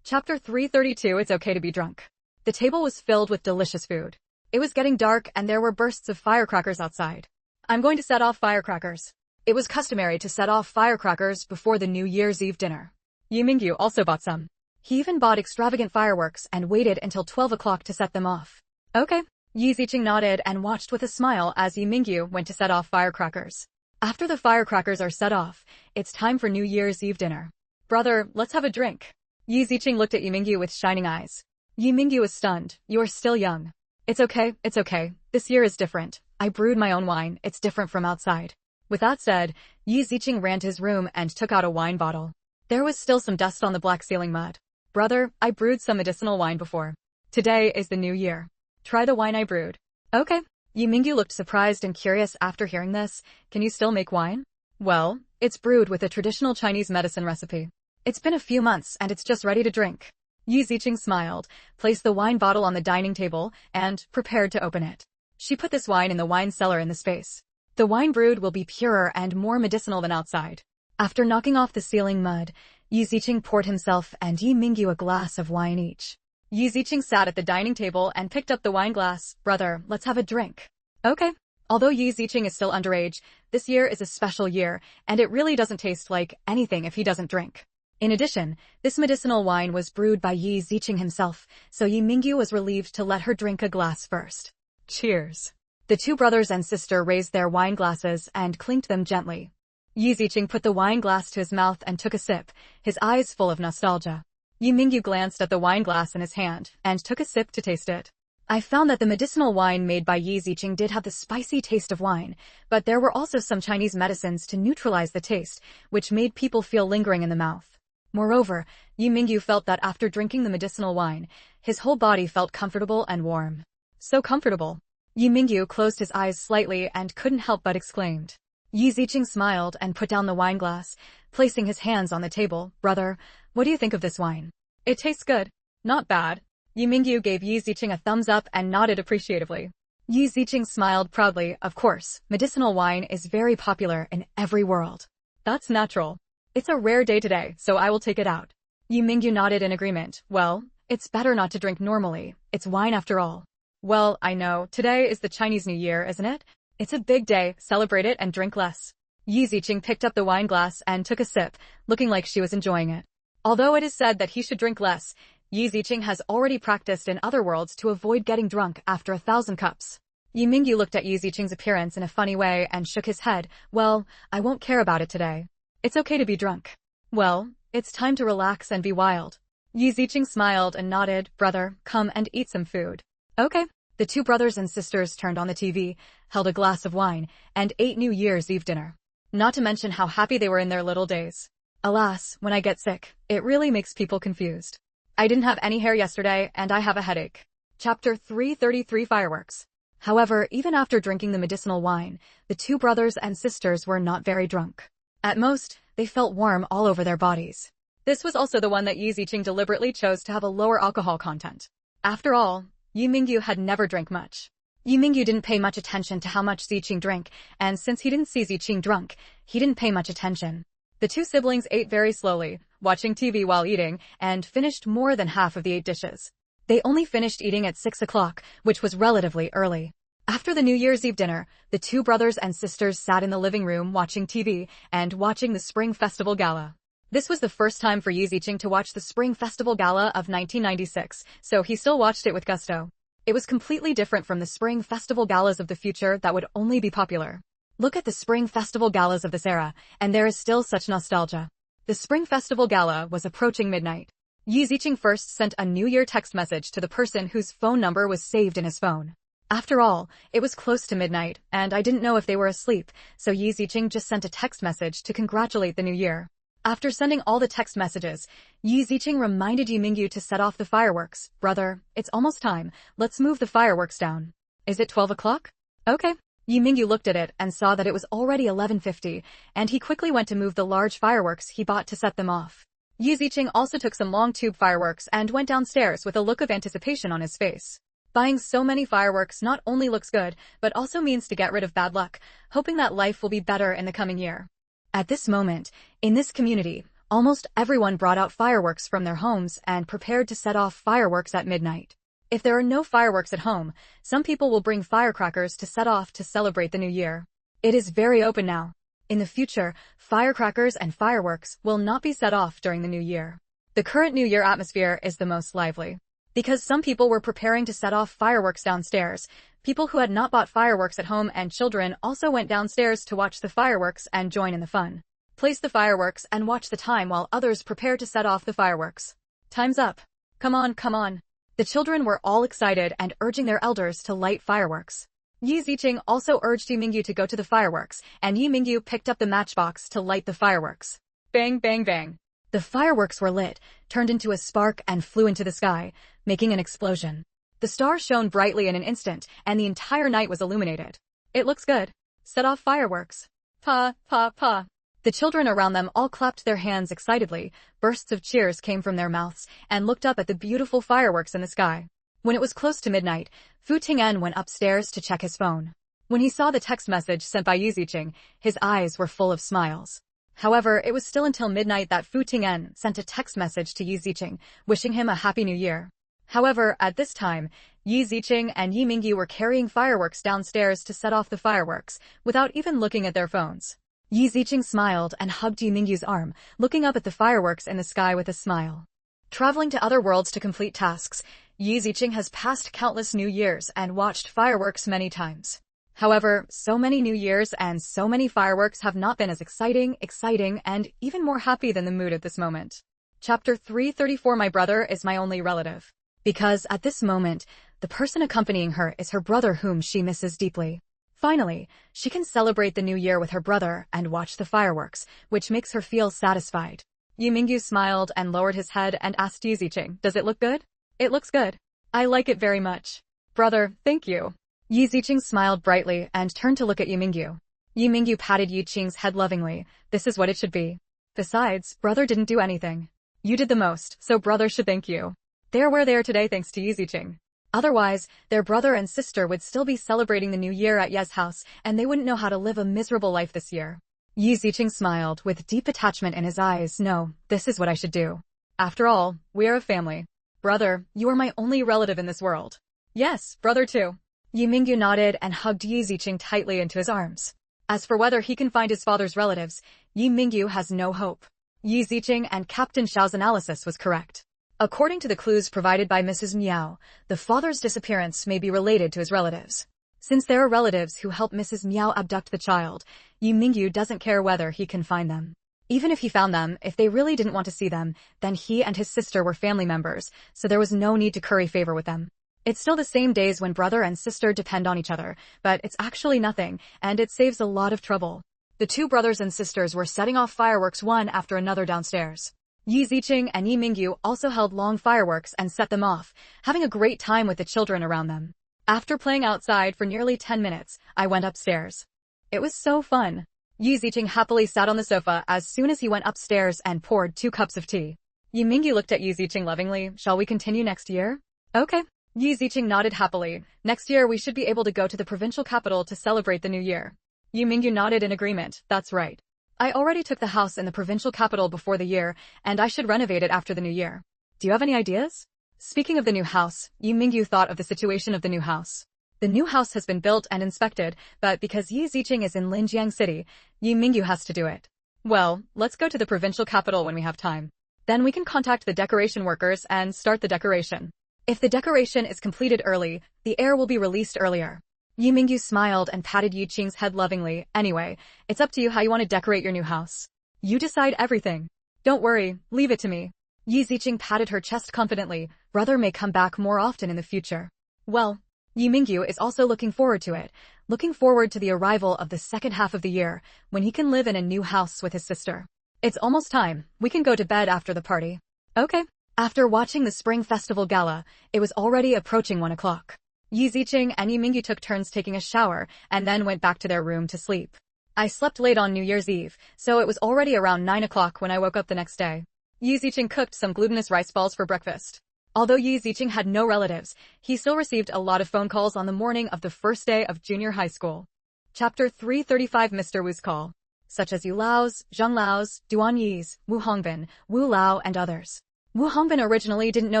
Chapter 332. It's okay to be drunk. The table was filled with delicious food. It was getting dark and there were bursts of firecrackers outside. I'm going to set off firecrackers. It was customary to set off firecrackers before the New Year's Eve dinner. Yi Mingyu also bought some. He even bought extravagant fireworks and waited until 12 o'clock to set them off. Okay. Yi Ziqing nodded and watched with a smile as Yi Mingyu went to set off firecrackers. After the firecrackers are set off, it's time for New Year's Eve dinner. Brother, let's have a drink. Yi Ziqing looked at Yi Mingyu with shining eyes. Yi Mingyu was stunned. You are still young. It's okay. This year is different. I brewed my own wine. It's different from outside. With that said, Yi Ziqing ran to his room and took out a wine bottle. There was still some dust on the black ceiling mud. Brother, I brewed some medicinal wine before. Today is the New Year. Try the wine I brewed. Okay. Yi Mingyu looked surprised and curious after hearing this. Can you still make wine? Well, it's brewed with a traditional Chinese medicine recipe. It's been a few months and it's just ready to drink. Yi Ziqing smiled, placed the wine bottle on the dining table, and prepared to open it. She put this wine in the wine cellar in the space. The wine brewed will be purer and more medicinal than outside. After knocking off the ceiling mud, Yi Ziqing poured himself and Yi Mingyu a glass of wine each. Yi Ziqing sat at the dining table and picked up the wine glass. Brother, let's have a drink. Okay. Although Yi Ziqing is still underage, this year is a special year, and it really doesn't taste like anything if he doesn't drink. In addition, this medicinal wine was brewed by Yi Ziqing himself, so Yi Mingyu was relieved to let her drink a glass first. Cheers. The 2 brothers and sister raised their wine glasses and clinked them gently. Yi Ziqing put the wine glass to his mouth and took a sip, his eyes full of nostalgia. Yi Mingyu glanced at the wine glass in his hand and took a sip to taste it. I found that the medicinal wine made by Yi Ziqing did have the spicy taste of wine, but there were also some Chinese medicines to neutralize the taste, which made people feel lingering in the mouth. Moreover, Yi Mingyu felt that after drinking the medicinal wine, his whole body felt comfortable and warm. So comfortable. Yi Mingyu closed his eyes slightly and couldn't help but exclaimed. Yi Ziqing smiled and put down the wine glass, placing his hands on the table. Brother, what do you think of this wine? It tastes good. Not bad. Yi Mingyu gave Yi Ziqing a thumbs up and nodded appreciatively. Yi Ziqing smiled proudly. Of course, medicinal wine is very popular in every world. That's natural. It's a rare day today, so I will take it out. Yi Mingyu nodded in agreement. Well, it's better not to drink normally. It's wine after all. Well, I know, today is the Chinese New Year, isn't it? It's a big day, celebrate it and drink less. Yi Ziqing picked up the wine glass and took a sip, looking like she was enjoying it. Although it is said that he should drink less, Yi Ziqing has already practiced in other worlds to avoid getting drunk after 1,000 cups. Yi Mingyu looked at Yi Ziqing's appearance in a funny way and shook his head. Well, I won't care about it today. It's okay to be drunk. Well, it's time to relax and be wild. Yi Ziqing smiled and nodded. Brother, come and eat some food. Okay. The two brothers and sisters turned on the TV, held a glass of wine, and ate New Year's Eve dinner. Not to mention how happy they were in their little days. Alas, when I get sick, it really makes people confused. I didn't have any hair yesterday, and I have a headache. Chapter 333 Fireworks. However, even after drinking the medicinal wine, the two brothers and sisters were not very drunk. At most, they felt warm all over their bodies. This was also the one that Yi Ziqing deliberately chose to have a lower alcohol content. After all, Yi Mingyu had never drank much. Yi Mingyu didn't pay much attention to how much Ziqing drank, and since he didn't see Ziqing drunk, he didn't pay much attention. The two siblings ate very slowly, watching TV while eating, and finished more than half of the 8 dishes. They only finished eating at 6 o'clock, which was relatively early. After the New Year's Eve dinner, the two brothers and sisters sat in the living room watching TV and watching the Spring Festival Gala. This was the first time for Yi Ziqing to watch the Spring Festival Gala of 1996, so he still watched it with gusto. It was completely different from the Spring Festival Galas of the future that would only be popular. Look at the Spring Festival Galas of this era, and there is still such nostalgia. The Spring Festival Gala was approaching midnight. Yi Ziqing first sent a New Year text message to the person whose phone number was saved in his phone. After all, it was close to midnight, and I didn't know if they were asleep, so Yi Ziqing just sent a text message to congratulate the new year. After sending all the text messages, Yi Ziqing reminded Yi Mingyu to set off the fireworks. Brother, it's almost time. Let's move the fireworks down. Is it 12 o'clock? Okay. Yi Mingyu looked at it and saw that it was already 11:50, and he quickly went to move the large fireworks he bought to set them off. Yi Ziqing also took some long tube fireworks and went downstairs with a look of anticipation on his face. Buying so many fireworks not only looks good, but also means to get rid of bad luck, hoping that life will be better in the coming year. At this moment, in this community, almost everyone brought out fireworks from their homes and prepared to set off fireworks at midnight. If there are no fireworks at home, some people will bring firecrackers to set off to celebrate the new year. It is very open now. In the future, firecrackers and fireworks will not be set off during the new year. The current new year atmosphere is the most lively. Because some people were preparing to set off fireworks downstairs, people who had not bought fireworks at home and children also went downstairs to watch the fireworks and join in the fun. Place the fireworks and watch the time while others prepare to set off the fireworks. Time's up. Come on, come on. The children were all excited and urging their elders to light fireworks. Yi Ziqing also urged Yi Mingyu to go to the fireworks, and Yi Mingyu picked up the matchbox to light the fireworks. Bang, bang, bang. The fireworks were lit, turned into a spark and flew into the sky, making an explosion. The stars shone brightly in an instant, and the entire night was illuminated. It looks good. Set off fireworks. Pa, pa, pa. The children around them all clapped their hands excitedly, bursts of cheers came from their mouths, and looked up at the beautiful fireworks in the sky. When it was close to midnight, Fu Ting'en went upstairs to check his phone. When he saw the text message sent by Yi Ziqing, his eyes were full of smiles. However, it was still until midnight that Fu Ting'en sent a text message to Yi Ziqing, wishing him a happy new year. However, at this time, Yi Ziqing and Yi Mingyu were carrying fireworks downstairs to set off the fireworks, without even looking at their phones. Yi Ziqing smiled and hugged Yi Mingyu's arm, looking up at the fireworks in the sky with a smile. Traveling to other worlds to complete tasks, Yi Ziqing has passed countless New Years and watched fireworks many times. However, so many New Years and so many fireworks have not been as exciting, and even more happy than the mood at this moment. Chapter 334 My brother is my only relative. Because at this moment, the person accompanying her is her brother whom she misses deeply. Finally, she can celebrate the new year with her brother and watch the fireworks, which makes her feel satisfied. Yi Mingyu smiled and lowered his head and asked Yi Ziqing, "Does it look good?" "It looks good. I like it very much." "Brother, thank you." Yi Ziqing smiled brightly and turned to look at Yi Mingyu. Yi Mingyu patted Yi Qing's head lovingly. "This is what it should be. Besides, brother didn't do anything. You did the most, so brother should thank you. They're where they are today thanks to Yi Ziqing. Otherwise, their brother and sister would still be celebrating the new year at Ye's house, and they wouldn't know how to live a miserable life this year." Yi Ziqing smiled with deep attachment in his eyes. "No, this is what I should do. After all, we are a family. Brother, you are my only relative in this world." "Yes, brother too." Yi Mingyu nodded and hugged Yi Ziqing tightly into his arms. As for whether he can find his father's relatives, Yi Mingyu has no hope. Yi Ziqing and Captain Xiao's analysis was correct. According to the clues provided by Mrs. Miao, the father's disappearance may be related to his relatives. Since there are relatives who help Mrs. Miao abduct the child, Yu Mingyu doesn't care whether he can find them. Even if he found them, if they really didn't want to see them, then he and his sister were family members, so there was no need to curry favor with them. It's still the same days when brother and sister depend on each other, but it's actually nothing, and it saves a lot of trouble. The two brothers and sisters were setting off fireworks one after another downstairs. Yi Ziqing and Yi Mingyu also held long fireworks and set them off, having a great time with the children around them. After playing outside for nearly 10 minutes, I went upstairs. It was so fun. Yi Ziqing happily sat on the sofa as soon as he went upstairs and poured 2 cups of tea. Yi Mingyu looked at Yi Ziqing lovingly. Shall we continue next year? Okay. Yi Ziqing nodded happily. Next year we should be able to go to the provincial capital to celebrate the new year. Yi Mingyu nodded in agreement. That's right. I already took the house in the provincial capital before the year, and I should renovate it after the new year. Do you have any ideas? Speaking of the new house, Yi Mingyu thought of the situation of the new house. The new house has been built and inspected, but because Yi Ziqing is in Linjiang City, Yi Mingyu has to do it. Well, let's go to the provincial capital when we have time. Then we can contact the decoration workers and start the decoration. If the decoration is completed early, the heir will be released earlier. Yi Mingyu smiled and patted Yi Qing's head lovingly. Anyway, it's up to you how you want to decorate your new house. You decide everything. Don't worry, leave it to me. Yi Ziqing patted her chest confidently. Brother may come back more often in the future. Well, Yi Mingyu is also looking forward to it, looking forward to the arrival of the second half of the year, when he can live in a new house with his sister. It's almost time. We can go to bed after the party. Okay. After watching the Spring Festival Gala, it was already approaching 1 o'clock. Yi Ziqing and Yi Mingyu took turns taking a shower and then went back to their room to sleep. I slept late on New Year's Eve, so it was already around 9 o'clock when I woke up the next day. Yi Ziqing cooked some glutinous rice balls for breakfast. Although Yi Ziqing had no relatives, he still received a lot of phone calls on the morning of the first day of junior high school. Chapter 335 Mr. Wu's Call. Such as Yu Lao's, Zhang Lao's, Duan Yi's, Wu Hongbin, Wu Lao and others. Wu Hongbin originally didn't know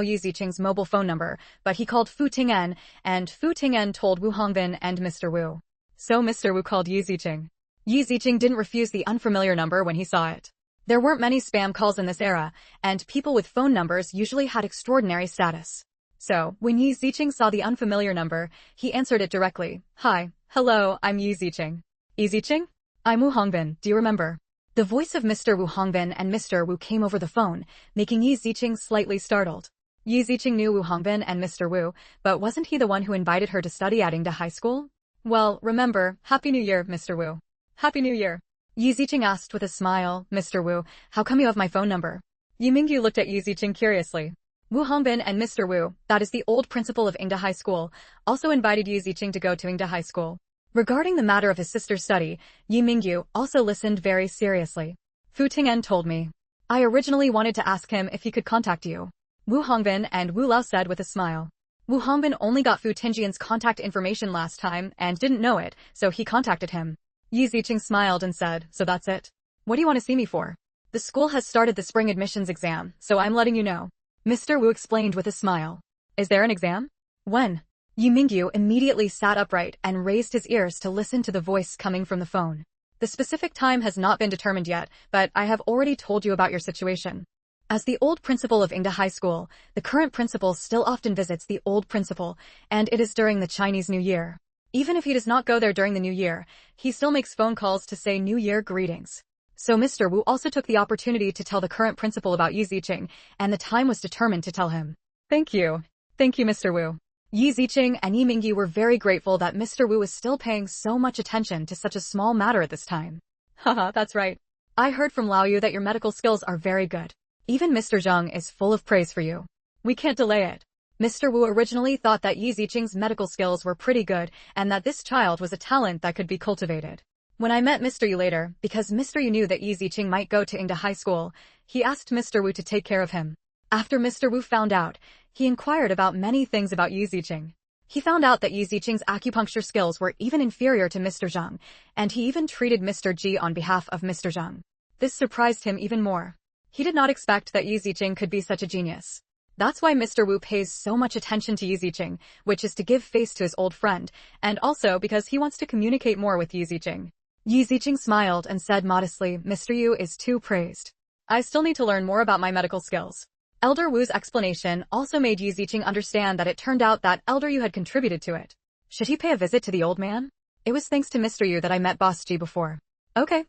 Yi Ziqing's mobile phone number, but he called Fu Ting'en, and Fu Ting'en told Wu Hongbin and Mr. Wu. So Mr. Wu called Yi Ziqing. Yi Ziqing didn't refuse the unfamiliar number when he saw it. There weren't many spam calls in this era, and people with phone numbers usually had extraordinary status. So, when Yi Ziqing saw the unfamiliar number, he answered it directly. Hi, hello, I'm Yi Ziqing. Yi Ziqing? I'm Wu Hongbin, do you remember? The voice of Mr. Wu Hongbin and Mr. Wu came over the phone, making Yi Ziqing slightly startled. Yi Ziqing knew Wu Hongbin and Mr. Wu, but wasn't he the one who invited her to study at Yingda High School? Well, remember, Happy New Year, Mr. Wu. Happy New Year. Yi Ziqing asked with a smile. Mr. Wu, how come you have my phone number? Yi Mingyu looked at Yi Ziqing curiously. Wu Hongbin and Mr. Wu, that is the old principal of Yingda High School, also invited Yi Ziqing to go to Yingda High School. Regarding the matter of his sister's study, Yi Mingyu also listened very seriously. Fu Ting'en told me. I originally wanted to ask him if he could contact you. Wu Hongbin and Wu Lao said with a smile. Wu Hongbin only got Fu Ting'en's contact information last time and didn't know it, so he contacted him. Yi Ziqing smiled and said, so that's it? What do you want to see me for? The school has started the spring admissions exam, so I'm letting you know. Mr. Wu explained with a smile. Is there an exam? When? Yi Mingyu immediately sat upright and raised his ears to listen to the voice coming from the phone. The specific time has not been determined yet, but I have already told you about your situation. As the old principal of Yingda High School, the current principal still often visits the old principal, and it is during the Chinese New Year. Even if he does not go there during the New Year, he still makes phone calls to say New Year greetings. So Mr. Wu also took the opportunity to tell the current principal about Yi Ziqing, and the time was determined to tell him. Thank you. Thank you, Mr. Wu. Yi Ziqing and Yi Mingyu were very grateful that Mr. Wu was still paying so much attention to such a small matter at this time. Haha, that's right. I heard from Lao Yu that your medical skills are very good. Even Mr. Zheng is full of praise for you. We can't delay it. Mr. Wu originally thought that Yi Ziqing's medical skills were pretty good and that this child was a talent that could be cultivated. When I met Mr. Yu later, because Mr. Yu knew that Yi Ziqing might go to Yingda High School, he asked Mr. Wu to take care of him. After Mr. Wu found out, he inquired about many things about Yi Ziqing. He found out that Yi Ziqing's acupuncture skills were even inferior to Mr. Zheng, and he even treated Mr. Ji on behalf of Mr. Zheng. This surprised him even more. He did not expect that Yi Ziqing could be such a genius. That's why Mr. Wu pays so much attention to Yi Ziqing, which is to give face to his old friend, and also because he wants to communicate more with Yi Ziqing. Yi Ziqing smiled and said modestly, Mr. Yu is too praised. I still need to learn more about my medical skills. Elder Wu's explanation also made Yi Ziqing understand that it turned out that Elder Yu had contributed to it. Should he pay a visit to the old man? It was thanks to Mr. Yu that I met Boss G before. Okay.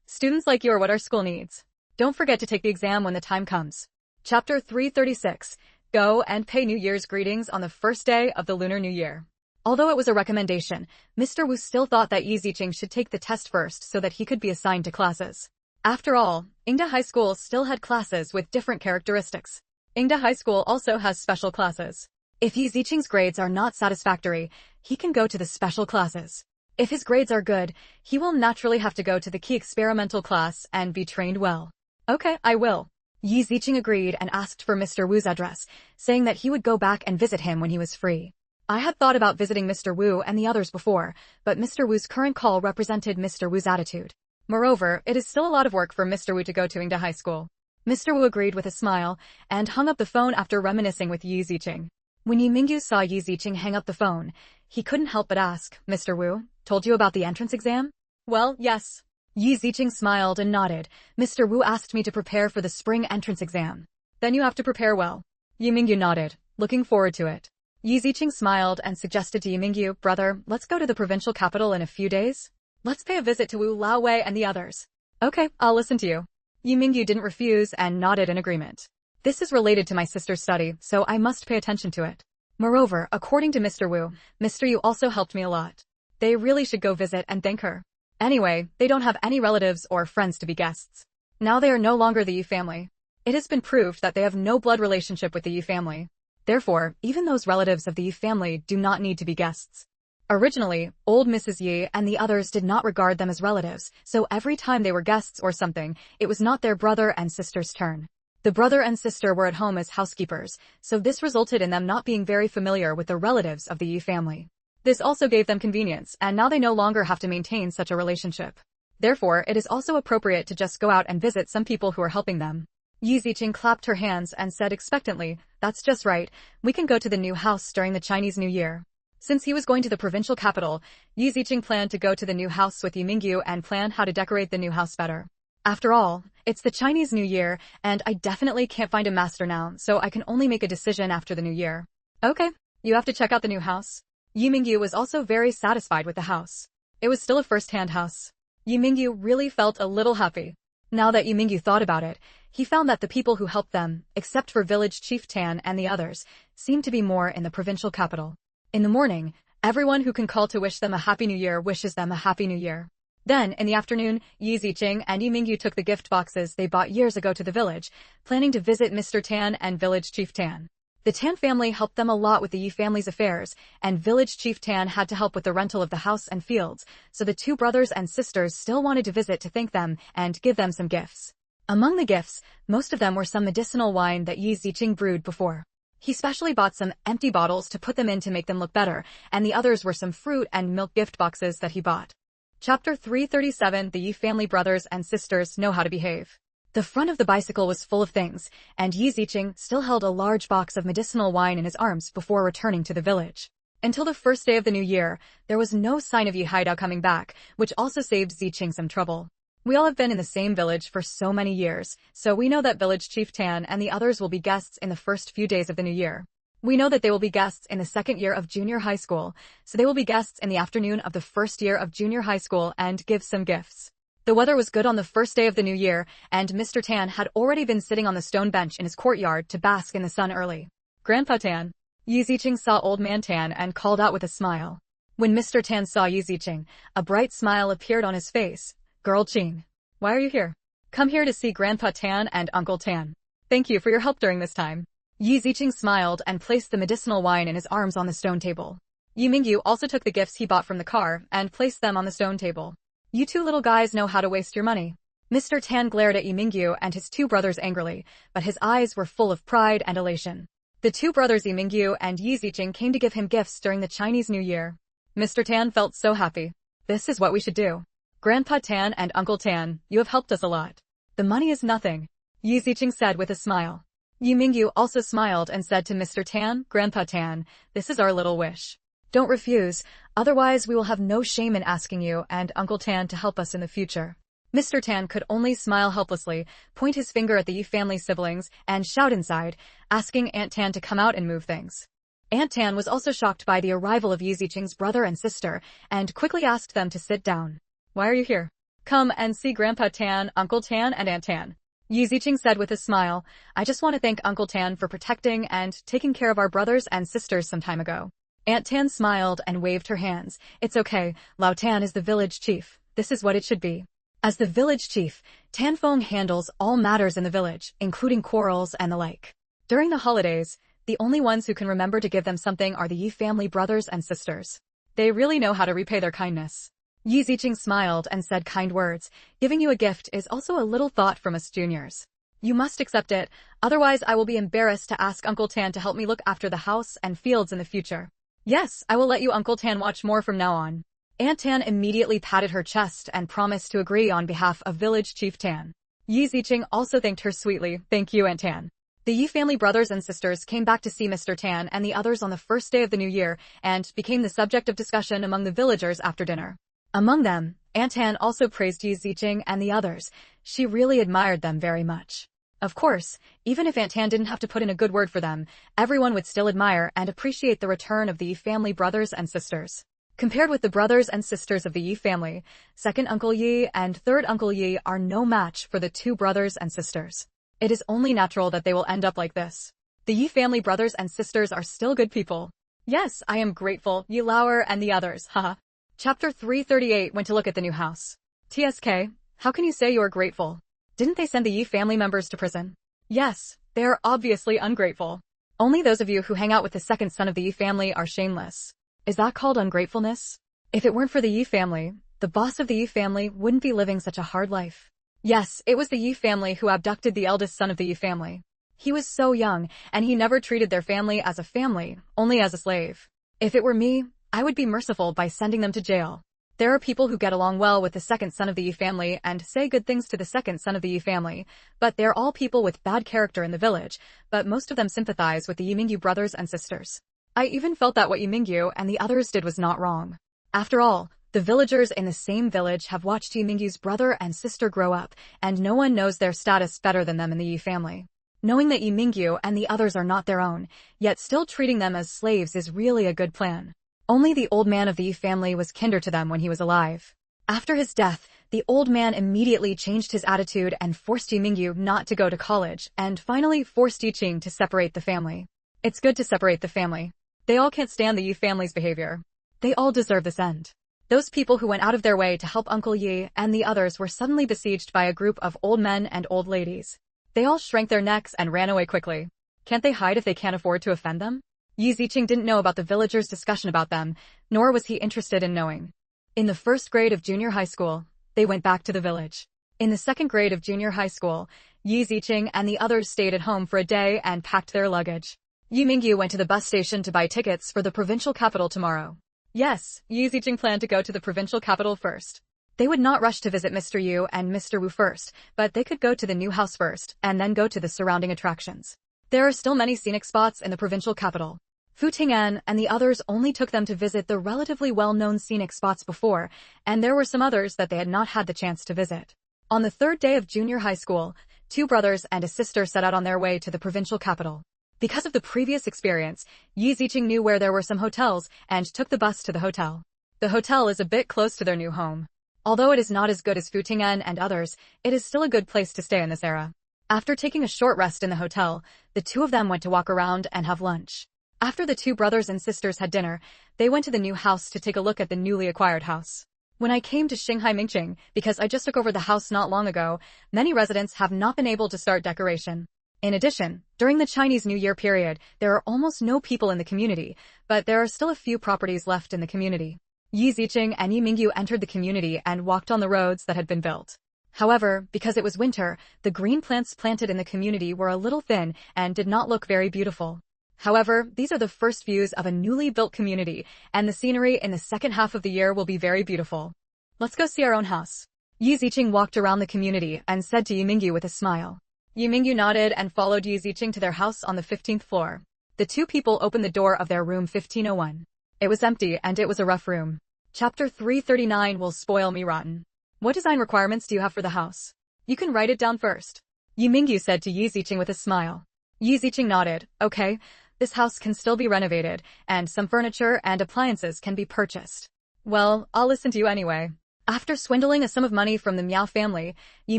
Students like you are what our school needs. Don't forget to take the exam when the time comes. Chapter 336. Go and pay New Year's greetings on the first day of the Lunar New Year. Although it was a recommendation, Mr. Wu still thought that Yi Ziqing should take the test first so that he could be assigned to classes. After all, Yingda High School still had classes with different characteristics. Yingda High School also has special classes. If Yi Ziqing's grades are not satisfactory, he can go to the special classes. If his grades are good, he will naturally have to go to the key experimental class and be trained well. Okay, I will. Yi Ziqing agreed and asked for Mr. Wu's address, saying that he would go back and visit him when he was free. I had thought about visiting Mr. Wu and the others before, but Mr. Wu's current call represented Mr. Wu's attitude. Moreover, it is still a lot of work for Mr. Wu to go to Yingda High School. Mr. Wu agreed with a smile and hung up the phone after reminiscing with Yi Ziqing. When Yi Mingyu saw Yi Ziqing hang up the phone, he couldn't help but ask, Mr. Wu, told you about the entrance exam? Well, yes. Yi Ziqing smiled and nodded. Mr. Wu asked me to prepare for the spring entrance exam. Then you have to prepare well. Yi Mingyu nodded, looking forward to it. Yi Ziqing smiled and suggested to Yi Mingyu, brother, let's go to the provincial capital in a few days. Let's pay a visit to Wu Laowei and the others. Okay, I'll listen to you. Yi Mingyu didn't refuse and nodded in agreement. This is related to my sister's study, so I must pay attention to it. Moreover, according to Mr. Wu, Mr. Yu also helped me a lot. They really should go visit and thank her. Anyway, they don't have any relatives or friends to be guests. Now they are no longer the Yi family. It has been proved that they have no blood relationship with the Yi family. Therefore, even those relatives of the Yi family do not need to be guests. Originally, old Mrs. Yi and the others did not regard them as relatives, so every time they were guests or something, it was not their brother and sister's turn. The brother and sister were at home as housekeepers, so this resulted in them not being very familiar with the relatives of the Yi family. This also gave them convenience, and now they no longer have to maintain such a relationship. Therefore, it is also appropriate to just go out and visit some people who are helping them. Yi Ziqing clapped her hands and said expectantly, that's just right, we can go to the new house during the Chinese New Year. Since he was going to the provincial capital, Yi Ziqing planned to go to the new house with Yi Mingyu and plan how to decorate the new house better. After all, it's the Chinese New Year, and I definitely can't find a master now, so I can only make a decision after the new year. Okay, you have to check out the new house. Yi Mingyu was also very satisfied with the house. It was still a first-hand house. Yi Mingyu really felt a little happy. Now that Yi Mingyu thought about it, he found that the people who helped them, except for village chief Tan and the others, seemed to be more in the provincial capital. In the morning, everyone who can call to wish them a Happy New Year wishes them a Happy New Year. Then, in the afternoon, Yi Ziqing and Yi Mingyu took the gift boxes they bought years ago to the village, planning to visit Mr. Tan and village chief Tan. The Tan family helped them a lot with the Yi family's affairs, and village chief Tan had to help with the rental of the house and fields, so the two brothers and sisters still wanted to visit to thank them and give them some gifts. Among the gifts, most of them were some medicinal wine that Yi Ziqing brewed before. He specially bought some empty bottles to put them in to make them look better, and the others were some fruit and milk gift boxes that he bought. Chapter 337. The Yi family brothers and sisters know how to behave. The front of the bicycle was full of things, and Yi Ziqing still held a large box of medicinal wine in his arms before returning to the village. Until the first day of the new year, there was no sign of Yi Haidao coming back, which also saved Ziqing some trouble. We all have been in the same village for so many years, so we know that village chief Tan and the others will be guests in the first few days of the new year. We know that they will be guests in the second year of junior high school, so they will be guests in the afternoon of the first year of junior high school and give some gifts. The weather was good on the first day of the new year, and Mr. Tan had already been sitting on the stone bench in his courtyard to bask in the sun early. Grandpa Tan. Yi Ziqing saw Old Man Tan and called out with a smile. When Mr. Tan saw Yi Ziqing, a bright smile appeared on his face. Girl Qing. Why are you here? Come here to see Grandpa Tan and Uncle Tan. Thank you for your help during this time. Yi Ziqing smiled and placed the medicinal wine in his arms on the stone table. Yi Mingyu also took the gifts he bought from the car and placed them on the stone table. You two little guys know how to waste your money. Mr. Tan glared at Yi Mingyu and his two brothers angrily, but his eyes were full of pride and elation. The two brothers Yi Mingyu and Yi Ziqing came to give him gifts during the Chinese New Year. Mr. Tan felt so happy. This is what we should do. Grandpa Tan and Uncle Tan, you have helped us a lot. The money is nothing, Yi Ziqing said with a smile. Yi Mingyu also smiled and said to Mr. Tan, Grandpa Tan, this is our little wish. Don't refuse, otherwise we will have no shame in asking you and Uncle Tan to help us in the future. Mr. Tan could only smile helplessly, point his finger at the Yi family siblings, and shout inside, asking Aunt Tan to come out and move things. Aunt Tan was also shocked by the arrival of Yi Ziqing's brother and sister, and quickly asked them to sit down. Why are you here? Come and see Grandpa Tan, Uncle Tan, and Aunt Tan. Yi Ziqing said with a smile, I just want to thank Uncle Tan for protecting and taking care of our brothers and sisters some time ago. Aunt Tan smiled and waved her hands. It's okay, Lao Tan is the village chief. This is what it should be. As the village chief, Tan Feng handles all matters in the village, including quarrels and the like. During the holidays, the only ones who can remember to give them something are the Yi family brothers and sisters. They really know how to repay their kindness. Yi Ziqing smiled and said kind words. Giving you a gift is also a little thought from us juniors. You must accept it, otherwise I will be embarrassed to ask Uncle Tan to help me look after the house and fields in the future. Yes, I will let you Uncle Tan watch more from now on. Aunt Tan immediately patted her chest and promised to agree on behalf of Village Chief Tan. Yi Ziqing also thanked her sweetly. Thank you, Aunt Tan. The Yi family brothers and sisters came back to see Mr. Tan and the others on the first day of the new year and became the subject of discussion among the villagers after dinner. Among them, Aunt Tan also praised Yi Ziqing and the others. She really admired them very much. Of course, even if Aunt Tan didn't have to put in a good word for them, everyone would still admire and appreciate the return of the Yi family brothers and sisters. Compared with the brothers and sisters of the Yi family, second Uncle Yi and third Uncle Yi are no match for the two brothers and sisters. It is only natural that they will end up like this. The Yi family brothers and sisters are still good people. Yes, I am grateful, Yi Lauer and the others, haha. Chapter 338 went to look at the new house. TSK, how can you say you are grateful? Didn't they send the Yi family members to prison? Yes, they are obviously ungrateful. Only those of you who hang out with the second son of the Yi family are shameless. Is that called ungratefulness? If it weren't for the Yi family, the boss of the Yi family wouldn't be living such a hard life. Yes, it was the Yi family who abducted the eldest son of the Yi family. He was so young, and he never treated their family as a family, only as a slave. If it were me, I would be merciful by sending them to jail. There are people who get along well with the second son of the Yi family and say good things to the second son of the Yi family, but they're all people with bad character in the village, but most of them sympathize with the Yi Mingyu brothers and sisters. I even felt that what Yi Mingyu and the others did was not wrong. After all, the villagers in the same village have watched Yi Mingyu's brother and sister grow up, and no one knows their status better than them in the Yi family. Knowing that Yi Mingyu and the others are not their own, yet still treating them as slaves is really a good plan. Only the old man of the Yi family was kinder to them when he was alive. After his death, the old man immediately changed his attitude and forced Yi Mingyu not to go to college, and finally forced Yi Qing to separate the family. It's good to separate the family. They all can't stand the Yi family's behavior. They all deserve this end. Those people who went out of their way to help Uncle Yi and the others were suddenly besieged by a group of old men and old ladies. They all shrank their necks and ran away quickly. Can't they hide if they can't afford to offend them? Yi Ziqing didn't know about the villagers' discussion about them, nor was he interested in knowing. In the first grade of junior high school, they went back to the village. In the second grade of junior high school, Yi Ziqing and the others stayed at home for a day and packed their luggage. Yi Mingyu went to the bus station to buy tickets for the provincial capital tomorrow. Yes, Yi Ziqing planned to go to the provincial capital first. They would not rush to visit Mr. Yu and Mr. Wu first, but they could go to the new house first, and then go to the surrounding attractions. There are still many scenic spots in the provincial capital. Fu Ting'an and the others only took them to visit the relatively well-known scenic spots before, and there were some others that they had not had the chance to visit. On the third day of junior high school, two brothers and a sister set out on their way to the provincial capital. Because of the previous experience, Yi Ziqing knew where there were some hotels and took the bus to the hotel. The hotel is a bit close to their new home. Although it is not as good as Fu Ting'an and others, it is still a good place to stay in this era. After taking a short rest in the hotel, the two of them went to walk around and have lunch. After the two brothers and sisters had dinner, they went to the new house to take a look at the newly acquired house. When I came to Shanghai Mingqing, because I just took over the house not long ago, many residents have not been able to start decoration. In addition, during the Chinese New Year period, there are almost no people in the community, but there are still a few properties left in the community. Yi Ziqing and Yi Mingyu entered the community and walked on the roads that had been built. However, because it was winter, the green plants planted in the community were a little thin and did not look very beautiful. However, these are the first views of a newly built community, and the scenery in the second half of the year will be very beautiful. Let's go see our own house. Yi Ziqing walked around the community and said to Yi Mingyu with a smile. Yi Mingyu nodded and followed Yi Ziqing to their house on the 15th floor. The two people opened the door of their room 1501. It was empty and it was a rough room. Chapter 339 will spoil me rotten. What design requirements do you have for the house? You can write it down first. Yu Mingyu said to Yu Ziqing with a smile. Yu Ziqing nodded. Okay, this house can still be renovated, and some furniture and appliances can be purchased. Well, I'll listen to you anyway. After swindling a sum of money from the Miao family, Yu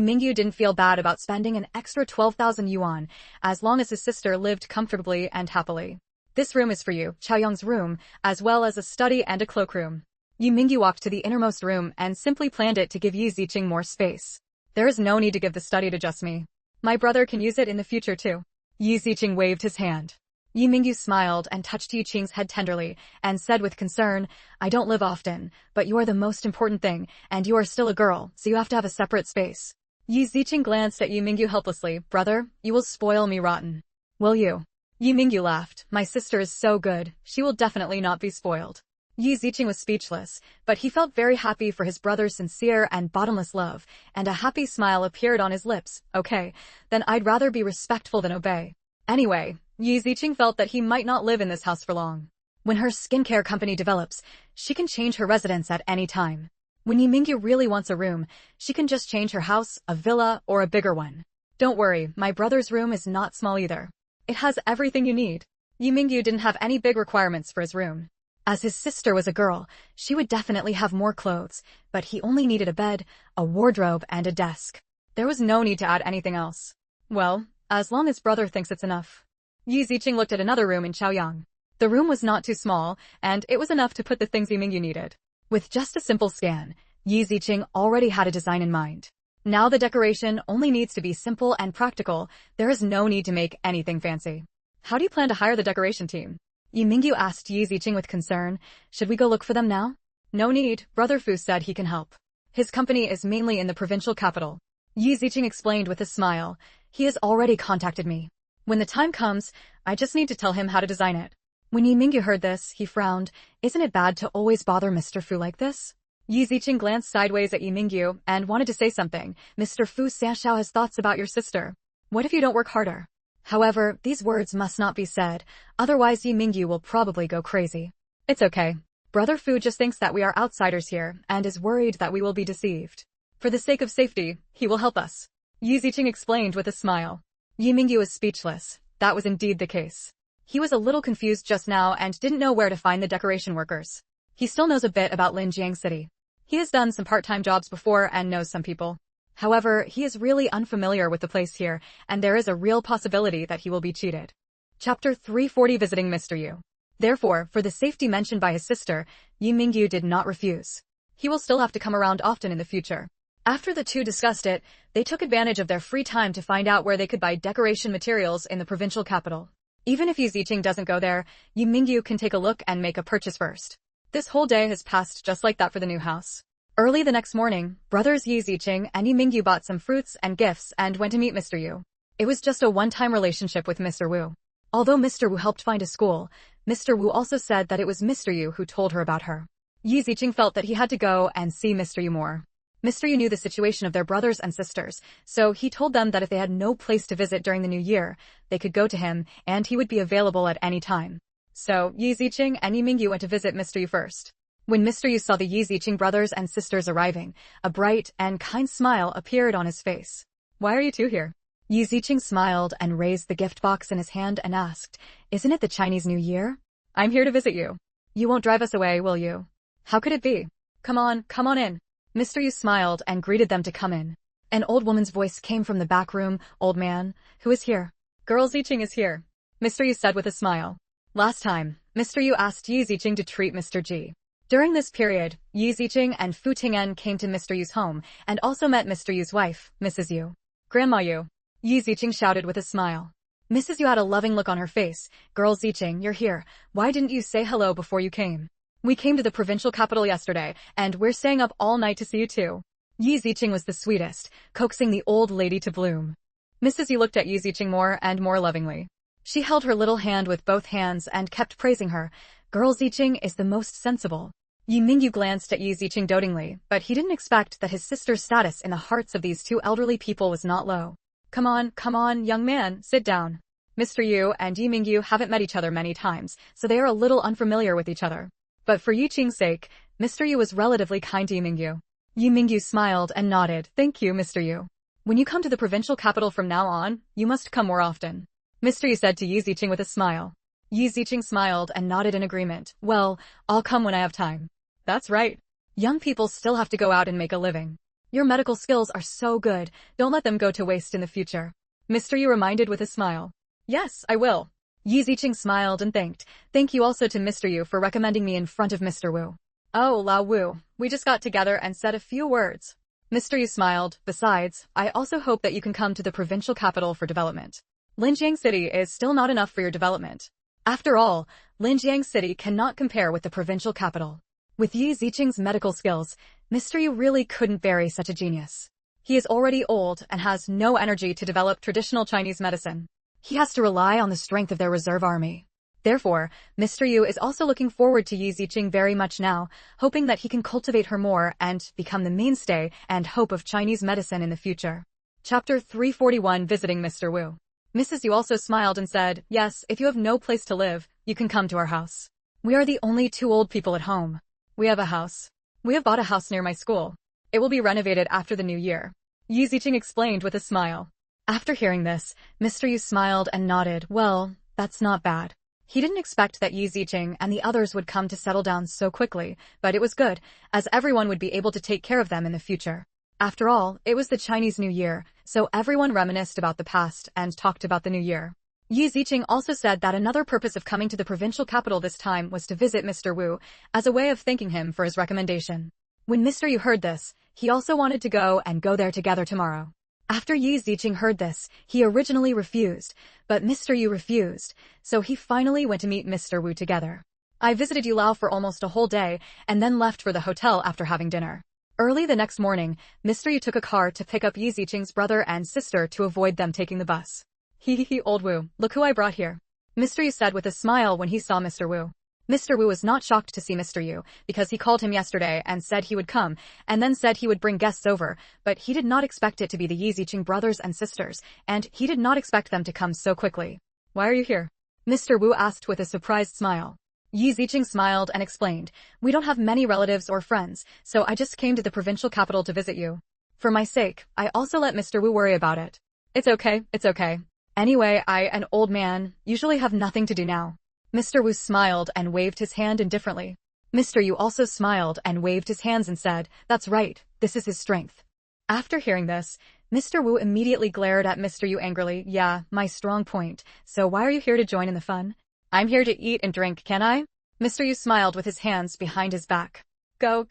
Mingyu didn't feel bad about spending an extra 12,000 yuan, as long as his sister lived comfortably and happily. This room is for you, Chaoyang's room, as well as a study and a cloakroom. Yu Mingyu walked to the innermost room and simply planned it to give Yu Ziqing more space. There is no need to give the study to just me. My brother can use it in the future too. Yu Ziqing waved his hand. Yu Mingyu smiled and touched Yu Qing's head tenderly, and said with concern, I don't live often, but you are the most important thing, and you are still a girl, so you have to have a separate space. Yu Ziqing glanced at Yu Mingyu helplessly. Brother, you will spoil me rotten. Will you? Yu Mingyu laughed. My sister is so good, she will definitely not be spoiled. Yu Ziqing was speechless, but he felt very happy for his brother's sincere and bottomless love, and a happy smile appeared on his lips. Okay, then I'd rather be respectful than obey. Anyway, Yu Ziqing felt that he might not live in this house for long. When her skincare company develops, she can change her residence at any time. When Yu Mingyu really wants a room, she can just change her house, a villa, or a bigger one. Don't worry, my brother's room is not small either. It has everything you need. Yu Mingyu didn't have any big requirements for his room. As his sister was a girl, she would definitely have more clothes, but he only needed a bed, a wardrobe, and a desk. There was no need to add anything else. Well, as long as brother thinks it's enough. Yu Ziqing looked at another room in Chaoyang. The room was not too small, and it was enough to put the things Yu Mingyu needed. With just a simple scan, Yu Ziqing already had a design in mind. Now the decoration only needs to be simple and practical. There is no need to make anything fancy. How do you plan to hire the decoration team? Yu Mingyu asked Yu Ziqing with concern. Should we go look for them now? No need, Brother Fu said he can help. His company is mainly in the provincial capital. Yu Ziqing explained with a smile. He has already contacted me. When the time comes, I just need to tell him how to design it. When Yu Mingyu heard this, he frowned. Isn't it bad to always bother Mr. Fu like this? Yu Ziqing glanced sideways at Yu Mingyu and wanted to say something. Mr. Fu Sanshao has thoughts about your sister. What if you don't work harder? However, these words must not be said, otherwise Yu Mingyu will probably go crazy. It's okay. Brother Fu just thinks that we are outsiders here and is worried that we will be deceived. For the sake of safety, he will help us. Yu Ziqing explained with a smile. Yu Mingyu was speechless. That was indeed the case. He was a little confused just now and didn't know where to find the decoration workers. He still knows a bit about Linjiang City. He has done some part-time jobs before and knows some people. However, he is really unfamiliar with the place here, and there is a real possibility that he will be cheated. Chapter 340 Visiting Mr. Yu. Therefore, for the safety mentioned by his sister, Yu Mingyu did not refuse. He will still have to come around often in the future. After the two discussed it, they took advantage of their free time to find out where they could buy decoration materials in the provincial capital. Even if Yu Ziqing doesn't go there, Yu Mingyu can take a look and make a purchase first. This whole day has passed just like that for the new house. Early the next morning, brothers Yu Ziqing and Yu Mingyu bought some fruits and gifts and went to meet Mr. Yu. It was just a one-time relationship with Mr. Wu. Although Mr. Wu helped find a school, Mr. Wu also said that it was Mr. Yu who told her about her. Yu Ziqing felt that he had to go and see Mr. Yu more. Mr. Yu knew the situation of their brothers and sisters, so he told them that if they had no place to visit during the new year, they could go to him, and he would be available at any time. So, Yu Ziqing and Yu Mingyu went to visit Mr. Yu first. When Mr. Yu saw the Yu Ziqing brothers and sisters arriving, a bright and kind smile appeared on his face. Why are you two here? Yu Ziqing smiled and raised the gift box in his hand and asked, Isn't it the Chinese New Year? I'm here to visit you. You won't drive us away, will you? How could it be? Come on in. Mr. Yu smiled and greeted them to come in. An old woman's voice came from the back room. Old man, who is here? Girl Ziqing is here, Mr. Yu said with a smile. Last time, Mr. Yu asked Yu Ziqing to treat Mr. Ji. During this period, Yu Ziqing and Fu Ting'en came to Mr. Yu's home and also met Mr. Yu's wife, Mrs. Yu. Grandma Yu. Yu Ziqing shouted with a smile. Mrs. Yu had a loving look on her face. Girl Ziqing, you're here. Why didn't you say hello before you came? We came to the provincial capital yesterday, and we're staying up all night to see you too. Yu Ziqing was the sweetest, coaxing the old lady to bloom. Mrs. Yu looked at Yu Ziqing more and more lovingly. She held her little hand with both hands and kept praising her. Girl Ziqing is the most sensible. Yu Mingyu glanced at Yu Ziqing dotingly, but he didn't expect that his sister's status in the hearts of these two elderly people was not low. Come on, young man, sit down. Mr. Yu and Yu Mingyu haven't met each other many times, so they are a little unfamiliar with each other. But for Yu Qing's sake, Mr. Yu was relatively kind to Yu Mingyu. Yi Mingyu smiled and nodded. Thank you, Mr. Yu. When you come to the provincial capital from now on, you must come more often. Mr. Yu said to Yi Ziqing with a smile. Yi Ziqing smiled and nodded in agreement. Well, I'll come when I have time. That's right. Young people still have to go out and make a living. Your medical skills are so good, don't let them go to waste in the future. Mr. Yu reminded with a smile. Yes, I will. Yi Ziqing smiled and thanked. Thank you also to Mr. Yu for recommending me in front of Mr. Wu. Oh, Lao Wu, we just got together and said a few words. Mr. Yu smiled. Besides, I also hope that you can come to the provincial capital for development. Linjiang City is still not enough for your development. After all, Linjiang City cannot compare with the provincial capital. With Yi Ziqing's medical skills, Mr. Yu really couldn't bury such a genius. He is already old and has no energy to develop traditional Chinese medicine. He has to rely on the strength of their reserve army. Therefore, Mr. Yu is also looking forward to Yi Ziqing very much now, hoping that he can cultivate her more and become the mainstay and hope of Chinese medicine in the future. Chapter 341 Visiting Mr. Wu. Mrs. Yu also smiled and said, yes, if you have no place to live, you can come to our house. We are the only two old people at home. We have a house. We have bought a house near my school. It will be renovated after the new year. Yi Ziqing explained with a smile. After hearing this, Mr. Yu smiled and nodded. Well, that's not bad. He didn't expect that Yi Ziqing and the others would come to settle down so quickly, but it was good, as everyone would be able to take care of them in the future. After all, it was the Chinese New Year, so everyone reminisced about the past and talked about the new year. Yi Ziqing also said that another purpose of coming to the provincial capital this time was to visit Mr. Wu, as a way of thanking him for his recommendation. When Mr. Yu heard this, he also wanted to go and go there together tomorrow. After Yi Ziqing heard this, he originally refused, but Mr. Yu refused, so he finally went to meet Mr. Wu together. I visited Yulao for almost a whole day, and then left for the hotel after having dinner. Early the next morning, Mr. Yu took a car to pick up Yi Ziqing's brother and sister to avoid them taking the bus. Hee, old Wu, look who I brought here. Mr. Yu said with a smile when he saw Mr. Wu. Mr. Wu was not shocked to see Mr. Yu, because he called him yesterday and said he would come, and then said he would bring guests over, but he did not expect it to be the Yi Ziqing brothers and sisters, and he did not expect them to come so quickly. Why are you here? Mr. Wu asked with a surprised smile. Yi Ziqing smiled and explained, we don't have many relatives or friends, so I just came to the provincial capital to visit you. For my sake, I also let Mr. Wu worry about it. It's okay. Anyway, an old man, usually have nothing to do now. Mr. Wu smiled and waved his hand indifferently. Mr. Yu also smiled and waved his hands and said, that's right, this is his strength. After hearing this, Mr. Wu immediately glared at Mr. Yu angrily. Yeah, my strong point. So why are you here to join in the fun? I'm here to eat and drink, can I? Mr. Yu smiled with his hands behind his back. Go.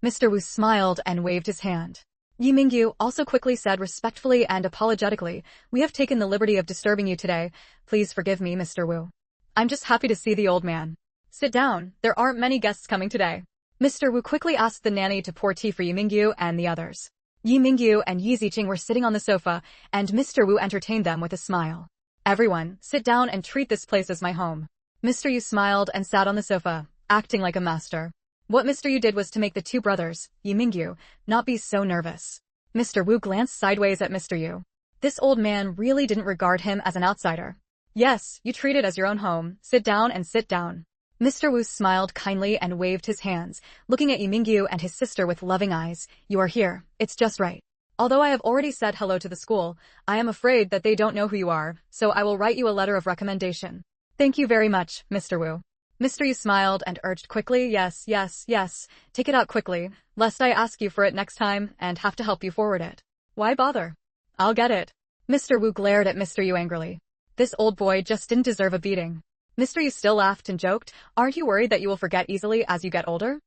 Mr. Wu smiled and waved his hand. Yi Mingyu also quickly said respectfully and apologetically, we have taken the liberty of disturbing you today. Please forgive me, Mr. Wu. I'm just happy to see the old man. Sit down, there aren't many guests coming today. Mr. Wu quickly asked the nanny to pour tea for Yi Mingyu and the others. Yi Mingyu and Yi Ziqing were sitting on the sofa, and Mr. Wu entertained them with a smile. Everyone, sit down and treat this place as my home. Mr. Yu smiled and sat on the sofa, acting like a master. What Mr. Yu did was to make the two brothers, Yi Mingyu, not be so nervous. Mr. Wu glanced sideways at Mr. Yu. This old man really didn't regard him as an outsider. Yes, you treat it as your own home. Sit down and sit down. Mr. Wu smiled kindly and waved his hands, looking at Yi Mingyu and his sister with loving eyes. You are here. It's just right. Although I have already said hello to the school, I am afraid that they don't know who you are, so I will write you a letter of recommendation. Thank you very much, Mr. Wu. Mr. Yu smiled and urged quickly, yes. Take it out quickly, lest I ask you for it next time and have to help you forward it. Why bother? I'll get it. Mr. Wu glared at Mr. Yu angrily. This old boy just didn't deserve a beating. Mr. Yu still laughed and joked, aren't you worried that you will forget easily as you get older?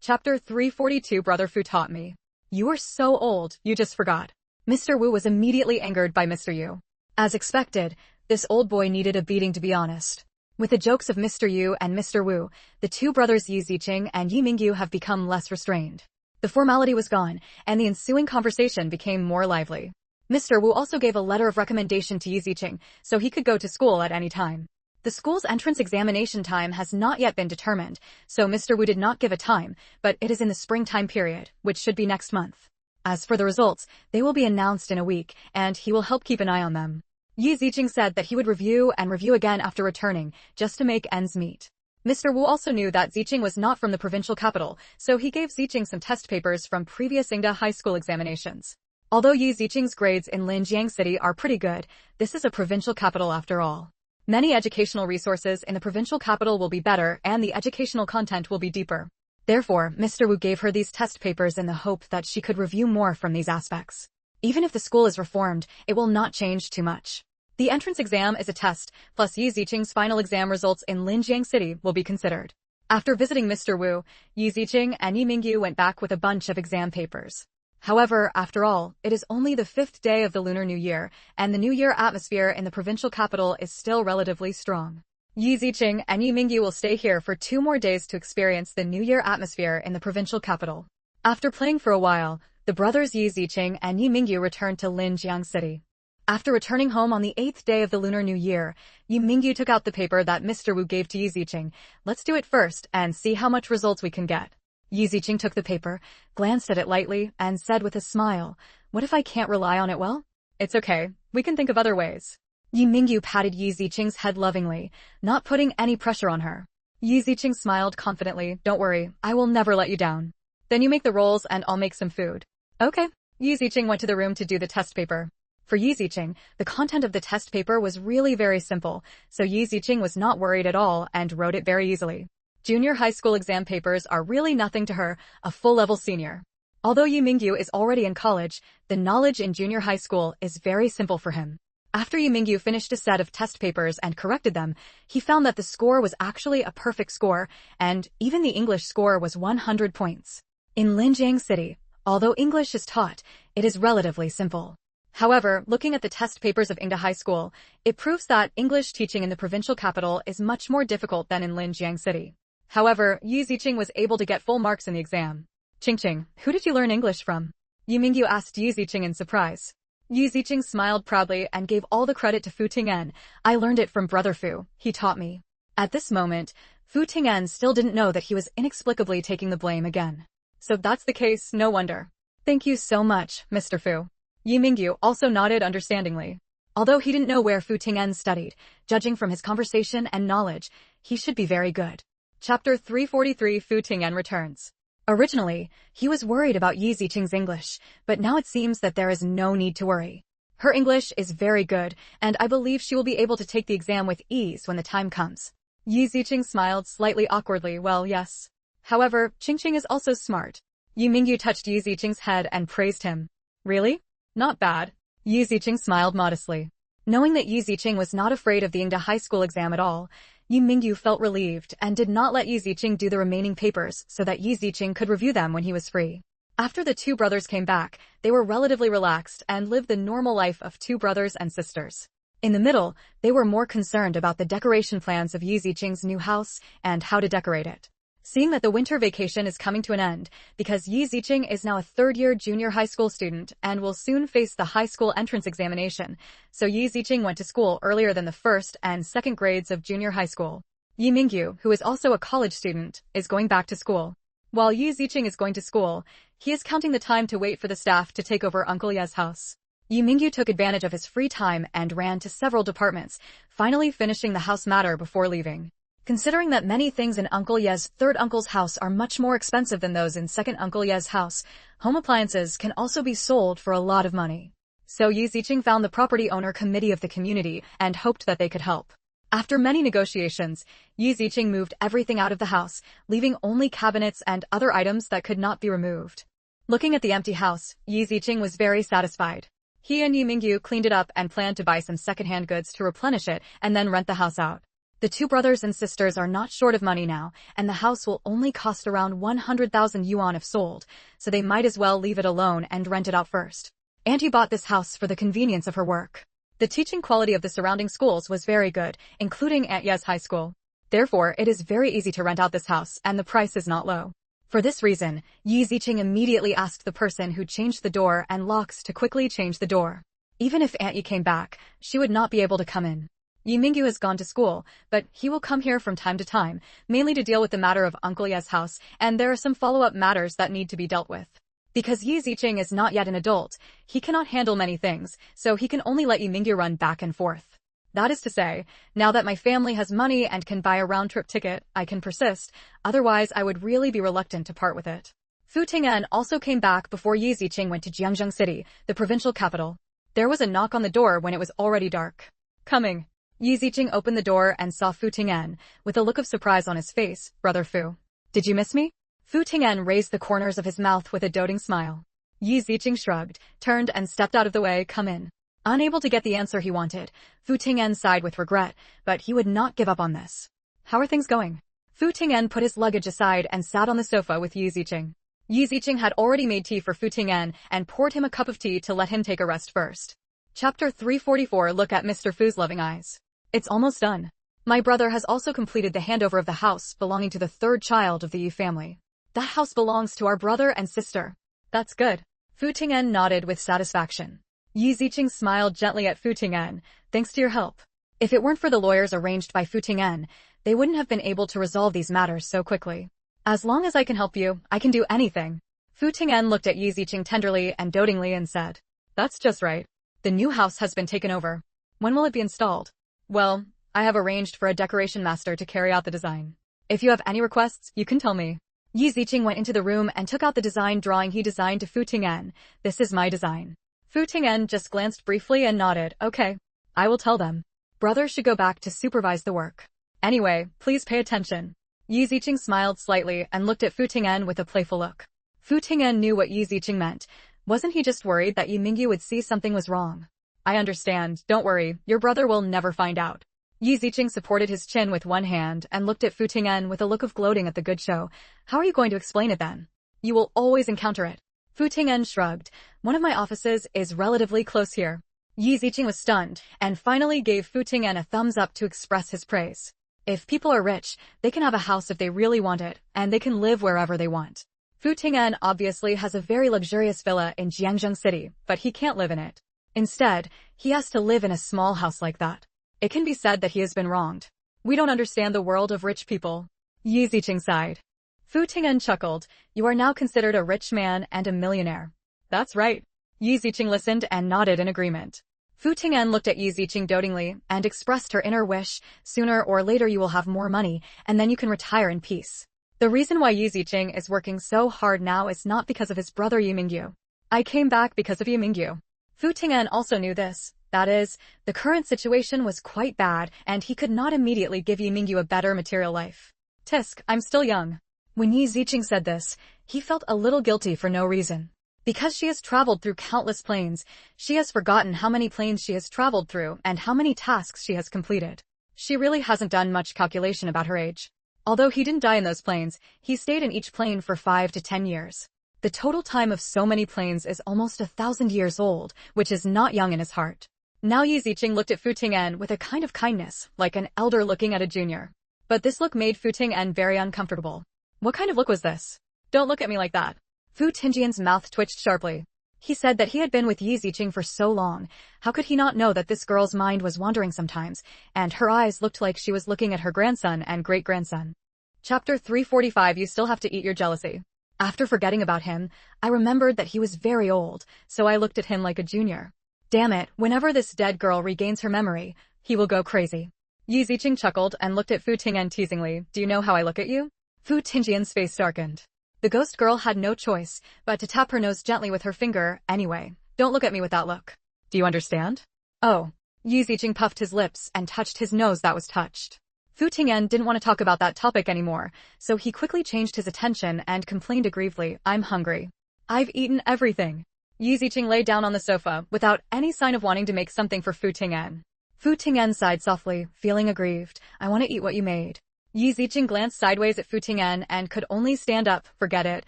Chapter 342 Brother Fu taught me. You are so old, you just forgot. Mr. Wu was immediately angered by Mr. Yu. As expected, this old boy needed a beating to be honest. With the jokes of Mr. Yu and Mr. Wu, the two brothers Yi Ziqing and Yi Mingyu have become less restrained. The formality was gone, and the ensuing conversation became more lively. Mr. Wu also gave a letter of recommendation to Yi Ziqing, so he could go to school at any time. The school's entrance examination time has not yet been determined, so Mr. Wu did not give a time, but it is in the springtime period, which should be next month. As for the results, they will be announced in a week, and he will help keep an eye on them. Yi Ziqing said that he would review and review again after returning, just to make ends meet. Mr. Wu also knew that Ziqing was not from the provincial capital, so he gave Ziqing some test papers from previous Ingda high school examinations. Although Yi Ziqing's grades in Linjiang City are pretty good, this is a provincial capital after all. Many educational resources in the provincial capital will be better and the educational content will be deeper. Therefore, Mr. Wu gave her these test papers in the hope that she could review more from these aspects. Even if the school is reformed, it will not change too much. The entrance exam is a test, plus Yi Ziqing's final exam results in Linjiang City will be considered. After visiting Mr. Wu, Yi Ziqing and Yi Mingyu went back with a bunch of exam papers. However, after all, it is only the 5th day of the Lunar New Year, and the New Year atmosphere in the provincial capital is still relatively strong. Yi Ziqing and Yi Mingyu will stay here for 2 more days to experience the New Year atmosphere in the provincial capital. After playing for a while, the brothers Yi Ziqing and Yi Mingyu returned to Linjiang City. After returning home on the 8th day of the Lunar New Year, Yi Mingyu took out the paper that Mr. Wu gave to Yi Ziqing. Let's do it first and see how much results we can get. Yi Ziqing took the paper, glanced at it lightly, and said with a smile, "What if I can't rely on it well?" "It's okay, we can think of other ways." Yi Mingyu patted Yi Ziqing's head lovingly, not putting any pressure on her. Yi Ziqing smiled confidently, "Don't worry, I will never let you down. Then you make the rolls and I'll make some food." "Okay." Yi Ziqing went to the room to do the test paper. For Yi Ziqing, the content of the test paper was really very simple, so Yi Ziqing was not worried at all and wrote it very easily. Junior high school exam papers are really nothing to her, a full-level senior. Although Yi Mingyu is already in college, the knowledge in junior high school is very simple for him. After Yi Mingyu finished a set of test papers and corrected them, he found that the score was actually a perfect score, and even the English score was 100 points. In Linjiang City, although English is taught, it is relatively simple. However, looking at the test papers of Ingda High School, it proves that English teaching in the provincial capital is much more difficult than in Linjiang City. However, Yi Ziqing was able to get full marks in the exam. "Qingqing, who did you learn English from?" Yi Mingyu asked Yi Ziqing in surprise. Yi Ziqing smiled proudly and gave all the credit to Fu Ting'en. "I learned it from Brother Fu, he taught me." At this moment, Fu Ting'en still didn't know that he was inexplicably taking the blame again. "So that's the case, no wonder. Thank you so much, Mr. Fu." Yi Mingyu also nodded understandingly. Although he didn't know where Fu Ting'en studied, judging from his conversation and knowledge, he should be very good. Chapter 343 Fu Ting'en returns. Originally, he was worried about Yi Ziqing's English, but now it seems that there is no need to worry. Her English is very good, and I believe she will be able to take the exam with ease when the time comes. Yi Ziqing smiled slightly awkwardly. "Well, yes. However, Qingqing is also smart." Yi Mingyu touched Yi Ziqing's head and praised him. "Really? Not bad." Yi Ziqing smiled modestly. Knowing that Yi Ziqing was not afraid of the Ingda high school exam at all, Yi Mingyu felt relieved and did not let Yi Ziqing do the remaining papers so that Yi Ziqing could review them when he was free. After the 2 brothers came back, they were relatively relaxed and lived the normal life of 2 brothers and sisters. In the middle, they were more concerned about the decoration plans of Yi Ziqing's new house and how to decorate it. Seeing that the winter vacation is coming to an end, because Yi Ziqing is now a 3rd-year junior high school student and will soon face the high school entrance examination, so Yi Ziqing went to school earlier than the 1st and 2nd grades of junior high school. Yi Mingyu, who is also a college student, is going back to school. While Yi Ziqing is going to school, he is counting the time to wait for the staff to take over Uncle Ye's house. Yi Mingyu took advantage of his free time and ran to several departments, finally finishing the house matter before leaving. Considering that many things in Uncle Ye's 3rd uncle's house are much more expensive than those in 2nd Uncle Ye's house, home appliances can also be sold for a lot of money. So Yi Ziqing found the property owner committee of the community and hoped that they could help. After many negotiations, Yi Ziqing moved everything out of the house, leaving only cabinets and other items that could not be removed. Looking at the empty house, Yi Ziqing was very satisfied. He and Yi Mingyu cleaned it up and planned to buy some second-hand goods to replenish it and then rent the house out. The 2 brothers and sisters are not short of money now, and the house will only cost around 100,000 yuan if sold, so they might as well leave it alone and rent it out first. Auntie bought this house for the convenience of her work. The teaching quality of the surrounding schools was very good, including Aunt Ye's high school. Therefore, it is very easy to rent out this house, and the price is not low. For this reason, Yi Ziqing immediately asked the person who changed the door and locks to quickly change the door. Even if Aunt Yi came back, she would not be able to come in. Yi Mingyu has gone to school, but he will come here from time to time, mainly to deal with the matter of Uncle Ye's house, and there are some follow-up matters that need to be dealt with. Because Yi Ziqing is not yet an adult, he cannot handle many things, so he can only let Yi Mingyu run back and forth. That is to say, now that my family has money and can buy a round-trip ticket, I can persist, otherwise I would really be reluctant to part with it. Fu Ting'an also came back before Yi Ziqing went to Jiangzhou City, the provincial capital. There was a knock on the door when it was already dark. Coming. Yi Ziqing opened the door and saw Fu Ting'an, with a look of surprise on his face. Brother Fu. Did you miss me? Fu Ting'an raised the corners of his mouth with a doting smile. Yi Ziqing shrugged, turned and stepped out of the way. Come in. Unable to get the answer he wanted, Fu Ting'an sighed with regret, but he would not give up on this. How are things going? Fu Ting'an put his luggage aside and sat on the sofa with Yi Ziqing. Yi Ziqing had already made tea for Fu Ting'an and poured him a cup of tea to let him take a rest first. Chapter 344. Look at Mr. Fu's loving eyes. It's almost done. My brother has also completed the handover of the house belonging to the third child of the Yi family. That house belongs to our brother and sister. That's good. Fu Ting'an nodded with satisfaction. Yi Ziqing smiled gently at Fu Ting'an. Thanks to your help. If it weren't for the lawyers arranged by Fu Ting'an, they wouldn't have been able to resolve these matters so quickly. As long as I can help you, I can do anything. Fu Ting'an looked at Yi Ziqing tenderly and dotingly and said, That's just right. The new house has been taken over. When will it be installed? Well, I have arranged for a decoration master to carry out the design. If you have any requests, you can tell me. Yi Ziqing went into the room and took out the design drawing he designed to Fu Ting'an. This is my design. Fu Ting'an just glanced briefly and nodded. Okay. I will tell them. Brother should go back to supervise the work. Anyway, please pay attention. Yi Ziqing smiled slightly and looked at Fu Ting'an with a playful look. Fu Ting'an knew what Yi Ziqing meant. Wasn't he just worried that Yi Mingyu would see something was wrong? I understand, don't worry, your brother will never find out. Yi Ziqing supported his chin with one hand and looked at Fu Ting'an with a look of gloating at the good show. How are you going to explain it then? You will always encounter it. Fu Ting'an shrugged. One of my offices is relatively close here. Yi Ziqing was stunned, and finally gave Fu Ting'an a thumbs up to express his praise. If people are rich, they can have a house if they really want it, and they can live wherever they want. Fu Ting'an obviously has a very luxurious villa in Jiangzhou City, but he can't live in it. Instead, he has to live in a small house like that. It can be said that he has been wronged. We don't understand the world of rich people. Yi Ziqing sighed. Fu Ting'an chuckled. You are now considered a rich man and a millionaire. That's right. Yi Ziqing listened and nodded in agreement. Fu Ting'an looked at Yi Ziqing dotingly and expressed her inner wish. Sooner or later you will have more money, and then you can retire in peace. The reason why Yi Ziqing is working so hard now is not because of his brother Yi Mingyu. I came back because of Yi Mingyu. Fu Ting'an also knew this. That is, the current situation was quite bad, and he could not immediately give Yi Mingyu a better material life. Tisk, I'm still young. When Yi Ziqing said this, he felt a little guilty for no reason. Because she has traveled through countless planes, she has forgotten how many planes she has traveled through and how many tasks she has completed. She really hasn't done much calculation about her age. Although he didn't die in those planes, he stayed in each plane for 5 to 10 years. The total time of so many planes is almost 1,000 years old, which is not young in his heart. Now Yi Ziqing looked at Fu Ting'an with a kind of kindness, like an elder looking at a junior. But this look made Fu Ting'an very uncomfortable. What kind of look was this? Don't look at me like that. Fu Ting'an's mouth twitched sharply. He said that he had been with Yi Ziqing for so long. How could he not know that this girl's mind was wandering sometimes, and her eyes looked like she was looking at her grandson and great-grandson. Chapter 345. You still have to eat your jealousy. After forgetting about him, I remembered that he was very old, so I looked at him like a junior. Damn it, whenever this dead girl regains her memory, he will go crazy. Yi Ziqing chuckled and looked at Fu Ting'an teasingly. Do you know how I look at you? Fu Ting'an's face darkened. The ghost girl had no choice but to tap her nose gently with her finger. Anyway, don't look at me with that look. Do you understand? Oh. Yi Ziqing puffed his lips and touched his nose that was touched. Fu Ting'an didn't want to talk about that topic anymore, so he quickly changed his attention and complained aggrievely. I'm hungry. I've eaten everything. Yi Ziqing lay down on the sofa without any sign of wanting to make something for Fu Ting'an. Fu Ting'an sighed softly, feeling aggrieved. I want to eat what you made. Yi Ziqing glanced sideways at Fu Ting'an and could only stand up. Forget it.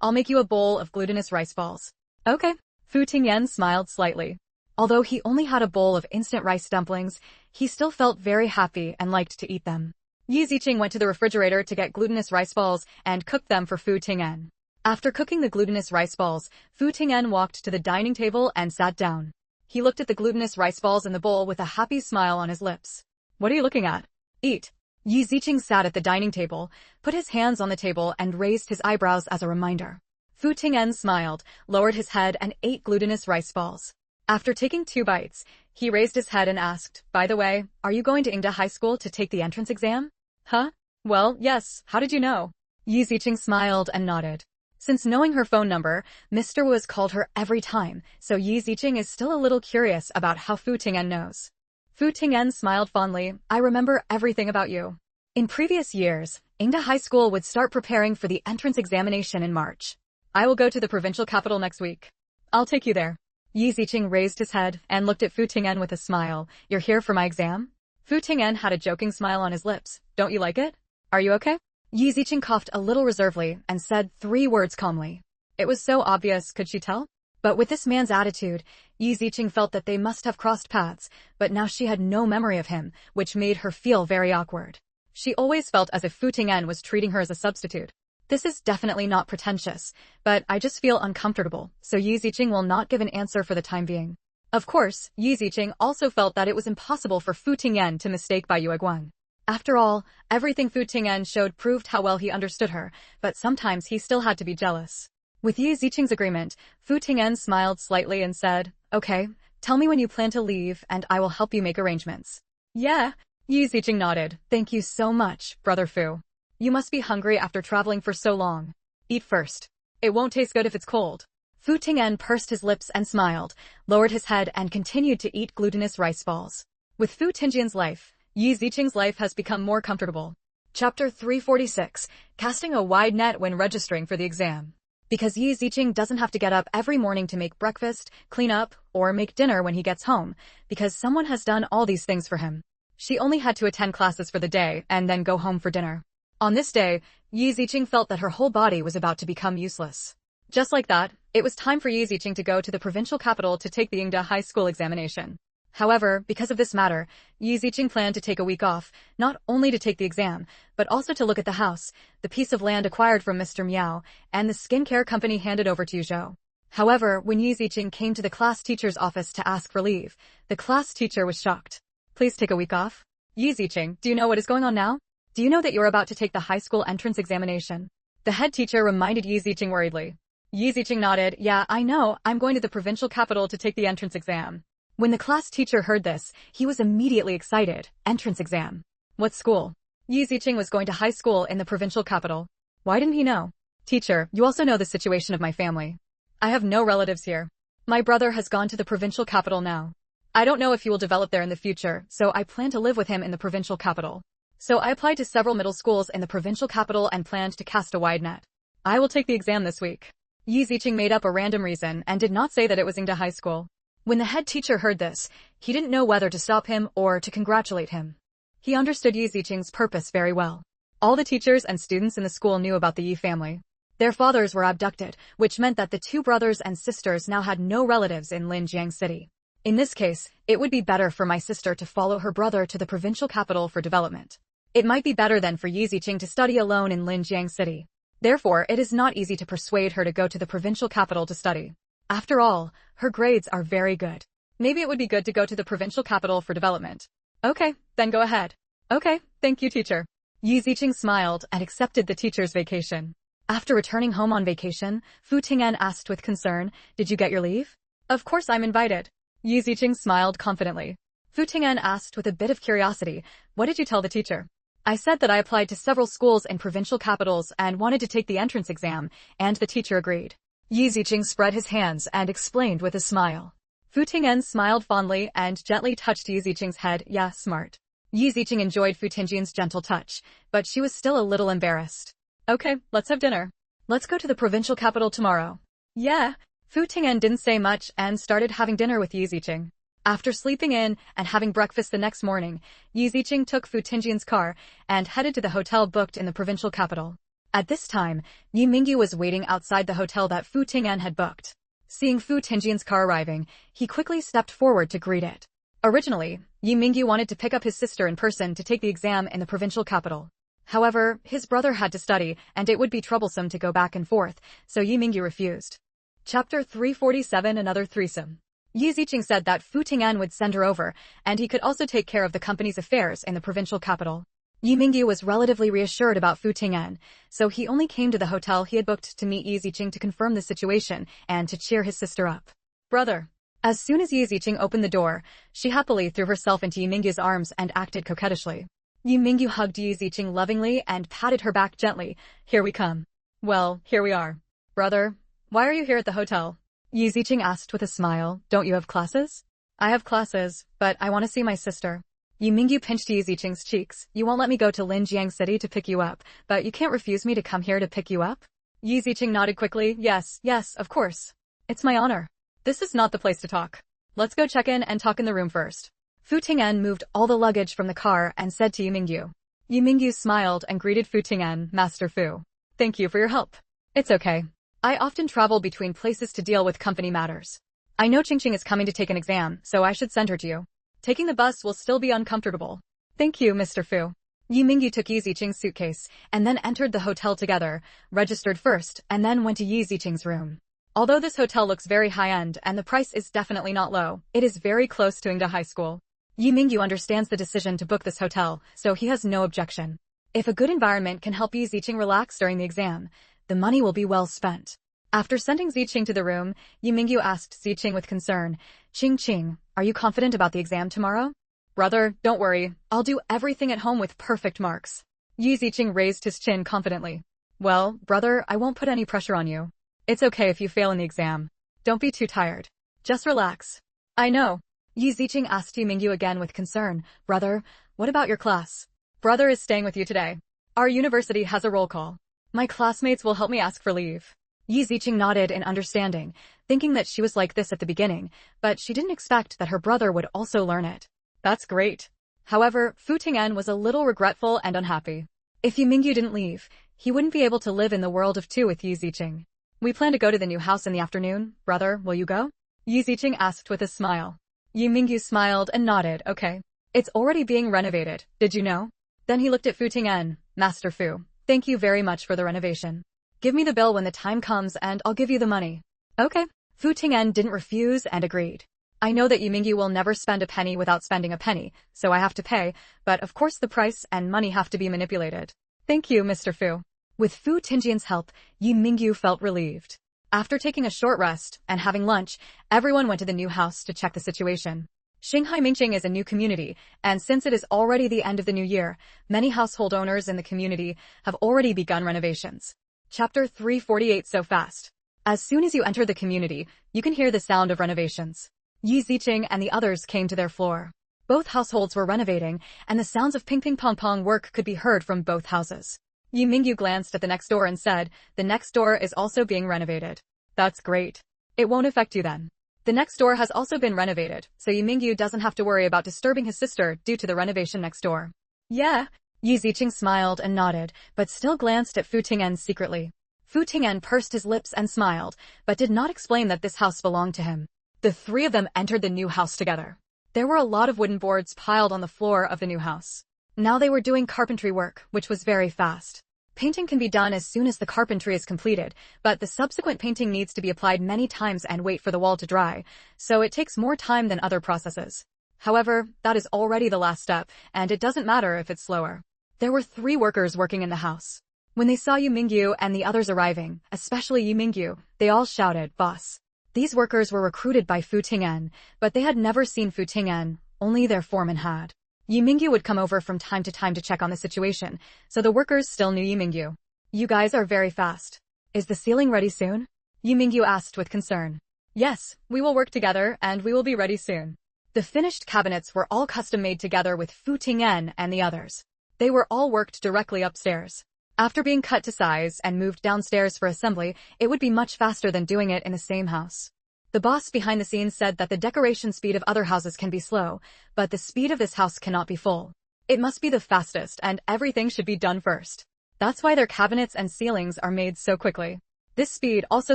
I'll make you a bowl of glutinous rice balls. Okay. Fu Ting'an smiled slightly. Although he only had a bowl of instant rice dumplings, he still felt very happy and liked to eat them. Yi Ziqing went to the refrigerator to get glutinous rice balls and cooked them for Fu Ting'an. After cooking the glutinous rice balls, Fu Ting'an walked to the dining table and sat down. He looked at the glutinous rice balls in the bowl with a happy smile on his lips. What are you looking at? Eat. Yi Ziqing sat at the dining table, put his hands on the table and raised his eyebrows as a reminder. Fu Ting'an smiled, lowered his head and ate glutinous rice balls. After taking 2 bites, he raised his head and asked, "By the way, are you going to Ingda High School to take the entrance exam?" Huh? Well, yes, how did you know? Yi Ziqing smiled and nodded. Since knowing her phone number, Mr. Wu has called her every time, so Yi Ziqing is still a little curious about how Fu Ting'an knows. Fu Ting'an smiled fondly. "I remember everything about you." In previous years, Ingda High School would start preparing for the entrance examination in March. "I will go to the provincial capital next week. I'll take you there." Yi Ziqing raised his head and looked at Fu Ting'an with a smile. "You're here for my exam?" Fu Ting'an had a joking smile on his lips. "Don't you like it? Are you okay?" Yi Ziqing coughed a little reservedly and said 3 words calmly. It was so obvious, could she tell? But with this man's attitude, Yi Ziqing felt that they must have crossed paths, but now she had no memory of him, which made her feel very awkward. She always felt as if Fu Ting'an was treating her as a substitute. This is definitely not pretentious, but I just feel uncomfortable, so Yi Ziqing will not give an answer for the time being. Of course, Yi Ziqing also felt that it was impossible for Fu Ting'an to mistake Bai Yueguang. After all, everything Fu Ting'an showed proved how well he understood her, but sometimes he still had to be jealous. With Yi Ziqing's agreement, Fu Ting'an smiled slightly and said, "Okay, tell me when you plan to leave and I will help you make arrangements." "Yeah." Yi Ziqing nodded. "Thank you so much, Brother Fu. You must be hungry after traveling for so long. Eat first. It won't taste good if it's cold." Fu Ting'an pursed his lips and smiled, lowered his head and continued to eat glutinous rice balls. With Fu Ting'an's life, Yi Ziqing's life has become more comfortable. Chapter 346, Casting a Wide Net When Registering for the Exam. Because Yi Ziqing doesn't have to get up every morning to make breakfast, clean up, or make dinner when he gets home, because someone has done all these things for him. She only had to attend classes for the day and then go home for dinner. On this day, Yi Ziqing felt that her whole body was about to become useless. Just like that, it was time for Yi Ziqing to go to the provincial capital to take the Ingda High School examination. However, because of this matter, Yi Ziqing planned to take a week off, not only to take the exam, but also to look at the house, the piece of land acquired from Mr. Miao, and the skincare company handed over to Zhou. However, when Yi Ziqing came to the class teacher's office to ask for leave, the class teacher was shocked. "Please take a week off?" "Yi Ziqing, do you know what is going on now? Do you know that you're about to take the high school entrance examination?" The head teacher reminded Yi Ziqing worriedly. Yi Ziqing nodded. "Yeah, I know, I'm going to the provincial capital to take the entrance exam." When the class teacher heard this, he was immediately excited. Entrance exam. What school? Yi Ziqing was going to high school in the provincial capital. Why didn't he know? "Teacher, you also know the situation of my family. I have no relatives here. My brother has gone to the provincial capital now. I don't know if he will develop there in the future, so I plan to live with him in the provincial capital. So I applied to several middle schools in the provincial capital and planned to cast a wide net. I will take the exam this week." Yi Ziqing made up a random reason and did not say that it was Ingda High School. When the head teacher heard this, he didn't know whether to stop him or to congratulate him. He understood Yi Ziqing's purpose very well. All the teachers and students in the school knew about the Yi family. Their fathers were abducted, which meant that the 2 brothers and sisters now had no relatives in Linjiang City. "In this case, it would be better for my sister to follow her brother to the provincial capital for development. It might be better than for Yi Ziqing to study alone in Linjiang City. Therefore, it is not easy to persuade her to go to the provincial capital to study. After all, her grades are very good. Maybe it would be good to go to the provincial capital for development." "Okay, then go ahead." "Okay, thank you, teacher." Yi Ziqing smiled and accepted the teacher's vacation. After returning home on vacation, Fu Ting'an asked with concern, "Did you get your leave?" "Of course I'm invited." Yi Ziqing smiled confidently. Fu Ting'an asked with a bit of curiosity, "What did you tell the teacher?" "I said that I applied to several schools in provincial capitals and wanted to take the entrance exam, and the teacher agreed." Yi Ziqing spread his hands and explained with a smile. Fu Ting'an smiled fondly and gently touched Yi Ziqing's head. "Yeah, smart." Yi Ziqing enjoyed Fu Ting'an's gentle touch, but she was still a little embarrassed. "Okay, let's have dinner. Let's go to the provincial capital tomorrow." "Yeah." Fu Ting'an didn't say much and started having dinner with Yi Ziqing. After sleeping in and having breakfast the next morning, Yi Ziqing took Fu Ting'an's car and headed to the hotel booked in the provincial capital. At this time, Yi Mingyu was waiting outside the hotel that Fu Ting'an had booked. Seeing Fu Ting'an's car arriving, he quickly stepped forward to greet it. Originally, Yi Mingyu wanted to pick up his sister in person to take the exam in the provincial capital. However, his brother had to study, and it would be troublesome to go back and forth, so Yi Mingyu refused. Chapter 347, Another Threesome. Yi Ziqing said that Fu Ting'an would send her over, and he could also take care of the company's affairs in the provincial capital. Yi Mingyu was relatively reassured about Fu Ting'an, so he only came to the hotel he had booked to meet Yi Ziqing to confirm the situation and to cheer his sister up. "Brother, As soon as Yi Ziqing opened the door, she happily threw herself into Yi Mingyu's arms and acted coquettishly. Yi Mingyu hugged Yi Ziqing lovingly and patted her back gently. Here we come. Well, here we are. Brother, why are you here at the hotel? Yi Ziqing asked with a smile. Don't you have classes? I have classes, but I want to see my sister. Yi Mingyu pinched Yi Ziqing's cheeks. You won't let me go to Linjiang City to pick you up, but you can't refuse me to come here to pick you up? Yi Ziqing nodded quickly. Yes, of course. It's my honor. This is not the place to talk. Let's go check in and talk in the room first. Fu Ting'an moved all the luggage from the car and said to Yi Mingyu. Yi Mingyu smiled and greeted Fu Ting'an. Master Fu. Thank you for your help. It's okay. I often travel between places to deal with company matters. I know Qingqing is coming to take an exam, so I should send her to you. Taking the bus will still be uncomfortable. Thank you, Mr. Fu. Yi Mingyu took Yi Ziqing's suitcase and then entered the hotel together, registered first, and then went to Yi Ziqing's room. Although this hotel looks very high-end and the price is definitely not low, it is very close to Yingda High School. Yi Mingyu understands the decision to book this hotel, so he has no objection. If a good environment can help Yi Ziqing relax during the exam, the money will be well spent. After sending Ziqing to the room, Yi Mingyu asked Ziqing with concern, Qingqing, are you confident about the exam tomorrow? Brother, don't worry, I'll do everything at home with perfect marks. Yi Ziqing raised his chin confidently. Well, brother, I won't put any pressure on you. It's okay if you fail in the exam. Don't be too tired. Just relax. I know. Yi Ziqing asked Yi Mingyu again with concern. Brother, what about your class? Brother is staying with you today. Our university has a roll call. My classmates will help me ask for leave. Yi Ziqing nodded in understanding, thinking that she was like this at the beginning, but she didn't expect that her brother would also learn it. That's great. However, Fu Ting'an was a little regretful and unhappy. If Yi Mingyu didn't leave, he wouldn't be able to live in the world of two with Yi Ziqing. We plan to go to the new house in the afternoon. Brother, will you go? Yi Ziqing asked with a smile. Yi Mingyu smiled and nodded. Okay. It's already being renovated. Did you know? Then he looked at Fu Ting'an. Master Fu, thank you very much for the renovation. Give me the bill when the time comes and I'll give you the money. Okay. Fu Ting'an didn't refuse and agreed. I know that Yi Mingyu will never spend a penny without spending a penny, so I have to pay, but of course the price and money have to be manipulated. Thank you, Mr. Fu. With Fu Tingjian's help, Yi Mingyu felt relieved. After taking a short rest and having lunch, everyone went to the new house to check the situation. Shanghai Mingqing is a new community, and since it is already the end of the new year, many household owners in the community have already begun renovations. Chapter 348 So fast. As soon as you enter the community, you can hear the sound of renovations. Yi Ziqing and the others came to their floor. Both households were renovating, and the sounds of ping-ping-pong-pong work could be heard from both houses. Yi Mingyu glanced at the next door and said, the next door is also being renovated. That's great. It won't affect you then. The next door has also been renovated, so Yi Mingyu doesn't have to worry about disturbing his sister due to the renovation next door. Yeah. Yi Ziqing smiled and nodded, but still glanced at Fu Ting'an secretly. Fu Ting'an pursed his lips and smiled, but did not explain that this house belonged to him. The three of them entered the new house together. There were a lot of wooden boards piled on the floor of the new house. Now they were doing carpentry work, which was very fast. Painting can be done as soon as the carpentry is completed, but the subsequent painting needs to be applied many times and wait for the wall to dry, so it takes more time than other processes. However, that is already the last step, and it doesn't matter if it's slower. There were 3 workers working in the house. When they saw Yi Mingyu and the others arriving, especially Yi Mingyu, they all shouted, "Boss!" These workers were recruited by Fu Ting'an, but they had never seen Fu Ting'an, only their foreman had. Yi Mingyu would come over from time to check on the situation, so the workers still knew Yi Mingyu. You guys are very fast. Is the ceiling ready soon? Yi Mingyu asked with concern. Yes, we will work together and we will be ready soon. The finished cabinets were all custom-made together with Fu Ting'an and the others. They were all worked directly upstairs. After being cut to size and moved downstairs for assembly, it would be much faster than doing it in the same house. The boss behind the scenes said that the decoration speed of other houses can be slow, but the speed of this house cannot be full. It must be the fastest and everything should be done first. That's why their cabinets and ceilings are made so quickly. This speed also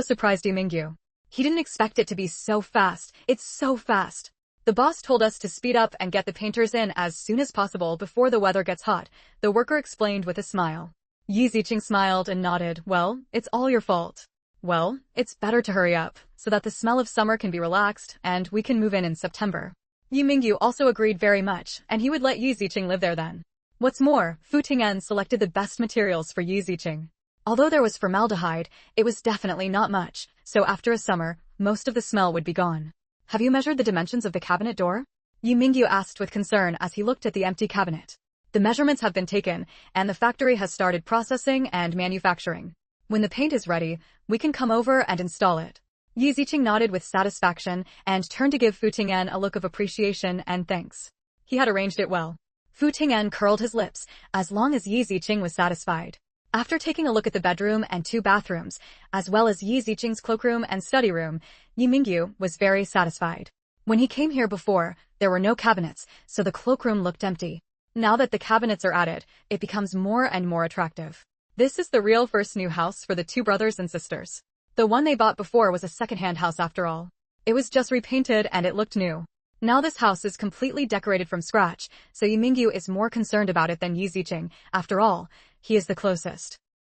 surprised Yi Mingyu. He didn't expect it to be so fast. It's so fast. The boss told us to speed up and get the painters in as soon as possible before the weather gets hot, the worker explained with a smile. Yi Ziqing smiled and nodded. Well, it's all your fault. Well, it's better to hurry up, so that the smell of summer can be relaxed, and we can move in September. Yi Mingyu also agreed very much, and he would let Yi Ziqing live there then. What's more, Fu Ting'an selected the best materials for Yi Ziqing. Although there was formaldehyde, it was definitely not much, so after a summer, most of the smell would be gone. Have you measured the dimensions of the cabinet door? Yi Mingyu asked with concern as he looked at the empty cabinet. The measurements have been taken, and the factory has started processing and manufacturing. When the paint is ready, we can come over and install it. Yi Ziqing nodded with satisfaction and turned to give Fu Ting'an a look of appreciation and thanks. He had arranged it well. Fu Ting'an curled his lips, as long as Yi Ziqing was satisfied. After taking a look at the bedroom and 2 bathrooms, as well as Yi Ziqing's cloakroom and study room, Yi Mingyu was very satisfied. When he came here before, there were no cabinets, so the cloakroom looked empty. Now that the cabinets are added, it becomes more and more attractive. This is the real first new house for the 2 brothers and sisters. The one they bought before was a second-hand house after all. It was just repainted and it looked new. Now this house is completely decorated from scratch, so Yi Mingyu is more concerned about it than Yi Ziqing. After all, he is the closest.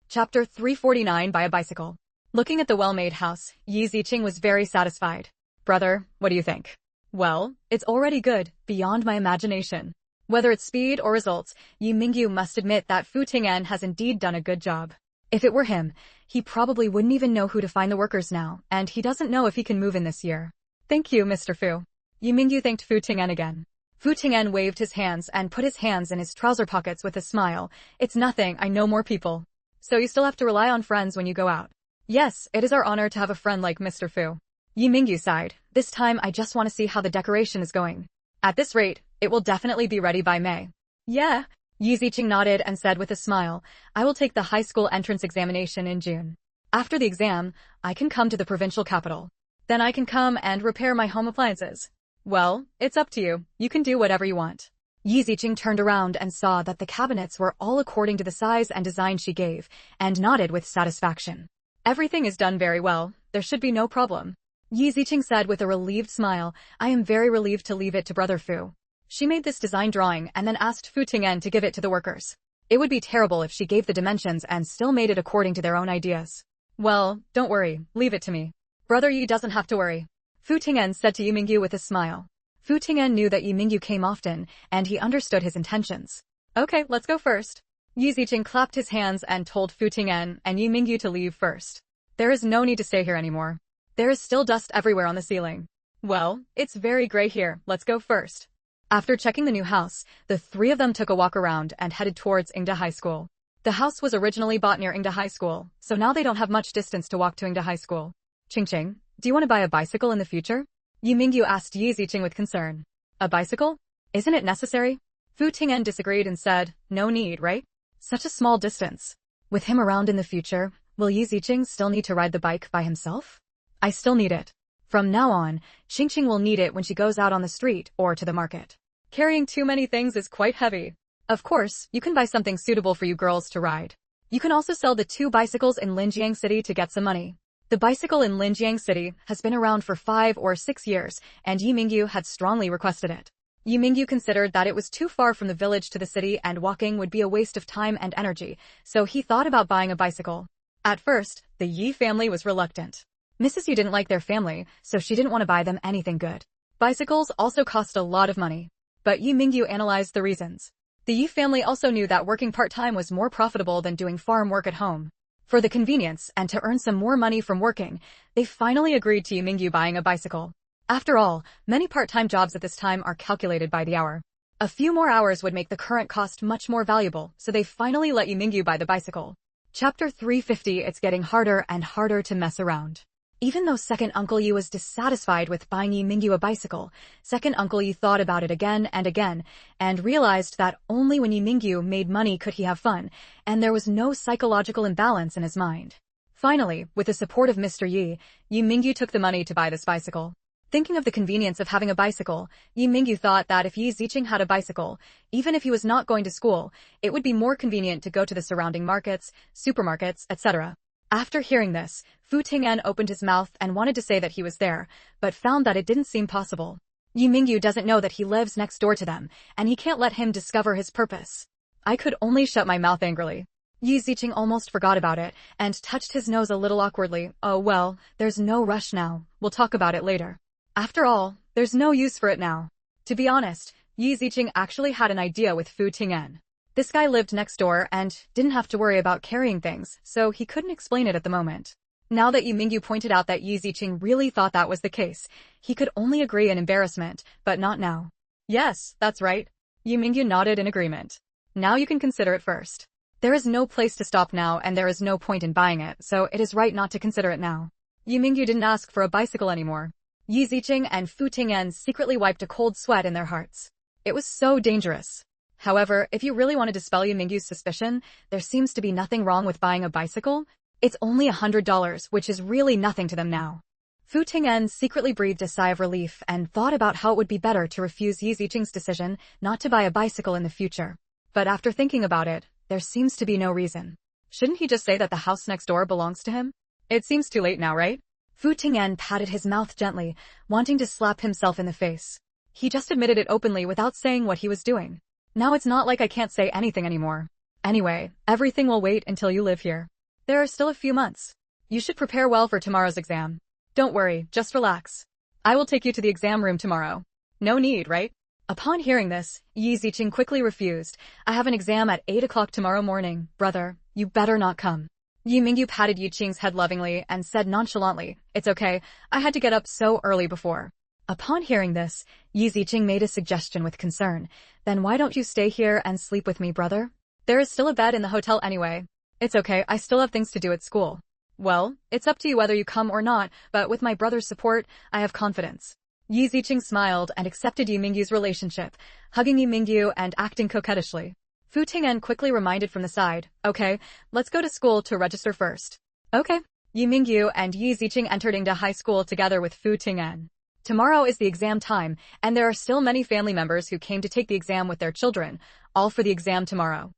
Chapter 349 by a bicycle. Looking at the well-made house, Yi Ziqing was very satisfied. Brother, what do you think? Well, it's already good, beyond my imagination. Whether it's speed or results, Yi Mingyu must admit that Fu Ting'an has indeed done a good job. If it were him, he probably wouldn't even know who to find the workers now, and he doesn't know if he can move in this year. Thank you, Mr. Fu. Yi Mingyu thanked Fu Ting'an again. Fu Ting'an waved his hands and put his hands in his trouser pockets with a smile. It's nothing, I know more people. So you still have to rely on friends when you go out. Yes, it is our honor to have a friend like Mr. Fu. Yi Mingyu sighed. This time I just want to see how the decoration is going. At this rate, it will definitely be ready by May. Yeah. Yi Ziqing nodded and said with a smile, I will take the high school entrance examination in June. After the exam, I can come to the provincial capital. Then I can come and repair my home appliances. Well, it's up to you. You can do whatever you want. Yi Ziqing turned around and saw that the cabinets were all according to the size and design she gave, and nodded with satisfaction. Everything is done very well. There should be no problem. Yi Ziqing said with a relieved smile, I am very relieved to leave it to Brother Fu. She made this design drawing and then asked Fu Ting'an to give it to the workers. It would be terrible if she gave the dimensions and still made it according to their own ideas. Well, don't worry, leave it to me. Brother Yi doesn't have to worry. Fu Ting'an said to Yi Mingyu with a smile. Fu Ting'an knew that Yi Mingyu came often, and he understood his intentions. Okay, let's go first. Yi Ziqing clapped his hands and told Fu Ting'an and Yi Mingyu to leave first. There is no need to stay here anymore. There is still dust everywhere on the ceiling. Well, it's very gray here, let's go first. After checking the new house, the 3 of them took a walk around and headed towards Ingda High School. The house was originally bought near Ingda High School, so now they don't have much distance to walk to Ingda High School. Qingqing, do you want to buy a bicycle in the future? Yi Mingyu asked Yi Ziqing with concern. A bicycle? Isn't it necessary? Fu Ting'an disagreed and said, no need, right? Such a small distance. With him around in the future, will Yi Ziqing still need to ride the bike by himself? I still need it. From now on, Qingqing will need it when she goes out on the street or to the market. Carrying too many things is quite heavy. Of course, you can buy something suitable for you girls to ride. You can also sell the 2 bicycles in Linjiang City to get some money. The bicycle in Linjiang City has been around for 5 or 6 years, and Yi Mingyu had strongly requested it. Yi Mingyu considered that it was too far from the village to the city and walking would be a waste of time and energy, so he thought about buying a bicycle. At first, the Yi family was reluctant. Mrs. Yi didn't like their family, so she didn't want to buy them anything good. Bicycles also cost a lot of money. But Yi Mingyu analyzed the reasons. The Yi family also knew that working part-time was more profitable than doing farm work at home. For the convenience and to earn some more money from working, they finally agreed to Yi Mingyu buying a bicycle. After all, many part-time jobs at this time are calculated by the hour. A few more hours would make the current cost much more valuable, so they finally let Yi Mingyu buy the bicycle. Chapter 350. It's getting harder and harder to mess around. Even though Second Uncle Yi was dissatisfied with buying Yi Mingyu a bicycle, Second Uncle Yi thought about it again and realized that only when Yi Mingyu made money could he have fun, and there was no psychological imbalance in his mind. Finally, with the support of Mr. Yi, Yi Mingyu took the money to buy this bicycle. Thinking of the convenience of having a bicycle, Yi Mingyu thought that if Yi Ziqing had a bicycle, even if he was not going to school, it would be more convenient to go to the surrounding markets, supermarkets, etc. After hearing this, Fu Ting'an opened his mouth and wanted to say that he was there, but found that it didn't seem possible. Yi Mingyu doesn't know that he lives next door to them, and he can't let him discover his purpose. I could only shut my mouth angrily. Yi Ziqing almost forgot about it, and touched his nose a little awkwardly. Oh well, there's no rush now, we'll talk about it later. After all, there's no use for it now. To be honest, Yi Ziqing actually had an idea with Fu Ting'an. This guy lived next door and didn't have to worry about carrying things, so he couldn't explain it at the moment. Now that Yu Mingyu pointed out that Yi Ziqing really thought that was the case, he could only agree in embarrassment, but not now. Yes, that's right. Yu Mingyu nodded in agreement. Now you can consider it first. There is no place to stop now and there is no point in buying it, so it is right not to consider it now. Yu Mingyu didn't ask for a bicycle anymore. Yi Ziqing and Fu Ting'an secretly wiped a cold sweat in their hearts. It was so dangerous. However, if you really want to dispel Yu Mingyu's suspicion, there seems to be nothing wrong with buying a bicycle. It's only $100, which is really nothing to them now. Fu Ting'an secretly breathed a sigh of relief and thought about how it would be better to refuse Yi Ziqing's decision not to buy a bicycle in the future. But after thinking about it, there seems to be no reason. Shouldn't he just say that the house next door belongs to him? It seems too late now, right? Fu Ting'an patted his mouth gently, wanting to slap himself in the face. He just admitted it openly without saying what he was doing. Now it's not like I can't say anything anymore. Anyway, everything will wait until you live here. There are still a few months. You should prepare well for tomorrow's exam. Don't worry, just relax. I will take you to the exam room tomorrow. No need, right? Upon hearing this, Yi Ziqing quickly refused. I have an exam at 8 o'clock tomorrow morning, brother. You better not come. Yu Mingyu patted Yi Qing's head lovingly and said nonchalantly, it's okay, I had to get up so early before. Upon hearing this, Yi Ziqing made a suggestion with concern. Then why don't you stay here and sleep with me, brother? There is still a bed in the hotel anyway. It's okay, I still have things to do at school. Well, it's up to you whether you come or not, but with my brother's support, I have confidence. Yi Ziqing smiled and accepted Yu Mingyu's relationship, hugging Yu Mingyu and acting coquettishly. Fu Ting'an quickly reminded from the side, okay, let's go to school to register first. Okay. Yu Mingyu and Yi Ziqing entered into high school together with Fu Ting'an. Tomorrow is the exam time, and there are still many family members who came to take the exam with their children, all for the exam tomorrow.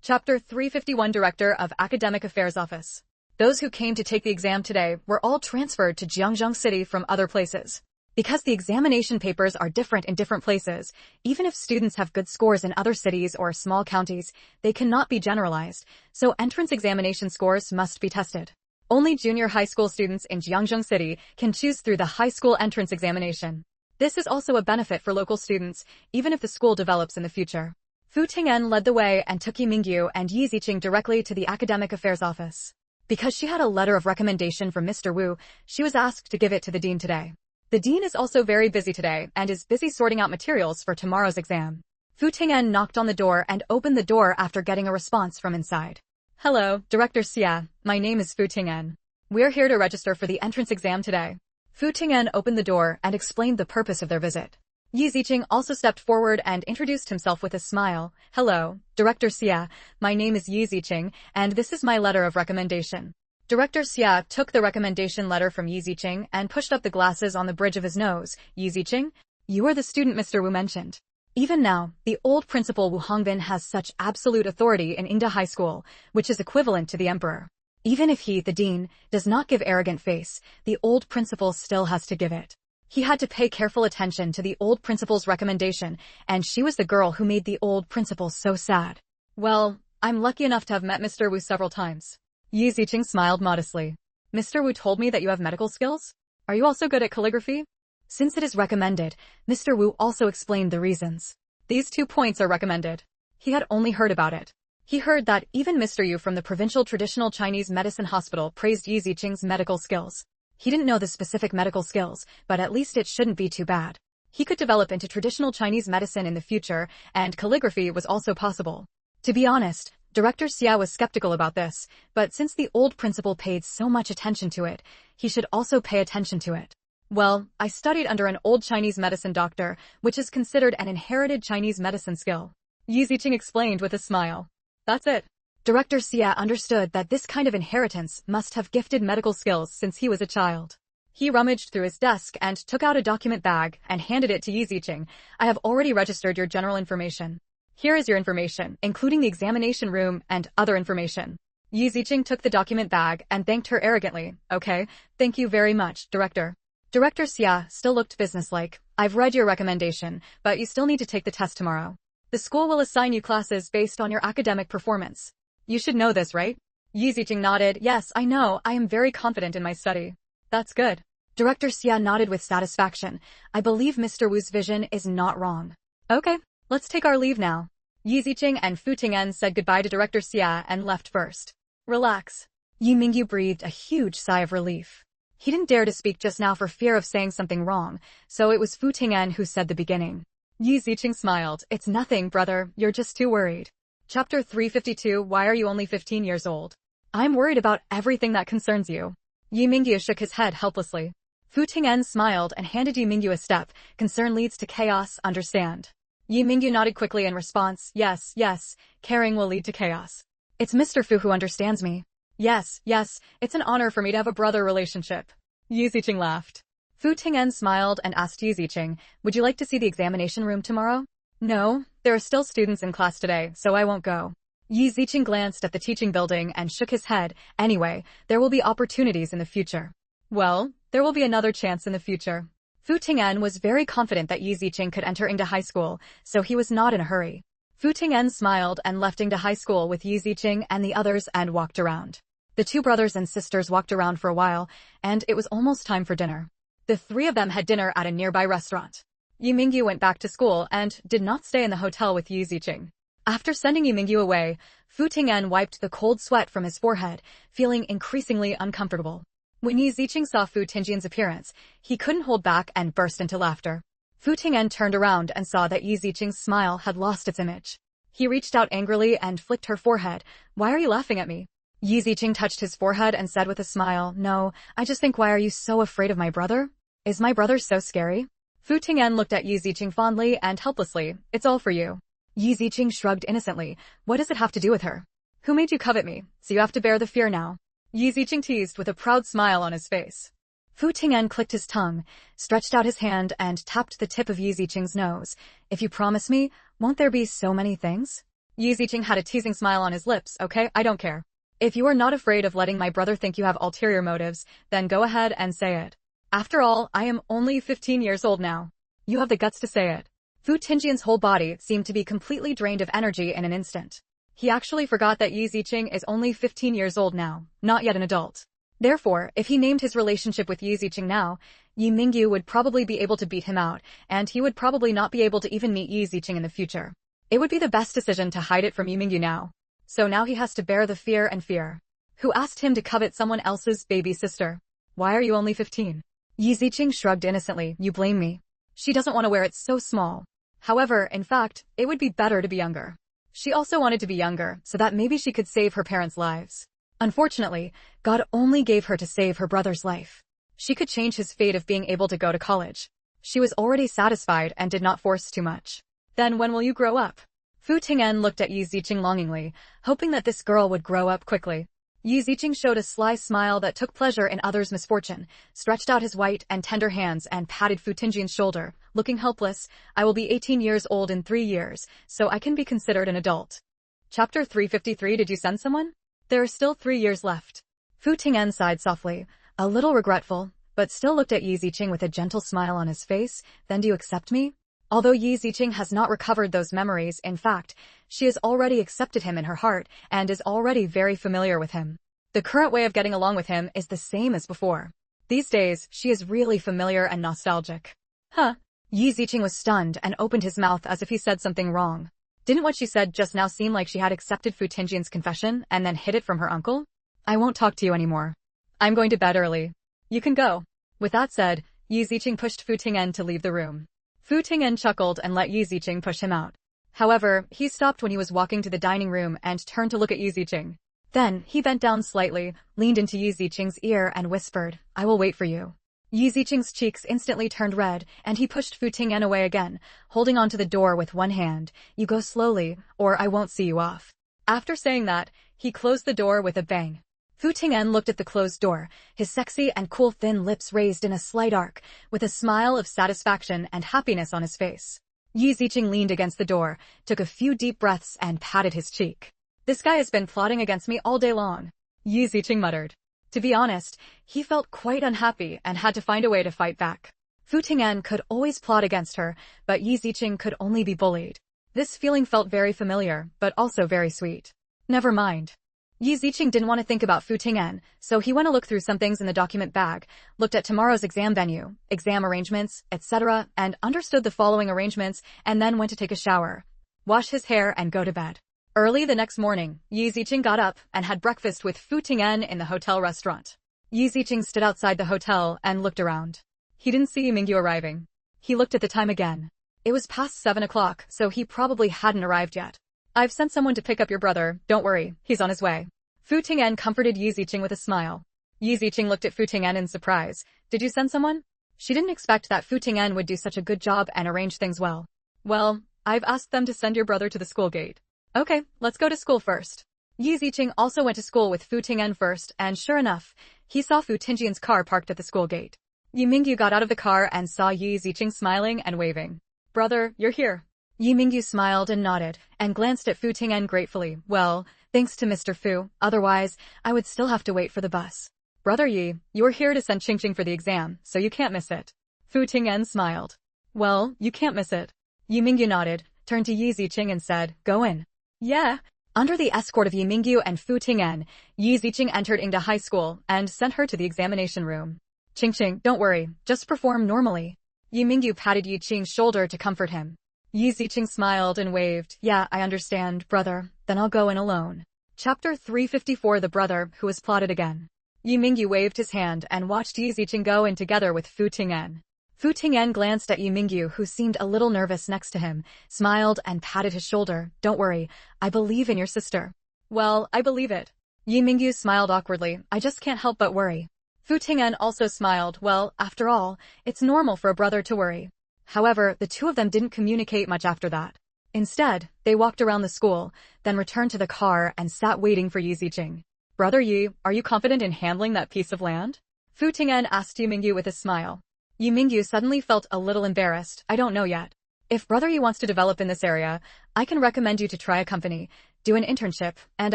Chapter 351 Director of Academic Affairs Office. Those who came to take the exam today were all transferred to Jiangzhou City from other places. Because the examination papers are different in different places, even if students have good scores in other cities or small counties, they cannot be generalized, so entrance examination scores must be tested. Only junior high school students in Jiangzhou City can choose through the high school entrance examination. This is also a benefit for local students, even if the school develops in the future. Fu Ting'an led the way and took Yu Mingyu and Yi Ziqing directly to the Academic Affairs Office. Because she had a letter of recommendation from Mr. Wu, she was asked to give it to the dean today. The dean is also very busy today and is busy sorting out materials for tomorrow's exam. Fu Ting'an knocked on the door and opened the door after getting a response from inside. Hello, Director Xia. My name is Fu Ting'an. We're here to register for the entrance exam today. Fu Ting'an opened the door and explained the purpose of their visit. Yi Ziqing also stepped forward and introduced himself with a smile. Hello, Director Xia. My name is Yi Ziqing, and this is my letter of recommendation. Director Xia took the recommendation letter from Yi Ziqing and pushed up the glasses on the bridge of his nose. Yi Ziqing, you are the student Mr. Wu mentioned. Even now, the old principal Wu Hongbin has such absolute authority in Ingda High School, which is equivalent to the emperor. Even if he, the dean, does not give arrogant face, the old principal still has to give it. He had to pay careful attention to the old principal's recommendation, and she was the girl who made the old principal so sad. Well, I'm lucky enough to have met Mr. Wu several times. Yi Ziqing smiled modestly. Mr. Wu told me that you have medical skills? Are you also good at calligraphy? Since it is recommended, Mr. Wu also explained the reasons. These 2 points are recommended. He had only heard about it. He heard that even Mr. Yu from the Provincial Traditional Chinese Medicine Hospital praised Yi Ziqing's medical skills. He didn't know the specific medical skills, but at least it shouldn't be too bad. He could develop into traditional Chinese medicine in the future, and calligraphy was also possible. To be honest, Director Xia was skeptical about this, but since the old principal paid so much attention to it, he should also pay attention to it. Well, I studied under an old Chinese medicine doctor, which is considered an inherited Chinese medicine skill. Yi Ziqing explained with a smile. That's it. Director Xia understood that this kind of inheritance must have gifted medical skills since he was a child. He rummaged through his desk and took out a document bag and handed it to Yi Ziqing. I have already registered your general information. Here is your information, including the examination room and other information. Yi Ziqing took the document bag and thanked her arrogantly. Okay, thank you very much, Director. Director Xia still looked businesslike. I've read your recommendation, but you still need to take the test tomorrow. The school will assign you classes based on your academic performance. You should know this, right? Yi Ziqing nodded. Yes, I know. I am very confident in my study. That's good. Director Xia nodded with satisfaction. I believe Mr. Wu's vision is not wrong. Okay. Let's take our leave now. Yi Ziqing and Fu Ting'an said goodbye to Director Xia and left first. Relax. Yi Mingyu breathed a huge sigh of relief. He didn't dare to speak just now for fear of saying something wrong, so it was Fu Ting'an who said the beginning. Yi Ziqing smiled. It's nothing, brother, you're just too worried. Chapter 352. Why are you only 15 years old? I'm worried about everything that concerns you. Yi Mingyu shook his head helplessly. Fu Ting'an smiled and handed Yi Mingyu a step. Concern leads to chaos, understand? Yi Mingyu nodded quickly in response. Yes, yes, caring will lead to chaos. It's Mr. Fu who understands me. Yes, yes, it's an honor for me to have a brother relationship. Yi Ziqing laughed. Fu Ting'an smiled and asked Yi Ziqing, would you like to see the examination room tomorrow? No, there are still students in class today, so I won't go. Yi Ziqing glanced at the teaching building and shook his head. Anyway, there will be opportunities in the future. Well, there will be another chance in the future. Fu Ting'an was very confident that Yi Ziqing could enter into high school, so he was not in a hurry. Fu Ting'an smiled and left into high school with Yi Ziqing and the others and walked around. The two brothers and sisters walked around for a while, and it was almost time for dinner. The three of them had dinner at a nearby restaurant. Yi Mingyu went back to school and did not stay in the hotel with Yi Ziqing. After sending Yi Mingyu away, Fu Ting'an wiped the cold sweat from his forehead, feeling increasingly uncomfortable. When Yi Ziqing saw Fu Ting'an's appearance, he couldn't hold back and burst into laughter. Fu Ting'an turned around and saw that Yi Ziqing's smile had lost its image. He reached out angrily and flicked her forehead. Why are you laughing at me? Yi Ziqing touched his forehead and said with a smile, no, I just think why are you so afraid of my brother? Is my brother so scary? Fu Ting'an looked at Yi Ziqing fondly and helplessly. It's all for you. Yi Ziqing shrugged innocently. What does it have to do with her? Who made you covet me, so you have to bear the fear now? Yi Ziqing teased with a proud smile on his face. Fu Ting'an clicked his tongue, stretched out his hand and tapped the tip of Yi Ziqing's nose. If you promise me, won't there be so many things? Yi Ziqing had a teasing smile on his lips. Okay, I don't care. If you are not afraid of letting my brother think you have ulterior motives, then go ahead and say it. After all, I am only 15 years old now. You have the guts to say it. Fu Ting'an's whole body seemed to be completely drained of energy in an instant. He actually forgot that Yi Ziqing is only 15 years old now, not yet an adult. Therefore, if he named his relationship with Yi Ziqing now, Yi Mingyu would probably be able to beat him out, and he would probably not be able to even meet Yi Ziqing in the future. It would be the best decision to hide it from Yi Mingyu now. So now he has to bear the fear and fear. Who asked him to covet someone else's baby sister? Why are you only 15? Yi Ziqing shrugged innocently. You blame me. She doesn't want to wear it so small. However, in fact, it would be better to be younger. She also wanted to be younger, so that maybe she could save her parents' lives. Unfortunately, God only gave her to save her brother's life. She could change his fate of being able to go to college. She was already satisfied and did not force too much. Then when will you grow up? Fu Ting'an looked at Yi Ziqing longingly, hoping that this girl would grow up quickly. Yi Ziqing showed a sly smile that took pleasure in others' misfortune, stretched out his white and tender hands and patted Fu Ting'an's shoulder, looking helpless. I will be 18 years old in 3 years, so I can be considered an adult. Chapter 353. Did you send someone? There are still 3 years left. Fu Ting'an sighed softly, a little regretful, but still looked at Yi Ziqing with a gentle smile on his face. Then do you accept me? Although Yi Ziqing has not recovered those memories, in fact, she has already accepted him in her heart and is already very familiar with him. The current way of getting along with him is the same as before. These days, she is really familiar and nostalgic. Huh? Yi Ziqing was stunned and opened his mouth as if he said something wrong. Didn't what she said just now seem like she had accepted Fu Ting'an's confession and then hid it from her uncle? I won't talk to you anymore. I'm going to bed early. You can go. With that said, Yi Ziqing pushed Fu Ting'an to leave the room. Fu Ting'an chuckled and let Yi Ziqing push him out. However, he stopped when he was walking to the dining room and turned to look at Yi Ziqing. Then, he bent down slightly, leaned into Yi Ziqing's ear and whispered, I will wait for you. Yi Ziqing's cheeks instantly turned red, and he pushed Fu Ting'an away again, holding onto the door with one hand. You go slowly, or I won't see you off. After saying that, he closed the door with a bang. Fu Ting'an looked at the closed door, his sexy and cool thin lips raised in a slight arc, with a smile of satisfaction and happiness on his face. Yi Ziqing leaned against the door, took a few deep breaths and patted his cheek. This guy has been plotting against me all day long. Yi Ziqing muttered. To be honest, he felt quite unhappy and had to find a way to fight back. Fu Ting'an could always plot against her, but Yi Ziqing could only be bullied. This feeling felt very familiar, but also very sweet. Never mind. Yi Ziqing didn't want to think about Fu Ting'an, so he went to look through some things in the document bag, looked at tomorrow's exam venue, exam arrangements, etc., and understood the following arrangements, and then went to take a shower, wash his hair and go to bed. Early the next morning, Yi Ziqing got up and had breakfast with Fu Ting'en in the hotel restaurant. Yi Ziqing stood outside the hotel and looked around. He didn't see Mingyu arriving. He looked at the time again. It was past 7 o'clock, so he probably hadn't arrived yet. I've sent someone to pick up your brother, don't worry, he's on his way. Fu Ting'en comforted Yi Ziqing with a smile. Yi Ziqing looked at Fu Ting'en in surprise. Did you send someone? She didn't expect that Fu Ting'en would do such a good job and arrange things well. Well, I've asked them to send your brother to the school gate. Okay, let's go to school first. Yi Ziqing also went to school with Fu Ting'en first, and sure enough, he saw Fu Ting'en's car parked at the school gate. Yi Mingyu got out of the car and saw Yi Ziqing smiling and waving. Brother, you're here. Yi Mingyu smiled and nodded, and glanced at Fu Ting'en gratefully. Well, thanks to Mr. Fu, otherwise, I would still have to wait for the bus. Brother Yi, you're here to send Qingqing for the exam, so you can't miss it. Fu Ting'en smiled. Well, you can't miss it. Yi Mingyu nodded, turned to Yi Ziqing and said, go in. Yeah. Under the escort of Yi Mingyu and Fu Ting'en, Yi Ziqing entered Yingda High School and sent her to the examination room. Qingqing, don't worry, just perform normally. Yi Mingyu patted Yi Qing's shoulder to comfort him. Yi Ziqing smiled and waved. Yeah, I understand, brother. Then I'll go in alone. Chapter 354 The Brother Who Was Plotted Again. Yi Mingyu waved his hand and watched Yi Ziqing go in together with Fu Ting'en. Fu Ting'en glanced at Yi Mingyu, who seemed a little nervous next to him, smiled and patted his shoulder. Don't worry, I believe in your sister. Well, I believe it. Yi Mingyu smiled awkwardly. I just can't help but worry. Fu Ting'en also smiled. Well, after all, it's normal for a brother to worry. However, the two of them didn't communicate much after that. Instead, they walked around the school, then returned to the car and sat waiting for Yi Ziqing. Brother Yi, are you confident in handling that piece of land? Fu Ting'en asked Yi Mingyu with a smile. Yi Mingyu suddenly felt a little embarrassed. I don't know yet. If Brother Yi wants to develop in this area, I can recommend you to try a company, do an internship, and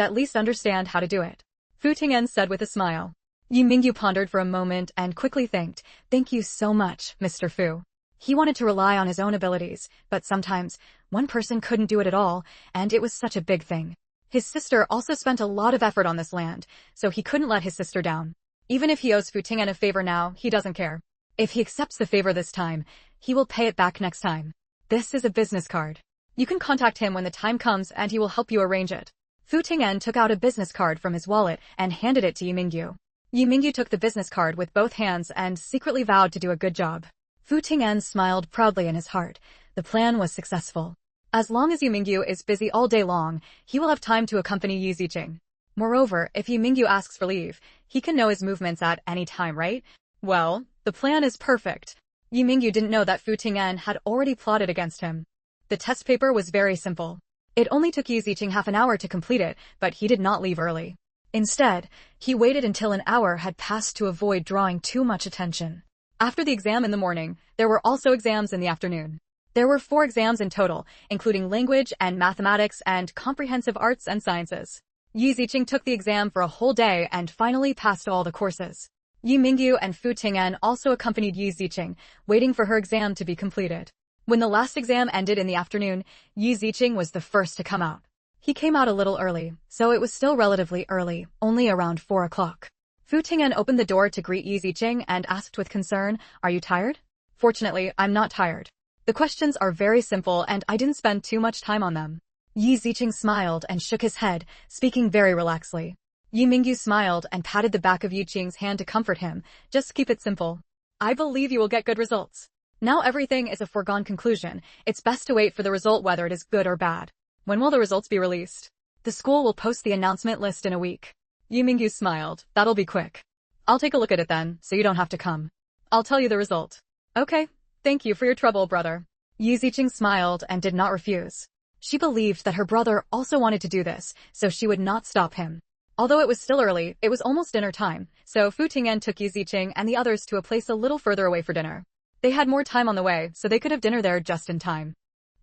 at least understand how to do it. Fu Ting'en said with a smile. Yi Mingyu pondered for a moment and quickly thanked. Thank you so much, Mr. Fu. He wanted to rely on his own abilities, but sometimes, one person couldn't do it at all, and it was such a big thing. His sister also spent a lot of effort on this land, so he couldn't let his sister down. Even if he owes Fu Ting'en a favor now, he doesn't care. If he accepts the favor this time, he will pay it back next time. This is a business card. You can contact him when the time comes and he will help you arrange it. Fu Ting'en took out a business card from his wallet and handed it to Yi Mingyu. Yi Mingyu took the business card with both hands and secretly vowed to do a good job. Fu Ting'en smiled proudly in his heart. The plan was successful. As long as Yi Mingyu is busy all day long, he will have time to accompany Yi Ziqing. Moreover, if Yi Mingyu asks for leave, he can know his movements at any time, right? Well, the plan is perfect. Yi Mingyu didn't know that Fu Ting'en had already plotted against him. The test paper was very simple. It only took Yi Ziqing half an hour to complete it, but he did not leave early. Instead, he waited until an hour had passed to avoid drawing too much attention. After the exam in the morning, there were also exams in the afternoon. There were 4 exams in total, including language and mathematics and comprehensive arts and sciences. Yi Ziqing took the exam for a whole day and finally passed all the courses. Yi Mingyu and Fu Ting'en also accompanied Yi Ziqing, waiting for her exam to be completed. When the last exam ended in the afternoon, Yi Ziqing was the first to come out. He came out a little early, so it was still relatively early, only around 4 o'clock. Fu Ting'en opened the door to greet Yi Ziqing and asked with concern, Are you tired? Fortunately, I'm not tired. The questions are very simple and I didn't spend too much time on them. Yi Ziqing smiled and shook his head, speaking very relaxedly. Yi Mingyu smiled and patted the back of Yi Qing's hand to comfort him. Just keep it simple. I believe you will get good results. Now everything is a foregone conclusion. It's best to wait for the result whether it is good or bad. When will the results be released? The school will post the announcement list in a week. Yi Mingyu smiled. That'll be quick. I'll take a look at it then, so you don't have to come. I'll tell you the result. Okay. Thank you for your trouble, brother. Yi Ziqing smiled and did not refuse. She believed that her brother also wanted to do this, so she would not stop him. Although it was still early, it was almost dinner time, so Fu Ting'en took Yi Ziqing and the others to a place a little further away for dinner. They had more time on the way, so they could have dinner there just in time.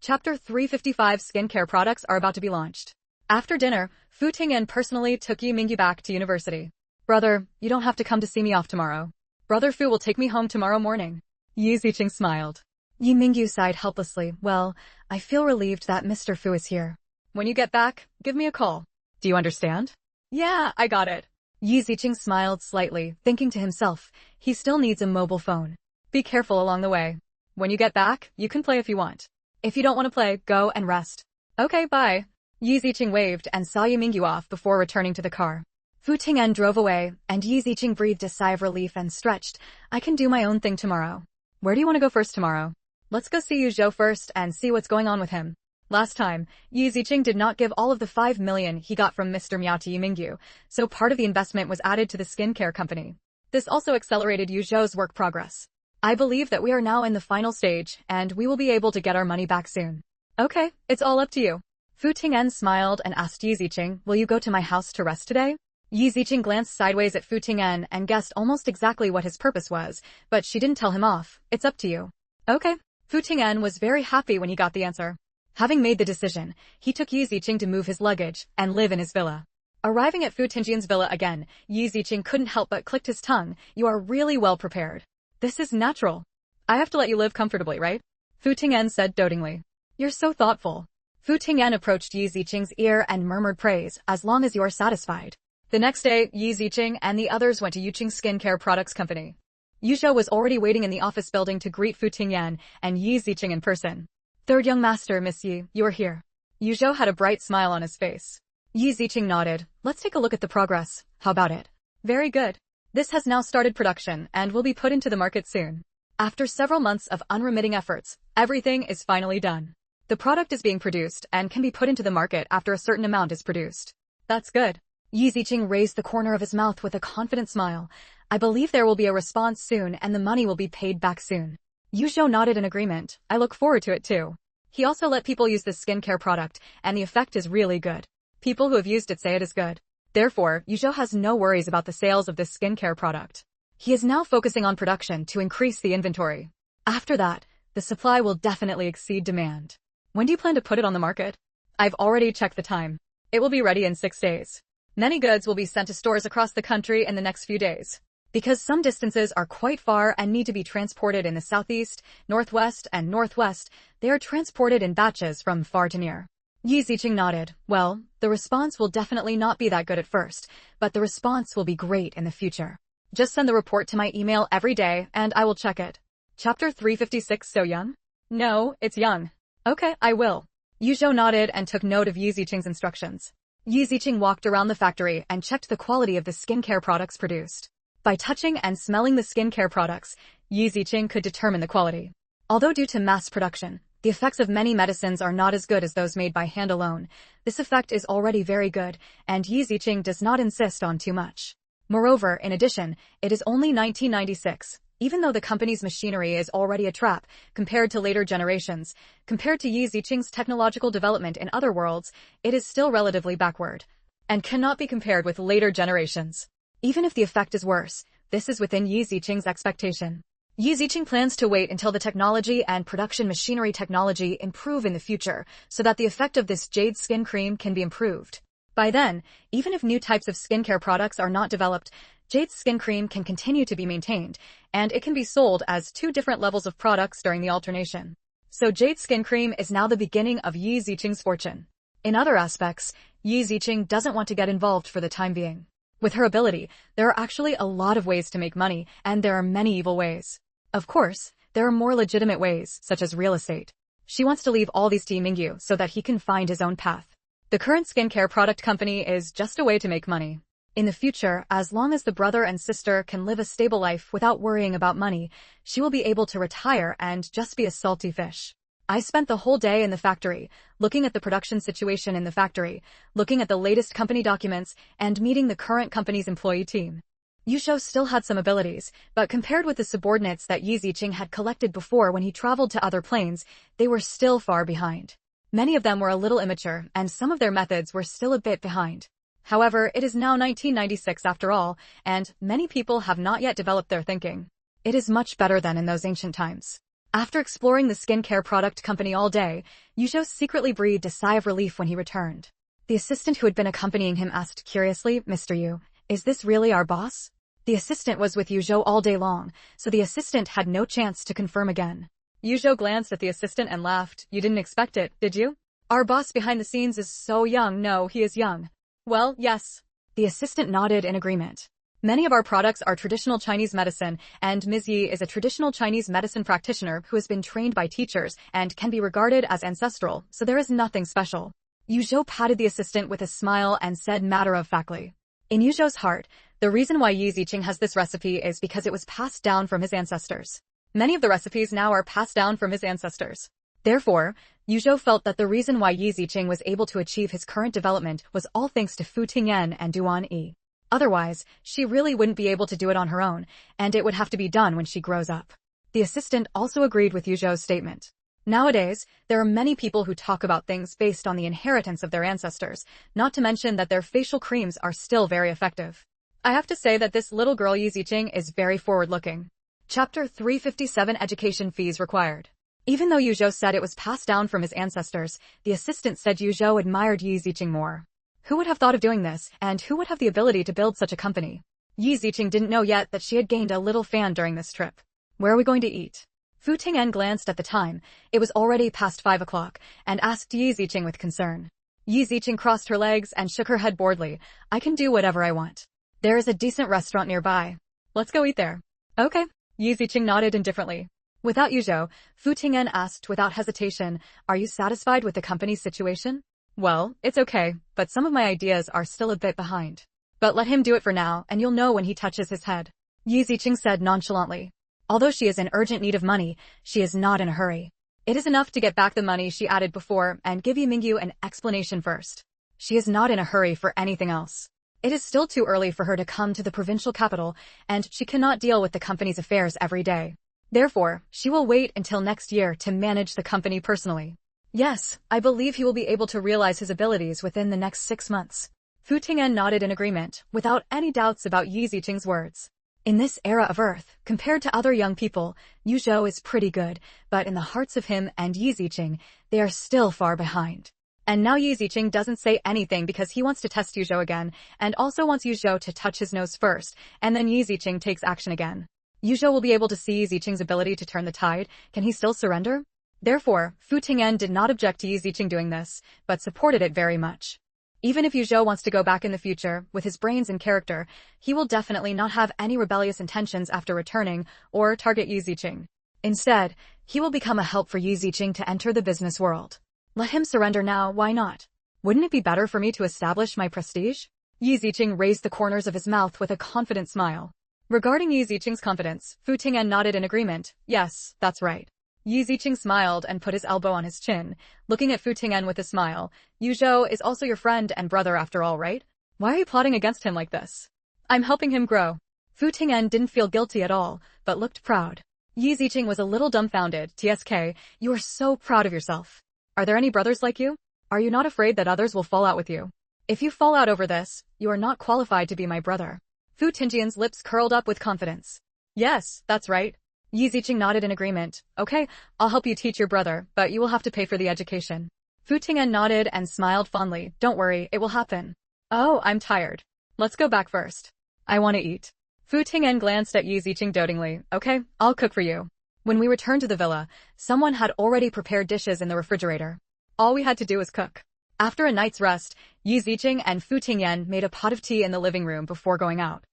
Chapter 355 Skincare products are about to be launched. After dinner, Fu Ting'en personally took Yi Mingyu back to university. Brother, you don't have to come to see me off tomorrow. Brother Fu will take me home tomorrow morning. Yi Ziqing smiled. Yi Mingyu sighed helplessly. Well, I feel relieved that Mr. Fu is here. When you get back, give me a call. Do you understand? Yeah, I got it. Yi Ziqing smiled slightly, thinking to himself, he still needs a mobile phone. Be careful along the way. When you get back, you can play if you want. If you don't want to play, go and rest. Okay, bye. Yi Ziqing waved and saw Yu Mingyu off before returning to the car. Fu Ting'an drove away, and Yi Ziqing breathed a sigh of relief and stretched. I can do my own thing tomorrow. Where do you want to go first tomorrow? Let's go see Yu Zhou first and see what's going on with him. Last time, Yi Ziqing did not give all of the 5 million he got from Mr. Miao to Yu Mingyu, so part of the investment was added to the skincare company. This also accelerated Yu Zhou's work progress. I believe that we are now in the final stage, and we will be able to get our money back soon. Okay, it's all up to you. Fu Ting'an smiled and asked Yi Ziqing, will you go to my house to rest today? Yi Ziqing glanced sideways at Fu Ting'an and guessed almost exactly what his purpose was, but she didn't tell him off. It's up to you. Okay. Fu Ting'an was very happy when he got the answer. Having made the decision, he took Yi Ziqing to move his luggage and live in his villa. Arriving at Fu Ting'an's villa again, Yi Ziqing couldn't help but clicked his tongue. You are really well prepared. This is natural. I have to let you live comfortably, right? Fu Ting'an said dotingly. You're so thoughtful. Fu Ting'an approached Yi Ziqing's ear and murmured praise, as long as you are satisfied. The next day, Yi Ziqing and the others went to Yuqing Skincare Products Company. Yu Zhou was already waiting in the office building to greet Fu Ting'an and Yi Ziqing in person. Third young master, Miss Yi, you are here. Yu Zhou had a bright smile on his face. Yi Ziqing nodded. Let's take a look at the progress. How about it? Very good. This has now started production and will be put into the market soon. After several months of unremitting efforts, everything is finally done. The product is being produced and can be put into the market after a certain amount is produced. That's good. Yi Ziqing raised the corner of his mouth with a confident smile. I believe there will be a response soon and the money will be paid back soon. Yu Zhou nodded in agreement. I look forward to it too. He also let people use this skincare product, and the effect is really good. People who have used it say it is good. Therefore, Yu Zhou has no worries about the sales of this skincare product. He is now focusing on production to increase the inventory. After that, the supply will definitely exceed demand. When do you plan to put it on the market? I've already checked the time. It will be ready in 6 days. Many goods will be sent to stores across the country in the next few days. Because some distances are quite far and need to be transported in the southeast, northwest, and northwest, they are transported in batches from far to near. Yi Ziqing nodded. Well, the response will definitely not be that good at first, but the response will be great in the future. Just send the report to my email every day and I will check it. Chapter 356. So young? No, it's young. Okay, I will. Yu Zhou nodded and took note of Yi Ziqing's instructions. Yi Ziqing walked around the factory and checked the quality of the skincare products produced. By touching and smelling the skincare products, Yi Ziqing could determine the quality. Although due to mass production, the effects of many medicines are not as good as those made by hand alone, this effect is already very good, and Yi Ziqing does not insist on too much. Moreover, in addition, it is only 1996. Even though the company's machinery is already a trap, compared to later generations, compared to Yi Ziqing's technological development in other worlds, it is still relatively backward, and cannot be compared with later generations. Even if the effect is worse, this is within Yi Ziqing's expectation. Yi Ziqing plans to wait until the technology and production machinery technology improve in the future, so that the effect of this jade skin cream can be improved. By then, even if new types of skincare products are not developed, jade skin cream can continue to be maintained, and it can be sold as 2 different levels of products during the alternation. So jade skin cream is now the beginning of Yi Ziqing's fortune. In other aspects, Yi Ziqing doesn't want to get involved for the time being. With her ability, there are actually a lot of ways to make money, and there are many evil ways. Of course, there are more legitimate ways, such as real estate. She wants to leave all these to Mingyu so that he can find his own path. The current skincare product company is just a way to make money. In the future, as long as the brother and sister can live a stable life without worrying about money, she will be able to retire and just be a salty fish. I spent the whole day in the factory, looking at the production situation in the factory, looking at the latest company documents, and meeting the current company's employee team. Yu Zhou still had some abilities, but compared with the subordinates that Yi Ziqing had collected before when he traveled to other planes, they were still far behind. Many of them were a little immature, and some of their methods were still a bit behind. However, it is now 1996 after all, and many people have not yet developed their thinking. It is much better than in those ancient times. After exploring the skincare product company all day, Yu Zhou secretly breathed a sigh of relief when he returned. The assistant who had been accompanying him asked curiously, Mr. Yu, is this really our boss? The assistant was with Yu Zhou all day long, so the assistant had no chance to confirm again. Yu Zhou glanced at the assistant and laughed. You didn't expect it, did you? Our boss behind the scenes is so young. No, he is young. Well, yes. The assistant nodded in agreement. Many of our products are traditional Chinese medicine, and Ms. Yi is a traditional Chinese medicine practitioner who has been trained by teachers and can be regarded as ancestral, so there is nothing special. Yu Zhou patted the assistant with a smile and said matter-of-factly. In Yu Zhou's heart, the reason why Yi Ziqing has this recipe is because it was passed down from his ancestors. Many of the recipes now are passed down from his ancestors. Therefore, Yu Zhou felt that the reason why Yi Ziqing was able to achieve his current development was all thanks to Fu Tingyan and Duan Yi. Otherwise, she really wouldn't be able to do it on her own, and it would have to be done when she grows up. The assistant also agreed with Yu Zhou's statement. Nowadays, there are many people who talk about things based on the inheritance of their ancestors, not to mention that their facial creams are still very effective. I have to say that this little girl Yi Ziqing is very forward-looking. Chapter 357 Education Fees Required. Even though Yu Zhou said it was passed down from his ancestors, the assistant said Yu Zhou admired Yi Ziqing more. Who would have thought of doing this, and who would have the ability to build such a company? Yi Ziqing didn't know yet that she had gained a little fan during this trip. Where are we going to eat? Fu Tingyan glanced at the time. It was already past 5 o'clock, and asked Yi Ziqing with concern. Yi Ziqing crossed her legs and shook her head boredly. I can do whatever I want. There is a decent restaurant nearby. Let's go eat there. Okay. Yi Ziqing nodded indifferently. Without Yu Zhou, Fu Tingyan asked without hesitation, are you satisfied with the company's situation? Well, it's okay, but some of my ideas are still a bit behind. But let him do it for now, and you'll know when he touches his head. Yi Ziqing said nonchalantly. Although she is in urgent need of money, she is not in a hurry. It is enough to get back the money she added before and give Yi Mingyu an explanation first. She is not in a hurry for anything else. It is still too early for her to come to the provincial capital, and she cannot deal with the company's affairs every day. Therefore, she will wait until next year to manage the company personally. Yes, I believe he will be able to realize his abilities within the next 6 months. Fu Tingyan nodded in agreement, without any doubts about Yi Ziqing's words. In this era of Earth, compared to other young people, Yu Zhou is pretty good, but in the hearts of him and Yi Ziqing, they are still far behind. And now Yi Ziqing doesn't say anything because he wants to test Yu Zhou again, and also wants Yu Zhou to touch his nose first, and then Yi Ziqing takes action again. Yu Zhou will be able to see Yi Ziqing's ability to turn the tide. Can he still surrender? Therefore, Fu Tingyan did not object to Yi Ziqing doing this, but supported it very much. Even if Yu Zhou wants to go back in the future, with his brains and character, he will definitely not have any rebellious intentions after returning, or target Yi Ziqing. Instead, he will become a help for Yi Ziqing to enter the business world. Let him surrender now, why not? Wouldn't it be better for me to establish my prestige? Yi Ziqing raised the corners of his mouth with a confident smile. Regarding Yi Ziqing's confidence, Fu Tingyan nodded in agreement. Yes, that's right. Yi Ziqing smiled and put his elbow on his chin, looking at Fu Tingyan with a smile. Yu Zhou is also your friend and brother after all, right? Why are you plotting against him like this? I'm helping him grow. Fu Tingyan didn't feel guilty at all, but looked proud. Yi Ziqing was a little dumbfounded. TSK, you are so proud of yourself. Are there any brothers like you? Are you not afraid that others will fall out with you? If you fall out over this, you are not qualified to be my brother. Fu Tingyan's lips curled up with confidence. Yes, that's right. Yi Ziqing nodded in agreement. Okay, I'll help you teach your brother, but you will have to pay for the education. Fu Tingyan nodded and smiled fondly. Don't worry, it will happen. Oh, I'm tired. Let's go back first. I want to eat. Fu Tingyan glanced at Yi Ziqing dotingly. Okay, I'll cook for you. When we returned to the villa, someone had already prepared dishes in the refrigerator. All we had to do was cook. After a night's rest, Yi Ziqing and Fu Tingyan made a pot of tea in the living room before going out.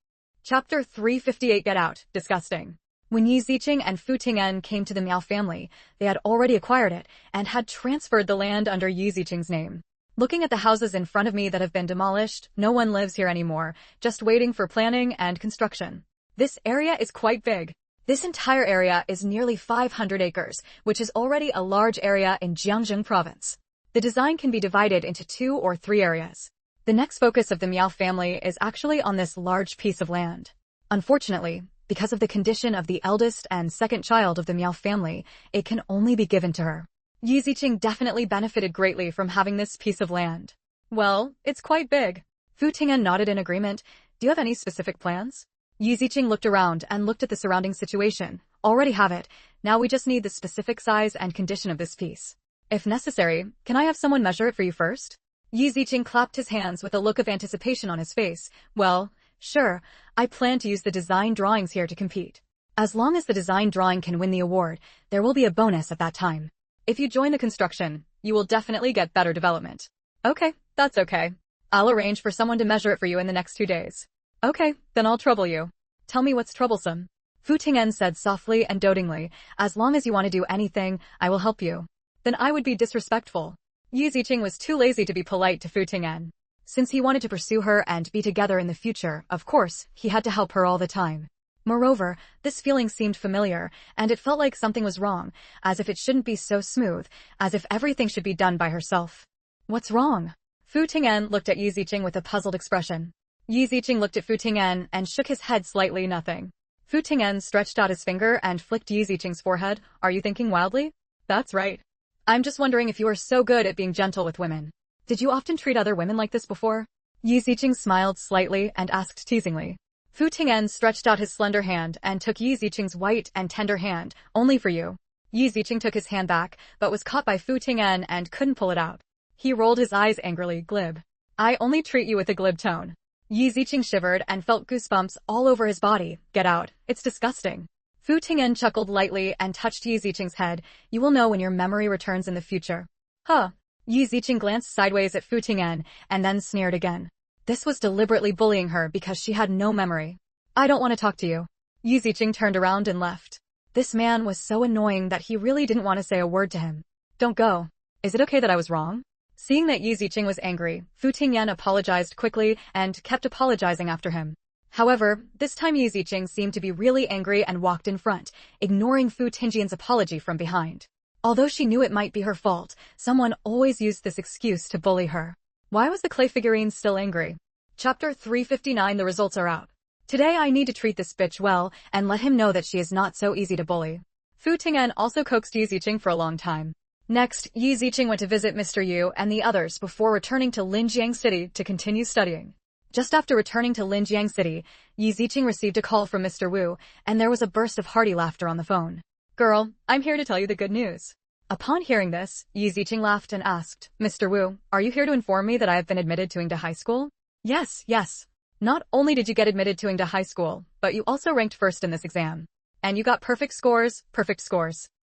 Chapter 358 Get Out. Disgusting. When Yi Ziqing and Fu Tingyan came to the Miao family, they had already acquired it and had transferred the land under Yi Ziqing's name. Looking at the houses in front of me that have been demolished, no one lives here anymore, just waiting for planning and construction. This area is quite big. This entire area is nearly 500 acres, which is already a large area in Jiangxing province. The design can be divided into 2 or 3 areas. The next focus of the Miao family is actually on this large piece of land. Unfortunately, because of the condition of the eldest and second child of the Miao family, it can only be given to her. Yi Ziqing definitely benefited greatly from having this piece of land. Well, it's quite big. Fu Tingyan nodded in agreement. Do you have any specific plans? Yi Ziqing looked around and looked at the surrounding situation. Already have it. Now we just need the specific size and condition of this piece. If necessary, can I have someone measure it for you first? Yi Ziqing clapped his hands with a look of anticipation on his face. Well, sure, I plan to use the design drawings here to compete. As long as the design drawing can win the award, there will be a bonus at that time. If you join the construction, you will definitely get better development. Okay, that's okay. I'll arrange for someone to measure it for you in the next 2 days. Okay, then I'll trouble you. Tell me what's troublesome. Fu Tingyan said softly and dotingly, as long as you want to do anything, I will help you. Then I would be disrespectful. Yi Ziqing was too lazy to be polite to Fu Ting'an. Since he wanted to pursue her and be together in the future, of course, he had to help her all the time. Moreover, this feeling seemed familiar, and it felt like something was wrong, as if it shouldn't be so smooth, as if everything should be done by herself. What's wrong? Fu Ting'an looked at Yi Ziqing with a puzzled expression. Yi Ziqing looked at Fu Ting'an and shook his head slightly. Nothing. Fu Ting'an stretched out his finger and flicked Yi Ziqing's forehead. Are you thinking wildly? That's right. I'm just wondering if you are so good at being gentle with women. Did you often treat other women like this before? Yi Ziqing smiled slightly and asked teasingly. Fu Ting'an stretched out his slender hand and took Yi Ziqing's white and tender hand. Only for you. Yi Ziqing took his hand back, but was caught by Fu Ting'an and couldn't pull it out. He rolled his eyes angrily. Glib. I only treat you with a glib tone. Yi Ziqing shivered and felt goosebumps all over his body. Get out. It's disgusting. Fu Ting'an chuckled lightly and touched Yi Ziqing's head. You will know when your memory returns in the future. Huh. Yi Ziqing glanced sideways at Fu Ting'an and then sneered again. This was deliberately bullying her because she had no memory. I don't want to talk to you. Yi Ziqing turned around and left. This man was so annoying that he really didn't want to say a word to him. Don't go. Is it okay that I was wrong? Seeing that Yi Ziqing was angry, Fu Ting'an apologized quickly and kept apologizing after him. However, this time Yi Ziqing seemed to be really angry and walked in front, ignoring Fu Ting'an's apology from behind. Although she knew it might be her fault, someone always used this excuse to bully her. Why was the clay figurine still angry? Chapter 359. The results are out. Today I need to treat this bitch well and let him know that she is not so easy to bully. Fu Ting'an also coaxed Yi Ziqing for a long time. Next, Yi Ziqing went to visit Mr. Yu and the others before returning to Linjiang City to continue studying. Just after returning to Linjiang City, Yi Ziqing received a call from Mr. Wu, and there was a burst of hearty laughter on the phone. Girl, I'm here to tell you the good news. Upon hearing this, Yi Ziqing laughed and asked, Mr. Wu, are you here to inform me that I have been admitted to Yingda High School? Yes. Not only did you get admitted to Yingda High School, but you also ranked first in this exam. And you got perfect scores.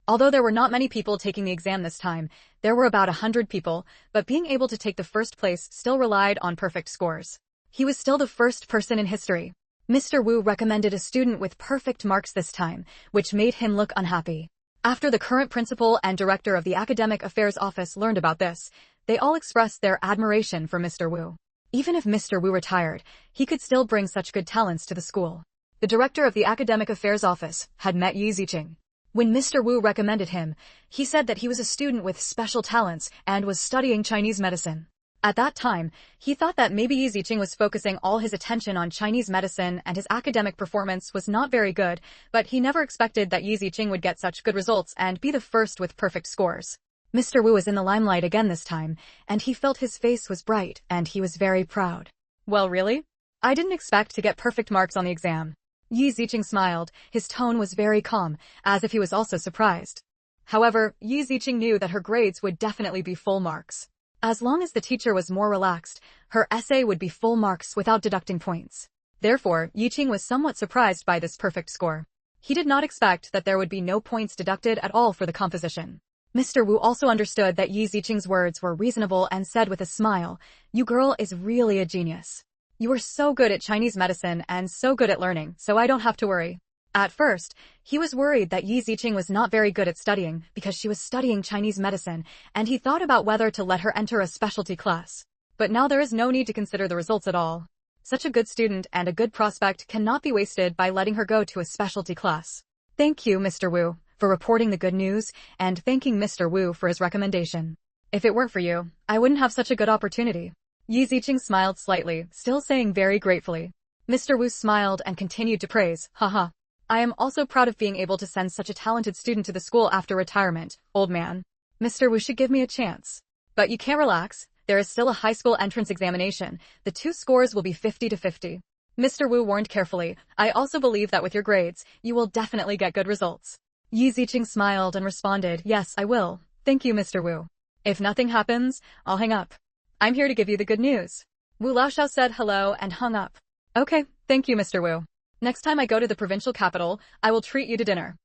Although there were not many people taking the exam this time, there were about 100 people, but being able to take the first place still relied on perfect scores. He was still the first person in history. Mr. Wu recommended a student with perfect marks this time, which made him look unhappy. After the current principal and director of the Academic Affairs Office learned about this, they all expressed their admiration for Mr. Wu. Even if Mr. Wu retired, he could still bring such good talents to the school. The director of the Academic Affairs Office had met Yi Ziqing. When Mr. Wu recommended him, he said that he was a student with special talents and was studying Chinese medicine. At that time, he thought that maybe Yi Ziqing was focusing all his attention on Chinese medicine and his academic performance was not very good, but he never expected that Yi Ziqing would get such good results and be the first with perfect scores. Mr. Wu was in the limelight again this time, and he felt his face was bright and he was very proud. Well, really? I didn't expect to get perfect marks on the exam. Yi Ziqing smiled. His tone was very calm, as if he was also surprised. However, Yi Ziqing knew that her grades would definitely be full marks. As long as the teacher was more relaxed, her essay would be full marks without deducting points. Therefore, Yi Ziqing was somewhat surprised by this perfect score. He did not expect that there would be no points deducted at all for the composition. Mr. Wu also understood that Yi Ziqing's words were reasonable and said with a smile, "You girl is really a genius. You are so good at Chinese medicine and so good at learning, so I don't have to worry." At first, he was worried that Yi Ziqing was not very good at studying because she was studying Chinese medicine, and he thought about whether to let her enter a specialty class. But now there is no need to consider the results at all. Such a good student and a good prospect cannot be wasted by letting her go to a specialty class. Thank you, Mr. Wu, for reporting the good news, and thanking Mr. Wu for his recommendation. If it weren't for you, I wouldn't have such a good opportunity. Yi Ziqing smiled slightly, still saying very gratefully. Mr. Wu smiled and continued to praise, haha. I am also proud of being able to send such a talented student to the school after retirement, old man. Mr. Wu should give me a chance. But you can't relax, there is still a high school entrance examination. The two scores will be 50 to 50. Mr. Wu warned carefully, I also believe that with your grades, you will definitely get good results. Yi Ziqing smiled and responded, yes, I will. Thank you, Mr. Wu. If nothing happens, I'll hang up. I'm here to give you the good news. Wu Laoshao said hello and hung up. Okay, thank you, Mr. Wu. Next time I go to the provincial capital, I will treat you to dinner.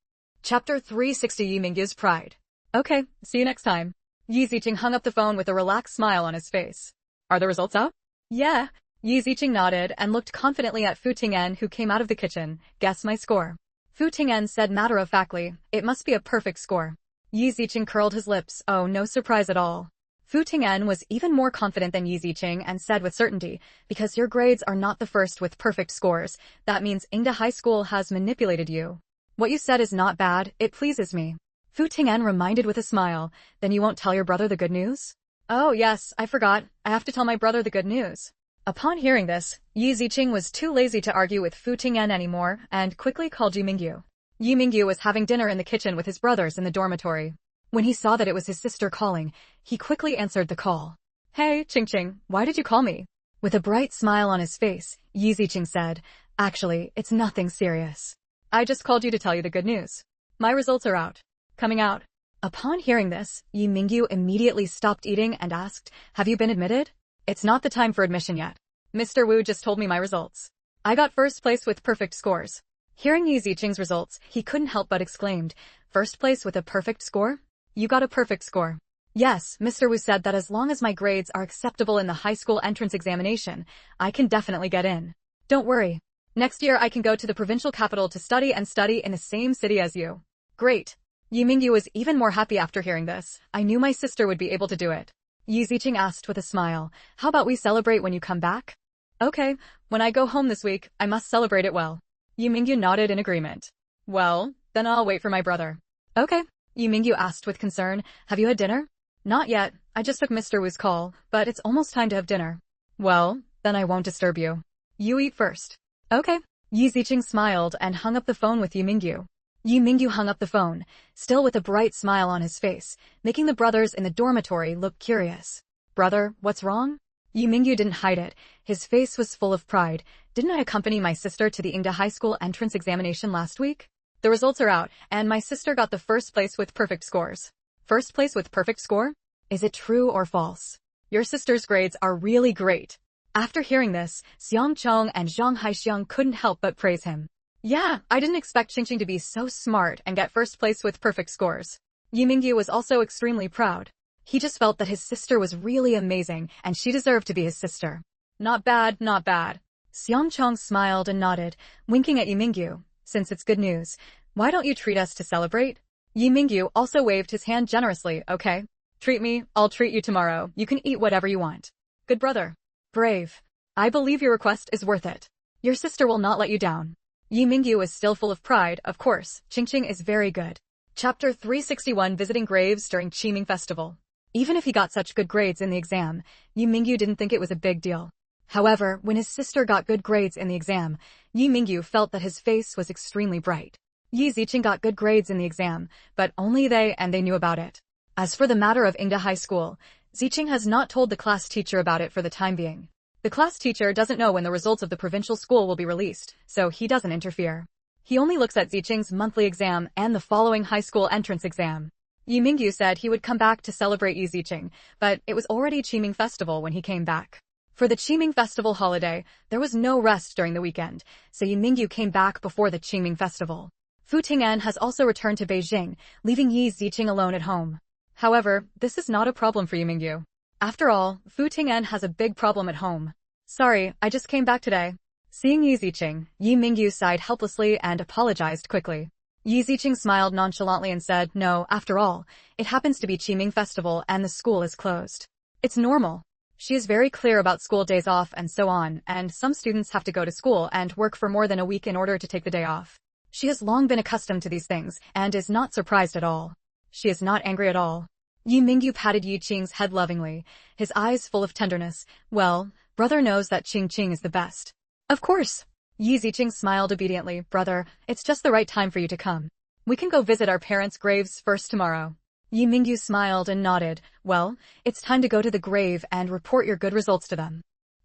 Chapter 360. Yi Mingyu's Pride. Okay, see you next time. Yi Ziqing hung up the phone with a relaxed smile on his face. Are the results out? Yeah. Yi Ziqing nodded and looked confidently at Fu Ting'an, who came out of the kitchen. Guess my score. Fu Ting'an said matter-of-factly, it must be a perfect score. Yi Ziqing curled his lips. Oh, no surprise at all. Fu Ting'en was even more confident than Yi Ziqing and said with certainty, because your grades are not the first with perfect scores, that means Ingda High School has manipulated you. What you said is not bad, it pleases me. Fu Ting'en reminded with a smile, then you won't tell your brother the good news? Oh yes, I forgot, I have to tell my brother the good news. Upon hearing this, Yi Ziqing was too lazy to argue with Fu Ting'en anymore and quickly called Yi Mingyu. Yi Mingyu was having dinner in the kitchen with his brothers in the dormitory. When he saw that it was his sister calling, he quickly answered the call. Hey, Qingqing, why did you call me? With a bright smile on his face, Yi Ziqing said, actually, it's nothing serious. I just called you to tell you the good news. My results are out. Coming out. Upon hearing this, Yi Mingyu immediately stopped eating and asked, have you been admitted? It's not the time for admission yet. Mr. Wu just told me my results. I got first place with perfect scores. Hearing Yi Ziqing's results, he couldn't help but exclaimed, first place with a perfect score? You got a perfect score. Yes, Mr. Wu said that as long as my grades are acceptable in the high school entrance examination, I can definitely get in. Don't worry. Next year I can go to the provincial capital to study in the same city as you. Great. Yi Mingyu was even more happy after hearing this. I knew my sister would be able to do it. Yi Ziqing asked with a smile, how about we celebrate when you come back? Okay, when I go home this week, I must celebrate it well. Yi Mingyu nodded in agreement. Well, then I'll wait for my brother. Okay. Yi Mingyu asked with concern, have you had dinner? Not yet, I just took Mr. Wu's call, but it's almost time to have dinner. Well, then I won't disturb you. You eat first. Okay. Yi Ziqing smiled and hung up the phone with Yi Mingyu. Yi Mingyu hung up the phone, still with a bright smile on his face, making the brothers in the dormitory look curious. Brother, what's wrong? Yi Mingyu didn't hide it. His face was full of pride. Didn't I accompany my sister to the Ingda High School entrance examination last week? The results are out, and my sister got the first place with perfect scores. First place with perfect score? Is it true or false? Your sister's grades are really great. After hearing this, Xiang Chong and Zhang Haixiang couldn't help but praise him. Yeah, I didn't expect Qingqing to be so smart and get first place with perfect scores. Yi Mingyu was also extremely proud. He just felt that his sister was really amazing and she deserved to be his sister. Not bad, not bad. Xiang Chong smiled and nodded, winking at Yi Mingyu. Since it's good news, why don't you treat us to celebrate? Yi Mingyu also waved his hand generously, okay? Treat me, I'll treat you tomorrow. You can eat whatever you want. Good brother. Brave. I believe your request is worth it. Your sister will not let you down. Yi Mingyu is still full of pride, of course. Qingqing is very good. Chapter 361 Visiting Graves during Qiming Festival. Even if he got such good grades in the exam, Yi Mingyu didn't think it was a big deal. However, when his sister got good grades in the exam, Yi Mingyu felt that his face was extremely bright. Yi Ziqing got good grades in the exam, but only they knew about it. As for the matter of Ingda High School, Ziqing has not told the class teacher about it for the time being. The class teacher doesn't know when the results of the provincial school will be released, so he doesn't interfere. He only looks at Ziqing's monthly exam and the following high school entrance exam. Yi Mingyu said he would come back to celebrate Yi Ziqing, but it was already Qiming Festival when he came back. For the Qiming Festival holiday, there was no rest during the weekend, so Yi Mingyu came back before the Qiming Festival. Fu Ting'en has also returned to Beijing, leaving Yi Ziqing alone at home. However, this is not a problem for Yi Mingyu. After all, Fu Ting'en has a big problem at home. Sorry, I just came back today. Seeing Yi Ziqing, Yi Mingyu sighed helplessly and apologized quickly. Yi Ziqing smiled nonchalantly and said, no, after all, it happens to be Qiming Festival and the school is closed. It's normal. She is very clear about school days off and so on, and some students have to go to school and work for more than a week in order to take the day off. She has long been accustomed to these things and is not surprised at all. She is not angry at all. Yi Mingyu patted Yi Qing's head lovingly, his eyes full of tenderness. Well, brother knows that Qing is the best. Of course. Yi Ziqing smiled obediently. Brother, it's just the right time for you to come. We can go visit our parents' graves first tomorrow. Yi Mingyu smiled and nodded. Well, it's time to go to the grave and report your good results to them.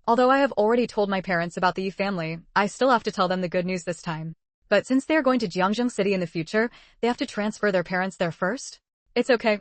Although I have already told my parents about the Yi family, I still have to tell them the good news this time. But since they are going to Jiangzhou City in the future, they have to transfer their parents there first? It's okay,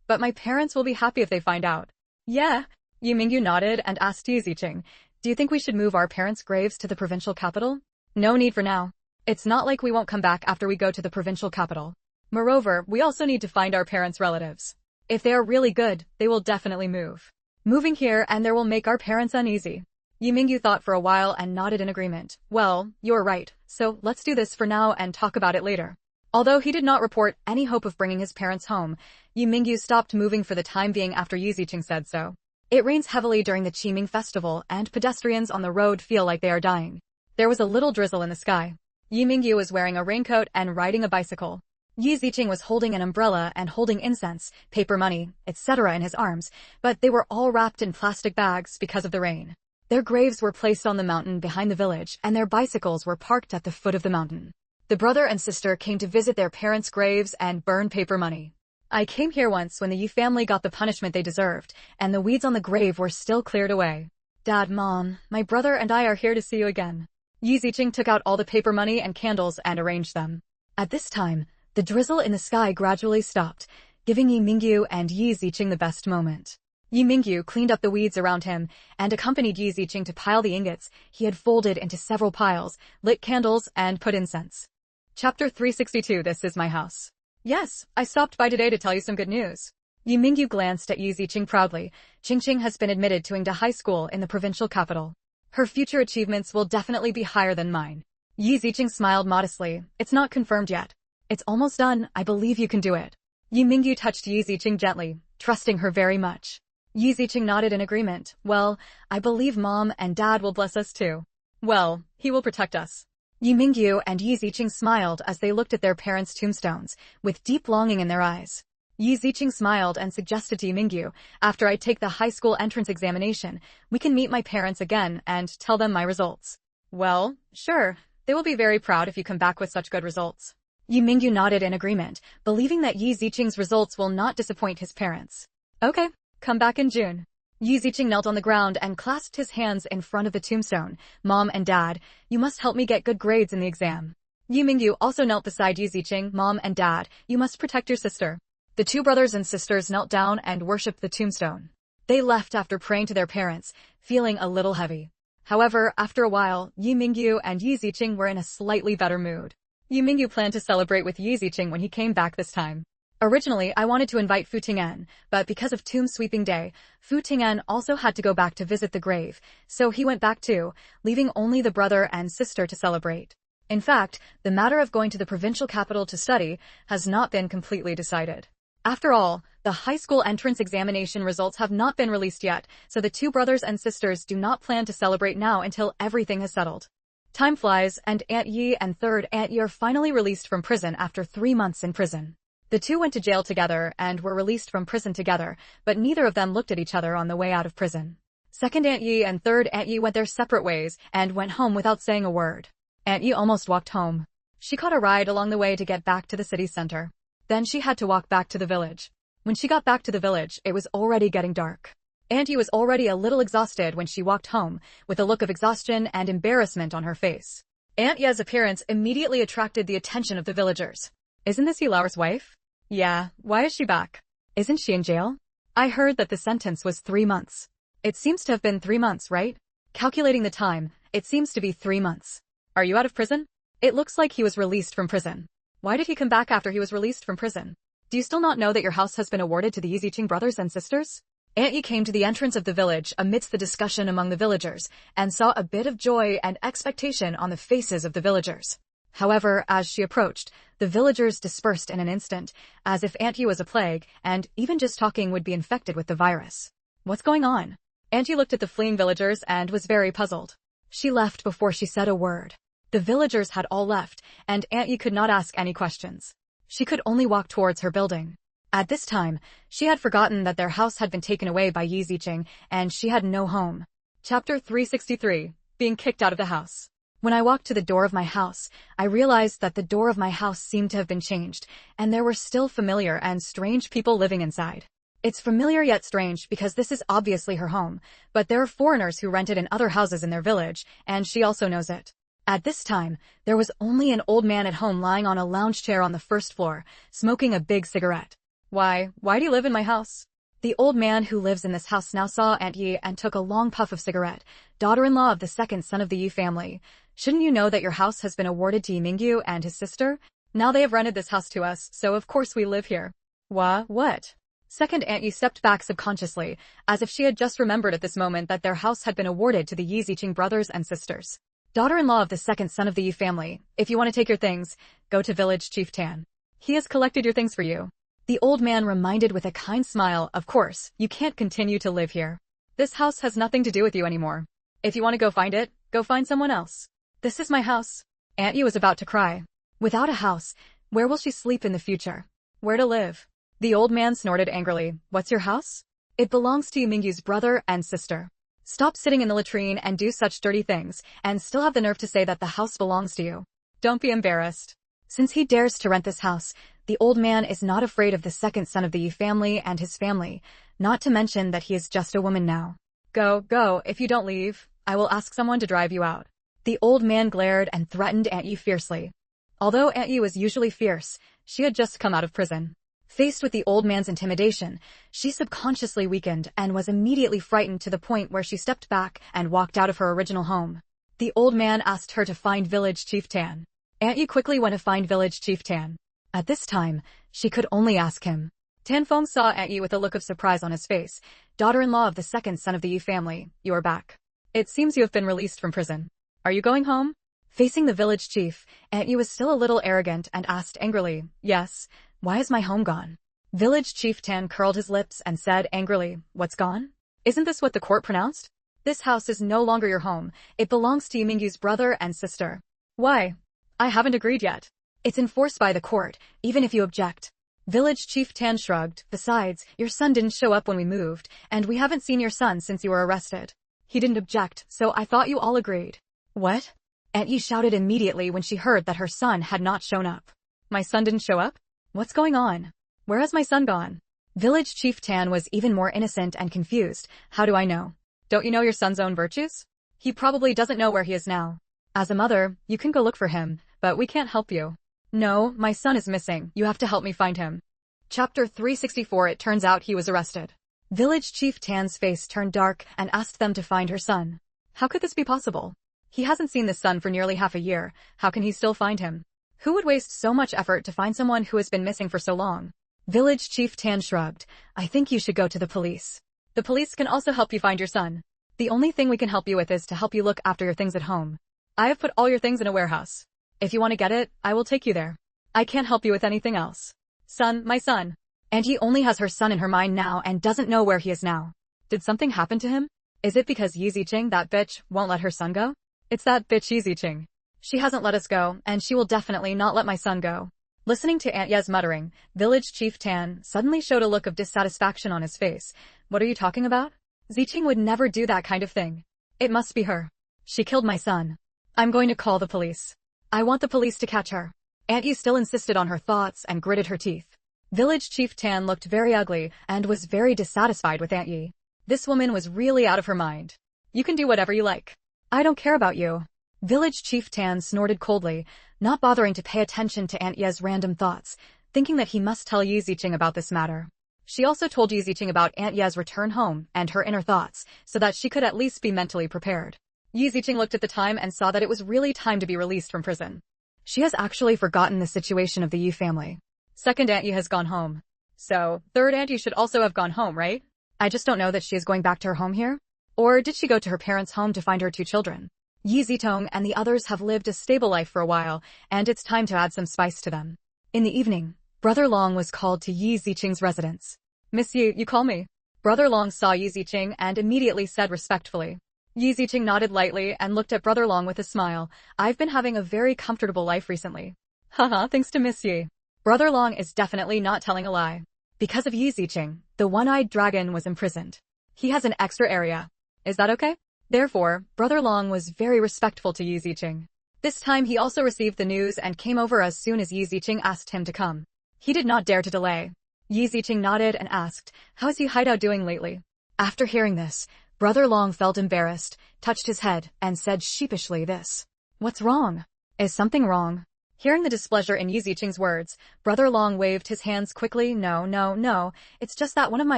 but my parents will be happy if they find out. Yeah. Yi Mingyu nodded and asked Yi Ziqing, do you think we should move our parents' graves to the provincial capital? No need for now. It's not like we won't come back after we go to the provincial capital. Moreover, we also need to find our parents' relatives. If they are really good, they will definitely move. Moving here and there will make our parents uneasy. Yi Mingyu thought for a while and nodded in agreement. Well, you're right, so let's do this for now and talk about it later. Although he did not report any hope of bringing his parents home, Yi Mingyu stopped moving for the time being after Yi Ziqing said so. It rains heavily during the Qiming festival, and pedestrians on the road feel like they are dying. There was a little drizzle in the sky. Yi Mingyu was wearing a raincoat and riding a bicycle. Yi Ziqing was holding an umbrella and holding incense, paper money, etc. in his arms, but they were all wrapped in plastic bags because of the rain. Their graves were placed on the mountain behind the village, and their bicycles were parked at the foot of the mountain. The brother and sister came to visit their parents' graves and burn paper money. I came here once when the Yi family got the punishment they deserved, and the weeds on the grave were still cleared away. Dad, Mom, my brother and I are here to see you again. Yi Ziqing took out all the paper money and candles and arranged them. At this time, the drizzle in the sky gradually stopped, giving Yi Mingyu and Yi Ziqing the best moment. Yi Mingyu cleaned up the weeds around him and accompanied Yi Ziqing to pile the ingots he had folded into several piles, lit candles, and put incense. Chapter 362. This is my house. Yes, I stopped by today to tell you some good news. Yi Mingyu glanced at Yi Ziqing proudly. Qingqing has been admitted to Yingda High School in the provincial capital. Her future achievements will definitely be higher than mine. Yi Ziqing smiled modestly. It's not confirmed yet. It's almost done. I believe you can do it. Yi Mingyu touched Yi Ziqing gently, trusting her very much. Yi Ziqing nodded in agreement. Well, I believe Mom and Dad will bless us too. Well, he will protect us. Yi Mingyu and Yi Ziqing smiled as they looked at their parents' tombstones, with deep longing in their eyes. Yi Ziqing smiled and suggested to Yi Mingyu, after I take the high school entrance examination, we can meet my parents again and tell them my results. Well, sure, they will be very proud if you come back with such good results. Yi Mingyu nodded in agreement, believing that Yi Ziqing's results will not disappoint his parents. Okay, come back in June. Yi Ziqing knelt on the ground and clasped his hands in front of the tombstone. Mom and Dad, you must help me get good grades in the exam. Yi Mingyu also knelt beside Yi Ziqing. Mom and Dad, you must protect your sister. The two brothers and sisters knelt down and worshipped the tombstone. They left after praying to their parents, feeling a little heavy. However, after a while, Yi Mingyu and Yi Ziqing were in a slightly better mood. Yi Mingyu planned to celebrate with Yi Ziqing when he came back this time. Originally, I wanted to invite Fu Ting'an, but because of Tomb Sweeping Day, Fu Ting'an also had to go back to visit the grave, so he went back too, leaving only the brother and sister to celebrate. In fact, the matter of going to the provincial capital to study has not been completely decided. After all, the high school entrance examination results have not been released yet, so the two brothers and sisters do not plan to celebrate now until everything has settled. Time flies, and Aunt Yi and third Aunt Yi are finally released from prison after 3 months in prison. The two went to jail together and were released from prison together, but neither of them looked at each other on the way out of prison. Second Aunt Yi and third Aunt Yi went their separate ways and went home without saying a word. Aunt Yi almost walked home. She caught a ride along the way to get back to the city center. Then she had to walk back to the village. When she got back to the village, it was already getting dark. Aunt Yi was already a little exhausted when she walked home, with a look of exhaustion and embarrassment on her face. Aunt Yi's appearance immediately attracted the attention of the villagers. Isn't this Yi Lao's wife? Yeah, why is she back? Isn't she in jail? I heard that the sentence was 3 months. It seems to have been 3 months, right? Calculating the time, it seems to be 3 months. Are you out of prison? It looks like he was released from prison. Why did he come back after he was released from prison? Do you still not know that your house has been awarded to the Yi Ziqing brothers and sisters? Aunt Yi came to the entrance of the village amidst the discussion among the villagers, and saw a bit of joy and expectation on the faces of the villagers. However, as she approached, the villagers dispersed in an instant, as if Aunt Yi was a plague, and even just talking would be infected with the virus. What's going on? Aunt Yi looked at the fleeing villagers and was very puzzled. She left before she said a word. The villagers had all left, and Aunt Yi could not ask any questions. She could only walk towards her building. At this time, she had forgotten that their house had been taken away by Yi Ziqing, and she had no home. Chapter 363. Being kicked out of the house. When I walked to the door of my house, I realized that the door of my house seemed to have been changed, and there were still familiar and strange people living inside. It's familiar yet strange because this is obviously her home, but there are foreigners who rented in other houses in their village, and she also knows it. At this time, there was only an old man at home lying on a lounge chair on the first floor, smoking a big cigarette. Why do you live in my house? The old man who lives in this house now saw Aunt Yi and took a long puff of cigarette, daughter-in-law of the second son of the Yi family. Shouldn't you know that your house has been awarded to Yi Mingyu and his sister? Now they have rented this house to us, so of course we live here. What? Second Aunt Yi stepped back subconsciously, as if she had just remembered at this moment that their house had been awarded to the Yi Ziqing brothers and sisters. daughter-in-law of the second son of the Yi family. If you want to take your things, go to village chief Tan. He has collected your things for you. The old man reminded with a kind smile, of course, you can't continue to live here. This house has nothing to do with you anymore. If you want to go find it, go find someone else. This is my house. Aunt Yu was about to cry. Without a house, where will she sleep in the future? Where to live? The old man snorted angrily. What's your house? It belongs to Mingyu's brother and sister. Stop sitting in the latrine and do such dirty things, and still have the nerve to say that the house belongs to you. Don't be embarrassed. Since he dares to rent this house, the old man is not afraid of the second son of the Yi family and his family, not to mention that he is just a woman now. Go, if you don't leave, I will ask someone to drive you out. The old man glared and threatened Aunt Yu fiercely. Although Aunt Yu was usually fierce, she had just come out of prison. Faced with the old man's intimidation, she subconsciously weakened and was immediately frightened to the point where she stepped back and walked out of her original home. The old man asked her to find village chief Tan. Aunt Yu quickly went to find village chief Tan. At this time, she could only ask him. Tan Feng saw Aunt Yu with a look of surprise on his face. Daughter-in-law of the second son of the Yi family, you are back. It seems you have been released from prison. Are you going home? Facing the village chief, Aunt Yu was still a little arrogant and asked angrily, yes, why is my home gone? Village chief Tan curled his lips and said angrily, what's gone? Isn't this what the court pronounced? This house is no longer your home. It belongs to Mingyu's brother and sister. Why? I haven't agreed yet. It's enforced by the court, even if you object. Village chief Tan shrugged. Besides, your son didn't show up when we moved, and we haven't seen your son since you were arrested. He didn't object, so I thought you all agreed. What? Aunt Yu shouted immediately when she heard that her son had not shown up. My son didn't show up? What's going on? Where has my son gone? Village chief Tan was even more innocent and confused. How do I know? Don't you know your son's own virtues? He probably doesn't know where he is now. As a mother, you can go look for him, but we can't help you. No, my son is missing. You have to help me find him. Chapter 364. It turns out he was arrested. Village chief Tan's face turned dark and asked them to find her son. How could this be possible? He hasn't seen this son for nearly half a year. How can he still find him? Who would waste so much effort to find someone who has been missing for so long? Village chief Tan shrugged. I think you should go to the police. The police can also help you find your son. The only thing we can help you with is to help you look after your things at home. I have put all your things in a warehouse. If you want to get it, I will take you there. I can't help you with anything else. Son, my son. And he only has her son in her mind now and doesn't know where he is now. Did something happen to him? Is it because Yi Ziqing, that bitch, won't let her son go? It's that bitch Yi Ziqing. She hasn't let us go, and she will definitely not let my son go. Listening to Aunt Ye's muttering, Village Chief Tan suddenly showed a look of dissatisfaction on his face. What are you talking about? Ziqing would never do that kind of thing. It must be her. She killed my son. I'm going to call the police. I want the police to catch her. Aunt Yi still insisted on her thoughts and gritted her teeth. Village Chief Tan looked very ugly and was very dissatisfied with Aunt Yi. This woman was really out of her mind. You can do whatever you like. I don't care about you. Village Chief Tan snorted coldly, not bothering to pay attention to Aunt Ye's random thoughts, thinking that he must tell Yi Ziqing about this matter. She also told Yi Ziqing about Aunt Ye's return home and her inner thoughts, so that she could at least be mentally prepared. Yi Ziqing looked at the time and saw that it was really time to be released from prison. She has actually forgotten the situation of the Yi family. Second Aunt Yi has gone home. So, third Aunt Yi should also have gone home, right? I just don't know that she is going back to her home here. Or did she go to her parents' home to find her two children? Yi Zitong and the others have lived a stable life for a while, and it's time to add some spice to them. In the evening, Brother Long was called to Yi Ziqing's residence. Miss Yi, you call me? Brother Long saw Yi Ziqing and immediately said respectfully. Yi Ziqing nodded lightly and looked at Brother Long with a smile. I've been having a very comfortable life recently. Haha, thanks to Miss Yi. Brother Long is definitely not telling a lie. Because of Yi Ziqing, the one-eyed dragon was imprisoned. He has an extra area. Is that okay? Therefore, Brother Long was very respectful to Yi Ziqing. This time he also received the news and came over as soon as Yi Ziqing asked him to come. He did not dare to delay. Yi Ziqing nodded and asked, how's Yi Haidao doing lately? After hearing this, Brother Long felt embarrassed, touched his head, and said sheepishly this. What's wrong? Is something wrong? Hearing the displeasure in Yi Ziqing's words, Brother Long waved his hands quickly. No, it's just that one of my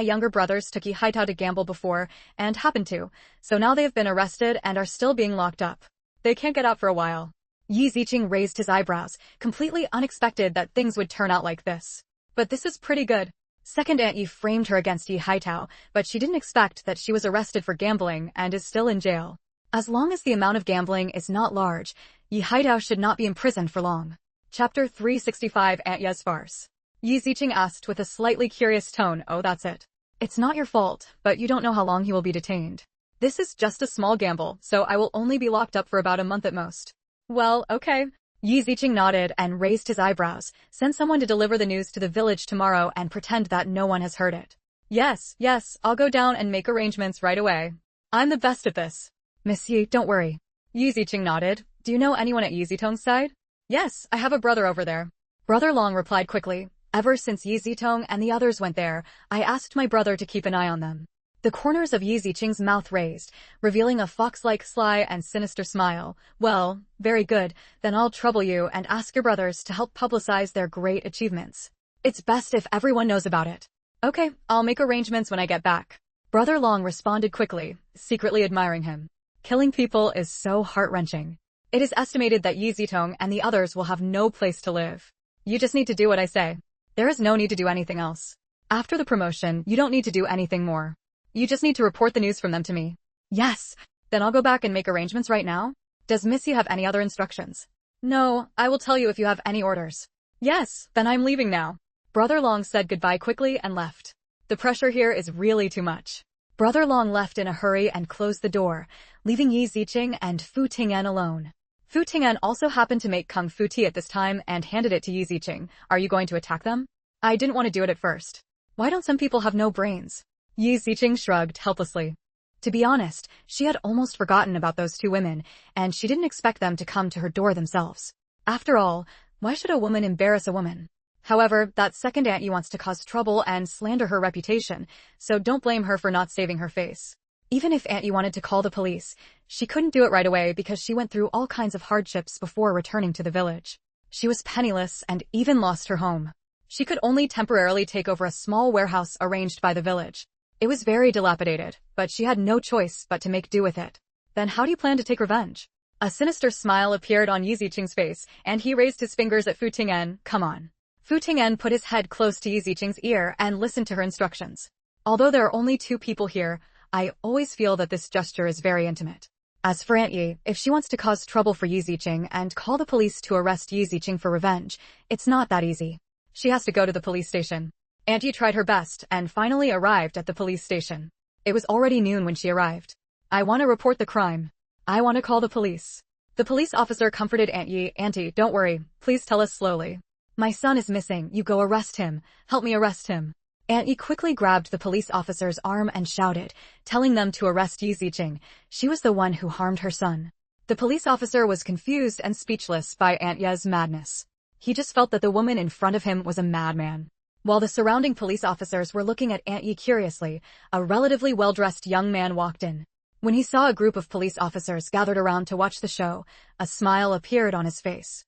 younger brothers took Yi Haitao to gamble before, and happened to, so now they have been arrested and are still being locked up. They can't get out for a while. Yi Ziqing raised his eyebrows, completely unexpected that things would turn out like this. But this is pretty good. Second Aunt Yi framed her against Yi Haitao, but she didn't expect that she was arrested for gambling and is still in jail. As long as the amount of gambling is not large, Yi Haidao should not be imprisoned for long. Chapter 365 Aunt Ye's Farce. Yi Ziqing asked with a slightly curious tone, oh that's it. It's not your fault, but you don't know how long he will be detained. This is just a small gamble, so I will only be locked up for about a month at most. Well, okay. Yi Ziqing nodded and raised his eyebrows. Send someone to deliver the news to the village tomorrow and pretend that no one has heard it. Yes, I'll go down and make arrangements right away. I'm the best at this. Miss Yi, don't worry. Yi Ziqing nodded. Do you know anyone at Yi Zitong's side? Yes, I have a brother over there. Brother Long replied quickly. Ever since Yi Zitong and the others went there, I asked my brother to keep an eye on them. The corners of Yi Ziqing's mouth raised, revealing a fox-like sly and sinister smile. Well, very good, then I'll trouble you and ask your brothers to help publicize their great achievements. It's best if everyone knows about it. Okay, I'll make arrangements when I get back. Brother Long responded quickly, secretly admiring him. Killing people is so heart-wrenching. It is estimated that Yi Zitong and the others will have no place to live. You just need to do what I say. There is no need to do anything else. After the promotion, you don't need to do anything more. You just need to report the news from them to me. Yes, then I'll go back and make arrangements right now. Does Missy have any other instructions? No, I will tell you if you have any orders. Yes, then I'm leaving now. Brother Long said goodbye quickly and left. The pressure here is really too much. Brother Long left in a hurry and closed the door, leaving Yi Ziqing and Fu Ting'an alone. Fu Ting'an also happened to make kung fu tea at this time and handed it to Yi Ziqing. Are you going to attack them? I didn't want to do it at first. Why don't some people have no brains? Yi Ziqing shrugged helplessly. To be honest, she had almost forgotten about those two women, and she didn't expect them to come to her door themselves. After all, why should a woman embarrass a woman? However, that second Aunt Yi wants to cause trouble and slander her reputation, so don't blame her for not saving her face. Even if Aunt Yi wanted to call the police, she couldn't do it right away because she went through all kinds of hardships before returning to the village. She was penniless and even lost her home. She could only temporarily take over a small warehouse arranged by the village. It was very dilapidated, but she had no choice but to make do with it. Then how do you plan to take revenge? A sinister smile appeared on Yi Ziqing's face, and he raised his fingers at Fu Ting'an. Come on. Fu Ting'an put his head close to Yi Ziqing's ear and listened to her instructions. Although there are only two people here, I always feel that this gesture is very intimate. As for Aunt Yi, if she wants to cause trouble for Yi Ziqing and call the police to arrest Yi Ziqing for revenge, it's not that easy. She has to go to the police station. Aunt Yi tried her best and finally arrived at the police station. It was already noon when she arrived. I want to report the crime. I want to call the police. The police officer comforted Aunt Yi. Auntie, don't worry. Please tell us slowly. My son is missing. You go arrest him. Help me arrest him. Aunt Yi quickly grabbed the police officer's arm and shouted, telling them to arrest Yi Ziqing. She was the one who harmed her son. The police officer was confused and speechless by Aunt Ye's madness. He just felt that the woman in front of him was a madman. While the surrounding police officers were looking at Aunt Yi curiously, a relatively well-dressed young man walked in. When he saw a group of police officers gathered around to watch the show, a smile appeared on his face.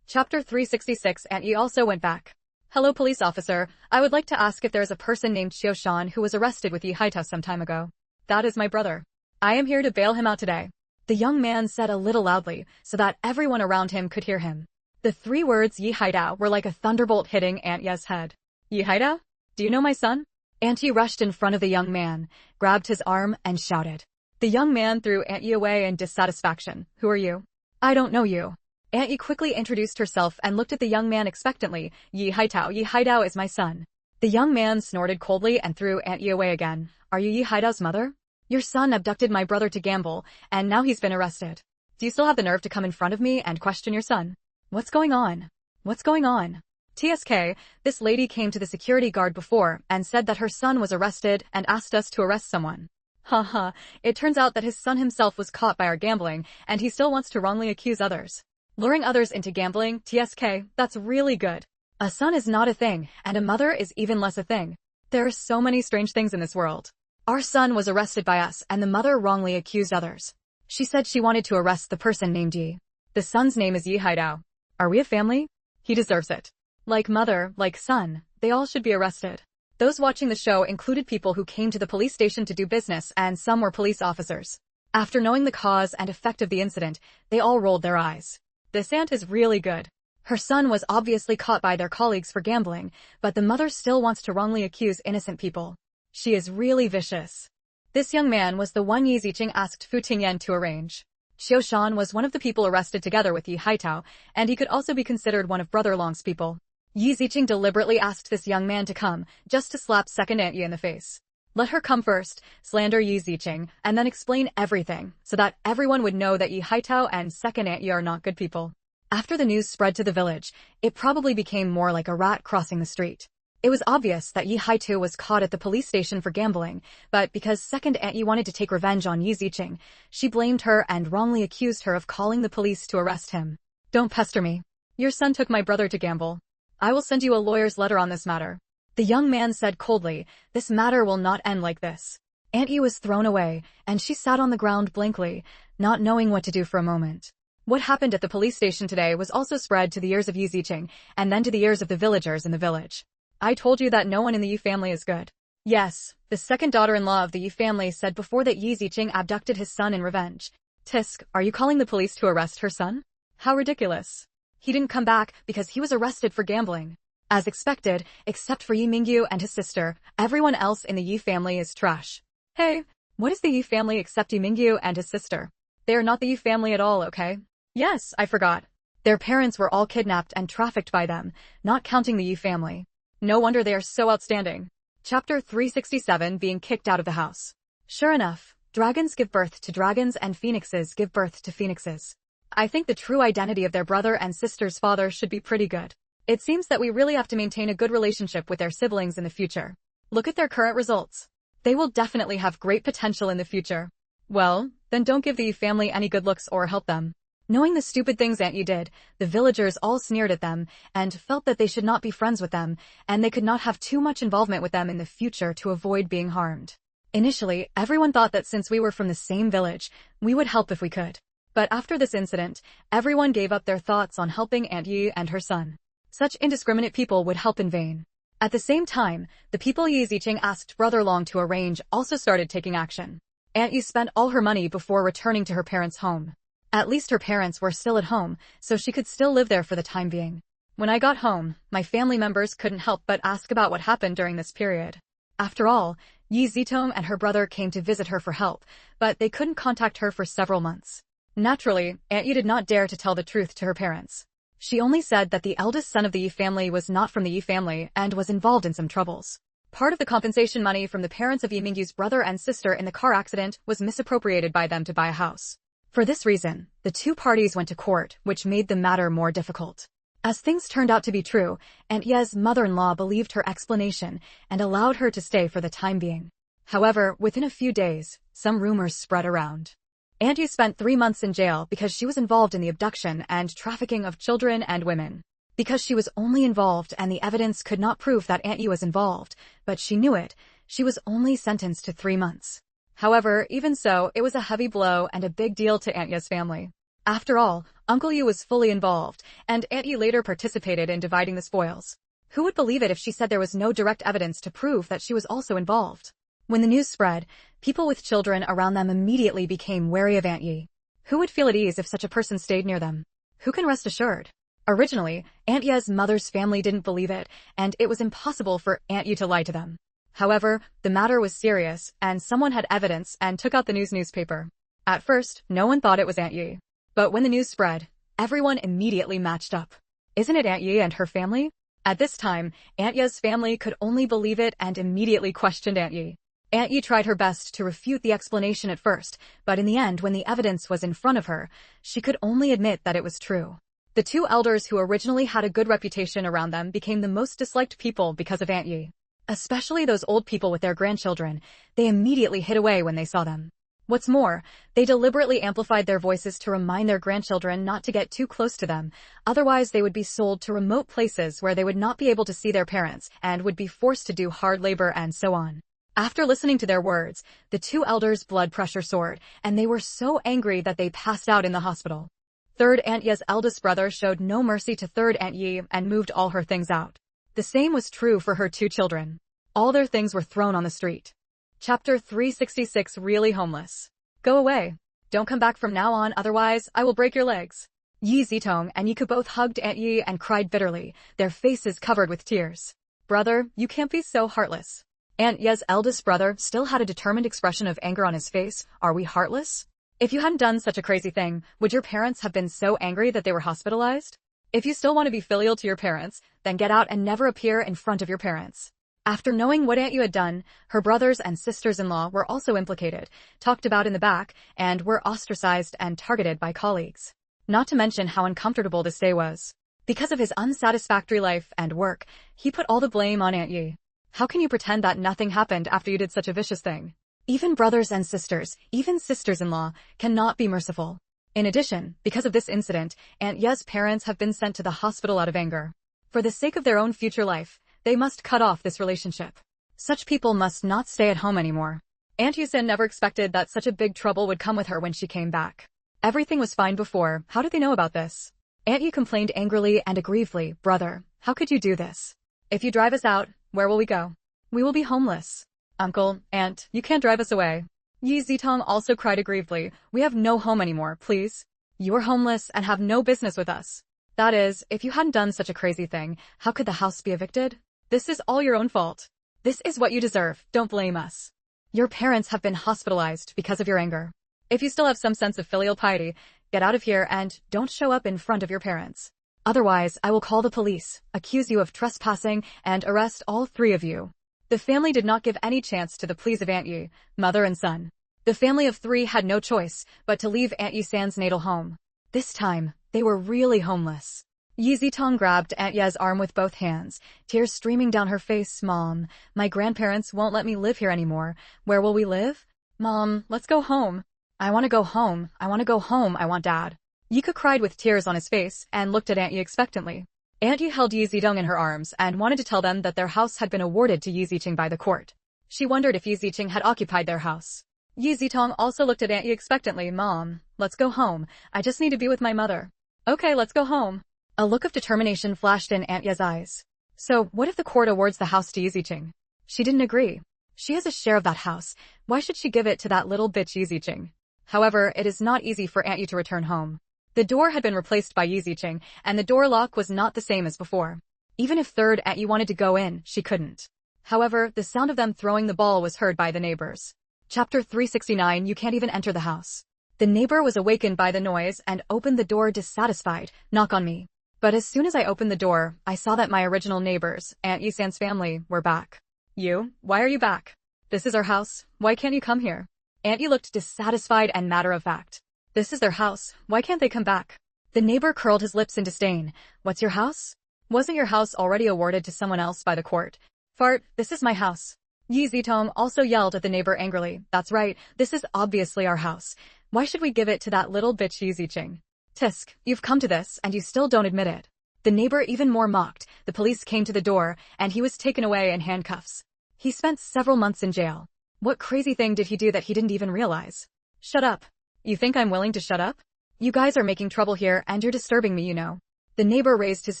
Chapter 366 Aunt Yi also went back. Hello police officer, I would like to ask if there is a person named Xiao Shan who was arrested with Yi Haidao some time ago. That is my brother. I am here to bail him out today. The young man said a little loudly, so that everyone around him could hear him. The three words Yi Haidao were like a thunderbolt hitting Aunt Ye's head. Yi Haidao? Do you know my son? Aunt Yi rushed in front of the young man, grabbed his arm, and shouted. The young man threw Aunt Yi away in dissatisfaction. Who are you? I don't know you. Aunt Yi quickly introduced herself and looked at the young man expectantly. Yi Haidao is my son. The young man snorted coldly and threw Aunt Yi away again. Are you Yi Haidao's mother? Your son abducted my brother to gamble, and now he's been arrested. Do you still have the nerve to come in front of me and question your son? What's going on? What's going on? TSK, this lady came to the security guard before and said that her son was arrested and asked us to arrest someone. Haha, it turns out that his son himself was caught by our gambling, and he still wants to wrongly accuse others. Luring others into gambling, TSK, that's really good. A son is not a thing, and a mother is even less a thing. There are so many strange things in this world. Our son was arrested by us, and the mother wrongly accused others. She said she wanted to arrest the person named Yi. The son's name is Yi Haidao. Are we a family? He deserves it. Like mother, like son, they all should be arrested. Those watching the show included people who came to the police station to do business, and some were police officers. After knowing the cause and effect of the incident, they all rolled their eyes. This aunt is really good. Her son was obviously caught by their colleagues for gambling, but the mother still wants to wrongly accuse innocent people. She is really vicious. This young man was the one Yi Ziqing asked Fu Tingyan to arrange. Xiao Shan was one of the people arrested together with Yi Haitao, and he could also be considered one of Brother Long's people. Yi Ziqing deliberately asked this young man to come, just to slap second Aunt Yi in the face. Let her come first, slander Yi Ziqing, and then explain everything, so that everyone would know that Yi Haitao and second Aunt Yi are not good people. After the news spread to the village, it probably became more like a rat crossing the street. It was obvious that Yi Haitao was caught at the police station for gambling, but because second Aunt Yi wanted to take revenge on Yi Ziqing, she blamed her and wrongly accused her of calling the police to arrest him. Don't pester me. Your son took my brother to gamble. I will send you a lawyer's letter on this matter. The young man said coldly, this matter will not end like this. Aunt Yi was thrown away, and she sat on the ground blankly, not knowing what to do for a moment. What happened at the police station today was also spread to the ears of Yi Ziqing, and then to the ears of the villagers in the village. I told you that no one in the Yi family is good. Yes, the second daughter-in-law of the Yi family said before that Yi Ziqing abducted his son in revenge. Tisk, are you calling the police to arrest her son? How ridiculous. He didn't come back because he was arrested for gambling. As expected, except for Yi Mingyu and his sister, everyone else in the Yi family is trash. Hey, what is the Yi family except Yi Mingyu and his sister? They are not the Yi family at all, okay? Yes, I forgot. Their parents were all kidnapped and trafficked by them, not counting the Yi family. No wonder they are so outstanding. Chapter 367, being kicked out of the house. Sure enough, dragons give birth to dragons and phoenixes give birth to phoenixes. I think the true identity of their brother and sister's father should be pretty good. It seems that we really have to maintain a good relationship with their siblings in the future. Look at their current results. They will definitely have great potential in the future. Well, then don't give the Yi family any good looks or help them. Knowing the stupid things Aunt Yi did, the villagers all sneered at them and felt that they should not be friends with them, and they could not have too much involvement with them in the future to avoid being harmed. Initially, everyone thought that since we were from the same village, we would help if we could. But after this incident, everyone gave up their thoughts on helping Aunt Yi and her son. Such indiscriminate people would help in vain. At the same time, the people Yi Ziqing asked Brother Long to arrange also started taking action. Aunt Yi spent all her money before returning to her parents' home. At least her parents were still at home, so she could still live there for the time being. When I got home, my family members couldn't help but ask about what happened during this period. After all, Yi Zitong and her brother came to visit her for help, but they couldn't contact her for several months. Naturally, Aunt Yi did not dare to tell the truth to her parents. She only said that the eldest son of the Yi family was not from the Yi family and was involved in some troubles. Part of the compensation money from the parents of Yi Mingyu's brother and sister in the car accident was misappropriated by them to buy a house. For this reason, the two parties went to court, which made the matter more difficult. As things turned out to be true, Aunt Ye's mother-in-law believed her explanation and allowed her to stay for the time being. However, within a few days, some rumors spread around. Aunt Ye spent 3 months in jail because she was involved in the abduction and trafficking of children and women. Because she was only involved and the evidence could not prove that Aunt Ye was involved, but she knew it, she was only sentenced to 3 months. However, even so, it was a heavy blow and a big deal to Aunt Ye's family. After all, Uncle Yu was fully involved, and Aunt Ye later participated in dividing the spoils. Who would believe it if she said there was no direct evidence to prove that she was also involved? When the news spread, people with children around them immediately became wary of Aunt Ye. Who would feel at ease if such a person stayed near them? Who can rest assured? Originally, Aunt Ye's mother's family didn't believe it, and it was impossible for Aunt Ye to lie to them. However, the matter was serious, and someone had evidence and took out the newspaper. At first, no one thought it was Aunt Ye. But when the news spread, everyone immediately matched up. Isn't it Aunt Ye and her family? At this time, Aunt Ye's family could only believe it and immediately questioned Aunt Ye. Aunt Ye tried her best to refute the explanation at first, but in the end, when the evidence was in front of her, she could only admit that it was true. The two elders who originally had a good reputation around them became the most disliked people because of Aunt Ye. Especially those old people with their grandchildren, they immediately hid away when they saw them. What's more, they deliberately amplified their voices to remind their grandchildren not to get too close to them, otherwise they would be sold to remote places where they would not be able to see their parents and would be forced to do hard labor and so on. After listening to their words, the two elders' blood pressure soared, and they were so angry that they passed out in the hospital. Third Aunt Ye's eldest brother showed no mercy to Third Aunt Ye and moved all her things out. The same was true for her two children. All their things were thrown on the street. Chapter 366, Really Homeless. Go away. Don't come back from now on, otherwise I will break your legs. Yi Zitong and Yiku both hugged Aunt Ye and cried bitterly, their faces covered with tears. Brother, you can't be so heartless. Aunt Ye's eldest brother still had a determined expression of anger on his face. Are we heartless? If you hadn't done such a crazy thing, would your parents have been so angry that they were hospitalized? If you still want to be filial to your parents, then get out and never appear in front of your parents. After knowing what Aunt Yu had done, her brothers and sisters-in-law were also implicated, talked about in the back, and were ostracized and targeted by colleagues. Not to mention how uncomfortable this day was. Because of his unsatisfactory life and work, he put all the blame on Aunt Yi. How can you pretend that nothing happened after you did such a vicious thing? Even brothers and sisters, even sisters-in-law, cannot be merciful. In addition, because of this incident, Aunt Ye's parents have been sent to the hospital out of anger. For the sake of their own future life, they must cut off this relationship. Such people must not stay at home anymore. Aunt Yusin never expected that such a big trouble would come with her when she came back. Everything was fine before. How did they know about this? Aunt Yu complained angrily and aggrievedly. Brother, how could you do this? If you drive us out, where will we go? We will be homeless. Uncle, Aunt, you can't drive us away. Yi Zitong also cried aggrievedly. We have no home anymore, please. You're homeless and have no business with us. That is, if you hadn't done such a crazy thing, how could the house be evicted? This is all your own fault. This is what you deserve, don't blame us. Your parents have been hospitalized because of your anger. If you still have some sense of filial piety, get out of here and don't show up in front of your parents. Otherwise, I will call the police, accuse you of trespassing, and arrest all three of you. The family did not give any chance to the pleas of Aunt Yi, mother and son. The family of three had no choice but to leave Aunt Yi San's natal home. This time, they were really homeless. Yi Zitong grabbed Aunt Ye's arm with both hands, tears streaming down her face. Mom, my grandparents won't let me live here anymore. Where will we live? Mom, let's go home. I want to go home. I want to go home. I want Dad. Yika cried with tears on his face and looked at Aunt Yi expectantly. Aunt Yi held Yi Zidong in her arms and wanted to tell them that their house had been awarded to Yi Ziqing by the court. She wondered if Yi Ziqing had occupied their house. Yi Zitong also looked at Aunt Yi expectantly. Mom, let's go home. I just need to be with my mother. Okay, let's go home. A look of determination flashed in Aunt Ye's eyes. So, what if the court awards the house to Yi Ziqing? She didn't agree. She has a share of that house. Why should she give it to that little bitch Yi Ziqing? However, it is not easy for Aunt Yi to return home. The door had been replaced by Yi Ziqing, and the door lock was not the same as before. Even if third Aunt Yi wanted to go in, she couldn't. However, the sound of them throwing the ball was heard by the neighbors. Chapter 369. You can't even enter the house. The neighbor was awakened by the noise and opened the door dissatisfied. Knock on me. But as soon as I opened the door, I saw that my original neighbors, Aunt Yi San's family, were back. You? Why are you back? This is our house. Why can't you come here? Aunt Yi looked dissatisfied and matter-of-fact. This is their house. Why can't they come back? The neighbor curled his lips in disdain. What's your house? Wasn't your house already awarded to someone else by the court? Fart, this is my house. Yi Zitong also yelled at the neighbor angrily. That's right, this is obviously our house. Why should we give it to that little bitch Yi Ziqing? Tisk, you've come to this and you still don't admit it. The neighbor even more mocked. The police came to the door and he was taken away in handcuffs. He spent several months in jail. What crazy thing did he do that he didn't even realize? Shut up. You think I'm willing to shut up? You guys are making trouble here and you're disturbing me, you know. The neighbor raised his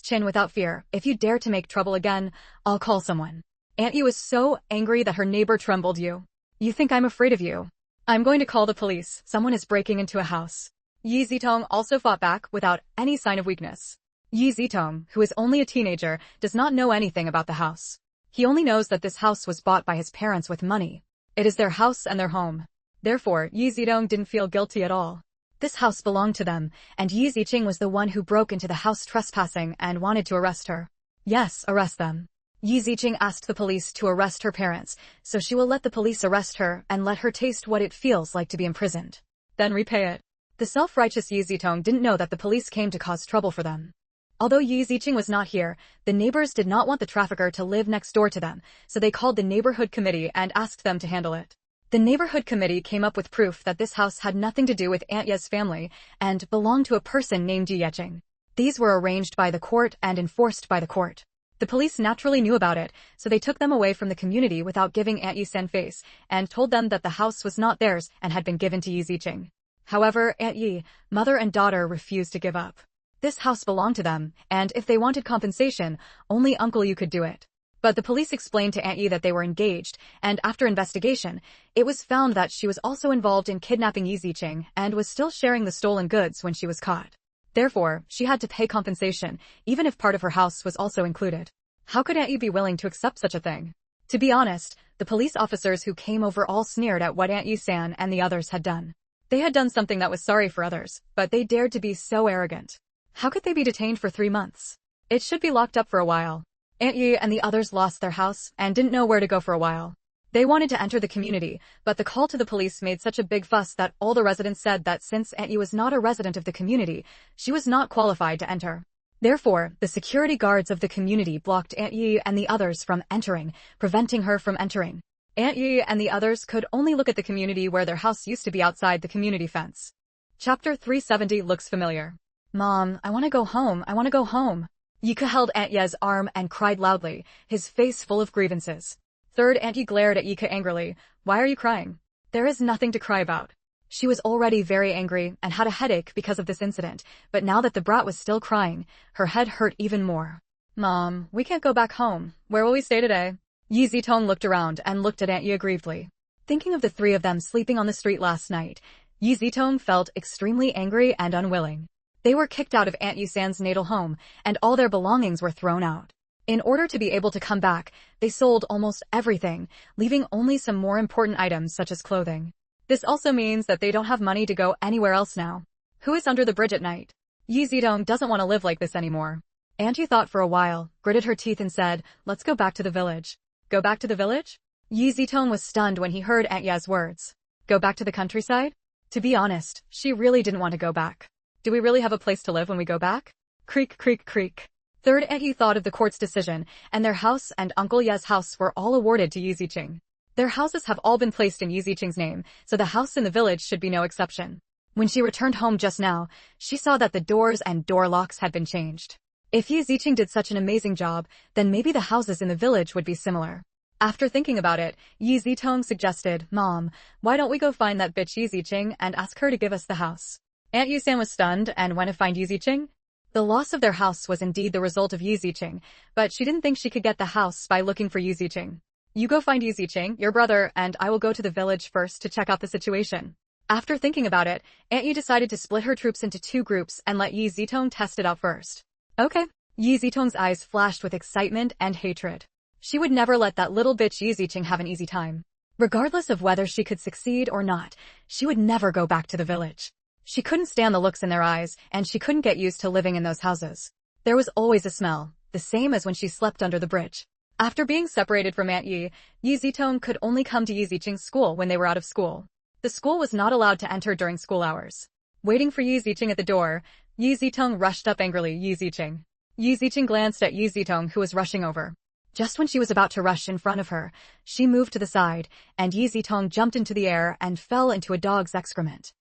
chin without fear. If you dare to make trouble again, I'll call someone. Aunt Yi was so angry that her neighbor trembled. You think I'm afraid of you? I'm going to call the police. Someone is breaking into a house. Yi Zitong also fought back without any sign of weakness. Yi Zitong, who is only a teenager, does not know anything about the house. He only knows that this house was bought by his parents with money. It is their house and their home. Therefore, Yi Zidong didn't feel guilty at all. This house belonged to them, and Yi Ziqing was the one who broke into the house trespassing and wanted to arrest her. Yes, arrest them. Yi Ziqing asked the police to arrest her parents, so she will let the police arrest her and let her taste what it feels like to be imprisoned. Then repay it. The self-righteous Yi Zitong didn't know that the police came to cause trouble for them. Although Yi Ziqing was not here, the neighbors did not want the trafficker to live next door to them, so they called the neighborhood committee and asked them to handle it. The neighborhood committee came up with proof that this house had nothing to do with Aunt Ye's family and belonged to a person named Yi Yeqing. These were arranged by the court and enforced by the court. The police naturally knew about it, so they took them away from the community without giving Aunt Yi San face and told them that the house was not theirs and had been given to Yi Ziqing. However, Aunt Yi, mother and daughter refused to give up. This house belonged to them, and if they wanted compensation, only Uncle Yu could do it. But the police explained to Aunt Yi that they were engaged, and after investigation, it was found that she was also involved in kidnapping Yi Ziqing and was still sharing the stolen goods when she was caught. Therefore, she had to pay compensation, even if part of her house was also included. How could Aunt Yi be willing to accept such a thing? To be honest, The police officers who came over all sneered at what Aunt Yi-san and the others had done. They had done something that was sorry for others, but they dared to be so arrogant. How could they be detained for 3 months? It should be locked up for a while. Aunt Yi and the others lost their house and didn't know where to go for a while. They wanted to enter the community, but the call to the police made such a big fuss that all the residents said that since Aunt Yi was not a resident of the community, she was not qualified to enter. Therefore, the security guards of the community blocked Aunt Yi and the others from entering, preventing her from entering. Aunt Yi and the others could only look at the community where their house used to be outside the community fence. Chapter 370 looks familiar. Mom, I want to go home, I want to go home. Yika held Aunt Ye's arm and cried loudly, his face full of grievances. Third Aunt Yi glared at Yika angrily. Why are you crying? There is nothing to cry about. She was already very angry and had a headache because of this incident, but now that the brat was still crying, her head hurt even more. Mom, we can't go back home. Where will we stay today? Yi Zitong looked around and looked at Aunt Yi aggrievedly. Thinking of the 3 of them sleeping on the street last night, Yi Zitong felt extremely angry and unwilling. They were kicked out of Aunt Yi-san's natal home, and all their belongings were thrown out. In order to be able to come back, they sold almost everything, leaving only some more important items such as clothing. This also means that they don't have money to go anywhere else now. Who is under the bridge at night? Yi Zitong doesn't want to live like this anymore. Aunt Yi thought for a while, gritted her teeth and said, let's go back to the village. Go back to the village? Yi Zitong was stunned when he heard Aunt Ye's words. Go back to the countryside? To be honest, she really didn't want to go back. Do we really have a place to live when we go back? Creak, creak, creak. Third Aunt Yi thought of the court's decision, and their house and Uncle Ye's house were all awarded to Yi Ziqing. Their houses have all been placed in Yi Ziqing's name, so the house in the village should be no exception. When she returned home just now, she saw that the doors and door locks had been changed. If Yi Ziqing did such an amazing job, then maybe the houses in the village would be similar. After thinking about it, Yi Zitong suggested, Mom, why don't we go find that bitch Yi Ziqing and ask her to give us the house? Aunt Yi-san was stunned and went to find Yi Ziqing. The loss of their house was indeed the result of Yi Ziqing, but she didn't think she could get the house by looking for Yi Ziqing. You go find Yi Ziqing, your brother, and I will go to the village first to check out the situation. After thinking about it, Aunt Yi decided to split her troops into 2 groups and let Yi Zitong test it out first. Okay. Yi Zitong's eyes flashed with excitement and hatred. She would never let that little bitch Yi Ziqing have an easy time. Regardless of whether she could succeed or not, she would never go back to the village. She couldn't stand the looks in their eyes, and she couldn't get used to living in those houses. There was always a smell, the same as when she slept under the bridge. After being separated from Aunt Yi, Yi Zitong could only come to Yi Ziqing's school when they were out of school. The school was not allowed to enter during school hours. Waiting for Yi Ziqing at the door, Yi Zitong rushed up angrily. Yi Ziqing. Yi Ziqing glanced at Yi Zitong, who was rushing over. Just when she was about to rush in front of her, she moved to the side, and Yi Zitong jumped into the air and fell into a dog's excrement.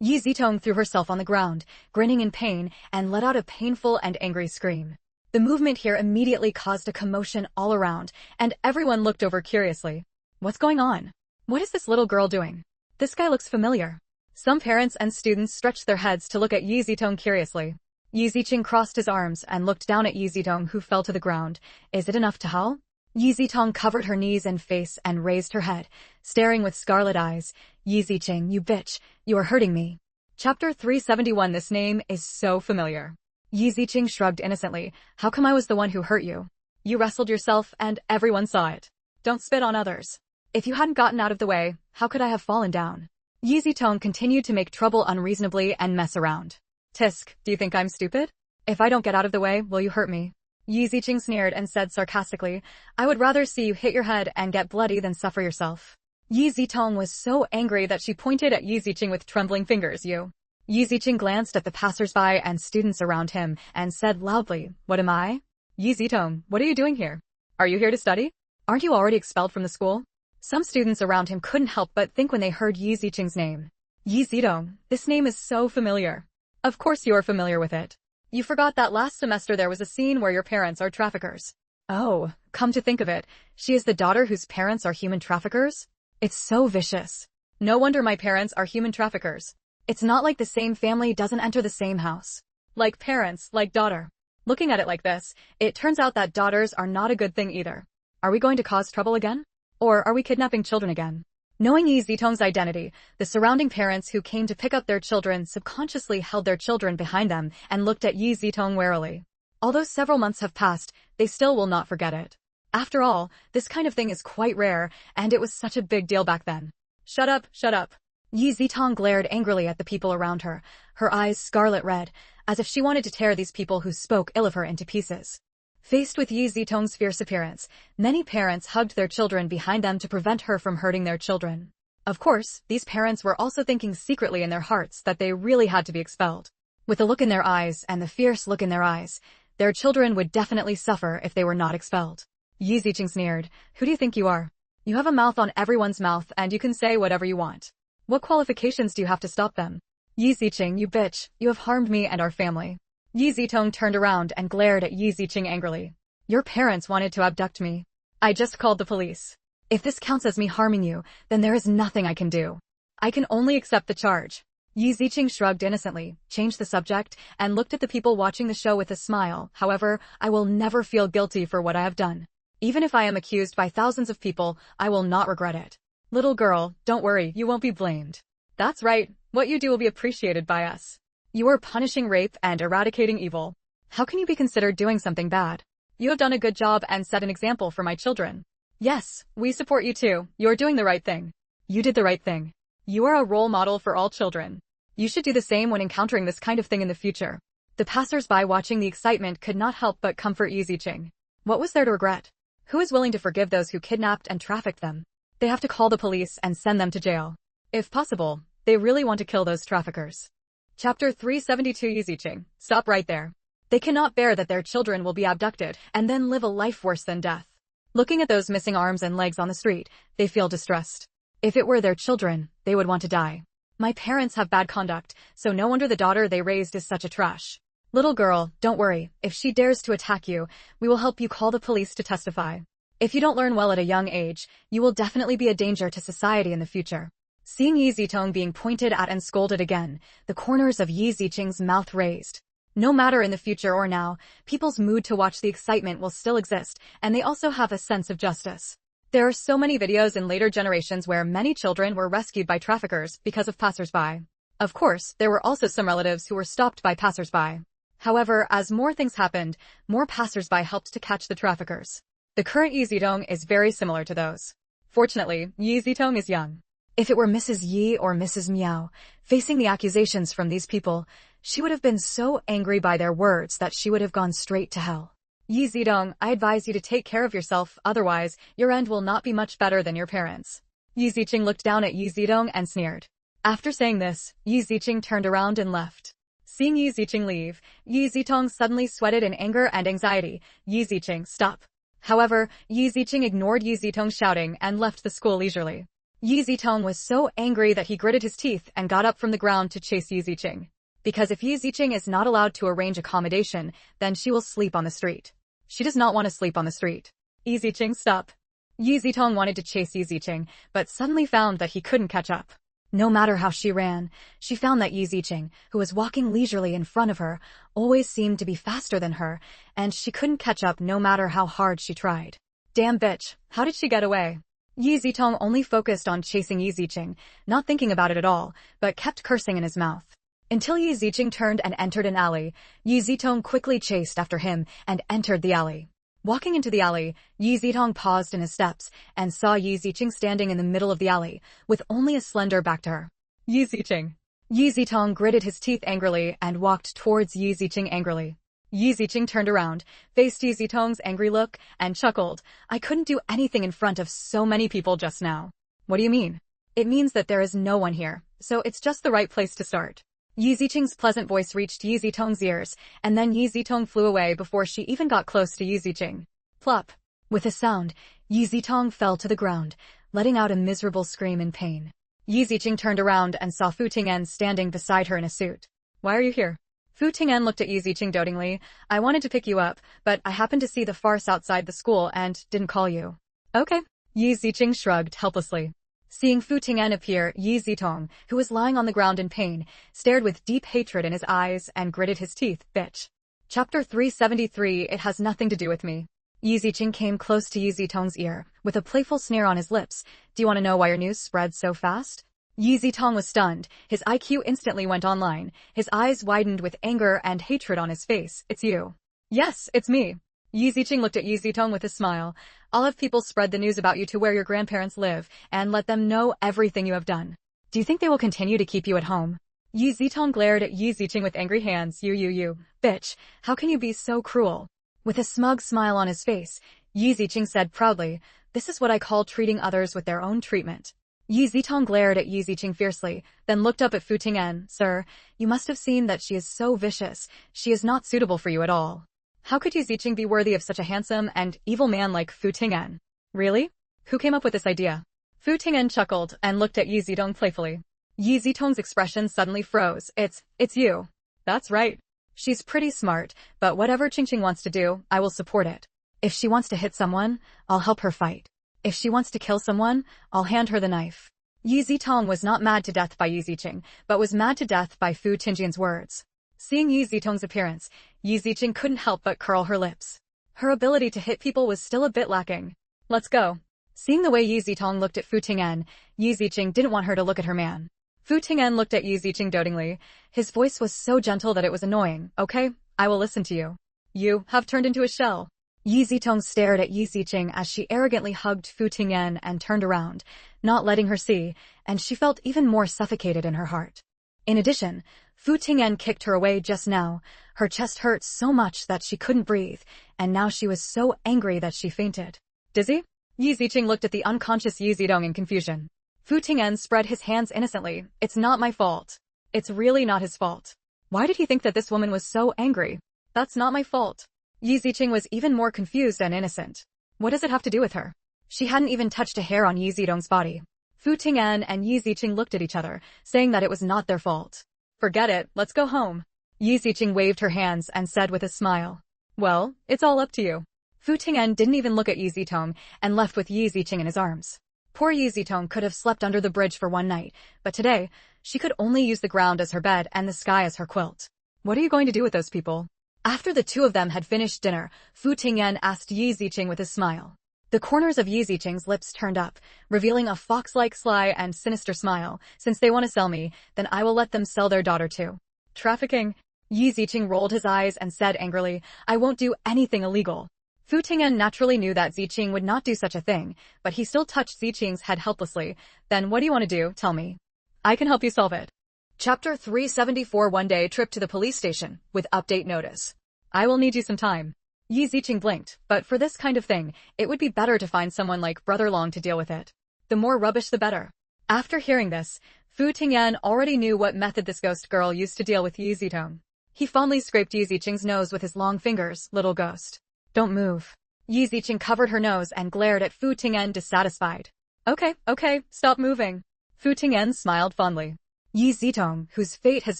Yi Zitong threw herself on the ground, grinning in pain, and let out a painful and angry scream. The movement here immediately caused a commotion all around, and everyone looked over curiously. What's going on? What is this little girl doing? This guy looks familiar. Some parents and students stretched their heads to look at Yi Zitong curiously. Yi Ziqing crossed his arms and looked down at Yi Zitong, who fell to the ground. Is it enough to howl? Yi Zitong covered her knees and face and raised her head, staring with scarlet eyes. Yi Ziqing, you bitch, you are hurting me. Chapter 371. This name is so familiar. Yi Ziqing shrugged innocently. How come I was the one who hurt you? You wrestled yourself and everyone saw it. Don't spit on others. If you hadn't gotten out of the way, how could I have fallen down? Yi Zitong continued to make trouble unreasonably and mess around. Tisk, do you think I'm stupid? If I don't get out of the way, will you hurt me? Yi Ziqing sneered and said sarcastically, I would rather see you hit your head and get bloody than suffer yourself. Yi Zitong was so angry that she pointed at Yi Ziqing with trembling fingers. Yi Ziqing glanced at the passersby and students around him and said loudly, What am I? Yi Zitong, what are you doing here? Are you here to study? Aren't you already expelled from the school? Some students around him couldn't help but think when they heard Yi Ziqing's name. Yi Zitong, this name is so familiar. Of course you are familiar with it. You forgot that last semester there was a scene where your parents are traffickers. Oh, come to think of it, she is the daughter whose parents are human traffickers? It's so vicious. No wonder my parents are human traffickers. It's not like the same family doesn't enter the same house. Like parents, like daughter. Looking at it like this, it turns out that daughters are not a good thing either. Are we going to cause trouble again? Or are we kidnapping children again? Knowing Yi Zitong's identity, the surrounding parents who came to pick up their children subconsciously held their children behind them and looked at Yi Zitong warily. Although several months have passed, they still will not forget it. After all, this kind of thing is quite rare, and it was such a big deal back then. Shut up, shut up. Yi Zitong glared angrily at the people around her, her eyes scarlet red, as if she wanted to tear these people who spoke ill of her into pieces. Faced with Yi Zitong's fierce appearance, many parents hugged their children behind them to prevent her from hurting their children. Of course, these parents were also thinking secretly in their hearts that they really had to be expelled. With the look in their eyes and the fierce look in their eyes, their children would definitely suffer if they were not expelled. Yi Ziqing sneered. Who do you think you are? You have a mouth on everyone's mouth and you can say whatever you want. What qualifications do you have to stop them? Yi Ziqing, you bitch, you have harmed me and our family. Yi Zitong turned around and glared at Yi Ziqing angrily. Your parents wanted to abduct me. I just called the police. If this counts as me harming you, then there is nothing I can do. I can only accept the charge. Yi Ziqing shrugged innocently, changed the subject, and looked at the people watching the show with a smile. However, I will never feel guilty for what I have done. Even if I am accused by thousands of people, I will not regret it. Little girl, don't worry, you won't be blamed. That's right, what you do will be appreciated by us. You are punishing rape and eradicating evil. How can you be considered doing something bad? You have done a good job and set an example for my children. Yes, we support you too. You're doing the right thing. You did the right thing. You are a role model for all children. You should do the same when encountering this kind of thing in the future. The passers-by watching the excitement could not help but comfort Yi Ziqing. What was there to regret? Who is willing to forgive those who kidnapped and trafficked them? They have to call the police and send them to jail. If possible, they really want to kill those traffickers. Chapter 372 Yi Ziqing, stop right there. They cannot bear that their children will be abducted and then live a life worse than death. Looking at those missing arms and legs on the street, they feel distressed. If it were their children, they would want to die. My parents have bad conduct, so no wonder the daughter they raised is such a trash. Little girl, don't worry, if she dares to attack you, we will help you call the police to testify. If you don't learn well at a young age, you will definitely be a danger to society in the future. Seeing Yi Zitong being pointed at and scolded again, the corners of Yi Ziqing's mouth raised. No matter in the future or now, people's mood to watch the excitement will still exist, and they also have a sense of justice. There are so many videos in later generations where many children were rescued by traffickers because of passers-by. Of course, there were also some relatives who were stopped by passers-by. However, as more things happened, more passers-by helped to catch the traffickers. The current Yi Zitong is very similar to those. Fortunately, Yi Zitong is young. If it were Mrs. Yi or Mrs. Miao, facing the accusations from these people, she would have been so angry by their words that she would have gone straight to hell. Yi Zitong, I advise you to take care of yourself, otherwise, your end will not be much better than your parents. Yi Ziqing looked down at Yi Zitong and sneered. After saying this, Yi Ziqing turned around and left. Seeing Yi Ziqing leave, Yi Zitong suddenly sweated in anger and anxiety. Yi Ziqing, stop. However, Yi Ziqing ignored Yi Zitong's shouting and left the school leisurely. Yi Zitong was so angry that he gritted his teeth and got up from the ground to chase Yi Ziqing. Because if Yi Ziqing is not allowed to arrange accommodation, then she will sleep on the street. She does not want to sleep on the street. Yi Ziqing, stop. Yi Zitong wanted to chase Yi Ziqing, but suddenly found that he couldn't catch up. No matter how she ran, she found that Yi Ziqing, who was walking leisurely in front of her, always seemed to be faster than her, and she couldn't catch up no matter how hard she tried. Damn bitch, how did she get away? Yi Zitong only focused on chasing Yi Ziqing, not thinking about it at all, but kept cursing in his mouth. Until Yi Ziqing turned and entered an alley, Yi Zitong quickly chased after him and entered the alley. Walking into the alley, Yi Zitong paused in his steps and saw Yi Ziqing standing in the middle of the alley, with only a slender back to her. Yi Ziqing. Yi Zitong gritted his teeth angrily and walked towards Yi Ziqing angrily. Yi Ziqing turned around, faced Yi Zitong's angry look, and chuckled. I couldn't do anything in front of so many people just now. What do you mean? It means that there is no one here, so it's just the right place to start. Yi Ziqing's pleasant voice reached Yi Zitong's ears, and then Yi Zitong flew away before she even got close to Yi Ziqing. Plop. With a sound, Yi Zitong fell to the ground, letting out a miserable scream in pain. Yi Ziqing turned around and saw Fu Ting'en standing beside her in a suit. Why are you here? Fu Ting'en looked at Yi Ziqing dotingly. I wanted to pick you up, but I happened to see the farce outside the school and didn't call you. Okay. Yi Ziqing shrugged helplessly. Seeing Fu Ting'en appear, Yi Zitong, who was lying on the ground in pain, stared with deep hatred in his eyes and gritted his teeth. Bitch. Chapter 373 It has nothing to do with me. Yi Ziqing came close to Yi Zitong's ear, with a playful sneer on his lips. Do you want to know why your news spread so fast? Yi Zitong was stunned. His IQ instantly went online. His eyes widened with anger and hatred on his face. It's you. Yes, it's me. Yi Ziqing looked at Yi Zitong with a smile. I'll have people spread the news about you to where your grandparents live, and let them know everything you have done. Do you think they will continue to keep you at home? Yi Zitong glared at Yi Ziqing with angry hands. You, bitch, how can you be so cruel? With a smug smile on his face, Yi Ziqing said proudly, this is what I call treating others with their own treatment. Yi Zitong glared at Yi Ziqing fiercely, then looked up at Fu Ting'an. Sir, you must have seen that she is so vicious. She is not suitable for you at all. How could Yi Ziqing be worthy of such a handsome and evil man like Fu Ting'an? Really? Who came up with this idea? Fu Ting'an chuckled and looked at Yi Zitong playfully. Yi Zitong's expression suddenly froze. It's you. That's right. She's pretty smart, but whatever Qingqing wants to do, I will support it. If she wants to hit someone, I'll help her fight. If she wants to kill someone, I'll hand her the knife. Yi Zitong was not mad to death by Yi Ziqing, but was mad to death by Fu Ting'an's words. Seeing Yi Zitong's appearance, Yi Ziqing couldn't help but curl her lips. Her ability to hit people was still a bit lacking. Let's go. Seeing the way Yi Zitong looked at Fu Ting'an, Yi Ziqing didn't want her to look at her man. Fu Ting'an looked at Yi Ziqing dotingly. His voice was so gentle that it was annoying. Okay, I will listen to you. You have turned into a shell. Yi Zitong stared at Yi Ziqing as she arrogantly hugged Fu Ting'an and turned around, not letting her see, and she felt even more suffocated in her heart. In addition, Fu Ting'an kicked her away just now. Her chest hurt so much that she couldn't breathe, and now she was so angry that she fainted. Dizzy? Yi Ziqing looked at the unconscious Yi Zitong in confusion. Fu Ting'an spread his hands innocently. It's not my fault. It's really not his fault. Why did he think that this woman was so angry? That's not my fault. Yi Ziqing was even more confused and innocent. What does it have to do with her? She hadn't even touched a hair on Yi Zitong's body. Fu Ting'an and Yi Ziqing looked at each other, saying that it was not their fault. Forget it, let's go home. Yi Ziqing waved her hands and said with a smile. Well, it's all up to you. Fu Ting'an didn't even look at Yi Zitong and left with Yi Ziqing in his arms. Poor Yi Zitong could have slept under the bridge for one night, but today, she could only use the ground as her bed and the sky as her quilt. What are you going to do with those people? After the two of them had finished dinner, Fu Ting'an asked Yi Ziqing with a smile. The corners of Yi Ziqing's lips turned up, revealing a fox-like sly and sinister smile. Since they want to sell me, then I will let them sell their daughter too. Trafficking? Yi Ziqing rolled his eyes and said angrily, I won't do anything illegal. Fu Ting'an naturally knew that Ziqing would not do such a thing, but he still touched Ziqing's head helplessly. Then what do you want to do, tell me. I can help you solve it. Chapter 374 One-day trip to the police station, with update notice. I will need you some time. Yi Ziqing blinked, but for this kind of thing, it would be better to find someone like Brother Long to deal with it. The more rubbish the better. After hearing this, Fu Ting'an already knew what method this ghost girl used to deal with Yi Zitong. He fondly scraped Yi Ziqing's nose with his long fingers. Little ghost. Don't move. Yi Ziqing covered her nose and glared at Fu Ting'an dissatisfied. Okay, stop moving. Fu Ting'an smiled fondly. Yi Zitong, whose fate has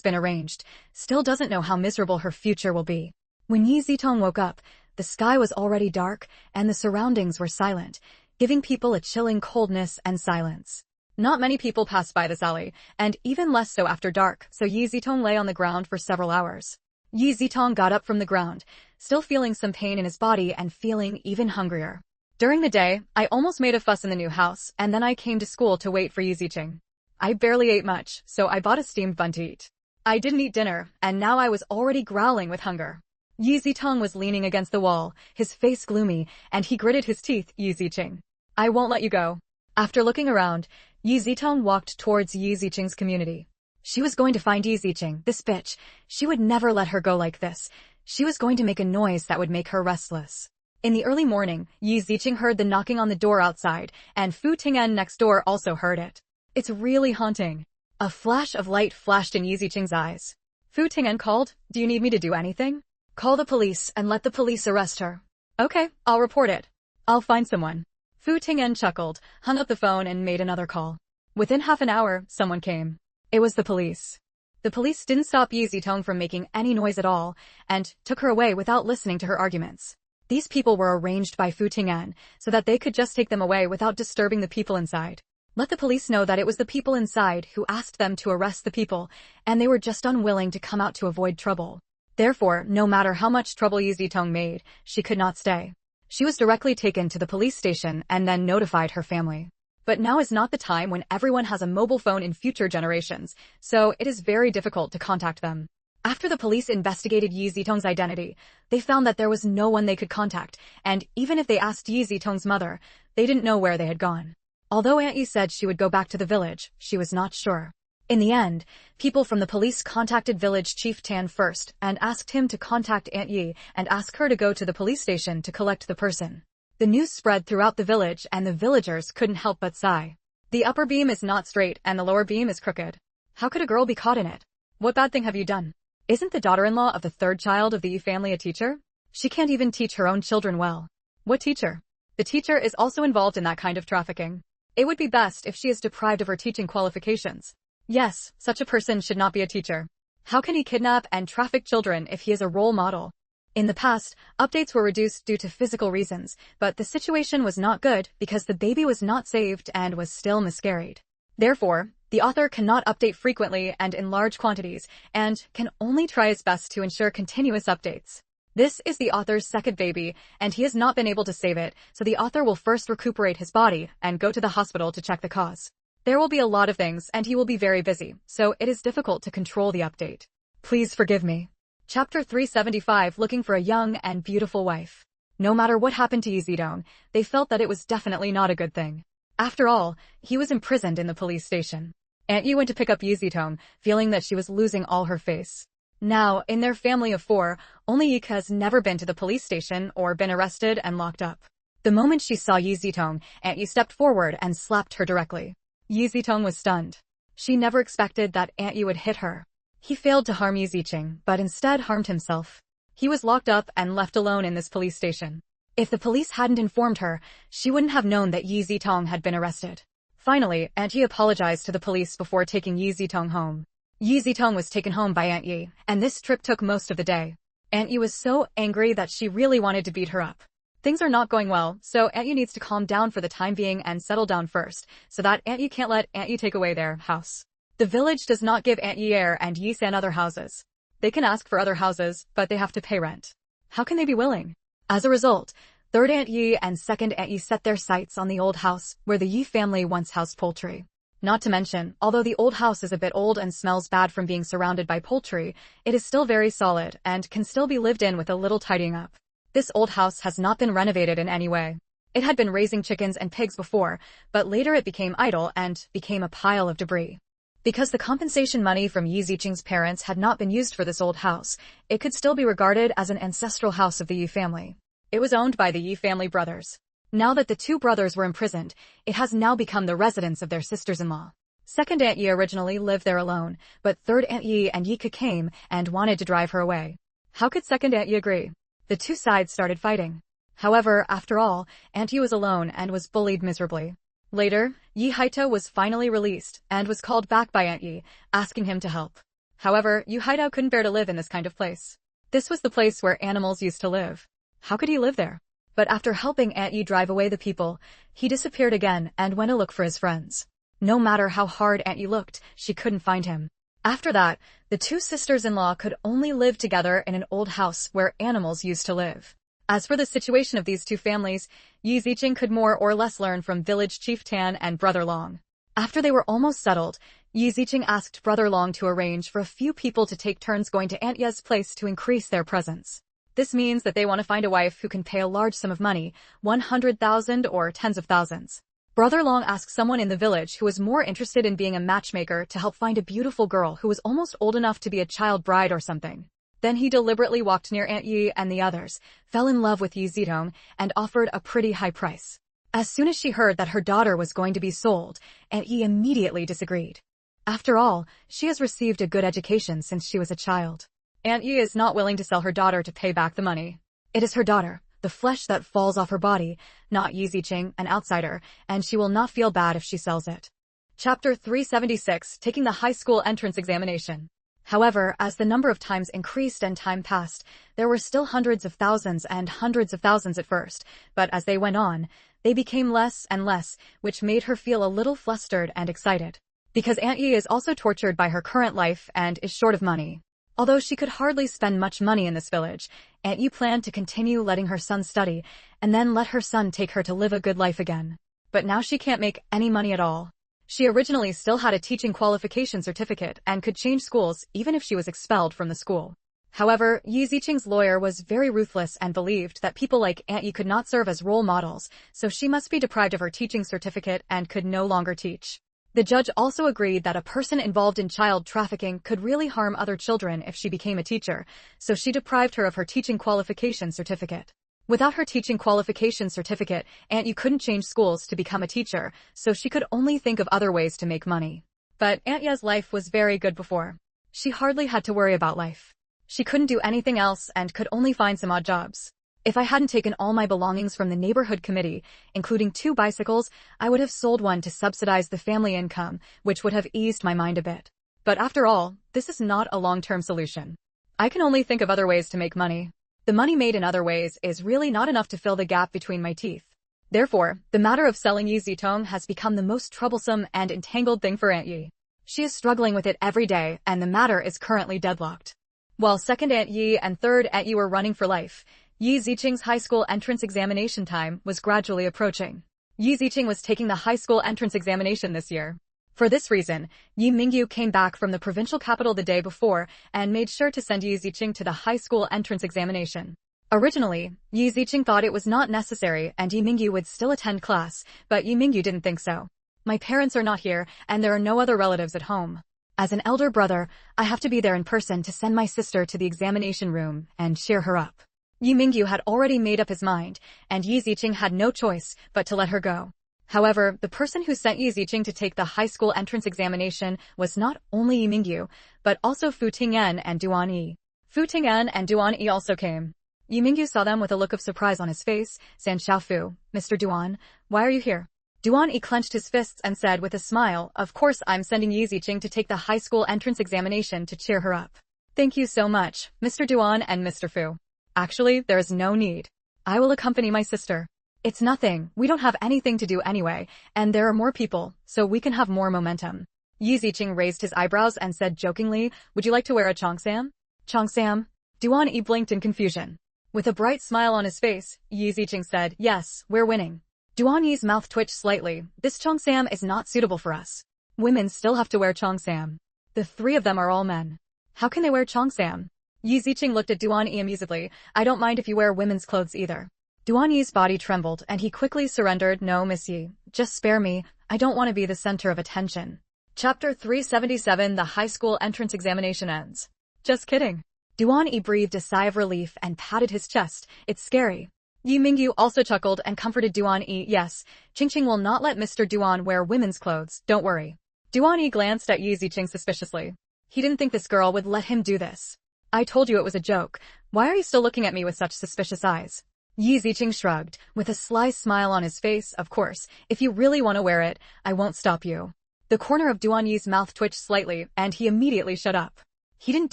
been arranged, still doesn't know how miserable her future will be. When Yi Zitong woke up, the sky was already dark and the surroundings were silent, giving people a chilling coldness and silence. Not many people passed by this alley, and even less so after dark, so Yi Zitong lay on the ground for several hours. Yi Zitong got up from the ground, still feeling some pain in his body and feeling even hungrier. During the day, I almost made a fuss in the new house, and then I came to school to wait for Yi Ziqing. I barely ate much, so I bought a steamed bun to eat. I didn't eat dinner, and now I was already growling with hunger. Yi Zitong was leaning against the wall, his face gloomy, and he gritted his teeth. Yi Ziqing. I won't let you go. After looking around, Yi Zitong walked towards Yi Ziqing's community. She was going to find Yi Ziqing, this bitch. She would never let her go like this. She was going to make a noise that would make her restless. In the early morning, Yi Ziqing heard the knocking on the door outside, and Fu Ting'an next door also heard it. It's really haunting. A flash of light flashed in Yi Ziqing's eyes. Fu Ting'an called, do you need me to do anything? Call the police and let the police arrest her. Okay, I'll report it. I'll find someone. Fu Ting'an chuckled, hung up the phone and made another call. Within half an hour, someone came. It was the police. The police didn't stop Yi Zitong from making any noise at all, and took her away without listening to her arguments. These people were arranged by Fu Ting'an, so that they could just take them away without disturbing the people inside. Let the police know that it was the people inside who asked them to arrest the people, and they were just unwilling to come out to avoid trouble. Therefore, no matter how much trouble Yi Zitong made, she could not stay. She was directly taken to the police station and then notified her family. But now is not the time when everyone has a mobile phone in future generations, so it is very difficult to contact them. After the police investigated Yi Zitong's identity, they found that there was no one they could contact, and even if they asked Yi Zitong's mother, they didn't know where they had gone. Although Aunt Yi said she would go back to the village, she was not sure. In the end, people from the police contacted village chief Tan first and asked him to contact Aunt Yi and ask her to go to the police station to collect the person. The news spread throughout the village and the villagers couldn't help but sigh. The upper beam is not straight and the lower beam is crooked. How could a girl be caught in it? What bad thing have you done? Isn't the daughter-in-law of the third child of the Yi family a teacher? She can't even teach her own children well. What teacher? The teacher is also involved in that kind of trafficking. It would be best if she is deprived of her teaching qualifications. Yes, such a person should not be a teacher. How can he kidnap and traffic children if he is a role model? In the past, updates were reduced due to physical reasons, but the situation was not good because the baby was not saved and was still miscarried. Therefore, the author cannot update frequently and in large quantities, and can only try his best to ensure continuous updates. This is the author's second baby, and he has not been able to save it, so the author will first recuperate his body and go to the hospital to check the cause. There will be a lot of things, and he will be very busy, so it is difficult to control the update. Please forgive me. Chapter 375, Looking for a Young and Beautiful Wife. No matter what happened to Yi Zitong, they felt that it was definitely not a good thing. After all, he was imprisoned in the police station. Aunt Yi went to pick up Yi Zitong, feeling that she was losing all her face. Now, in their family of 4, only Yi has never been to the police station or been arrested and locked up. The moment she saw Yi Zitong, Aunt Yi stepped forward and slapped her directly. Yi Zitong was stunned. She never expected that Aunt Yi would hit her. He failed to harm Yi Zicheng, but instead harmed himself. He was locked up and left alone in this police station. If the police hadn't informed her, she wouldn't have known that Yi Zitong had been arrested. Finally, Aunt Yi apologized to the police before taking Yi Zitong home. Yi Zitong was taken home by Aunt Yi, and this trip took most of the day. Aunt Yi was so angry that she really wanted to beat her up. Things are not going well, so Aunt Yi needs to calm down for the time being and settle down first, so that Aunt Yi can't let Aunt Yi take away their house. The village does not give Aunt Yi air and Yi San other houses. They can ask for other houses, but they have to pay rent. How can they be willing? As a result, third Aunt Yi and second Aunt Yi set their sights on the old house where the Yi family once housed poultry. Not to mention, although the old house is a bit old and smells bad from being surrounded by poultry, it is still very solid and can still be lived in with a little tidying up. This old house has not been renovated in any way. It had been raising chickens and pigs before, but later it became idle and became a pile of debris. Because the compensation money from Yi Zicheng's parents had not been used for this old house, it could still be regarded as an ancestral house of the Yi family. It was owned by the Yi family brothers. Now that the 2 brothers were imprisoned, it has now become the residence of their sisters-in-law. Second Aunt Yi originally lived there alone, but third Aunt Yi and Yi came and wanted to drive her away. How could second Aunt Yi agree? The 2 sides started fighting. However, after all, Aunt Yi was alone and was bullied miserably. Later, Yi Haito was finally released and was called back by Aunt Yi, asking him to help. However, Yi Haito couldn't bear to live in this kind of place. This was the place where animals used to live. How could he live there? But after helping Aunt Yi drive away the people, he disappeared again and went to look for his friends. No matter how hard Aunt Yi looked, she couldn't find him. After that, the 2 sisters-in-law could only live together in an old house where animals used to live. As for the situation of these 2 families, Yi Zicheng could more or less learn from village chief Tan and Brother Long. After they were almost settled, Yi Zicheng asked Brother Long to arrange for a few people to take turns going to Aunt Ye's place to increase their presence. This means that they want to find a wife who can pay a large sum of money, 100,000 or tens of thousands. Brother Long asked someone in the village who was more interested in being a matchmaker to help find a beautiful girl who was almost old enough to be a child bride or something. Then he deliberately walked near Aunt Yi and the others, fell in love with Yi Zitong, and offered a pretty high price. As soon as she heard that her daughter was going to be sold, Aunt Yi immediately disagreed. After all, she has received a good education since she was a child. Aunt Yi is not willing to sell her daughter to pay back the money. It is her daughter, the flesh that falls off her body, not Yi Zicheng, an outsider, and she will not feel bad if she sells it. Chapter 376, Taking the High School Entrance Examination. However, as the number of times increased and time passed, there were still hundreds of thousands and hundreds of thousands at first, but as they went on, they became less and less, which made her feel a little flustered and excited. Because Aunt Yi is also tortured by her current life and is short of money. Although she could hardly spend much money in this village, Aunt Yi planned to continue letting her son study, and then let her son take her to live a good life again. But now she can't make any money at all. She originally still had a teaching qualification certificate and could change schools even if she was expelled from the school. However, Yi Ziqing's lawyer was very ruthless and believed that people like Aunt Yi could not serve as role models, so she must be deprived of her teaching certificate and could no longer teach. The judge also agreed that a person involved in child trafficking could really harm other children if she became a teacher, so she deprived her of her teaching qualification certificate. Without her teaching qualification certificate, Aunt Yi couldn't change schools to become a teacher, so she could only think of other ways to make money. But Aunt Yi's life was very good before. She hardly had to worry about life. She couldn't do anything else and could only find some odd jobs. If I hadn't taken all my belongings from the neighborhood committee, including 2 bicycles, I would have sold one to subsidize the family income, which would have eased my mind a bit. But after all, this is not a long-term solution. I can only think of other ways to make money. The money made in other ways is really not enough to fill the gap between my teeth. Therefore, the matter of selling Yi Zitong has become the most troublesome and entangled thing for Aunt Yi. She is struggling with it every day, and the matter is currently deadlocked. While second Aunt Yi and third Aunt Yi were running for life, Yi Ziqing's high school entrance examination time was gradually approaching. Yi Ziqing was taking the high school entrance examination this year. For this reason, Yi Mingyu came back from the provincial capital the day before and made sure to send Yi Ziqing to the high school entrance examination. Originally, Yi Ziqing thought it was not necessary and Yi Mingyu would still attend class, but Yi Mingyu didn't think so. My parents are not here and there are no other relatives at home. As an elder brother, I have to be there in person to send my sister to the examination room and cheer her up. Yi Mingyu had already made up his mind, and Yi Ziqing had no choice but to let her go. However, the person who sent Yi Ziqing to take the high school entrance examination was not only Yi Mingyu, but also Fu Ting'an and Duan Yi. Fu Ting'an and Duan Yi also came. Yi Mingyu saw them with a look of surprise on his face. San Xiaofu, Mr. Duan, why are you here? Duan Yi clenched his fists and said with a smile, of course I'm sending Yi Ziqing to take the high school entrance examination to cheer her up. Thank you so much, Mr. Duan and Mr. Fu. Actually, there is no need. I will accompany my sister. It's nothing, we don't have anything to do anyway, and there are more people, so we can have more momentum. Yi Ziqing raised his eyebrows and said jokingly, would you like to wear a cheongsam? Cheongsam? Duan Yi blinked in confusion. With a bright smile on his face, Yi Ziqing said, yes, we're winning. Duan Yi's mouth twitched slightly. This cheongsam is not suitable for us. Women still have to wear cheongsam. The 3 of them are all men. How can they wear cheongsam? Yi Ziqing looked at Duan Yi amusedly. I don't mind if you wear women's clothes either. Duan Yi's body trembled and he quickly surrendered. No, Miss Yi, just spare me. I don't want to be the center of attention. Chapter 377 The high school entrance examination ends. Just kidding. Duan Yi breathed a sigh of relief and patted his chest. It's scary. Yi Mingyu also chuckled and comforted Duan Yi. Yes, Qingqing will not let Mr. Duan wear women's clothes, don't worry. Duan Yi glanced at Yi Ziqing suspiciously. He didn't think this girl would let him do this. I told you it was a joke. Why are you still looking at me with such suspicious eyes? Yi Ziqing shrugged, with a sly smile on his face. Of course, if you really want to wear it, I won't stop you. The corner of Duan Yi's mouth twitched slightly, and he immediately shut up. He didn't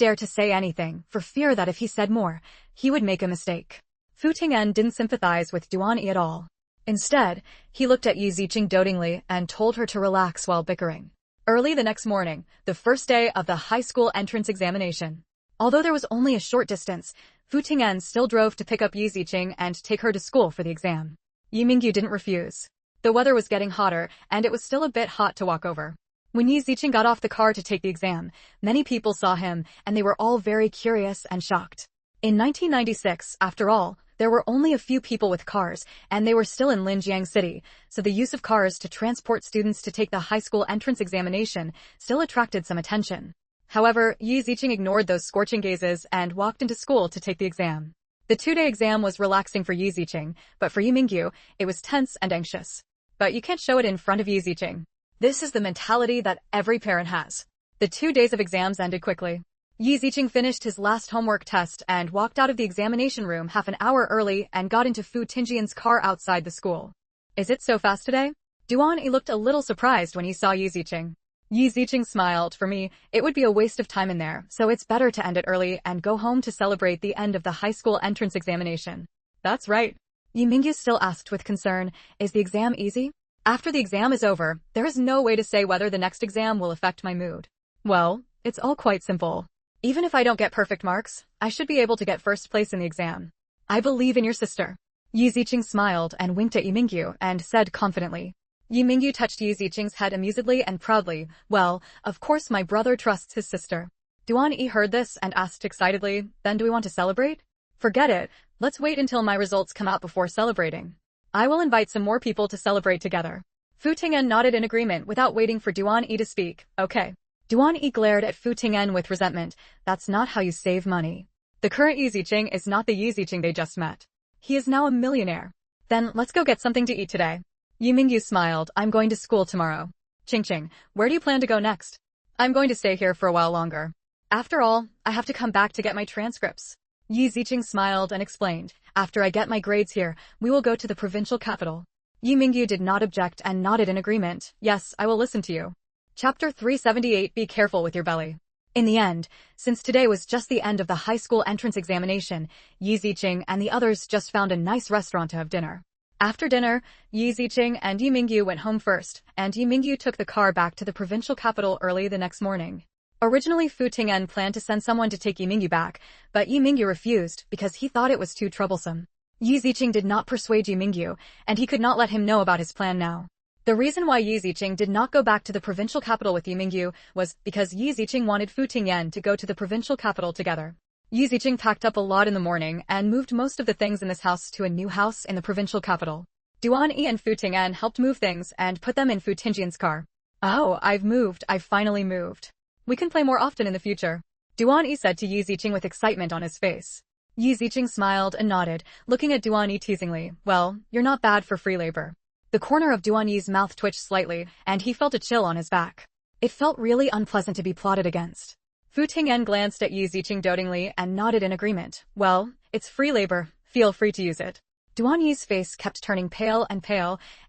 dare to say anything, for fear that if he said more, he would make a mistake. Fu Ting'an didn't sympathize with Duan Yi at all. Instead, he looked at Yi Ziqing dotingly and told her to relax while bickering. Early the next morning, the first day of the high school entrance examination. Although there was only a short distance, Fu Ting'an still drove to pick up Yi Ziqing and take her to school for the exam. Yi Mingyu didn't refuse. The weather was getting hotter, and it was still a bit hot to walk over. When Yi Ziqing got off the car to take the exam, many people saw him, and they were all very curious and shocked. In 1996, after all, there were only a few people with cars, and they were still in Linjiang City, so the use of cars to transport students to take the high school entrance examination still attracted some attention. However, Yi Ziqing ignored those scorching gazes and walked into school to take the exam. The 2-day exam was relaxing for Yi Ziqing, but for Yi Mingyu, it was tense and anxious. But you can't show it in front of Yi Ziqing. This is the mentality that every parent has. The 2 days of exams ended quickly. Yi Ziqing finished his last homework test and walked out of the examination room half an hour early and got into Fu Tingjian's car outside the school. Is it so fast today? Duan Yi looked a little surprised when he saw Yi Ziqing. Yi Ziqing smiled. For me, it would be a waste of time in there, so it's better to end it early and go home to celebrate the end of the high school entrance examination. That's right. Yi Mingyu still asked with concern, is the exam easy? After the exam is over, there is no way to say whether the next exam will affect my mood. Well, it's all quite simple. Even if I don't get perfect marks, I should be able to get first place in the exam. I believe in your sister. Yi Ziqing smiled and winked at Yi Mingyu and said confidently. Yi Mingyu touched Yi Ziqing's head amusedly and proudly. Well, of course my brother trusts his sister. Duan Yi heard this and asked excitedly, then do we want to celebrate? Forget it, let's wait until my results come out before celebrating. I will invite some more people to celebrate together. Fu Ting'an nodded in agreement without waiting for Duan Yi to speak. Okay. Duan Yi glared at Fu Ting'an with resentment. That's not how you save money. The current Yi Ziqing is not the Yi Ziqing they just met. He is now a millionaire. Then let's go get something to eat today. Yi Mingyu smiled. I'm going to school tomorrow. Ching, where do you plan to go next? I'm going to stay here for a while longer. After all, I have to come back to get my transcripts. Yi Ziqing smiled and explained. After I get my grades here, we will go to the provincial capital. Yi Mingyu did not object and nodded in agreement. Yes, I will listen to you. Chapter 378. Be careful with your belly. In the end, since today was just the end of the high school entrance examination, Yi Ziqing and the others just found a nice restaurant to have dinner. After dinner, Yi Ziqing and Yi Mingyu went home first, and Yi Mingyu took the car back to the provincial capital early the next morning. Originally Fu Ting'an planned to send someone to take Yi Mingyu back, but Yi Mingyu refused because he thought it was too troublesome. Yi Ziqing did not persuade Yi Mingyu, and he could not let him know about his plan now. The reason why Yi Ziqing did not go back to the provincial capital with Yi Mingyu was because Yi Ziqing wanted Fu Ting'an to go to the provincial capital together. Yi Ziqing packed up a lot in the morning and moved most of the things in this house to a new house in the provincial capital. Duan Yi and Fu Ting'an helped move things and put them in Fu Tingjian's car. Oh, I've finally moved. We can play more often in the future. Duan Yi said to Yi Ziqing with excitement on his face. Yi Ziqing smiled and nodded, looking at Duan Yi teasingly. Well, you're not bad for free labor. The corner of Duan Yi's mouth twitched slightly, and he felt a chill on his back. It felt really unpleasant to be plotted against. Fu Ting'an glanced at Yi Ziqing dotingly and nodded in agreement. Well, it's free labor, feel free to use it. Duan Yi's face kept turning pale,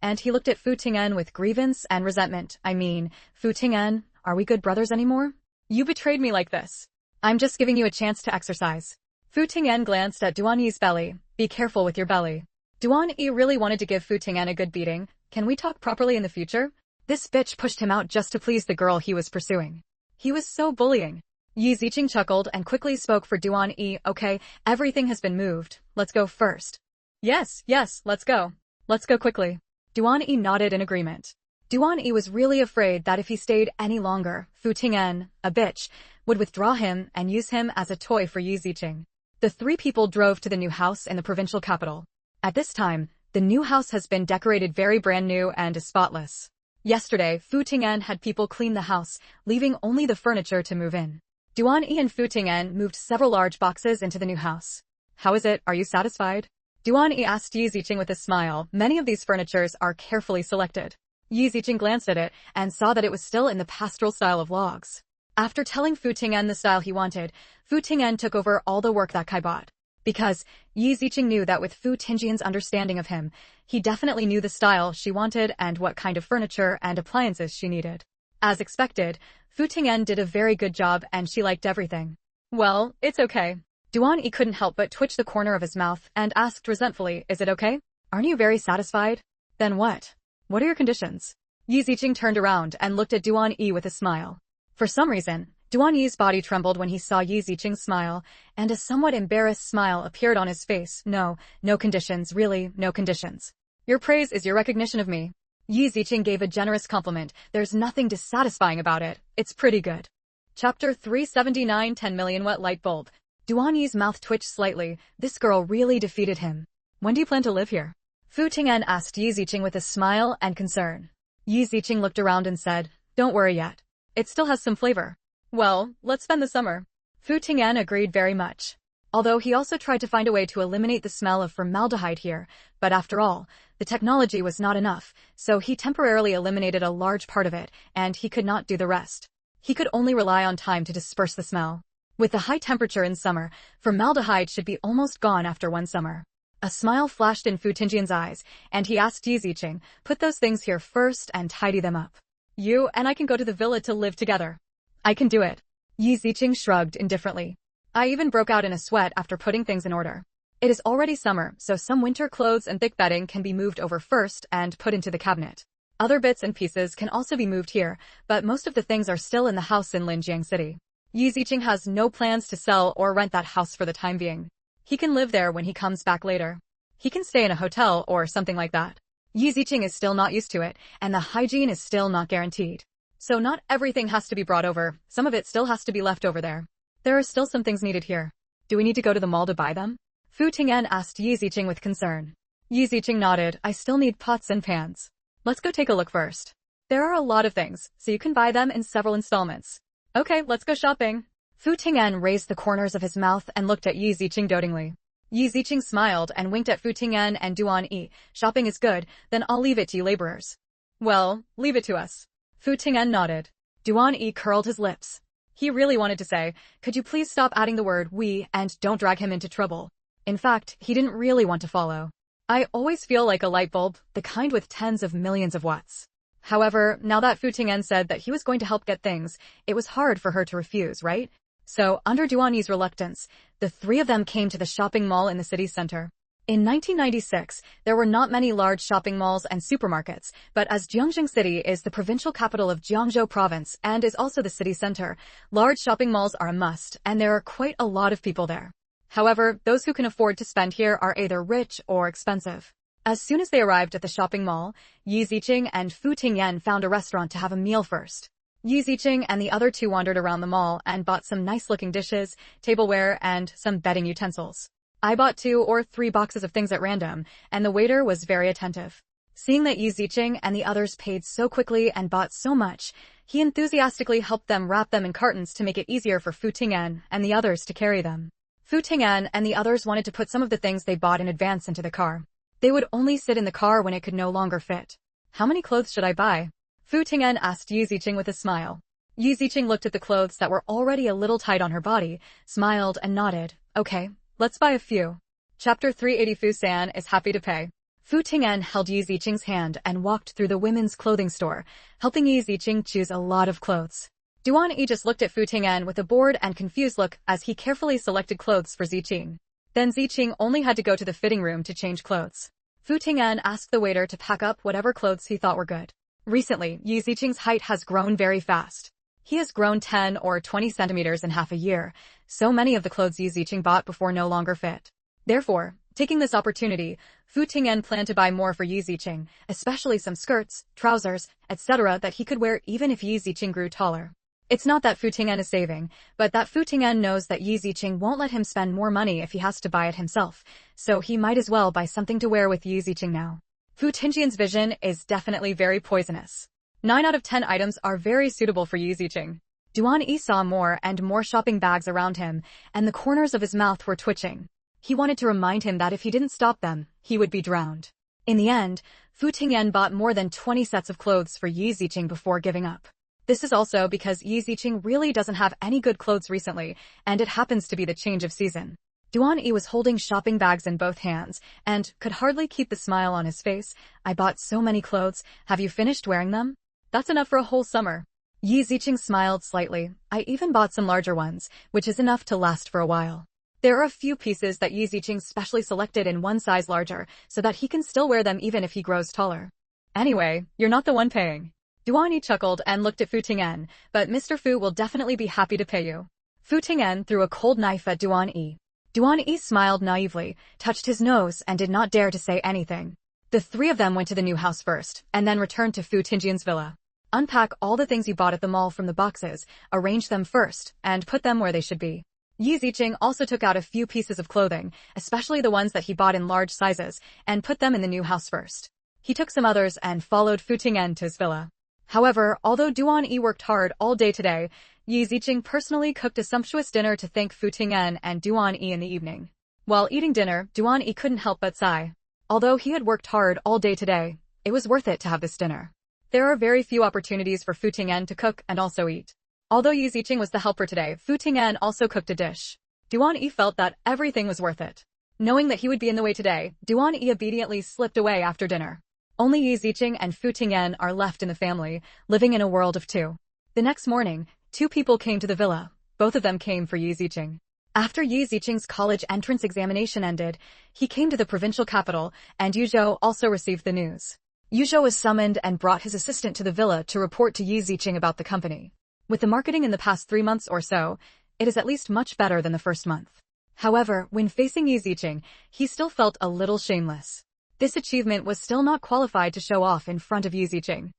and he looked at Fu Ting'an with grievance and resentment. I mean, Fu Ting'an, are we good brothers anymore? You betrayed me like this. I'm just giving you a chance to exercise. Fu Ting'an glanced at Duan Yi's belly. Be careful with your belly. Duan Yi really wanted to give Fu Ting'an a good beating. Can we talk properly in the future? This bitch pushed him out just to please the girl he was pursuing. He was so bullying. Yi Ziqing chuckled and quickly spoke for Duan Yi. Okay, everything has been moved. Let's go first. Yes, let's go. Let's go quickly. Duan Yi nodded in agreement. Duan Yi was really afraid that if he stayed any longer, Fu Ting'an, a bitch, would withdraw him and use him as a toy for Yi Ziqing. The three people drove to the new house in the provincial capital. At this time, the new house has been decorated very brand new and is spotless. Yesterday, Fu Ting'an had people clean the house, leaving only the furniture to move in. Duan Yi and Fu Ting'an moved several large boxes into the new house. How is it? Are you satisfied? Duan Yi asked Yi Ziqing with a smile. Many of these furnitures are carefully selected. Yi Ziqing glanced at it and saw that it was still in the pastoral style of logs. After telling Fu Ting'an the style he wanted, Fu Ting'an took over all the work that Kai bought. Because Yi Ziqing knew that with Fu Tingjian's understanding of him, he definitely knew the style she wanted and what kind of furniture and appliances she needed. As expected, Fu Ting'an did a very good job and she liked everything. Well, it's okay. Duan Yi couldn't help but twitch the corner of his mouth and asked resentfully, is it okay? Aren't you very satisfied? Then what? What are your conditions? Yi Ziqing turned around and looked at Duan Yi with a smile. For some reason, Duan Yi's body trembled when he saw Yi Ziqing smile, and a somewhat embarrassed smile appeared on his face. No conditions, really, no conditions. Your praise is your recognition of me. Yi Ziqing gave a generous compliment. There's nothing dissatisfying about it. It's pretty good. Chapter 379 10 million watt light bulb. Duan Yi's mouth twitched slightly. This girl really defeated him. When do you plan to live here? Fu Ting'an asked Yi Ziqing with a smile and concern. Yi Ziqing looked around and said, don't worry yet. It still has some flavor. Well, let's spend the summer. Fu Ting'an agreed very much. Although he also tried to find a way to eliminate the smell of formaldehyde here, but after all, the technology was not enough, so he temporarily eliminated a large part of it, and he could not do the rest. He could only rely on time to disperse the smell. With the high temperature in summer, formaldehyde should be almost gone after one summer. A smile flashed in Fu Tingjian's eyes, and he asked Yi Ziqing, put those things here first and tidy them up. You and I can go to the villa to live together. I can do it. Yi Ziqing shrugged indifferently. I even broke out in a sweat after putting things in order. It is already summer, so some winter clothes and thick bedding can be moved over first and put into the cabinet. Other bits and pieces can also be moved here, but most of the things are still in the house in Linjiang City. Yi Ziqing has no plans to sell or rent that house for the time being. He can live there when he comes back later. He can stay in a hotel or something like that. Yi Ziqing is still not used to it, and the hygiene is still not guaranteed. So not everything has to be brought over, some of it still has to be left over there. There are still some things needed here. Do we need to go to the mall to buy them? Fu Tingyan asked Yi Ziqing with concern. Yi Ziqing nodded. I still need pots and pans. Let's go take a look first. There are a lot of things, so you can buy them in several installments. Okay, let's go shopping. Fu Tingyan raised the corners of his mouth and looked at Yi Ziqing dotingly. Yi Ziqing smiled and winked at Fu Tingyan and Duan Yi. Shopping is good, then I'll leave it to you laborers. Well, leave it to us. Fu Tingyan nodded. Duan Yi curled his lips. He really wanted to say, could you please stop adding the word we and don't drag him into trouble. In fact, he didn't really want to follow. I always feel like a light bulb, the kind with tens of millions of watts. However, now that Fu Tingyan said that he was going to help get things, it was hard for her to refuse, right? So, under Duan Yi's reluctance, the three of them came to the shopping mall in the city center. In 1996, there were not many large shopping malls and supermarkets, but as Jiangxing City is the provincial capital of Jiangzhou Province and is also the city center, large shopping malls are a must, and there are quite a lot of people there. However, those who can afford to spend here are either rich or expensive. As soon as they arrived at the shopping mall, Yi Ziqing and Fu Tingyan found a restaurant to have a meal first. Yi Ziqing and the other two wandered around the mall and bought some nice-looking dishes, tableware, and some bedding utensils. I bought 2 or 3 boxes of things at random, and the waiter was very attentive. Seeing that Yi Ziqing and the others paid so quickly and bought so much, he enthusiastically helped them wrap them in cartons to make it easier for Fu Tingyan and the others to carry them. Fu Tingyan and the others wanted to put some of the things they bought in advance into the car. They would only sit in the car when it could no longer fit. How many clothes should I buy? Fu Tingyan asked Yi Ziqing with a smile. Yi Ziqing looked at the clothes that were already a little tight on her body, smiled and nodded. Okay, let's buy a few. Chapter 380 Fu San is happy to pay. Fu Tingyan held Yi Ziqing's hand and walked through the women's clothing store, helping Yi Ziqing choose a lot of clothes. Duan Yi just looked at Fu Tingyan with a bored and confused look as he carefully selected clothes for Ziqing. Then Ziqing only had to go to the fitting room to change clothes. Fu Tingyan asked the waiter to pack up whatever clothes he thought were good. Recently, Yi Ziqing's height has grown very fast. He has grown 10 or 20 centimeters in half a year, so many of the clothes Yi Ziqing bought before no longer fit. Therefore, taking this opportunity, Fu Tingyan planned to buy more for Yi Ziqing, especially some skirts, trousers, etc. that he could wear even if Yi Ziqing grew taller. It's not that Fu Tingyan is saving, but that Fu Tingyan knows that Yi Ziqing won't let him spend more money if he has to buy it himself, so he might as well buy something to wear with Yi Ziqing now. Fu Tingyan's vision is definitely very poisonous. 9 out of 10 items are very suitable for Yi Ziqing. Duan Yi saw more and more shopping bags around him, and the corners of his mouth were twitching. He wanted to remind him that if he didn't stop them, he would be drowned. In the end, Fu Tingyan bought more than 20 sets of clothes for Yi Ziqing before giving up. This is also because Yi Ziqing really doesn't have any good clothes recently, and it happens to be the change of season. Duan Yi was holding shopping bags in both hands, and could hardly keep the smile on his face. I bought so many clothes, have you finished wearing them? That's enough for a whole summer. Yi Ziqing smiled slightly. I even bought some larger ones, which is enough to last for a while. There are a few pieces that Yi Ziqing specially selected in one size larger, so that he can still wear them even if he grows taller. Anyway, you're not the one paying. Duan Yi chuckled and looked at Fu Tingyan, but Mr. Fu will definitely be happy to pay you. Fu Tingyan threw a cold knife at Duan Yi. Duan Yi smiled naively, touched his nose and did not dare to say anything. The three of them went to the new house first, and then returned to Fu Tingyan's villa. Unpack all the things you bought at the mall from the boxes, arrange them first, and put them where they should be. Yi Ziqing also took out a few pieces of clothing, especially the ones that he bought in large sizes, and put them in the new house first. He took some others and followed Fu Tingyan to his villa. However, although Duan Yi worked hard all day today, Yi Ziqing personally cooked a sumptuous dinner to thank Fu Tingyan and Duan Yi in the evening. While eating dinner, Duan Yi couldn't help but sigh. Although he had worked hard all day today, it was worth it to have this dinner. There are very few opportunities for Fu Tingyan to cook and also eat. Although Yi Ziqing was the helper today, Fu Tingyan also cooked a dish. Duan Yi felt that everything was worth it. Knowing that he would be in the way today, Duan Yi obediently slipped away after dinner. Only Yi Ziqing and Fu Tingyan are left in the family, living in a world of two. The next morning, 2 people came to the villa. Both of them came for Yi Ziqing. After Yi Ziqing's college entrance examination ended, he came to the provincial capital, and Yu Zhou also received the news. Yu Zhou was summoned and brought his assistant to the villa to report to Yi Ziqing about the company. With the marketing in the past 3 months or so, it is at least much better than the first month. However, when facing Yi Ziqing, he still felt a little shameless. This achievement was still not qualified to show off in front of Yu Ziqing.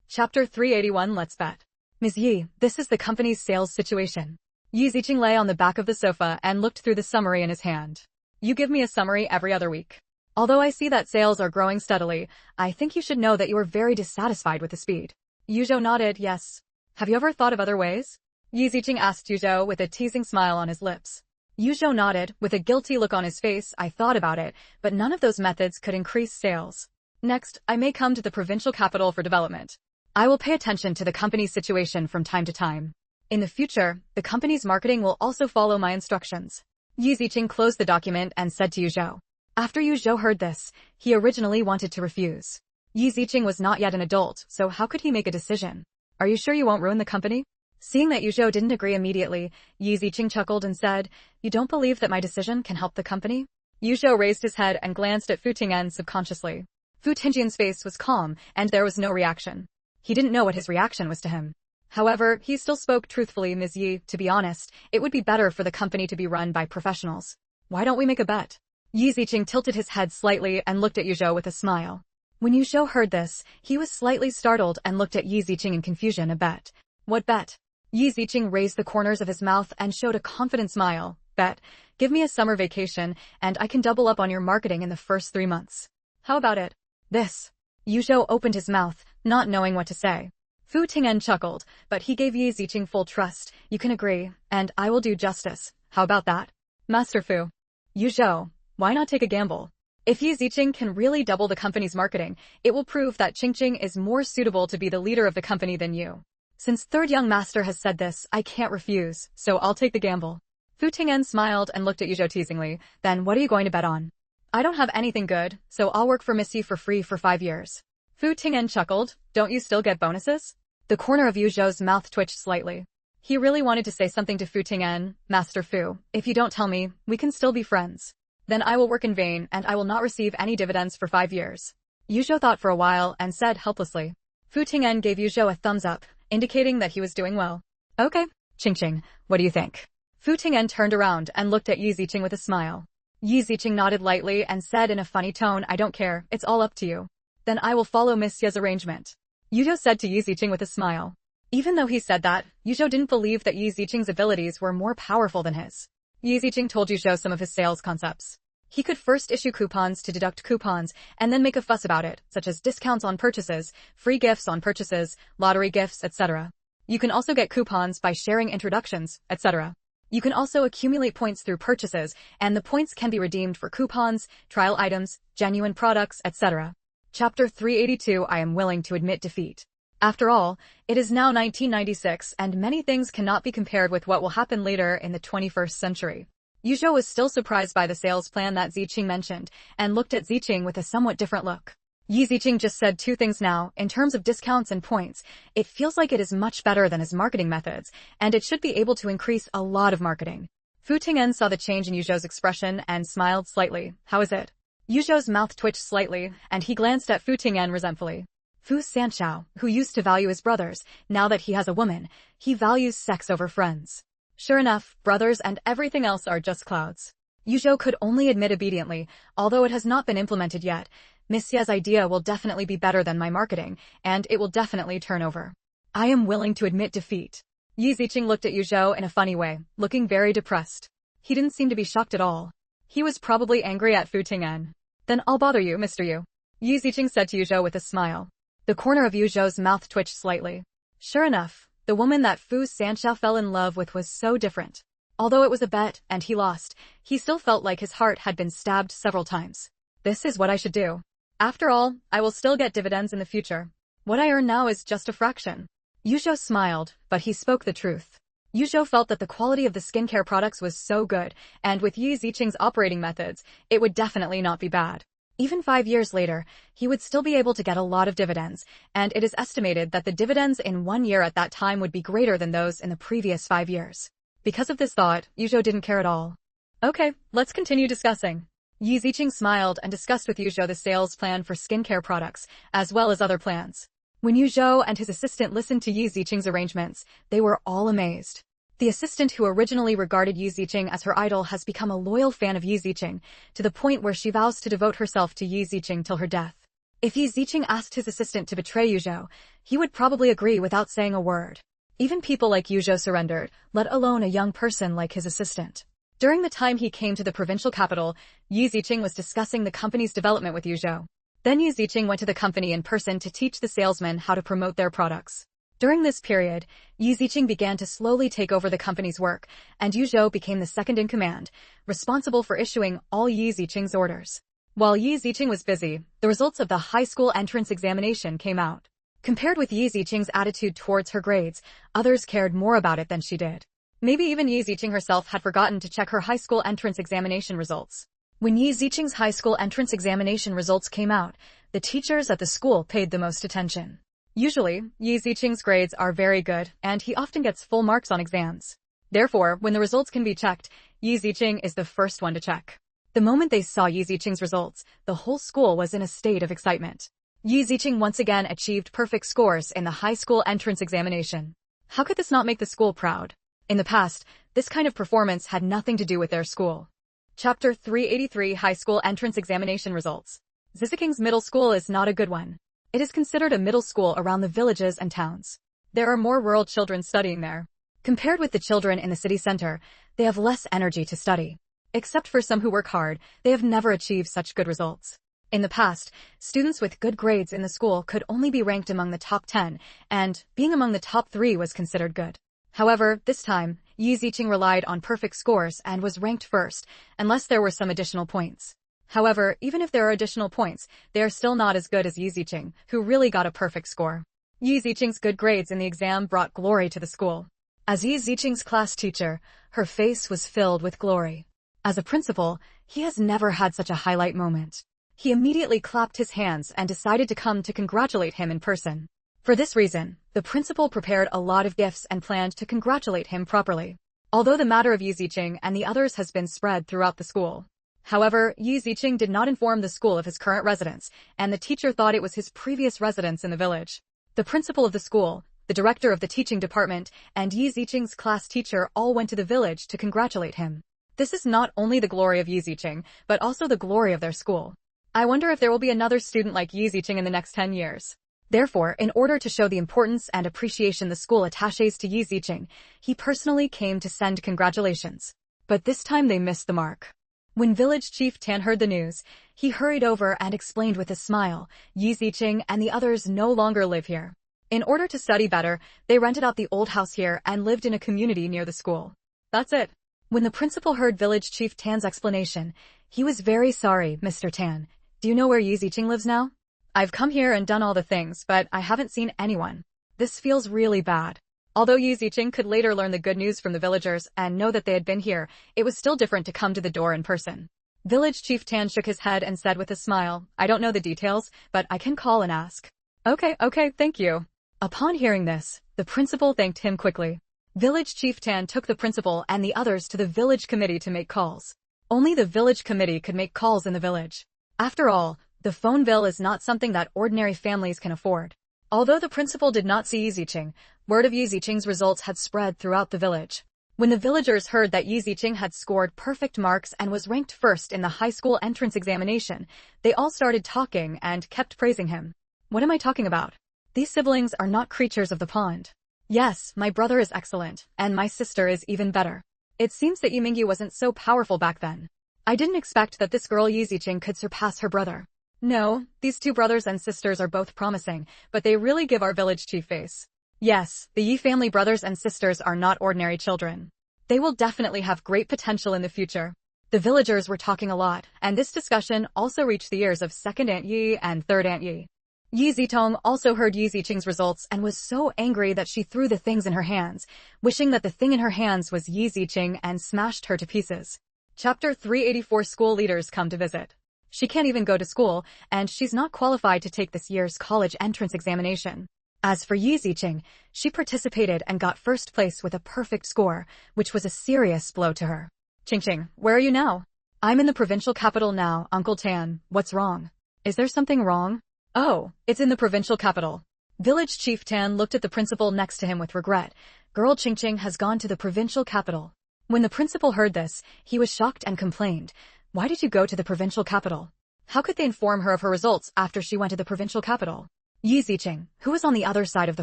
Chapter 381 Let's Bet. Ms. Yi, this is the company's sales situation. Yu Ziqing lay on the back of the sofa and looked through the summary in his hand. You give me a summary every other week. Although I see that sales are growing steadily, I think you should know that you are very dissatisfied with the speed. Yu Zhou nodded, yes. Have you ever thought of other ways? Yu Ziqing asked Yu Zhou with a teasing smile on his lips. Yu Zhou nodded, with a guilty look on his face. I thought about it, but none of those methods could increase sales. Next, I may come to the provincial capital for development. I will pay attention to the company's situation from time to time. In the future, the company's marketing will also follow my instructions. Yu Ziqing closed the document and said to Yu Zhou. After Yu Zhou heard this, he originally wanted to refuse. Yu Ziqing was not yet an adult, so how could he make a decision? Are you sure you won't ruin the company? Seeing that Yu Zhou didn't agree immediately, Yu Ziqing chuckled and said, You don't believe that my decision can help the company? Yu Zhou raised his head and glanced at Fu Ting'an subconsciously. Fu Ting'an's face was calm, and there was no reaction. He didn't know what his reaction was to him. However, he still spoke truthfully. Ms. Yi, to be honest, it would be better for the company to be run by professionals. Why don't we make a bet? Yu Ziqing tilted his head slightly and looked at Yu Zhou with a smile. When Yu Zhou heard this, he was slightly startled and looked at Yu Ziqing in confusion. A bet? What bet? Yu Ziqing raised the corners of his mouth and showed a confident smile. Bet. Give me a summer vacation, and I can double up on your marketing in the first 3 months. How about it? This. Yu Zhou opened his mouth, not knowing what to say. Fu Ting'an chuckled, but he gave Yu Ziqing full trust. You can agree, and I will do justice. How about that? Master Fu. Yu Zhou, why not take a gamble? If Yu Ziqing can really double the company's marketing, it will prove that Qingqing is more suitable to be the leader of the company than you. Since third young master has said this, I can't refuse, so I'll take the gamble. Fu Ting'an smiled and looked at Yu Zhou teasingly. Then what are you going to bet on? I don't have anything good, so I'll work for Miss Yi for free for 5 years. Fu Ting'an chuckled. Don't you still get bonuses? The corner of Yu Zhou's mouth twitched slightly. He really wanted to say something to Fu Ting'an. Master Fu, if you don't tell me, we can still be friends. Then I will work in vain and I will not receive any dividends for 5 years. Yu Zhou thought for a while and said helplessly. Fu Ting'an gave Yu Zhou a thumbs up, indicating that he was doing well. Okay, Qingqing, what do you think? Fu Ting'an turned around and looked at Yu Ziqing with a smile. Yu Ziqing nodded lightly and said in a funny tone, I don't care, it's all up to you. Then I will follow Miss Ye's arrangement. Yu Zhou said to Yu Ziqing with a smile. Even though he said that, Yu Zhou didn't believe that Yu Ziqing's abilities were more powerful than his. Yu Ziqing told Yu Zhou some of his sales concepts. He could first issue coupons to deduct coupons and then make a fuss about it, such as discounts on purchases, free gifts on purchases, lottery gifts, etc. You can also get coupons by sharing introductions, etc. You can also accumulate points through purchases, and the points can be redeemed for coupons, trial items, genuine products, etc. Chapter 382 I am willing to admit defeat. After all, it is now 1996 and many things cannot be compared with what will happen later in the 21st century. Yu Zhou was still surprised by the sales plan that Ziqing mentioned, and looked at Ziqing with a somewhat different look. Yu Ziqing just said 2 things now, in terms of discounts and points, it feels like it is much better than his marketing methods, and it should be able to increase a lot of marketing. Fu Ting'an saw the change in Yu Zhou's expression and smiled slightly. How is it? Yu Zhou's mouth twitched slightly, and he glanced at Fu Ting'an resentfully. Fu Sanxiao, who used to value his brothers, now that he has a woman, he values sex over friends. Sure enough, brothers and everything else are just clouds. Yu Zhou could only admit obediently, although it has not been implemented yet, Miss Ye's idea will definitely be better than my marketing, and it will definitely turn over. I am willing to admit defeat. Yu Ziqing looked at Yu Zhou in a funny way, looking very depressed. He didn't seem to be shocked at all. He was probably angry at Fu Ting'an. Then I'll bother you, Mr. Yu. Yu Ziqing said to Yu Zhou with a smile. The corner of Yu Zhou's mouth twitched slightly. Sure enough, the woman that Fu Sanxiao fell in love with was so different. Although it was a bet and he lost, he still felt like his heart had been stabbed several times. This is what I should do. After all, I will still get dividends in the future. What I earn now is just a fraction. Yu Zhou smiled, but he spoke the truth. Yu Zhou felt that the quality of the skincare products was so good, and with Yu Ziqing's operating methods, it would definitely not be bad. Even 5 years later, he would still be able to get a lot of dividends, and it is estimated that the dividends in 1 year at that time would be greater than those in the previous 5 years. Because of this thought, Yu Zhou didn't care at all. Okay, let's continue discussing. Yu Ziqing smiled and discussed with Yu Zhou the sales plan for skincare products, as well as other plans. When Yu Zhou and his assistant listened to Yu Ziqing's arrangements, they were all amazed. The assistant who originally regarded Yu Ziqing as her idol has become a loyal fan of Yu Ziqing, to the point where she vows to devote herself to Yu Ziqing till her death. If Yu Ziqing asked his assistant to betray Yu Zhou, he would probably agree without saying a word. Even people like Yu Zhou surrendered, let alone a young person like his assistant. During the time he came to the provincial capital, Yu Ziqing was discussing the company's development with Yu Zhou. Then Yu Ziqing went to the company in person to teach the salesmen how to promote their products. During this period, Yu Ziqing began to slowly take over the company's work, and Yu Zhou became the second in command, responsible for issuing all Yu Ziqing's orders. While Yu Ziqing was busy, the results of the high school entrance examination came out. Compared with Yu Ziqing's attitude towards her grades, others cared more about it than she did. Maybe even Yu Ziqing herself had forgotten to check her high school entrance examination results. When Yu Ziqing's high school entrance examination results came out, the teachers at the school paid the most attention. Usually, Yu Ziqing's grades are very good, and he often gets full marks on exams. Therefore, when the results can be checked, Yu Ziqing is the first one to check. The moment they saw Yu Ziqing's results, the whole school was in a state of excitement. Yu Ziqing once again achieved perfect scores in the high school entrance examination. How could this not make the school proud? In the past, this kind of performance had nothing to do with their school. Chapter 383 High School Entrance Examination Results. Ziziking's middle school is not a good one. It is considered a middle school around the villages and towns. There are more rural children studying there. Compared with the children in the city center, they have less energy to study. Except for some who work hard, they have never achieved such good results. In the past, students with good grades in the school could only be ranked among the top 10, and being among the top 3 was considered good. However, this time, Yu Ziqing relied on perfect scores and was ranked first, unless there were some additional points. However, even if there are additional points, they are still not as good as Yu Ziqing, who really got a perfect score. Yu Ziqing's good grades in the exam brought glory to the school. As Yu Ziqing's class teacher, her face was filled with glory. As a principal, he has never had such a highlight moment. He immediately clapped his hands and decided to come to congratulate him in person. For this reason, the principal prepared a lot of gifts and planned to congratulate him properly. Although the matter of Yu Ziqing and the others has been spread throughout the school. However, Yu Ziqing did not inform the school of his current residence, and the teacher thought it was his previous residence in the village. The principal of the school, the director of the teaching department, and Yu Ziqing's class teacher all went to the village to congratulate him. This is not only the glory of Yu Ziqing, but also the glory of their school. I wonder if there will be another student like Yu Ziqing in the next 10 years. Therefore, in order to show the importance and appreciation the school attaches to Yu Ziqing, he personally came to send congratulations. But this time they missed the mark. When village chief Tan heard the news, he hurried over and explained with a smile, Yu Ziqing and the others no longer live here. In order to study better, they rented out the old house here and lived in a community near the school. That's it. When the principal heard village chief Tan's explanation, he was very sorry, Mr. Tan. Do you know where Yu Ziqing lives now? I've come here and done all the things, but I haven't seen anyone. This feels really bad. Although Yu Ziqing could later learn the good news from the villagers and know that they had been here, it was still different to come to the door in person. Village Chief Tan shook his head and said with a smile, I don't know the details, but I can call and ask. Okay, thank you. Upon hearing this, the principal thanked him quickly. Village Chief Tan took the principal and the others to the village committee to make calls. Only the village committee could make calls in the village. After all, the phone bill is not something that ordinary families can afford. Although the principal did not see Yu Ziqing, word of Yu Ziqing's results had spread throughout the village. When the villagers heard that Yu Ziqing had scored perfect marks and was ranked first in the high school entrance examination, they all started talking and kept praising him. What am I talking about? These siblings are not creatures of the pond. Yes, my brother is excellent, and my sister is even better. It seems that Yimingyu wasn't so powerful back then. I didn't expect that this girl Yu Ziqing could surpass her brother. No, these two brothers and sisters are both promising, but they really give our village chief face. Yes, the Yi family brothers and sisters are not ordinary children. They will definitely have great potential in the future. The villagers were talking a lot, and this discussion also reached the ears of second Aunt Yi and third Aunt Yi. Yi Zitong also heard Yu Ziqing's results and was so angry that she threw the things in her hands, wishing that the thing in her hands was Yu Ziqing and smashed her to pieces. Chapter 384 School Leaders Come to Visit. She can't even go to school, and she's not qualified to take this year's college entrance examination. As for Yu Ziqing, she participated and got first place with a perfect score, which was a serious blow to her. Qingqing, where are you now? I'm in the provincial capital now, Uncle Tan. What's wrong? Is there something wrong? Oh, it's in the provincial capital. Village Chief Tan looked at the principal next to him with regret, Girl Qingqing has gone to the provincial capital. When the principal heard this, he was shocked and complained. Why did you go to the provincial capital? How could they inform her of her results after she went to the provincial capital? Yi Ziqing, who was on the other side of the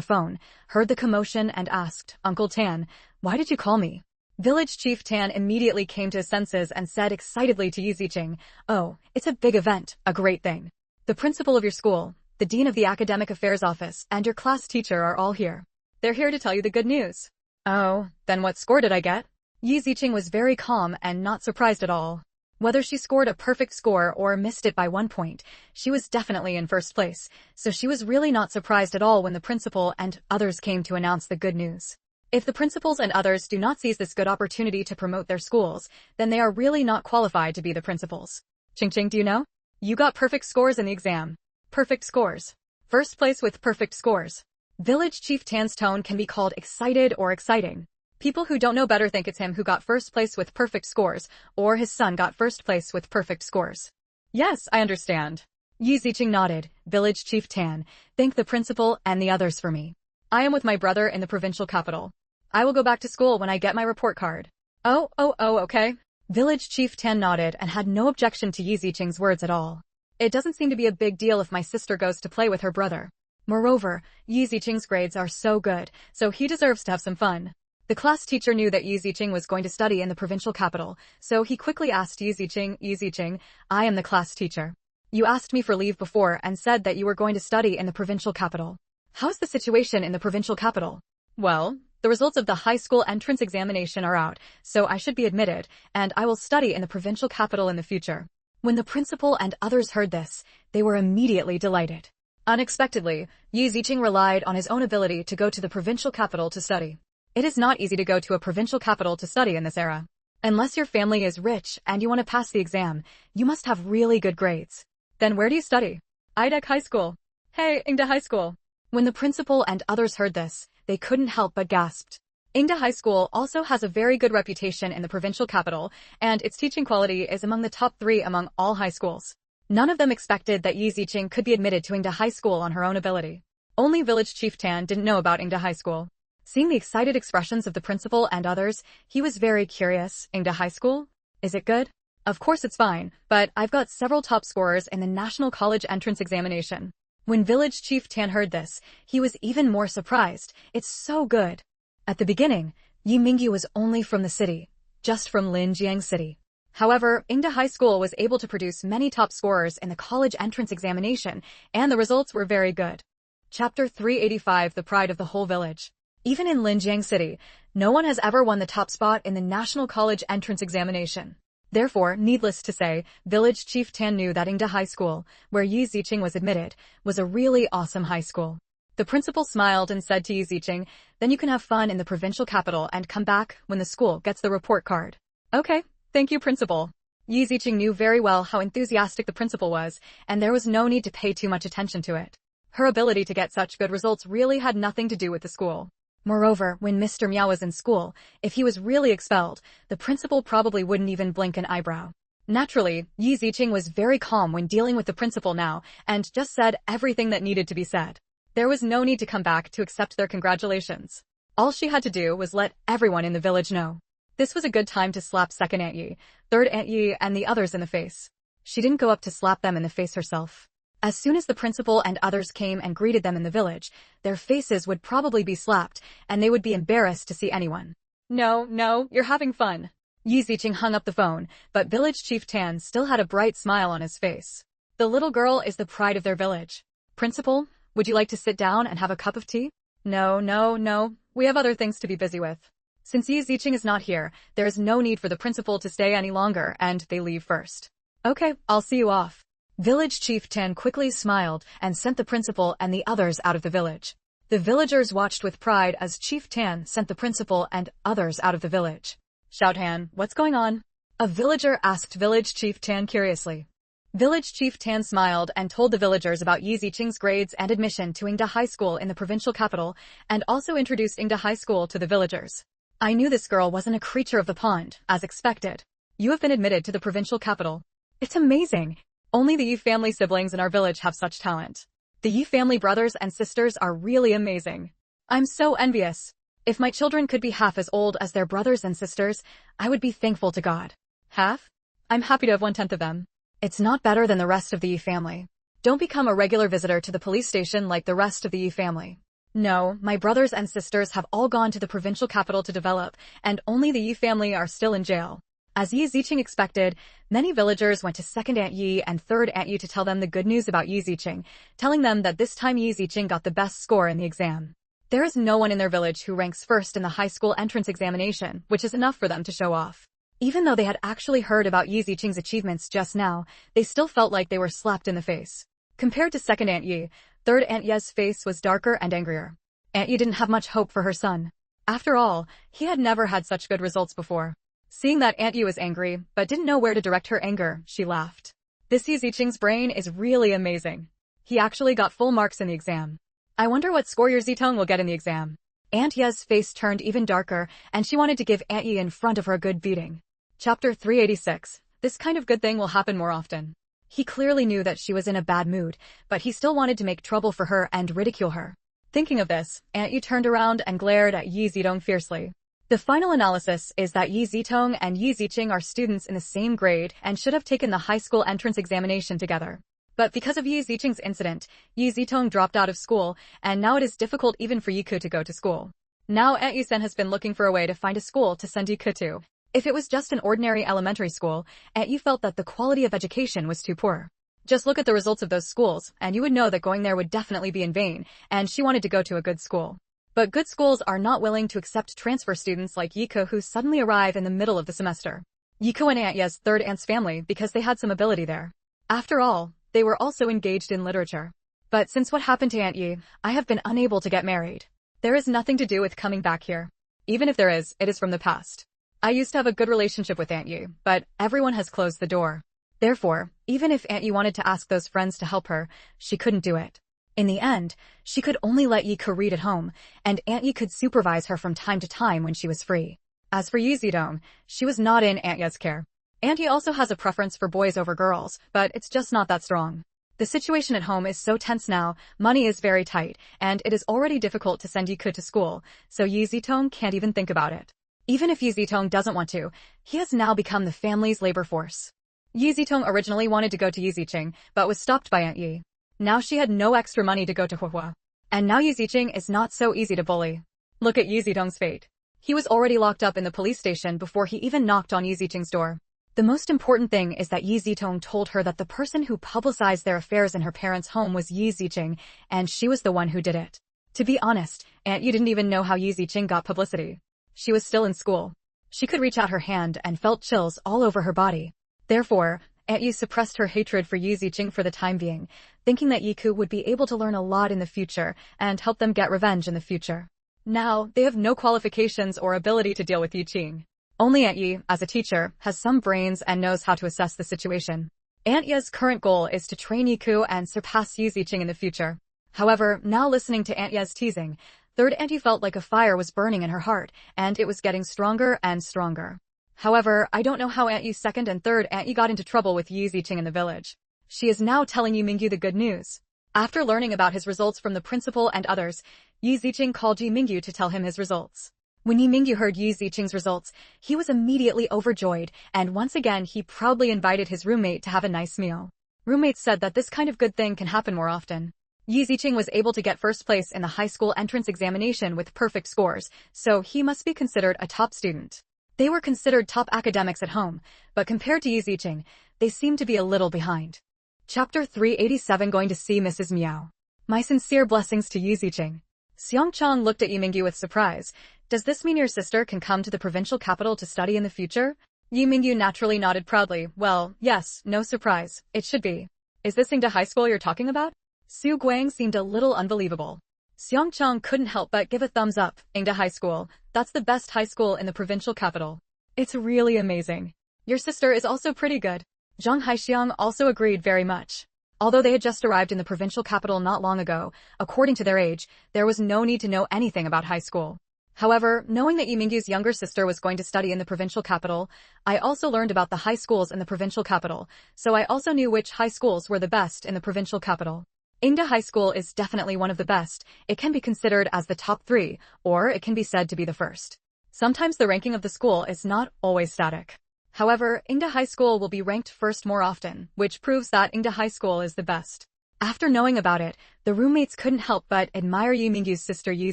phone, heard the commotion and asked, Uncle Tan, why did you call me? Village Chief Tan immediately came to his senses and said excitedly to Yi Ziqing, oh, it's a big event, a great thing. The principal of your school, the dean of the academic affairs office, and your class teacher are all here. They're here to tell you the good news. Oh, then what score did I get? Yi Ziqing was very calm and not surprised at all. Whether she scored a perfect score or missed it by 1 point, she was definitely in first place, so she was really not surprised at all when the principal and others came to announce the good news. If the principals and others do not seize this good opportunity to promote their schools, then they are really not qualified to be the principals. Qingqing, do you know? You got perfect scores in the exam. Perfect scores. First place with perfect scores. Village Chief Tan's tone can be called excited or exciting. People who don't know better think it's him who got first place with perfect scores, or his son got first place with perfect scores. Yes, I understand. Yi Ziqing nodded. Village Chief Tan, thank the principal and the others for me. I am with my brother in the provincial capital. I will go back to school when I get my report card. Oh, okay. Village Chief Tan nodded and had no objection to Yi Ziqing's words at all. It doesn't seem to be a big deal if my sister goes to play with her brother. Moreover, Yi Ziqing's grades are so good, so he deserves to have some fun. The class teacher knew that Yi Ziqing was going to study in the provincial capital, so he quickly asked Yi Ziqing, I am the class teacher. You asked me for leave before and said that you were going to study in the provincial capital. How's the situation in the provincial capital? Well, the results of the high school entrance examination are out, so I should be admitted, and I will study in the provincial capital in the future. When the principal and others heard this, they were immediately delighted. Unexpectedly, Yi Ziqing relied on his own ability to go to the provincial capital to study. It is not easy to go to a provincial capital to study in this era. Unless your family is rich and you want to pass the exam, you must have really good grades. Then where do you study? IDEC High School. Hey, Ingda High School. When the principal and others heard this, they couldn't help but gasped. Ingda High School also has a very good reputation in the provincial capital, and its teaching quality is among the top 3 among all high schools. None of them expected that Yi Ziqing could be admitted to Ingda High School on her own ability. Only Village Chief Tan didn't know about Ingda High School. Seeing the excited expressions of the principal and others, he was very curious. Ingda High School? Is it good? Of course it's fine, but I've got several top scorers in the National College Entrance Examination. When Village Chief Tan heard this, he was even more surprised. It's so good. At the beginning, Yi Mingyu was only from the city, just from Linjiang City. However, Ingda High School was able to produce many top scorers in the college entrance examination, and the results were very good. Chapter 385, The Pride of the Whole Village. Even in Linjiang City, no one has ever won the top spot in the National College Entrance Examination. Therefore, needless to say, Village Chief Tan knew that Ingda High School, where Yi Ziqing was admitted, was a really awesome high school. The principal smiled and said to Yi Ziqing, then you can have fun in the provincial capital and come back when the school gets the report card. Okay, thank you, principal. Yi Ziqing knew very well how enthusiastic the principal was, and there was no need to pay too much attention to it. Her ability to get such good results really had nothing to do with the school. Moreover, when Mr. Miao was in school, if he was really expelled, the principal probably wouldn't even blink an eyebrow. Naturally, Yi Ziqing was very calm when dealing with the principal now, and just said everything that needed to be said. There was no need to come back to accept their congratulations. All she had to do was let everyone in the village know. This was a good time to slap second Aunt Yi, third Aunt Yi, and the others in the face. She didn't go up to slap them in the face herself. As soon as the principal and others came and greeted them in the village, their faces would probably be slapped, and they would be embarrassed to see anyone. No, you're having fun. Yi Ziqing hung up the phone, but Village Chief Tan still had a bright smile on his face. The little girl is the pride of their village. Principal, would you like to sit down and have a cup of tea? No. We have other things to be busy with. Since Yi Ziqing is not here, there is no need for the principal to stay any longer, and they leave first. Okay, I'll see you off. Village Chief Tan quickly smiled and sent the principal and the others out of the village. The villagers watched with pride as Chief Tan sent the principal and others out of the village. Xiao Tan, what's going on? A villager asked Village Chief Tan curiously. Village Chief Tan smiled and told the villagers about Yi Ziqing's grades and admission to Ingda High School in the provincial capital, and also introduced Ingda High School to the villagers. I knew this girl wasn't a creature of the pond, as expected. You have been admitted to the provincial capital. It's amazing. Only the Yi family siblings in our village have such talent. The Yi family brothers and sisters are really amazing. I'm so envious. If my children could be half as old as their brothers and sisters, I would be thankful to God. Half? I'm happy to have 1/10 of them. It's not better than the rest of the Yi family. Don't become a regular visitor to the police station like the rest of the Yi family. No, my brothers and sisters have all gone to the provincial capital to develop, and only the Yi family are still in jail. As Yi Ziqing expected, many villagers went to second Aunt Yi and third Aunt Yi to tell them the good news about Yi Ziqing, telling them that this time Yi Ziqing got the best score in the exam. There is no one in their village who ranks first in the high school entrance examination, which is enough for them to show off. Even though they had actually heard about Yi Ziqing's achievements just now, they still felt like they were slapped in the face. Compared to second Aunt Yi, third Aunt Ye's face was darker and angrier. Aunt Yi didn't have much hope for her son. After all, he had never had such good results before. Seeing that Aunt Yi was angry, but didn't know where to direct her anger, she laughed. This Yi Ziqing's brain is really amazing. He actually got full marks in the exam. I wonder what score your Zitong will get in the exam. Aunt Ye's face turned even darker, and she wanted to give Aunt Yi in front of her a good beating. Chapter 386. This kind of good thing will happen more often. He clearly knew that she was in a bad mood, but he still wanted to make trouble for her and ridicule her. Thinking of this, Aunt Yi turned around and glared at Yi Zitong fiercely. The final analysis is that Yi Zitong and Yi Ziqing are students in the same grade and should have taken the high school entrance examination together. But because of Yi Ziqing's incident, Yi Zitong dropped out of school, and now it is difficult even for Yiku to go to school. Now Aunt Yi-sen has been looking for a way to find a school to send Yiku to. If it was just an ordinary elementary school, Aunt Yi felt that the quality of education was too poor. Just look at the results of those schools, and you would know that going there would definitely be in vain, and she wanted to go to a good school. But good schools are not willing to accept transfer students like Yiku who suddenly arrive in the middle of the semester. Yiku and Aunt Ye's third aunt's family because they had some ability there. After all, they were also engaged in literature. But since what happened to Aunt Yi, I have been unable to get married. There is nothing to do with coming back here. Even if there is, it is from the past. I used to have a good relationship with Aunt Yi, but everyone has closed the door. Therefore, even if Aunt Yi wanted to ask those friends to help her, she couldn't do it. In the end, she could only let Yiku read at home, and Aunt Yi could supervise her from time to time when she was free. As for Yi Zidong, she was not in Aunt Ye's care. Aunt Yi also has a preference for boys over girls, but it's just not that strong. The situation at home is so tense now, money is very tight, and it is already difficult to send Yiku to school, so Yi Zitong can't even think about it. Even if Yi Zitong doesn't want to, he has now become the family's labor force. Yi Zitong originally wanted to go to Yi Ziqing, but was stopped by Aunt Yi. Now she had no extra money to go to Huahua. And now Yi Ziqing is not so easy to bully. Look at Yi Zitong's fate. He was already locked up in the police station before he even knocked on Yi Ziqing's door. The most important thing is that Yi Zitong told her that the person who publicized their affairs in her parents' home was Yi Ziqing, and she was the one who did it. To be honest, Aunt Yi didn't even know how Yi Ziqing got publicity. She was still in school. She could reach out her hand and felt chills all over her body. Therefore, Aunt Yi suppressed her hatred for Yi Ziqing for the time being, thinking that Yiku would be able to learn a lot in the future and help them get revenge in the future. Now, they have no qualifications or ability to deal with Yi Qing. Only Aunt Yi, as a teacher, has some brains and knows how to assess the situation. Aunt Ye's current goal is to train Yiku and surpass Yi Ziqing in the future. However, now listening to Aunt Ye's teasing, third Aunt Yi felt like a fire was burning in her heart, and it was getting stronger and stronger. However, I don't know how Aunt Yi's second and third Aunt Yi got into trouble with Yi Ziqing in the village. She is now telling Yi Mingyu the good news. After learning about his results from the principal and others, Yi Ziqing called Yi Mingyu to tell him his results. When Yi Mingyu heard Yi Ziqing's results, he was immediately overjoyed, and once again he proudly invited his roommate to have a nice meal. Roommates said that this kind of good thing can happen more often. Yi Ziqing was able to get first place in the high school entrance examination with perfect scores, so he must be considered a top student. They were considered top academics at home, but compared to Yi Ziqing, they seemed to be a little behind. Chapter 387 Going to see Mrs. Miao. My sincere blessings to Yi Ziqing. Xiang Chong looked at Yi Mingyu with surprise. Does this mean your sister can come to the provincial capital to study in the future? Yi Mingyu naturally nodded proudly. Well, yes, no surprise. It should be. Is this Ingda High School you're talking about? Su Guang seemed a little unbelievable. Xiang Chong couldn't help but give a thumbs up. Ingda High School. That's the best high school in the provincial capital. It's really amazing. Your sister is also pretty good. Zhang Haixiang also agreed very much. Although they had just arrived in the provincial capital not long ago, according to their age, there was no need to know anything about high school. However, knowing that Yi Mingyu's younger sister was going to study in the provincial capital, I also learned about the high schools in the provincial capital, so I also knew which high schools were the best in the provincial capital. Ingda High School is definitely one of the best. It can be considered as the top 3, or it can be said to be the first. Sometimes the ranking of the school is not always static. However, Ingda High School will be ranked first more often, which proves that Ingda High School is the best. After knowing about it, the roommates couldn't help but admire Yu Mingyu's sister Yu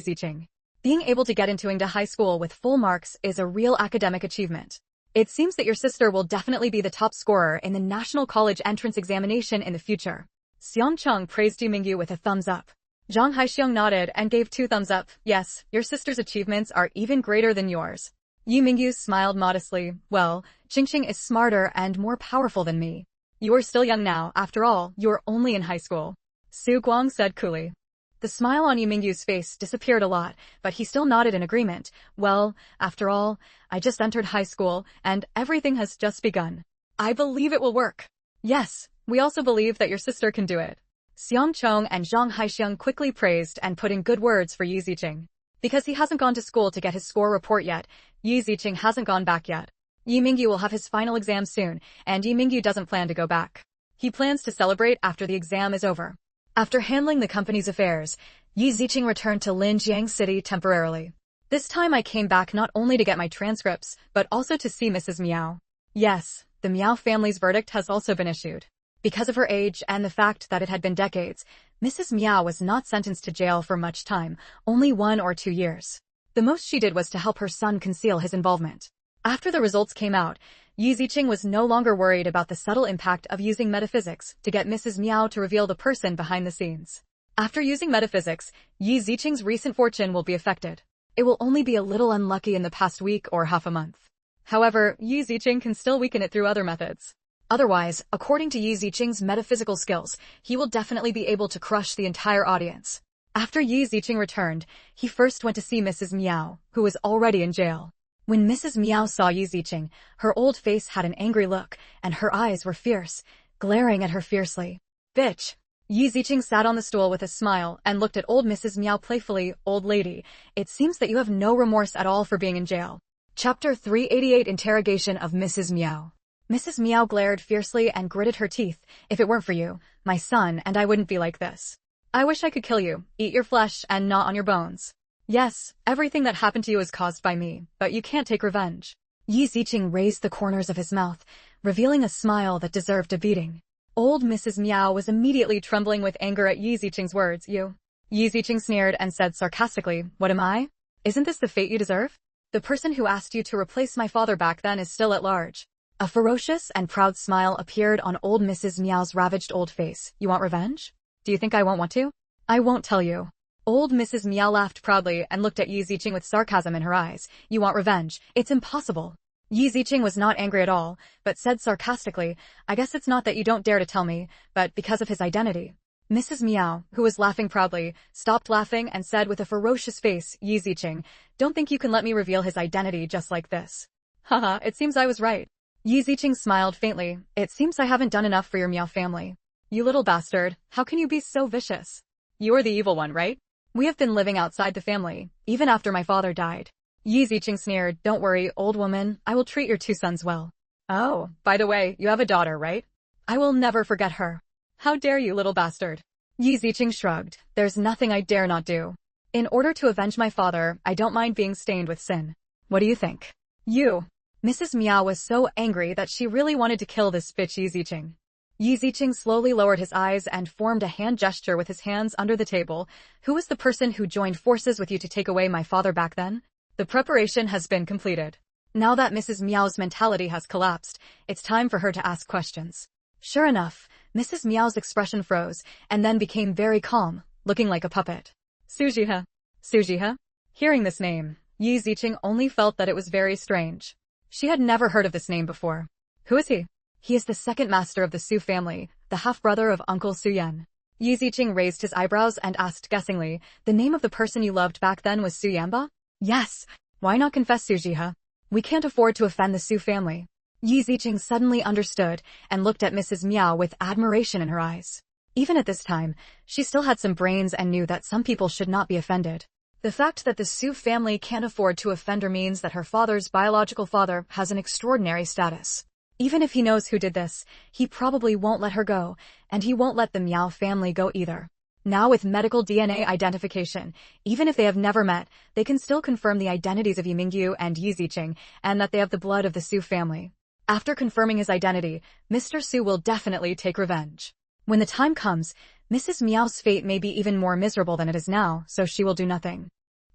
Ziqing. Being able to get into Ingda High School with full marks is a real academic achievement. It seems that your sister will definitely be the top scorer in the National College Entrance Examination in the future. Xiang Cheng praised Yu Mingyu with a thumbs up. Zhang Haixiong nodded and gave 2 thumbs up. Yes, your sister's achievements are even greater than yours. Yu Mingyu smiled modestly. Well, Qingqing is smarter and more powerful than me. You are still young now, after all, you're only in high school. Su Guang said coolly. The smile on Yu Mingyu's face disappeared a lot, but he still nodded in agreement. Well, after all, I just entered high school, and everything has just begun. I believe it will work. Yes, we also believe that your sister can do it. Xiang Chong and Zhang Haixiong quickly praised and put in good words for Yu Ziqing. Because he hasn't gone to school to get his score report yet, Yu Ziqing hasn't gone back yet. Yu Mingyu will have his final exam soon, and Yu Mingyu doesn't plan to go back. He plans to celebrate after the exam is over. After handling the company's affairs, Yu Ziqing returned to Linjiang City temporarily. This time I came back not only to get my transcripts, but also to see Mrs. Miao. Yes, the Miao family's verdict has also been issued. Because of her age and the fact that it had been decades, Mrs. Miao was not sentenced to jail for much time, only 1 or 2 years. The most she did was to help her son conceal his involvement. After the results came out, Yu Ziqing was no longer worried about the subtle impact of using metaphysics to get Mrs. Miao to reveal the person behind the scenes. After using metaphysics, Yu Ziqing's recent fortune will be affected. It will only be a little unlucky in the past week or half a month. However, Yu Ziqing can still weaken it through other methods. Otherwise, according to Yu Ziqing's metaphysical skills, he will definitely be able to crush the entire audience. After Yu Ziqing returned, he first went to see Mrs. Miao, who was already in jail. When Mrs. Miao saw Yu Ziqing, her old face had an angry look, and her eyes were fierce, glaring at her fiercely. Bitch! Yu Ziqing sat on the stool with a smile and looked at old Mrs. Miao playfully. Old lady, it seems that you have no remorse at all for being in jail. Chapter 388 Interrogation of Mrs. Miao. Mrs. Miao glared fiercely and gritted her teeth. If it weren't for you, my son, and I wouldn't be like this. I wish I could kill you, eat your flesh, and gnaw on your bones. Yes, everything that happened to you is caused by me, but you can't take revenge. Yu Ziqing raised the corners of his mouth, revealing a smile that deserved a beating. Old Mrs. Miao was immediately trembling with anger at Yu Ziqing's words. Yu Ziqing sneered and said sarcastically, what am I? Isn't this the fate you deserve? The person who asked you to replace my father back then is still at large. A ferocious and proud smile appeared on old Mrs. Miao's ravaged old face. You want revenge? Do you think I won't want to? I won't tell you. Old Mrs. Miao laughed proudly and looked at Yu Ziqing with sarcasm in her eyes. You want revenge? It's impossible. Yu Ziqing was not angry at all, but said sarcastically, I guess it's not that you don't dare to tell me, but because of his identity. Mrs. Miao, who was laughing proudly, stopped laughing and said with a ferocious face, Yu Ziqing, don't think you can let me reveal his identity just like this. Haha, it seems I was right. Yu Ziqing smiled faintly. It seems I haven't done enough for your Miao family. You little bastard, how can you be so vicious? You are the evil one, right? We have been living outside the family, even after my father died. Yu Ziqing sneered, don't worry, old woman, I will treat your 2 sons well. Oh, by the way, you have a daughter, right? I will never forget her. How dare you, little bastard? Yu Ziqing shrugged, there's nothing I dare not do. In order to avenge my father, I don't mind being stained with sin. What do you think? Mrs. Miao was so angry that she really wanted to kill this bitch Yu Ziqing. Yu Ziqing slowly lowered his eyes and formed a hand gesture with his hands under the table. Who was the person who joined forces with you to take away my father back then? The preparation has been completed. Now that Mrs. Miao's mentality has collapsed, it's time for her to ask questions. Sure enough, Mrs. Miao's expression froze, and then became very calm, looking like a puppet. Sujiha. Sujiha? Hearing this name, Yu Ziqing only felt that it was very strange. She had never heard of this name before. Who is he? He is the second master of the Su family, the half-brother of Uncle Su Yan. Yu Ziqing raised his eyebrows and asked guessingly, the name of the person you loved back then was Su Yamba? Yes. Why not confess, Sujiha? We can't afford to offend the Su family. Yu Ziqing suddenly understood and looked at Mrs. Miao with admiration in her eyes. Even at this time, she still had some brains and knew that some people should not be offended. The fact that the Su family can't afford to offend her means that her father's biological father has an extraordinary status. Even if he knows who did this, he probably won't let her go, and he won't let the Miao family go either. Now with medical DNA identification, even if they have never met, they can still confirm the identities of Yimingyu and Yi Ziqing and that they have the blood of the Su family. After confirming his identity, Mr. Su will definitely take revenge. When the time comes, Mrs. Miao's fate may be even more miserable than it is now, so she will do nothing.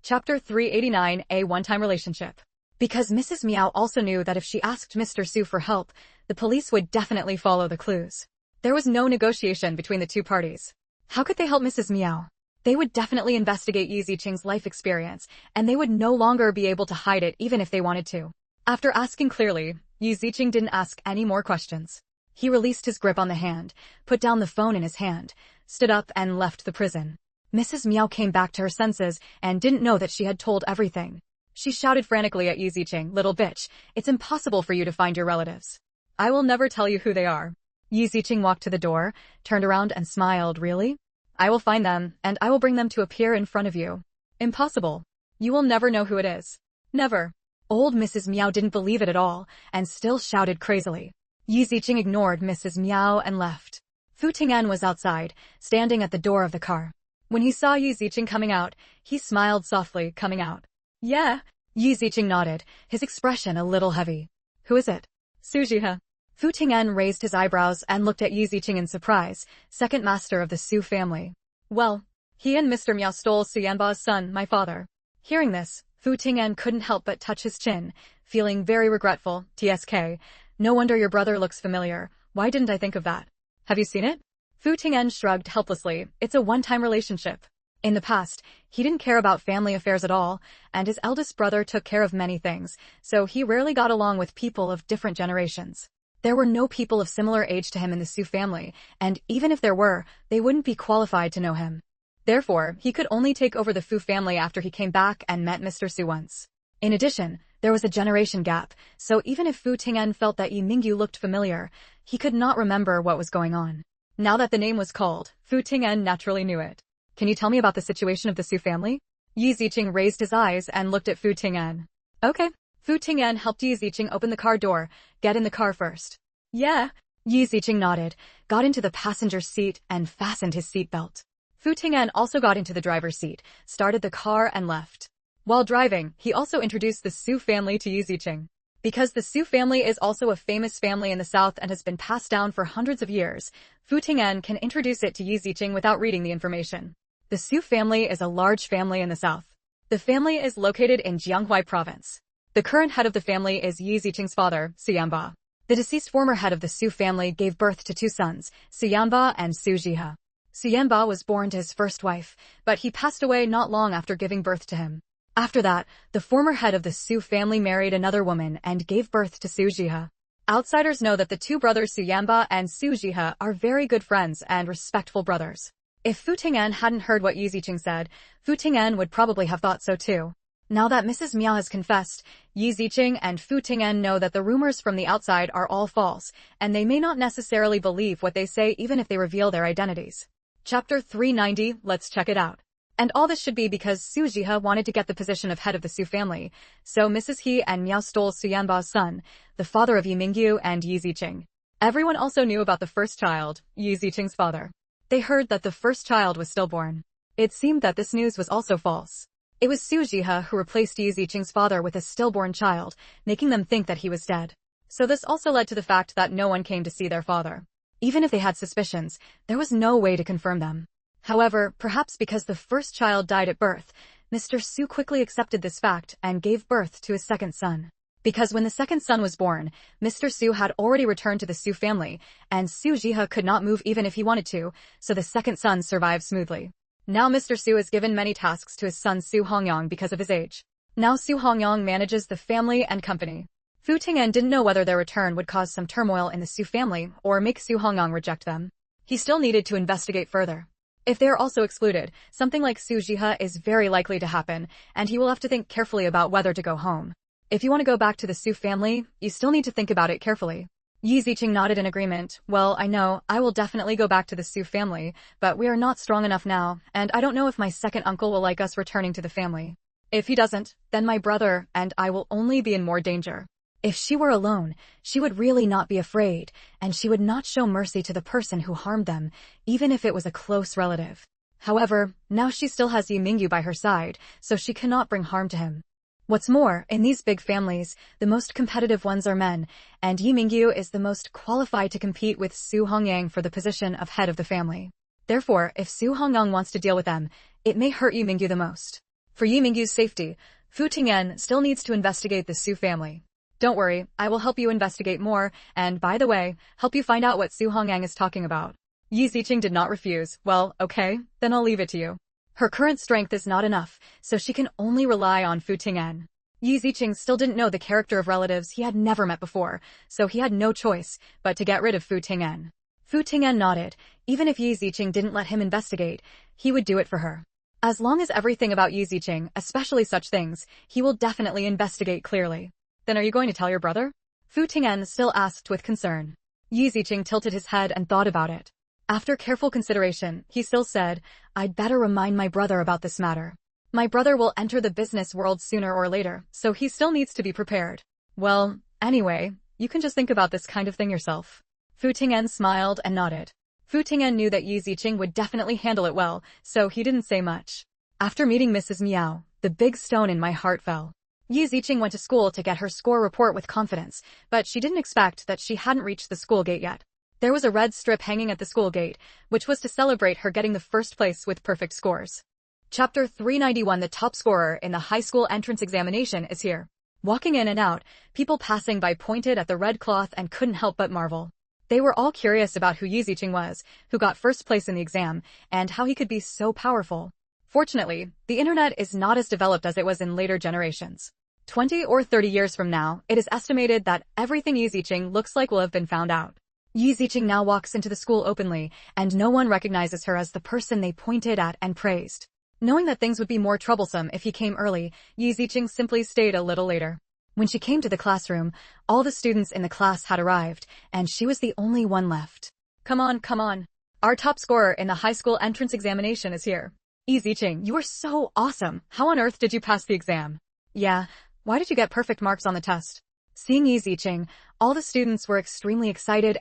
Chapter 389, A One-Time Relationship. Because Mrs. Miao also knew that if she asked Mr. Su for help, the police would definitely follow the clues. There was no negotiation between the two parties. How could they help Mrs. Miao? They would definitely investigate Yi Ziqing's life experience, and they would no longer be able to hide it even if they wanted to. After asking clearly, Yi Ziqing didn't ask any more questions. He released his grip on the hand, put down the phone in his hand, stood up and left the prison. Mrs. Miao came back to her senses and didn't know that she had told everything. She shouted frantically at Yi Ziqing, "Little bitch, it's impossible for you to find your relatives. I will never tell you who they are." Yi Ziqing walked to the door, turned around and smiled. "Really? I will find them, and I will bring them to appear in front of you." "Impossible. You will never know who it is. Never." Old Mrs. Miao didn't believe it at all, and still shouted crazily. Yi Ziqing ignored Mrs. Miao and left. Fu Ting'an was outside, standing at the door of the car. When he saw Yi Ziqing coming out, he smiled softly, "Coming out?" "Yeah." Yi Ziqing nodded, his expression a little heavy. "Who is it?" "Su Jihe." Fu Ting'an raised his eyebrows and looked at Yi Ziqing in surprise, second master of the Su family. "Well, he and Mr. Miao stole Su Yanba's son, my father." Hearing this, Fu Ting'an couldn't help but touch his chin, feeling very regretful. "TSK, no wonder your brother looks familiar. Why didn't I think of that? Have you seen it?" Fu Ting'an shrugged helplessly. "It's a one-time relationship." In the past, he didn't care about family affairs at all, and his eldest brother took care of many things, so he rarely got along with people of different generations. There were no people of similar age to him in the Su family, and even if there were, they wouldn't be qualified to know him. Therefore, he could only take over the Fu family after he came back and met Mr. Su once. In addition, there was a generation gap, so even if Fu Ting'an felt that Yi Mingyu looked familiar, he could not remember what was going on. Now that the name was called, Fu Ting'an naturally knew it. "Can you tell me about the situation of the Su family?" Yi Ziqing raised his eyes and looked at Fu Ting'an. "Okay." Fu Ting'an helped Yi Ziqing open the car door. "Get in the car first." "Yeah." Yi Ziqing nodded, got into the passenger seat and fastened his seatbelt. Fu Ting'an also got into the driver's seat, started the car and left. While driving, he also introduced the Su family to Yi Ziqing. Because the Su family is also a famous family in the South and has been passed down for hundreds of years, Fu Ting'an can introduce it to Yi Ziqing without reading the information. The Su family is a large family in the South. The family is located in Jianghuai province. The current head of the family is Yi Ziqing's father, Su Yanba. The deceased former head of the Su family gave birth to two sons, Su Yanba and Su Jihe. Su Yanba was born to his first wife, but he passed away not long after giving birth to him. After that, the former head of the Su family married another woman and gave birth to Su Jihe. Outsiders know that the two brothers Su Yanba and Su Jihe are very good friends and respectful brothers. If Fu Ting'an hadn't heard what Yi Ziqing said, Fu Ting'an would probably have thought so too. Now that Mrs. Miao has confessed, Yi Ziqing and Fu Ting'an know that the rumors from the outside are all false, and they may not necessarily believe what they say even if they reveal their identities. Chapter 390, let's check it out. And all this should be because Su Jihe wanted to get the position of head of the Su family, so Mrs. He and Miao stole Su Yanba's son, the father of Yi Mingyu and Yi Ziqing. Everyone also knew about the first child, Yi Ziqing's father. They heard that the first child was stillborn. It seemed that this news was also false. It was Su Jihe who replaced Yi Ziqing's father with a stillborn child, making them think that he was dead. So this also led to the fact that no one came to see their father. Even if they had suspicions, there was no way to confirm them. However, perhaps because the first child died at birth, Mr. Su quickly accepted this fact and gave birth to his second son. Because when the second son was born, Mr. Su had already returned to the Su family, and Su Jihe could not move even if he wanted to, so the second son survived smoothly. Now Mr. Su has given many tasks to his son Su Hongyang because of his age. Now Su Hongyang manages the family and company. Fu Ting'an didn't know whether their return would cause some turmoil in the Su family or make Su Hongyang reject them. He still needed to investigate further. If they are also excluded, something like Su Jihe is very likely to happen, and he will have to think carefully about whether to go home. If you want to go back to the Su family, you still need to think about it carefully. Yi Ziqing nodded in agreement. "Well, I know, I will definitely go back to the Su family, but we are not strong enough now, and I don't know if my second uncle will like us returning to the family. If he doesn't, then my brother and I will only be in more danger." If she were alone, she would really not be afraid, and she would not show mercy to the person who harmed them, even if it was a close relative. However, now she still has Yi Mingyu by her side, so she cannot bring harm to him. What's more, in these big families, the most competitive ones are men, and Yi Mingyu is the most qualified to compete with Su Hongyang for the position of head of the family. Therefore, if Su Hongyang wants to deal with them, it may hurt Yi Mingyu the most. For Yi Mingyu's safety, Fu Tingyan still needs to investigate the Su family. Don't worry, I will help you investigate more, and by the way, help you find out what Su Hongyang is talking about. Yi Ziqing did not refuse. Well, okay, then I'll leave it to you. Her current strength is not enough, so she can only rely on Fu Tingyan. Yi Ziqing still didn't know the character of relatives he had never met before, so he had no choice but to get rid of Fu Tingyan. Fu Tingyan nodded. Even if Yi Ziqing didn't let him investigate, he would do it for her. As long as everything about Yi Ziqing, especially such things, he will definitely investigate clearly. Then are you going to tell your brother? Fu Tingyan still asked with concern. Yi Ziqing tilted his head and thought about it. After careful consideration, he still said, I'd better remind my brother about this matter. My brother will enter the business world sooner or later, so he still needs to be prepared. Well, anyway, you can just think about this kind of thing yourself. Fu Tingyan smiled and nodded. Fu Tingyan knew that Yi Ziqing would definitely handle it well, so he didn't say much. After meeting Mrs. Miao, the big stone in my heart fell. Yi Ziqing went to school to get her score report with confidence, but she didn't expect that she hadn't reached the school gate yet. There was a red strip hanging at the school gate, which was to celebrate her getting the first place with perfect scores. Chapter 391. The top scorer in the high school entrance examination is here. Walking in and out, people passing by pointed at the red cloth and couldn't help but marvel. They were all curious about who Yi Ziqing was, who got first place in the exam, and how he could be so powerful. Fortunately, the internet is not as developed as it was in later generations. 20 or 30 years from now, it is estimated that everything Yi Ziqing looks like will have been found out. Yi Ziqing now walks into the school openly, and no one recognizes her as the person they pointed at and praised. Knowing that things would be more troublesome if he came early, Yi Ziqing simply stayed a little later. When she came to the classroom, all the students in the class had arrived, and she was the only one left. Come on, come on. Our top scorer in the high school entrance examination is here. Yi Ziqing, you are so awesome. How on earth did you pass the exam? Yeah, why did you get perfect marks on the test? Seeing Yi Ziqing, all the students were extremely excited.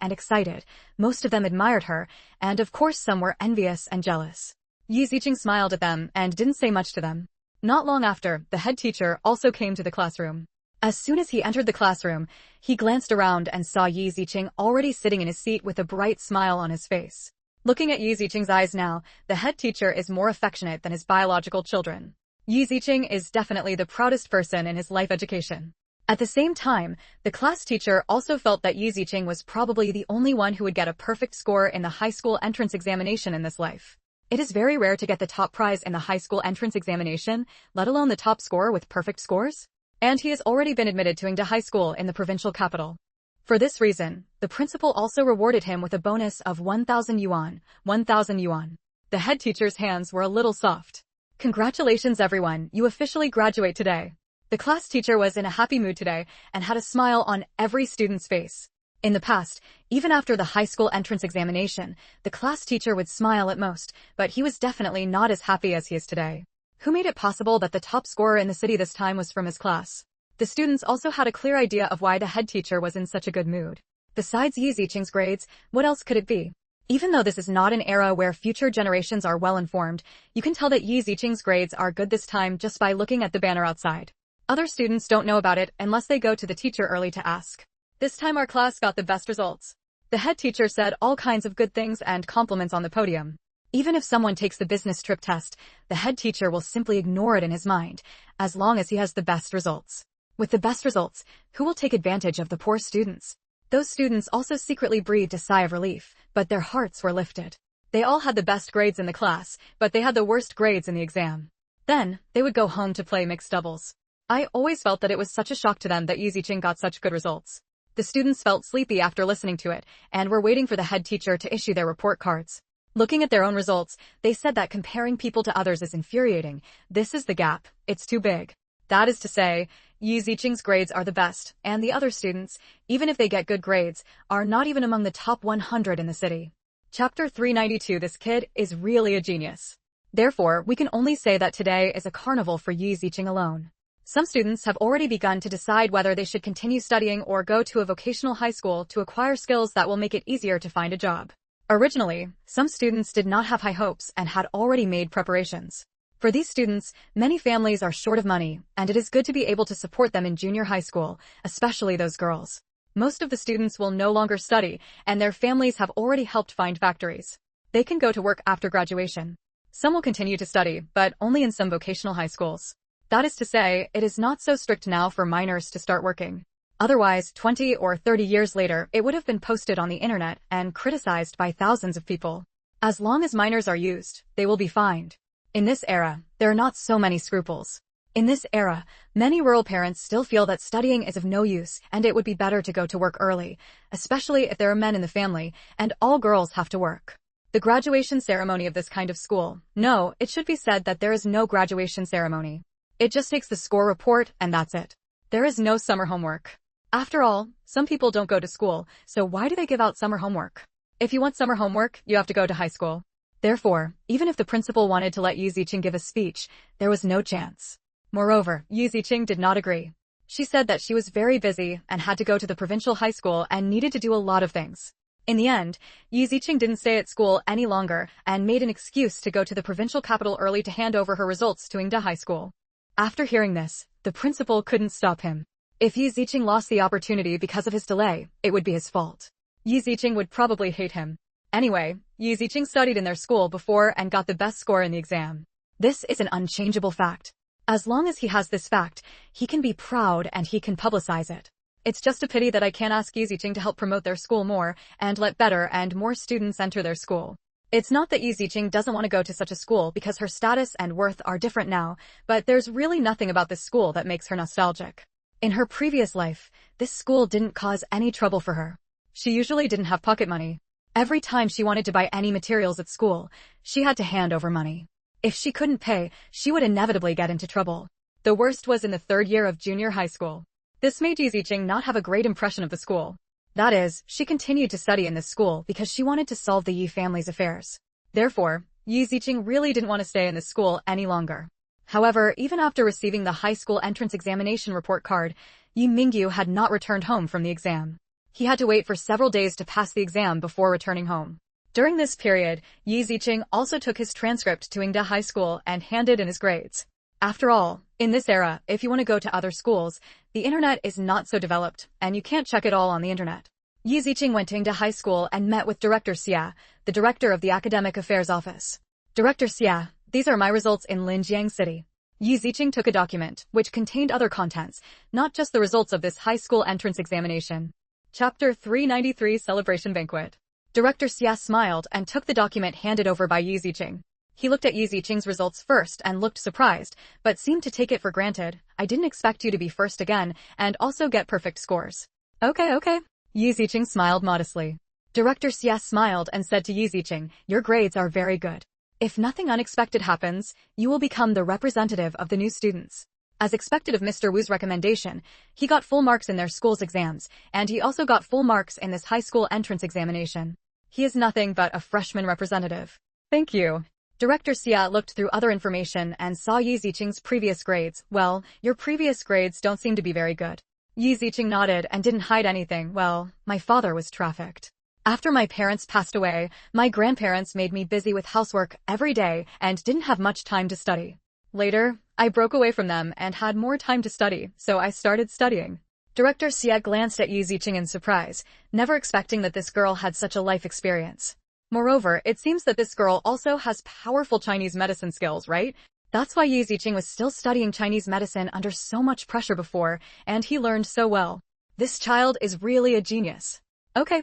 Most of them admired her, and of course some were envious and jealous. Yi Ziqing smiled at them and didn't say much to them. Not long after, the head teacher also came to the classroom. As soon as he entered the classroom, he glanced around and saw Yi Ziqing already sitting in his seat with a bright smile on his face. Looking at Yi Ziqing's eyes now, the head teacher is more affectionate than his biological children. Yi Ziqing is definitely the proudest person in his life education. At the same time, the class teacher also felt that Yi Ziqing was probably the only one who would get a perfect score in the high school entrance examination in this life. It is very rare to get the top prize in the high school entrance examination, let alone the top scorer with perfect scores. And he has already been admitted to Yingda High School in the provincial capital. For this reason, the principal also rewarded him with a bonus of 1,000 yuan. 1,000 yuan. The head teacher's hands were a little soft. Congratulations everyone, you officially graduate today. The class teacher was in a happy mood today and had a smile on every student's face. In the past, even after the high school entrance examination, the class teacher would smile at most, but he was definitely not as happy as he is today. Who made it possible that the top scorer in the city this time was from his class? The students also had a clear idea of why the head teacher was in such a good mood. Besides Yi Ziqing's grades, what else could it be? Even though this is not an era where future generations are well informed, you can tell that Yi Ziqing's grades are good this time just by looking at the banner outside. Other students don't know about it unless they go to the teacher early to ask. This time our class got the best results. The head teacher said all kinds of good things and compliments on the podium. Even if someone takes the business trip test, the head teacher will simply ignore it in his mind, as long as he has the best results. With the best results, who will take advantage of the poor students? Those students also secretly breathed a sigh of relief, but their hearts were lifted. They all had the best grades in the class, but they had the worst grades in the exam. Then, they would go home to play mixed doubles. I always felt that it was such a shock to them that Yi Ziqing got such good results. The students felt sleepy after listening to it, and were waiting for the head teacher to issue their report cards. Looking at their own results, they said that comparing people to others is infuriating. This is the gap, it's too big. That is to say, Yi Ziqing's grades are the best, and the other students, even if they get good grades, are not even among the top 100 in the city. Chapter 392. This kid is really a genius. Therefore, we can only say that today is a carnival for Yi Ziqing alone. Some students have already begun to decide whether they should continue studying or go to a vocational high school to acquire skills that will make it easier to find a job. Originally, some students did not have high hopes and had already made preparations. For these students, many families are short of money, and it is good to be able to support them in junior high school, especially those girls. Most of the students will no longer study, and their families have already helped find factories. They can go to work after graduation. Some will continue to study, but only in some vocational high schools. That is to say, it is not so strict now for minors to start working. Otherwise, 20 or 30 years later, it would have been posted on the internet and criticized by thousands of people. As long as minors are used, they will be fined. In this era, there are not so many scruples. In this era, many rural parents still feel that studying is of no use and it would be better to go to work early, especially if there are men in the family and all girls have to work. The graduation ceremony of this kind of school, no, it should be said that there is no graduation ceremony. It just takes the score report and that's it. There is no summer homework. After all, some people don't go to school, so why do they give out summer homework? If you want summer homework, you have to go to high school. Therefore, even if the principal wanted to let Yu Ziqing give a speech, there was no chance. Moreover, Yu Ziqing did not agree. She said that she was very busy and had to go to the provincial high school and needed to do a lot of things. In the end, Yu Ziqing didn't stay at school any longer and made an excuse to go to the provincial capital early to hand over her results to Yingda High School. After hearing this, the principal couldn't stop him. If Yu Ziqing lost the opportunity because of his delay, it would be his fault. Yu Ziqing would probably hate him. Anyway, Yu Ziqing studied in their school before and got the best score in the exam. This is an unchangeable fact. As long as he has this fact, he can be proud and he can publicize it. It's just a pity that I can't ask Yu Ziqing to help promote their school more and let better and more students enter their school. It's not that Yu Ziqing doesn't want to go to such a school because her status and worth are different now, but there's really nothing about this school that makes her nostalgic. In her previous life, this school didn't cause any trouble for her. She usually didn't have pocket money. Every time she wanted to buy any materials at school, she had to hand over money. If she couldn't pay, she would inevitably get into trouble. The worst was in the third year of junior high school. This made Yu Ziqing not have a great impression of the school. That is, she continued to study in this school because she wanted to solve the Yi family's affairs. Therefore, Yu Ziqing really didn't want to stay in this school any longer. However, even after receiving the high school entrance examination report card, Yi Mingyu had not returned home from the exam. He had to wait for several days to pass the exam before returning home. During this period, Yu Ziqing also took his transcript to Yingda High School and handed in his grades. After all, in this era, if you want to go to other schools, the internet is not so developed, and you can't check it all on the internet. Yu Ziqing went to Yingda High School and met with Director Xia, the director of the Academic Affairs Office. Director Xia, these are my results in Linjiang City. Yu Ziqing took a document, which contained other contents, not just the results of this high school entrance examination. Chapter 393 Celebration Banquet. Director Xia smiled and took the document handed over by Yu Ziqing. He looked at Yu Ziqing's results first and looked surprised, but seemed to take it for granted. I didn't expect you to be first again, and also get perfect scores. Okay. Yu Ziqing smiled modestly. Director Xia smiled and said to Yu Ziqing, your grades are very good. If nothing unexpected happens, you will become the representative of the new students. As expected of Mr. Wu's recommendation, he got full marks in their school's exams, and he also got full marks in this high school entrance examination. He is nothing but a freshman representative. Thank you. Director Xia looked through other information and saw Yu Ziqing's previous grades. Well, your previous grades don't seem to be very good. Yu Ziqing nodded and didn't hide anything. Well, my father was trafficked. After my parents passed away, my grandparents made me busy with housework every day and didn't have much time to study. Later, I broke away from them and had more time to study, so I started studying. Director Xia glanced at Yu Ziqing in surprise, never expecting that this girl had such a life experience. Moreover, it seems that this girl also has powerful Chinese medicine skills, right? That's why Yu Ziqing was still studying Chinese medicine under so much pressure before, and he learned so well. This child is really a genius. Okay,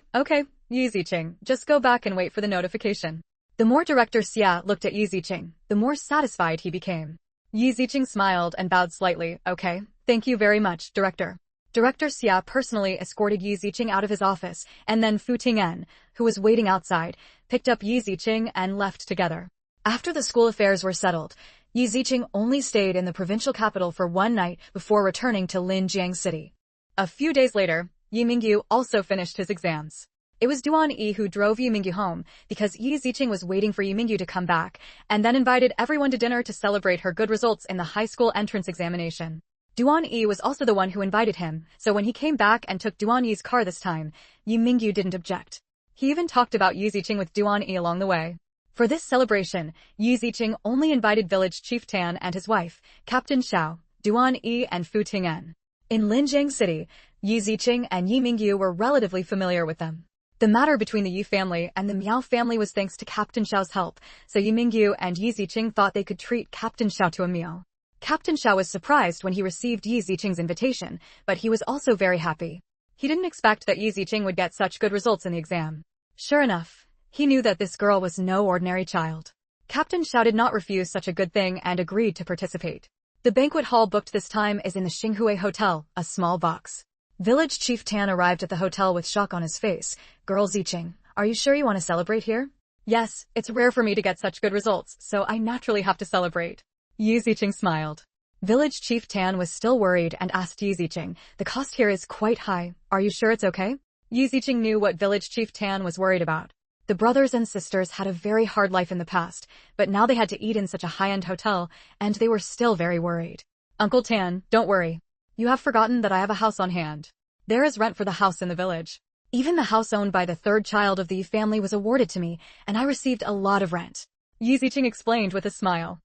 Yu Ziqing, just go back and wait for the notification. The more Director Xia looked at Yu Ziqing, the more satisfied he became. Yu Ziqing smiled and bowed slightly. Okay, thank you very much, Director. Director Xia personally escorted Yu Ziqing out of his office, and then Fu Ting'en, who was waiting outside, picked up Yu Ziqing and left together. After the school affairs were settled, Yu Ziqing only stayed in the provincial capital for one night before returning to Linjiang City. A few days later, Yi Mingyu also finished his exams. It was Duan Yi who drove Yi Mingyu home because Yu Ziqing was waiting for Yi Mingyu to come back and then invited everyone to dinner to celebrate her good results in the high school entrance examination. Duan Yi was also the one who invited him, so when he came back and took Duan Yi's car this time, Yi Mingyu didn't object. He even talked about Yi Ziqing with Duan Yi along the way. For this celebration, Yi Ziqing only invited village chief Tan and his wife, Captain Xiao, Duan Yi and Fu Ting'en. In Linjiang City, Yi Ziqing and Yi Mingyu were relatively familiar with them. The matter between the Yi family and the Miao family was thanks to Captain Xiao's help, so Yi Mingyu and Yi Ziqing thought they could treat Captain Xiao to a meal. Captain Xiao was surprised when he received Yi Ziqing's invitation, but he was also very happy. He didn't expect that Yi Ziqing would get such good results in the exam. Sure enough, he knew that this girl was no ordinary child. Captain Xiao did not refuse such a good thing and agreed to participate. The banquet hall booked this time is in the Xinghue Hotel, a small box. Village Chief Tan arrived at the hotel with shock on his face. Girl Ziqing, are you sure you want to celebrate here? Yes, it's rare for me to get such good results, so I naturally have to celebrate. Yi Ziqing smiled. Village Chief Tan was still worried and asked Yi Ziqing, the cost here is quite high, are you sure it's okay? Yi Ziqing knew what Village Chief Tan was worried about. The brothers and sisters had a very hard life in the past, but now they had to eat in such a high-end hotel, and they were still very worried. Uncle Tan, don't worry. You have forgotten that I have a house on hand. There is rent for the house in the village. Even the house owned by the third child of the Yi family was awarded to me, and I received a lot of rent. Yi Ziqing explained with a smile.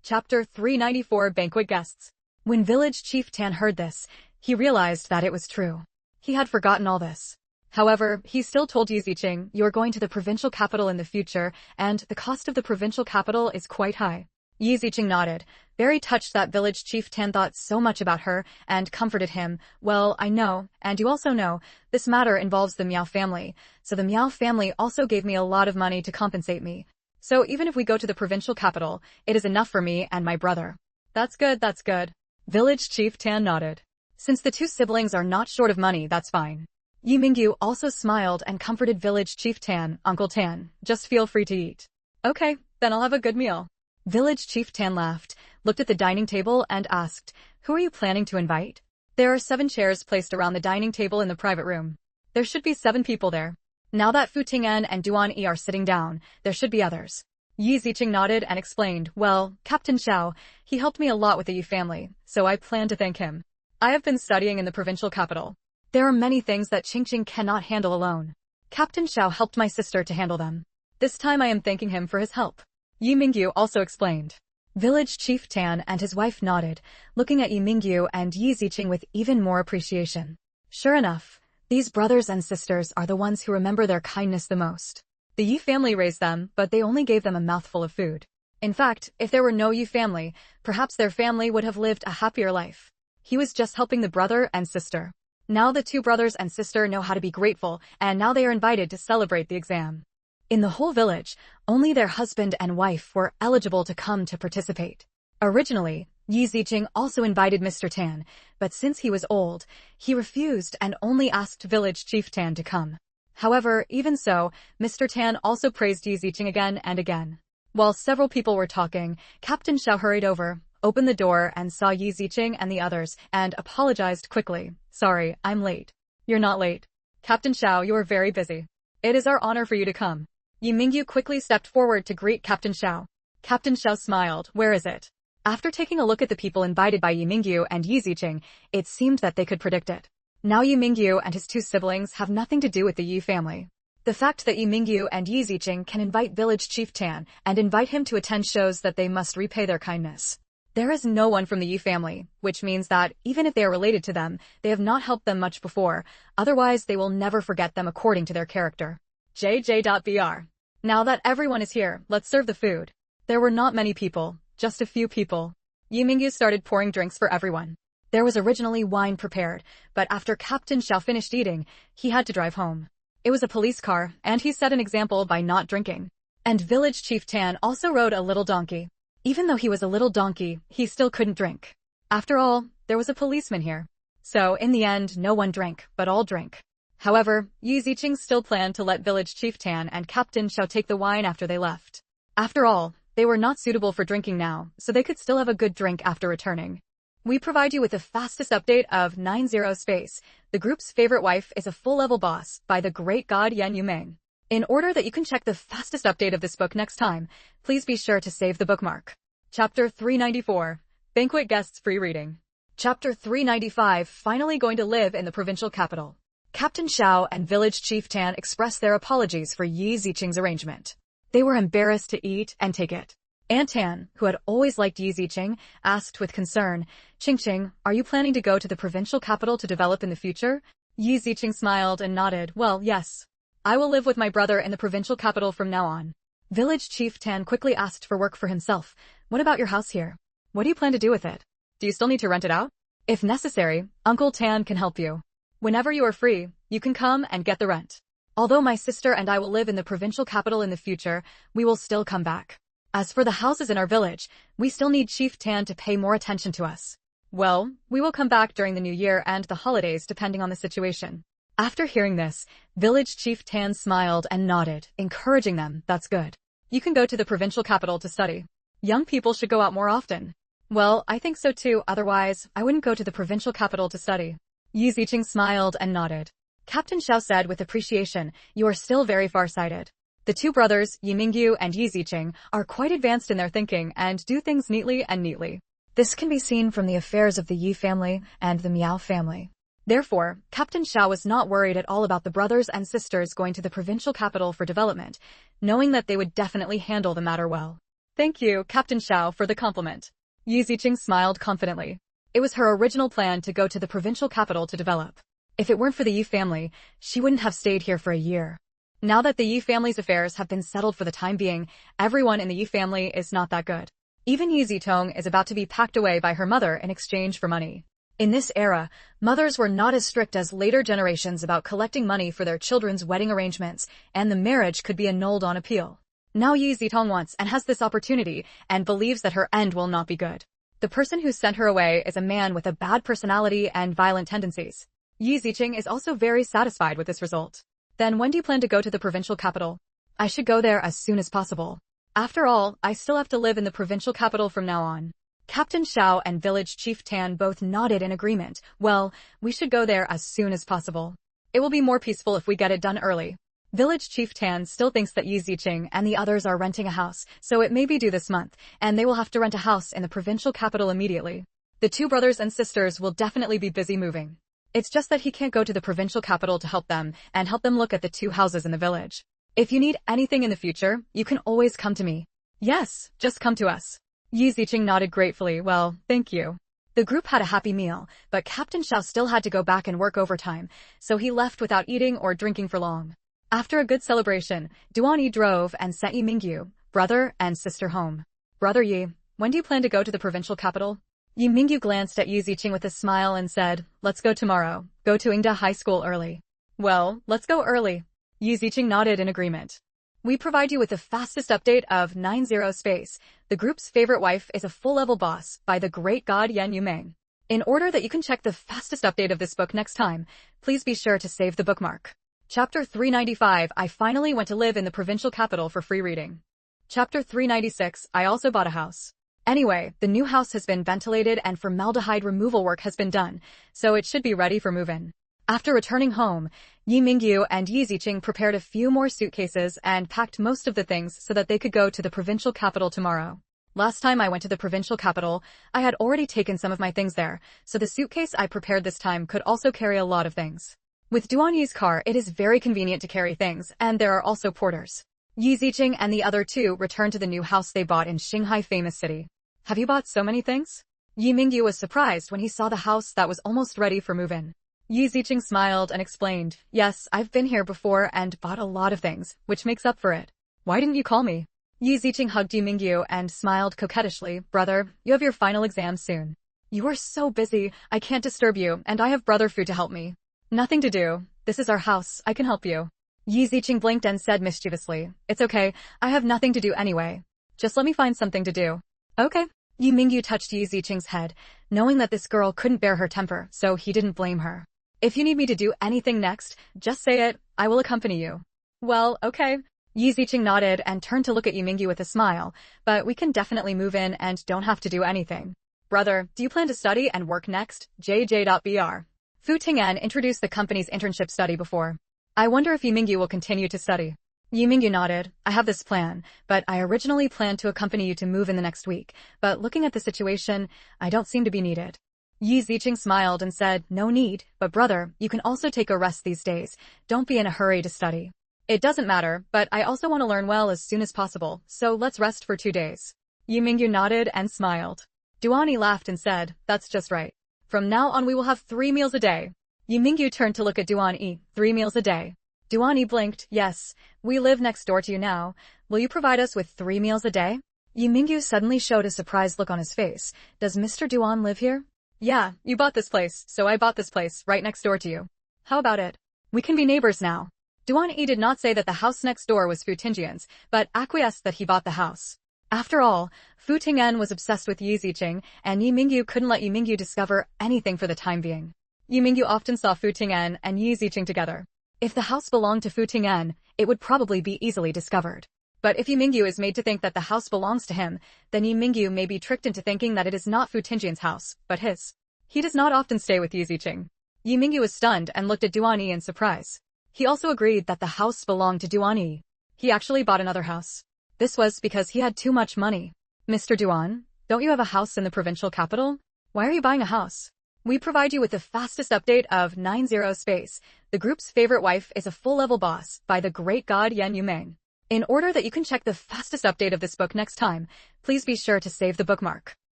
Chapter 394 Banquet Guests. When Village Chief Tan heard this, he realized that it was true. He had forgotten all this. However, he still told Yi Ziqing, you are going to the provincial capital in the future, and the cost of the provincial capital is quite high. Yi Ziqing nodded, very touched that Village Chief Tan thought so much about her, and comforted him. Well, I know, and you also know, this matter involves the Miao family, so the Miao family also gave me a lot of money to compensate me. So even if we go to the provincial capital, it is enough for me and my brother. That's good, that's good. Village Chief Tan nodded. Since the two siblings are not short of money, that's fine. Yi Mingyu also smiled and comforted Village Chief Tan, Uncle Tan, just feel free to eat. Okay, then I'll have a good meal. Village Chief Tan laughed, looked at the dining table and asked, who are you planning to invite? There are 7 chairs placed around the dining table in the private room. There should be 7 people there. Now that Fu Ting'en and Duan Yi are sitting down, there should be others. Yi Ziqing nodded and explained, well, Captain Xiao, he helped me a lot with the Yi family, so I plan to thank him. I have been studying in the provincial capital. There are many things that Qingqing cannot handle alone. Captain Xiao helped my sister to handle them. This time I am thanking him for his help. Yi Mingyu also explained. Village Chief Tan and his wife nodded, looking at Yi Mingyu and Yi Ziqing with even more appreciation. Sure enough, these brothers and sisters are the ones who remember their kindness the most. The Yi family raised them, but they only gave them a mouthful of food. In fact, if there were no Yi family, perhaps their family would have lived a happier life. He was just helping the brother and sister. Now the 2 brothers and sister know how to be grateful, and now they are invited to celebrate the exam. In the whole village, only their husband and wife were eligible to come to participate. Originally, Yi Ziqing also invited Mr. Tan, but since he was old, he refused and only asked Village Chief Tan to come. However, even so, Mr. Tan also praised Yi Ziqing again and again. While several people were talking, Captain Xiao hurried over, opened the door and saw Yi Ziqing and the others, and apologized quickly. Sorry, I'm late. You're not late. Captain Xiao, you are very busy. It is our honor for you to come. Yi Mingyu quickly stepped forward to greet Captain Xiao. Captain Xiao smiled, where is it? After taking a look at the people invited by Yi Mingyu and Yi Ziqing, it seemed that they could predict it. Now Yi Mingyu and his 2 siblings have nothing to do with the Yi family. The fact that Yi Mingyu and Yi Ziqing can invite Village Chief Tan and invite him to attend shows that they must repay their kindness. There is no one from the Yi family, which means that, even if they are related to them, they have not helped them much before, otherwise they will never forget them according to their character. JJ.BR. Now that everyone is here, let's serve the food. There were not many people, just a few people. Yi Mingyu started pouring drinks for everyone. There was originally wine prepared, but after Captain Xiao finished eating, he had to drive home. It was a police car, and he set an example by not drinking. And Village Chief Tan also rode a little donkey. Even though he was a little donkey, he still couldn't drink. After all, there was a policeman here. So, in the end, no one drank, but all drank. However, Yi Ziqing still planned to let Village Chief Tan and Captain Xiao take the wine after they left. After all, they were not suitable for drinking now, so they could still have a good drink after returning. We provide you with the fastest update of 90s Space. The group's favorite wife is a full-level boss by the great god Yan Yumeng. In order that you can check the fastest update of this book next time, please be sure to save the bookmark. Chapter 394. Banquet Guests Free Reading. Chapter 395. Finally going to live in the provincial capital. Captain Xiao and village chief Tan expressed their apologies for Yi Ziqing's arrangement. They were embarrassed to eat and take it. Aunt Tan, who had always liked Yi Ziqing, asked with concern, "Qingqing, are you planning to go to the provincial capital to develop in the future?" Yi Ziqing smiled and nodded. "Well, yes. I will live with my brother in the provincial capital from now on." Village Chief Tan quickly asked for work for himself. "What about your house here? What do you plan to do with it? Do you still need to rent it out? If necessary, Uncle Tan can help you. Whenever you are free, you can come and get the rent. Although my sister and I will live in the provincial capital in the future, we will still come back. As for the houses in our village, we still need Chief Tan to pay more attention to us. Well, we will come back during the new year and the holidays depending on the situation." After hearing this, Village Chief Tan smiled and nodded, encouraging them. "That's good. You can go to the provincial capital to study. Young people should go out more often." "Well, I think so too, otherwise, I wouldn't go to the provincial capital to study." Yi Ziqing smiled and nodded. Captain Xiao said with appreciation, "You are still very far-sighted." The two brothers, Yi Mingyu and Yi Ziqing, are quite advanced in their thinking and do things neatly and neatly. This can be seen from the affairs of the Yi family and the Miao family. Therefore, Captain Xiao was not worried at all about the brothers and sisters going to the provincial capital for development, knowing that they would definitely handle the matter well. "Thank you, Captain Xiao, for the compliment." Yi Ziqing smiled confidently. It was her original plan to go to the provincial capital to develop. If it weren't for the Yi family, she wouldn't have stayed here for a year. Now that the Yi family's affairs have been settled for the time being, everyone in the Yi family is not that good. Even Yi Zitong is about to be packed away by her mother in exchange for money. In this era, mothers were not as strict as later generations about collecting money for their children's wedding arrangements, and the marriage could be annulled on appeal. Now Yi Zitong wants and has this opportunity, and believes that her end will not be good. The person who sent her away is a man with a bad personality and violent tendencies. Yi Ziqing is also very satisfied with this result. "Then when do you plan to go to the provincial capital?" "I should go there as soon as possible. After all, I still have to live in the provincial capital from now on." Captain Xiao and Village Chief Tan both nodded in agreement. "Well, we should go there as soon as possible. It will be more peaceful if we get it done early." Village Chief Tan still thinks that Yi Ziqing and the others are renting a house, so it may be due this month, and they will have to rent a house in the provincial capital immediately. The two brothers and sisters will definitely be busy moving. It's just that he can't go to the provincial capital to help them and help them look at the two houses in the village. "If you need anything in the future, you can always come to me." "Yes, just come to us." Yi Ziqing nodded gratefully. "Well, thank you." The group had a happy meal, but Captain Xiao still had to go back and work overtime, so he left without eating or drinking for long. After a good celebration, Duan Yi drove and sent Yi Mingyu, brother and sister, home. "Brother Yi, when do you plan to go to the provincial capital?" Yi Mingyu glanced at Yi Ziqing with a smile and said, "Let's go tomorrow. Go to Ingda High School early." "Well, let's go early." Yi Ziqing nodded in agreement. We provide you with the fastest update of 90 Space. The group's favorite wife is a full-level boss by the great god Yan Yumeng. In order that you can check the fastest update of this book next time, please be sure to save the bookmark. Chapter 395, I finally went to live in the provincial capital for free reading. Chapter 396, I also bought a house. Anyway, the new house has been ventilated and formaldehyde removal work has been done, so it should be ready for move-in. After returning home, Yi Mingyu and Yi Ziqing prepared a few more suitcases and packed most of the things so that they could go to the provincial capital tomorrow. Last time I went to the provincial capital, I had already taken some of my things there, so the suitcase I prepared this time could also carry a lot of things. With Duan Yi's car, it is very convenient to carry things, and there are also porters. Yi Ziqing and the other two returned to the new house they bought in Shanghai famous city. "Have you bought so many things?" Yi Mingyu was surprised when he saw the house that was almost ready for move-in. Yi Ziqing smiled and explained, "Yes, I've been here before and bought a lot of things, which makes up for it. Why didn't you call me?" Yi Ziqing hugged Yi Mingyu and smiled coquettishly. "Brother, you have your final exam soon. You are so busy, I can't disturb you, and I have brother Fu to help me." "Nothing to do. This is our house, I can help you." Yi Ziqing blinked and said mischievously, "It's okay, I have nothing to do anyway. Just let me find something to do." "Okay." Yi Mingyu touched Yi Ziqing's head, knowing that this girl couldn't bear her temper, so he didn't blame her. "If you need me to do anything next, just say it, I will accompany you." "Well, okay." Yi Ziqing nodded and turned to look at Yi Mingyu with a smile, "But we can definitely move in and don't have to do anything." "Brother, do you plan to study and work next? JJ.BR. Fu Ting'an introduced the company's internship study before. "I wonder if Yi Mingyu will continue to study." Yi Mingyu nodded. "I have this plan, but I originally planned to accompany you to move in the next week, but looking at the situation, I don't seem to be needed." Yi Ziqing smiled and said, no need, but brother, you can also take a rest these days. Don't be in a hurry to study. It doesn't matter, but I also want to learn well as soon as possible, so let's rest for 2 days. Yi Mingyu nodded and smiled. Duan Yi laughed and said, that's just right. From now on we will have 3 meals a day. Yi Mingyu turned to look at Duan Yi, 3 meals a day. Duan Yi blinked, yes, we live next door to you now. Will you provide us with 3 meals a day? Yi Mingyu suddenly showed a surprised look on his face. Does Mr. Duan live here? Yeah, you bought this place, so I bought this place, right next door to you. How about it? We can be neighbors now. Duan Yi did not say that the house next door was Fu Tingyan's, but acquiesced that he bought the house. After all, Fu Tingyan was obsessed with Yi Ziqing, and Yi Mingyu couldn't let Yi Mingyu discover anything for the time being. Yi Mingyu often saw Fu Tingyan and Yi Ziqing together. If the house belonged to Fu Tingyan, it would probably be easily discovered. But if Yi Mingyu is made to think that the house belongs to him, then Yi Mingyu may be tricked into thinking that it is not Fu Tingyan's house, but his. He does not often stay with Yi Ziqing. Yi Mingyu was stunned and looked at Duan Yi in surprise. He also agreed that the house belonged to Duan Yi. He actually bought another house. This was because he had too much money. Mr. Duan, don't you have a house in the provincial capital? Why are you buying a house? We provide you with the fastest update of 90 space. The group's favorite wife is a full-level boss by the great god Yan Yumeng. In order that you can check the fastest update of this book next time, please be sure to save the bookmark.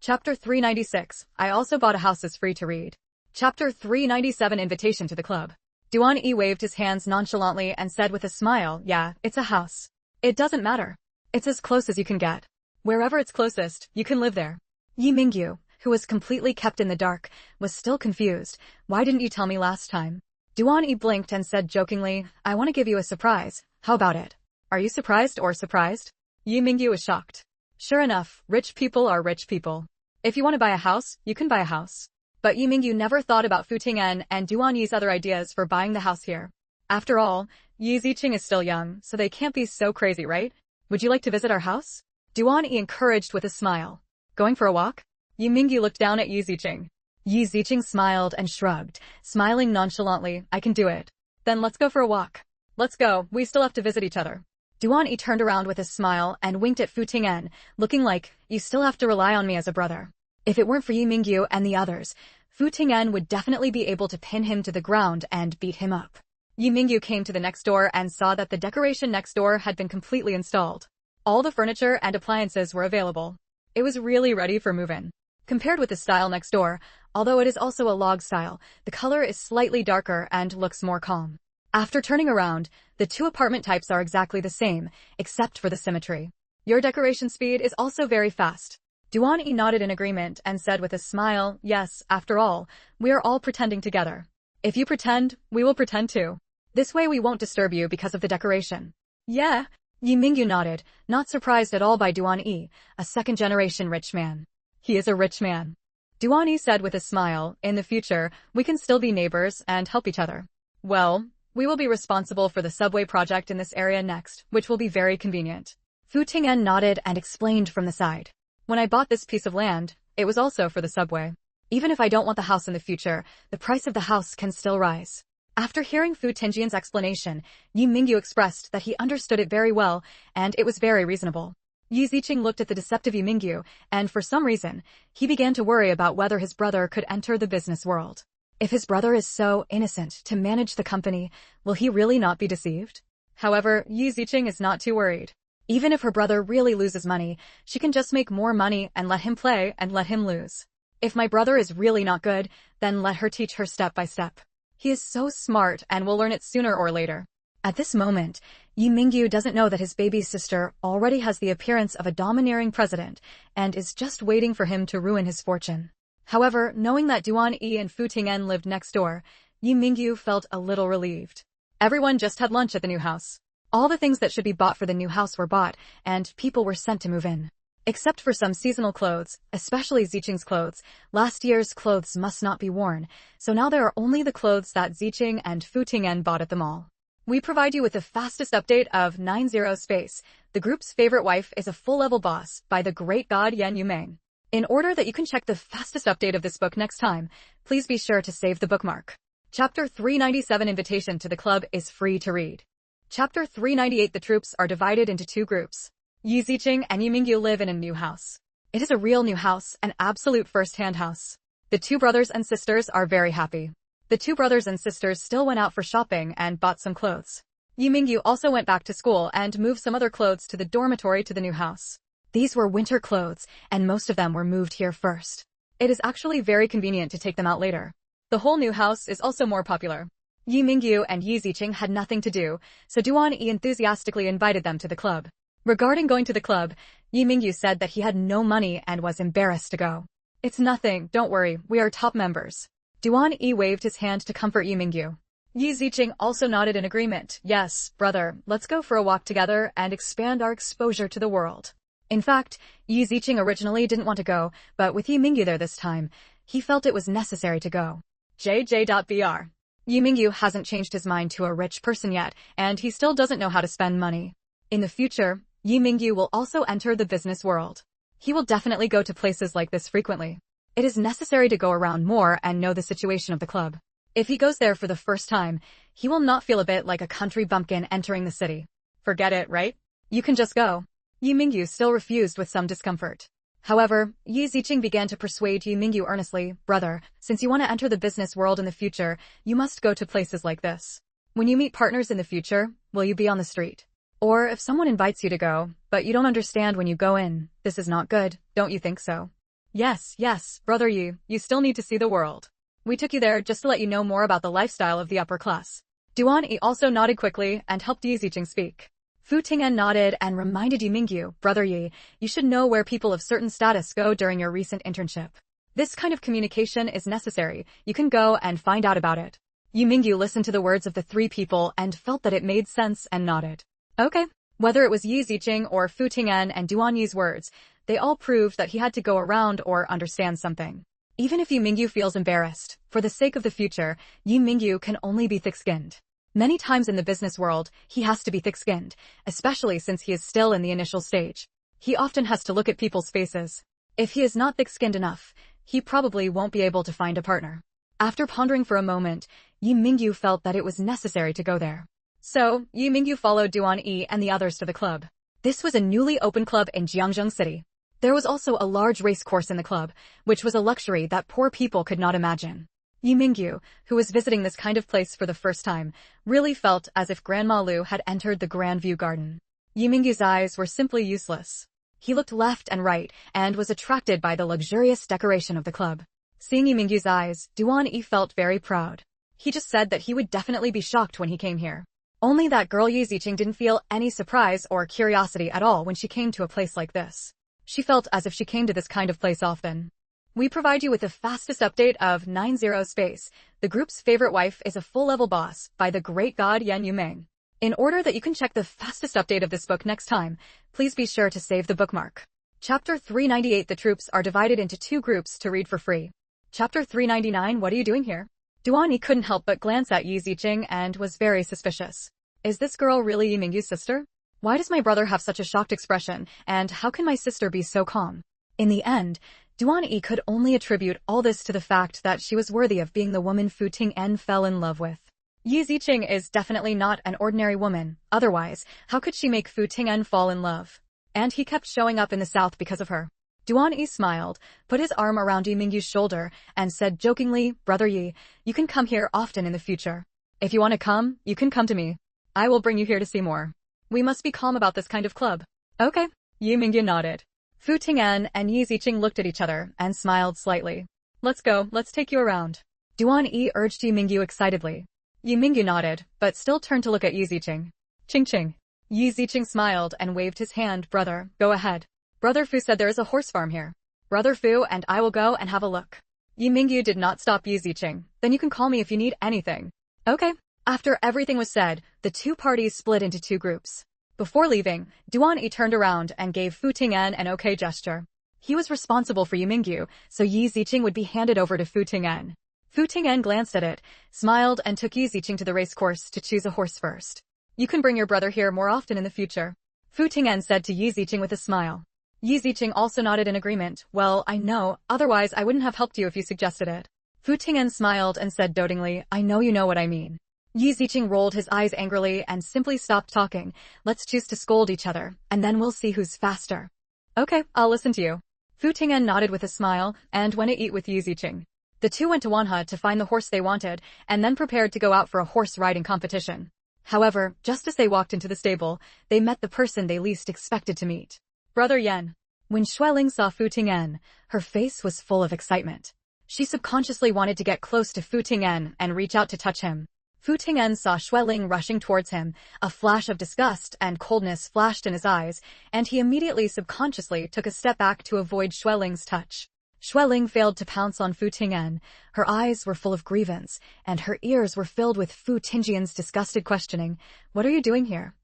Chapter 396. I also bought a house is free to read. Chapter 397. Invitation to the club. Duan Yi waved his hands nonchalantly and said with a smile, yeah, it's a house. It doesn't matter. It's as close as you can get. Wherever it's closest, you can live there. Yi Mingyu, who was completely kept in the dark, was still confused. Why didn't you tell me last time? Duan Yi blinked and said jokingly, I want to give you a surprise. How about it? Are you surprised or surprised? Yi Mingyu was shocked. Sure enough, rich people are rich people. If you want to buy a house, you can buy a house. But Yi Mingyu never thought about Fu Tingyan and Duan Yi's other ideas for buying the house here. After all, Yi Ziqing is still young, so they can't be so crazy, right? Would you like to visit our house? Duan Yi encouraged with a smile. Going for a walk? Yi Mingyu looked down at Yi Ziqing. Yi Ziqing smiled and shrugged, smiling nonchalantly, I can do it. Then let's go for a walk. Let's go, we still have to visit each other. Duan Yi turned around with a smile and winked at Fu Tingyan, looking like, you still have to rely on me as a brother. If it weren't for Yi Mingyu and the others, Fu Tingyan would definitely be able to pin him to the ground and beat him up. Yi Mingyu came to the next door and saw that the decoration next door had been completely installed. All the furniture and appliances were available. It was really ready for move-in. Compared with the style next door, although it is also a log style, the color is slightly darker and looks more calm. After turning around, the 2 apartment types are exactly the same, except for the symmetry. Your decoration speed is also very fast. Duan Yi nodded in agreement and said with a smile, yes, after all, we are all pretending together. If you pretend, we will pretend too. This way we won't disturb you because of the decoration. Yeah. Yi Mingyu nodded, not surprised at all by Duan Yi, a second-generation rich man. He is a rich man. Duan Yi said with a smile, in the future, we can still be neighbors and help each other. Well, we will be responsible for the subway project in this area next, which will be very convenient. Fu Tingyan nodded and explained from the side. When I bought this piece of land, it was also for the subway. Even if I don't want the house in the future, the price of the house can still rise. After hearing Fu Tingyan's explanation, Yi Mingyu expressed that he understood it very well, and it was very reasonable. Yi Ziqing looked at the deceptive Yi Mingyu, and for some reason, he began to worry about whether his brother could enter the business world. If his brother is so innocent to manage the company, will he really not be deceived? However, Yi Ziqing is not too worried. Even if her brother really loses money, she can just make more money and let him play and let him lose. If my brother is really not good, then let her teach her step by step. He is so smart and will learn it sooner or later. At this moment, Yi Mingyu doesn't know that his baby sister already has the appearance of a domineering president and is just waiting for him to ruin his fortune. However, knowing that Duan Yi and Fu Tingyan lived next door, Yi Mingyu felt a little relieved. Everyone just had lunch at the new house. All the things that should be bought for the new house were bought, and people were sent to move in. Except for some seasonal clothes, especially Ziqing's clothes, last year's clothes must not be worn, so now there are only the clothes that Ziqing and Fu Tingyan bought at the mall. We provide you with the fastest update of 90 space. The group's favorite wife is a full-level boss by the great god Yan Yumeng. In order that you can check the fastest update of this book next time, please be sure to save the bookmark. Chapter 397 Invitation to the Club is free to read. Chapter 398 The troops are divided into 2 groups. Yi Ziqing and Yi Mingyu live in a new house. It is a real new house, an absolute first-hand house. The two brothers and sisters are very happy. The two brothers and sisters still went out for shopping and bought some clothes. Yu Mingyu also went back to school and moved some other clothes to the dormitory to the new house. These were winter clothes, and most of them were moved here first. It is actually very convenient to take them out later. The whole new house is also more popular. Yu Mingyu and Yi Ziqing had nothing to do, so Duan Yi enthusiastically invited them to the club. Regarding going to the club, Yu Mingyu said that he had no money and was embarrassed to go. It's nothing, don't worry, we are top members. Duan Yi waved his hand to comfort Yu Mingyu. Yi Ziqing also nodded in agreement. Yes, brother, let's go for a walk together and expand our exposure to the world. In fact, Yi Ziqing originally didn't want to go, but with Yu Mingyu there this time, he felt it was necessary to go. JJ.BR. Yu Mingyu hasn't changed his mind to a rich person yet, and he still doesn't know how to spend money. In the future, Yu Mingyu will also enter the business world. He will definitely go to places like this frequently. It is necessary to go around more and know the situation of the club. If he goes there for the first time, he will not feel a bit like a country bumpkin entering the city. Forget it, right? You can just go. Yu Mingyu still refused with some discomfort. However, Yi Ziqing began to persuade Yu Mingyu earnestly, brother, since you want to enter the business world in the future, you must go to places like this. When you meet partners in the future, will you be on the street? Or if someone invites you to go, but you don't understand when you go in, this is not good, don't you think so? Yes, brother Yi, you still need to see the world. We took you there just to let you know more about the lifestyle of the upper class. Duan Yi also nodded quickly and helped Yi Ziqing speak. Fu Ting'an nodded and reminded Yu Mingyu, brother Yi, you should know where people of certain status go during your recent internship. This kind of communication is necessary, you can go and find out about it. Yu Mingyu listened to the words of the three people and felt that it made sense and nodded. Okay. Whether it was Yi Ziqing or Fu Ting'an and Duan Yi's words, they all proved that he had to go around or understand something. Even if Yu Mingyu feels embarrassed, for the sake of the future, Yu Mingyu can only be thick-skinned. Many times in the business world, he has to be thick-skinned, especially since he is still in the initial stage. He often has to look at people's faces. If he is not thick-skinned enough, he probably won't be able to find a partner. After pondering for a moment, Yu Mingyu felt that it was necessary to go there. So, Yu Mingyu followed Duan Yi and the others to the club. This was a newly opened club in Jiangzhou City. There was also a large race course in the club, which was a luxury that poor people could not imagine. Yu Mingyu, who was visiting this kind of place for the first time, really felt as if Grandma Lu had entered the Grand View Garden. Yu Mingyu's eyes were simply useless. He looked left and right and was attracted by the luxurious decoration of the club. Seeing Yu Mingyu's eyes, Duan Yi felt very proud. He just said that he would definitely be shocked when he came here. Only that girl Yi Ziqing didn't feel any surprise or curiosity at all when she came to a place like this. She felt as if she came to this kind of place often. We provide you with the fastest update of 90 Space. The group's favorite wife is a full-level boss by the great god Yan Yumeng. In order that you can check the fastest update of this book next time, please be sure to save the bookmark. Chapter 398. The troops are divided into two groups to read for free. Chapter 399. What are you doing here? Duan Yi couldn't help but glance at Yi Ziqing and was very suspicious. Is this girl really Yu Mingyu's sister? Why does my brother have such a shocked expression, and how can my sister be so calm? In the end, Duan Yi could only attribute all this to the fact that she was worthy of being the woman Fu Ting'an fell in love with. Yi Ziqing is definitely not an ordinary woman, otherwise, how could she make Fu Ting'an fall in love? And he kept showing up in the south because of her. Duan Yi smiled, put his arm around Yu Mingyu's shoulder, and said jokingly, brother Yi, you can come here often in the future. If you want to come, you can come to me. I will bring you here to see more. We must be calm about this kind of club. Okay. Yu Mingyu nodded. Fu Ting'an and Yi Ziqing looked at each other and smiled slightly. Let's go, let's take you around. Duan Yi urged Yu Mingyu excitedly. Yu Mingyu nodded, but still turned to look at Yi Ziqing. Ching ching. Yi Ziqing smiled and waved his hand. Brother, go ahead. Brother Fu said there is a horse farm here. Brother Fu and I will go and have a look. Yu Mingyu did not stop Yi Ziqing. Then you can call me if you need anything. Okay. After everything was said, the two parties split into two groups. Before leaving, Duan Yi turned around and gave Fu Ting'an an okay gesture. He was responsible for Yu Mingyu, so Yi Ziqing would be handed over to Fu Ting'an. Fu Ting'an glanced at it, smiled and took Yi Ziqing to the race course to choose a horse first. You can bring your brother here more often in the future. Fu Ting'an said to Yi Ziqing with a smile. Yi Ziqing also nodded in agreement. Well, I know, otherwise I wouldn't have helped you if you suggested it. Fu Ting'an smiled and said dotingly, I know you know what I mean. Yi Ziqing rolled his eyes angrily and simply stopped talking. Let's choose to scold each other, and then we'll see who's faster. Okay, I'll listen to you. Fu Ting'an nodded with a smile, and went to eat with Yi Ziqing. The two went to Wanha to find the horse they wanted, and then prepared to go out for a horse riding competition. However, just as they walked into the stable, they met the person they least expected to meet. Brother Yan. When Xueling saw Fu Ting'an, her face was full of excitement. She subconsciously wanted to get close to Fu Ting'an and reach out to touch him. Fu Ting'an saw Xueling rushing towards him, a flash of disgust and coldness flashed in his eyes, and he immediately subconsciously took a step back to avoid Xueling's touch. Xueling failed to pounce on Fu Ting'an. Her eyes were full of grievance, and her ears were filled with Fu Ting'an's disgusted questioning. What are you doing here?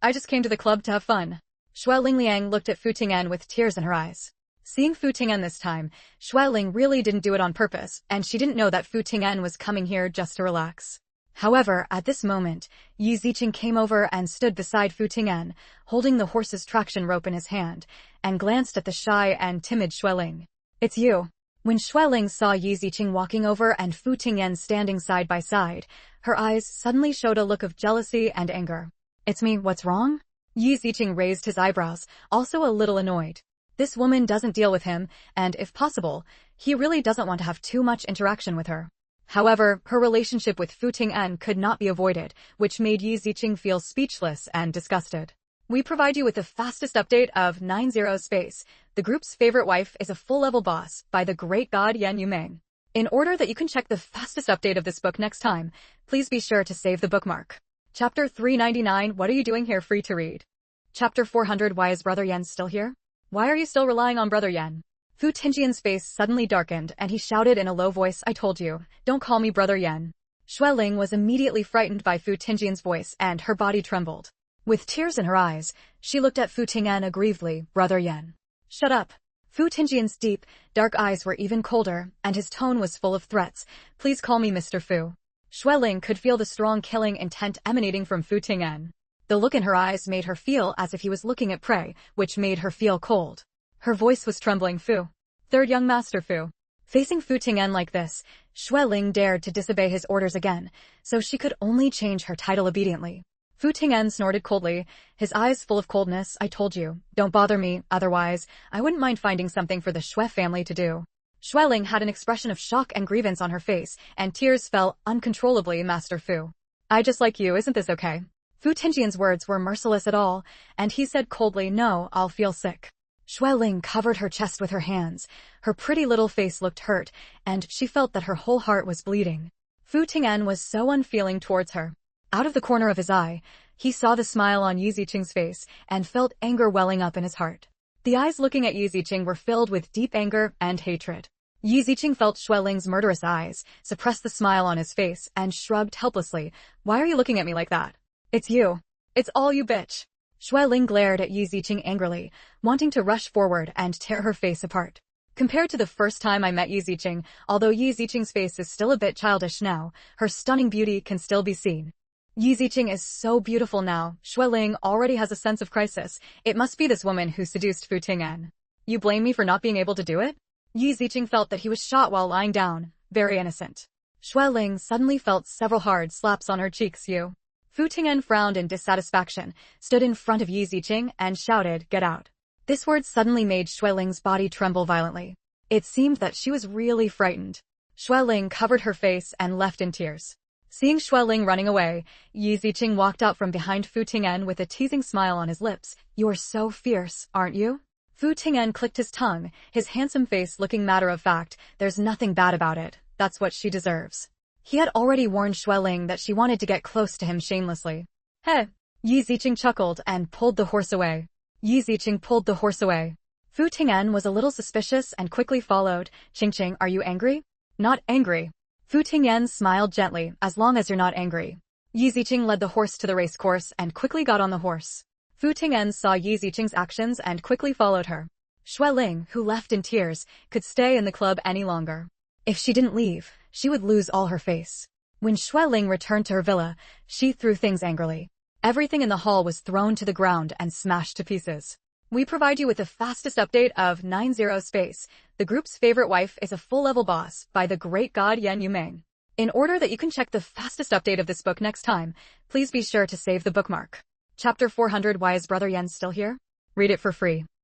I just came to the club to have fun. Xueling Liang looked at Fu Ting'an with tears in her eyes. Seeing Fu Ting'an this time, Xueling really didn't do it on purpose, and she didn't know that Fu Ting'an was coming here just to relax. However, at this moment, Yi Ziqing came over and stood beside Fu Ting'an, holding the horse's traction rope in his hand, and glanced at the shy and timid Xueling. It's you. When Xueling saw Yi Ziqing walking over and Fu Ting'an standing side by side, her eyes suddenly showed a look of jealousy and anger. It's me, what's wrong? Yi Ziqing raised his eyebrows, also a little annoyed. This woman doesn't deal with him, and if possible, he really doesn't want to have too much interaction with her. However, her relationship with Fu Ting'an could not be avoided, which made Yi Ziqing feel speechless and disgusted. We provide you with the fastest update of 90s Space. The group's favorite wife is a full-level boss by the great god Yan Yumeng. In order that you can check the fastest update of this book next time, please be sure to save the bookmark. Chapter 399, What are you doing here? Free to read. Chapter 400, Why is Brother Yan still here? Why are you still relying on Brother Yan? Fu Tingjian's face suddenly darkened, and he shouted in a low voice, I told you, don't call me Brother Yan. Xueling was immediately frightened by Fu Tingjian's voice, and her body trembled. With tears in her eyes, she looked at Fu Ting'an aggrievedly, Brother Yan. Shut up. Fu Tingjian's deep, dark eyes were even colder, and his tone was full of threats. Please call me Mr. Fu. Xueling could feel the strong killing intent emanating from Fu Ting'an. The look in her eyes made her feel as if he was looking at prey, which made her feel cold. Her voice was trembling. Fu. Third young master Fu. Facing Fu Ting'an like this, Xueling dared to disobey his orders again, so she could only change her title obediently. Fu Ting'an snorted coldly, his eyes full of coldness. I told you, don't bother me, otherwise, I wouldn't mind finding something for the Xue family to do. Xueling had an expression of shock and grievance on her face, and tears fell uncontrollably. Master Fu. I just like you, isn't this okay? Fu Tingjian's words were merciless at all, and he said coldly, no, I'll feel sick. Xueling covered her chest with her hands. Her pretty little face looked hurt, and she felt that her whole heart was bleeding. Fu Ting'an was so unfeeling towards her. Out of the corner of his eye, he saw the smile on Yi Ziqing's face and felt anger welling up in his heart. The eyes looking at Yi Ziqing were filled with deep anger and hatred. Yi Ziqing felt Xueling's murderous eyes, suppressed the smile on his face, and shrugged helplessly. Why are you looking at me like that? It's you. It's all you, bitch. Xueling glared at Yi Ziqing angrily, wanting to rush forward and tear her face apart. Compared to the first time I met Yi Ziqing, although Yi Ziqing's face is still a bit childish now, her stunning beauty can still be seen. Yi Ziqing is so beautiful now. Xueling already has a sense of crisis. It must be this woman who seduced Fu Ting'an. You blame me for not being able to do it? Yi Ziqing felt that he was shot while lying down, very innocent. Xueling suddenly felt several hard slaps on her cheeks. You. Fu Ting'an frowned in dissatisfaction, stood in front of Yi Ziqing, and shouted, get out. This word suddenly made Xueling's body tremble violently. It seemed that she was really frightened. Xueling covered her face and left in tears. Seeing Xueling running away, Yi Ziqing walked out from behind Fu Ting'an with a teasing smile on his lips. You're so fierce, aren't you? Fu Ting'an clicked his tongue, his handsome face looking matter-of-fact. There's nothing bad about it. That's what she deserves. He had already warned Xueling that she wanted to get close to him shamelessly. Hey! Yi Ziqing chuckled and pulled the horse away. Yi Ziqing pulled the horse away. Fu Ting'an was a little suspicious and quickly followed. Qingqing, are you angry? Not angry. Fu Ting'an smiled gently, as long as you're not angry. Yi Ziqing led the horse to the race course and quickly got on the horse. Fu Ting'an saw Yi Ziqing's actions and quickly followed her. Xueling, who left in tears, could stay in the club any longer. If she didn't leave, she would lose all her face. When Xueling returned to her villa, she threw things angrily. Everything in the hall was thrown to the ground and smashed to pieces. We provide you with the fastest update of 90s Space. The group's favorite wife is a full-level boss by the great god Yan Yumeng. In order that you can check the fastest update of this book next time, please be sure to save the bookmark. Chapter 400, Why is Brother Yan still here? Read it for free.